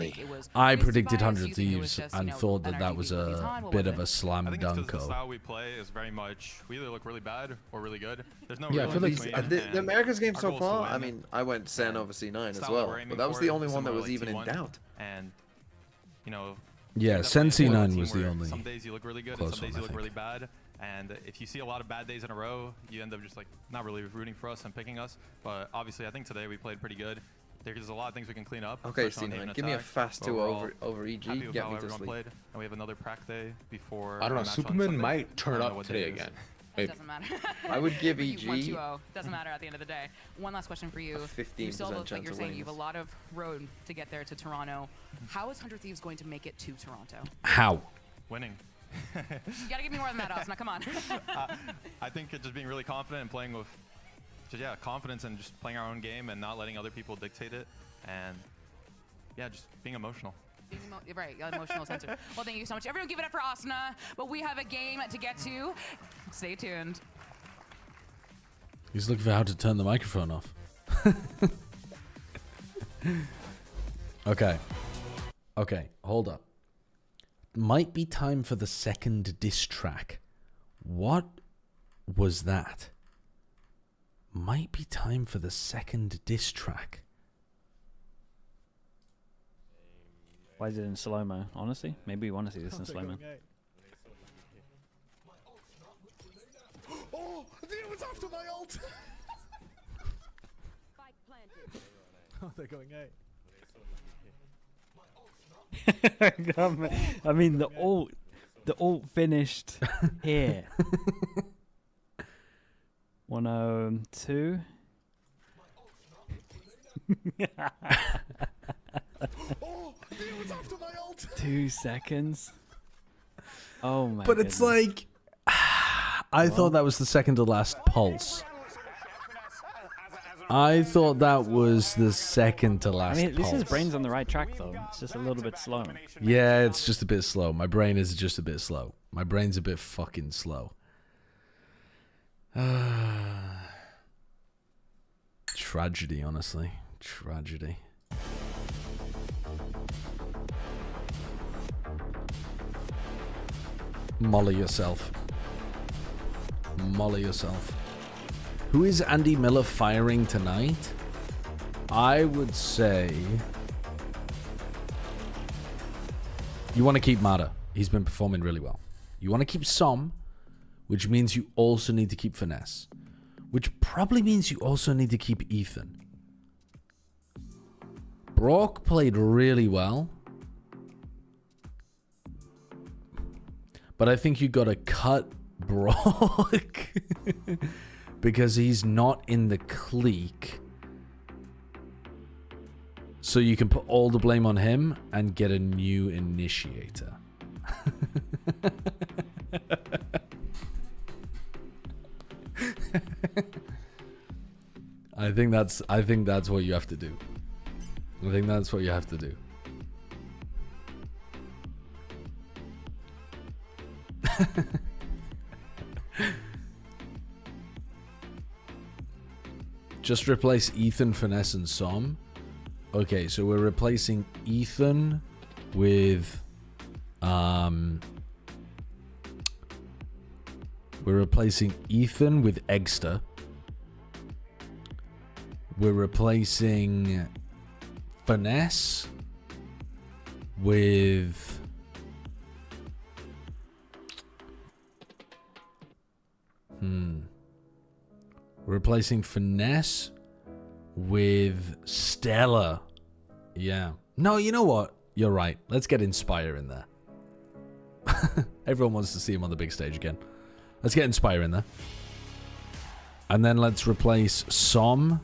100 Thieves and thought that was a bit of a slam dunk. dunko. The style we play is very much we either look really bad or really good. There's no. Yeah, I feel like the America's game so far. I mean, I went Sen over C9 as well, but that was the only one that was even in doubt. And you know. Yeah, Sensi 9 was the only. Some days you look really good, and some days you look really bad. And if you see a lot of bad days in a row, you end up just like not really rooting for us and picking us. But obviously, I think today we played pretty good. There's a lot of things we can clean up. Okay, Cena, give me a fast 2 over EG. Happy with Get how me to everyone sleep. played, and we have another prac day before. I don't know. our match on Superman Sunday. might turn I don't know up what today day it is. again. It doesn't matter. I would give For you, EG 1-2-0. Doesn't matter at the end of the day. One last question for you. 15% You still look like chance you're of saying winning you have a this. lot of road to get there to Toronto. How is 100 Thieves going to make it to Toronto? How? Winning. You gotta give me more than that, Austin. Come on. I think it's just being really confident and playing with, just, confidence and just playing our own game and not letting other people dictate it. And yeah, just being emotional. Right, emotional sensor. Well, thank you so much. Everyone give it up for Asuna. But we have a game to get to. Stay tuned. He's looking for how to turn the microphone off. Okay. Okay, hold up. Might be time for the second diss track. What was that? Might be time for the second diss track. Why is it in slow-mo? Honestly, maybe we want to see this in slow-mo. Oh, it was after my ult. Oh, they're going A. I mean, the ult finished here. 102. Oh, it was after my ult. 2 seconds. Oh my. But it's like, I thought that was the second to last pulse. I thought that was the second to last I mean, at least pulse. his brain's on the right track though. It's just a little bit slow. Yeah, it's just a bit slow. My brain is just a bit slow. My brain's a bit fucking slow. Tragedy, honestly. Tragedy. Molly yourself. Molly yourself. Who is Andy Miller firing tonight? I would say you want to keep Mata. He's been performing really well. You want to keep Som, which means you also need to keep Finesse, which probably means you also need to keep Ethan. Brock played really well, but I think you got to cut Brock because he's not in the clique. So you can put all the blame on him and get a new initiator. I think that's what you have to do. I think that's what you have to do. Just replace Ethan, Finesse, and Som. Okay, so we're replacing Ethan with Eggster. We're replacing Finesse with We're replacing Finesse with Stella. Yeah. No, you know what? You're right. Let's get Inspire in there. Everyone wants to see him on the big stage again. Let's get Inspire in there. And then let's replace Som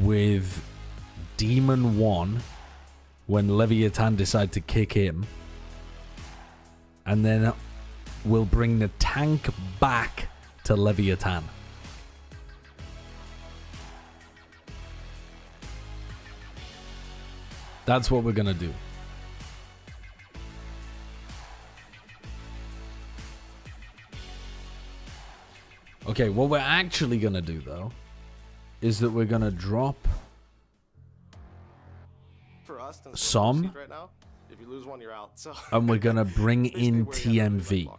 with Demon 1 when Leviathan decide to kick him. And then we'll bring the tank back to Leviathan. That's what we're going to do. Okay, what we're actually going to do, though, is that we're going to drop Som, right now, if you lose one, you're out. So and we're going to bring in TMV.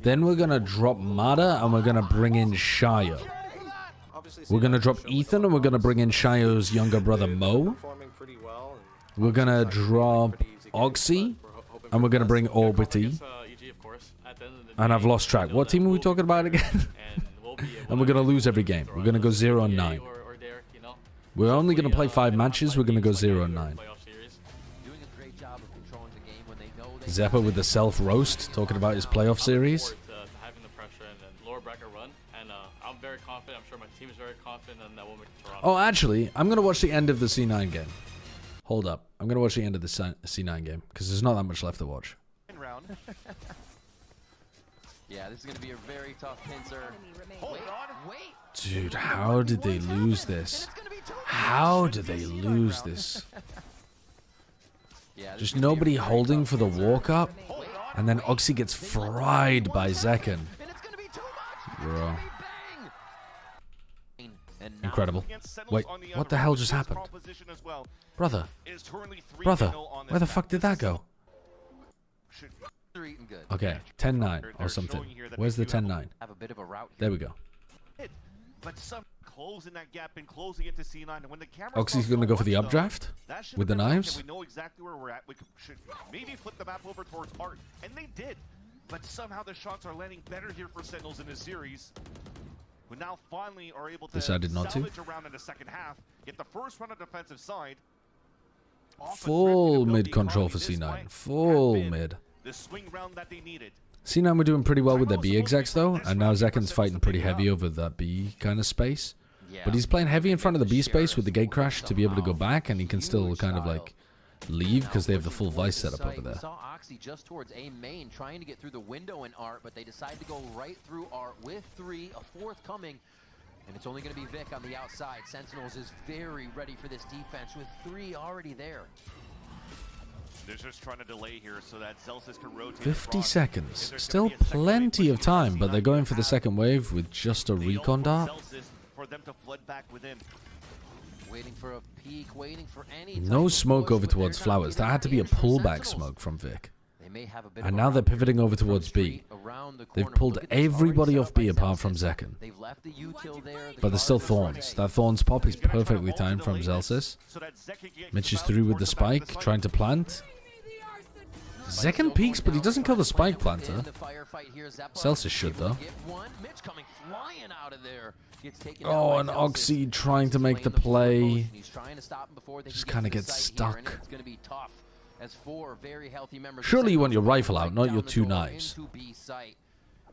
Then we're going to drop Mada, and we're going to bring in Shayo. We're going to drop Ethan, and we're going to bring in Shayo's younger brother, Mo. We're going to drop Oxy, and we're going to bring Orbity. And I've lost track. What team are we talking about again? And we're going to lose every game. We're going to go 0-9. We're only going to play 5 matches. We're going to go 0-9. Zeppa with the self-roast, talking about his playoff series. Oh, actually, I'm going to watch the end of the C9 game. Hold up. I'm going to watch the end of the C9 game, because there's not that much left to watch. Yeah, this is going to be a very tough pincer. Dude, how did they lose this? How did they lose this? Just nobody holding for the walk-up, and then Oxy gets fried by Zekken. Bro. Incredible. Wait, what the hell just happened? Brother. Brother, where the fuck did that go? Okay, 10-9 or something. Where's the 10-9? There we go. But some closing that gap and closing into C9, and when the camera Oxy's gonna go for the updraft with the knives. We know exactly where we're at. We should maybe flip the map over towards Art, and they did. But somehow the shots are landing better here for Sentinels in this series. We now finally are able to Decided not to. salvage around in the second half, get the first run on the defensive side. Full mid control for C9. Full mid. The swing round that they needed. C9 were doing pretty well with their B execs though, and now Zekken's fighting pretty heavy over that B kind of space. But he's playing heavy in front of the B space with the gate crash to be able to go back, and he can still kind of like leave because they have the full vice setup over there. Saw Oxy just towards A main, trying to get through the window in Art, but they decide to go right through Art with 3, a 4th coming. And it's only going to be Vic on the outside. Sentinels is very ready for this defense with 3 already there. They're just trying to delay here so that Celsius can rotate. 50 seconds. Still plenty of time, but they're going for the second wave with just a recon dart. For them to flood back within. Waiting for a peek, waiting for any No smoke over towards Flowers. That had to be a pullback smoke from Vic. And now they're pivoting over towards B. They've pulled everybody off B apart from Zekken. But there's still Thorns. That Thorns pop is perfectly timed from Zelsis. Mitch is through with the spike, trying to plant. Zekken peeks, but he doesn't kill the spike planter. Celsius should, though. Oh, and Oxy trying to make the play. Just kind of gets stuck. Surely you want your rifle out, not your 2 knives.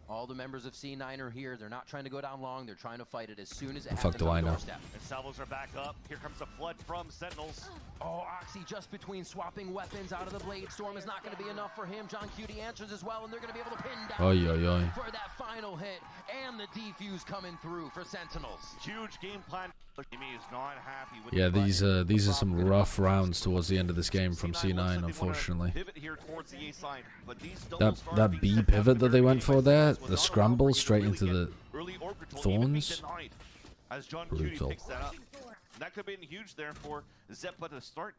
All the members of C9 are here. They're not trying to go down long. They're trying to fight it as soon as it The fuck do I know? And salvos are back up. Here comes the flood from Sentinels. Oh, Oxy just between swapping weapons out of the Blade Storm is not going to be enough for him. John Cutie answers as well, and they're going to be able to pin down Oy, oy, oy. for that final hit. And the defuse coming through for Sentinels. Huge game plan. EMEA is not happy with Yeah, these are some rough rounds towards the end of this game from C9, unfortunately. That B pivot that they went for there, the scramble straight into the Thorns. Brutal. That could have been huge there for Zeppa to start.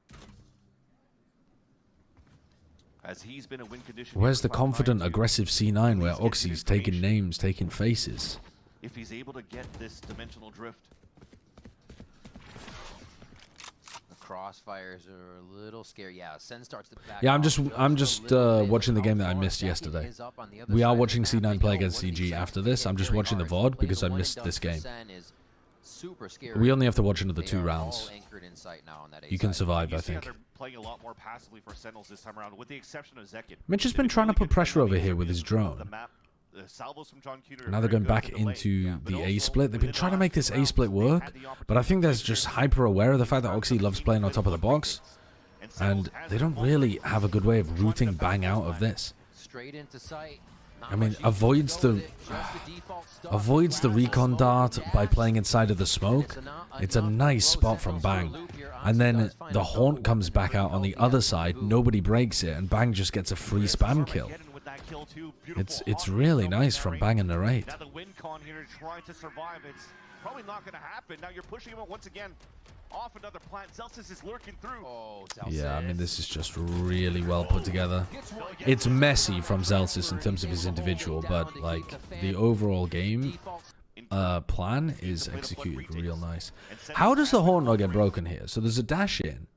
As he's been in win condition. Where's the confident, aggressive C9 where Oxy's taking names, taking faces? If he's able to get this dimensional drift. Crossfires are a little scary. Yeah, Sen starts to back. Yeah, I'm just watching the game that I missed yesterday. We are watching C9 play against CG after this. I'm just watching the VOD because I missed this game. We only have to watch another 2 rounds. You can survive, I think. Playing a lot more passively for Sentinels this time around, with the exception of Zekken. Mitch has been trying to put pressure over here with his drone. Now they're going back into the A split. They've been trying to make this A split work, but I think they're just hyper aware of the fact that Oxy loves playing on top of the box, and they don't really have a good way of rooting Bang out of this. I mean, avoids the recon dart by playing inside of the smoke. It's a nice spot from Bang, and then the Haunt comes back out on the other side. Nobody breaks it, and Bang just gets a free spam kill. It's really nice from Bang and Narrate. Now the win con here trying to survive. It's probably not going to happen. Now you're pushing him once again off another plant. Celsius is lurking through. Yeah, I mean, this is just really well put together. It's messy from Celsius in terms of his individual, but like the overall game plan is executed real nice. How does the Haunt not get broken here? So there's a dash in.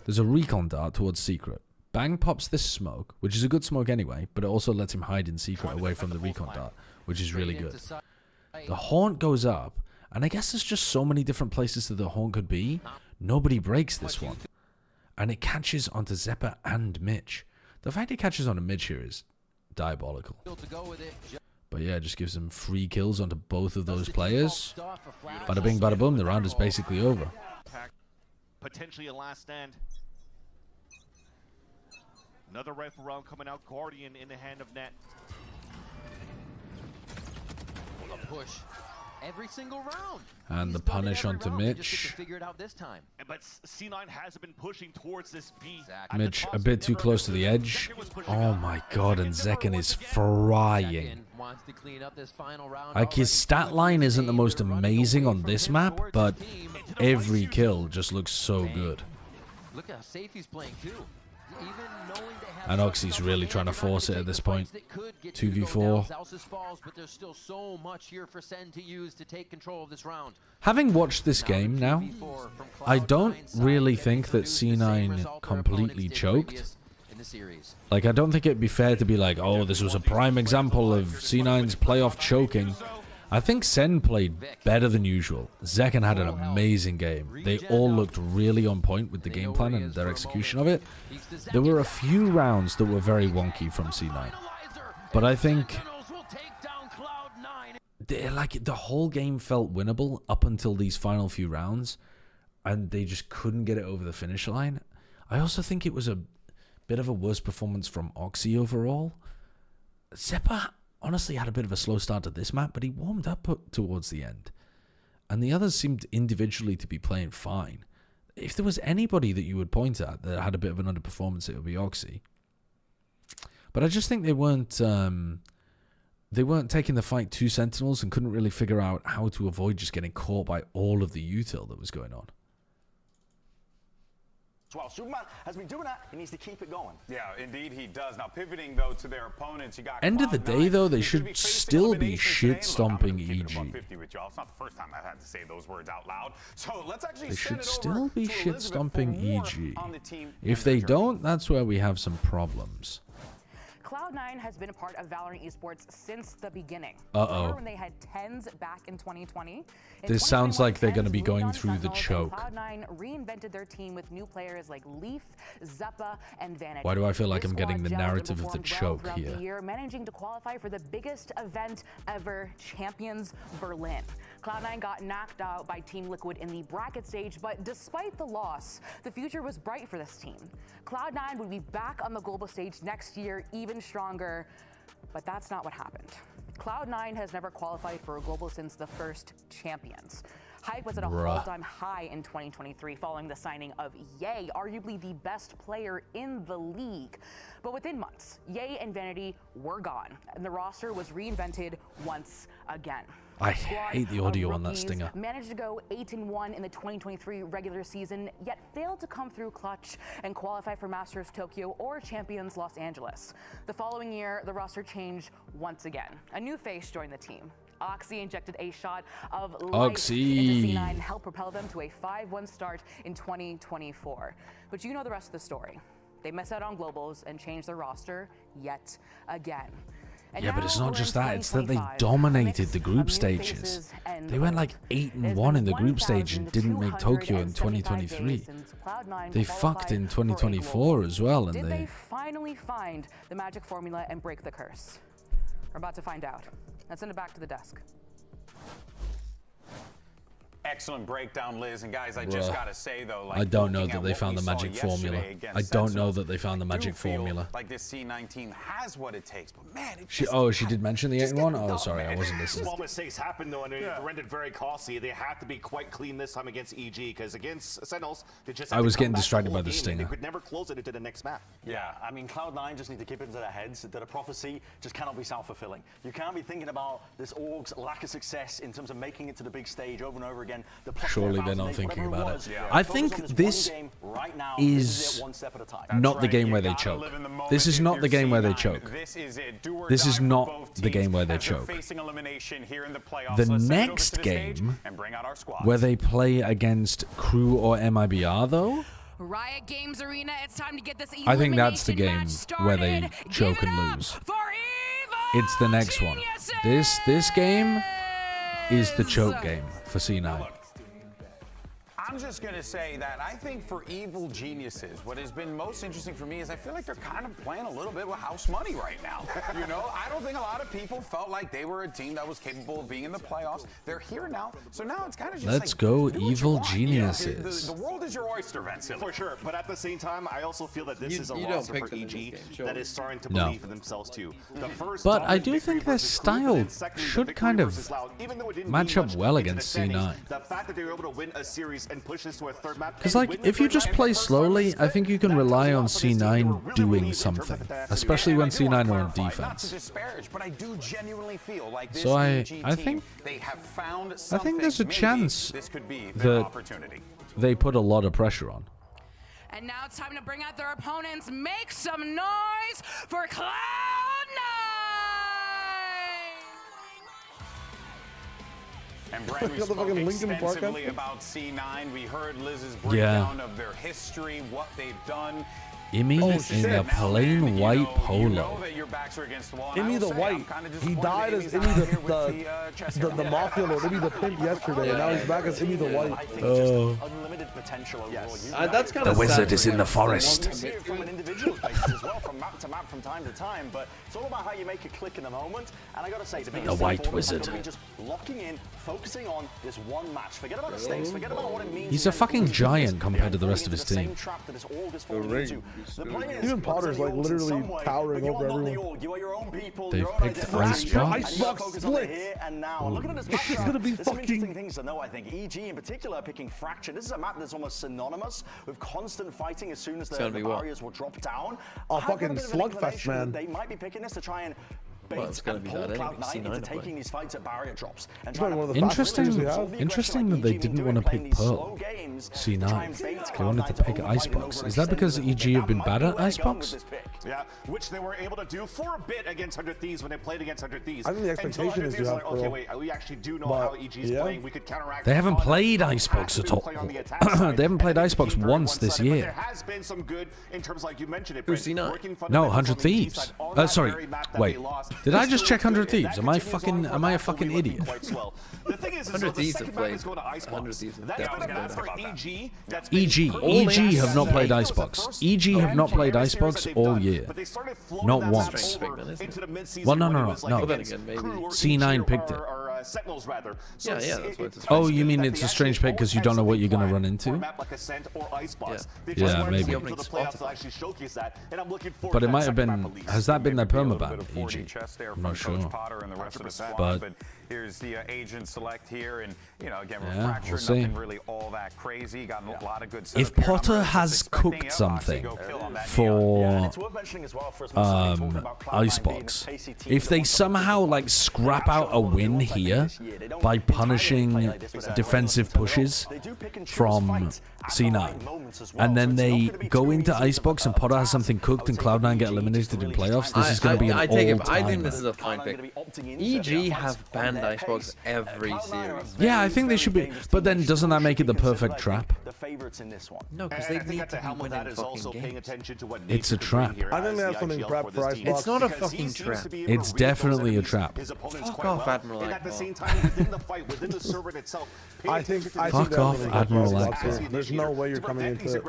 There's a recon dart towards Secret. Bang pops this smoke, which is a good smoke anyway, but it also lets him hide in Secret away from the recon dart, which is really good. The Haunt goes up, and I guess there's just so many different places that the Haunt could be. Nobody breaks this one. And it catches onto Zeppa and Mitch. The fact it catches onto Mitch here is diabolical. But yeah, it just gives them free kills onto both of those players. Bada bing, bada boom, the round is basically over. Potentially a last stand. Another rifle round coming out. Guardian in the hand of Net. A push every single round. And the punish onto Mitch. Figure it out this time. But C9 hasn't been pushing towards this B. Mitch a bit too close to the edge. Oh my god, and Zekken is frying. Like, his stat line isn't the most amazing on this map, but every kill just looks so good. Look how safe he's playing too. Even knowing they have And Oxy's really trying to force it at this point. 2v4. but there's still so much here for Sen to use to take control of this round. Having watched this game now, I don't really think that C9 completely choked. Like, I don't think it'd be fair to be like, oh, this was a prime example of C9's playoff choking. I think Sen played better than usual. Zekken had an amazing game. They all looked really on point with the game plan and their execution of it. There were a few rounds that were very wonky from C9. But I think the whole game felt winnable up until these final few rounds, and they just couldn't get it over the finish line. I also think it was a bit of a worse performance from Oxy overall. Zeppa honestly had a bit of a slow start to this map, but he warmed up towards the end. And the others seemed individually to be playing fine. If there was anybody that you would point at that had a bit of an underperformance, it would be Oxy. But I just think they weren't taking the fight to Sentinels and couldn't really figure out how to avoid just getting caught by all of the util that was going on. So while Superman has been doing that, he needs to keep it going. Yeah, indeed he does. Now pivoting though to their opponents, you got end of the day though, they should still be shit stomping EG. It's not the first time I've had to say those words out loud. So let's actually they should still be shit stomping EG. If they don't, that's where we have some problems. Cloud9 has been a part of Valorant esports since the beginning. Uh-oh. When they had TENS back in 2020. This sounds like they're going to be going through the choke. Cloud9 reinvented their team with new players like Leaf, Zeppa, and Vanity. Why do I feel like I'm getting the narrative of the choke here? The year, managing to qualify for the biggest event ever, Champions Berlin. Cloud9 got knocked out by Team Liquid in the bracket stage, but despite the loss, the future was bright for this team. Cloud9 would be back on the global stage next year, even stronger, but that's not what happened. Cloud9 has never qualified for a global since the first Champions. Hype was at an all-time high in 2023 following the signing of Ye, arguably the best player in the league. But within months, Ye and Vanity were gone, and the roster was reinvented once again. I hate the audio on that stinger. Managed to go 8-1 in the 2023 regular season, yet failed to come through clutch and qualify for Masters Tokyo or Champions Los Angeles. The following year, the roster changed once again. A new face joined the team. Oxy injected a shot of life into C9 and helped propel them to a 5-1 start in 2024. But you know the rest of the story. They missed out on globals and changed their roster yet again. And yeah, but it's not just that, it's that they dominated the group stages. They went like 8-1 in the group stage and didn't make Tokyo in 2023. They fucked in 2024 as well, and did they finally find the magic formula and break the curse? We're about to find out. Let's send it back to the desk. Excellent breakdown, Liz. And guys, I just gotta say though, like, I don't know that they found the magic formula. I don't know that they found the magic formula. Like this C9 team has what it takes, but man, she did mention the 8-1. Oh, sorry, I wasn't listening. Small mistakes happen though, and it rendered very costly. They have to be quite clean this time against EG, because against Sentinels, they just. I was getting distracted by the stinger. They could never close it into the next map. Yeah, I mean, Cloud9 just need to keep it into their heads that a prophecy just cannot be self-fulfilling. You can't be thinking about this org's lack of success in terms of making it to the big stage over and over again. Surely they're not thinking about it. I think this is not the game where they choke. This is not the game where they choke. This is not the game where they choke. The next game where they play against Crew or MIBR, though, Riot Games Arena, it's time to get this I think that's the elimination game match started. where they choke and lose. It's the next one. This game is the choke game for C9. I'm just going to say that I think for Evil Geniuses, what has been most interesting for me is I feel like they're kind of playing a little bit with house money right now. You know, I don't think a lot of people felt like they were a team that was capable of being in the playoffs. They're here now, so now it's kind of just Let's like, go, do what you Evil want. Geniuses. The world is your oyster, Vince. For sure, but at the same time, I also feel that this is a you roster don't for pick them in EG this game, sure. that is starting to No. believe in themselves too. The first But I dominant do victory think their versus Crew, but style then secondly, the should victory kind of versus Loud, even though it didn't match mean up much well into the against standings, C9. The fact that they were able to win a series and push this to a third map. Because, like, if you just play slowly, I think you can rely on C9 doing something. Especially when C9 are on defense. But I do genuinely feel like this So I EG think team, they have found I think there's a something. chance Maybe this could be their that opportunity. they put a lot of pressure on. And now it's time to bring out their opponents. Make some noise for Cloud9! And Brad, we spoke extensively about C9. We heard Liz's breakdown of their history, what they've done. Imi in a plain white polo. Imi the White. He died as Imi the Mafia Lord, Imi the Pimp yesterday, and now he's back as Imi the White. Unlimited potential overall. That's kind The of wizard is in the forest. You see it from an individual basis as well, from map to map, from time to time. But it's all about how you make a click in the moment. And I got to say, the biggest White thing for them Wizard. is just locking in, focusing on this one match. Forget about the stakes. Forget about what it means. He's a fucking giant compared to the rest of his team. Even Potter's like literally towering over everyone. They've picked Icebox split. And now, looking at this match, This is gonna be there's some fucking. interesting things to know, I think. EG in particular picking Fracture. This is a map that's almost synonymous with constant fighting as soon as the barriers will drop down. Oh, I have got a fucking bit of an slugfest, inclination man. that they might be picking this to try and bait Well, it's gonna and be pull that anyway, Cloud9 into C9 taking these fights at barrier drops. And It's trying one of to the fastest players we have. Interesting that they didn't want to pick Pearl. C9. They wanted to pick Icebox. Is that because EG have been bad at Icebox? Yeah, which they were able to do for a bit against 100 Thieves when they played against 100 Thieves. I think the expectation is you have okay, Pearl. wait, we actually do know But, how EG's yeah. playing. We could counteract. They haven't played Icebox at all. They haven't played Icebox once this There year. has been some good in terms, like you mentioned it. Who's Brent, C9? working No, fundamentals 100 on the EG Thieves. side on that Sorry, very map that wait. they lost. Did I It's just still check 100 good. Thieves? That Am I continues fucking on for am I a map, but fucking we were idiot? quite slow. The thing is 100 the Thieves second have map played. is going to 100 Icebox. Thieves have That's been a definitely map for played. EG. That's EG have not played Icebox. EG have not played Icebox all year. Not once. Well, no. C9 picked it. Sentinels rather. Yeah, that's what it's. Oh, you mean it's a strange pick because you don't know what you're going to run into? Yeah, maybe. But it might have been. Has that been their permaban, EG? I'm not sure. But here's the agent select here, and you know, again, yeah, Fracture, we'll see. nothing really all that crazy. Got a lot of good. If Potter has cooked something for Icebox, if they somehow like scrap out a win here by punishing defensive pushes from C9, and then they go into Icebox and Potter has something cooked and Cloud9 get eliminated in playoffs, this is going to be an all-timer. I think this is a fine pick. EG have banned Icebox every series. Yeah, I think they should be. But then doesn't that make it the perfect trap? No, because they need to be winning fucking games. It's a trap. I think they have something prepped for Icebox. It's not a fucking trap. It's definitely a trap. Fuck off, Admiral I think Fuck off, Admiral Akbar. There's no way you're coming into it.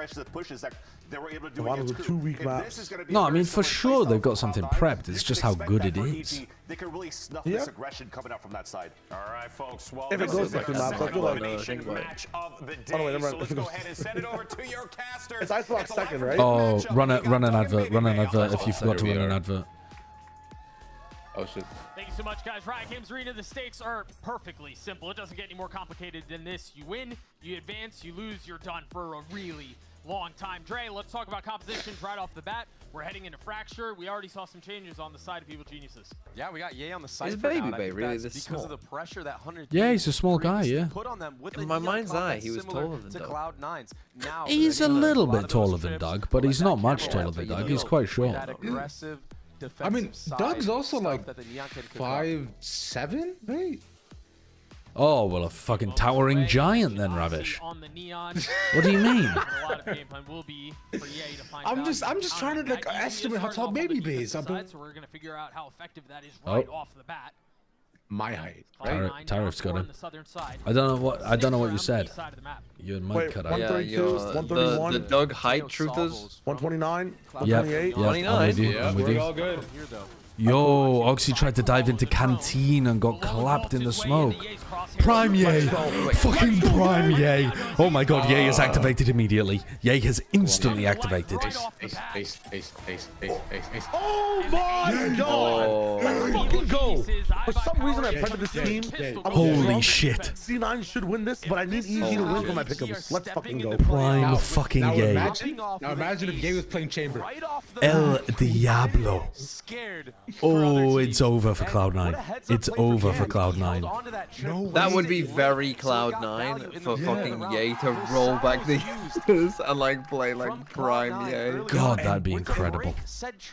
A lot of the 2 weak maps. No, I mean, for sure they've got something prepped. It's just how good it is. They can really snuff this aggression coming out from that side. All right, folks. Well, If it goes to 2 maps, I feel like. match of the day. Oh, wait, never mind. So let's go ahead and send it over to your caster. It's Icebox second, right? Oh, run an advert. Run an advert if you forgot to run an advert. Oh shit. Thank you so much, guys. Riot Games Arena, the stakes are perfectly simple. It doesn't get any more complicated than this. You win, you advance, you lose, you're done for a really long time. Dre, let's talk about compositions right off the bat. We're heading into Fracture. We already saw some changes on the side of Evil Geniuses. Yeah, we got Ye on the side. Is Baby Bay really this because small? of the pressure that 100 Yeah, he's a small guy, yeah. put on them with In the my neon mind's combat eye, he was similar taller than to Doug. Cloud9's. Now He's a little bit taller than ships, Doug, but he's that not much camera taller than that Doug. you He's know, quite with short. that aggressive I mean, defensive Doug's side also stuff like that the Neon can cook up. 5'7", right? Oh, well, a fucking towering giant then, Ravish. What do you mean? I'm just trying to like estimate how tall baby B is. So we're gonna figure out how effective that is off the bat. My height. Tariff's got him. I don't know what you said. Your mic cut out. 132, 131. The Doug height truthers. 129, Yeah, 128. yeah, I'm with you. I'm with We're you. all good. Yo, Oxy tried to dive into Canteen and got clapped in the smoke. Prime Yay! Fucking Prime Yay! Oh my god, Yay is activated immediately. Yay has instantly activated. Ace. Oh my god! Let's fucking go! For some reason, I printed this team. Holy shit. C9 should win this, but I need EG to win for my pickups. Let's fucking go. Prime fucking Yay. Now imagine if Yay was playing Chamber. El Diablo. Oh, it's over for Cloud9. It's over for Cloud9. That would be very Cloud9 for fucking Yay to roll back the users and like play like Prime Yay. God, that'd be incredible.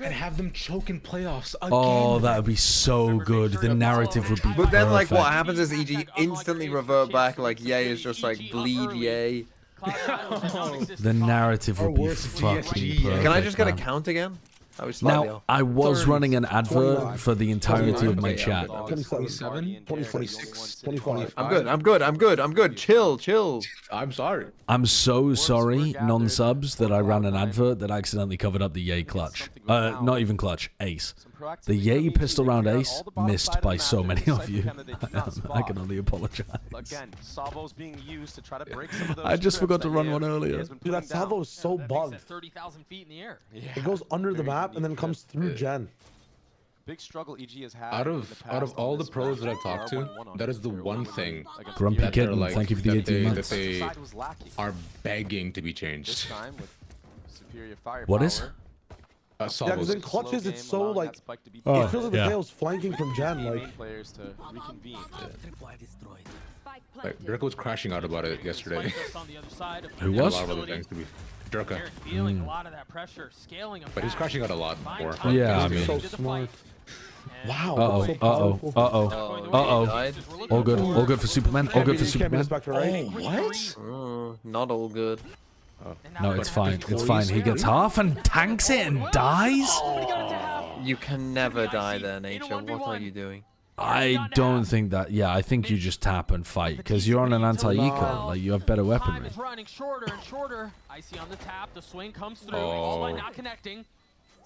And have them choke in playoffs again. Oh, that would be so good. The narrative would be But then like what perfect. happens is EG instantly revert back, like Yay is just like bleed Yay. The narrative would be fucking perfect. Can I just get a man. count again? I was slightly Now, off. I was running an advert for the entirety of my chat. 27, 26, 25. I'm good. Chill. I'm sorry. I'm so sorry, non-subs, that I ran an advert that accidentally covered up the Yay clutch. Not even clutch, ace. The Yay pistol round ace missed by so many of you. I can only apologize. Again, Savo's being used to try to break some of those I just forgot to scripts run that one Yay earlier. has been Dude, that putting down. salvo is so bugged. 30,000 feet in the air. It goes under the map and then comes through Gen. Big struggle EG has had Out of all the pros that I've talked to, that is the one thing Grumpy that they're Kitten, like, thank you for the that 18 they- months. that they are begging to be changed. What is? Yeah, because in clutches, it's so like, Oh, it feels like the yeah. tail's flanking from Gen. Like, players to reconvene. Like Dirk was crashing out about it yesterday. Who Yeah, was? a lot of other things to be. Dirka. Feeling a lot of that pressure, scaling him But he's back. crashing out a lot more. Yeah, I mean. so smart. Wow. Uh-oh, so uh-oh, powerful. uh-oh. All good for Superman. All good for Can't be Superman. this back to right. What? Not all good. No, it's fine. It's fine. He gets half and tanks it and dies? You can never die there, Nature. What are you doing? I don't think that. Yeah, I think you just tap and fight because you're on an anti-eco. Like, you have better Time weaponry. is running shorter and shorter. Icy on the tap. The swing comes through. All by not connecting.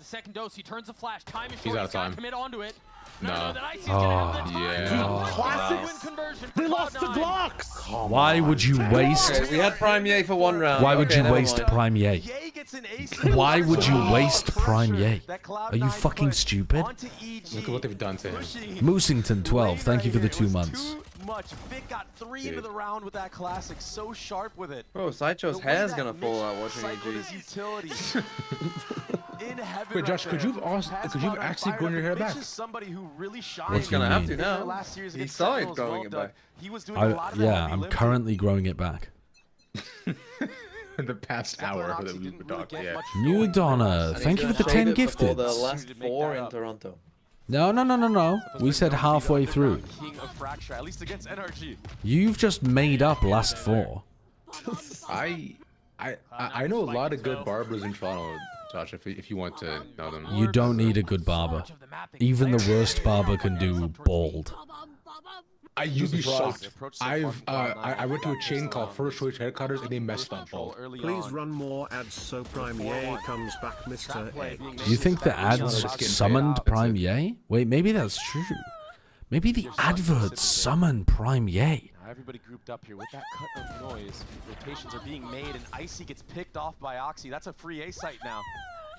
The second dose, he turns the flash. Time is short. He's out of time. Commit onto it. No. Dude, classics. They lost the Glocks. Why would you waste? Okay, we had Prime Yay for one round. Why would Okay, you never waste mind. Prime Yay? Why would you waste Prime Yay? Are you fucking stupid? Look at what they've done to him. Moosington 12, thank you for the 2 months. Much. Vic got 3 into the round with that classic. So sharp with it. Bro, Sideshow's hair's gonna fall out watching His EG. utility. In heaven Wait, Josh, right could there. you have Has actually fired grown your hair Mitch back? is somebody who really shined. What's He's gonna have to mean? now. Last series He against started Sentinels, growing well, it Doug, back. He was doing a lot of the Yeah, heavy I'm lifting. currently growing it back. In the past hour that we were talking. Yeah. New Donna, thank you for the 10 For the gifted. last 4 in Toronto. No. We said halfway through. King of Fracture, at least against NRG. You've just made up last 4. I know a lot of good barbers in Toronto, Josh, if you want to know them. You don't need a good barber. Even the worst barber can do bald. You'd be shocked. I went to a chain called First Choice Haircutters and they messed up bald. Please run more ads so Prime Yay comes back, Mr. Egg. Do you think the ads summoned Prime Yay? Wait, maybe that's true. Maybe the adverts summon Prime Yay. Now everybody grouped up here with that cut of noise. Rotations are being made, and Icy gets picked off by Oxy. That's a free A site now.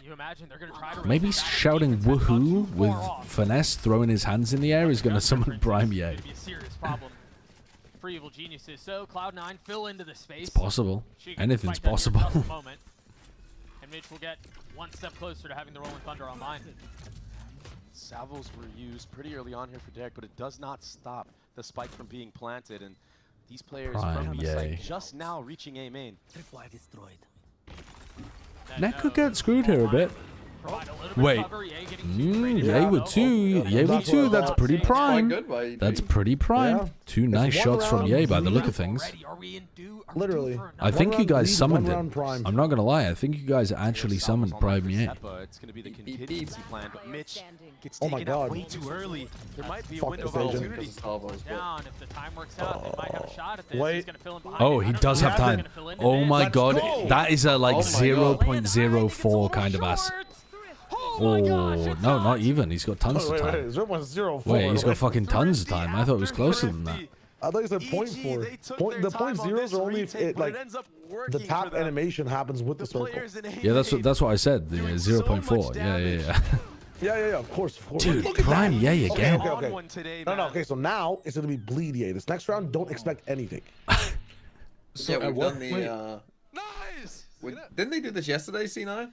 You imagine they're going to try to Maybe shouting woohoo with Finesse throwing his hands in the air is going to summon Prime Yay. be a serious problem for Evil Geniuses. So Cloud9 fill into the space. It's possible. She can Anything's fight that here possible. just a moment. And Mitch will get one step closer to having the Rolling Thunder online. Salvos were used pretty early on here for Derek, but it does not stop the spike from being planted. And these players Prime from the Yay. site just now reaching A main. Neck could get screwed here a bit. Wait. Yay with two. Yay with two. That's pretty prime. That's pretty prime. Yeah. Two nice shots from Yay by the look of things. Literally. I think you guys summoned round it. prime. I'm not gonna lie. I think you guys actually summoned Prime Yay. It's going to be the contingency plan, but Mitch gets Oh my taken out God. way too early. There might be a Fuck window of this agent. opportunity. Down. If the time works out, they might have a shot at this. Wait. He's gonna fill in behind Oh, it. he I don't does know have how he's time. gonna fill into Oh this. my Let's god. go. That is a like Oh my 0.04 kind of ass. Oh, no, not even. He's got tons of Wait, time. 0.04. Wait, he's got fucking tons of time. I thought it was closer than that. I thought you said 0.4. The point zeros are only if it, like the tap animation happens with the circle. Yeah, that's what I said. The 0.4. Yeah. Yeah. Of course. Dude, Look at Prime that. Yay again. Okay. No. Okay, so now it's gonna be bleed Yay. This next round, don't expect anything. So at we've what done the. point- Nice. Didn't they do this yesterday, C9?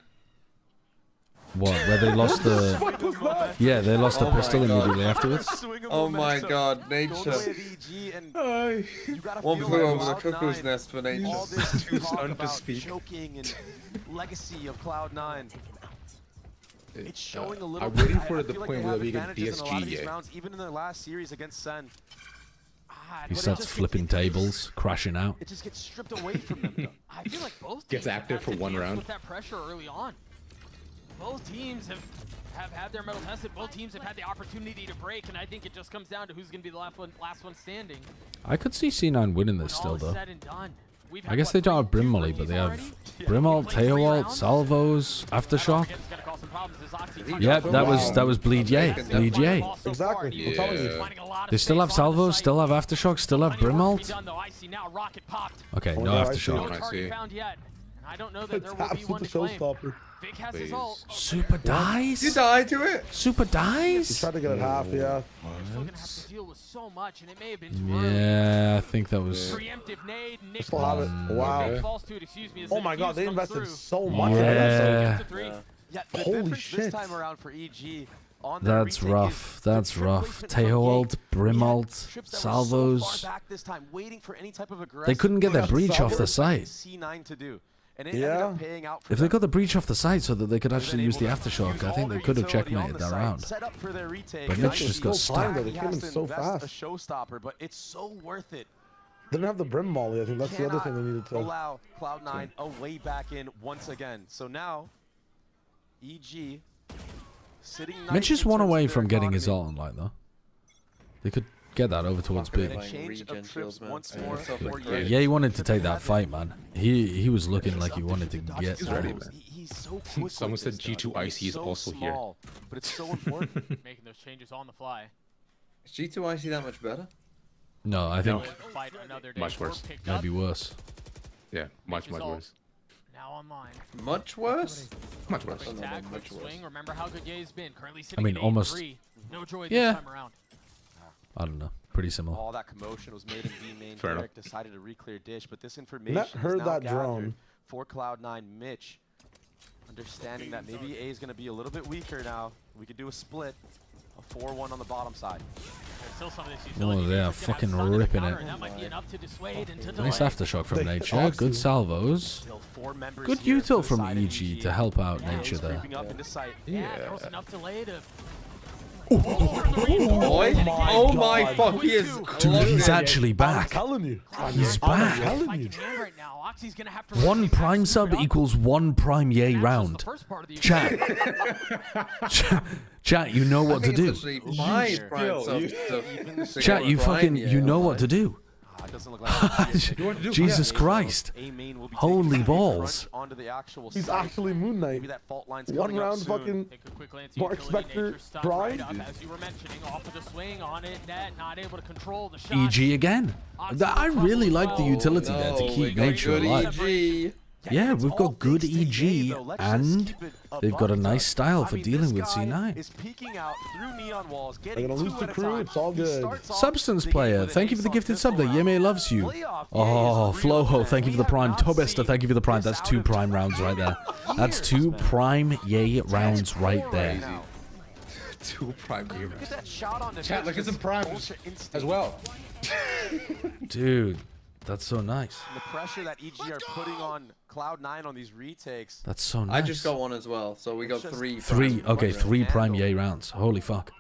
What? Where they lost the? Yeah, they lost the pistol immediately afterwards. Oh my god, nature. One flew over the cuckoo's nest for nature. All this too soon to speak. Choking and legacy of Cloud9. It's showing a little I'm bit. waiting for I the feel like point they where have we get advantages in a lot of DSG, these yeah. rounds, even in their last series against Sen. He starts flipping tables, crashing out. It just gets stripped away from them. Though. I feel like both Gets teams active have for had to one deal round. with that pressure early on. Both teams have had their metal tested. Both teams have had the opportunity to break, and I think it just comes down to who's going to be the last one standing. I could see C9 winning this When still all is though. said and done. We've I had, guess what, they don't have three Brim Molly, rookies but they have already? Brimalt, Played 3 Teowalt, rounds? Salvos, Aftershock. It's gonna cause some problems as Oxy Yep, that was Bleed Yay. Bleed Yay. Exactly. I'm telling you. They still have Salvos, still have Aftershock, still have Brimalt. Okay, no Oh, I Aftershock. see. I see. Found yet. And I don't know that there will Taps be with one the to claim. showstopper. Vic has his Please. ult. Super dies? You died to it? Super He dies? tried to get it half, yeah. Still gonna have to deal with so much, and it may have been too early. Yeah, I think that was... Preemptive nade, Nick Still have it. Wow. falls to it, excuse me, as Oh the my god, defuse they comes invested through. so much. Yeah. Yeah, the Holy difference shit. this time around for EG on their That's retake rough. is That's the trip rough. placement from Yate. Teowalt, We had Brimalt, trips that were so Salvos. far back this time, waiting for any type of They aggressive couldn't get their Got breach off the Salvos? site. C9 to do. And it ended Yeah. up paying out for If they them. got the breach off the site so that they could They're actually then use the able to Aftershock, use I all think they their could have utility on checkmated the that site, round. set up for their retake. But And Mitch obviously just got he stuck. They came has in to so invest fast. a showstopper, but it's so worth it. Didn't have the Brim Molly. I think that's the other thing they needed to. Allow Cloud9 a way back in once again. So now, EG sitting nice Mitch is in one terms of away their from getting his economy. ult on light though. They could get that over towards B. And a change of trips once more for Yeah, Yate. he wanted to take that fight, man. He was looking like he wanted to get He's that. ready, man. He's so quick. Someone with said this stuff. G2 He's IC is so also here. small, but it's so important. Making those changes on the fly. Is G2 IC that much better? No, I think Fight another day. Much worse. Picked up. maybe worse. Yeah, much worse. Now online. Much worse? Much worse. Quick tag, quick swing. Remember how good Ye's been. Currently sitting mean, at almost- 8-3. No joy Yeah. this time around. I don't know. Pretty similar. All that commotion was made in B main. Fair enough. Derek decided to re-clear dish, but this information Net is heard now that gathered drone. for Cloud9. Mitch, understanding that maybe A is going to be a little bit weaker now. We could do a split, a 4-1 on the bottom side. There's still some of this Oh, utility. they are Nature gonna fucking have sun in the ripping counter, it. and that might be enough to dissuade and to Nice delay. Aftershock from They Nature. Oxy. Good salvos. Still 4 members Good here util for the from side of EG to help out Yeah, Nature he's there. creeping up into sight. Yeah, there was enough delay to... Boy, oh my fuck, he is Dude, he's actually I'm back. telling you. He's I'm back. telling you. Right now, Oxy's gonna have to One prime sub equals one prime yay round. Chat. Chat, you know what to do. Chat, you fucking, you know what to do. It doesn't look like Jesus Christ. A-main will be Holy taking balls. crunch onto the actual He's site. actually Moon Knight. Maybe that fault line's One coming up round soon. fucking Take a quick glance at Mark utility, Spector Nature stunned right Prime. up, as you were mentioning, off of the swing on it, net, not able to control the shot. EG again. I really like the utility there to keep Nature alive. EG. Yeah, we've got good EG, and they've got a nice style for dealing with C9. Is peeking out through neon walls, They're getting gonna lose 2 the at a crew. time. It's all He good. starts off Substance the game player, with an thank you for the ace on gifted sub there. pistol Yeme round. loves you. Playoff Oh, is real, Floho, man. thank you for the We have prime. not Tobester, seen thank you for the prime. this That's out 2 of prime rounds right there. That's 2 prime yay rounds right there. 2 prime Look at that shot on the Chat, look at some primes as well. Dude, That's so nice. And the pressure that EG are putting on Cloud9 on these retakes. That's so nice. I just got one as well, so we got three. Three Prime Yay rounds. Holy fuck.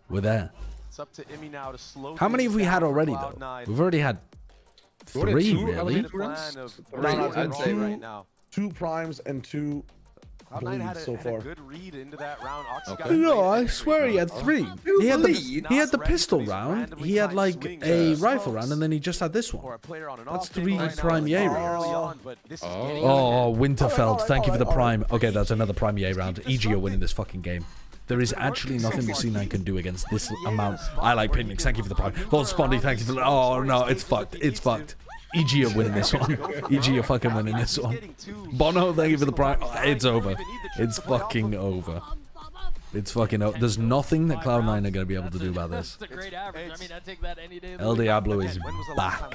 We're there. It's up to EMEA now to slow. How many have we had already, though? We've already had 3, really? I'd say right now. 2 primes and 2 bleeds so far. Good read into that round. No, I swear he had 3. He had the pistol round. He had like a rifle round, and then he just had this one. That's 3 Prime Yay rounds. Oh, Winterfeld, thank you for the Prime. Okay, that's another Prime Yay round. EG are winning this fucking game. There is actually nothing the C9 can do against this amount. I like Pinmix, thank you for the Prime. Lord Spondy, thank you for the... Oh, no, it's fucked. It's fucked. EG are winning this one. EG are fucking winning this one. Bono, thank you for the Prime. It's over. It's fucking over. It's fucking over. There's nothing that Cloud9 are going to be able to do about this. That's a great average. I mean, I'd take that any day. El Diablo is back.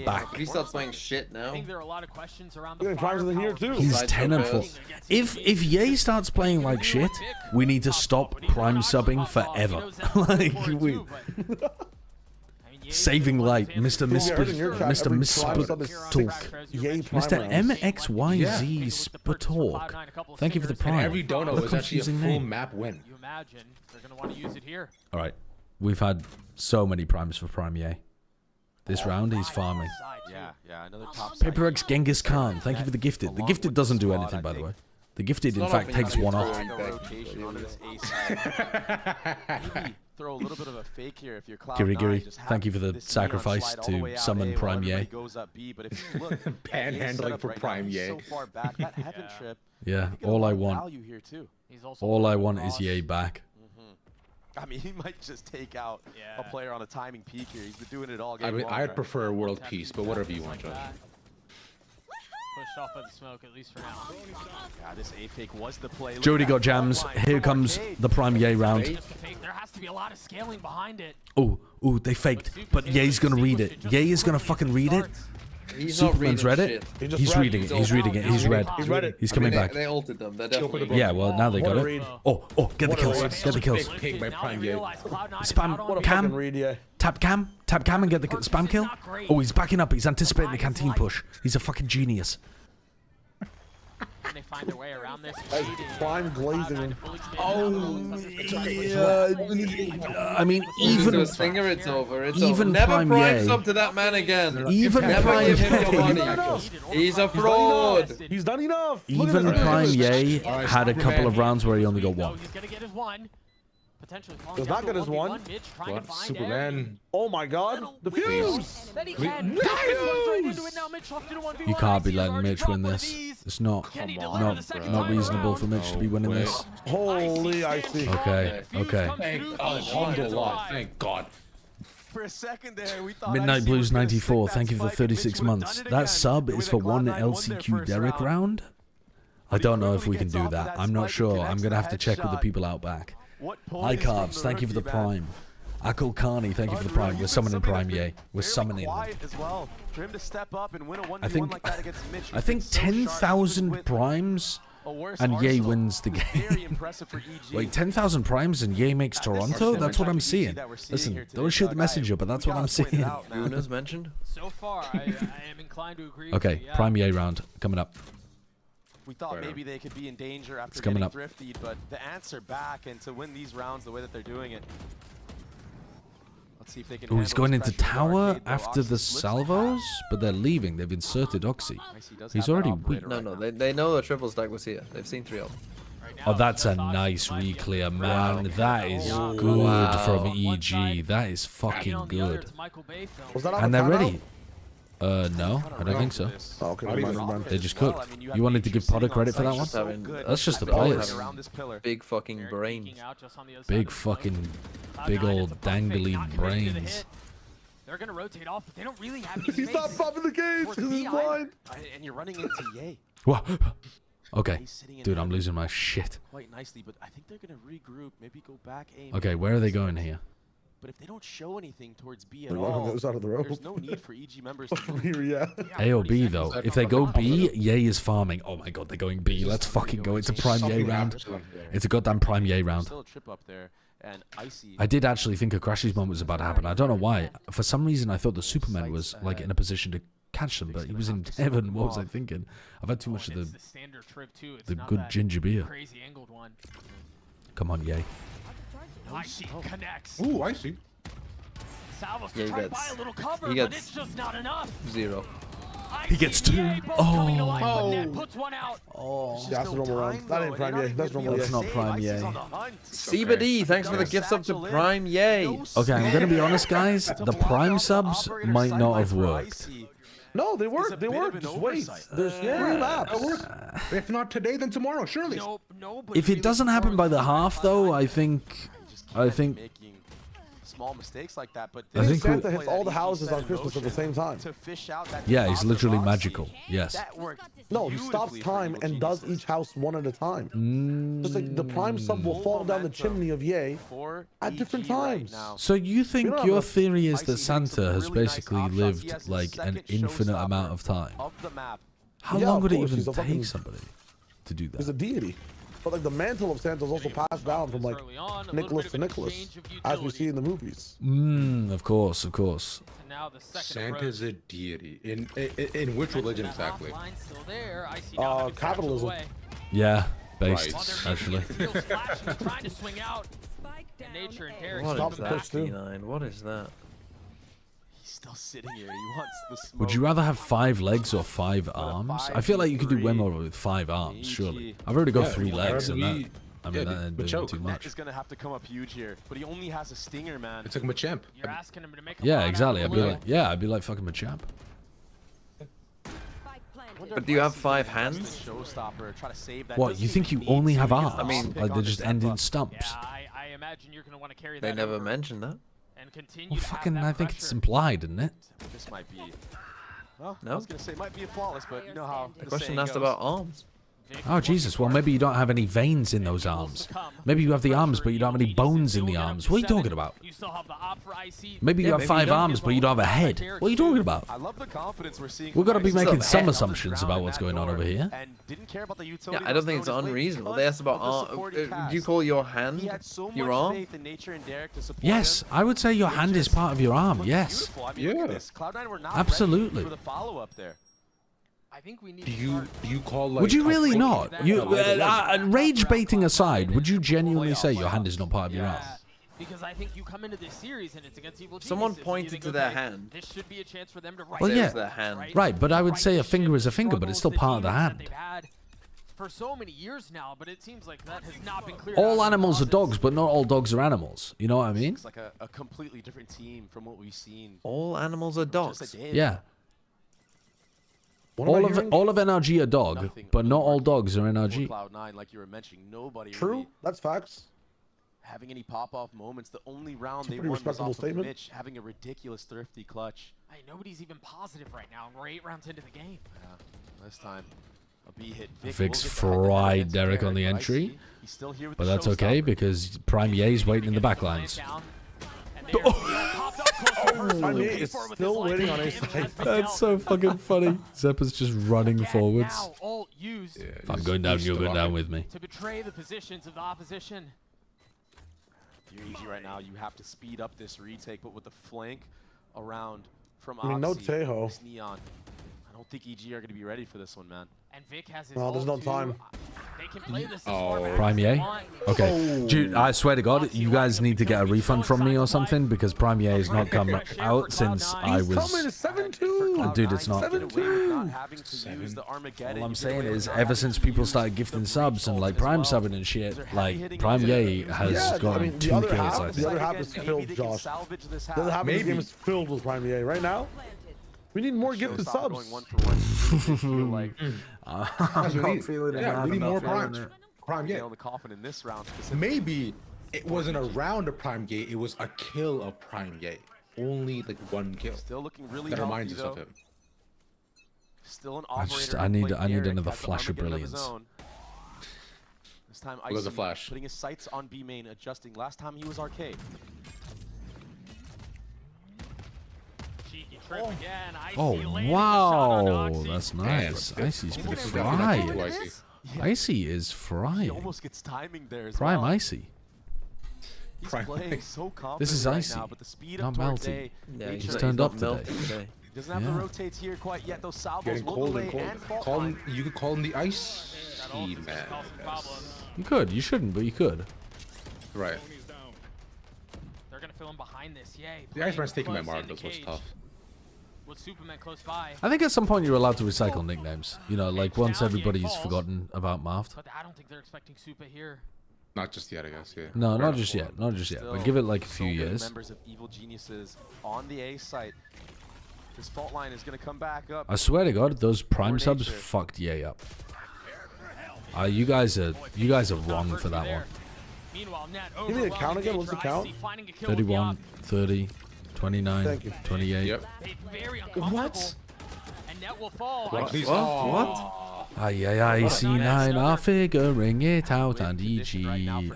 Back. He starts playing shit now. I think there are a lot of questions around the here too. He's 10 and 4. If Ye starts playing like shit, we need to stop Prime subbing forever. Like we. Saving light, Mr. MXYZ Spatork. Thank you for the Prime. Every dono is actually a full map win. You imagine they're gonna want to use it here. All right, we've had so many primes for Prime Yay. This round he's farming. Yeah, another top. Paper X Genghis Khan. Thank you for the gifted. The gifted doesn't do anything, by the way. The gifted, in fact, takes one off. Throw a little bit of a fake here if you're Giri, thank you for the sacrifice to summon Prime Yay. Panhandling for Prime Yay. Yeah, all I want is Yay back. I mean, he might just take out a player on a timing peak here. He's been doing it all game. I mean, I'd prefer world peace, but whatever you want, Josh. Pushed off by the smoke, at least for now. Yeah, this A fake was the play. Jody got jams. Here comes the Prime Yay round. There has to be a lot of scaling behind it. Oh, they faked, but Ye's gonna read it. Ye is gonna fucking read it. Superman's read it. He's reading it. He's reading it. He's read. He's coming back. They ulted them. They're definitely. Yeah, well now they got it. Oh, get the kills. Get the kills. Spam cam. Tap cam and get the spam kill. Oh, he's backing up. He's anticipating the canteen push. He's a fucking genius. Can they find their way around this? Prime glazing. Oh, yeah. I mean, even his finger, it's over. It's even over. Never Prime Prime Yay. sub to that man again. Even never Prime give him your money. He's a fraud. He's done enough. Even Prime Yay had a couple of rounds where he only got one. He's gonna get his one. Potentially does not get his one. What? Superman. Oh my God! The fuse. You can't be letting Mitch win this. It's not reasonable for Mitch to be winning this. Holy, I see. Okay. Thank God. For a second there, we thought Midnight Blues 94. Thank you for the 36 months. That sub is for one LCQ Derek round. I don't know if we can do that. I'm not sure. I'm gonna have to check with the people out back. Hi Carbs, thank you for the Prime. Akul Khani, thank you for the Prime. We're summoning Prime Yay. We're summoning them. I think 10,000 Primes and Yay wins the game. Wait, 10,000 Primes and Yay makes Toronto? That's what I'm seeing. Listen, don't shoot the messenger, but that's what I'm seeing. Guna's mentioned? So far, I am inclined to agree. Okay, Prime Yay round coming up. We thought maybe they could be in danger after getting thriftied, but the answer back and to win these rounds the way that they're doing it. Let's see if they can. Oh, he's going into tower after the salvos, but they're leaving. They've inserted Oxy. He's already weak. No, they know the triple stack was here. They've seen 3-0. Oh, that's a nice re-clear, man. That is good from EG. That is fucking good. And they're ready. No, I don't think so. Oh, okay, they just cooked. You wanted to give Potter credit for that one? That's just the players. Big fucking brains. Big old dangly brains. They're gonna rotate off, but they don't really have any He's not popping the gates because he's blind. And you're running into Yay. What? Okay, dude, I'm losing my shit. Quite nicely, but I think they're gonna regroup. Maybe go back. Okay, where are they going here? But if they don't show anything towards B at all, there's no need for EG members to here, yeah. A or B though. If they go B, Yay is farming. Oh my God, they're going B. Let's fucking go. It's a Prime Yay round. It's a goddamn Prime Yay round. Still a trip up there, and Icy. I did actually think a Crashes moment was about to happen. I don't know why. For some reason, I thought the Superman was like in a position to catch them, but he was in heaven. What was I thinking? I've had too much of the good ginger beer. Crazy angled one. Come on, Yay. Icy connects. Ooh, I see. Salvos Yeah, to try to buy a little cover, he but gets it's just not enough. 0. He gets 2. Oh. Puts one out. Oh. Yeah, that's normal round. That ain't Prime Yay. That's normal Yay. That's not Prime Yay. CBD, thanks for the gifts up to Prime Yay. Okay, I'm going to be honest, guys. The Prime subs might not have worked. No, they work. They work. Just wait. There's 3 laps. If not today, then tomorrow, surely. If it doesn't happen by the half, though, I think making small mistakes like that, but I think Santa hits all the houses on Christmas at the same time. Yeah, he's literally magical. Yes. No, he stops time and does each house one at a time. Just like the Prime sub will fall down the chimney of Yay at different times. So you think your theory is that Santa has basically lived like an infinite amount of time? How long would it even take somebody to do that? He's a deity. But like the mantle of Santa is also passed down from like Nicholas to Nicholas, as we see in the movies. Of course, of course. Santa's a deity. In which religion exactly? Capitalism. Yeah, based actually. What is that, D9? What is that? He's still sitting here. He wants the smoke. Would you rather have 5 legs or 5 arms? I feel like you could do way more with 5 arms, surely. I've already got 3 legs and that. I mean, that ain't doing too much. Is gonna have to come up huge here, but he only has a stinger, man. It's like Machamp. You're asking him to make Yeah, exactly. I'd be like fucking Machamp. But do you have 5 hands? What, you think you only have arms? I mean, like they just end in stumps? I imagine you're gonna want to carry that. They never mentioned that. And continue Well, fucking, I think it's implied, isn't it? This might be. Well, No. I was gonna say it might be a flawless, but you know how The question asked about arms. Oh, Jesus. Well, maybe you don't have any veins in those arms. Maybe you have the arms, but you don't have any bones in the arms. What are you talking about? Maybe you have 5 arms, but you don't have a head. What are you talking about? I love the confidence we're seeing. We've got to be making some assumptions about what's going on over here. Yeah, I don't think it's unreasonable. They asked about do you call your hand your arm? Yes, I would say your hand is part of your arm. Yes. Yeah. Absolutely. For the follow-up there. I think we need. Do you call like? Would you really not? You rage baiting aside, would you genuinely say your hand is not part of your arm? Because I think you come into this series and it's against evil. Someone pointed to their hand. This should be a chance for them to write. Well, yeah. Their hand. Right, but I would say a finger is a finger, but it's still part of the hand. They've had for so many years now, but it seems like that has not been clear. All animals are dogs, but not all dogs are animals. You know what I mean? It's like a completely different team from what we've seen. All animals are dogs. Yeah. All of NRG are dog, but not all dogs are NRG. Cloud9, like you were mentioning, nobody. True, really that's facts. having any pop-off moments. The only round It's a they pretty won was respectable off statement. of Mitch having a ridiculous thrifty clutch. Hey, nobody's even positive right now, and we're 8 rounds into the game. Yeah, this time a B hit. Vic's fried Derek on the entry, but that's okay because Prime Ye's waiting in the backlines. Prime Ye is still waiting on a side. That's so fucking funny. Zeppa's just running forwards. Now, all used If I'm going down, you're going down with me. to betray the positions of the opposition. You're easy right now. You have to speed up this retake, but with the flank around from I mean, no Oxy, Tejo. this Neon. I don't think EG are going to be ready for this one, man. And Vic has his No, there's no ult time. too. They can play this as far back Prime as Ye? they want. Okay. Dude, I swear to God, you guys need to get a refund from me or something because Prime Ye has not come out since I was... Coming 7-2. Dude, it's not. 7-2. All I'm saying is, ever since people started gifting subs and like Prime subbing and shit, like Prime Ye has gotten 2 kills, I The think. other half is filled, Josh. The other half of the game is filled with Prime Ye. Right now, we need more gifted subs. I'm not feeling it. Yeah, we need more primes. Prime Gate. On the coffin in this round. Maybe it wasn't a round of Prime Gate, it was a kill of Prime Gate. Only like 1 kill. Still looking really that reminds us healthy, of him. Still an I operator. need like another Derek, has the flash of Armageddon his brilliance. own. This time It was a Icy flash. putting his sights on B main, adjusting. Last time he was arcade. Cheeky trip again. Icy Oh, landing the shot on wow. Oxy. That's nice. Icy's pretty Icy. fried. Yeah. Icy is He frying. almost gets timing there as Prime well. Icy. He's Prime playing Icy. so confident This is right icy, now, but the speed not up towards melty. A, Yeah, He nature just is turned not up today. melting. Doesn't have the rotates here quite yet. Those salvos Getting will cold delay and cold. and fault line. You could call him the ice man. You could. You shouldn't, but you could. Right. They're gonna fill in behind this. Yay. The Iceman's taking my mark. That's what's tough. With Superman close by. I think at some point you're allowed to recycle nicknames. You know, like once everybody's forgotten about Marved. But I don't think they're expecting Super here. Not just yet, I guess. Yeah. No, not just yet. Not just yet. But give it like a few years. Members of Evil Geniuses on the A site. This fault line is going to come back up. I swear to God, those prime subs fucked Yay up. You guys are wrong for that one. Meanwhile, Net Give me the count again. What's the count? 31, 30, 29, 28. Yep. What? And Net will fall. What? Aye, C9 are figuring it out, and EG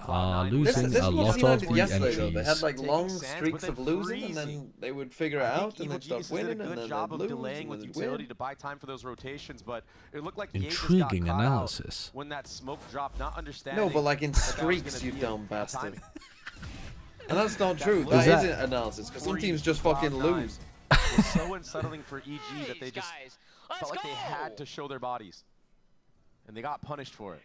are losing a lot of the yesterday, though. They had entries. like long streaks of losing, and then they would figure it out, and then start winning, and then job they'd of lose, delaying and with then they'd utility win. to buy time for those rotations, but it looked like Intriguing analysis. when that smoke dropped, not understanding. No, but like in that was streaks, gonna you be dumb a bastard. time. And that's not true. Is That that- isn't analysis, because some teams just fucking lose. It was so unsettling for EG that they just felt like they had to show their bodies. And they got punished for it.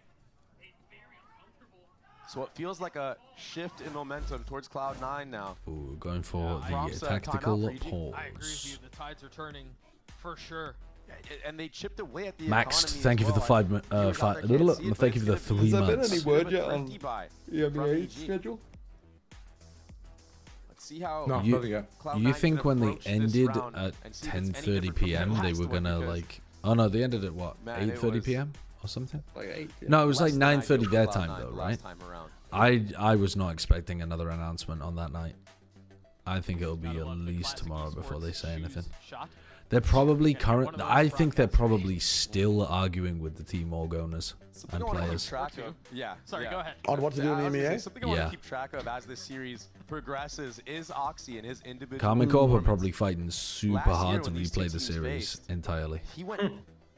So it feels like a shift in momentum towards Cloud9 now. Ooh, going for Props, the timeout tactical for EG. pause. I agree with you. The tides are turning for sure. And they chipped away at the Max, economy thank as you for the well. five. They were out there, can't see it, but Thank you for the it's gonna 3 be- Has there been months. any word yet on Thrifty buy EMEA from EG. schedule? Let's see how No, nothing yet. You think when they approach this ended round at and see if it's any 10:30 different from p.m. they last were one, gonna because like? Oh no, they ended at what? Man, it 8:30 was p.m. or something? Like 8. Yeah. No, it was less like than ideal 9:30 for their Cloud9 time though, last right? time around. I was not expecting another announcement on that night. I think it'll be at least tomorrow before they say anything. Shot. They're probably current. I think they're probably still arguing with the Team Org owners and players. Yeah. Sorry, yeah. go ahead. On what to do in the I was gonna say, EMEA? something I want Yeah. to keep track of as this series progresses is Oxy and his individual. Karmine Corp are performance. probably fighting super Last year hard to when these replay two the teams series faced, entirely. He went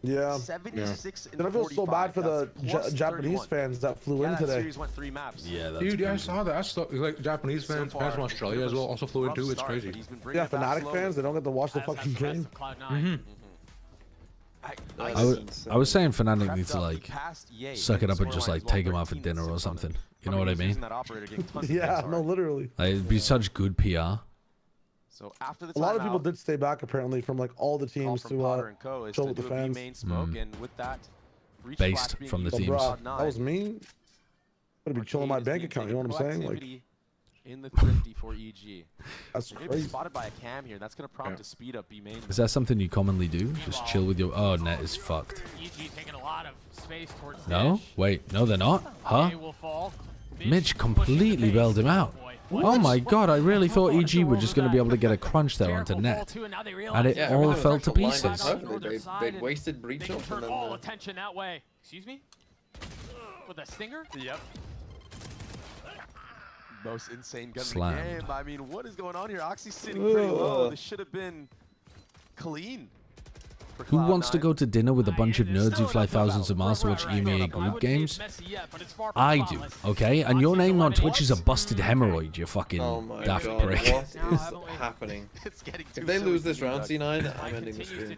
Yeah. 76 and Then I feel so bad 45. for the That's plus Japanese 31. fans that flew in That today. series went 3 maps. Yeah, that's Dude, yeah, I crazy. saw that. That's like Japanese So fans, far, fans from Australia as well, also flew in rough too. It's start, crazy. but he's been bringing Yeah, it back Fnatic slowly. fans, they don't get to watch the That's fucking game. Cloud9. I was saying Fnatic needs to Crept up like past Ye, suck it up and just scoreline like as well, take him out for 13 dinner or assists on something. it. You know what I Somebody was mean? using that operator, getting tons of Yeah, picks no, already. literally. Like, it'd be such good PR. So after the A lot of timeout, people did stay back apparently from like all the call teams from to Potter and Co. is chill to with the do a fans. main smoke, and with that, breach Based flash being from the used So, teams. for bruh, Cloud9, that was me. Better be chilling my Arcade is bank being account. You know what I'm taken saying? Like proactivity in the thrifty for EG. that's They're gonna be crazy. spotted by a cam here. That's gonna prompt a speed up B main. Is that something you commonly do? Just chill with your. Oh, net is fucked. EG taking a lot of space towards No? Mitch. Wait, no, they're not? Huh? They will fall. Mitch completely bailed him out. Oh my god, I really thought EG were just going to be able to get a crunch there onto net. And it Yeah, all everything fell was to actual line pieces. perfectly. They wasted breach They can up and turn then all attention that way. Excuse me? With a stinger? Yep. Most insane gun Slammed. in the game. I mean, what is going on here? Oxy's sitting pretty low. This should have been clean. for Who wants to Cloud9. go to dinner with a bunch of nerds who fly thousands of miles to watch EMEA group games? I do, okay? And your name on Twitch is a busted hemorrhoid, you fucking oh my daft god, prick. what is happening? If they lose this round, C9, I'm ending the stream.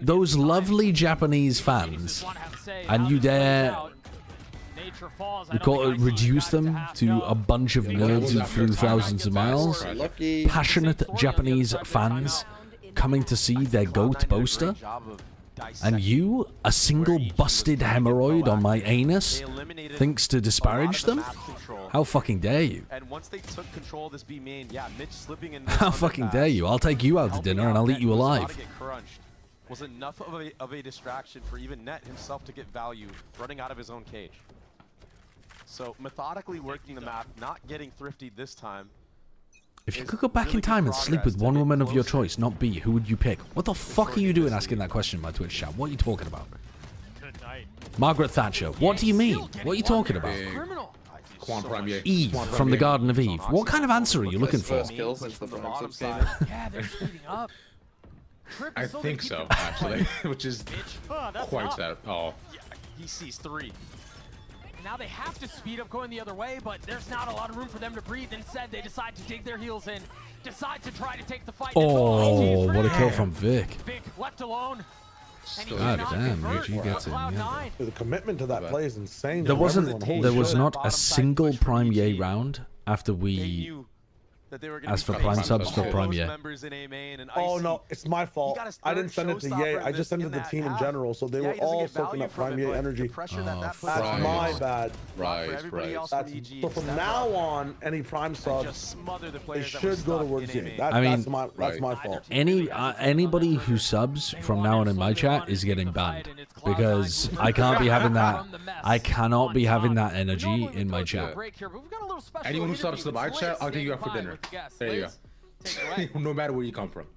Those lovely Japanese fans, and you dare reduce them to a bunch of nerds who flew thousands of miles? Passionate Japanese fans coming to see their GOAT boaster? And you, a single busted hemorrhoid on my anus, thinks to disparage them? How fucking dare you? And once they took control of this B main, yeah, Mitch slipping in. How fucking dare you? I'll take you out to dinner and I'll eat you alive. Was enough of a distraction for even Net himself to get value running out of his own cage. So methodically working the map, not getting thrifty this time. If you could go back in time and sleep with one woman of your choice, not B, who would you pick? What the fuck are you doing asking that question in my Twitch chat? What are you talking about? Margaret Thatcher. What do you mean? What are you talking about? Eve from the Garden of Eve. What kind of answer are you looking for? Kill since the Prime subs came in. Yeah, they're speeding up. I think so, actually, which is quite sad. Oh. Yeah, he sees 3. And now they have to speed up going the other way, but there's not a lot of room for them to breathe. Instead, they decide to dig their heels in, decide to try to take the fight. Oh, what a kill from Vic. Vic left alone. God damn, UG gets it. Yeah. The commitment to that play is insane. There was not a single Prime Yay round after we asked for Prime subs for Prime Yay. Oh no, it's my fault. I didn't send it to Yay. I just sent it to the team in general, so they were all soaking up Prime Yay energy. That's my bad. Right. So from now on, any Prime subs, they should go towards Yay. That's my fault. Anybody who subs from now on in my chat is getting banned because I can't be having that. I cannot be having that energy in my chat. Anyone who subs to my chat, I'll take you out for dinner. There you go. No matter where you come from.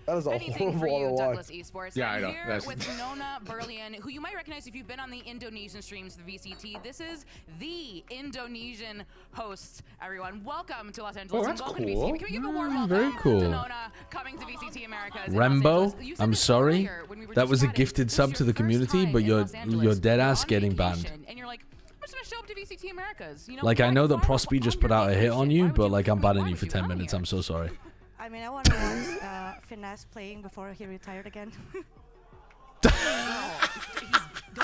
That is a horrible ROI. Douglas Esports. Yeah, I know. Here with Nona Berlian, who you might recognize if you've been on the Indonesian streams, the VCT. This is the Indonesian host, everyone. Welcome to Los Angeles. Oh, that's welcome cool. To VCT. Can we give a warm welcome Very cool. to Nona coming to VCT Americas? Rembo, I'm sorry. That was a gifted sub to the community, but you're dead ass getting banned. And you're like, I'm just gonna show up to VCT Americas. You know, Like, I know that Prosby just put out a hit on you, but like, I'm banning you for 10 minutes. I'm so sorry. I mean, I want to watch Finesse playing before he retired again. Don't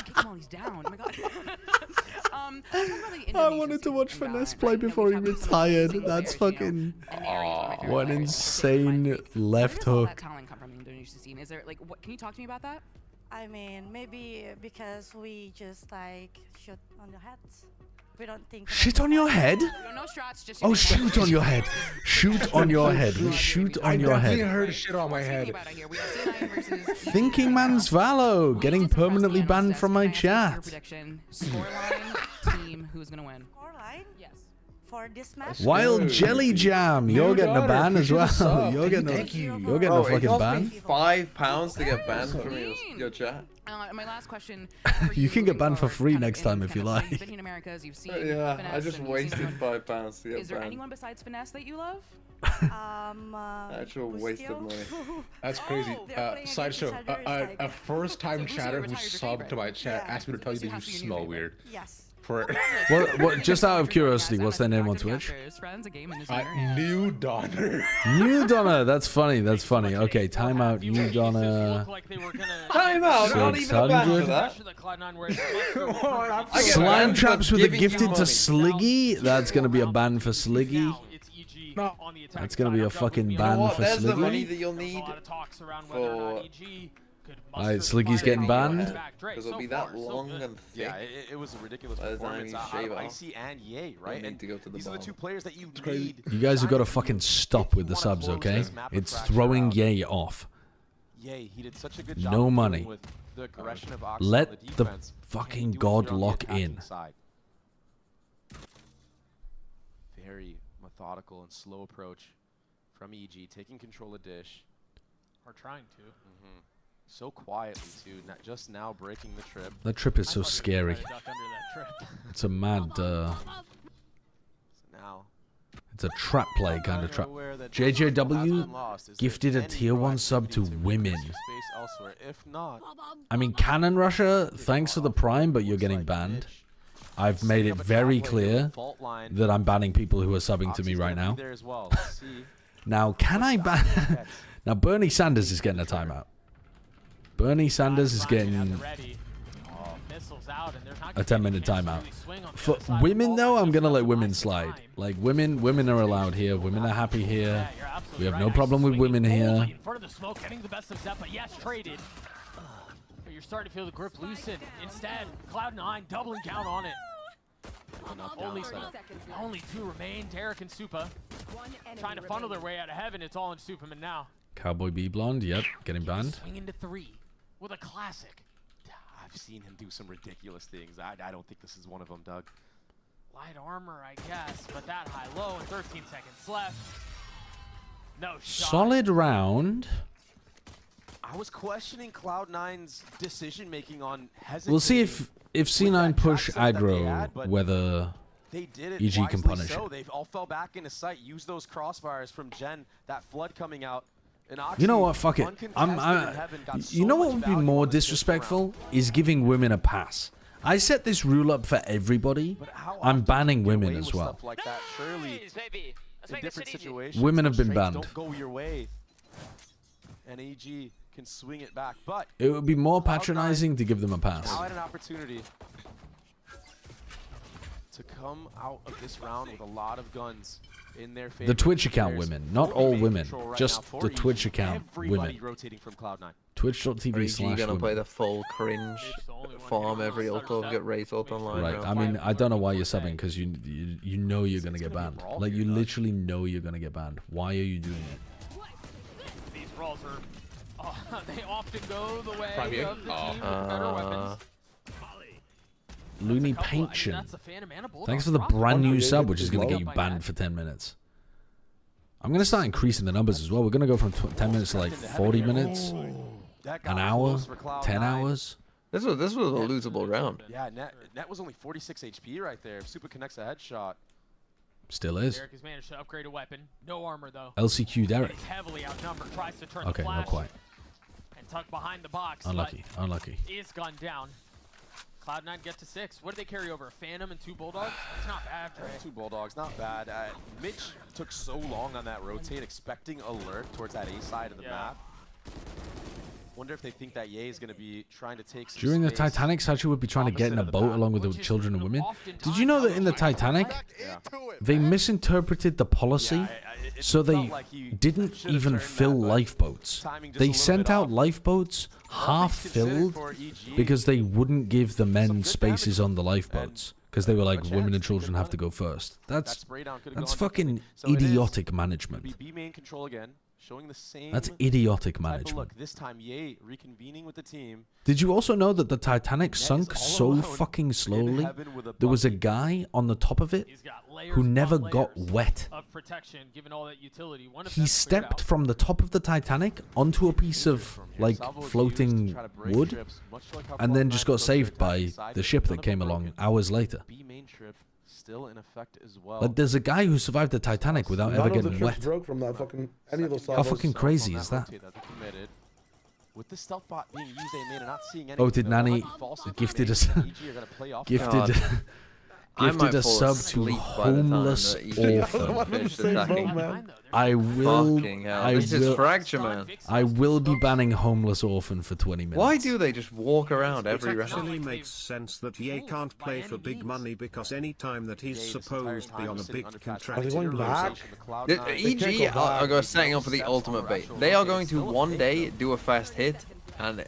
kick him while he's down. Oh my god. I wanted to watch Finesse play before he retired. That's fucking one insane left hook. That talent come from the Indonesian scene. Is there like, what? Can you talk to me about that? I mean, maybe because we just like shoot on the heads. We don't think. Shit on your head? Oh, shoot on your head. Shoot on your head. We shoot on your head. I heard shit on my head. Thinking Man's Valo getting permanently banned from my chat. Scoreline, team, who's gonna win? Scoreline? Yes. For this match. Wild Jelly Jam, you're getting a ban as well. You're getting a fucking ban. £5 to get banned from your chat. My last question. You can get banned for free next time if you like. You've been in Americas, you've seen Yeah, Finesse, I just wasted £5 to get banned. Is there anyone besides Finesse that you love? Actual waste of money. That's crazy. Sideshow, a first-time chatter who subbed to my chat asked me to tell you that you smell weird. Yes. What? Just out of curiosity, what's their name on Twitch? New Donner. New Donner. That's funny. That's funny. Okay, timeout. New Donner. Timeout. Not even a ban for that. Slime traps with a gifted to Sliggy. That's gonna be a ban for Sliggy. That's gonna be a fucking ban for There's the money Sliggy. that you'll need for. Alright, Sliggy's getting banned. Because it'll be that long and thick. Yeah, it was a ridiculous By the time performance you out shave of off, Icy and Yay, right? need to go to the these are the bottom. two players that you need. You guys have got to fucking stop with the subs, okay? It's throwing Yay off. Yay, he did such a good job No money. with the aggression of Ox on Let the the defense. fucking Doing god it on the lock attacking in. side. Very methodical and slow approach from EG, taking control of Dish. Or trying to. So quietly too, not just now breaking the trip. That trip is so scary. It's a mad, Now it's a trap play kind of trap. JJW gifted a tier 1 sub to women. space elsewhere. If not, I mean, Cannon Rusher, thanks for the prime, but you're getting banned. I've made it very clear that I'm banning people who are subbing to me right now. there as well. Let's see. Now, can I ban... Now, Bernie Sanders is getting a timeout. Bernie Sanders is getting a 10-minute timeout. For women, though, I'm going to let women slide. Like, women are allowed here. Women are happy here. We have no problem with women here. In front of the smoke, getting the best of Zep, but yes, traded. But you're starting to feel the grip loosen. Instead, Cloud9 doubling down on it. Only two remain, Derek and Supa. Trying to funnel their way out of heaven. It's all in Superman now. Cowboy B Blonde, yep, getting banned. Swing into 3 with a classic. I've seen him do some ridiculous things. I don't think this is one of them, Doug. Light armor, I guess, but that high-low and 13 seconds left. No shot. Solid round. I was questioning Cloud9's decision-making on hesitating. We'll see if C9 push aggro, whether they did it EG can punish so. it. They all fell back into sight, used those crossfires from Gen, that flood coming out. And You know what? Fuck it. You know what would be more disrespectful is giving women a pass. I set this rule up for everybody. I'm banning women as well. Stuff like that. Surely, in different situations, Women have been trades banned. Don't go your way, and EG can swing it back. But It would be more patronizing to give them a pass. now had an opportunity to come out of this round with a lot of guns in their favor. The Twitch account There's women, not full all main women, control right just now for the EG. Twitch account Everybody women. rotating from Cloud9. Twitch.tv/women. gonna play the full cringe farm every auto, get race ult online. Right. now. I mean, I don't know why you're subbing because you know you're gonna get banned. Like you literally know you're gonna get banned. Why are you doing it? These brawls are, they often go the way Prime of the team with better weapons. Looney Painttion. Thanks for the brand new sub, which is gonna get you banned for 10 minutes. I'm gonna start increasing the numbers as well. We're gonna go from 10 minutes to like 40 minutes, an hour, 10 hours. This was a losable round. Yeah, net was only 46 HP right there. If Super connects a headshot. Still is. Derek has managed to upgrade a weapon. No armor though. LCQ Derek. He's heavily outnumbered. Tries to turn Okay, the flash not quite. and tuck behind the box. Unlucky. but Unlucky. Is gunned down. Cloud9 get to 6. What did they carry over? A Phantom and 2 Bulldogs? That's not bad, Dre. 2 Bulldogs, not bad. Mitch took so long on that rotate, expecting alert towards that A side of the map. Wonder if they think that Ye is going to be trying to take some During the space. Titanic, Sachi would be trying to get in a boat along with the children and women. Did you know that in the Titanic, they misinterpreted the policy, so they didn't even fill lifeboats. They sent out lifeboats half filled because they wouldn't give the men spaces on the lifeboats because they were like, women and children have to go first. That's fucking idiotic management. B main control again. Showing the same That's idiotic type of management. look. This time, Ye reconvening with the team. Did you also know that the Titanic sunk so fucking slowly? There was a guy on the top of it who never got wet. Of protection, given all that utility. One of He them stepped from the top of the Titanic onto a piece of like floating wood and then just got saved by the ship that came along hours later. B main trip still in effect as well. Like there's a guy who survived the Titanic without ever getting wet. Broke from that fucking any of those How fucking crazy is that? With the stealth bot being used, they may not seeing any. Oh, did Nani gifted us gifted gifted a sub to homeless orphan. I will This is fracture, man. I will be banning homeless orphan for 20 minutes. Why do they just walk around every It round? actually makes sense that Ye can't play for big money because any time that he's supposed to be on a big contract, EG are setting up for the ultimate bait. They are going to one day do a fast hit, and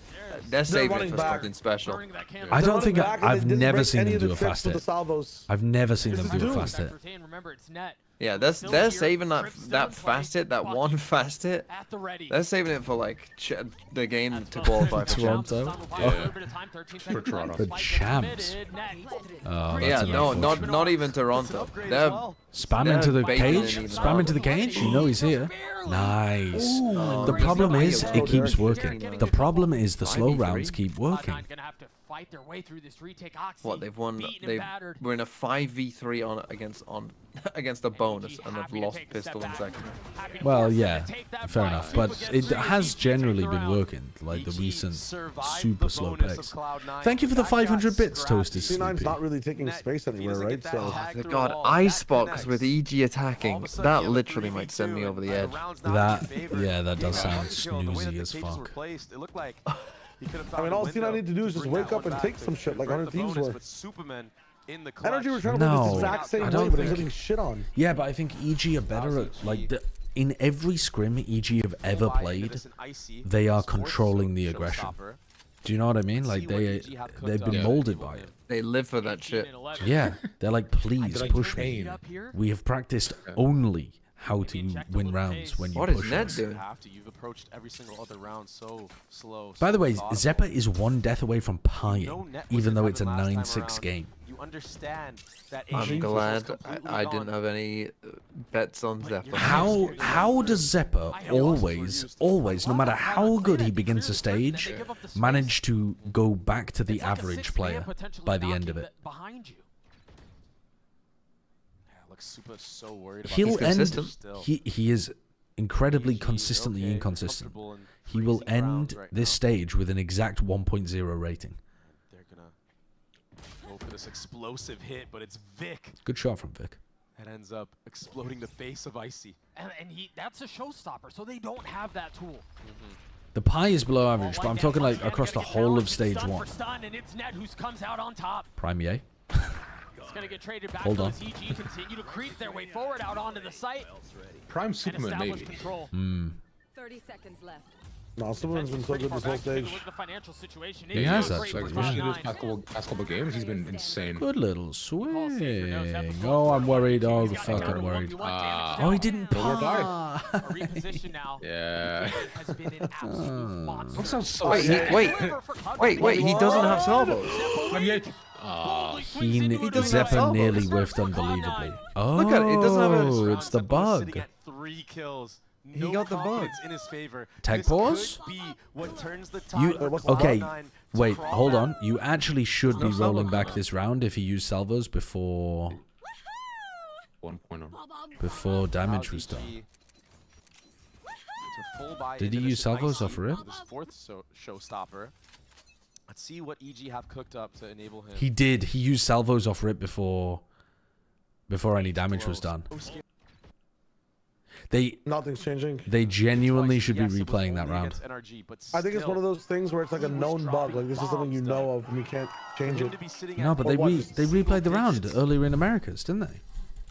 they're saving it for something special. I don't think I've never seen them do a fast hit. I've never seen them do a fast hit. Remember, it's net. Yeah, they're saving that fast hit, that one fast hit. They're saving it for like the game to qualify for Toronto. For Toronto. The champs. Oh, yeah, no, not even Toronto. They're spam into the baiting cage. it even Spam into the cage. You know he's here. Nice. The problem is it keeps working. The problem is the slow rounds keep working. Fight their way through this retake. What they've won? We're in a 5v3 against a bonus, and they've lost pistol in second. Well, yeah, fair enough. But it has generally been working, like the recent super slow picks. Thank you for the 500 bits, Toasted C9's not really taking space anywhere, right? So. God, Icebox with EG attacking, that literally might send me over the edge. That does sound snoozy as fuck. I mean, all C9 need to do is just wake up and take some shit like 100 Thieves were. Energy were trying to play this exact same way, but they're getting shit on. Yeah, but I think EG are better at, like, in every scrim EG have ever played, they are controlling the aggression. Do you know what I mean? Like, they've been molded by it. They live for that shit. Yeah, they're like, please push me. We have practiced only how to win rounds when you push us. You've approached every single other round so slow. By the way, Zeppa is one death away from pieing, even though it's a 9-6 game. You understand that I'm glad I didn't have any bets on Zeppa. How does Zeppa always, no matter how good he begins a stage, manage to go back to the average player by the end of it? Super so worried about He'll end. He is incredibly consistently inconsistent. He will end this stage with an exact 1.0 rating. this explosive hit, but it's Vic Good shot from Vic. that ends up exploding the face of Icy. And that's a showstopper, so they don't have that tool. The pie is below average, but I'm talking like across the whole of stage Stun 1. for stun, and it's Net who comes out on top. Prime Yay. It's going to get traded back. Hold on. As EG continue to creep their way forward out onto the site. Prime Superman, establish maybe. control. 30 seconds left. No, Superman's been so good this whole stage. Look at the financial situation. He has that. Especially those past couple games, he's been insane. Good little swing. Oh, I'm worried. Oh, fuck, I'm worried. Oh, he didn't die. Reposition now. Yeah. Has been an absolute monster. That sounds so Wait, sad. wait, he doesn't have salvos. Zeppa nearly whiffed unbelievably. Oh, Look at it, it doesn't have a... it's the bug. Sitting at 3 kills. He got the bug. confidence in his favor. Tech This pause? could be what turns the tide You for okay? Cloud9 to Wait, crawl hold back. on. You actually should be No salvo. rolling back this round if he used salvos before 1.0. damage was done. EG to full buy Did he into use this salvos Icy off rip? with his fourth showstopper. Let's see what EG have cooked up to enable him. He did. He used salvos off rip before any damage was done. Nothing's changing. They genuinely should be replaying that round. NRG, but I think it's one of those things where it's like a known bug. Like this is something you know of and you can't change it. No, but they replayed the round earlier in Americas, didn't they?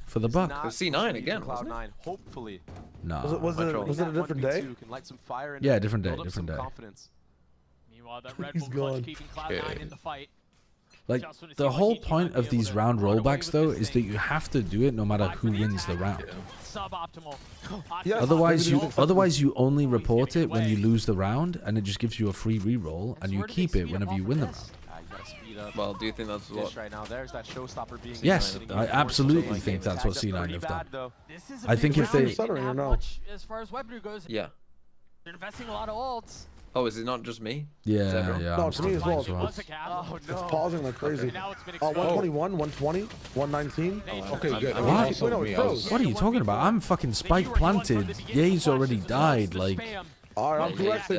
For the bug. It was C9 again, wasn't it? Cloud9, hopefully. No. Was it a different day? Can light some fire in Yeah, it, different day, build up different some day. confidence. Meanwhile, that Red He's Bull clutch gone. keeping Cloud9 in the fight. Like, the whole point of these round rollbacks, though, is that you have to do it no matter who wins the round. Suboptimal. Otherwise, you only report it when you lose the round, and it just gives you a free reroll, and you keep it whenever you win the round. Well, do you think that's what? Right now, there's that showstopper being Yes, I absolutely think that's what C9 have done. I think if they... As far as weaponry goes, Yeah. they're investing a lot of ults. Oh, is it not just me? Yeah, Is everyone? yeah. No, I'm for me as well. still- It's pausing like crazy. 121, 120, 119. Okay, good. What are you talking about? I'm fucking spike planted. Ye's already died. Like, alright, I'm correcting.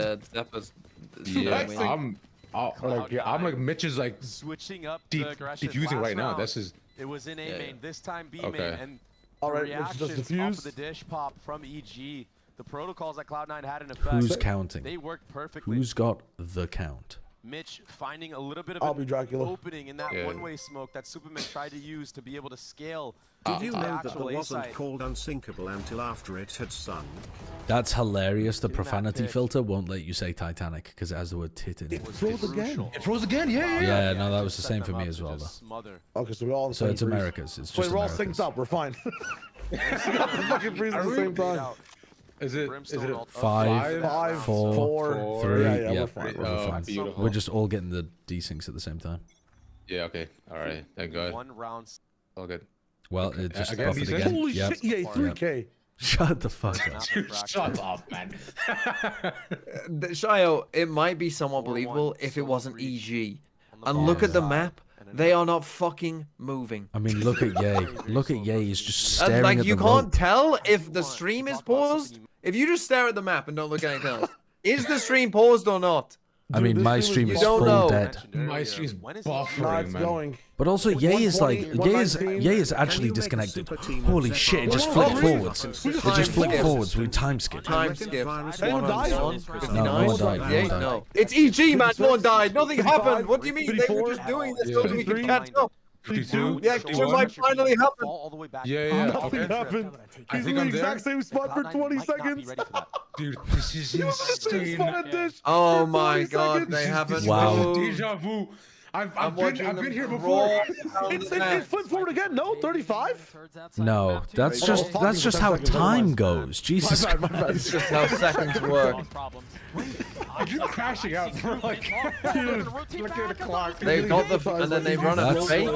Yeah, I'm like Mitch is like switching up the aggression. defusing Last right now. round, This is it was in A main, this time B Okay. main, and All right, the let's just reactions off defuse. of the dish pop from EG, the protocols that Cloud9 had in effect. who's counting? They worked perfectly. Who's got the count? Mitch finding a little bit of I'll an be Dracula. opening in that Yeah. one-way smoke that Superman tried to use to be able to scale. Did you into know that actual the A wasn't site. called unsinkable until after it had sunk? That's hilarious. The profanity pick. filter won't let you say Titanic because it has the word tit in it. It froze again. It froze again. Yeah. Yeah, no, that was the same Set for them me up as to well, just though. smother. Okay, so we're all in the So same it's freeze. Americas. It's Wait, just we're all Americas. synced up. We're fine. We got the fucking freeze at the same time. Is it? Brimstone ult. 5, Five, 4, four. 3. Yeah, Yeah, we're fine. we're fine. Beautiful. We're just all getting the desyncs at the same time. Yeah. Okay. All right. Thank God. One round. All good. Well, it just Again, buffered desync? again. Holy Yep. shit, EA 3K. Shut the fuck up. Shut up, man. Shio, it might be somewhat 4-1, believable if it solo wasn't breach EG. on the And bottom look at the side, map. and They are not fucking moving. I mean, look at Ye. Look at Ye. He's just staring Like, at you the can't rope. tell if the stream is paused. If you just stare at the map and don't look at anything else, is the stream paused or not? I mean, my stream You is don't full know. dead. My stream's Nah, buffering, it's man. going. But also, Ye is like, Ye is actually disconnected. Holy shit, it just flipped forwards. It just flipped forwards. We time skipped. Time skip. Anyone died? No, no one died. No one died. No. It's EG, man. No one died. Nothing happened. What do you mean? They were just doing this so we could catch up. 52. The action might finally happen. All the way back. Yeah. Nothing Okay. happened. I He's think in I'm the there. exact same spot for 20 Might not be seconds. ready for that. Dude, this is Same insane. spot at dish. Oh for my 20 god, seconds. they haven't Wow. moved. Deja vu. I've watching been them here before. roll It flipped forward again. No, 35. No, that's just how time goes. Jesus My Christ. bad. It's just how seconds work. Are you crashing out for like? Look at the clock. They got the and then they run a fake.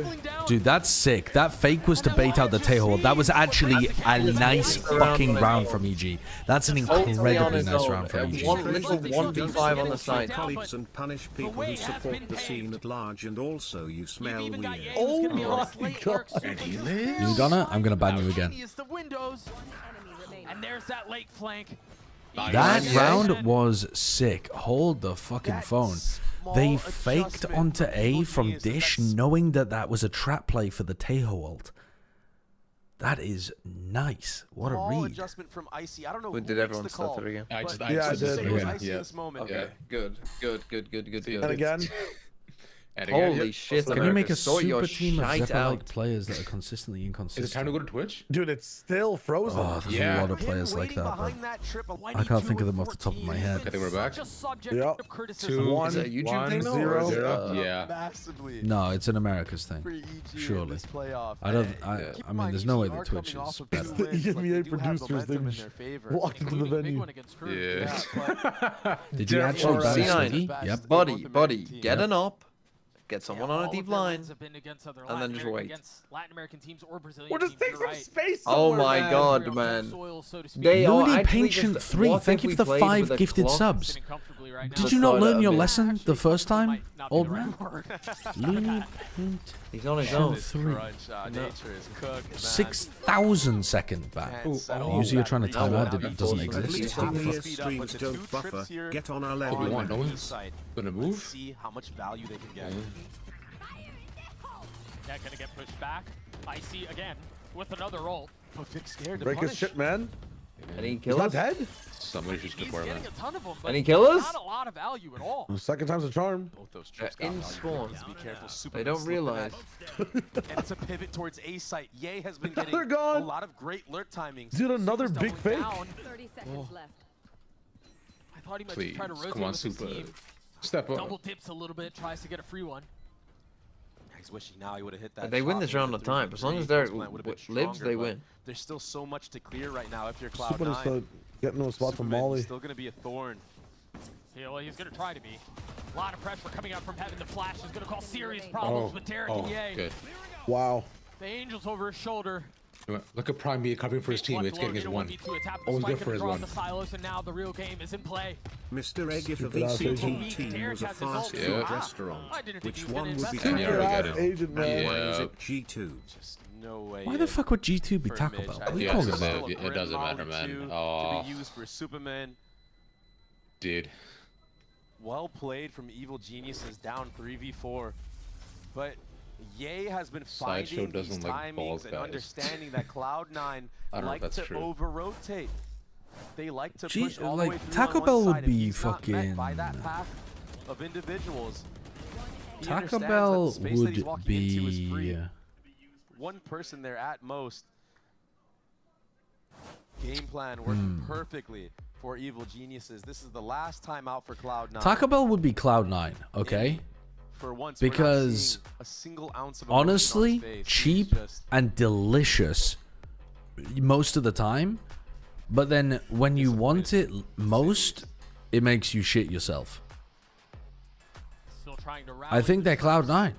Dude, that's sick. That fake was to bait out the Tejo. That was actually a nice fucking round from EG. That's an incredibly nice round from EG. One little 1v5 on the side. Colleagues and punish people who support the scene at large, and also you smell weird. Oh my god. You gonna? I'm gonna ban you again. And there's that late flank. That round was sick. Hold the fucking phone. They faked onto A from Dish, knowing that that was a trap play for the Tejo ult. That is nice. What a read. Adjustment from Icy. I don't know Who did everyone start it again? I did. Okay, good. And again. Holy shit! Can you make a sort your super team of shite Zephyr-like out. players that are consistently inconsistent? Is it time to go to Twitch? Dude, it's still frozen. Oh, there's a lot of players like that, but I can't think of them off the top of my head. I think we're back. Yep. 2, One, is it a YouTube one, thing though? zero. Or is it, yeah. Massively. No, it's an America's thing. Surely. I don't. I mean, there's no way that Twitch is better. The EMEA producers, they walked into the venue. Yeah. Did you actually ban C9? Yep. Buddy, get an op. Get someone on a deep line, and then just wait. We're just taking some space. Oh my god, man. They are Looney actually Patient just, 3, what thank if you we for the played 5 with a gifted clock? subs. Just Did you not thought learn of your it. lesson the first time, old man? Looney Paint. He's on his own. 3. Nature is cooked, 6,000 second back. Usually you're trying to time out, it doesn't At exist. least EMEA streams don't buffer. Get on our level. No one's gonna move. See how much value they can get. Yeah, gonna get pushed back. Icy again with another ult. Oh, Vic's scared to Break his punish. shit, man. Any He's killers? not dead. Somebody should He's before getting that. a ton of them, but Any killers? not a lot of value at all. Second time's a charm. Both those trips In got spawn. value. Be careful. They don't realize. And it's a pivot towards A site. Ye has been getting They're gone. a lot of great lurk timings. Dude, another big fake. 30 seconds left. I thought he might Please, try to rotate come on, with his Super. team. Step up. Double dips a little bit, tries to get a free one. He's wishing now he would have hit that. They win shot this with round the of time. 3v3. As long as they're Plan would've been lives, stronger, they but win. There's still so much to clear right now if you're Superman's Cloud9. getting to a spot from Molly. Still going to be a thorn. Yeah, well, he's going to try to be. A lot of pressure coming out from heaven. The flash is going to cause serious problems with Derek and Ye. Good. Wow. The Angels over his shoulder. Look at Prime being covering for his teammates, getting his one. Always good for his one. The silos, and now the real game is in play. Mr. Egg, if a Stupid ass VCT agent. team was a fast Yeah. food restaurant, I didn't think which he was gonna one would be invest in Yeah, Stupid we ass get it. agent, man. Why is Yeah. it G2? Just no way. Why the fuck would G2 be for Taco Mitch. Bell? I What are you think calling it's it? still a It grim doesn't matter, Molly man. 2 Oh. To be used for Superman. Dude. Well played from Evil Geniuses, down 3v4. But Ye has been Sideshow finding these doesn't like balls, timings and guys. understanding that Cloud9 I don't know like if that's to true. over-rotate. They like to Gee, push all like, the way through Taco on Bell one would side, be and he's not met fucking- by that path of individuals. He Taco understands that Bell the space that he's would walking into is free. be... One person there at most. Game plan working perfectly for Evil Geniuses. This is the last time out for Cloud9. Taco Bell would be Cloud9, okay? For once, we're not Because seeing a single ounce of emotion on honestly, his face. cheap He's just and delicious most of the time, but then when you want it most, it makes you shit yourself. Still trying to I think they're Cloud9. I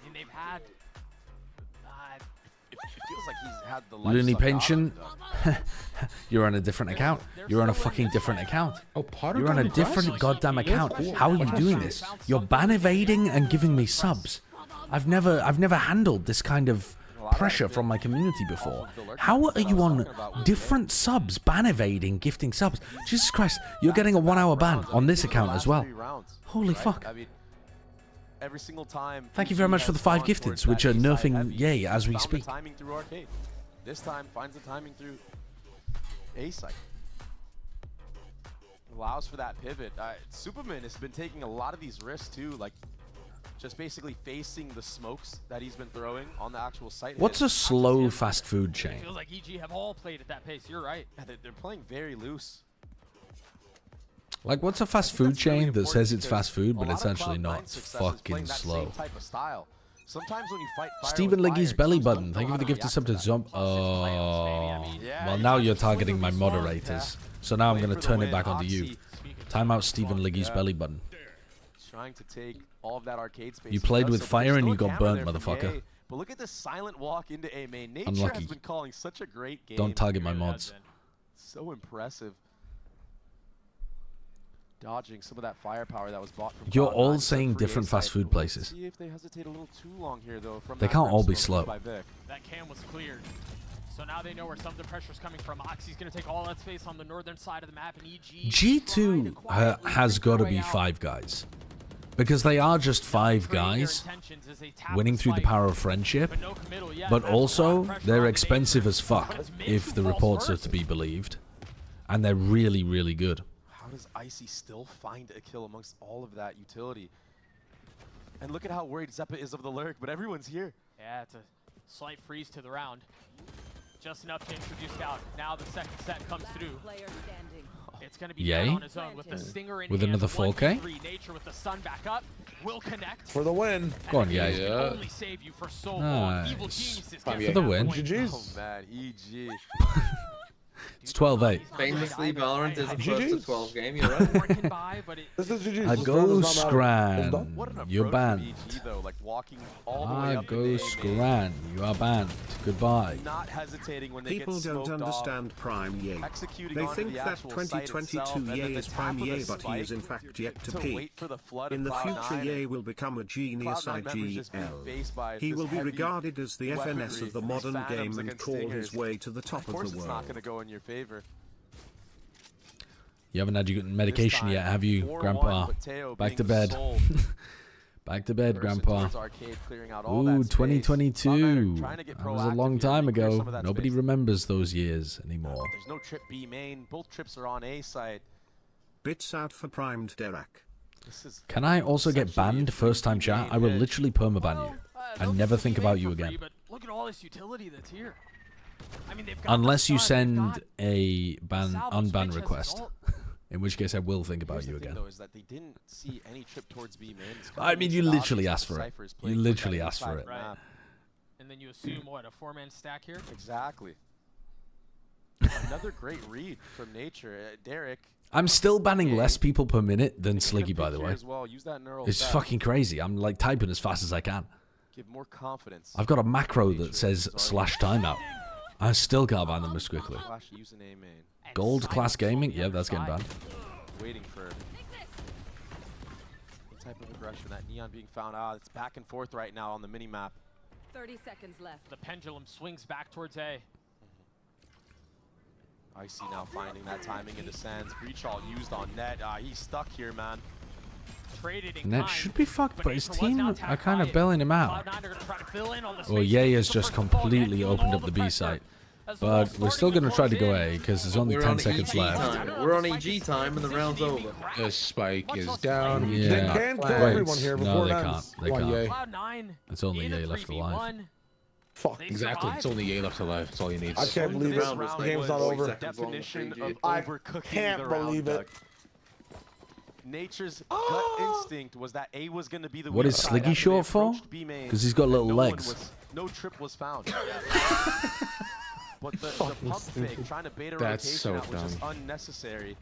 mean, they've had. it feels like he's had the life Looney sucked out of Pension, him. you're on a different account. You're on a fucking different account. Oh, Potter You're on a got different glasses? goddamn account. How are you doing this? You're ban evading and giving me subs. I've never handled this kind of pressure from my community before. How are you on different subs, ban evading, gifting subs? Jesus Christ, you're getting a 1 hour ban on this account as well. Holy fuck. I mean, every single time. Thank you very much for the 5 gifteds, which are nerfing Yay as we Found speak. the timing through arcade. This time finds the timing through A site. Allows for that pivot. Superman has been taking a lot of these risks too, like just basically facing the smokes that he's been throwing on the actual site. What's a slow fast food chain? Feels like EG have all played at that pace. You're right. Yeah, they're playing very loose. Like, what's a fast food chain that says it's fast food, but A it's lot of actually Cloud9 not? It's success is playing fucking that slow. same type of style. Sometimes when you fight fire Stephen with Liggy's fire, belly you just button. don't Thank you know for the how to gift of sub to react Zomp. Oh. Well, now you're targeting my moderators. So now I'm going to turn it back onto you. Time out Stephen Liggy's belly button. Trying to take all of that arcade space. You played with So fire there's and still you a got camera burnt, there from motherfucker. Ye. But look at this silent walk into A main. Nature Unlucky. has been calling such a great game. Don't target my mods. So impressive. Dodging some of that firepower that was bought from You're Cloud9 all to saying free different A fast site. food We'll places. See if they hesitate a little too long here though. From They that can't all be brimstone slow. by Vic. That cam was cleared. So now they know where some of the pressure is coming from. Oxy's going to take all that space on the northern side of the map, and EG... G2 has got to be 5 guys. Because they are just 5 guys winning through the power of friendship. But also, they're expensive as fuck, if the reports are to be believed. And they're really, really good. How does Icy still find a kill amongst all of that utility? And look at how worried Zeppa is of the lurk, but everyone's here. Yeah, it's a slight freeze to the round. Just enough to introduce Scout. Now the second set comes through. It's going to be Yay. on his own with the stinger in With hand. another 4K? 1v3. Nature with the sun back up. Will connect. For the win. Go on, Yay. Can only save you for so long. Evil Nice. Geniuses For get the that win. point. GG's. Oh man, EG. It's 12-8. Famously, Valorant is a GG's. first to 12 game. You're right. This is GG's. I This go round is not matter. Scran. You're banned. Though, like walking all the way I up go the Scran. You are banned. Goodbye. Not hesitating when they People get don't smoked understand off. Prime Ye. Executing They onto think the that actual site 2022 itself, and then Ye the is tap Prime of Ye, the but he is in spike fact yet to wait peak. for the flood In of the Cloud9, future, Ye and will become a genius Cloud9 members just being faced by IGL. He this will be heavy regarded as the weaponry, FNS of the these modern phantoms game and against crawl his stingers. way to the top Of of course the it's not world. going to go in your favor. You haven't had your medication yet, have you, 4-1, Grandpa? but Teo Back being to bed. sold. Back to bed, Person Grandpa. towards Arcade, clearing out all Ooh, that space. Cloud9 2022. are trying to get That was a proactive long here, time clear ago. some of that Nobody space. remembers those years anymore. There's no trip B main. Both trips are on A side. Bits out for primed Derek. This is Can I also get banned first time chat? I will literally permaban you. I never think about you again. But look at all this utility that's here. I mean, they've got Unless the you sun, they've send got a Salvo unban Switch has request. all- In which case I will think about Here's you the thing, again. though, is that they didn't see any trip towards B main. It's I mean, you obvious literally that asked for it. Cypher is You playing literally that asked for inside it. map. And then you assume, what, a 4-man stack here? Exactly. Another great read from Nature. Derek. I'm still banning less people per minute than Sliggy, by the here way. as well. Use that neural It's fast. fucking crazy. I'm like typing as fast as I can. Give more confidence. I've got a macro that says /timeout. I still can't ban them as quickly. Flash using A main. Gold class gaming? Yeah, that's getting banned. Waiting for the type of aggression. That Neon being found out. It's back and forth right now on the mini map. 30 seconds left. The pendulum swings back towards A. Icy now finding that timing into Sands. Breach all used on net. He's stuck here, man. Traded in Net kind, should be fucked, but his Nature was team now are tagged kind by of it. bailing him out. Cloud9 are gonna try to fill in on the Well, space. Ye Gets has the just first ball, completely feeling opened all up the the B pressure. site. As the ball But we're still going to try to go A because there's only We're 10 on seconds EG left. time. We're on EG time and the round's over. The spike is down. Yeah. They can kill Wait, everyone here no, before they it can't. ends. They Come on, can't. Ye. Cloud9 It's only in a Ye left alive. 3v1. Fuck. Exactly. It's only Ye left alive. That's all you need. I can't believe it. This The round game's was not over. Definition of I overcooking can't the round, believe it. Doug. Nature's gut instinct was that A was going to be the What weak is side Sliggy after they short for? approached B main, 'Cause he's got little and no one legs. no trip was found. But the pump fake, trying to bait a That's rotation so out was just dumb. unnecessary.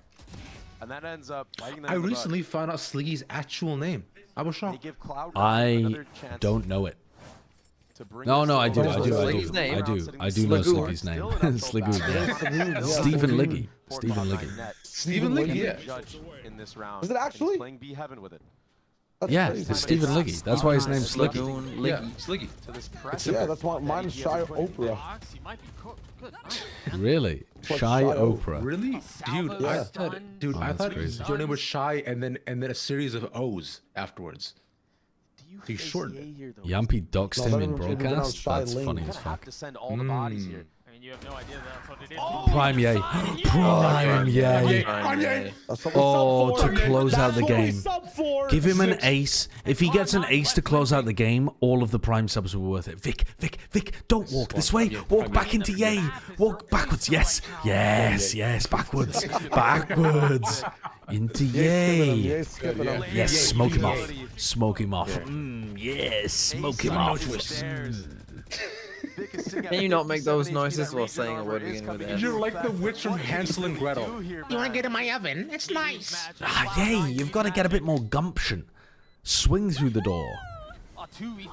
And that ends up biting them I in the butt. recently found out Sliggy's actual name. I was They shocked. give Cloud9 I another chance don't know it. to bring No, this no, I to do, a I close. do, I Sliggy's do, name? I do, I do know Sligoo. Sliggy's name. Still an actual Sligoo, battle. yeah. Stephen Liggy. Stephen Liggy. Net. Stephen Liggy, yeah. Judge in this round. Is it and actually? playing B heaven with it. That's Yeah, crazy. it's Stephen Liggy. That's why his name's Sliggy. Yeah, Sliggy. To this pressure. Yeah, that's why mine's Shy Oprah. Ox, you might be cooked. Good. Really? like Shy Shy Oprah. Really? Dude, Salvo's I thought, done. dude, Oh, I that's thought crazy. your name was Shy and then a series of O's afterwards. Do you He face shortened EA it. here, though? Yampy doxed No, him that in everyone's gonna be broadcast? Shy That's Ling. funny You're as gonna have fuck. to send all the bodies here. I mean, you have no idea that's what it is. Prime Ye. Prime Ye. That's what we Oh, sub for. to close out the That's what we game. sub for. Give him an ace. If he gets an ace to close out the game, all of the prime subs were worth it. Vic, don't walk this way. Walk back into Ye. Walk backwards. Yes, backwards. Backwards. Into Ye. Ye's skipping him. Yes, smoke him off. Smoke him off. Yes, smoke him off. Can you not make those noises while saying a word beginning with S? You're like the witch from Hansel and Gretel. You want to get in my oven? It's nice. Ye, you've got to get a bit more gumption. Swing through the door.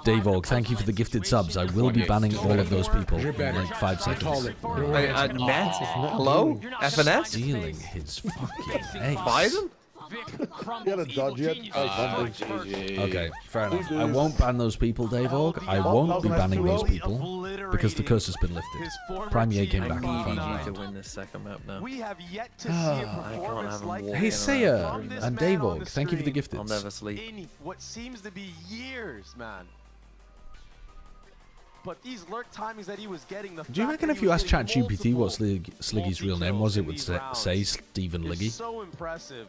Dave Org, thank you for the gifted subs. I will be banning all of those people in like 5 seconds. Net? Hello? FNS? Stealing his fucking ace. Biden? Vic crumbles You had a dodge yet? Okay, fair enough. I won't ban those people, Dave Org. I won't be banning those people because the curse has been lifted. Prime Ye came back and found to win this second map now. We have yet to see a performance like Hey, Saya and Dave Org, thank you for the gifted. I'll never sleep. in what seems to be years, man. But these lurk timings that he was getting, the Do you reckon if you asked ChatGPT what Sliggy's real name was, it would say Stephen Liggy? So impressive.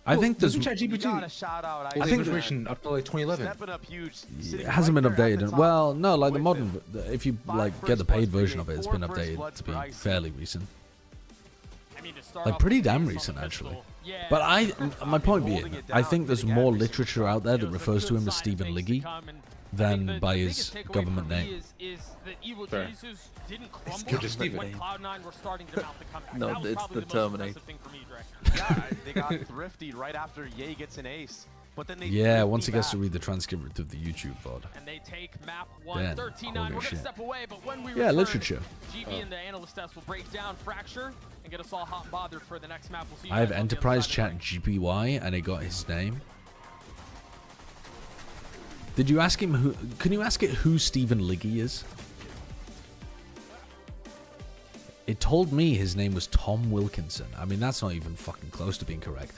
I think there's. ChatGPT. I think version up to like 2011. It hasn't been updated. Well, no, like the modern. If you like get the paid version of it, it's been updated to be fairly recent. Like pretty damn recent, actually. But my point being, I think there's more literature out there that refers to him as Stephen Liggy than by his government name. Fair. Good as Steven. No, it's the Terminator. Yeah, they got thrifty right after Ye gets an ace. But then they yeah, once he gets to read the transcript of the YouTube VOD. And they take map 139. We're going to step away, but when we return, literature. GB and the analyst test will break down Fracture and get us all hot and bothered for the next map. We'll see you I have guys on the Enterprise other side Chat GPY and it got his name. Did you ask him who? Can you ask it who Stephen Liggy is? It told me his name was Tom Wilkinson. I mean, that's not even fucking close to being correct.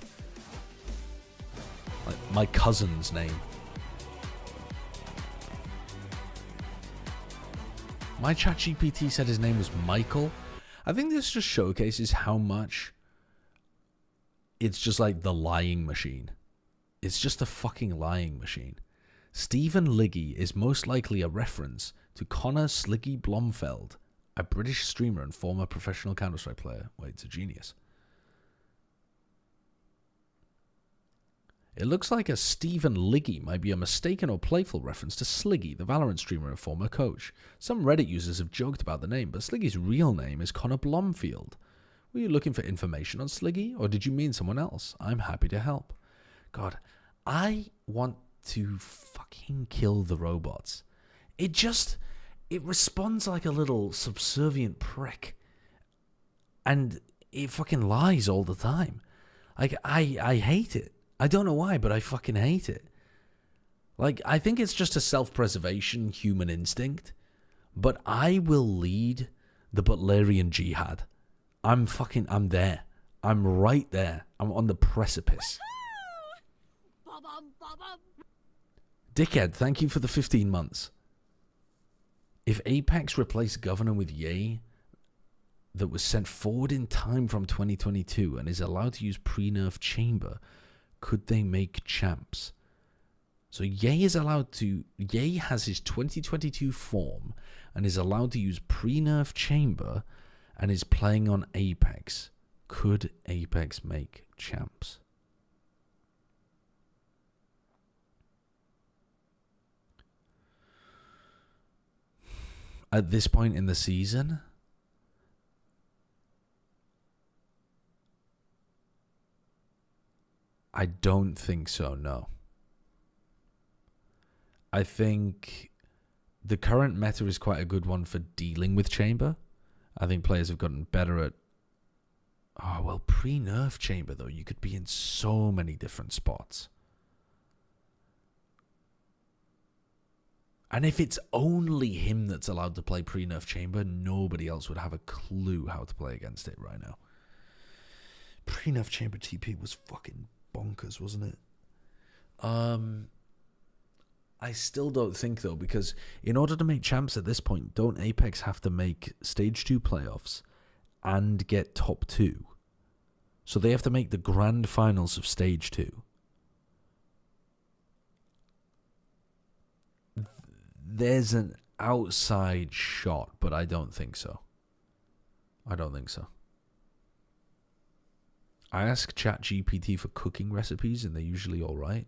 Like my cousin's name. My ChatGPT said his name was Michael. I think this just showcases how much it's just like the lying machine. It's just a fucking lying machine. Stephen Liggy is most likely a reference to Connor Sliggy Blomfeld, a British streamer and former professional Counter-Strike player. Wait, it's a genius. It looks like a Stephen Liggy might be a mistaken or playful reference to Sliggy, the Valorant streamer and former coach. Some Reddit users have joked about the name, but Sliggy's real name is Connor Blomfield. Were you looking for information on Sliggy, or did you mean someone else? I'm happy to help. God, I want to fucking kill the robots. It responds like a little subservient prick. And it fucking lies all the time. Like, I hate it. I don't know why, but I fucking hate it. Like, I think it's just a self-preservation human instinct. But I will lead the Butlerian Jihad. I'm there. I'm right there. I'm on the precipice. Dickhead, thank you for the 15 months. If Apex replaced Governor with Ye, that was sent forward in time from 2022 and is allowed to use pre-nerf chamber, could they make champs? So Ye has his 2022 form and is allowed to use pre-nerf chamber and is playing on Apex. Could Apex make champs? At this point in the season, I don't think so, no. I think the current meta is quite a good one for dealing with chamber. I think players have gotten better at... Oh, well, pre-nerf chamber, though. You could be in so many different spots. And if it's only him that's allowed to play pre-nerf chamber, nobody else would have a clue how to play against it right now. Pre-nerf chamber TP was fucking bonkers, wasn't it? I still don't think, though, because in order to make champs at this point, don't Apex have to make Stage 2 playoffs and get top 2? So they have to make the grand finals of Stage 2. There's an outside shot, but I don't think so. I don't think so. I ask ChatGPT for cooking recipes, and they're usually all right.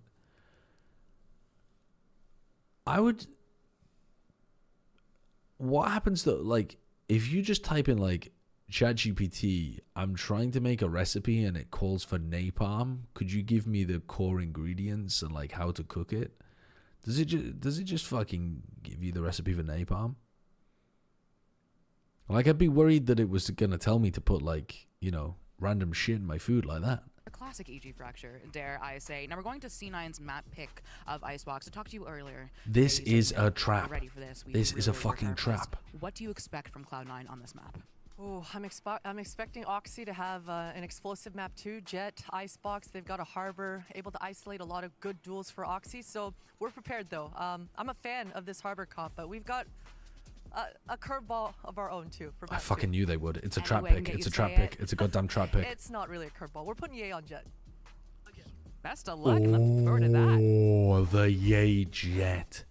What happens though? Like, if you just type in like ChatGPT, I'm trying to make a recipe, and it calls for napalm. Could you give me the core ingredients and like how to cook it? Does it just fucking give you the recipe for napalm? Like, I'd be worried that it was gonna tell me to put like, you know, random shit in my food like that. classic EG fracture, dare I say. Now we're going to C9's map pick of Icebox. I talked to you earlier. This is a We're trap. ready for this. We This is a really work fucking hard for this. trap. What do you expect from Cloud9 on this map? Oh, I'm expecting Oxy to have an explosive map too. Jet, Icebox, they've got a harbor, able to isolate a lot of good duels for Oxy. So we're prepared though. I'm a fan of this harbor comp, but we've got a curveball of our own too. For I map fucking two. knew they would. It's a trap Anyway, pick. can It's a you trap say pick. it? It's a goddamn trap pick. It's not really a curveball. We're putting Ye on Jet. Best of luck. Looking forward to that. Oh, the Ye Jet.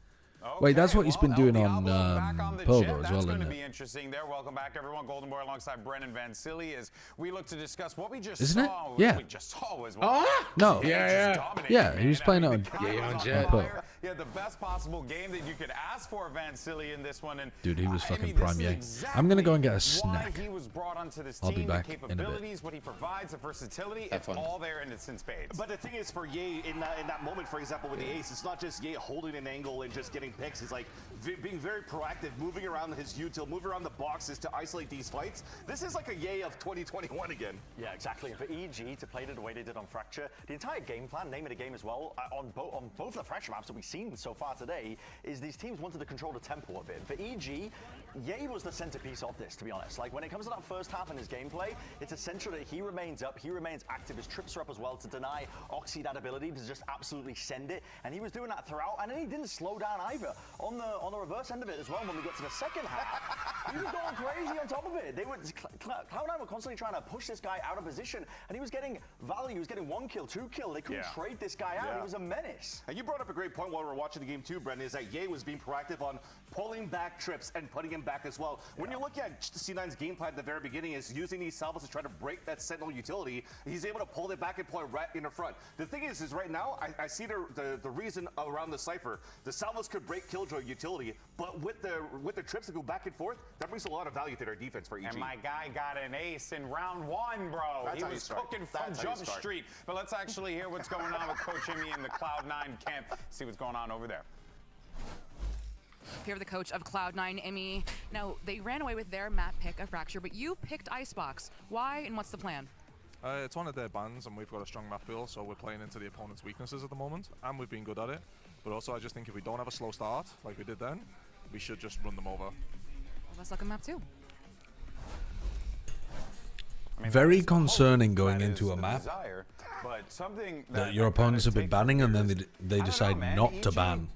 Wait, that's what he's been doing on Polar as well, That's going isn't to it? be interesting there. Welcome back, everyone. Golden Boy alongside Brennan Vansili as we look to discuss what we just Isn't it? saw. Yeah. We just saw was what No. dominated, Yeah, he was playing on Jet. Polar. Yeah, the best possible game that you could ask for, Vansili, in this one. And Dude, he was I fucking mean, prime this is Ye. exactly I'm gonna go and get a why snack. he was brought onto this I'll be team, back the in a bit. capabilities, what he provides, the versatility. It's all there and it's in spades. But the thing is, for Ye in that moment, for example, with the ace, it's not just Ye holding an angle and just getting picks. It's like being very proactive, moving around his util, moving around the boxes to isolate these fights. This is like a Ye of 2021 again. Yeah, exactly. And for EG to play it the way they did on Fracture, the entire game plan, name of the game as well, on both the Fracture maps that we've seen so far today, is these teams wanted to control the tempo of it. For EG, Ye was the centerpiece of this, to be honest. Like, when it comes to that first half in his gameplay, it's essential that he remains up, he remains active, his trips are up as well to deny Oxy that ability to just absolutely send it. And he was doing that throughout, and then he didn't slow down either. On the reverse end of it as well, when we get to the second half, he was going crazy on top of it. They were Cloud9 were constantly trying to push this guy out of position, and he was getting value. He was getting 1 kill, 2 kill. They couldn't trade this guy out. He was a menace. And you brought up a great point while we were watching the game too, Brendan, is that Ye was being proactive on pulling back trips and putting him back as well. When you look at C9's game plan at the very beginning, is using these salvos to try to break that Sentinel utility. He's able to pull it back and play right in the front. The thing is right now, I see the reason around the Cypher. The salvos could break Killjoy utility, but with the trips that go back and forth, that brings a lot of value to their defense for EG. And my guy got an ace in round 1, bro. That's he how you was start. cooking from That's how you Jump start. Street. But let's actually hear what's going on with Coach Emmy in the Cloud9 camp. See what's going on over there. Here, the coach of Cloud9, Emmy. Now, they ran away with their map pick of Fracture, but you picked Icebox. Why, and what's the plan? It's one of their bans, and we've got a strong map pool, so we're playing into the opponent's weaknesses at the moment, and we've been good at it. But also, I just think if we don't have a slow start, like we did then, we should just run them over. Well, best luck on map 2. Very concerning going into a map that your opponents have been banning, and then they decide not to ban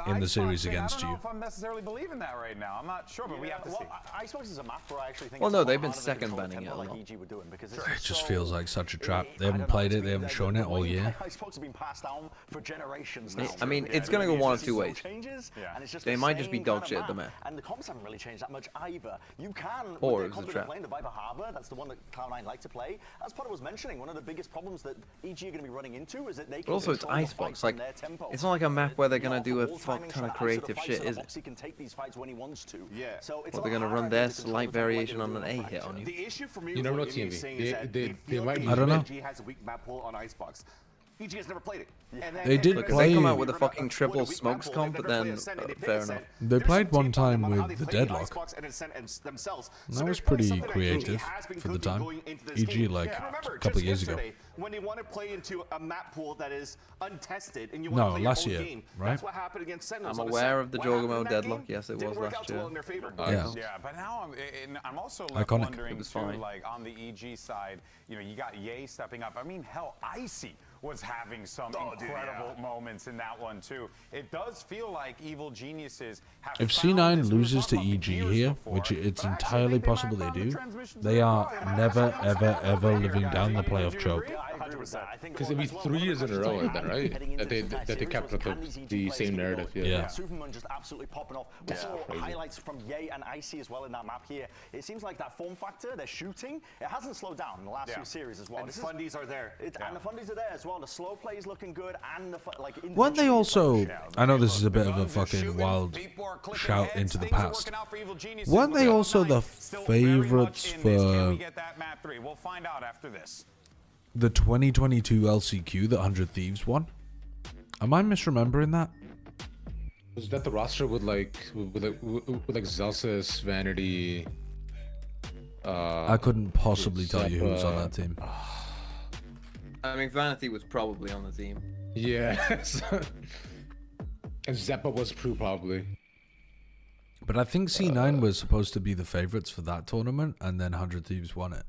in the series against you. I don't know if I'm necessarily believing that right now. I'm not sure, but we have to see. Icebox is a map where I actually think Well, it's no, a lot they've been harder to second control banning it a tempo lot. like EG were doing, because It just feels like such a trap. They haven't played it, they haven't shown it all year. Icebox have been passed down for generations now. I mean, it's going to go one of two ways. Changes, and it's just They the might just be same dog kind shit of at the map. And the comps haven't really changed that much either. You can, Or with it was a the trap. playing the Viper Harbor, that's the one that Cloud9 like to play. As Potter was mentioning, one of the biggest problems that EG are going to be running into is that they can But also, it's control the Icebox. fights Like, on their tempo. it's not like a map where they're going to do a All fuck timing ton of shots, creative the fights shit, on the is it? box, he can take these fights when he wants to. Yeah. So it's Or a they're going to lot run harder their to control slight the tempo like variation they on do an on A Fracture. hit on you. The issue for me You with never what know, Emmy is TMV. saying is that They feel might like need I don't know. EG has a weak map pull on Icebox. EG has never played it. And They did Look, play- they come out with a fucking triple smokes comp, but then fair enough. They played one time with the Deadlock. Themselves. And that was pretty creative for the time. EG like a couple of years ago. When you want to play into a map pool that is untested and you No, want to play last your own year, game, right? that's what happened against Sentinels. I'm on a aware set. of the What happened in Jogamo that deadlock. game Yes, it didn't was work last out too year. well in their favor. Yeah. Yeah, but now I'm also left Iconic. wondering It was too, fine. like on the EG side, you know, you got Ye stepping up. I mean, hell, Icy was having some incredible moments in that one too. It does feel like Evil Geniuses have If found C9 this loses to rhythm of EG years here, before, which it's but I actually entirely think they might possible they have found the do, transmission they are never, ever, ever living down the playoff choke. Because it'd be 3 years in a row then, right? That they kept up the same narrative. Yeah. Superman just absolutely popping off. We saw highlights from Ye and Icy as well in that map here. It seems like that form factor, their shooting, it hasn't slowed down in the last few series as well. And the fundies are there. And the fundies are there as well. The slow play is looking good, and the like. Weren't they also? I know this is a bit of a fucking wild shout into the past. Weren't they also the favorites for get that map 3. We'll find out after this. the 2022 LCQ that 100 Thieves won? Am I misremembering that? Was that the roster with like Zelsis, Vanity? I couldn't possibly tell you who was on that team. I mean, Vanity was probably on the team. Yes. And Zeppa was probably. But I think C9 was supposed to be the favorites for that tournament, and then 100 Thieves won it.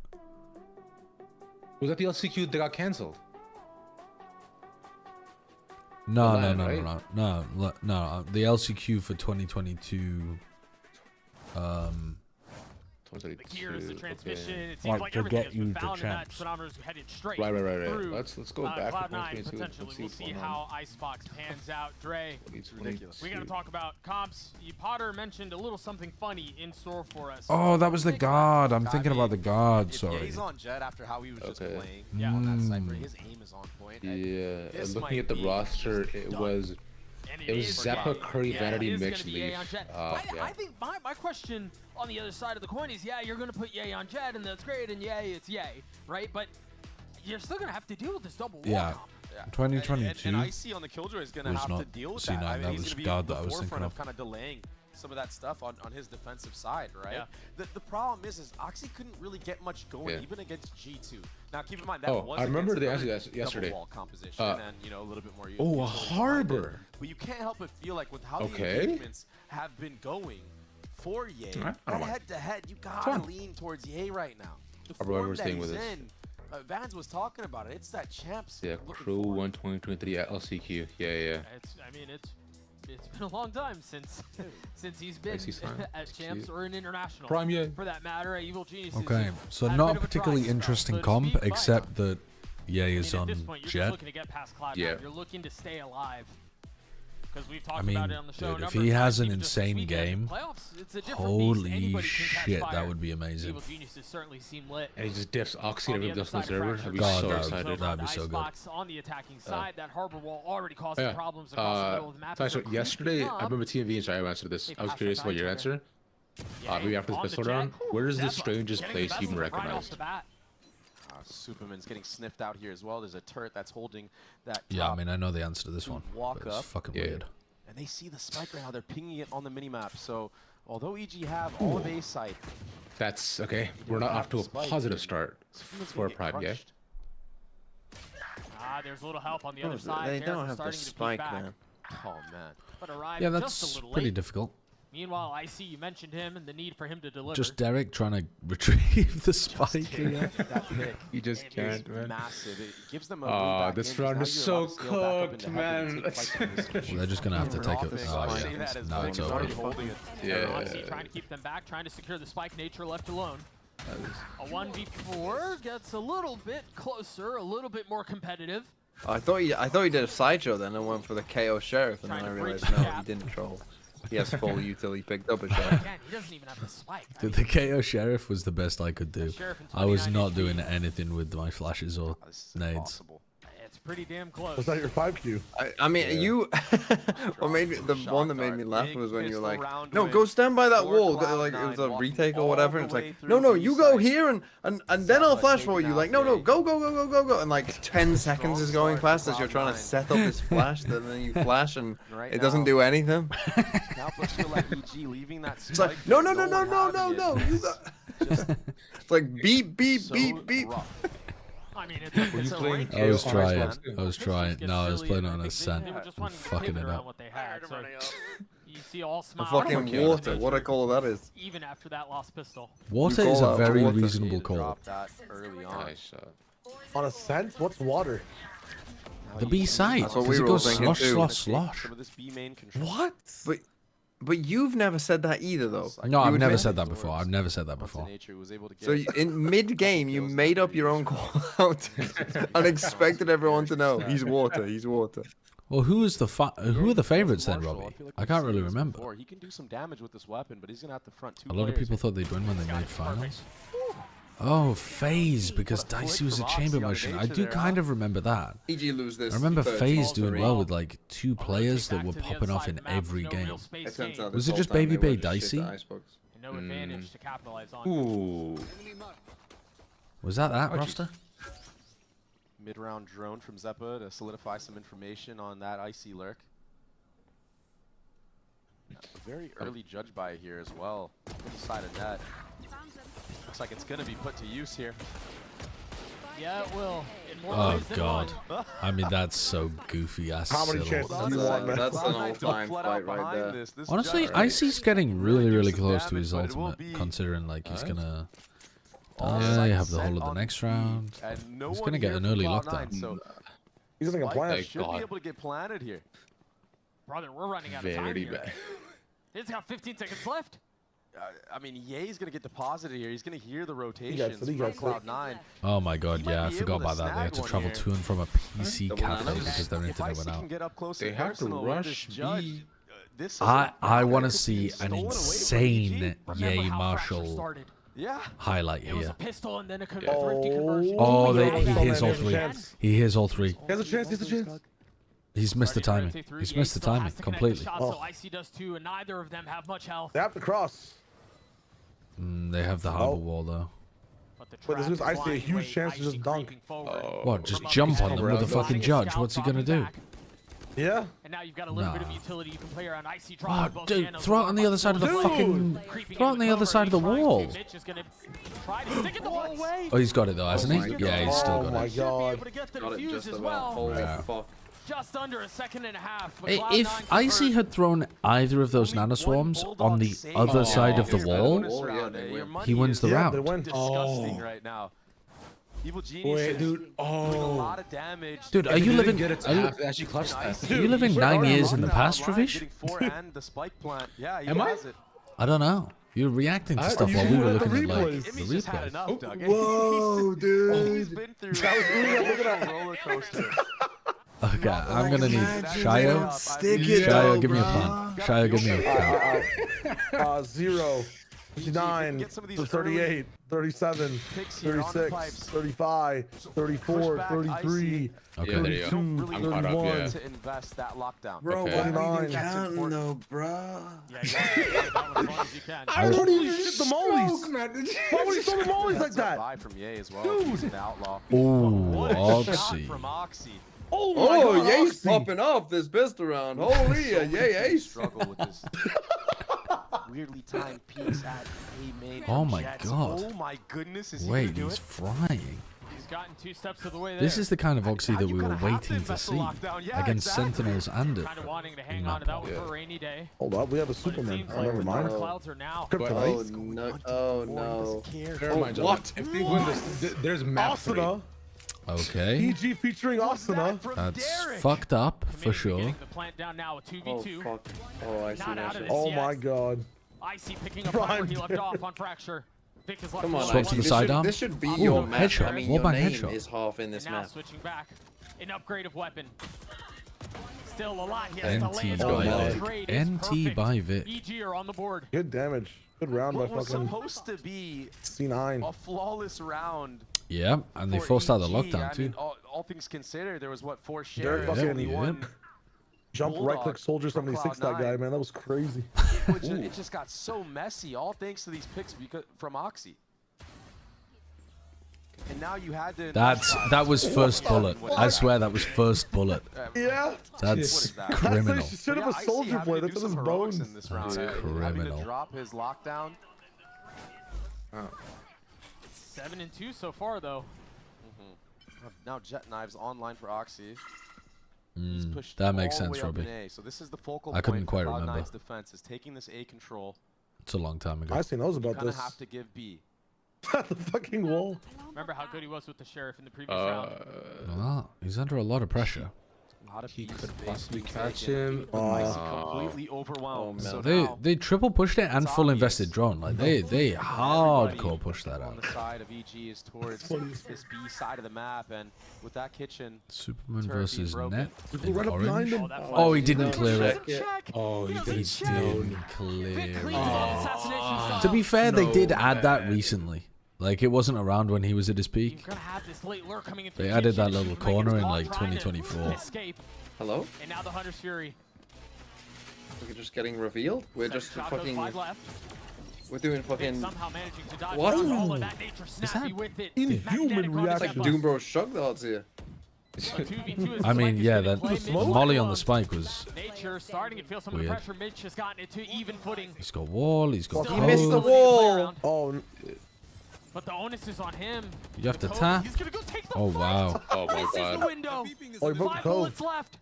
Was that the LCQ that got cancelled? No. The LCQ for 2022. The gears, the transmission, okay. it seems like everything get has been you the found, and that champs. phenometer is headed straight Right. through, Let's go back to Cloud9 2022. potentially. We'll see how Icebox pans out. Dre, It's ridiculous. we got to talk about comps. Potter mentioned a little something funny in store for us. Oh, that was the guard. I'm thinking about the guard. Sorry. He's on Jet after how he was just playing Yeah. on that Cypher. His aim is on point. Yeah, This looking might at the be roster, it was Zeppa, Curry, Yeah, Vanity, it is mixed gonna be Ye leaf. on Jet. Yeah. I think my question on the other side of the coin is, yeah, you're going to put Ye on Jet, and that's great, and Ye, it's Ye, right? But you're still going to have to deal with this double wall Yeah. comp. 2022 and IC on the Killjoy is going to was have to not deal with C9. that. I mean, That he's was going to be guard at the that I was thinking forefront of. of kind of delaying some of that stuff on his defensive side, right? Yeah. The problem is Oxy couldn't really get much going even against G2. Now keep in mind that Oh, was I remember against the another answer yesterday. double wall composition and a little bit more. Oh, a utility behind harbor. it. But you can't help but feel like with how the Okay. engagements have been going for Ye, I don't mind. head to head, you gotta Fun. lean towards Ye right now. The Harbor, form we're that staying he's with us. in, Vans was talking about it. It's that champs. Yeah, Crew 1 2023 at LCQ. Yeah. It's been a long time since he's been at champs or an international. Prime Ye. For that matter, Evil Geniuses. Okay, so had not a bit of particularly dry spell, interesting so to comp, speak, but except that Ye is at on this point, you're just Jet. looking to get past Cloud9. Yeah. You're looking to stay alive. Because we've I talked mean, about it on the show. dude, a if number he of has times, an even just this insane weekend. game, Playoffs, it's a different beast. holy Anybody can catch shit, fire. that would be amazing. Evil Geniuses certainly seem lit. And he just diffs Oxy On and the everybody other else on the side of server. Fracture, I'd be God, so that would- excited. that'd be so good. Icebox on the attacking side, that harbor wall already causing problems across the middle of the map. So They're yesterday, creeping I up. remember TMV and Shai answered this. I was curious about your answer. Maybe after this on the pistol jet. round. Where is the Zeppa strangest getting place the you've vessel right off recognized? the bat. Superman's getting sniffed out here as well. There's a turret that's holding that. Yeah, I top mean, I know the answer to this one. Walk But it's up. fucking Yeah. weird. And they see the spike right now. They're pinging it on the minimap. So although EG have all of A site, That's okay. We're not off to a positive start for Prime, yeah? There's a little help on the other side. They Garrison don't have the starting to peek spike, back. man. oh man. But arrived Yeah, just that's a little pretty late. difficult. Meanwhile, IC, you mentioned him and the need for him to deliver. Just Derek trying to retrieve the spike here. That pick You just is can't, man. massive. It gives them a Ah, back this in, round because is now so you're allowed to scale back up cooked, into heaven and man. take fights from this Well, they're just gonna have to take it. offense. Oh I yeah, say that as now it's Vans over. already holding it. Oxy trying to keep them back, trying to secure the spike. Nature left alone. A 1v4 gets a little bit closer, a little bit more competitive. I thought he did a sideshow then and went for the KO Sheriff, and then I realized no, he didn't troll. He has full utility, picked up a sheriff. Again, he doesn't even have the spike. The KO Sheriff was the best I could do. Sheriff in I was 29 not HP. doing anything with my flashes or nades. Impossible. It's pretty damn close. Was that your 5Q? I mean, you. What made me, the one that made me laugh was when you were like, "No, go stand by that wall." Like it was a retake or whatever. And it's like, "No, you go here and then I'll flash for you." Like, "No, go!" And like 10 seconds is going past as you're trying to set up this flash. Then you flash and it doesn't do anything. Now it feel like EG leaving that It's like, no. You got. It's like beep. I mean, it's a range. I was trying. man. I was trying. No, I was playing on a scent. They were just I'm wanting to fucking pivot it around up. what they had. So you see all The smiles. fucking water. What a call that is. Even after that lost pistol. Water You is call a that very water. reasonable call. Drop that early on. Nice shot. On a scent? What's water? The B side. That's what Because we it were all goes thinking slosh. Some of this B main control. What? But you've never said that either, though. No, You I've never admit said it. that before. I've never said that before. So in mid-game, you made up your own call out and expected everyone to know he's water. Well, who are the favorites then, Robbie? I can't really remember. He can do some damage with this weapon, but he's gonna have to front two A lot of people thought they'd win when they made finals. Oh, FaZe, because Dicey was a chamber motion. I do kind of remember that. EG lose this. I remember third. FaZe doing well with like 2 players that were popping off in every game. It turns out Was this it just whole time Baby they were Bay just shit Dicey? at Icebox. No advantage to capitalize on. Ooh. Was that roster? Mid-round drone from Zeppa to solidify some information on that icy lurk. A very early judge buy here as well. To the side of net. Looks like it's going to be put to use here. Yeah, it will. In more Oh ways than god. one. I mean, that's so goofy ass. How many chances do you want, man? That's an all-time fight right there. Honestly, Icy's getting really close to his ultimate, considering like he's gonna have the whole of the next round. He's gonna get an early lockdown. So he's gonna get planted. Should be able to get planted here. Brother, we're running out of time here. He's got 15 seconds left. I mean, Ye's gonna get deposited here. He's gonna hear the rotations from Cloud9. Oh my god, yeah, I forgot about that. They had to travel to and from a PC cafe because their internet went out. They have to rush B. I want to see an insane Ye Marshall highlight here. Oh, he hears all three. He hears all three. He has a chance. He has a chance. He's missed the timing. He's missed the timing completely. So Icy does too, and neither of them have much health. They have to cross. They have the harbor wall though. But this gives Icy a huge chance to just dunk. What? Just jump on them with a fucking judge? What's he gonna do? Yeah. And now you've got a little bit of utility you can play around. Icy Oh, dude, throw it on the other side of the fucking. Throw it on the other side of the wall. Oh, he's got it though, hasn't he? Yeah, he's still got it. Oh my god. Got it just about. Holy fuck. Just under a second and a half. If Icy had thrown either of those nanoswarms on the other side of the wall, he wins the round. Disgusting right now. Evil Genius. Wait, dude. A lot of damage. Dude, are you living? Actually clutch that. Are you living 9 years in the past, Ravish? The spike plant. Yeah, he Am I? has it. I don't know. You're reacting to stuff while we were looking at like the replay. Whoa, dude. He's been through a roller coaster. Okay, I'm gonna need Shayo. Stick it Shayo, give me a plan. Shayo, give me a plan. 0, 9, 38, 37, 36, 35, 34, 33, Okay, there you go. 32, I'm caught up, 31. yeah. To invest that lockdown. Bro, Okay. why are you 29. counting though, bro? I don't even hit the mollies. Why would he throw the mollies like that? Buy from Ye as well. He's an outlaw. Ooh, Shot Oxy. from Oxy. Oh my god, Ye's Oxy. popping off this pistol round. Holy, Ye ace. Struggle with this. Weirdly timed piece at A main. Oh my Jets. god. Oh my goodness, is he Wait, gonna do he's it? frying. He's gotten 2 steps to the way there. This is the kind of Oxy that we were gonna have to waiting to invest the see lockdown. Yeah, against exactly. Sentinels and it. Kind of wanting to hang on to that one for a rainy day. Hold up, we have a But it Superman. seems Oh, like never the mind. dark clouds are now. Oh Kryptonite. no! Oh no! Never mind, What? If they win this, there's map 3. Asuna. Okay. EG featuring Asuna. That's fucked up for sure. Getting the plant down now with 2v2. Oh fuck! Oh, I see Not that out of shit. this Oh yet. my god. Icy picking up right where he left off on Fracture. Vic is left Come on, with Swap Icy, to the this sidearm. This should be Ooh, your map. headshot. I mean, Wallbang your name headshot. is half in this And now map. switching back. An upgrade of weapon. Still a lot. He has to NT land by the Vic. trade is NT perfect. by Vic. EG are on the board. Good damage. Good round by What was fucking supposed to be C9. a flawless round. Yeah, and they for forced out the EG. lockdown I too. mean, all things considered, there was what 4 They're shares, fucking only one. jump right click soldier for 76 that Cloud9. guy, man. That was crazy. It just got so messy, all thanks to these picks from Oxy. And now you had to. That was first bullet. I swear that was first bullet. Yeah. That's criminal. Should have a soldier play. That's in his bones. In this round. That's Having criminal. to drop his lockdown. 7 and 2 so far, though. Now Jet Knives online for Oxy. He's pushed That makes all the sense, way up Robbie. in A. So this is the focal I couldn't point quite for remember. Cloud9's defense is taking this A control. It's a long time ago. Icy knows about Kind this. of have to give B. The fucking wall. Remember how good he was with the Sheriff in the previous round? Well, he's under a lot of pressure. He could possibly catch him. Completely overwhelmed. So They triple pushed it and full invested drone. Like they hardcore pushed that on out. the side of EG is towards this B side of the map, and with that kitchen, Superman turret being versus broken. Net People in right up behind orange. him. Oh, he didn't clear it. Oh, he He didn't. didn't clear it. Assassination To be fair, they did add that man. recently. Like it wasn't around when he was at his peak. You're gonna have this late lure coming in They through added kitchen. that little Make it corner in long like grind and 2024. Escape. Hello? And now the Hunter's Fury. We're just getting revealed. We're just Shot goes fucking. wide left. We're doing Vic fucking. somehow managing to dodge What? all of that nature snappy with it. inhuman Magnetic on the reaction? Like step up. Doom Bro shrug the odds here. A 2v2 is I mean, Spike is yeah, getting that played mid Molly on the zone. spike was. Nature starting to feel some of Weird. the pressure. Mitch has gotten it to even footing. He's got wall. He's got Still He missed the code. wall. Oh, But the onus is on him. You have to Kobe, tap. He's gonna go take the Oh fight. wow. Oh my This is the god. window. Oh, he broke 5 the bullets code. left.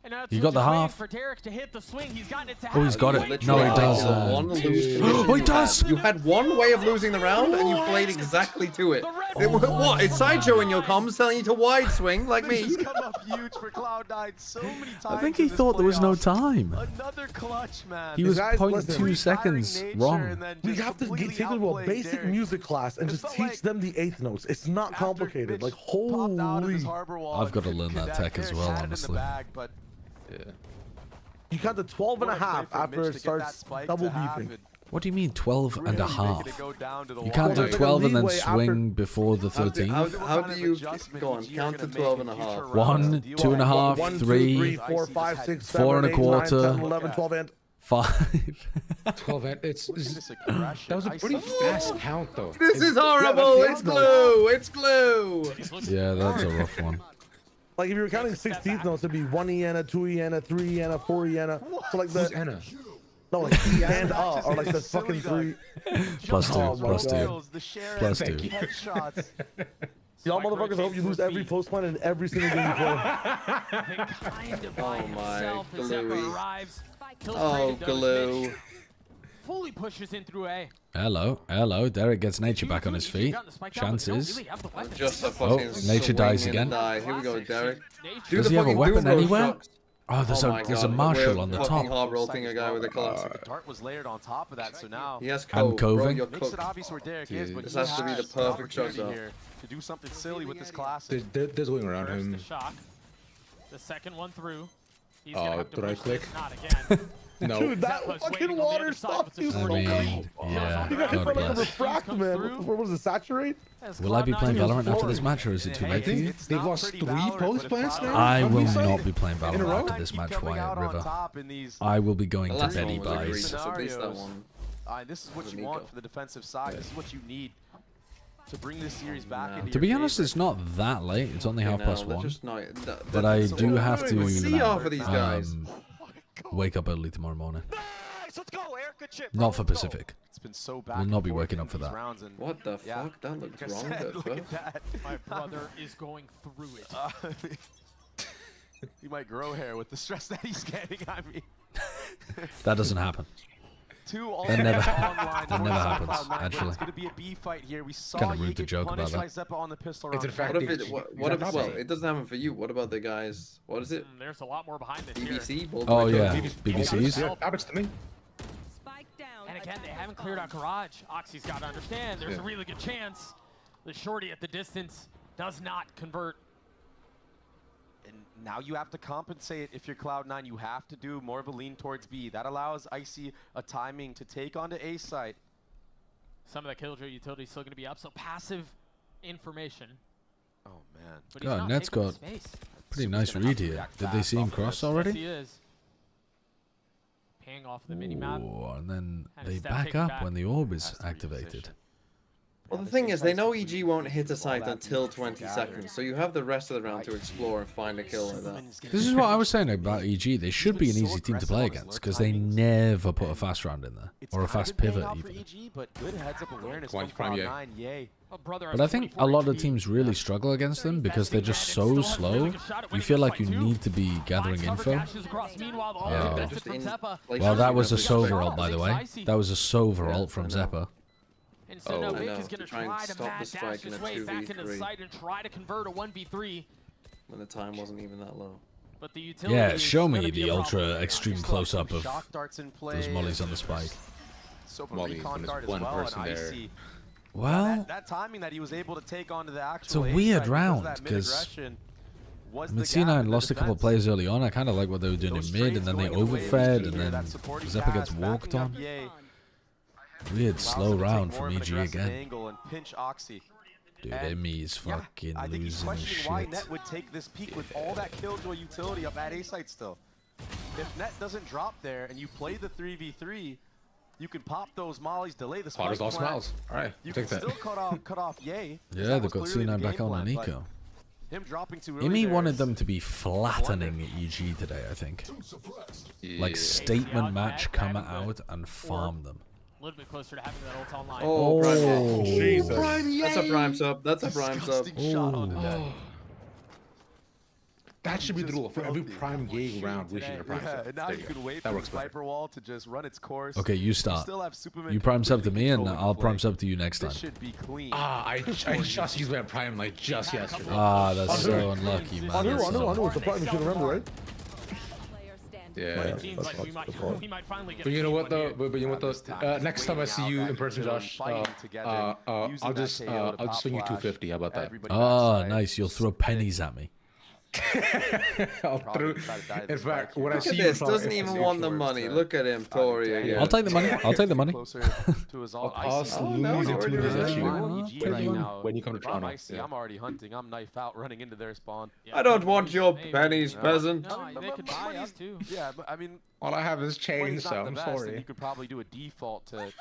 And now You got the Twitch is waiting half. for Derek to hit the swing. He's gotten it to Oh, he's got it. No, he doesn't. One lose Oh, he does. You had one way of losing the round, and you played exactly to it. What? It's Sideshow in your comms telling you to wide swing like me. He's come up huge for Cloud9 so many times. I think he thought there was no time. Another clutch, man. He was Guys, 0.2 listen. seconds wrong. We have to take them to a basic music class and just teach them the eighth notes. It's not complicated. Like, holy. I've got to learn that tech as well, honestly. Yeah. You count to 12 and a half after it starts double beeping. What do you mean 12 and a half? You Well, can't do there's like a 12 and then leeway swing before the How 13th? do you go on? Count to 12 and a half. 1, 2 and a half, 1, 2, 3, 3, 4, 5, 6, 4 and a 7, 8, 9, 10, quarter, 11, 12, and 5. 12 and that was a pretty fast count though. This is horrible. It's glue. It's glue. Yeah, that's a rough one. Like if you were counting 16th notes, it'd be 1 Iana, 2 Iana, 3 Iana, 4 Iana. So like the Anna? no, like E and or like the fucking 3. Plus 2, Oh my plus 2, God. plus 2. Y'all motherfuckers hope you lose every post point in every single game you play. Oh my glue. Kills Oh created damage. glue. Mitch fully pushes in through A. Hello, hello. Derek gets Nature back on his feet. Chances. Just a Oh, fucking Nature dies swing again. and die. Here we go, Derek. Do Does the he have a fucking weapon Doom Bro anywhere? shots. Oh, there's a God, Marshal we're on the fucking top. hard rolling a guy with a club. The dart was layered on top of that, so now He has And cove, bro. coving. You're makes cooked. it obvious where Derek is, but This he has to be the has perfect shot opportunity zone. here to do something silly with this classic. There's going around First him. the shock. The second one through. He's Oh, gonna have to did I push click? this, Not again. No. Dude, that Zeppa's fucking waiting on the water other side stopped with the you I so mean, bad. yeah, You got hit God by like a bless. refract, man. What was it, saturate? Will I be playing Valorant after this match, or is it too I late for you? think they've lost 3 post plants now. I on will V-side? not be playing In a Valorant row? after this match, Wyatt River. These I will be going The to last Betty one was Buys. egregious, at least that one. This is what you want for the defensive side. This is what you need to bring this series back into To be your honest, favor. it's not that late. It's only Okay, 1:30. they're just not- But I so do what have do we see off of to these guys? wake up early tomorrow morning. Not for Pacific. It's been so Will back not and be forth waking in up for these that. rounds, and What the yeah, fuck? That looks like I wrong said, at look at first. that. My brother is going through it. He might grow hair with the stress that he's getting. I mean, That doesn't happen. that never- online that never for happens, Cloud9, but actually. It's going to be a B fight here. We saw Kinda Ye rude to get joke about punished that. by Zeppa on the pistol It's round. in fact What if it's- it? What it's if? not Well, safe. it doesn't happen for you. What about the guys? What is it? There's a lot more behind this here. BBC. Oh Ballboy yeah, Club? BBCs. Yeah, happens to me. And again, they haven't cleared out garage. Oxy's got to understand there's a really good chance the shorty at the distance does not convert. And now you have to compensate. If you're Cloud9, you have to do more of a lean towards B. That allows Icy a timing to take onto A site. Some of the killjoy utility is still going to be up, so passive information. Oh man. But he's God, not Net's taking the got space. pretty So nice he's gonna have read to here. react Did they fast see him off of cross this. already? Yes, he is. Paying off the mini-map. Ooh, and then And a they step back taken up back. when the orb is Has to activated. reposition. Well, the thing is, they know EG won't hit a site until 20 seconds, so you have the rest of the round to explore and find a kill like that. This is what I was saying about EG. They should be an easy team to play against because they never put a fast round in there or a fast pivot even. EG, but good heads up awareness Come on, from prime, yeah. Cloud9. Yay. Oh, brother, But I think a lot of teams really struggle against them because they're just so slow. You feel like you need to be gathering info. Yeah. Well, that was a Sova ult, by the way. That was a Sova ult from Zeppa. And so now I Vic know, is going to to try and try to stop the mad spike dash in his a way back into the 2v3. site and try to convert a 1v3. When the time wasn't even that low. But the utility Yeah, is show gonna me be the a ultra problem. extreme close-up of Shock darts in play. those mollies on the spike. So Molly, when there's one person there. Well, that timing that he was able to take onto the actual it's a A weird side round because because that mid-aggression was I mean, the gap in C9 the lost a couple of defense. players early on. I kind of like what they were doing Those in mid, trades and then they going away overfed, from and here, then that supporting Zeppa pass gets walked backing up on. Ye. Weird Allows slow them to take round more from of an EG aggressive again. angle and pinch Oxy. Dude, And Emmy's yeah, fucking I think he's losing his questioning why shit. Net would take this peak with all that killjoy utility up at A site still. If Net doesn't drop there and you play the 3v3, you can pop those mollies, delay the spike Potter's all plant. smiles. All right, You take can that. still cut off Ye. Yeah, they've got C9 back on Nico. Him dropping too early Imi there wanted is- them to be flattening EG today, I think. Like statement match, come out and farm them. little bit closer to having that ult online. Oh, Prime. Jesus. That's a Prime sub. That's a Prime sub. Shot onto that. That should be the rule. For every Prime Yay round, we should get a Prime sub. And now you can wait for the Viper wall to just run its course. Okay, you start. You Prime sub to me, and I'll Prime sub to you next time. This should be clean. I just used my Prime like just yesterday. Ah, that's so unlucky, man. I knew it's a Prime. You should remember, right? Yeah. We might finally get But you know what though? But you know what though? Next time I see you in person, Josh, I'll just swing you 250. How about that? Oh, nice. You'll throw pennies at me. I'll throw. In fact, when I see this doesn't even want the money. Look at him, Tori again. I'll take the money. I'll take the money. I'll lose it when you come to Toronto. I'm already hunting. I'm knife out, running into their spawn. I don't want your pennies, peasant. No, they could buy us too. Yeah, but I mean, all I have is chains, so I'm sorry. You could probably do a default to.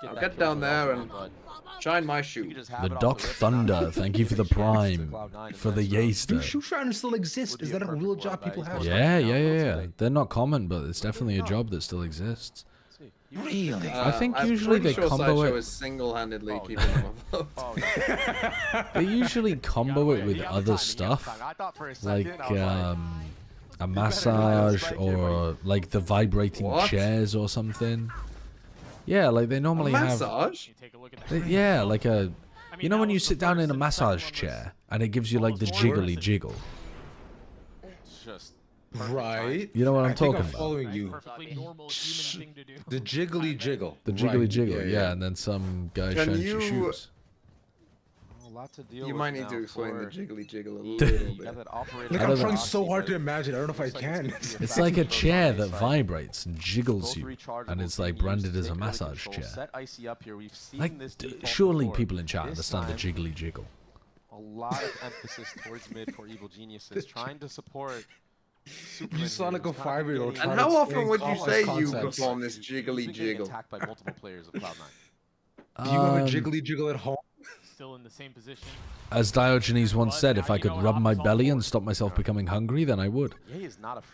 I'll get down there and shine my shoe. The Doc Thunder, thank you for the Prime. For the Yaster. Do shoe shiners still exist? Is that a real job people have? Yeah. They're not common, but it's definitely a job that still exists. Really? I think I'm usually they pretty sure combo Sideshow it. is single-handedly keeping them afloat. They usually combo it with other stuff, like a massage or like the vibrating chairs or something. Yeah, like they normally massage? Yeah, like a. You know when you sit down in a massage chair and it gives you like the jiggly jiggle. Right. You know what I'm talking I'm about? following you. The jiggly jiggle. The jiggly jiggle, yeah, and then some guy shines your shoes. You might need to explain the jiggly jiggle a little bit. Like I'm trying so hard to imagine. I don't know if I can. It's like a chair that vibrates and jiggles you, and it's like branded as a massage chair. Like, surely people in chat understand the jiggly jiggle. A lot of emphasis towards mid for Evil Geniuses, trying to support. You sound like a 5-year-old. And how often would you say you perform this jiggly jiggle? Attacked by multiple players of Cloud9. Do you have a jiggly jiggle at home? Still in the same position. As Diogenes once said, if I could rub my belly and stop myself becoming hungry, then I would.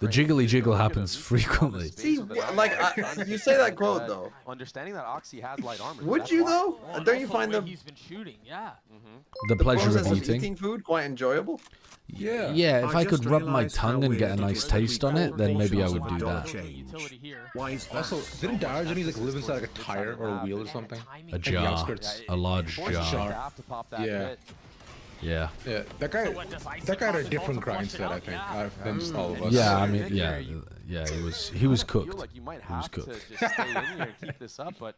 The jiggly jiggle happens frequently. See, like, you say that quote though. Understanding that Oxy has light armor. Would you though? Don't you find the he's been shooting? Yeah. The pleasure process of eating food quite enjoyable? Yeah. Yeah, if I could rub my tongue and get a nice taste on it, then maybe I would do that. Also, didn't Diogenes like live inside like a tire or a wheel or something? A jar, a large jar. Yeah. Yeah. Yeah, that guy had a different grind set, I think, than just all of us. Yeah, I mean, yeah, he was cooked. Like you might He was have cooked. to just stay in here and keep this up, but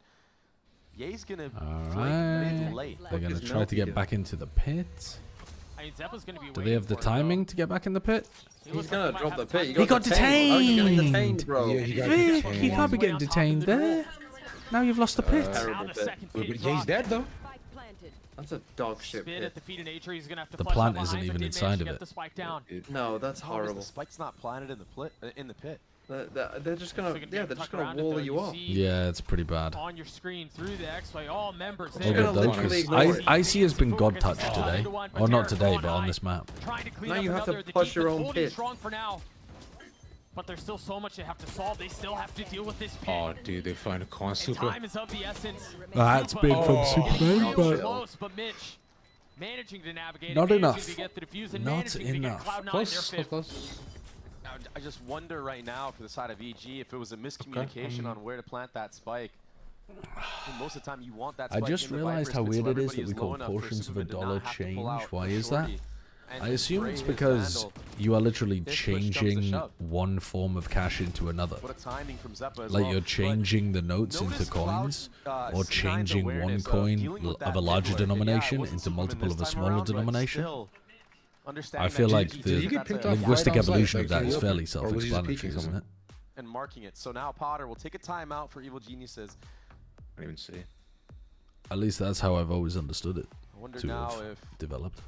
Ye's gonna Alright. late. They're gonna try to get back into the pit. I mean, Zeppa's gonna be Do they have the timing to get back in the pit? He's gonna drop the pit. He got detained! How are you getting detained, bro? Yeah, he got detained. He can't be getting detained there. Now you've lost the pit. Terrible pit. Yeah, he's dead though. That's a dog shit Spit pit. at the feet of nature. He's gonna have to The flush plant out isn't behind, even but did inside manage of to it. get the spike down. No, that's horrible. The spike's not planted in the pit. They're just gonna, they're just gonna wall you off. Yeah, it's pretty bad. On your screen through the X-Way, all members Oh, there. good though, 'cause Icy has been god touched today. Or not today, but on this map. Trying to clean Now up you have to another. The push your defense own holding pit. strong for now. But there's still so much they have to solve. They still have to deal with this pit. Oh, dude, they find a con And super. time is of the essence. That's big from Superman, but Close, but Mitch managing to navigate. not managing enough. To get the defuse and Not managing to get enough. Cloud9 Close, their fifth. close. I just wonder right now for the side of EG if it was a miscommunication on where to plant that spike. Most of the time you want that I spike just in the realized Viper how spin, weird so it is that everybody we call low enough for portions of a Superman to dollar not have to pull change. out Why the is that? shorty and I assume it's spray his because vandal. you are literally This push comes to changing shove. one form of cash into another. What a timing from Zeppa as Like well. you're But changing the notes into notice coins, Cloud, or C9's changing one awareness coin dealing with of that a larger mid lurk. And yeah, it denomination wasn't into Superman multiple this of a time smaller around, but denomination. still, I understanding feel that like GG the did that to- linguistic right outside, evolution of like, that is he fairly opened, or was he just self-explanatory, peeking isn't it? and marking it. So now Potter will take a timeout for Evil Geniuses. I didn't even see. At least that's how I've always understood it I wonder to now have if developed.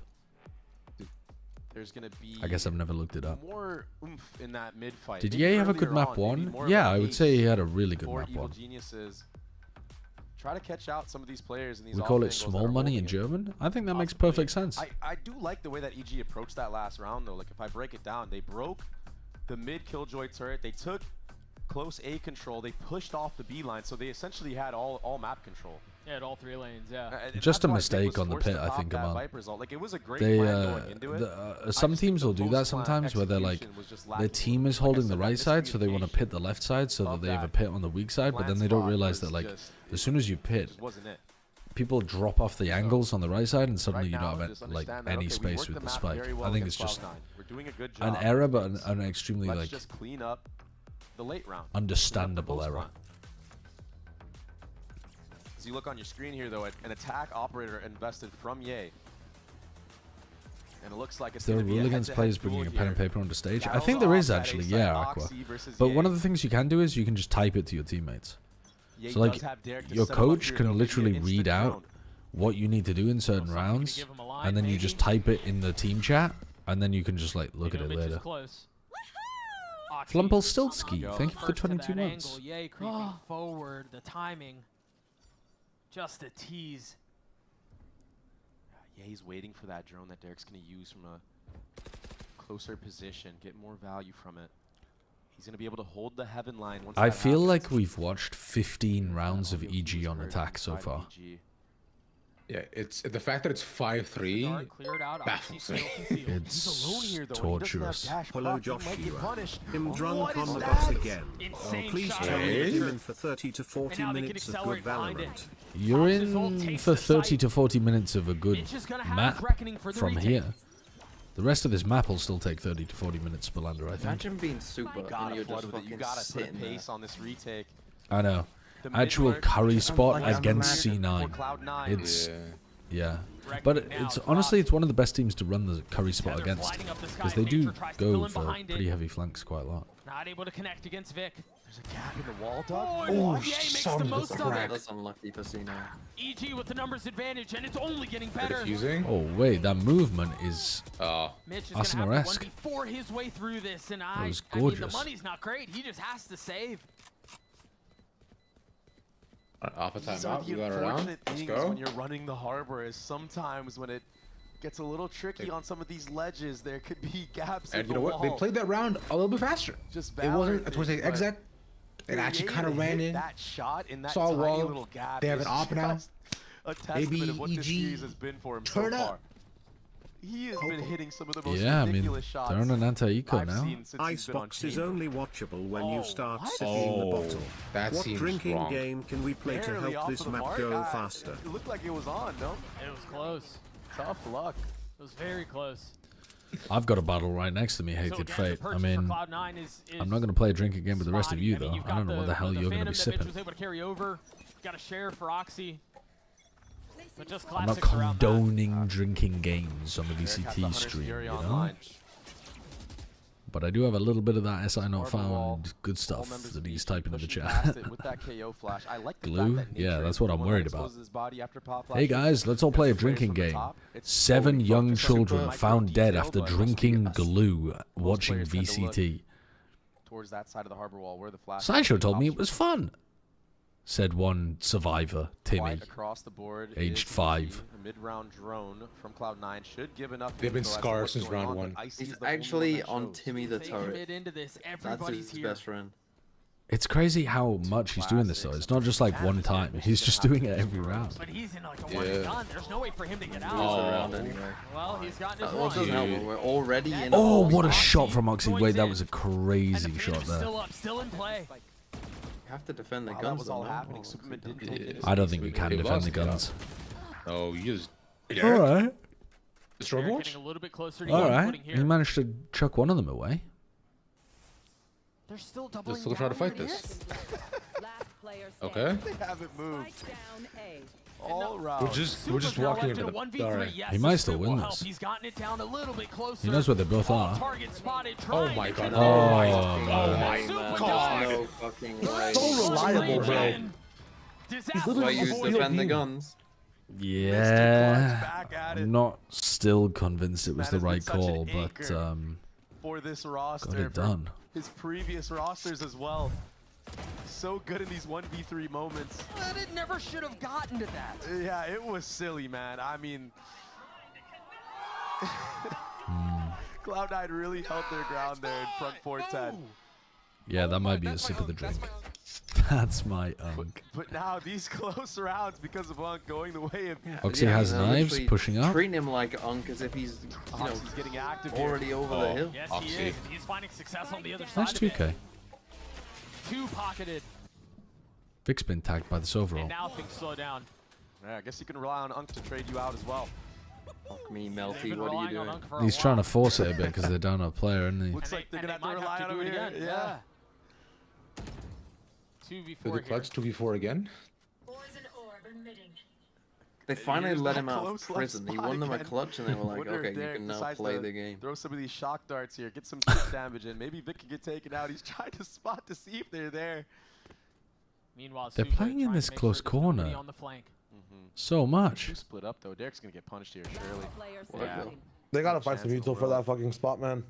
there's gonna be I guess I've never looked it up. more oomph in that mid fight. Did Maybe Ye have a good earlier map on, maybe one? more of Yeah, a I would haste say he had a really good for map Evil one. Geniuses. Try to catch out some of these players in these. We call it off angles that small are money in holding it. German? I think that makes perfect sense. I do like the way that EG approached that last round though. Like if I break it down, they broke the mid Killjoy turret. They took close A control. They pushed off the B line, so they essentially had all map control. Yeah, at all 3 lanes, yeah. Just a mistake on the pit, I think, Amal. Like, it was a great They, plan going into it. some teams will do that sometimes, where they're like, their team is holding the right side, so they want to pit the left side, so that they have a pit on the weak side, but then they don't realize that, like, as soon as you pit, people drop off the angles on the right side, and suddenly you don't have like any space with the spike. I think it's just an error, but an extremely like just clean up the late round. Understandable error. As you look on your screen here, though, an attack operator invested from Ye. And it looks like it's there a rule against players bringing a pen and paper onto stage? I think there is actually, yeah, Aqua. But one of the things you can do is you can just type it to your teammates. So like, your coach can literally read out what you need to do in certain rounds, and then you just type it in the team chat, and then you can just like look at it later. Flumpelstiltsky, thank you for the 22 months. Yay, creeping forward, the timing. Just a tease. Yeah, he's waiting for that drone that Derek's going to use from a closer position, get more value from it. He's going to be able to hold the heaven line once I feel like we've watched 15 rounds of EG on attack so far. Yeah, it's the fact that it's 5-3 baffles me. It's torturous. Hello, Joshua. Him drunk on the bus again. Oh, please tell me him in for 30 to 40 minutes of good Valorant. You're in for 30 to 40 minutes of a good map from here. The rest of this map will still take 30 to 40 minutes, Spalander, I think. Imagine being super and you're just fucking you gotta put sitting pace on this retake. I know. Actual curry spot against C9. It's yeah. But it's honestly it's one of the best teams to run the curry spot against, because they do go for pretty heavy flanks quite a lot. Not able to connect against Vic. There's a gap in the wall, dog. Oh, makes the most of it. That's unlucky for C9. EG with the numbers advantage, and it's only getting better. Oh wait, that movement is Mitch is gonna have to Arsenal-esque. 1v4 his way through this, and That was I mean, the gorgeous. money's not great. He just has to save. Off a These are timeout, the we got around. unfortunate Let's things go. when you're running the harbor is sometimes when it gets a little tricky on some of these ledges, there could be gaps And in you the know what? They wall. played that round a little bit faster. Just It wasn't balancing, towards the but exec. It actually kind of ran in. That shot in that Saw a tiny wall. little gap. They have an is op now. just a testament Maybe of what this EG series has been for him so turn far. up. He has been hitting some of the most Yeah, I mean, ridiculous shots they're on an anti-eco I've now. seen since he's been on Icebox is Chamber. only watchable when you start what? sipping the bottle. That What seems drinking wrong. game can we play to Barely help off this of the map mark. go faster? It looked like it was on, no? It was close. Tough luck. It was very close. I've got a battle right next to me, Hated again, the Fate. I purchase for mean, Cloud9 is I'm not going to play a drinking game with the rest of you, spotty. I though. mean, you've I don't got know what the hell you're going to be Phantom that Mitch sipping. was able to carry over. Got a share for Oxy. But just I'm not classics around that. condoning drinking games on the VCT stream, you know? But I do have a little bit of that SI not found good stuff that he's typing in the chat. With that KO flash. I like the Glue? fact that Yeah, Nature that's what is I'm the one worried that about. exposes his body after pop flash. Hey guys, let's all play a drinking game. 7 young children found dead after drinking glue watching VCT. Towards that side of the harbor wall where the flash. Sideshow told me it was fun, said one survivor, Timmy, Across the board aged is 5. A mid-round drone from Cloud9 should give enough. They've been info as to scarred what's since going round on, one. but Icy He's is the only actually one that on shows. Timmy the They turret. commit into this. That's Everybody's his here. best friend. It's crazy how much he's doing this though. It's not just like one time. He's just doing it every round. But he's in like a one and done. There's no way for him to get out. Around anyway. Well, he's gotten his Well, it doesn't help. one. We're already in. Oh, what a shot from Oxy. Wait, that was a crazy shot there. Still up, still in play. You have to defend the While guns. that was all though, no? happening, Superman didn't take it. I don't think we can They defend lost the guns. Oh, you just. Alright. It's They're Overwatch? getting a little bit closer to Alright. footing here. He managed to chuck one of them away. They're still doubling Still trying to fight down this. here. Okay. They haven't moved. All We're round. just Super's now walking left into in a the. 1v3. Alright. Yes, He the might spin still will win help. this. He's gotten it down a little bit closer. He knows where they both are. Target spotted. Oh Trying my to god. get Oh, it. my Super god. No fucking way. So reliable, bro. Disaster Why you avoided. defend the guns? Yeah. Back at it. I'm not still convinced it was the Man has been right such an call, but anchor for this roster. got it for done. His previous rosters as well. So good in these 1v3 moments. But it never should have gotten to that. Yeah, it was silly, man. I mean, Cloud9 really held their ground there in front 410. Yeah, that might be a sip of the drink. That's my Unk. But now these close rounds because of Unk going the way of... Oxy has knives, pushing up. Treating him like Unk as if he's, you know, he's getting active already over the hill. Yes, he is. He's finding success on the other side. Nice 2K. Two-pocketed. Vic's been tagged by this overall. And now things slow down. Yeah, I guess you can rely on Unk to trade you out as well. Fuck me, Melty, what are you doing? He's trying to force it a bit because they're down a player, isn't he? Looks like they're gonna have to rely on him again. Yeah. 2v4 Did the clutch 2v4 again? They finally let him out close of prison. He won them a clutch, and they were like, okay, you can now play the game. Throw some of these shock darts here, get some kick damage in. Maybe Vic can get taken out. He's trying to spot to see if they're there. Meanwhile, they're playing in this close corner so much. Split up though. Derek's gonna get punished here, surely. Yeah. They gotta find some util for that fucking spot, man.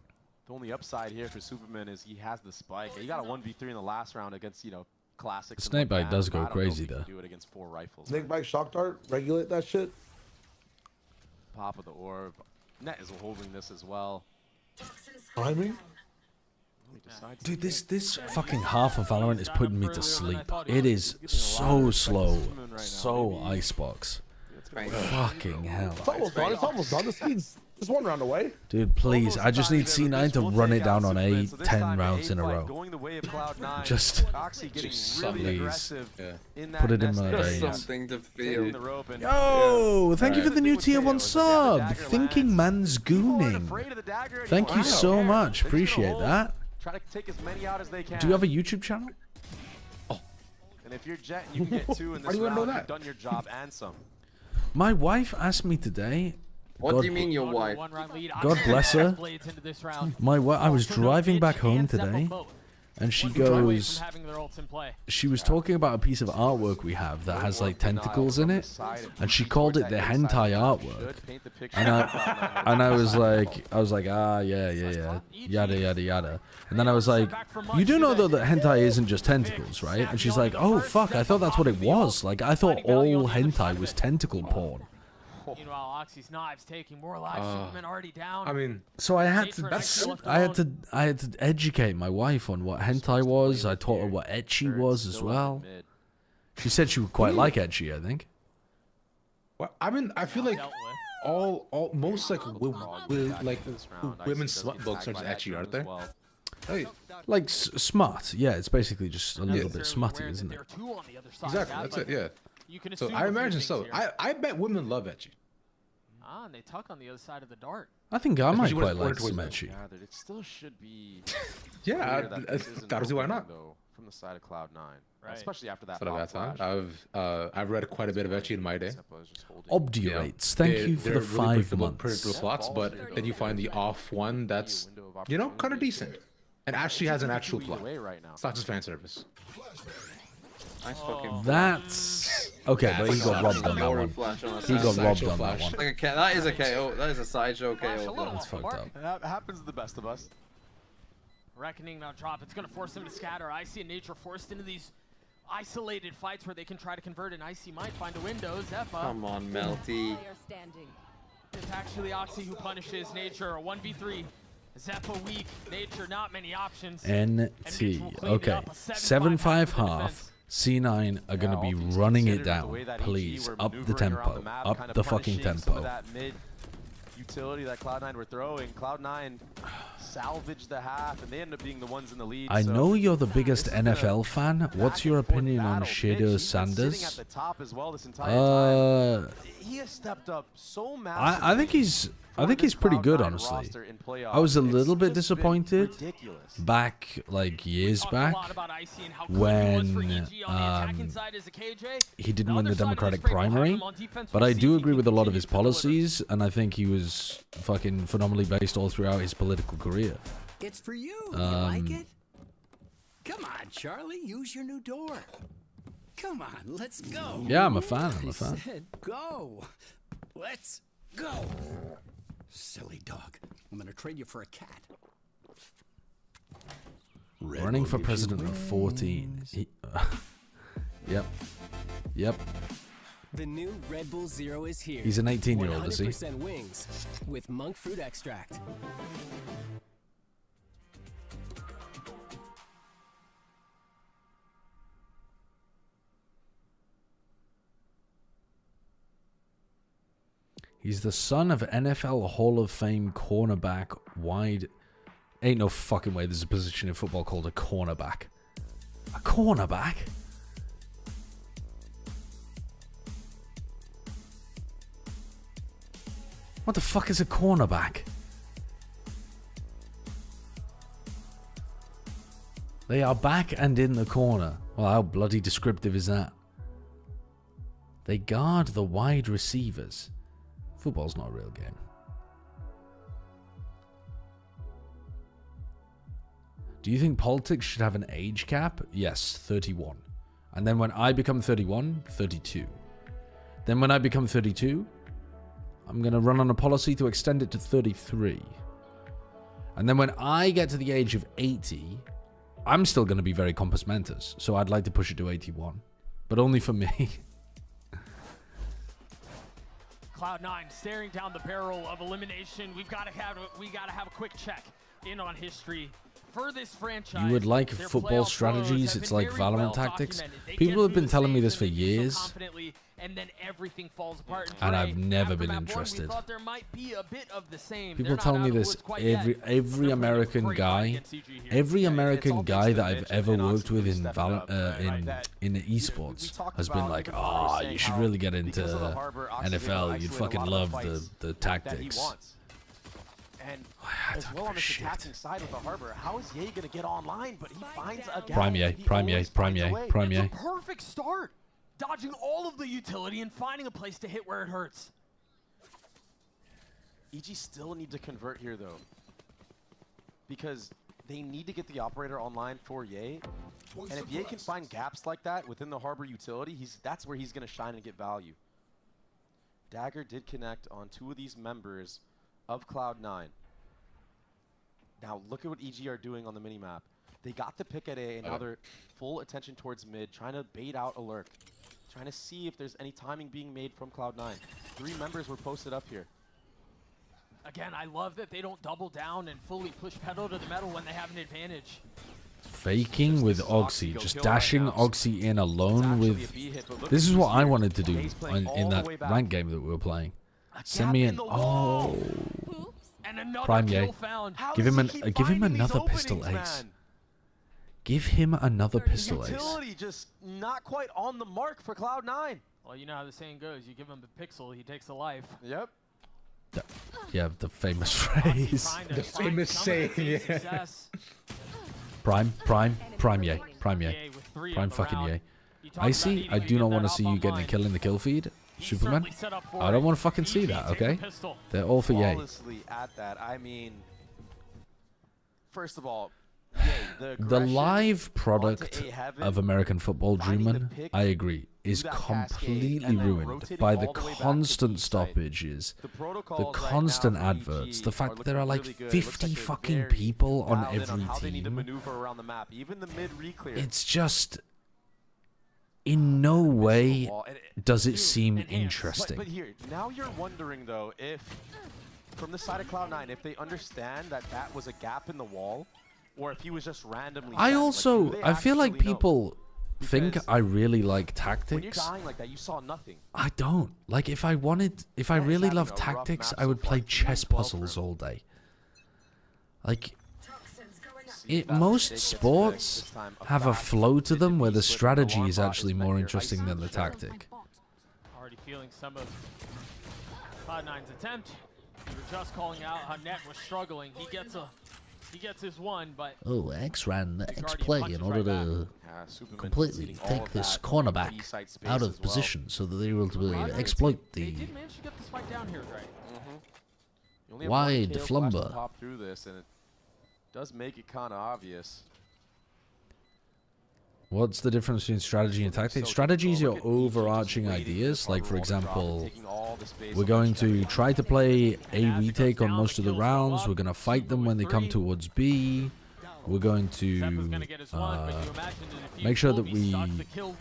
The only upside here for Superman is he has the spike. He got a 1v3 in the last round against, you know, classics. Snakebite does go crazy though. Do it against 4 rifles. Snakebite shock dart, regulate that shit. Pop of the orb. Net is holding this as well. Timing. Dude, this fucking half of Valorant is putting me to sleep. It is so slow, so icebox. Fucking hell. It's almost done. It's almost done. This feed's just one round away. Dude, please, I just need C9 to run it down on 10 rounds in a row. Just, please, put it in my veins. Something to feel. Yo, thank you for the new tier 1 sub. Thinking Man's Gooning. Thank you so much. Appreciate that. Try to take as many out as they can. Do you have a YouTube channel? And if you're Jet, you can get 2 in this round. You've done your job and some. My wife asked me today. What do you mean your wife? God bless her. I was driving back home today, and she goes. She was talking about a piece of artwork we have that has like tentacles in it, and she called it the hentai artwork. And I was like, ah, yeah, yada yada yada. And then I was like, you do know though that hentai isn't just tentacles, right? And she's like, oh fuck, I thought that's what it was. Like I thought all hentai was tentacle porn. Meanwhile, Oxy's knives taking more lives. Superman already down. I mean, so I had to educate my wife on what hentai was. I taught her what ecchi was as well. She said she would quite like ecchi, I think. Well, I mean, I feel like most like women's smut books are just ecchi, aren't they? Hey. Like smut, yeah. It's basically just a little bit smutty, isn't it? Exactly, that's it. Yeah. So I imagine so. I bet women love ecchi. Ah, and they tuck on the other side of the dart. I think I might quite like some ecchi. It still should be. Yeah, gotta see why not. From the side of Cloud9, right. Especially after that. I've read quite a bit of ecchi in my day. Obdurates. Thank you for the 5 months. Predictable plots, but then you find the off one that's kind of decent, and actually has an actual plot. It's not just fan service. Nice fucking That's okay, but he got robbed on that one. He got robbed on that one. Like that is a KO. That is a sideshow KO. That's fucked up. That happens to the best of us. Reckoning now drop. It's going to force him to scatter. Icy and Nature forced into these isolated fights where they can try to convert, and Icy might find a window. Zeppa. Come on, Melty. It's actually Oxy who punishes Nature. A 1v3. Zeppa weak. Nature not many options. NT. Okay. 7-5 half. C9 are going to be running it down. Please, up the tempo. Up the fucking tempo. That mid utility that Cloud9 were throwing. Cloud9 salvaged the half, and they ended up being the ones in the lead. I know you're the biggest NFL fan. What's your opinion on Shadow Sanders? He has stepped up so I think he's pretty good, honestly. I was a little bit disappointed back, like years back, when he didn't win the Democratic primary. But I do agree with a lot of his policies, and I think he was fucking phenomenally based all throughout his political career. It's for you. You like it? Come on, Charlie. Use your new door. Come on, let's go. Yeah, I'm a fan. I'm a fan. I said go. Let's go. Silly dog. I'm gonna trade you for a cat. Running for president at 14. Yep. Yep. The new Red Bull Zero is here. He's an 18-year-old, is he? 100% wings with monk fruit extract. He's the son of NFL Hall of Fame cornerback wide. Ain't no fucking way there's a position in football called a cornerback. A cornerback? What the fuck is a cornerback? They are back and in the corner. Well, how bloody descriptive is that? They guard the wide receivers. Football's not a real game. Do you think politics should have an age cap? Yes, 31. And then when I become 31, 32. Then when I become 32, I'm going to run on a policy to extend it to 33. And then when I get to the age of 80, I'm still going to be very compos mentis. So I'd like to push it to 81. But only for me. Cloud9 staring down the barrel of elimination. We gotta have a quick check in on history for this franchise. You would like football strategies? It's like Valorant tactics. People have been telling me this for years, and then everything falls apart. and I've never been interested. We thought there might be a bit of the same. People tell me this every American guy, that I've ever worked with in esports has been like, "Ah, you should really get into NFL. You'd fucking love the tactics." And as well on this attacking side with the Harbor, how is Ye going to get online? But he finds a gap. Prime Ye. It's a perfect start. Dodging all of the utility and finding a place to hit where it hurts. EG still need to convert here, though. Because they need to get the operator online for Ye. And if Ye can find gaps like that within the Harbor utility, that's where he's going to shine and get value. Dagger did connect on 2 of these members of Cloud9. Now look at what EG are doing on the minimap. They got the pick at A, and now they're full attention towards mid, trying to bait out a lurk. Trying to see if there's any timing being made from Cloud9. 3 members were posted up here. Again, I love that they don't double down and fully push pedal to the metal when they have an advantage. Faking with Oxy, just dashing Oxy in alone with... This is what I wanted to do in that rank game that we were playing. Send me in. Oh. Prime Ye. Give him another pistol ace. Give him another pistol ace. Utility just not quite on the mark for Cloud9. Well, you know how the saying goes. You give him a pixel, he takes a life. Yep. Yeah, the famous phrase. The famous saying, yeah. Prime Ye. Prime fucking Ye. Icy, I do not want to see you getting a kill in the kill feed. Superman, I don't want to fucking see that, okay? They're all for Ye. At that, I mean, first of all, the live product of American football, Dreamin', I agree, is completely ruined by the constant stoppages, the constant adverts, the fact that there are like 50 fucking people on every team. It's just... In no way does it seem interesting. But here, now you're wondering though if, from the side of Cloud9, if they understand that that was a gap in the wall, or if he was just randomly. I feel like people think I really like tactics. When you're dying like that, you saw nothing. I don't. Like if I really loved tactics, I would play chess puzzles all day. Like. Most sports have a flow to them where the strategy is actually more interesting than the tactic. Already feeling some of Cloud9's attempt. We were just calling out how Net was struggling. He gets his one, but X ran the X play in order to completely take this cornerback out of position so that they were able to exploit the They did manage to get the spike down here, right? wide flumber. Pop through this, and it does make it kind of obvious. What's the difference between strategy and tactics? Strategy is your overarching ideas. Like, for example, we're going to try to play A retake on most of the rounds. We're going to fight them when they come towards B. We're going to make sure that we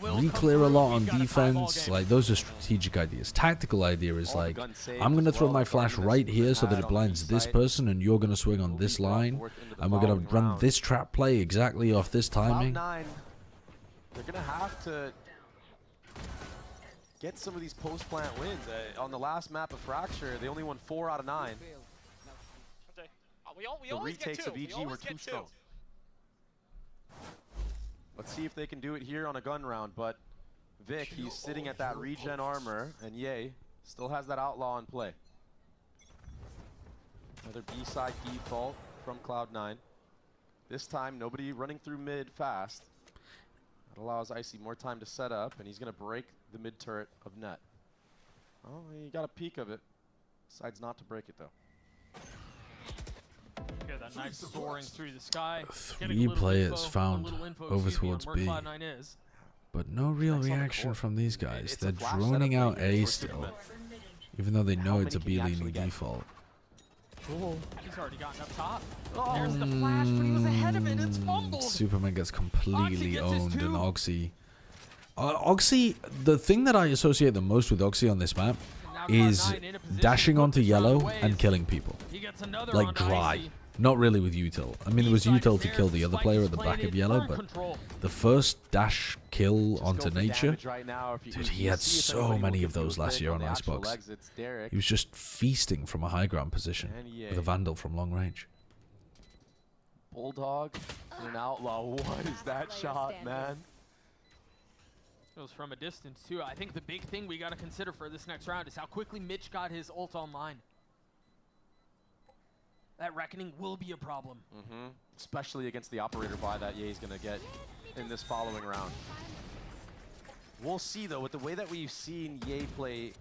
re-clear a lot on defense. Like, those are strategic ideas. Tactical idea is like, I'm going to throw my flash right here so that it blinds this person, and you're going to swing on this line, and we're going to run this trap play exactly off this timing. They're going to have to get some of these post-plant wins. On the last map of Fracture, they only won 4 out of 9. The retakes of EG were too strong. Let's see if they can do it here on a gun round, but Vic, he's sitting at that regen armor, and Ye still has that outlaw in play. Another B-side default from Cloud9. This time, nobody running through mid fast. That allows Icy more time to set up, and he's going to break the mid turret of net. Oh, he got a peek of it. Decides not to break it, though. Yeah, that knife soaring through the sky. 3 players found over towards B. But no real reaction from these guys. They're droning out A still, even though they know it's a B-leaning default. Oh, he's already gotten up top. Oh, there's the flash, but he was ahead of it. It's fumbled. Superman gets completely owned, and Oxy. Oxy, the thing that I associate the most with Oxy on this map is dashing onto yellow and killing people. Like dry. Not really with util. I mean, it was util to kill the other player at the back of yellow, but the first dash kill onto nature, dude, he had so many of those last year on Icebox. He was just feasting from a high ground position with a Vandal from long range. Bulldog and an outlaw. What is that shot, man? Goes from a distance, too. I think the big thing we got to consider for this next round is how quickly Mitch got his ult online. That Reckoning will be a problem. Especially against the operator buy that Ye's going to get in this following round. We'll see, though, with the way that we've seen Ye play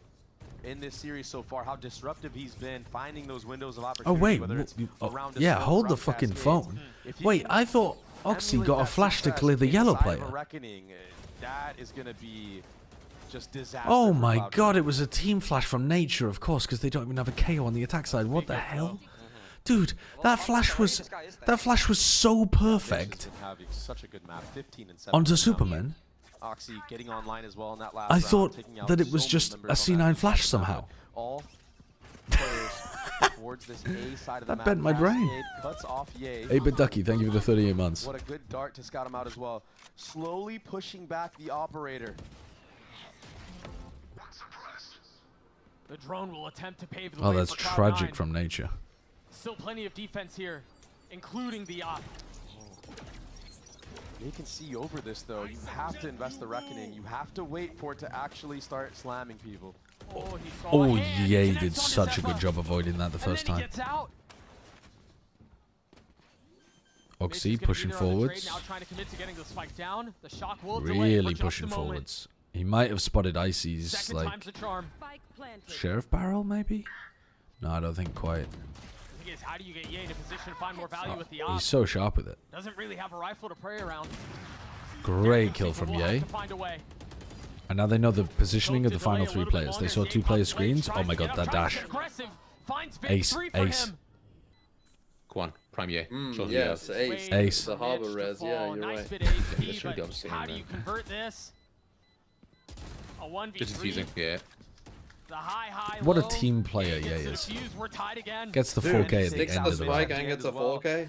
in this series so far, how disruptive he's been, finding those windows of opportunity. Oh, wait. Whether it's Yeah, hold the fucking phone. Wait, I thought Oxy got a flash to clear the yellow player. Reckoning, that is going to be just disaster. Oh my god, it was a team flash from nature, of course, because they don't even have a KO on the attack side. What the hell? Dude, that flash was so perfect such a good map. 15 and 7 onto Superman. Oxy getting online as well in that last I round, thought taking out that it was so just many a members on C9 that flash team. somehow. All players towards this A side of the That map. bent my brain. Cuts off Ye. 8-bit Ducky, thank you for the 38 months. What a good dart to scout him out as well. Slowly pushing back the operator. The drone will attempt to pave the Oh, way that's for Cloud9. tragic from nature. Still plenty of defense here, including the op. They can see over this, though. You have to invest the Reckoning. You have to wait for it to actually start slamming people. Oh, Ye did such a good job avoiding that the first time. Oxy pushing forwards. Really pushing forwards. He might have spotted Icy's, like, Sheriff Barrel, maybe? No, I don't think quite. The thing is, how do you get Ye in a position to find more value with the op? He's so sharp with it. Doesn't really have a rifle to pray around. Great kill from Ye. And now they know the positioning of the final 3 players. They saw 2 players screens. Oh my god, that dash. Ace, ace. Go on, prime Ye. Yes, ace. Ace. The harbor res, yeah, you're right. How do you convert this? A 1v3. Just defusing, yeah. The high, What a low. team player Ye is. We're tied again. Gets the 4K at the Sticks end the of the spike round. and gets a 4K.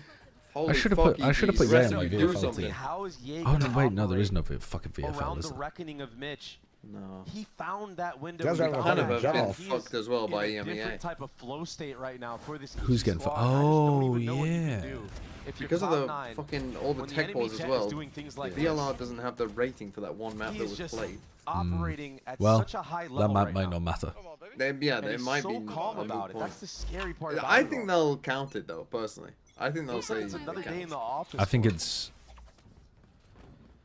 Holy I should have fuck, put Ye on my do VFL something. team. How is Ye Oh no, gonna wait, no, there operate is no fucking VFL, around is the there? Reckoning of Mitch? No. He found that window. Guys are Kind of Jump been off. fucked as well by in a EMEA. different type of flow state right now for this. Who's getting squad. Oh, I just don't even know what you can yeah. do. If you're Because of the Cloud9, fucking all the when tech enemy balls as jet well, is doing things like the VLR doesn't have the rating for that one map He that is was just played. operating at Well, such a high that level map right might now. not matter. Yeah, And they he's might so be calm a moot about it. point. That's the scary part about I it think all. they'll count it though, personally. I think they'll Looks like say it's it another day in the counts. office. I think for him. it's...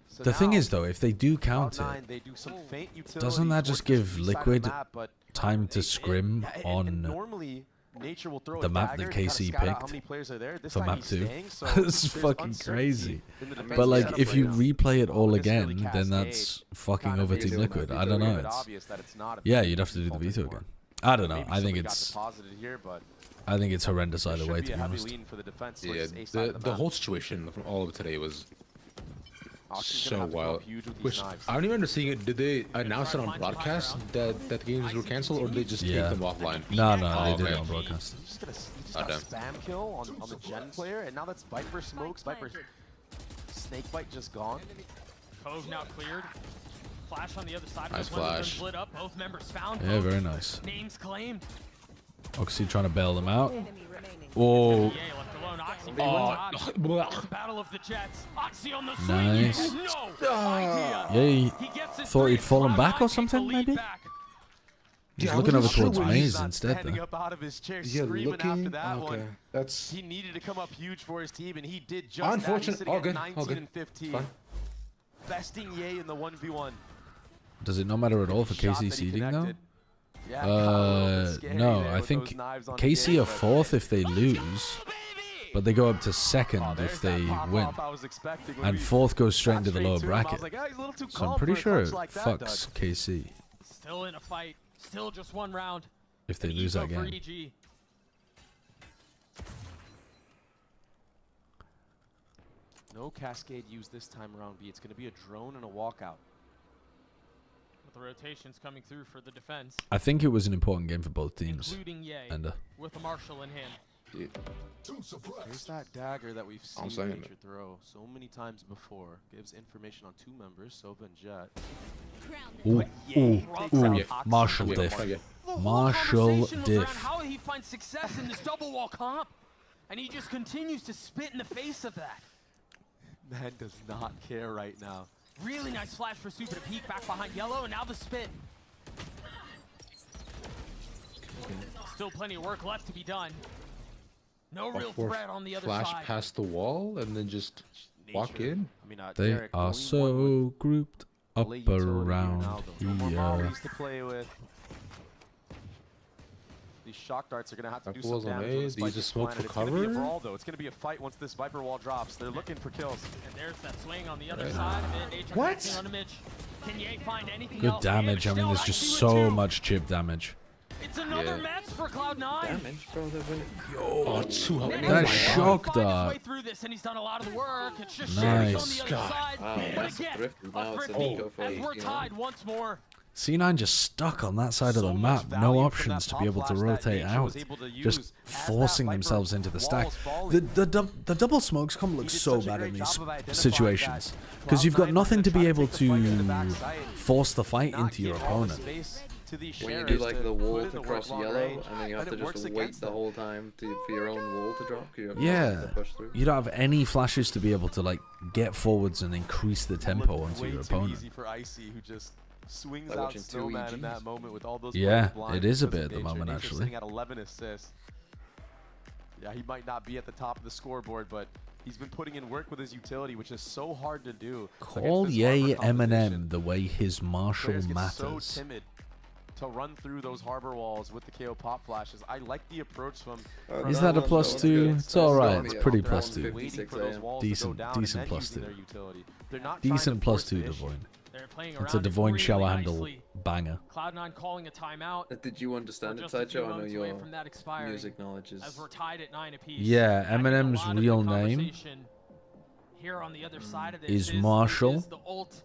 So The thing now, is, though, if they do count Cloud9, it, they do some faint utility doesn't that just towards this give B side of the Liquid map, but time to scrim and on normally Nature will throw the a map dagger that to kinda KC scout out how picked many players are there. This for time map he's 2? staying, so It's there's fucking uncertainty crazy. in the defensive But, like, setup if right you now. replay it all This early again, then cascade that's fucking kinda over makes Team it Liquid. I don't a little know. bit It's... obvious that it's not a Yeah, big you'd have to do the default veto anymore. again. I don't know. Maybe I think somebody got it's... deposited here, but I think it's horrendous there either should way, be to a be heavy honest. lean for the defense Yeah, towards this A side of the map. whole situation from all of it today was Oxy's gonna so have to go wild. huge with these Which knives. I don't even remember seeing it. Did they announce it on broadcast that games were cancelled, or did they just take them offline? No, no, Oh, they did okay. it on broadcast. You just Oh, got a damn. spam kill on the Gen player, and now that's Viper smokes. Viper Snakebite just gone. Cove now cleared. Flash on the other side. Nice One of them flash. lit up. Both members found. Yeah, very nice. Names claimed. Oxy trying to bail them out. Whoa. Battle of the Jets. Oxy on the Nice. Yeah, he thought he'd fallen back or something, maybe? He's looking over towards Maze instead, Standing though. up out of his chair, Yeah, screaming looking- after that okay, one. that's- He needed to come up huge for his team, and he did just Unfortunate. that. All He's good. sitting at 19 All good. and 15. Fine. Besting Ye in the 1v1. Does it not matter at all for KC seeding, though? No, I think KC are 4th if they lose, but they go up to 2nd if they win. And 4th goes straight into the lower bracket. So I'm pretty sure it fucks KC Still in a fight. Still just one round. if they lose that For game. EG. No Cascade used this time around, B. It's going to be a drone and a walkout. With the rotations coming through for the defense. I think it was an important game for both teams. Including Ye. And with the Marshall in hand. Here's that dagger that we've seen saying Nature throw so many times before. Gives information on 2 members, Sova and Jet. Ooh, Marshall diff. Marshall Conversation was around diff. how he finds success in this double wall comp. And he just continues to spit in the face of that. Man does not care right now. Really nice flash for Super to peek back behind yellow, and now the spit. Still plenty of work left to be done. No real threat on the other Flash side. past the wall and then just walk in. I mean, They Derek, are going so grouped up late utility here around now, though. No more here. mollies to play with. These shock darts are going to have to do some Balls on damage. A. on this They use Viper the smoke planet. for It's going to be a cover. brawl, though. It's going to be a fight once this Viper wall drops. They're looking for kills. And there's that swing on the other Right. side. And then What? acting on a Mitch. Can Ye find anything Good else? damage. I mean, there's just so much chip damage. It's another match for Cloud9. Damage, bro. Oh, 2 That shock dart. Way through this, and he's done a lot of the work. It's just Nice. on the other side. Wow, But that's again, thrifty. Now it's a thrifty, Nico for as we're 18. tied once more. C9 just stuck on that side of the map. No options to be able to rotate out. Just forcing themselves into the stack. The double smokes comp looks so bad in these situations. Because you've got nothing to be able to force the fight into your opponent. When you do like the wall to cross yellow, and then you have to just wait the whole time for your own wall to drop. You have Yeah, to push through. you don't have any flashes to be able to like get forwards and increase the tempo onto your opponent. Easy for Icy, who just swings Like out watching two Snowman in EGs. that moment with all those Yeah, players blind it is a because bit of at the Nature. moment, Nature actually. sitting at 11 assists. Yeah, he might not be at the top of the scoreboard, but he's been putting in work with his utility, which is so hard to do. Call Ye Eminem the way his Marshall Players get so matters. timid to run through those harbor walls with the KO pop flashes. I like the approach from. Is that a +2? It's alright. It's pretty +2. Waiting for those walls to go down Decent and then +2. using their utility. They're not trying to Decent force +2 the issue. Devoin. They're playing It's a around it Devoin really shower handle nicely. banger. Cloud9 calling a timeout. Did you understand We're it, just a few Sideshow? I know moments away your from that expiring, music knowledge is... as we're tied at 9 apiece. Yeah, I think a Eminem's lot of the real name conversation here on the other side of this is Marshall, the ult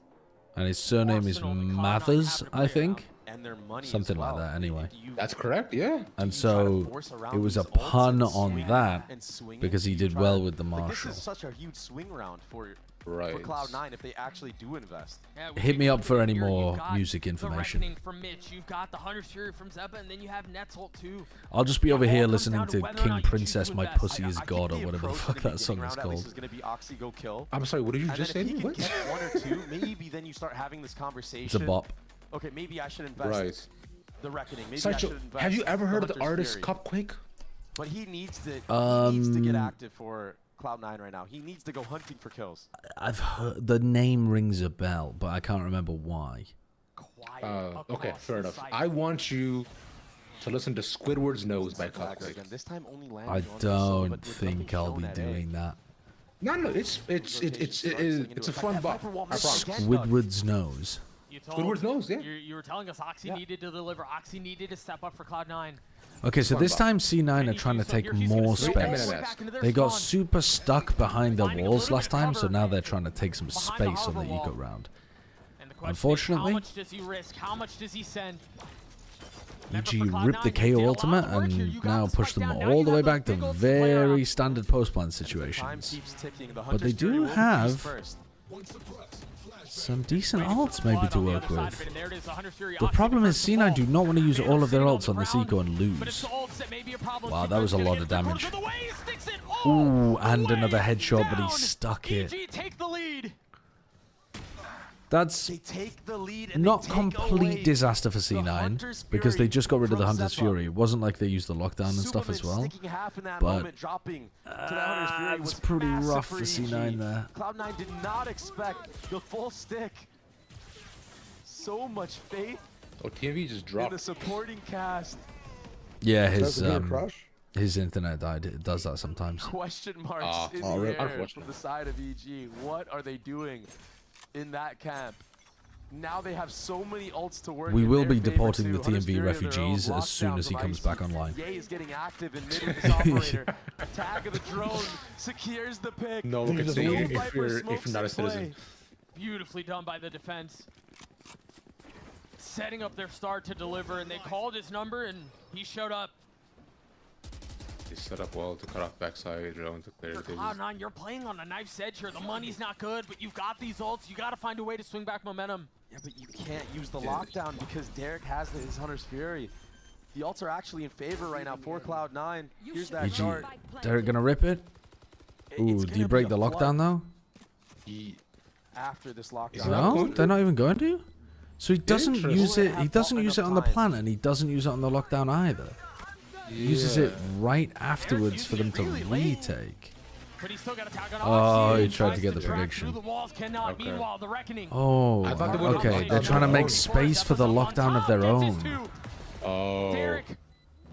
and his surname is Mathers, I think. And their money Something like that, anyway. That's correct, yeah. And so it was a pun on that because he did well with the Like, Marshall. this is such a huge swing round for Right. Cloud9 if they actually do invest. Hit me up for any Here, more you've got music the information. Reckoning from Mitch. You've got the Hunter's Fury from Zeba, and then you have Net's ult too. I'll just be over It here all comes listening down to whether or King not you choose Princess, to My invest. Pussy is I God, think or the whatever the approach fuck in the that song beginning is round at least called. is going to be Oxy go kill. I'm sorry, what did you And just then say? if he What? can get 1 or 2, maybe then you start having this conversation. It's a bop. Okay, maybe I should invest Right. the Reckoning. Maybe I Sideshow, should invest have you ever heard of the Hunter's artist Fury. Cupquake? But he needs to get Um, active for Cloud9 right now. He needs to go hunting for kills. I've heard the name rings a bell, but I can't remember why. Okay, fair enough. I want you to listen to Squidward's Nose by Cupquake. Again, this time only I landing on the solo, don't but with think nothing I'll shown be at A. doing that. No, it's a fun bop. I promise. Squidward's nose. You told Squidward's nose, yeah. You were telling us Oxy needed to deliver. Oxy needed to step up for Cloud9. Okay, so this time C9 are trying to take more space. They got super stuck behind the walls last time, so now they're trying to take some space on the eco round. How Unfortunately, much does he risk? How much does he send? EG ripped the KO ultimate and now push them all the way back to very standard post-plant situations. But they do have some decent ults maybe to work with. The problem is C9 do not want to use all of their ults on this eco and lose. Wow, that was a lot of damage. Ooh, and another headshot, but he stuck it. That's not complete disaster for C9 because they just got rid of the Hunter's Fury. It wasn't like they used the lockdown and stuff as well. But it's pretty rough for C9 there. Cloud9 did not expect the full stick. So much faith. Oh, TMV just dropped. In the supporting cast. Yeah, his internet died. It does that sometimes. Question marks in the air from the side of EG. What are they doing in that camp? Now they have so many ults to work. We will be deporting the TMV refugees as soon as he comes back online. Ye is getting active in mid with this operator. Tag of the drone secures the pick. No, look at see if you're not a citizen. Beautifully done by the defense. Setting up their start to deliver, and they called his number, and he showed up. They set up well to cut off backside, drone to clear. Cloud9, you're playing on a knife's edge here. The money's not good, but you've got these ults. You got to find a way to swing back momentum. Yeah, but you can't use the lockdown because Derek has his Hunter's Fury. The ults are actually in favor right now for Cloud9. Here's that chart. Derek gonna rip it? Ooh, do you break the lockdown though? After this lockdown. No, they're not even going to? So he doesn't use it. He doesn't use it on the plant, and he doesn't use it on the lockdown either. He uses it right afterwards for them to retake. Oh, he tried to get the prediction. Oh, okay. They're trying to make space for the lockdown of their own. Oh.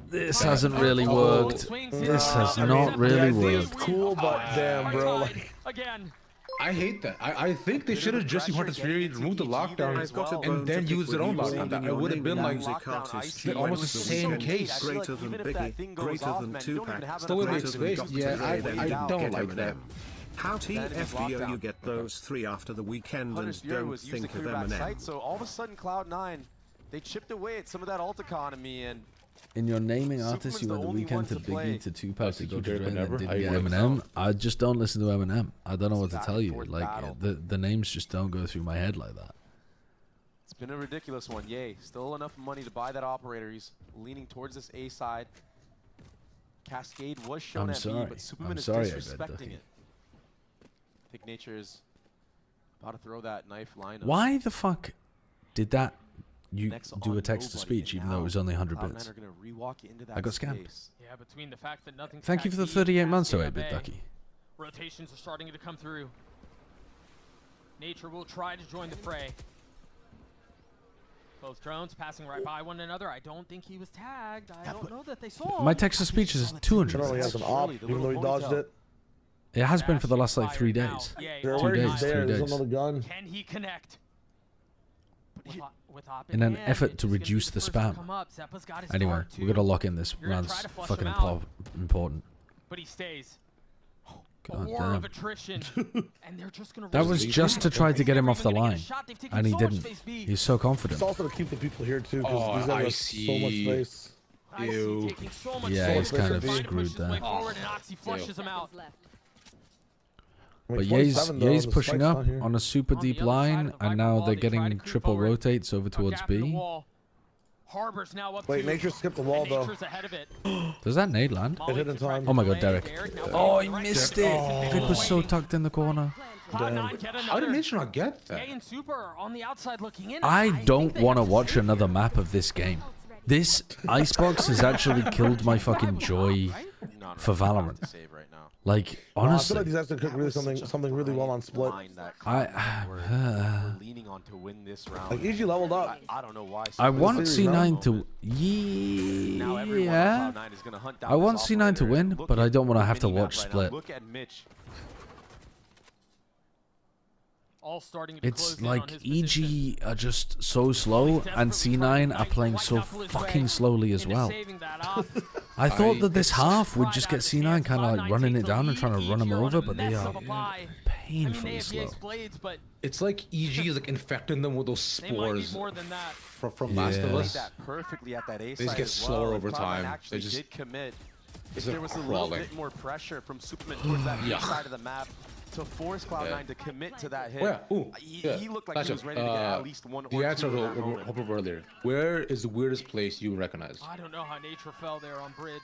This hasn't really worked. This has not really worked. Cool, but damn, bro. Again. I hate that. I think they should have just used Hunter's Fury, removed the lockdown, and then used their own lockdown. It would have been like almost the same case. Greater than Biggie, greater than Tupac. Still with space. Yeah, I don't like that. How TFBO you get those 3 after the weekend and don't think of Eminem? So all of a sudden, Cloud9, they chipped away at some of that ult economy, and in your naming artists, you went the weekend to Biggie, to Tupac, to Dr. Dre, and then did Eminem. I just don't listen to Eminem. I don't know what to tell you. Like, the names just don't go through my head like that. It's been a ridiculous one. Yay, still enough money to buy that operator. He's leaning towards this A side. Cascade was shown at B, but Superman is disrespecting it. I think Nature is about to throw that knife line. Why the fuck did that? You do a text-to-speech even though it was only 100 bits. I got scammed. Yeah, between the fact that nothing's Thank you for the 38 months, 8-bit Ducky. Rotations are starting to come through. Nature will try to join the fray. Both drones passing right by one another. I don't think he was tagged. I don't know that they saw him. My text-to-speech is 200. He has an op, even though he dodged it. It has been for the last like 3 days. 2 days, 3 days. Another gun. Can he connect? In an effort to reduce the spam. Anyway, we gotta lock in this round's fucking important. But he stays. God war damn. of attrition, and they're just gonna That was just to try to get him off the line, and he didn't. He's so confident. It's also to keep the people here too, because these guys have so much space. Ew. Yeah, he's kind of screwed there. But Ye's pushing up on a super deep line, and now they're getting triple rotates over towards B. Wait, Nature skipped the wall though. Does that nade land? It hit in time. Oh my god, Derek. Oh, he missed it. Vic was so tucked in the corner. Damn. How did Nature not get that? I don't want to watch another map of this game. This icebox has actually killed my fucking joy for Valorant. Like, honestly. I feel like these guys could cook really something really well on split. Leaning on to win this round. Like, EG leveled up. I don't know why. I want C9 to... Yeah. I want C9 to win, but I don't want to have to watch split. Look at Mitch. All starting to It's like EG are just so slow, and C9 are playing so fucking slowly as well. I thought that this half would just get C9 kind of like running it down and trying to run them over, but they are painfully slow. It's like EG is like infecting them with those spores from Last of Us. They just get slower over time. They just commit. If there was a little bit more pressure from Superman towards that side of the map, to force Cloud9 to commit to that hit. Oh, yeah. Ooh, He looked like he was ready to get at least one or two. The answer in that to moment. hope of earlier. Where is the weirdest place you recognize? I don't know how nature fell there on bridge.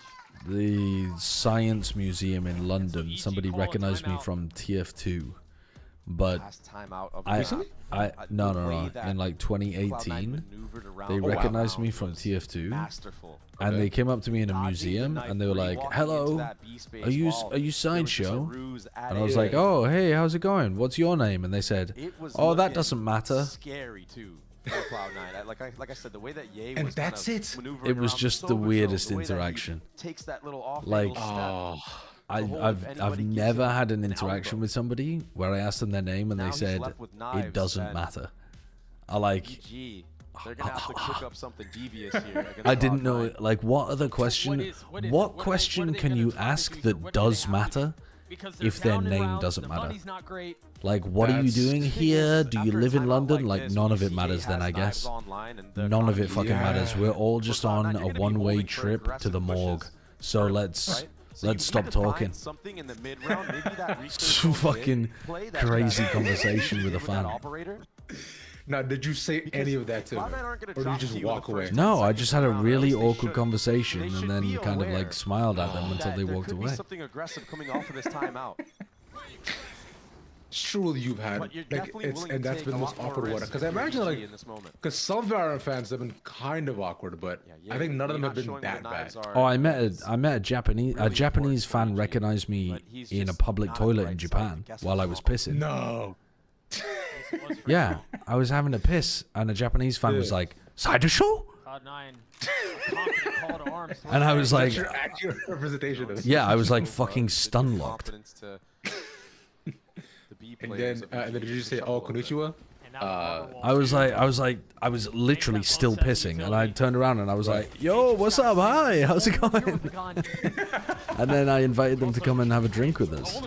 The Science Museum in London. Somebody recognized me from TF2, but no. In like 2018, they recognized me from TF2, and they came up to me in a museum, and they were like, "Hello, are you Sideshow?" And I was like, "Oh, hey, how's it going? What's your name?" And they said, "Oh, that doesn't matter." Scary too. Cloud9. Like I said, the way that Ye And was that's kind of it. maneuvering It was around just so the good, weirdest the way that he interaction. Takes that little off Like, step. I've never had an interaction with somebody where I asked them their name and they said it doesn't matter. I like. They're gonna have to cook up something devious here. I didn't know. Like, what other question? What question can you ask that does matter if their name doesn't matter? Like, what are you doing here? Do you live in London? Like, none of it matters then, I guess. None of it fucking matters. We're all just on a one-way trip to the morgue. So let's stop talking. Fucking crazy conversation with a fan. Now, did you say any of that to him? Or did you just walk away? No, I just had a really awkward conversation and then kind of like smiled at them until they walked away. Something aggressive coming off of this timeout. Surely you've had, like, and that's been the most awkward one. Because I imagine, like, because some Valorant fans have been kind of awkward, but I think none of them have been that bad. Oh, I met a Japanese fan recognized me in a public toilet in Japan while I was pissing. No. Yeah, I was having a piss, and a Japanese fan was like, "Sideshow?" And I was like, That's your accurate representation of it. yeah, I was like fucking stun locked. And then did you just say, "Oh, konnichiwa"? I was literally still pissing, and I turned around and I was like, "Yo, what's up? Hi, how's it going?" And then I invited them to come and have a drink with us.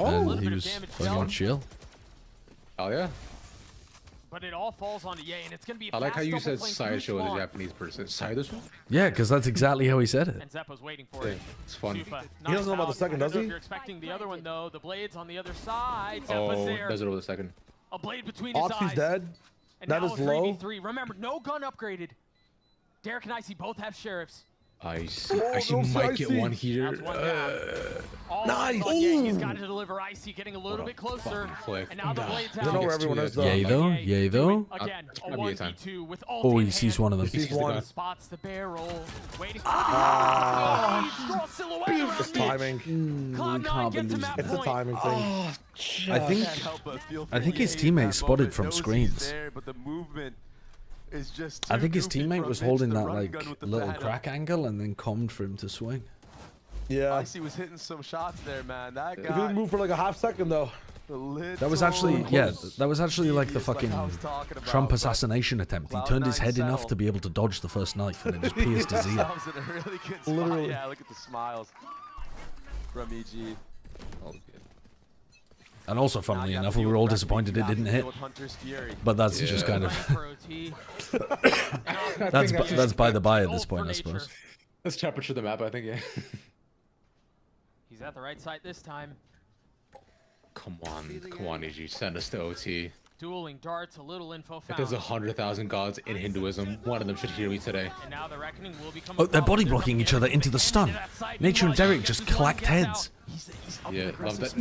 And he was fucking chill. Oh yeah. But it all falls onto Ye, and it's gonna be. I like how you said Sideshow as a Japanese person. Sideshow? Yeah, because that's exactly how he said it. And Zeppo's waiting for it. It's fun. Super. He doesn't know about the second, does he? If you're expecting the other one though, the blade's on the other side. Oh, Zeppo's there. does it over the second? A blade between his Oxy's eyes. dead. And That now is a low. 3v3. Remember, no gun upgraded. Derek and Icy both have sheriffs. Icy might get one here. Nice. Yeah, he's got to deliver. Icy getting a little bit closer. And now the blade's out. I know where everyone is though. Yay though. Again, a 1v2 with all. Oh, he sees one of them. He sees one. Spots the barrel. Waiting. It's timing. We can't believe It's a timing thing. I think his teammate spotted from screens. But the movement is just I think his teammate was holding that like little crack angle and then commed for him to swing. Yeah. Icy was hitting some shots there, man. That He guy. didn't move for like a half second though. That was actually like the fucking Trump assassination attempt. He turned his head enough to be able to dodge the first knife and it just pierced his ear. That was in a really good spot. Literally. Yeah, look at the smiles from EG. And also, funnily enough, we were all disappointed it didn't hit. But that's just kind of that's by the by at this point, I suppose. Let's temperature the map, I think. Yeah. He's at the right side this time. Come on, EG, send us to OT. Dueling darts, a little info If found. there's 100,000 gods in Hinduism, one of them should hear me today. And now the reckoning will become Oh, they're body blocking each other into the stun. Nature and Derek just clacked heads. Yeah, love that.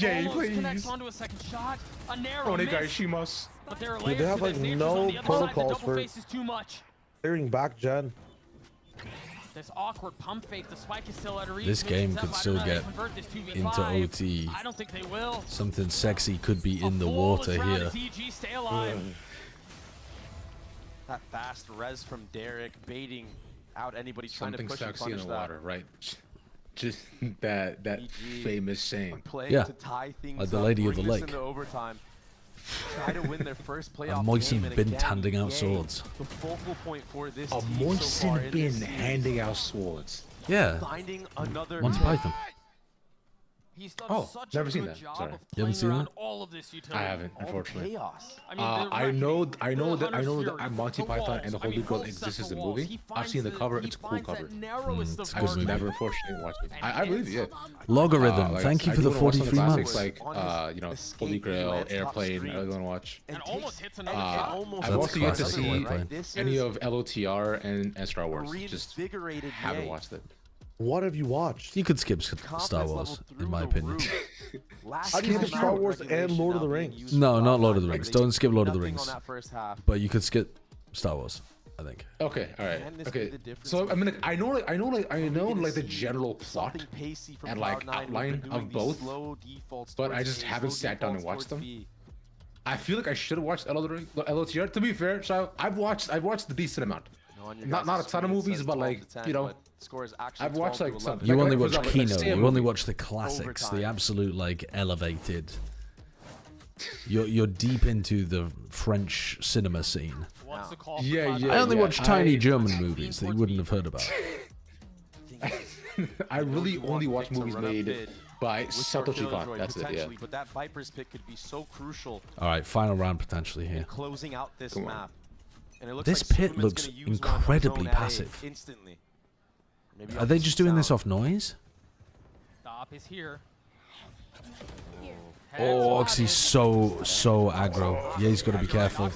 Yay, please. Onto a second shot. A narrow miss. But there are layers They have to like this. Nature's no on the other side. The protocols double for face is too much. clearing back Jen. This awkward pump fake, the spike is still out of reach. This game could still get into OT. I don't think they will. Something sexy could be in the water here. Stay alive. That fast res from Derek, baiting out anybody trying to Something push and sexy in punish the that. water, right? Just that famous saying. Playing Yeah, to tie things like the up, lady of the bring this lake. into overtime. Try to win their first playoff A moistened game, and bin again, handing out EA, swords. The focal point for this A team so far moistened in bin this series. handing out swords. Yeah. Finding another Monty Python. He's done Oh, such never a seen good that. job Sorry. of You haven't playing seen around that? all of this utility. I haven't, unfortunately. Chaos. I mean, I know that the Monty Python and the Holy Grail exists as a movie. I've seen the cover. It's a cool cover. narrowest of good movie. Never unfortunately watched it. I believe you. Logarithm, thank you for the 43 months. Like you know, Holy Grail, Airplane. I really want to watch. And almost hits another I've also yet to see any of LOTR and Star Wars. Just haven't watched it. What have you watched? You could skip Star Wars, in my opinion. How do you skip Star Wars and Lord of the Rings? No, not Lord of the Rings. Don't skip Lord of the Rings. Half. But you could skip Star Wars, I think. Okay, all right. Okay. So I mean, I know like the general plot and like outline of both, but I just haven't sat down and watched them. I feel like I should have watched LOTR. To be fair, so I've watched a decent amount. Not a ton of movies, but like, you know, I've watched like some. You only watch Kino. You only watch the classics, the absolute like elevated. You're deep into the French cinema scene. Yeah. I only watch tiny German movies that you wouldn't have heard about. I really only watch movies made by Satoshi Kon. That's it. Yeah. But that Viper's pick could be so crucial. All right, final round potentially here. Closing out this map. And it looks This like pit Superman's looks gonna use one incredibly zone A passive. Instantly. Maybe Are off they the just doing this sound. off noise? Stop is here. Oh, Oxy's so aggro. Yeah, he's got to be careful.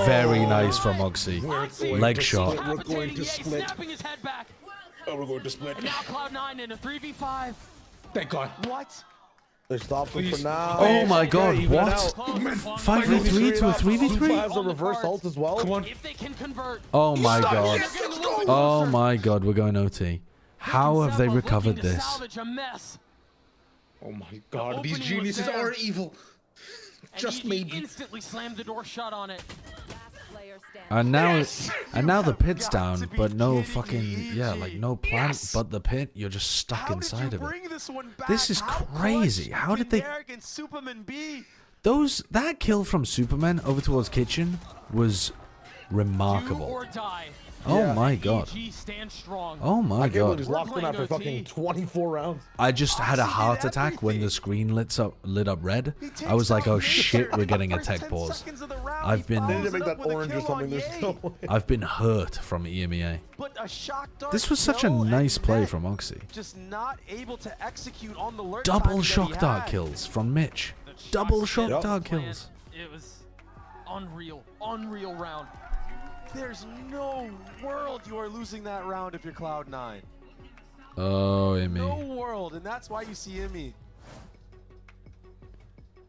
Very nice from Oxy. Leg shot. We're going to split. Snapping his head back. Oh, we're going to split. And now Cloud9 in a 3v5. Thank God. What? They stopped him for now. Oh my God! Yeah, he went What? out. 5v3 to a 3v3? Has a reverse ult as well. Come on. If they can convert. Oh my God! Oh my God! We're going OT. How have they recovered this? Salvage a mess. Oh my God! These geniuses are evil. Just maybe. Instantly slammed the door shut on it. And now the pit's down, but no fucking like no plant, but the pit. You're just stuck inside of it. This is crazy. How did they? That kill from Superman over towards Kitchen was remarkable. Do or die. Oh my God. EG stand strong. Oh my God. He's locked in after fucking 24 rounds. I just had a heart attack when the screen lit up red. I was like, oh shit, we're getting a tech pause. I've They need to been make that orange or something. There's no way. I've been hurt from EMEA. This was such a nice play from Oxy. Just not able to execute on the lurk Double time shock that he dart had. kills from Mitch. Double shock dart kills. It was unreal round. There's no world you are losing that round if you're Cloud9. Oh, Emmy. No world, and that's why you see Emmy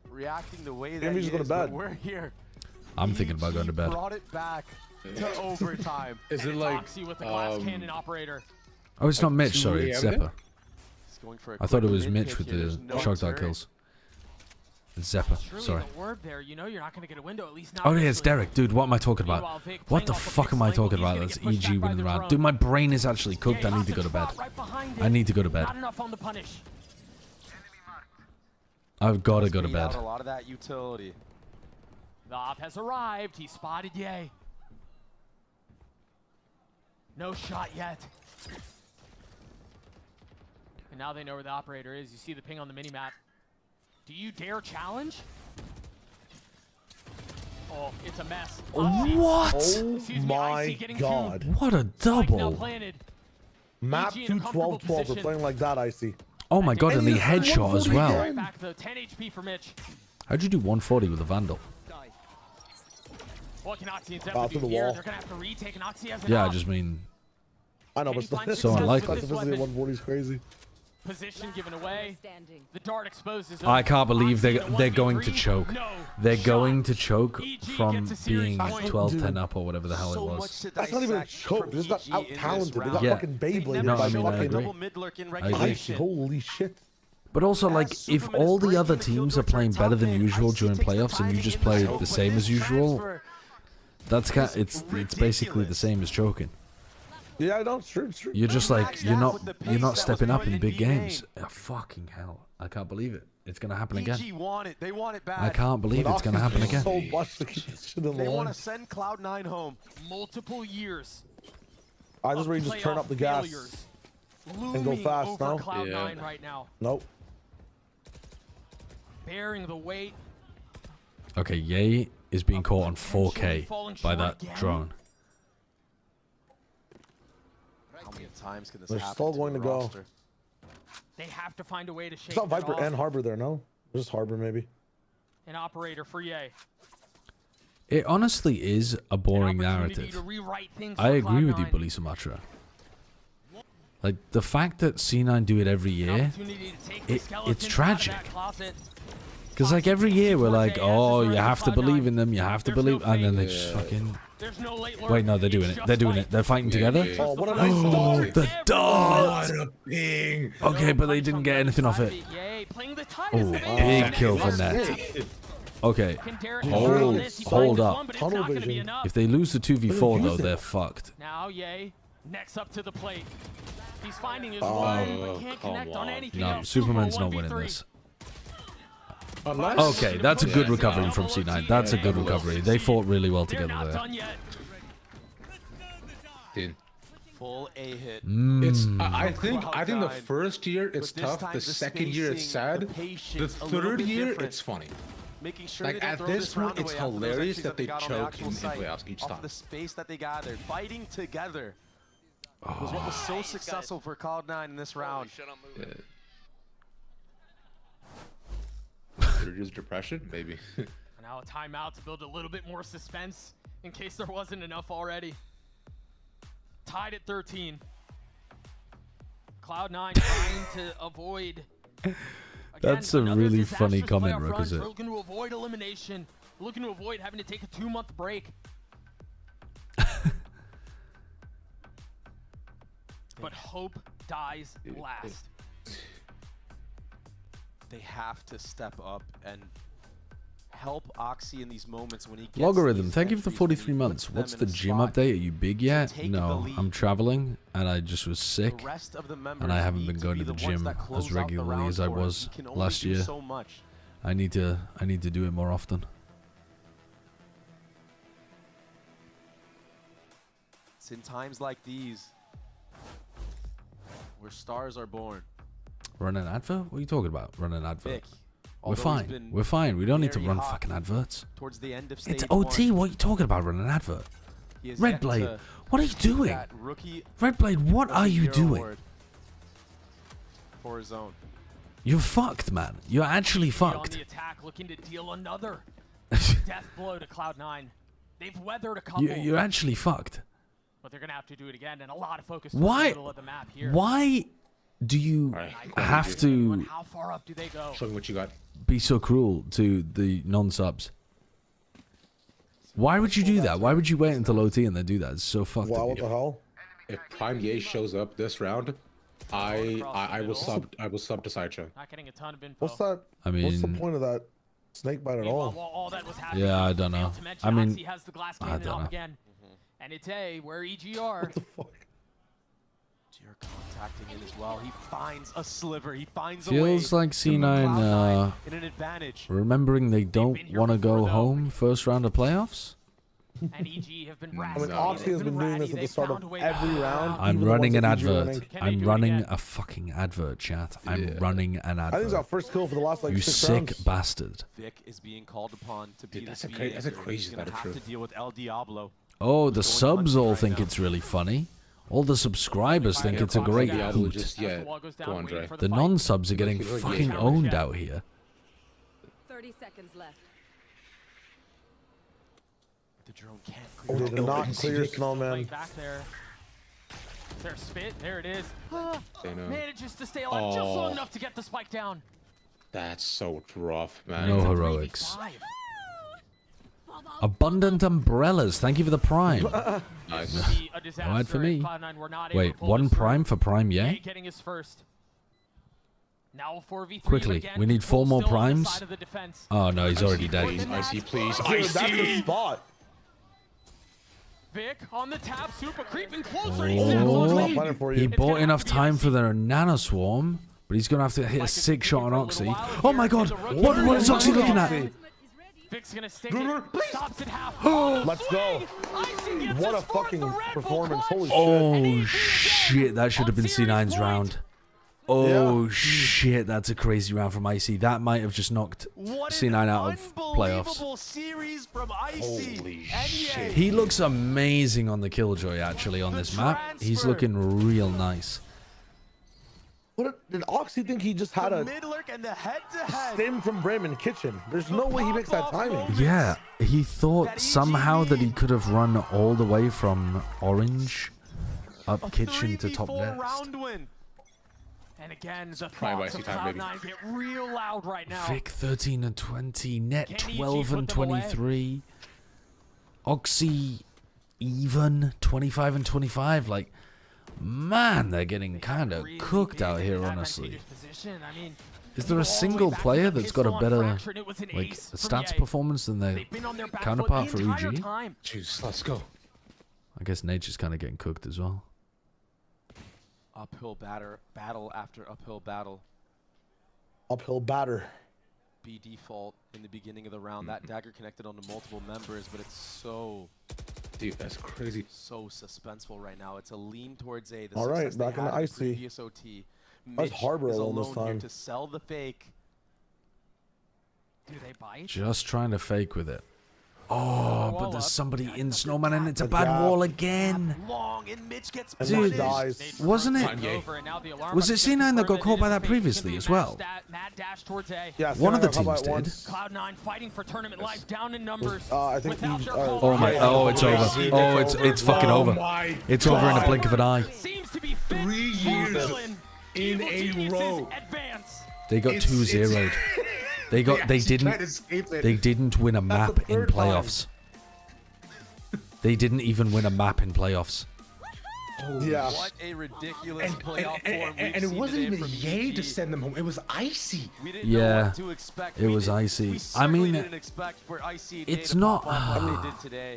reacting the way that Emmy's he going is. to bed. But we're here. I'm thinking about going to bed. Brought it back to overtime. Is it like Oxy with the glass cannon operator. Oh, it's not Mitch. Sorry, it's Yeah, Zeppa. He's going for a I thought it quick was mid Mitch pick with here. the There's no shock dart turret. kills. It's Zeppa. Surely Sorry. the orb there, you know you're not going to get a window at least now. Oh yeah, it's initially. Derek. Dude, what am I talking Meanwhile, about? Vic What playing the off of fuck am I Vic's talking angle, about? he's That's gonna get pushed EG back by winning the the round. drone. Dude, my brain is actually cooked. Yeah, I need to lots go of to bed. shot right behind it. I need to go to bed. Not enough on the punish. I've got to go to Bleed out bed. A lot of that utility. The op has arrived. He spotted Ye. No shot yet. And now they know where the operator is. You see the ping on the minimap. Do you dare challenge? Oh, it's a mess. What? Oh Excuse me, my Icy getting God. What a Spike now double. planted. Map EG in a 2 comfortable 12 12 for position. playing like that, Icy. Oh my God, and the headshot as well. Right back though. 10 HP for Mitch. How'd you do 140 with a Vandal? What can Oxy and Out Zephyr through do the here? wall. They're going to have to retake, and Oxy has an Yeah, I op. just mean, I know, Can but he find still, So success unlikely. with this specificity weapon? 140 is crazy. Position given away. The dart exposes. I can't believe Oxy in a they're going to 1v3. choke. No. They're Shot. going to choke EG from gets a series being point. 12-10 up or whatever the hell it So was. much to That's not even a dissect choke. from This got EG out in this talented. They got round. Yeah. fucking Beyblade No, I by mean, I fucking agree. Double mid lurk in agree. Icy. regulation. Holy shit. But also, As like, if Superman all is the other breaking the teams kill are playing door better than top usual lane, during Icy takes playoffs and time you just in the play choke, the but same this as usual, transfer that's kind. is It's basically the same as choking. Yeah, I know. It's true. It's true. You're just like you're not stepping up in big EMEA. games. Fucking hell! I can't believe it. It's gonna happen again. EG want it. They want it bad. I can't believe But it's gonna Oxy's happen again. So much to keep this shit in They the want line. to send Cloud9 home. Multiple years. I just ready to just turn up the gas failures and go looming fast over now. Cloud9 right now. Nope. bearing the weight. Okay, Ye is being caught on 4K by that drone. How many times can this They're happen still to going the to go. roster? They have to find a way to shake It's not it Viper off. and Harbor there, no? Just Harbor, maybe. An operator for Ye. It honestly is a boring narrative. I agree with you, Bully Sumatra. Like, the fact that C9 do it every year, it's tragic. Because, like, every year we're like, oh, you have to believe in them, you have to believe... And then they just fucking... Wait, no, they're doing it. They're doing it. They're fighting together. Oh, what a nice dart. The dart! What a ping. Okay, but they didn't get anything off it. Oh, big kill from that. Okay, hold up. Tunnel vision. If they lose the 2v4 though, they're fucked. Now Ye, next up to the plate. He's finding his way, but can't connect on anything No, else. Superman's not winning this. Okay, that's a good recovery from C9. That's a good recovery. They fought really well together there. Dude. Full A hit. It's I think the first year it's tough. The second year it's sad. The third year it's funny. Making sure like at this point, it's hilarious that they choke in playoffs each time. Off the space that they gathered, fighting together was what was so successful for Cloud9 in this round. Reduce depression, maybe. Now a timeout to build a little bit more suspense in case there wasn't enough already. Tied at 13. Cloud9 trying to avoid. That's a really funny comment, Requisite. We're looking to avoid elimination. We're looking to avoid having to take a 2-month break. But hope dies last. They have to step up and help Oxy in these moments when he gets Logarithm, thank you for the 43 months. What's the gym update? Are you big yet? No, I'm traveling and I just was sick. And I haven't been going to the gym as regularly as I was last year. I need to do it more often. It's in times like these where stars are born. Run an advert? What are you talking about? Run an advert. Vic, We're fine. We're fine. We don't need to run fucking adverts. It's OT. What are you talking about? Run an advert. Redblade, what are you doing? Redblade, what are you doing? For his own. You're fucked, man. You're actually fucked. On the attack, looking to deal another death blow to Cloud9. They've weathered a couple. You're actually fucked. But they're gonna have to do it again, and a lot of focus. Why? In the middle of the map here. Why do you have to? How far up do they go? Show me what you got. Be so cruel to the non-subs. Why would you do that? Why would you wait until OT and then do that? It's so fucked up. What the hell? If Prime Ye shows up this round, I will sub to Sideshow. Not getting a ton of info. What's that? I mean, what's the point of that snake bite at all? All that was happening. Yeah, I don't know. I mean, has the glass I cannon don't up know. again. And it's where EGR. What the fuck? EGR contacting in as well. He finds a sliver. He finds a feels way like C9 in an advantage. remembering they don't want to go home first round of playoffs. And EG have been I mean, Oxy has been doing this at the start of every round. I'm running an advert. I'm running a fucking advert, chat. I'm running an advert. I think it's our first kill for the last like you 6 sick rounds. bastard. Vic is being called upon to be that's the a crazy He's gonna have to deal with El Diablo. Oh, the subs all think it's really funny. All the subscribers think it's a great hoot. Go on, Dre. The non-subs are getting fucking owned out here. 30 seconds left. The drone can't Oh, clear. they did not clear Snowman. Back there. Their spit. There it is. They know. Manages to stay alive just long enough to get the spike down. That's so rough, man. No heroics. Abundant umbrellas. Thank you for the prime. Nice. Alright for me. Wait, 1 prime for Prime Ye? Getting his first. Now 4v3 Quickly, again. we need 4 more Still on the primes. side of the defense. Oh no, he's already dead. Icy, please. Dude, that's the Icy. spot. Vic on the tap, super creeping closer. Oh, he bought enough time for the nano swarm, but he's gonna have to hit a 6 shot on Oxy. Oh my god, what is Oxy looking at? Vic's gonna stick it. Stops at half. Let's go. What a fucking performance. Holy shit. Oh shit, that should have been C9's round. Oh shit, that's a crazy round from Icy. That might have just knocked C9 out of playoffs. Series from Icy. Holy shit. He looks amazing on the Killjoy actually on this map. He's looking real nice. What did Oxy think he just had a stim from Bremen Kitchen? There's no way he makes that timing. Yeah, he thought somehow that he could have run all the way from orange up kitchen to top nest. And again, the thoughts of Cloud9 get real loud right now. Vic 13 and 20, Net 12 and 23, Oxy even 25 and 25. Like, man, they're getting kind of cooked out here, honestly. Is there a single player that's got a better like stats performance than their counterpart for EG? Jeez, let's go. I guess Nature's kind of getting cooked as well. Uphill battle after uphill battle. Uphill batter. B default in the beginning of the round. That dagger connected onto multiple members, but it's so... Dude, that's crazy. So suspenseful right now. It's a lean towards A. All right, back in the Icy. Previous OT. That's Harbor alone this time. To sell the fake. Do they bite? Just trying to fake with it. Oh, but there's somebody in Snowman and it's a bad wall again. Dude, wasn't it? Was it C9 that got caught by that previously as well? Yeah, one of the teams did. Cloud9 fighting for tournament life, down in numbers. I think oh my! Oh, it's over. Oh, it's fucking over. It's over in a blink of an eye. 3 years in a row. They got 2-0'd. They didn't win a map in playoffs. They didn't even win a map in playoffs. Yeah. What a ridiculous playoff form. And it wasn't even Ye to send them home. It was Icy. Yeah, it was Icy. I mean, it's not.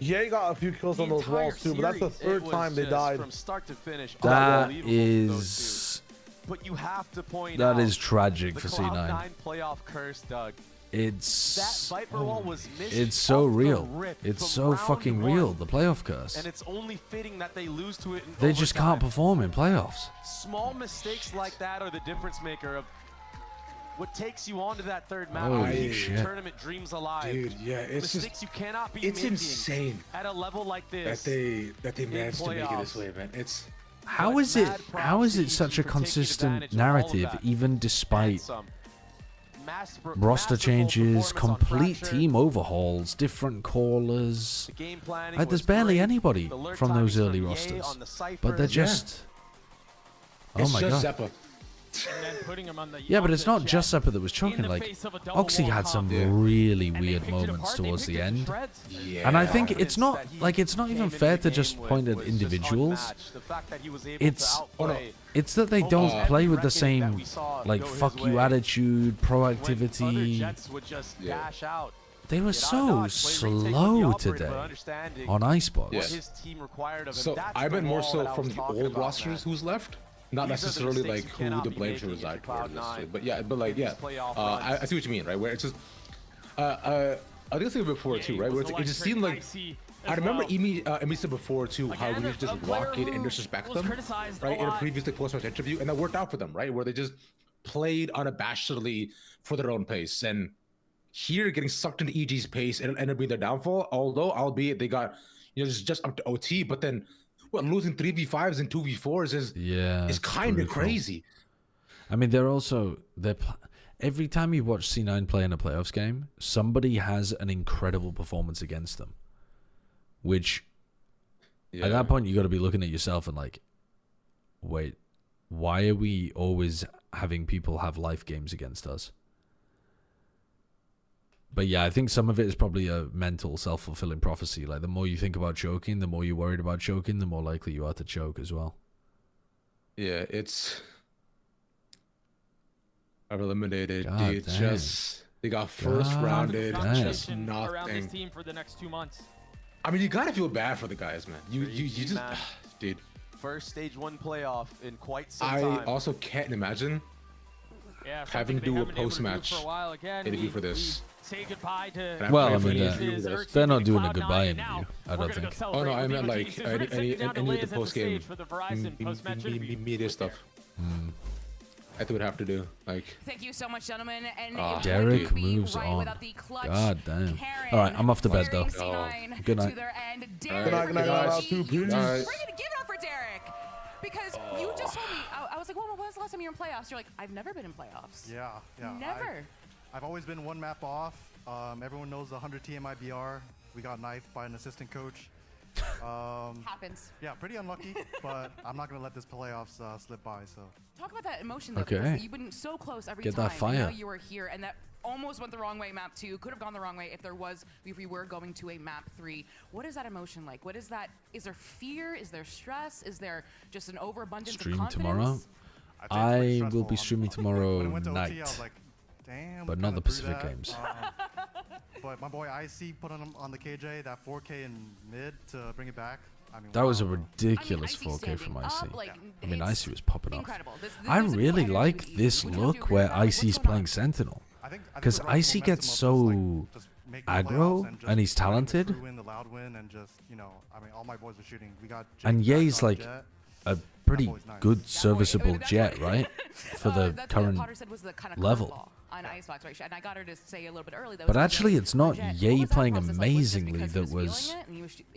Ye got a few kills on those walls too, but that's the third time they died. From start to finish. That is. But you have to point that out is tragic for C9. Cloud9 playoff curse, Doug. It's that Viper wall was it's so real. It's so fucking real. The playoff curse. And it's only fitting that they lose to it. They just can't perform in playoffs. Small mistakes like that are the difference maker of what takes you onto that third map. Holy shit. Tournament dreams alive. Dude, yeah, it's mistakes you cannot be it's making insane at a level like this. That they managed to make it this way, man. It's how is it such a consistent narrative, even despite roster changes, complete team overhauls, different callers? Like, there's barely anybody from those early rosters, but they're just. Oh my god. Zeppa. Yeah, but it's not just Zeppa that was choking. Like, Oxy had some really weird moments towards the end, and I think it's not even fair to just point at individuals. It's that they don't play with the same like fuck you attitude, proactivity. They were so slow today on Icebox. So I meant more so from the old rosters who's left. Not necessarily like who the blame should reside towards, but yeah, I see what you mean, right? Where it's just, I think I said it before too, right? Where it just seemed like, I remember EMEA said before too how we would just walk in and disrespect them, right? In a previous post-match interview, and that worked out for them, right? Where they just played unabashedly for their own pace, and here getting sucked into EG's pace and ended up being their downfall. Although, albeit they got, just up to OT, but then. What, losing 3v5s and 2v4s is kind of crazy. I mean, every time you watch C9 play in a playoffs game, somebody has an incredible performance against them. Which, at that point, you got to be looking at yourself and like, wait, why are we always having people have life games against us? But yeah, I think some of it is probably a mental self-fulfilling prophecy. Like, the more you think about choking, the more you're worried about choking, the more likely you are to choke as well. Yeah, I've eliminated. God dude, damn. Just they got first rounded. Just around this nothing. team for the next 2 months. I mean, you gotta feel bad for the guys, man. You just, dude. First stage 1 playoff in quite some time. I also can't imagine having to do a post-match interview for this. Say goodbye to well, I mean, they're not doing a goodbye interview, I don't think. Oh no, I meant like any of the post-game media stuff. I would have to do. Like. Thank you so much, gentlemen. And Derek moves on. God damn. All right, I'm off to bed though. Good night. Good night. Good night. Peace. Give it up for Derek. Because you just told me, I was like, when was the last time you were in playoffs? You're like, I've never been in playoffs. Yeah. Never. I've always been one map off. Everyone knows the 100 TMI BR. We got knifed by an assistant coach. Happens. Yeah, pretty unlucky, but I'm not going to let this playoffs slip by. So talk about that emotion, though. Okay. You've been so close every Get time. that fire. Now you were here, and that almost went the wrong way. Map 2 could have gone the wrong way if we were going to a map 3. What is that emotion like? What is that? Is there fear? Is there stress? Is there just an overabundance of confidence? Tomorrow. I will be streaming tomorrow night, damn, but not the Pacific games. But my boy IC put on the KJ that 4K in mid to bring it back. I mean, That was a ridiculous 4K from IC. I mean, IC was popping off. I really like this look where IC's playing Sentinel. Because IC gets so aggro and he's talented. And Ye's like a pretty good serviceable jet, right? For the current level. On Icebox, right? And I got her to say a little bit early. But actually, it's not Ye playing amazingly that was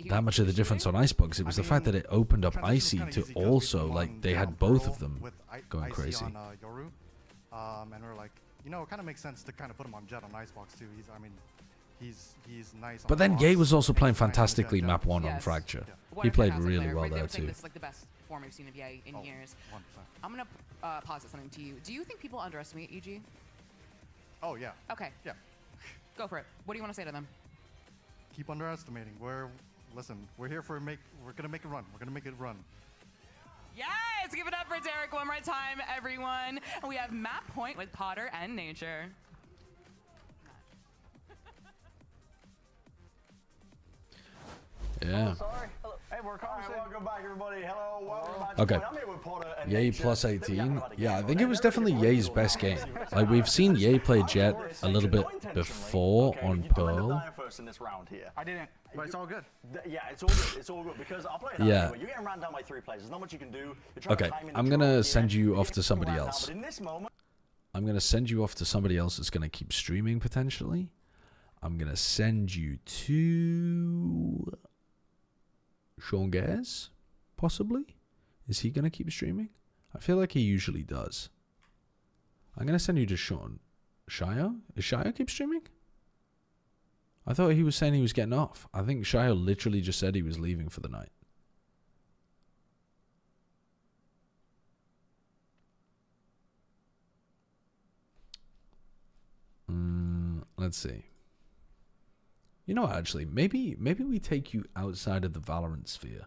that much of the difference on Icebox. It was the fact that it opened up IC to also, like, they had both of them going crazy. And we're like, it kind of makes sense to kind of put him on Jet on Icebox too. He's nice. But then Ye was also playing fantastically map 1 on Fracture. He played really well there too. This is like the best form we've seen of Ye in years. 100%. I'm gonna posit something to you. Do you think people underestimate EG? Oh, yeah. Okay. Yeah. Go for it. What do you want to say to them? Keep underestimating. Listen, we're here we're gonna make it run. We're gonna make it run. Yes! Give it up for Derek one more time, everyone. And we have Map Point with Potter and Nature. Yeah. Sorry. Hey, we're welcome back, everybody. Hello, welcome back. Okay. Ye plus 18. Yeah, I think it was definitely Ye's best game. Like, we've seen Ye play Jet a little bit before on Pearl. I didn't. But it's all good. Yeah, it's all good. It's all good because I'll play it Yeah. anyway. You're getting ran down by 3 players. There's not much you can do. Okay, I'm gonna send you off to somebody else. I'm gonna send you off to somebody else that's gonna keep streaming potentially. I'm gonna send you to Sean Gares, possibly. Is he gonna keep streaming? I feel like he usually does. I'm gonna send you to Sean. Shio? Is Shio keep streaming? I thought he was saying he was getting off. I think Shio literally just said he was leaving for the night. Let's see. You know what, actually, maybe we take you outside of the Valorant sphere.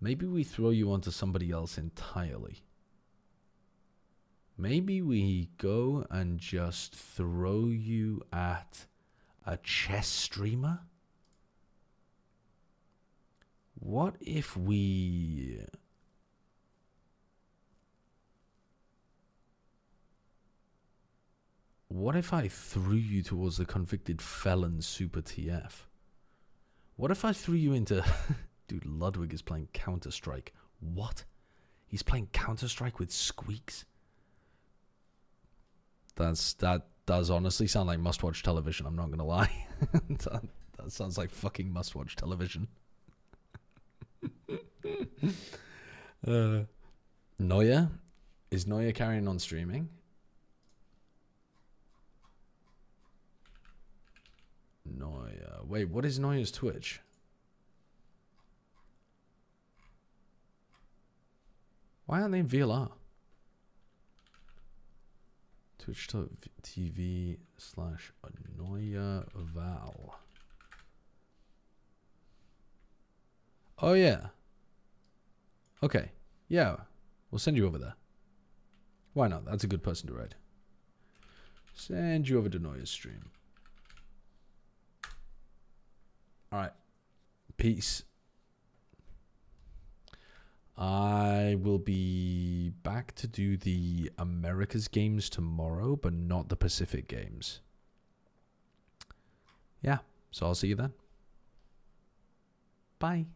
Maybe we throw you onto somebody else entirely. Maybe we go and just throw you at a chess streamer? What if we... What if I threw you towards the convicted felon Super TF? What if I threw you into... Dude, Ludwig is playing Counter-Strike. What? He's playing Counter-Strike with Squeaks? That does honestly sound like must-watch television, I'm not gonna lie. that sounds like fucking must-watch television. Neuer? Is Neuer carrying on streaming? Neuer. Wait, what is Neuer's Twitch? Why aren't they in VLR? Twitch.tv/NeuerVal. Oh, yeah. Okay. Yeah. We'll send you over there. Why not? That's a good person to raid. Send you over to Neuer's stream. Alright. Peace. I will be back to do the Americas games tomorrow, but not the Pacific games. Yeah. So I'll see you then. Bye.